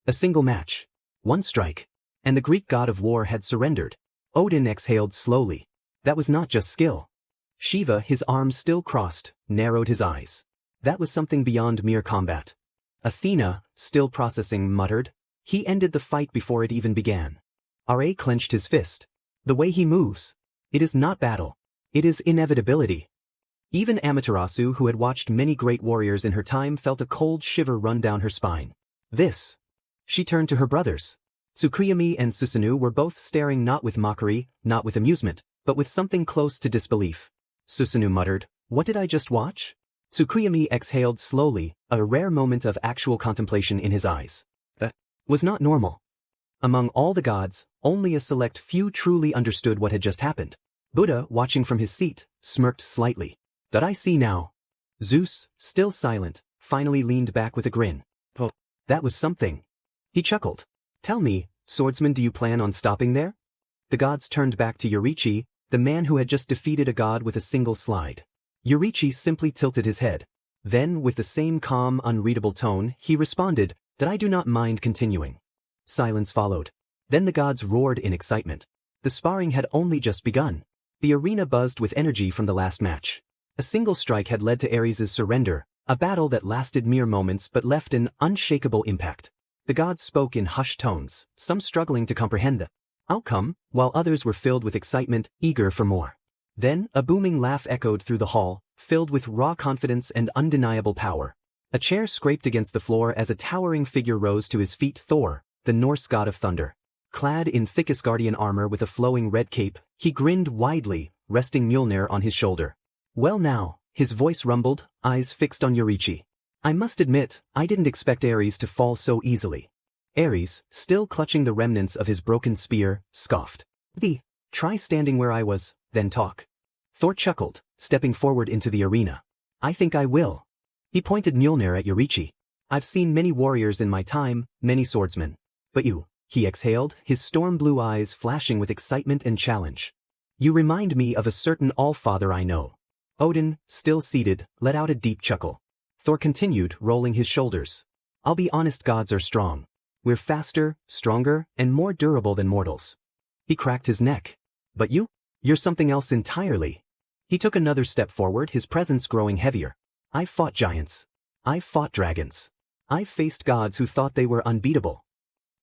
A single match. One strike. And the Greek god of war had surrendered. Odin exhaled slowly. That was not just skill. Shiva, his arms still crossed, narrowed his eyes. That was something beyond mere combat. Athena, still processing, muttered, "He ended the fight before it even began." Ra clenched his fist. The way he moves. It is not battle. It is inevitability. Even Amaterasu, who had watched many great warriors in her time, felt a cold shiver run down her spine. This. She turned to her brothers. Tsukuyomi and Susanoo were both staring, not with mockery, not with amusement, but with something close to disbelief. Susanoo muttered, "What did I just watch?" Tsukuyomi exhaled slowly, a rare moment of actual contemplation in his eyes. That was not normal. Among all the gods, only a select few truly understood what had just happened. Buddha, watching from his seat, smirked slightly. "Did I see now?" Zeus, still silent, finally leaned back with a grin. "Oh, that was something." He chuckled. "Tell me, swordsman, do you plan on stopping there?" The gods turned back to Eurychi, the man who had just defeated a god with a single slide. Eurychi simply tilted his head. Then, with the same calm, unreadable tone, he responded, "That I do not mind continuing." Silence followed. Then the gods roared in excitement. The sparring had only just begun. The arena buzzed with energy from the last match. A single strike had led to Ares' surrender, a battle that lasted mere moments but left an unshakable impact. The gods spoke in hushed tones, some struggling to comprehend the outcome, while others were filled with excitement, eager for more. Then, a booming laugh echoed through the hall, filled with raw confidence and undeniable power. A chair scraped against the floor as a towering figure rose to his feet. Thor, the Norse god of thunder. Clad in thick Asgardian armor with a flowing red cape, he grinned widely, resting Mjolnir on his shoulder. "Well now," his voice rumbled, eyes fixed on Eurychi. "I must admit, I didn't expect Ares to fall so easily." Ares, still clutching the remnants of his broken spear, scoffed. Try standing where I was, then talk." Thor chuckled, stepping forward into the arena. "I think I will." He pointed Mjolnir at Eurychi. "I've seen many warriors in my time, many swordsmen. But you," he exhaled, his storm blue eyes flashing with excitement and challenge. "You remind me of a certain all-father I know." Odin, still seated, let out a deep chuckle. Thor continued, rolling his shoulders. "I'll be honest, gods are strong. We're faster, stronger, and more durable than mortals." He cracked his neck. "But you're something else entirely." He took another step forward, his presence growing heavier. "I've fought giants. I've fought dragons. I've faced gods who thought they were unbeatable."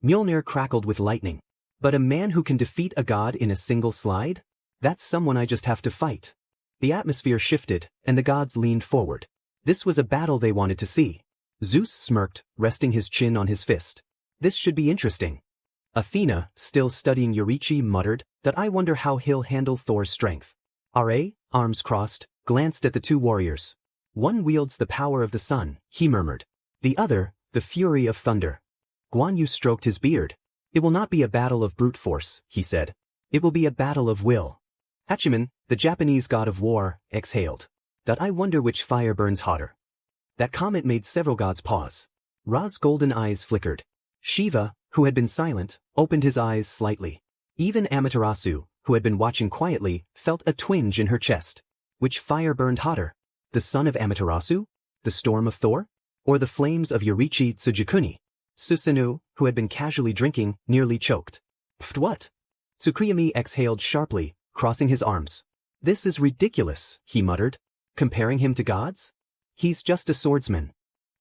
Mjolnir crackled with lightning. "But a man who can defeat a god in a single slide? That's someone I just have to fight." The atmosphere shifted, and the gods leaned forward. This was a battle they wanted to see. Zeus smirked, resting his chin on his fist. "This should be interesting." Athena, still studying Eurychi, muttered, "That I wonder how he'll handle Thor's strength." Ra, arms crossed, glanced at the two warriors. "One wields the power of the sun," he murmured. "The other, the fury of thunder." Guan Yu stroked his beard. "It will not be a battle of brute force," he said. "It will be a battle of will." Hachiman, the Japanese god of war, exhaled. "That I wonder which fire burns hotter." That comment made several gods pause. Ra's golden eyes flickered. Shiva, who had been silent, opened his eyes slightly. Even Amaterasu, who had been watching quietly, felt a twinge in her chest. Which fire burned hotter? The sun of Amaterasu? The storm of Thor? Or the flames of Eurychi Tsujikuni? Susanoo, who had been casually drinking, nearly choked. "Pfft, what?" Tsukuyomi exhaled sharply, crossing his arms. "This is ridiculous," he muttered. "Comparing him to gods? He's just a swordsman."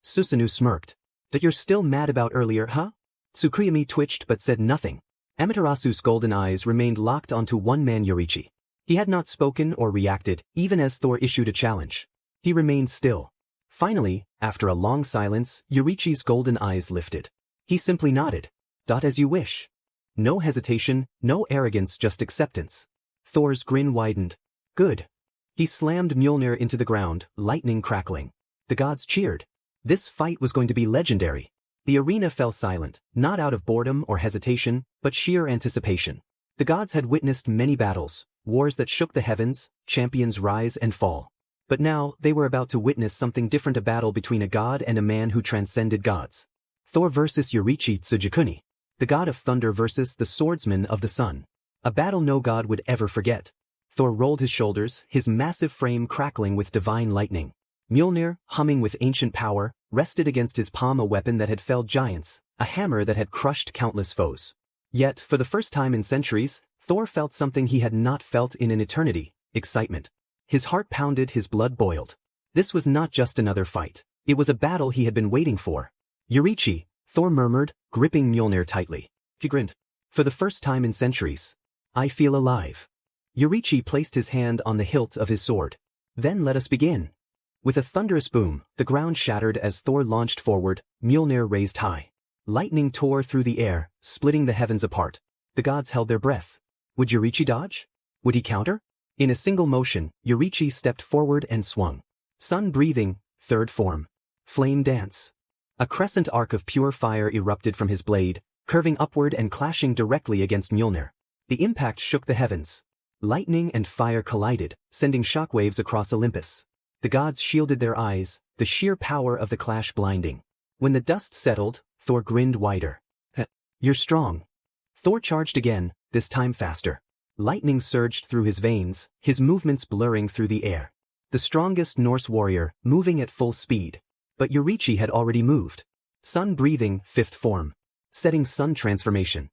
Susanoo smirked. "That you're still mad about earlier, huh?" Tsukuyomi twitched but said nothing. Amaterasu's golden eyes remained locked onto one man, Eurychi. He had not spoken or reacted, even as Thor issued a challenge. He remained still. Finally, after a long silence, Eurychi's golden eyes lifted. He simply nodded. "As you wish." No hesitation, no arrogance, just acceptance. Thor's grin widened. "Good." He slammed Mjolnir into the ground, lightning crackling. The gods cheered. This fight was going to be legendary. The arena fell silent, not out of boredom or hesitation, but sheer anticipation. The gods had witnessed many battles, wars that shook the heavens, champions rise and fall. But now, they were about to witness something different, a battle between a god and a man who transcended gods. Thor versus Eurychi Tsujikuni. The god of thunder versus the swordsman of the sun. A battle no god would ever forget. Thor rolled his shoulders, his massive frame crackling with divine lightning. Mjolnir, humming with ancient power, rested against his palm, a weapon that had felled giants, a hammer that had crushed countless foes. Yet, for the first time in centuries, Thor felt something he had not felt in an eternity: excitement. His heart pounded, his blood boiled. This was not just another fight. It was a battle he had been waiting for. "Yorichi," Thor murmured, gripping Mjolnir tightly. He grinned. "For the first time in centuries, I feel alive." Yorichi placed his hand on the hilt of his sword. "Then let us begin." With a thunderous boom, the ground shattered as Thor launched forward, Mjolnir raised high. Lightning tore through the air, splitting the heavens apart. The gods held their breath. Would Yorichi dodge? Would he counter? In a single motion, Yorichi stepped forward and swung. Sun breathing, third form. Flame dance. A crescent arc of pure fire erupted from his blade, curving upward and clashing directly against Mjolnir. The impact shook the heavens. Lightning and fire collided, sending shockwaves across Olympus. The gods shielded their eyes, the sheer power of the clash blinding. When the dust settled, Thor grinned wider. "You're strong." Thor charged again, this time faster. Lightning surged through his veins, his movements blurring through the air. The strongest Norse warrior, moving at full speed. But Yorichi had already moved. Sun breathing, fifth form. Setting sun transformation.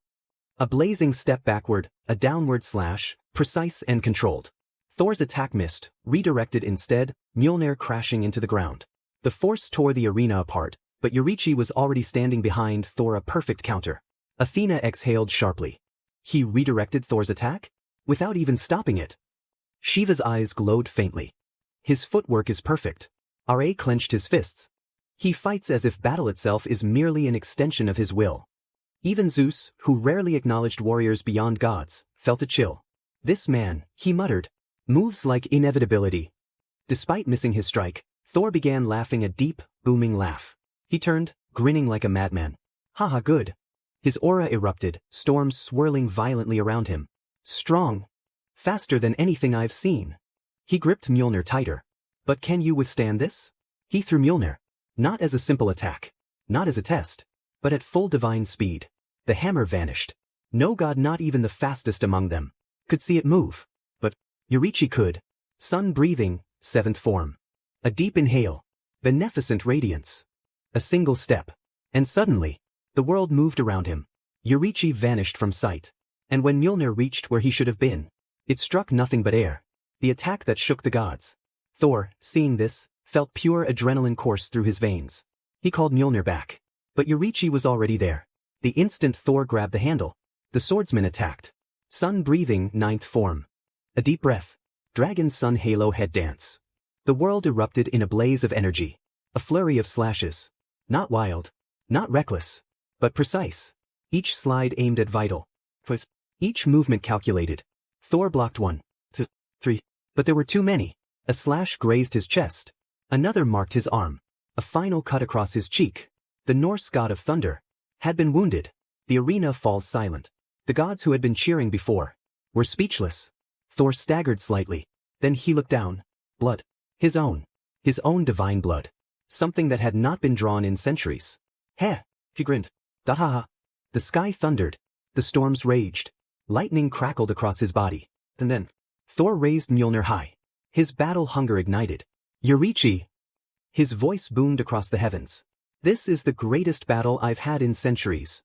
A blazing step backward, a downward slash, precise and controlled. Thor's attack missed, redirected instead, Mjolnir crashing into the ground. The force tore the arena apart, but Yorichi was already standing behind Thor, a perfect counter. Athena exhaled sharply. He redirected Thor's attack? Without even stopping it. Shiva's eyes glowed faintly. His footwork is perfect. Ra clenched his fists. He fights as if battle itself is merely an extension of his will. Even Zeus, who rarely acknowledged warriors beyond gods, felt a chill. This man, he muttered, moves like inevitability. Despite missing his strike, Thor began laughing, a deep, booming laugh. He turned, grinning like a madman. Haha, good. His aura erupted, storms swirling violently around him. Strong. Faster than anything I've seen. He gripped Mjolnir tighter. But can you withstand this? He threw Mjolnir. Not as a simple attack. Not as a test. But at full divine speed. The hammer vanished. No god, not even the fastest among them, could see it move. But Yorichi could. Sun breathing, seventh form. A deep inhale. Beneficent radiance. A single step. And suddenly, the world moved around him. Yorichi vanished from sight. And when Mjolnir reached where he should have been, it struck nothing but air. The attack that shook the gods. Thor, seeing this, felt pure adrenaline course through his veins. He called Mjolnir back. But Yorichi was already there. The instant Thor grabbed the handle, the swordsman attacked. Sun breathing, ninth form. A deep breath. Dragon sun halo head dance. The world erupted in a blaze of energy. A flurry of slashes. Not wild. Not reckless. But precise. Each slide aimed at vital. Each movement calculated. Thor blocked 1, 2, 3. But there were too many. A slash grazed his chest. Another marked his arm. A final cut across his cheek. The Norse god of thunder had been wounded. The arena falls silent. The gods who had been cheering before were speechless. Thor staggered slightly. Then he looked down. Blood. His own. His own divine blood. Something that had not been drawn in centuries. Heh. He grinned. Ha ha. The sky thundered. The storms raged. Lightning crackled across his body. And then Thor raised Mjolnir high. His battle hunger ignited. Yorichi. His voice boomed across the heavens. This is the greatest battle I've had in centuries.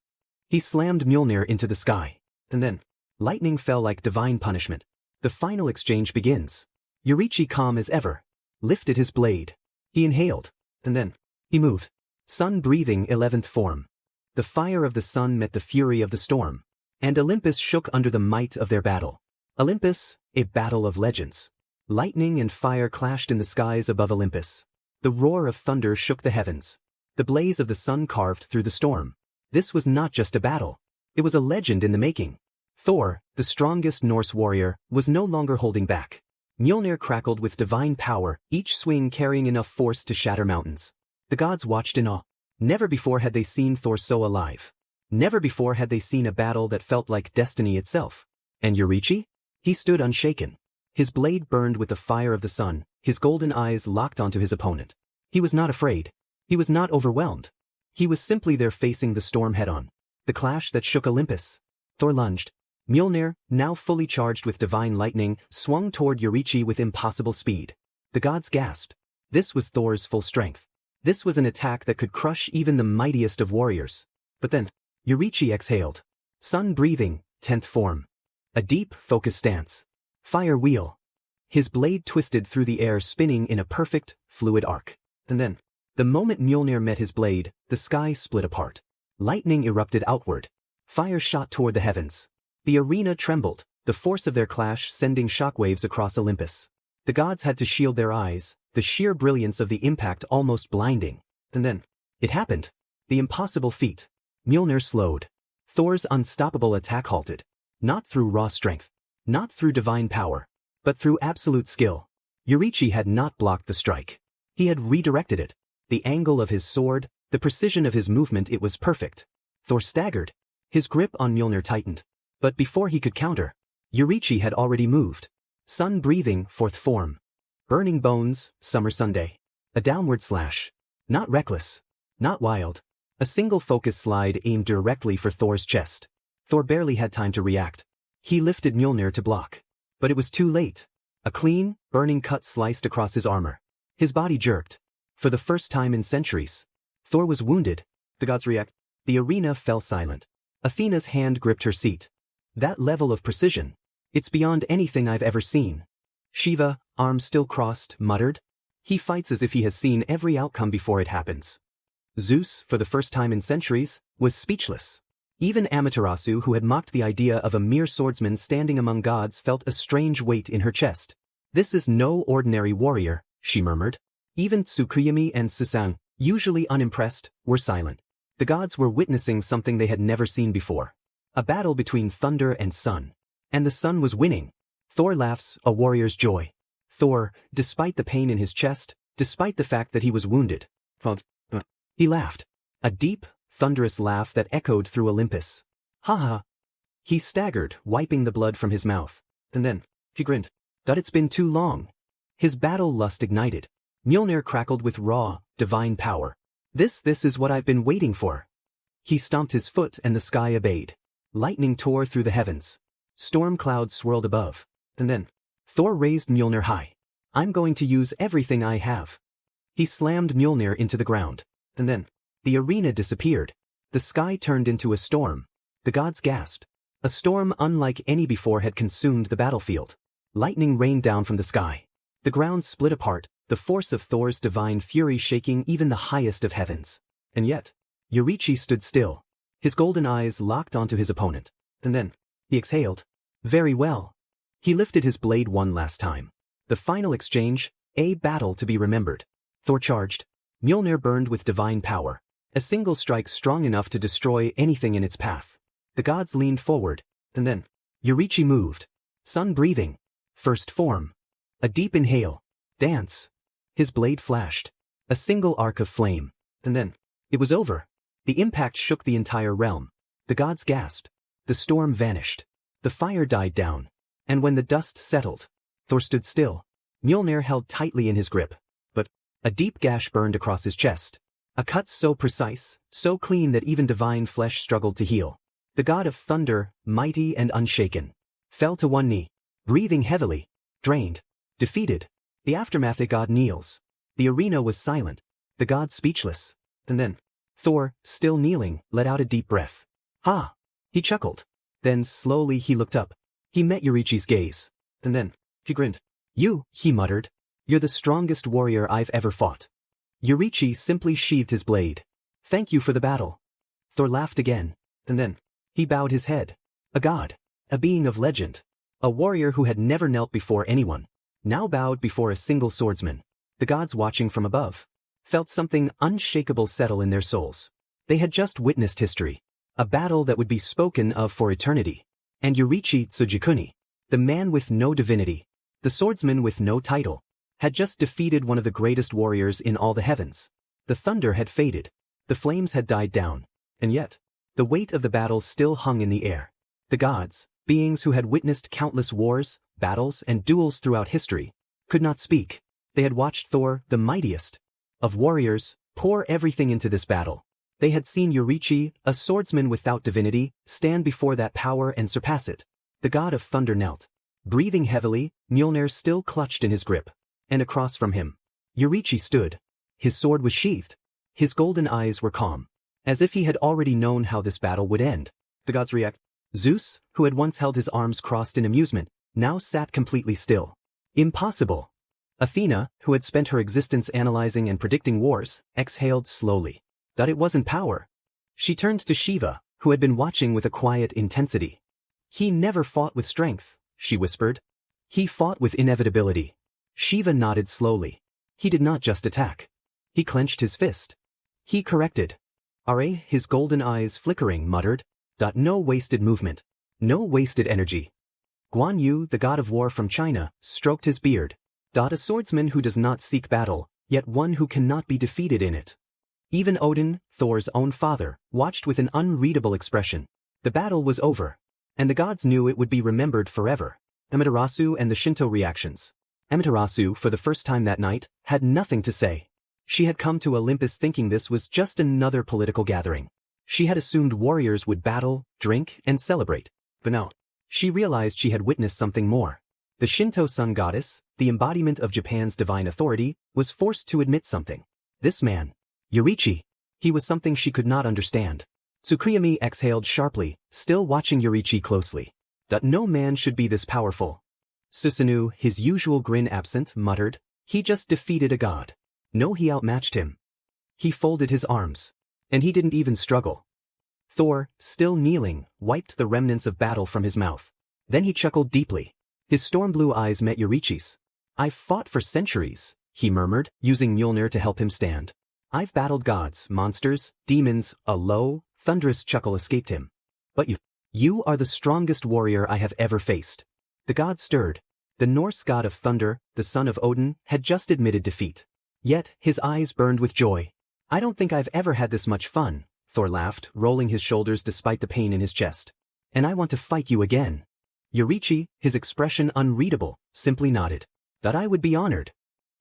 He slammed Mjolnir into the sky. And then lightning fell like divine punishment. The final exchange begins. Yorichi, calm as ever, lifted his blade. He inhaled. And then he moved. Sun breathing, 11th form. The fire of the sun met the fury of the storm. And Olympus shook under the might of their battle. Olympus, a battle of legends. Lightning and fire clashed in the skies above Olympus. The roar of thunder shook the heavens. The blaze of the sun carved through the storm. This was not just a battle. It was a legend in the making. Thor, the strongest Norse warrior, was no longer holding back. Mjolnir crackled with divine power, each swing carrying enough force to shatter mountains. The gods watched in awe. Never before had they seen Thor so alive. Never before had they seen a battle that felt like destiny itself. And Yorichi? He stood unshaken. His blade burned with the fire of the sun, his golden eyes locked onto his opponent. He was not afraid. He was not overwhelmed. He was simply there, facing the storm head-on. The clash that shook Olympus. Thor lunged. Mjolnir, now fully charged with divine lightning, swung toward Yorichi with impossible speed. The gods gasped. This was Thor's full strength. This was an attack that could crush even the mightiest of warriors. But then, Yorichi exhaled. Sun breathing, 10th form. A deep, focused stance. Fire wheel. His blade twisted through the air, spinning in a perfect, fluid arc. And then, the moment Mjolnir met his blade, the sky split apart. Lightning erupted outward. Fire shot toward the heavens. The arena trembled, the force of their clash sending shockwaves across Olympus. The gods had to shield their eyes, the sheer brilliance of the impact almost blinding. And then, it happened. The impossible feat. Mjolnir slowed. Thor's unstoppable attack halted. Not through raw strength. Not through divine power. But through absolute skill. Yorichi had not blocked the strike. He had redirected it. The angle of his sword, the precision of his movement, it was perfect. Thor staggered. His grip on Mjolnir tightened. But before he could counter, Yorichi had already moved. Sun breathing, 4th form. Burning bones, summer Sunday. A downward slash. Not reckless. Not wild. A single focus slide aimed directly for Thor's chest. Thor barely had time to react. He lifted Mjolnir to block. But it was too late. A clean, burning cut sliced across his armor. His body jerked. For the first time in centuries, Thor was wounded. The gods react. The arena fell silent. Athena's hand gripped her seat. That level of precision. It's beyond anything I've ever seen. Shiva, arms still crossed, muttered. He fights as if he has seen every outcome before it happens. Zeus, for the first time in centuries, was speechless. Even Amaterasu, who had mocked the idea of a mere swordsman standing among gods, felt a strange weight in her chest. This is no ordinary warrior, she murmured. Even Tsukuyomi and Susanoo, usually unimpressed, were silent. The gods were witnessing something they had never seen before. A battle between thunder and sun. And the sun was winning. Thor laughs, a warrior's joy. Thor, despite the pain in his chest, despite the fact that he was wounded. He laughed. A deep, thunderous laugh that echoed through Olympus. Ha ha. He staggered, wiping the blood from his mouth. And then, he grinned. It's been too long. His battle lust ignited. Mjolnir crackled with raw, divine power. This is what I've been waiting for. He stomped his foot and the sky obeyed. Lightning tore through the heavens. Storm clouds swirled above. And then, Thor raised Mjolnir high. I'm going to use everything I have. He slammed Mjolnir into the ground. And then, the arena disappeared. The sky turned into a storm. The gods gasped. A storm unlike any before had consumed the battlefield. Lightning rained down from the sky. The ground split apart, the force of Thor's divine fury shaking even the highest of heavens. And yet, Yorichi stood still. His golden eyes locked onto his opponent. And then, he exhaled. Very well. He lifted his blade one last time. The final exchange, a battle to be remembered. Thor charged. Mjolnir burned with divine power. A single strike strong enough to destroy anything in its path. The gods leaned forward. And then, Yorichi moved. Sun breathing. 1st form. A deep inhale. Dance. His blade flashed. A single arc of flame. And then, it was over. The impact shook the entire realm. The gods gasped. The storm vanished. The fire died down. And when the dust settled, Thor stood still. Mjolnir held tightly in his grip. But, a deep gash burned across his chest. A cut so precise, so clean that even divine flesh struggled to heal. The god of thunder, mighty and unshaken, fell to one knee, breathing heavily, drained, defeated. The aftermath, a god kneels. The arena was silent, the god speechless. And then, Thor, still kneeling, let out a deep breath. Ha! He chuckled. Then slowly he looked up. He met Yorichi's gaze. And then, he grinned. He muttered. You're the strongest warrior I've ever fought. Yorichi simply sheathed his blade. Thank you for the battle. Thor laughed again. And then, he bowed his head. A god. A being of legend. A warrior who had never knelt before anyone. Now bowed before a single swordsman. The gods watching from above felt something unshakable settle in their souls. They had just witnessed history. A battle that would be spoken of for eternity. And Yorichi Tsujikuni, the man with no divinity, the swordsman with no title, had just defeated one of the greatest warriors in all the heavens. The thunder had faded. The flames had died down. And yet, the weight of the battle still hung in the air. The gods, beings who had witnessed countless wars, battles, and duels throughout history, could not speak. They had watched Thor, the mightiest of warriors, pour everything into this battle. They had seen Yorichi, a swordsman without divinity, stand before that power and surpass it. The god of thunder knelt. Breathing heavily, Mjolnir still clutched in his grip. And across from him, Yorichi stood. His sword was sheathed. His golden eyes were calm, as if he had already known how this battle would end. The gods react. Zeus, who had once held his arms crossed in amusement, now sat completely still. Impossible. Athena, who had spent her existence analyzing and predicting wars, exhaled slowly. That it wasn't power. She turned to Shiva, who had been watching with a quiet intensity. He never fought with strength, she whispered. He fought with inevitability. Shiva nodded slowly. He did not just attack. He clenched his fist. He corrected. His golden eyes flickering, muttered. No wasted movement. No wasted energy. Guan Yu, the god of war from China, stroked his beard. A swordsman who does not seek battle, yet one who cannot be defeated in it. Even Odin, Thor's own father, watched with an unreadable expression. The battle was over, and the gods knew it would be remembered forever. Amaterasu and the Shinto reactions. Amaterasu, for the first time that night, had nothing to say. She had come to Olympus thinking this was just another political gathering. She had assumed warriors would battle, drink, and celebrate. But no. She realized she had witnessed something more. The Shinto sun goddess, the embodiment of Japan's divine authority, was forced to admit something. This man, Yorichi, he was something she could not understand. Tsukuyomi exhaled sharply, still watching Yorichi closely. No man should be this powerful. Susanoo, his usual grin absent, muttered, he just defeated a god. No, he outmatched him. He folded his arms. And he didn't even struggle. Thor, still kneeling, wiped the remnants of battle from his mouth. Then he chuckled deeply. His storm-blue eyes met Yorichi's. I've fought for centuries, he murmured, using Mjolnir to help him stand. I've battled gods, monsters, demons. A low, thunderous chuckle escaped him. But you are the strongest warrior I have ever faced. The god stirred. The Norse god of thunder, the son of Odin, had just admitted defeat. Yet, his eyes burned with joy. I don't think I've ever had this much fun, Thor laughed, rolling his shoulders despite the pain in his chest. And I want to fight you again. Yorichi, his expression unreadable, simply nodded. That I would be honored.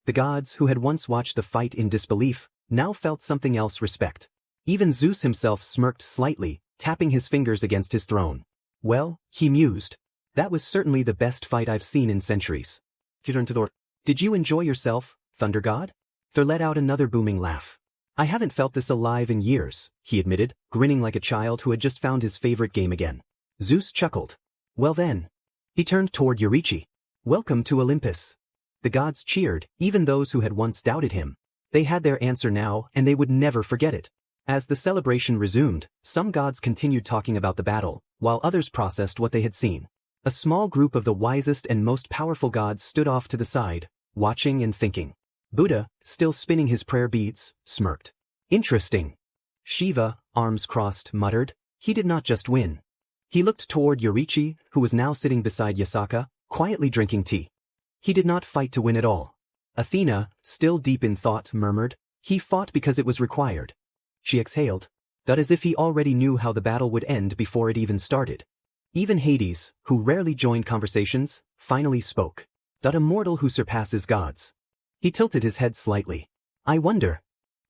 The gods, who had once watched the fight in disbelief, now felt something else: respect. Even Zeus himself smirked slightly, tapping his fingers against his throne. Well, he mused. That was certainly the best fight I've seen in centuries. He turned to Thor. Did you enjoy yourself, Thunder God? Thor let out another booming laugh. I haven't felt this alive in years, he admitted, grinning like a child who had just found his favorite game again. Zeus chuckled. Well then. He turned toward Yorichi. Welcome to Olympus. The gods cheered, even those who had once doubted him. They had their answer now, and they would never forget it. As the celebration resumed, some gods continued talking about the battle, while others processed what they had seen. A small group of the wisest and most powerful gods stood off to the side, watching and thinking. Buddha, still spinning his prayer beads, smirked. Interesting. Shiva, arms crossed, muttered. He did not just win. He looked toward Yorichi, who was now sitting beside Yasaka, quietly drinking tea. He did not fight to win at all. Athena, still deep in thought, murmured, he fought because it was required. She exhaled, but as if he already knew how the battle would end before it even started. Even Hades, who rarely joined conversations, finally spoke. A mortal who surpasses gods. He tilted his head slightly. I wonder.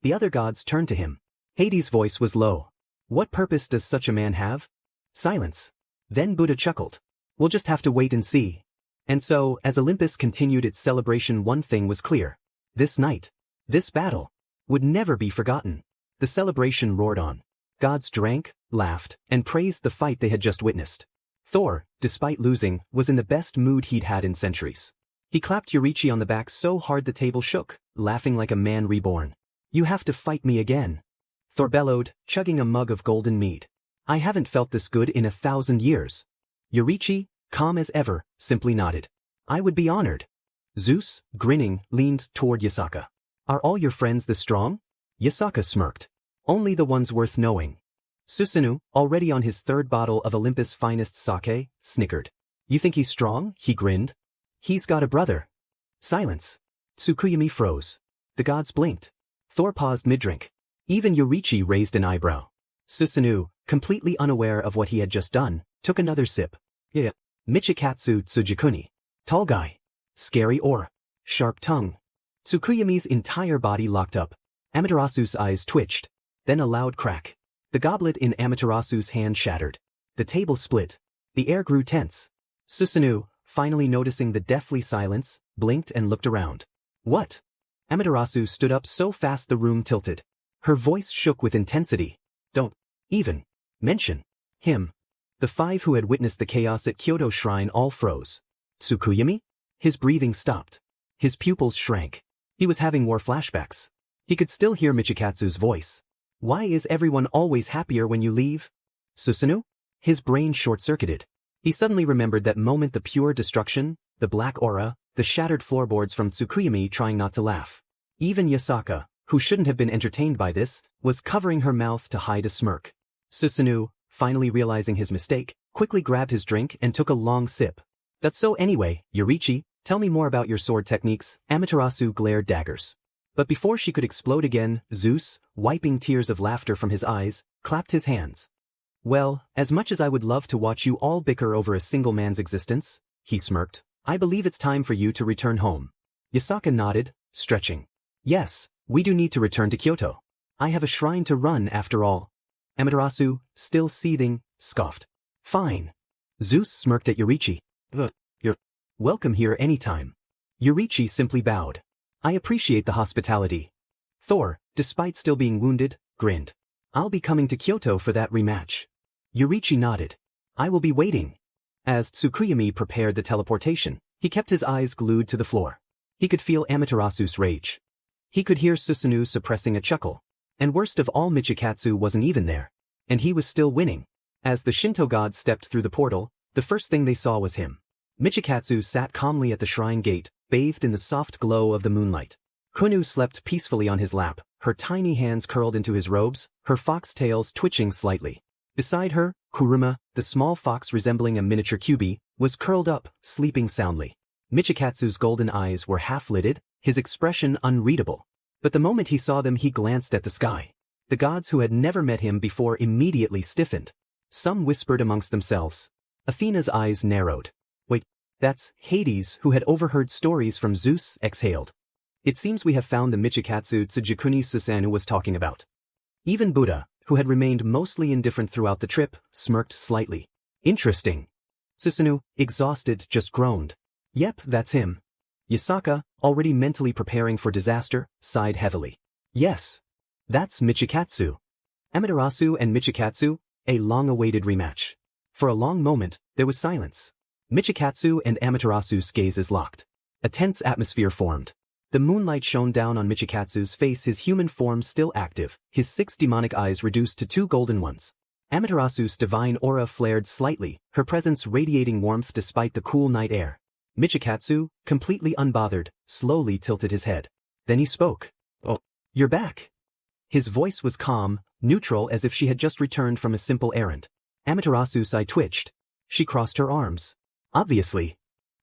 The other gods turned to him. Hades' voice was low. What purpose does such a man have? Silence. Then Buddha chuckled. We'll just have to wait and see. And so, as Olympus continued its celebration, one thing was clear. This night, this battle, would never be forgotten. The celebration roared on. Gods drank, laughed, and praised the fight they had just witnessed. Thor, despite losing, was in the best mood he'd had in centuries. He clapped Yorichi on the back so hard the table shook, laughing like a man reborn. You have to fight me again. Thor bellowed, chugging a mug of golden mead. I haven't felt this good in 1,000 years. Yorichi, calm as ever, simply nodded. I would be honored. Zeus, grinning, leaned toward Yasaka. Are all your friends this strong? Yasaka smirked. Only the ones worth knowing. Susanoo, already on his third bottle of Olympus' finest sake, snickered. You think he's strong? He grinned. He's got a brother. Silence. Tsukuyomi froze. The gods blinked. Thor paused mid-drink. Even Yorichi raised an eyebrow. Susanoo, completely unaware of what he had just done, took another sip. Yeah. Michikatsu Tsujikuni. Tall guy. Scary aura. Sharp tongue. Tsukuyomi's entire body locked up. Amaterasu's eyes twitched. Then a loud crack. The goblet in Amaterasu's hand shattered. The table split. The air grew tense. Susanoo, finally noticing the deathly silence, blinked and looked around. What? Amaterasu stood up so fast the room tilted. Her voice shook with intensity. Don't even mention him. The five who had witnessed the chaos at Kyoto Shrine all froze. Tsukuyami? His breathing stopped. His pupils shrank. He was having war flashbacks. He could still hear Michikatsu's voice. Why is everyone always happier when you leave? Susanoo? His brain short-circuited. He suddenly remembered that moment, the pure destruction, the black aura, the shattered floorboards from Tsukuyami trying not to laugh. Even Yasaka, who shouldn't have been entertained by this, was covering her mouth to hide a smirk. Susanoo, finally realizing his mistake, quickly grabbed his drink and took a long sip. That's so anyway, Yorichi, tell me more about your sword techniques. Amaterasu glared daggers. But before she could explode again, Zeus, wiping tears of laughter from his eyes, clapped his hands. Well, as much as I would love to watch you all bicker over a single man's existence, he smirked, I believe it's time for you to return home. Yasaka nodded, stretching. Yes, we do need to return to Kyoto. I have a shrine to run after all. Amaterasu, still seething, scoffed. Fine. Zeus smirked at Yorichi. You're welcome here anytime. Yorichi simply bowed. I appreciate the hospitality. Thor, despite still being wounded, grinned. I'll be coming to Kyoto for that rematch. Yorichi nodded. I will be waiting. As Tsukuyami prepared the teleportation, he kept his eyes glued to the floor. He could feel Amaterasu's rage. He could hear Susanoo suppressing a chuckle. And worst of all, Michikatsu wasn't even there. And he was still winning. As the Shinto gods stepped through the portal, the first thing they saw was him. Michikatsu sat calmly at the shrine gate, bathed in the soft glow of the moonlight. Kunu slept peacefully on his lap, her tiny hands curled into his robes, her fox tails twitching slightly. Beside her, Kuruma, the small fox resembling a miniature Kyubi, was curled up, sleeping soundly. Michikatsu's golden eyes were half-lidded, his expression unreadable. But the moment he saw them, he glanced at the sky. The gods who had never met him before immediately stiffened. Some whispered amongst themselves. Athena's eyes narrowed. Wait, that's Hades, who had overheard stories from Zeus, exhaled. It seems we have found the Michikatsu Tsujikuni Susanoo was talking about. Even Buddha, who had remained mostly indifferent throughout the trip, smirked slightly. Interesting. Susanoo, exhausted, just groaned. Yep, that's him. Yasaka, already mentally preparing for disaster, sighed heavily. Yes. That's Michikatsu. Amaterasu and Michikatsu, a long-awaited rematch. For a long moment, there was silence. Michikatsu and Amaterasu's gazes locked. A tense atmosphere formed. The moonlight shone down on Michikatsu's face, his human form still active, his 6 demonic eyes reduced to 2 golden ones. Amaterasu's divine aura flared slightly, her presence radiating warmth despite the cool night air. Michikatsu, completely unbothered, slowly tilted his head. Then he spoke. Oh, you're back. His voice was calm, neutral, as if she had just returned from a simple errand. Amaterasu's eye twitched. She crossed her arms. Obviously.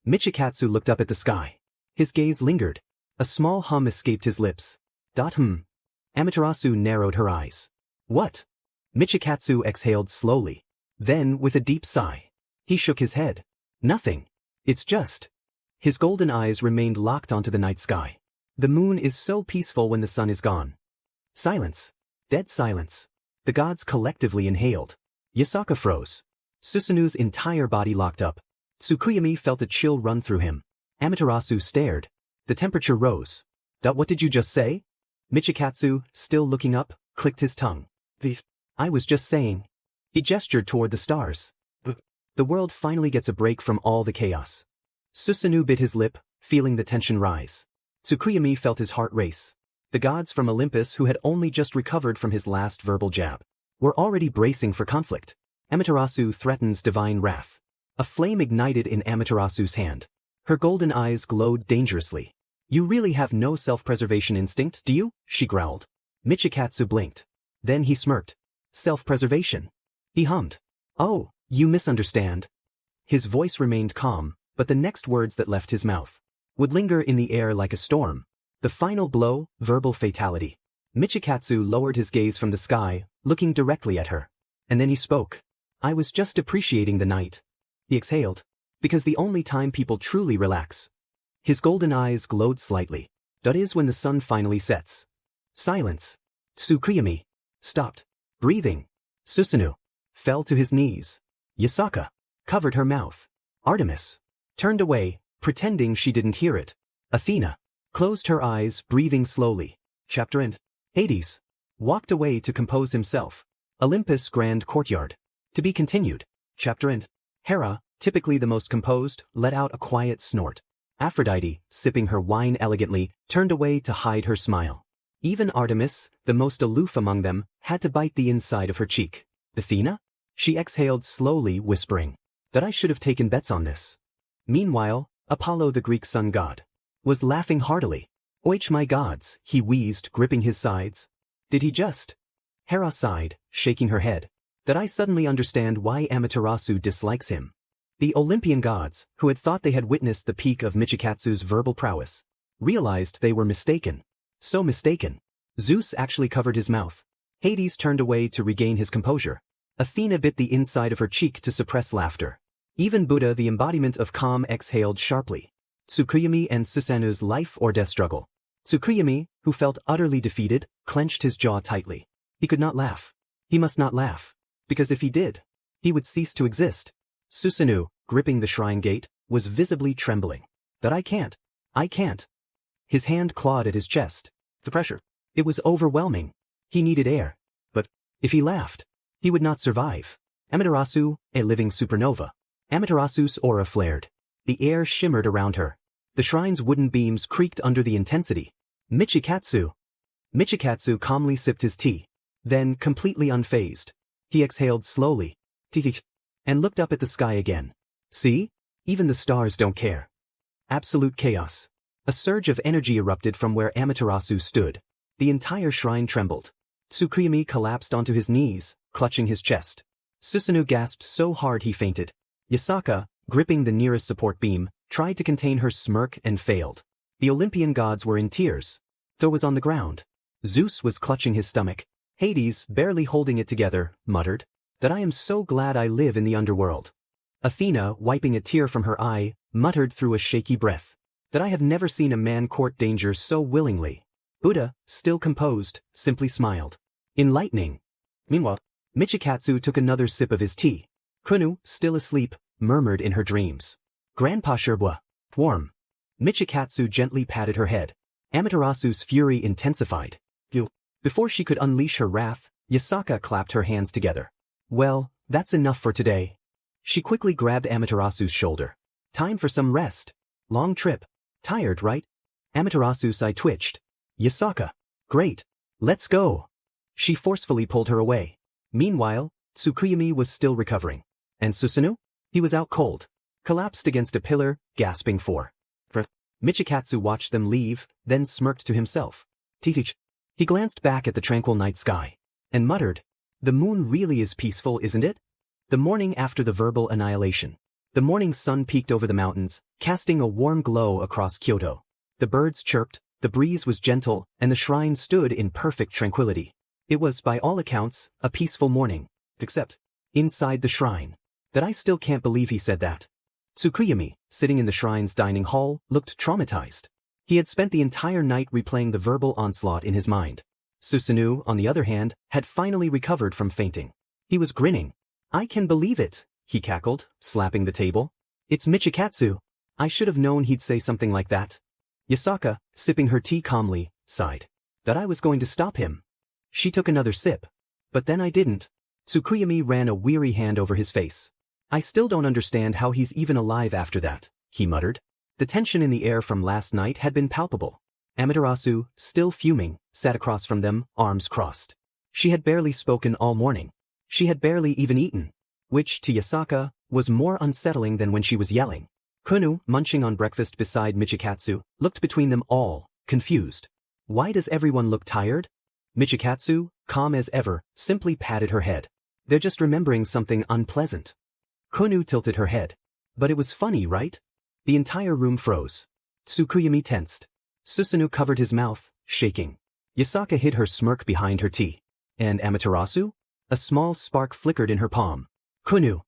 Michikatsu looked up at the sky. His gaze lingered. A small hum escaped his lips. Amaterasu narrowed her eyes. What? Michikatsu exhaled slowly. Then, with a deep sigh, he shook his head. Nothing. It's just. His golden eyes remained locked onto the night sky. The moon is so peaceful when the sun is gone. Silence. Dead silence. The gods collectively inhaled. Yasaka froze. Susanoo's entire body locked up. Tsukuyami felt a chill run through him. Amaterasu stared. The temperature rose. What did you just say? Michikatsu, still looking up, clicked his tongue. I was just saying. He gestured toward the stars. The world finally gets a break from all the chaos. Susanoo bit his lip, feeling the tension rise. Tsukuyami felt his heart race. The gods from Olympus, who had only just recovered from his last verbal jab, were already bracing for conflict. Amaterasu threatens divine wrath. A flame ignited in Amaterasu's hand. Her golden eyes glowed dangerously. You really have no self-preservation instinct, do you? She growled. Michikatsu blinked. Then he smirked. Self-preservation. He hummed. Oh, you misunderstand. His voice remained calm, but the next words that left his mouth would linger in the air like a storm. The final blow, verbal fatality. Michikatsu lowered his gaze from the sky, looking directly at her. And then he spoke. I was just appreciating the night. He exhaled. Because the only time people truly relax. His golden eyes glowed slightly. That is when the sun finally sets. Silence. Tsukuyami stopped breathing. Susanoo fell to his knees. Yasaka covered her mouth. Artemis turned away, pretending she didn't hear it. Athena closed her eyes, breathing slowly. Chapter end. Hades walked away to compose himself. Olympus' grand courtyard. To be continued. Chapter end. Hera, typically the most composed, let out a quiet snort. Aphrodite, sipping her wine elegantly, turned away to hide her smile. Even Artemis, the most aloof among them, had to bite the inside of her cheek. Athena? She exhaled slowly, whispering that I should have taken bets on this. Meanwhile, Apollo, the Greek sun god, was laughing heartily. Oich, my gods, he wheezed, gripping his sides. Did he just? Hera sighed, shaking her head. That I suddenly understand why Amaterasu dislikes him. The Olympian gods, who had thought they had witnessed the peak of Michikatsu's verbal prowess, realized they were mistaken. So mistaken. Zeus actually covered his mouth. Hades turned away to regain his composure. Athena bit the inside of her cheek to suppress laughter. Even Buddha, the embodiment of calm, exhaled sharply. Tsukuyomi and Susanu's life or death struggle. Tsukuyomi, who felt utterly defeated, clenched his jaw tightly. He could not laugh. He must not laugh. Because if he did, he would cease to exist. Susanu, gripping the shrine gate, was visibly trembling. That I can't. His hand clawed at his chest. The pressure. It was overwhelming. He needed air. But if he laughed, he would not survive. Amaterasu, a living supernova. Amaterasu's aura flared. The air shimmered around her. The shrine's wooden beams creaked under the intensity. Michikatsu calmly sipped his tea. Then, completely unfazed, he exhaled slowly, and looked up at the sky again. See? Even the stars don't care. Absolute chaos. A surge of energy erupted from where Amaterasu stood. The entire shrine trembled. Tsukuyomi collapsed onto his knees, clutching his chest. Susanoo gasped so hard he fainted. Yasaka, gripping the nearest support beam, tried to contain her smirk and failed. The Olympian gods were in tears. Thor was on the ground. Zeus was clutching his stomach. Hades, barely holding it together, muttered, that I am so glad I live in the underworld. Athena, wiping a tear from her eye, muttered through a shaky breath, that I have never seen a man court danger so willingly. Buddha, still composed, simply smiled. Enlightening. Meanwhile, Michikatsu took another sip of his tea. Kunu, still asleep, murmured in her dreams. Grandpa Sherbois. Warm. Michikatsu gently patted her head. Amaterasu's fury intensified. Before she could unleash her wrath, Yasaka clapped her hands together. Well, that's enough for today. She quickly grabbed Amaterasu's shoulder. Time for some rest. Long trip. Tired, right? Amaterasu's eye twitched. Yasaka. Great. Let's go. She forcefully pulled her away. Meanwhile, Tsukuyomi was still recovering. And Susanoo? He was out cold. Collapsed against a pillar, gasping for breath. Michikatsu watched them leave, then smirked to himself. Titich. He glanced back at the tranquil night sky, and muttered, the moon really is peaceful, isn't it? The morning after the verbal annihilation. The morning sun peeked over the mountains, casting a warm glow across Kyoto. The birds chirped, the breeze was gentle, and the shrine stood in perfect tranquility. It was, by all accounts, a peaceful morning. Except, inside the shrine. That I still can't believe he said that. Tsukuyomi, sitting in the shrine's dining hall, looked traumatized. He had spent the entire night replaying the verbal onslaught in his mind. Susanoo, on the other hand, had finally recovered from fainting. He was grinning. I can believe it, he cackled, slapping the table. It's Michikatsu. I should have known he'd say something like that. Yasaka, sipping her tea calmly, sighed. That I was going to stop him. She took another sip. But then I didn't. Tsukuyomi ran a weary hand over his face. I still don't understand how he's even alive after that, he muttered. The tension in the air from last night had been palpable. Amaterasu, still fuming, sat across from them, arms crossed. She had barely spoken all morning. She had barely even eaten, which, to Yasaka, was more unsettling than when she was yelling. Kunu, munching on breakfast beside Michikatsu, looked between them all, confused. Why does everyone look tired? Michikatsu, calm as ever, simply patted her head. They're just remembering something unpleasant. Kunu tilted her head. But it was funny, right? The entire room froze. Tsukuyomi tensed. Susanoo covered his mouth, shaking. Yasaka hid her smirk behind her tea. And Amaterasu? A small spark flickered in her palm. Kunu.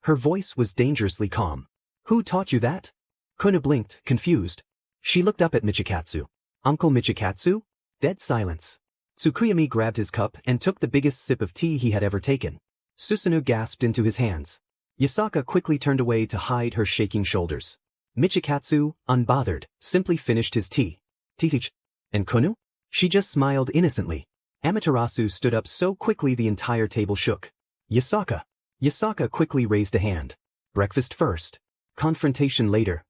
Her voice was dangerously calm. Who taught you that? Kunu blinked, confused. She looked up at Michikatsu. Uncle Michikatsu? Dead silence. Tsukuyomi grabbed his cup and took the biggest sip of tea he had ever taken. Susanoo gasped into his hands. Yasaka quickly turned away to hide her shaking shoulders. Michikatsu, unbothered, simply finished his tea. Teach. And Kunu? She just smiled innocently. Amaterasu stood up so quickly the entire table shook. Yasaka. Yasaka quickly raised a hand. Breakfast first. Confrontation later.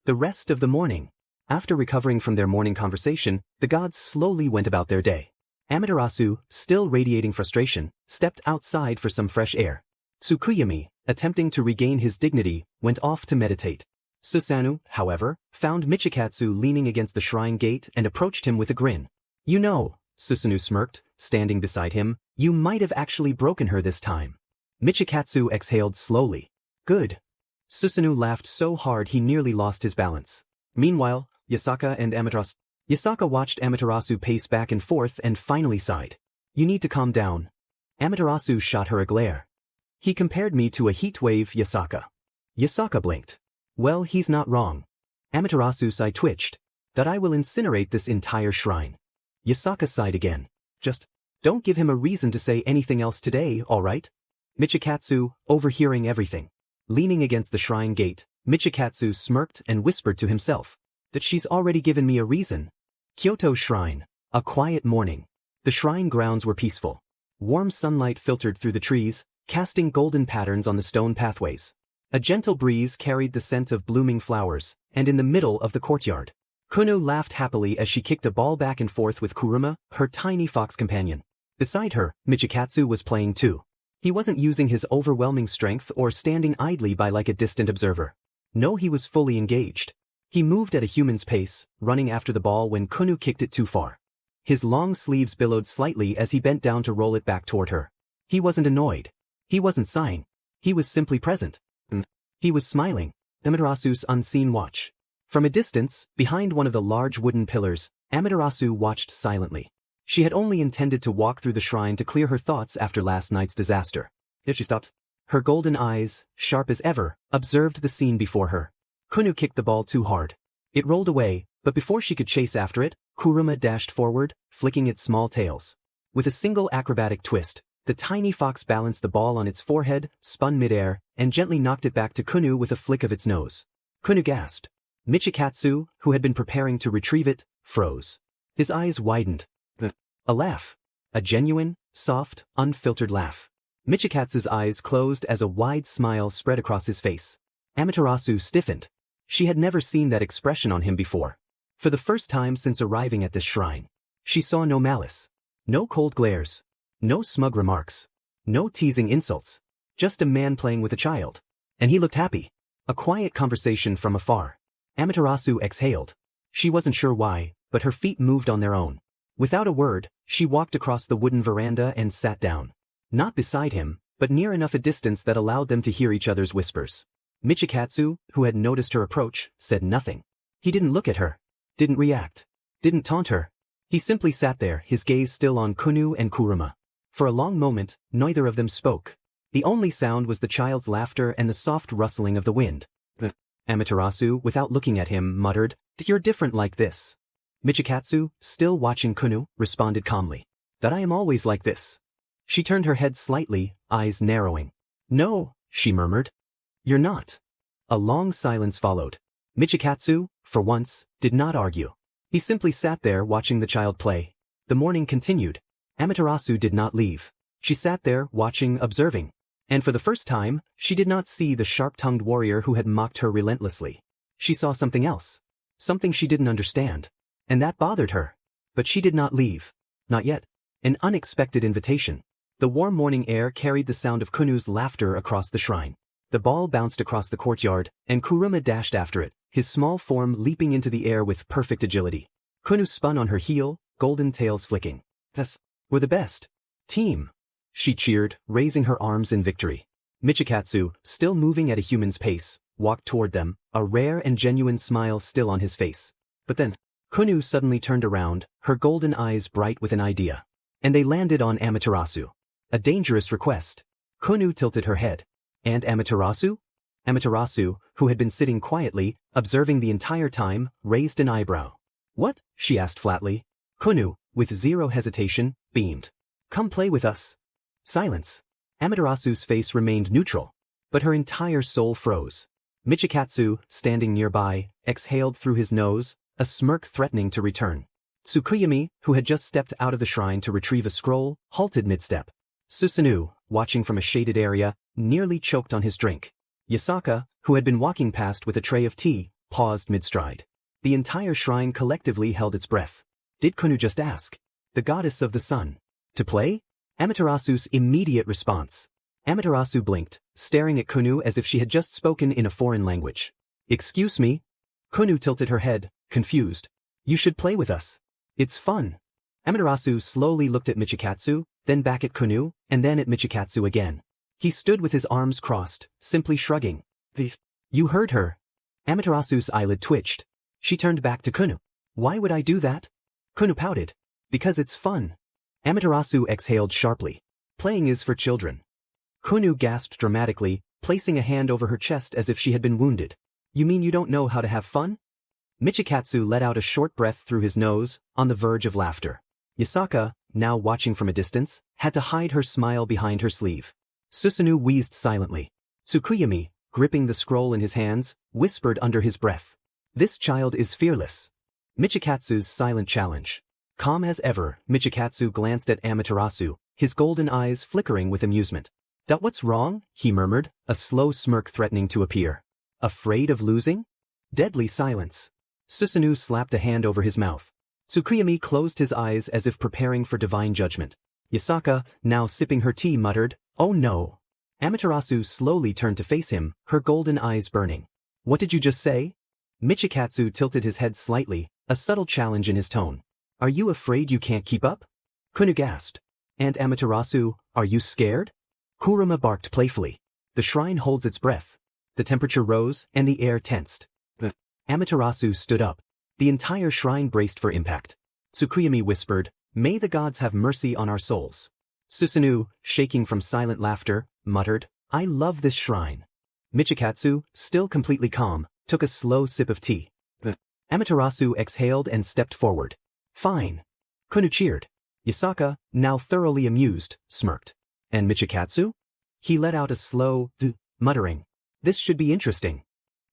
The rest of the morning. After recovering from their morning conversation, the gods slowly went about their day. Amaterasu, still radiating frustration, stepped outside for some fresh air. Tsukuyami, attempting to regain his dignity, went off to meditate. Susanoo, however, found Michikatsu leaning against the shrine gate and approached him with a grin. You know, Susanoo smirked, standing beside him, you might have actually broken her this time. Michikatsu exhaled slowly. Good. Susanoo laughed so hard he nearly lost his balance. Meanwhile, Yasaka and Amaterasu. Yasaka watched Amaterasu pace back and forth and finally sighed. You need to calm down. Amaterasu shot her a glare. He compared me to a heat wave, Yasaka. Yasaka blinked. Well, he's not wrong. Amaterasu's eye twitched. That I will incinerate this entire shrine. Yasaka sighed again. Just don't give him a reason to say anything else today, all right? Michikatsu, overhearing everything. Leaning against the shrine gate, Michikatsu smirked and whispered to himself. That she's already given me a reason. Kyoto Shrine. A quiet morning. The shrine grounds were peaceful. Warm sunlight filtered through the trees, casting golden patterns on the stone pathways. A gentle breeze carried the scent of blooming flowers, and in the middle of the courtyard, Kunu laughed happily as she kicked a ball back and forth with Kuruma, her tiny fox companion. Beside her, Michikatsu was playing too. He wasn't using his overwhelming strength or standing idly by like a distant observer. No, he was fully engaged. He moved at a human's pace, running after the ball when Kunu kicked it too far. His long sleeves billowed slightly as he bent down to roll it back toward her. He wasn't annoyed. He wasn't sighing. He was simply present. He was smiling. Amaterasu's unseen watch. From a distance, behind one of the large wooden pillars, Amaterasu watched silently. She had only intended to walk through the shrine to clear her thoughts after last night's disaster. Yet she stopped. Her golden eyes, sharp as ever, observed the scene before her. Kunu kicked the ball too hard. It rolled away, but before she could chase after it, Kuruma dashed forward, flicking its small tails. With a single acrobatic twist, the tiny fox balanced the ball on its forehead, spun midair, and gently knocked it back to Kunu with a flick of its nose. Kunu gasped. Michikatsu, who had been preparing to retrieve it, froze. His eyes widened. A laugh. A genuine, soft, unfiltered laugh. Michikatsu's eyes closed as a wide smile spread across his face. Amaterasu stiffened. She had never seen that expression on him before. For the first time since arriving at this shrine, she saw no malice. No cold glares. No smug remarks. No teasing insults. Just a man playing with a child. And he looked happy. A quiet conversation from afar. Amaterasu exhaled. She wasn't sure why, but her feet moved on their own. Without a word, she walked across the wooden veranda and sat down. Not beside him, but near enough a distance that allowed them to hear each other's whispers. Michikatsu, who had noticed her approach, said nothing. He didn't look at her. Didn't react. Didn't taunt her. He simply sat there, his gaze still on Kunu and Kuruma. For a long moment, neither of them spoke. The only sound was the child's laughter and the soft rustling of the wind. Amaterasu, without looking at him, muttered, "You're different like this." Michikatsu, still watching Kunu, responded calmly. "That I am always like this." She turned her head slightly, eyes narrowing. "No," she murmured. "You're not." A long silence followed. Michikatsu, for once, did not argue. He simply sat there watching the child play. The morning continued. Amaterasu did not leave. She sat there, watching, observing. And for the first time, she did not see the sharp-tongued warrior who had mocked her relentlessly. She saw something else. Something she didn't understand. And that bothered her. But she did not leave. Not yet. An unexpected invitation. The warm morning air carried the sound of Kunu's laughter across the shrine. The ball bounced across the courtyard, and Kuruma dashed after it, his small form leaping into the air with perfect agility. Kunu spun on her heel, golden tails flicking. "Yes, we're the best team," she cheered, raising her arms in victory. Michikatsu, still moving at a human's pace, walked toward them, a rare and genuine smile still on his face. But then, Kunu suddenly turned around, her golden eyes bright with an idea. And they landed on Amaterasu. A dangerous request. Kunu tilted her head. "And Amaterasu?" Amaterasu, who had been sitting quietly, observing the entire time, raised an eyebrow. "What?" she asked flatly. Kunu, with zero hesitation, beamed. "Come play with us." Silence. Amaterasu's face remained neutral. but her entire soul froze. Michikatsu, standing nearby, exhaled through his nose, a smirk threatening to return. Tsukuyomi, who had just stepped out of the shrine to retrieve a scroll, halted mid-step. Susanoo, watching from a shaded area, nearly choked on his drink. Yasaka, who had been walking past with a tray of tea, paused mid-stride. The entire shrine collectively held its breath. Did Konu just ask the goddess of the sun to play? Amaterasu's immediate response. Amaterasu blinked, staring at Konu as if she had just spoken in a foreign language. Excuse me? Konu tilted her head, confused. You should play with us. It's fun. Amaterasu slowly looked at Michikatsu, then back at Konu, and then at Michikatsu again. He stood with his arms crossed, simply shrugging. You heard her. Amaterasu's eyelid twitched. She turned back to Konu. Why would I do that? Konu pouted. Because it's fun. Amaterasu exhaled sharply. Playing is for children. Konu gasped dramatically, placing a hand over her chest as if she had been wounded. You mean you don't know how to have fun? Michikatsu let out a short breath through his nose, on the verge of laughter. Yasaka, now watching from a distance, had to hide her smile behind her sleeve. Susanoo wheezed silently. Tsukuyomi, gripping the scroll in his hands, whispered under his breath. This child is fearless. Michikatsu's silent challenge. Calm as ever, Michikatsu glanced at Amaterasu, his golden eyes flickering with amusement. What's wrong? He murmured, a slow smirk threatening to appear. Afraid of losing? Deadly silence. Susanoo slapped a hand over his mouth. Tsukuyomi closed his eyes as if preparing for divine judgment. Yasaka, now sipping her tea, muttered, Oh no. Amaterasu slowly turned to face him, her golden eyes burning. What did you just say? Michikatsu tilted his head slightly, a subtle challenge in his tone. Are you afraid you can't keep up? Konu gasped. And Amaterasu, are you scared? Kurama barked playfully. The shrine holds its breath. The temperature rose, and the air tensed. Amaterasu stood up. The entire shrine braced for impact. Tsukuyomi whispered, May the gods have mercy on our souls. Susanoo, shaking from silent laughter, muttered, I love this shrine. Michikatsu, still completely calm, took a slow sip of tea. Amaterasu exhaled and stepped forward. Fine. Konu cheered. Yasaka, now thoroughly amused, smirked. And Michikatsu? He let out a slow, muttering. This should be interesting.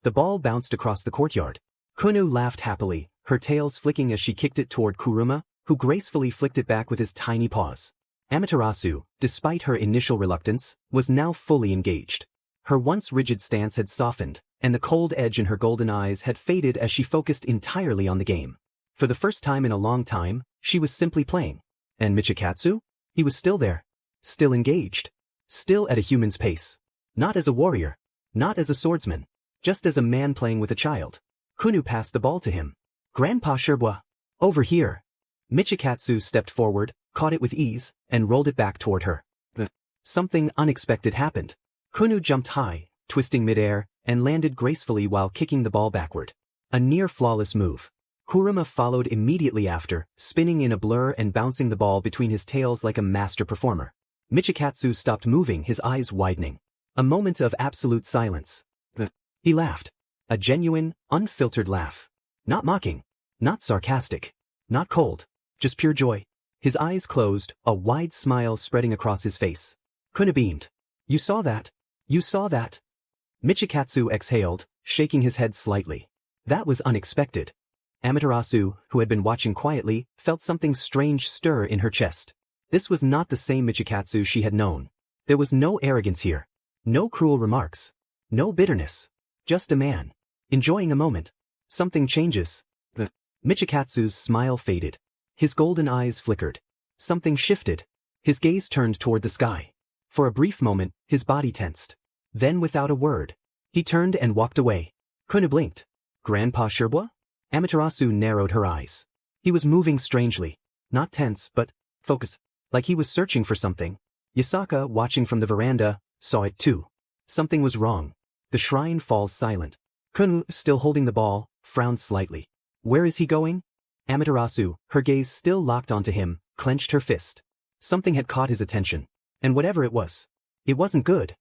The ball bounced across the courtyard. Konu laughed happily, her tails flicking as she kicked it toward Kuruma, who gracefully flicked it back with his tiny paws. Amaterasu, despite her initial reluctance, was now fully engaged. Her once rigid stance had softened, and the cold edge in her golden eyes had faded as she focused entirely on the game. For the first time in a long time, she was simply playing. And Michikatsu? He was still there. Still engaged. Still at a human's pace. Not as a warrior. Not as a swordsman. Just as a man playing with a child. Konu passed the ball to him. Grandpa Sherbois. Over here. Michikatsu stepped forward, caught it with ease, and rolled it back toward her. Something unexpected happened. Konu jumped high, twisting midair, and landed gracefully while kicking the ball backward. A near-flawless move. Kurama followed immediately after, spinning in a blur and bouncing the ball between his tails like a master performer. Michikatsu stopped moving, his eyes widening. A moment of absolute silence. He laughed. A genuine, unfiltered laugh. Not mocking. Not sarcastic. Not cold. Just pure joy. His eyes closed, a wide smile spreading across his face. Konu beamed. You saw that? You saw that? Michikatsu exhaled, shaking his head slightly. That was unexpected. Amaterasu, who had been watching quietly, felt something strange stir in her chest. This was not the same Michikatsu she had known. There was no arrogance here. No cruel remarks. No bitterness. Just a man. Enjoying a moment. Something changes. Michikatsu's smile faded. His golden eyes flickered. Something shifted. His gaze turned toward the sky. For a brief moment, his body tensed. Then without a word, he turned and walked away. Konu blinked. Grandpa Sherbois? Amaterasu narrowed her eyes. He was moving strangely. Not tense, but focused. Like he was searching for something. Yasaka, watching from the veranda, saw it too. Something was wrong. The shrine falls silent. Konu, still holding the ball, frowned slightly. Where is he going? Amaterasu, her gaze still locked onto him, clenched her fist. Something had caught his attention. And whatever it wasn't good.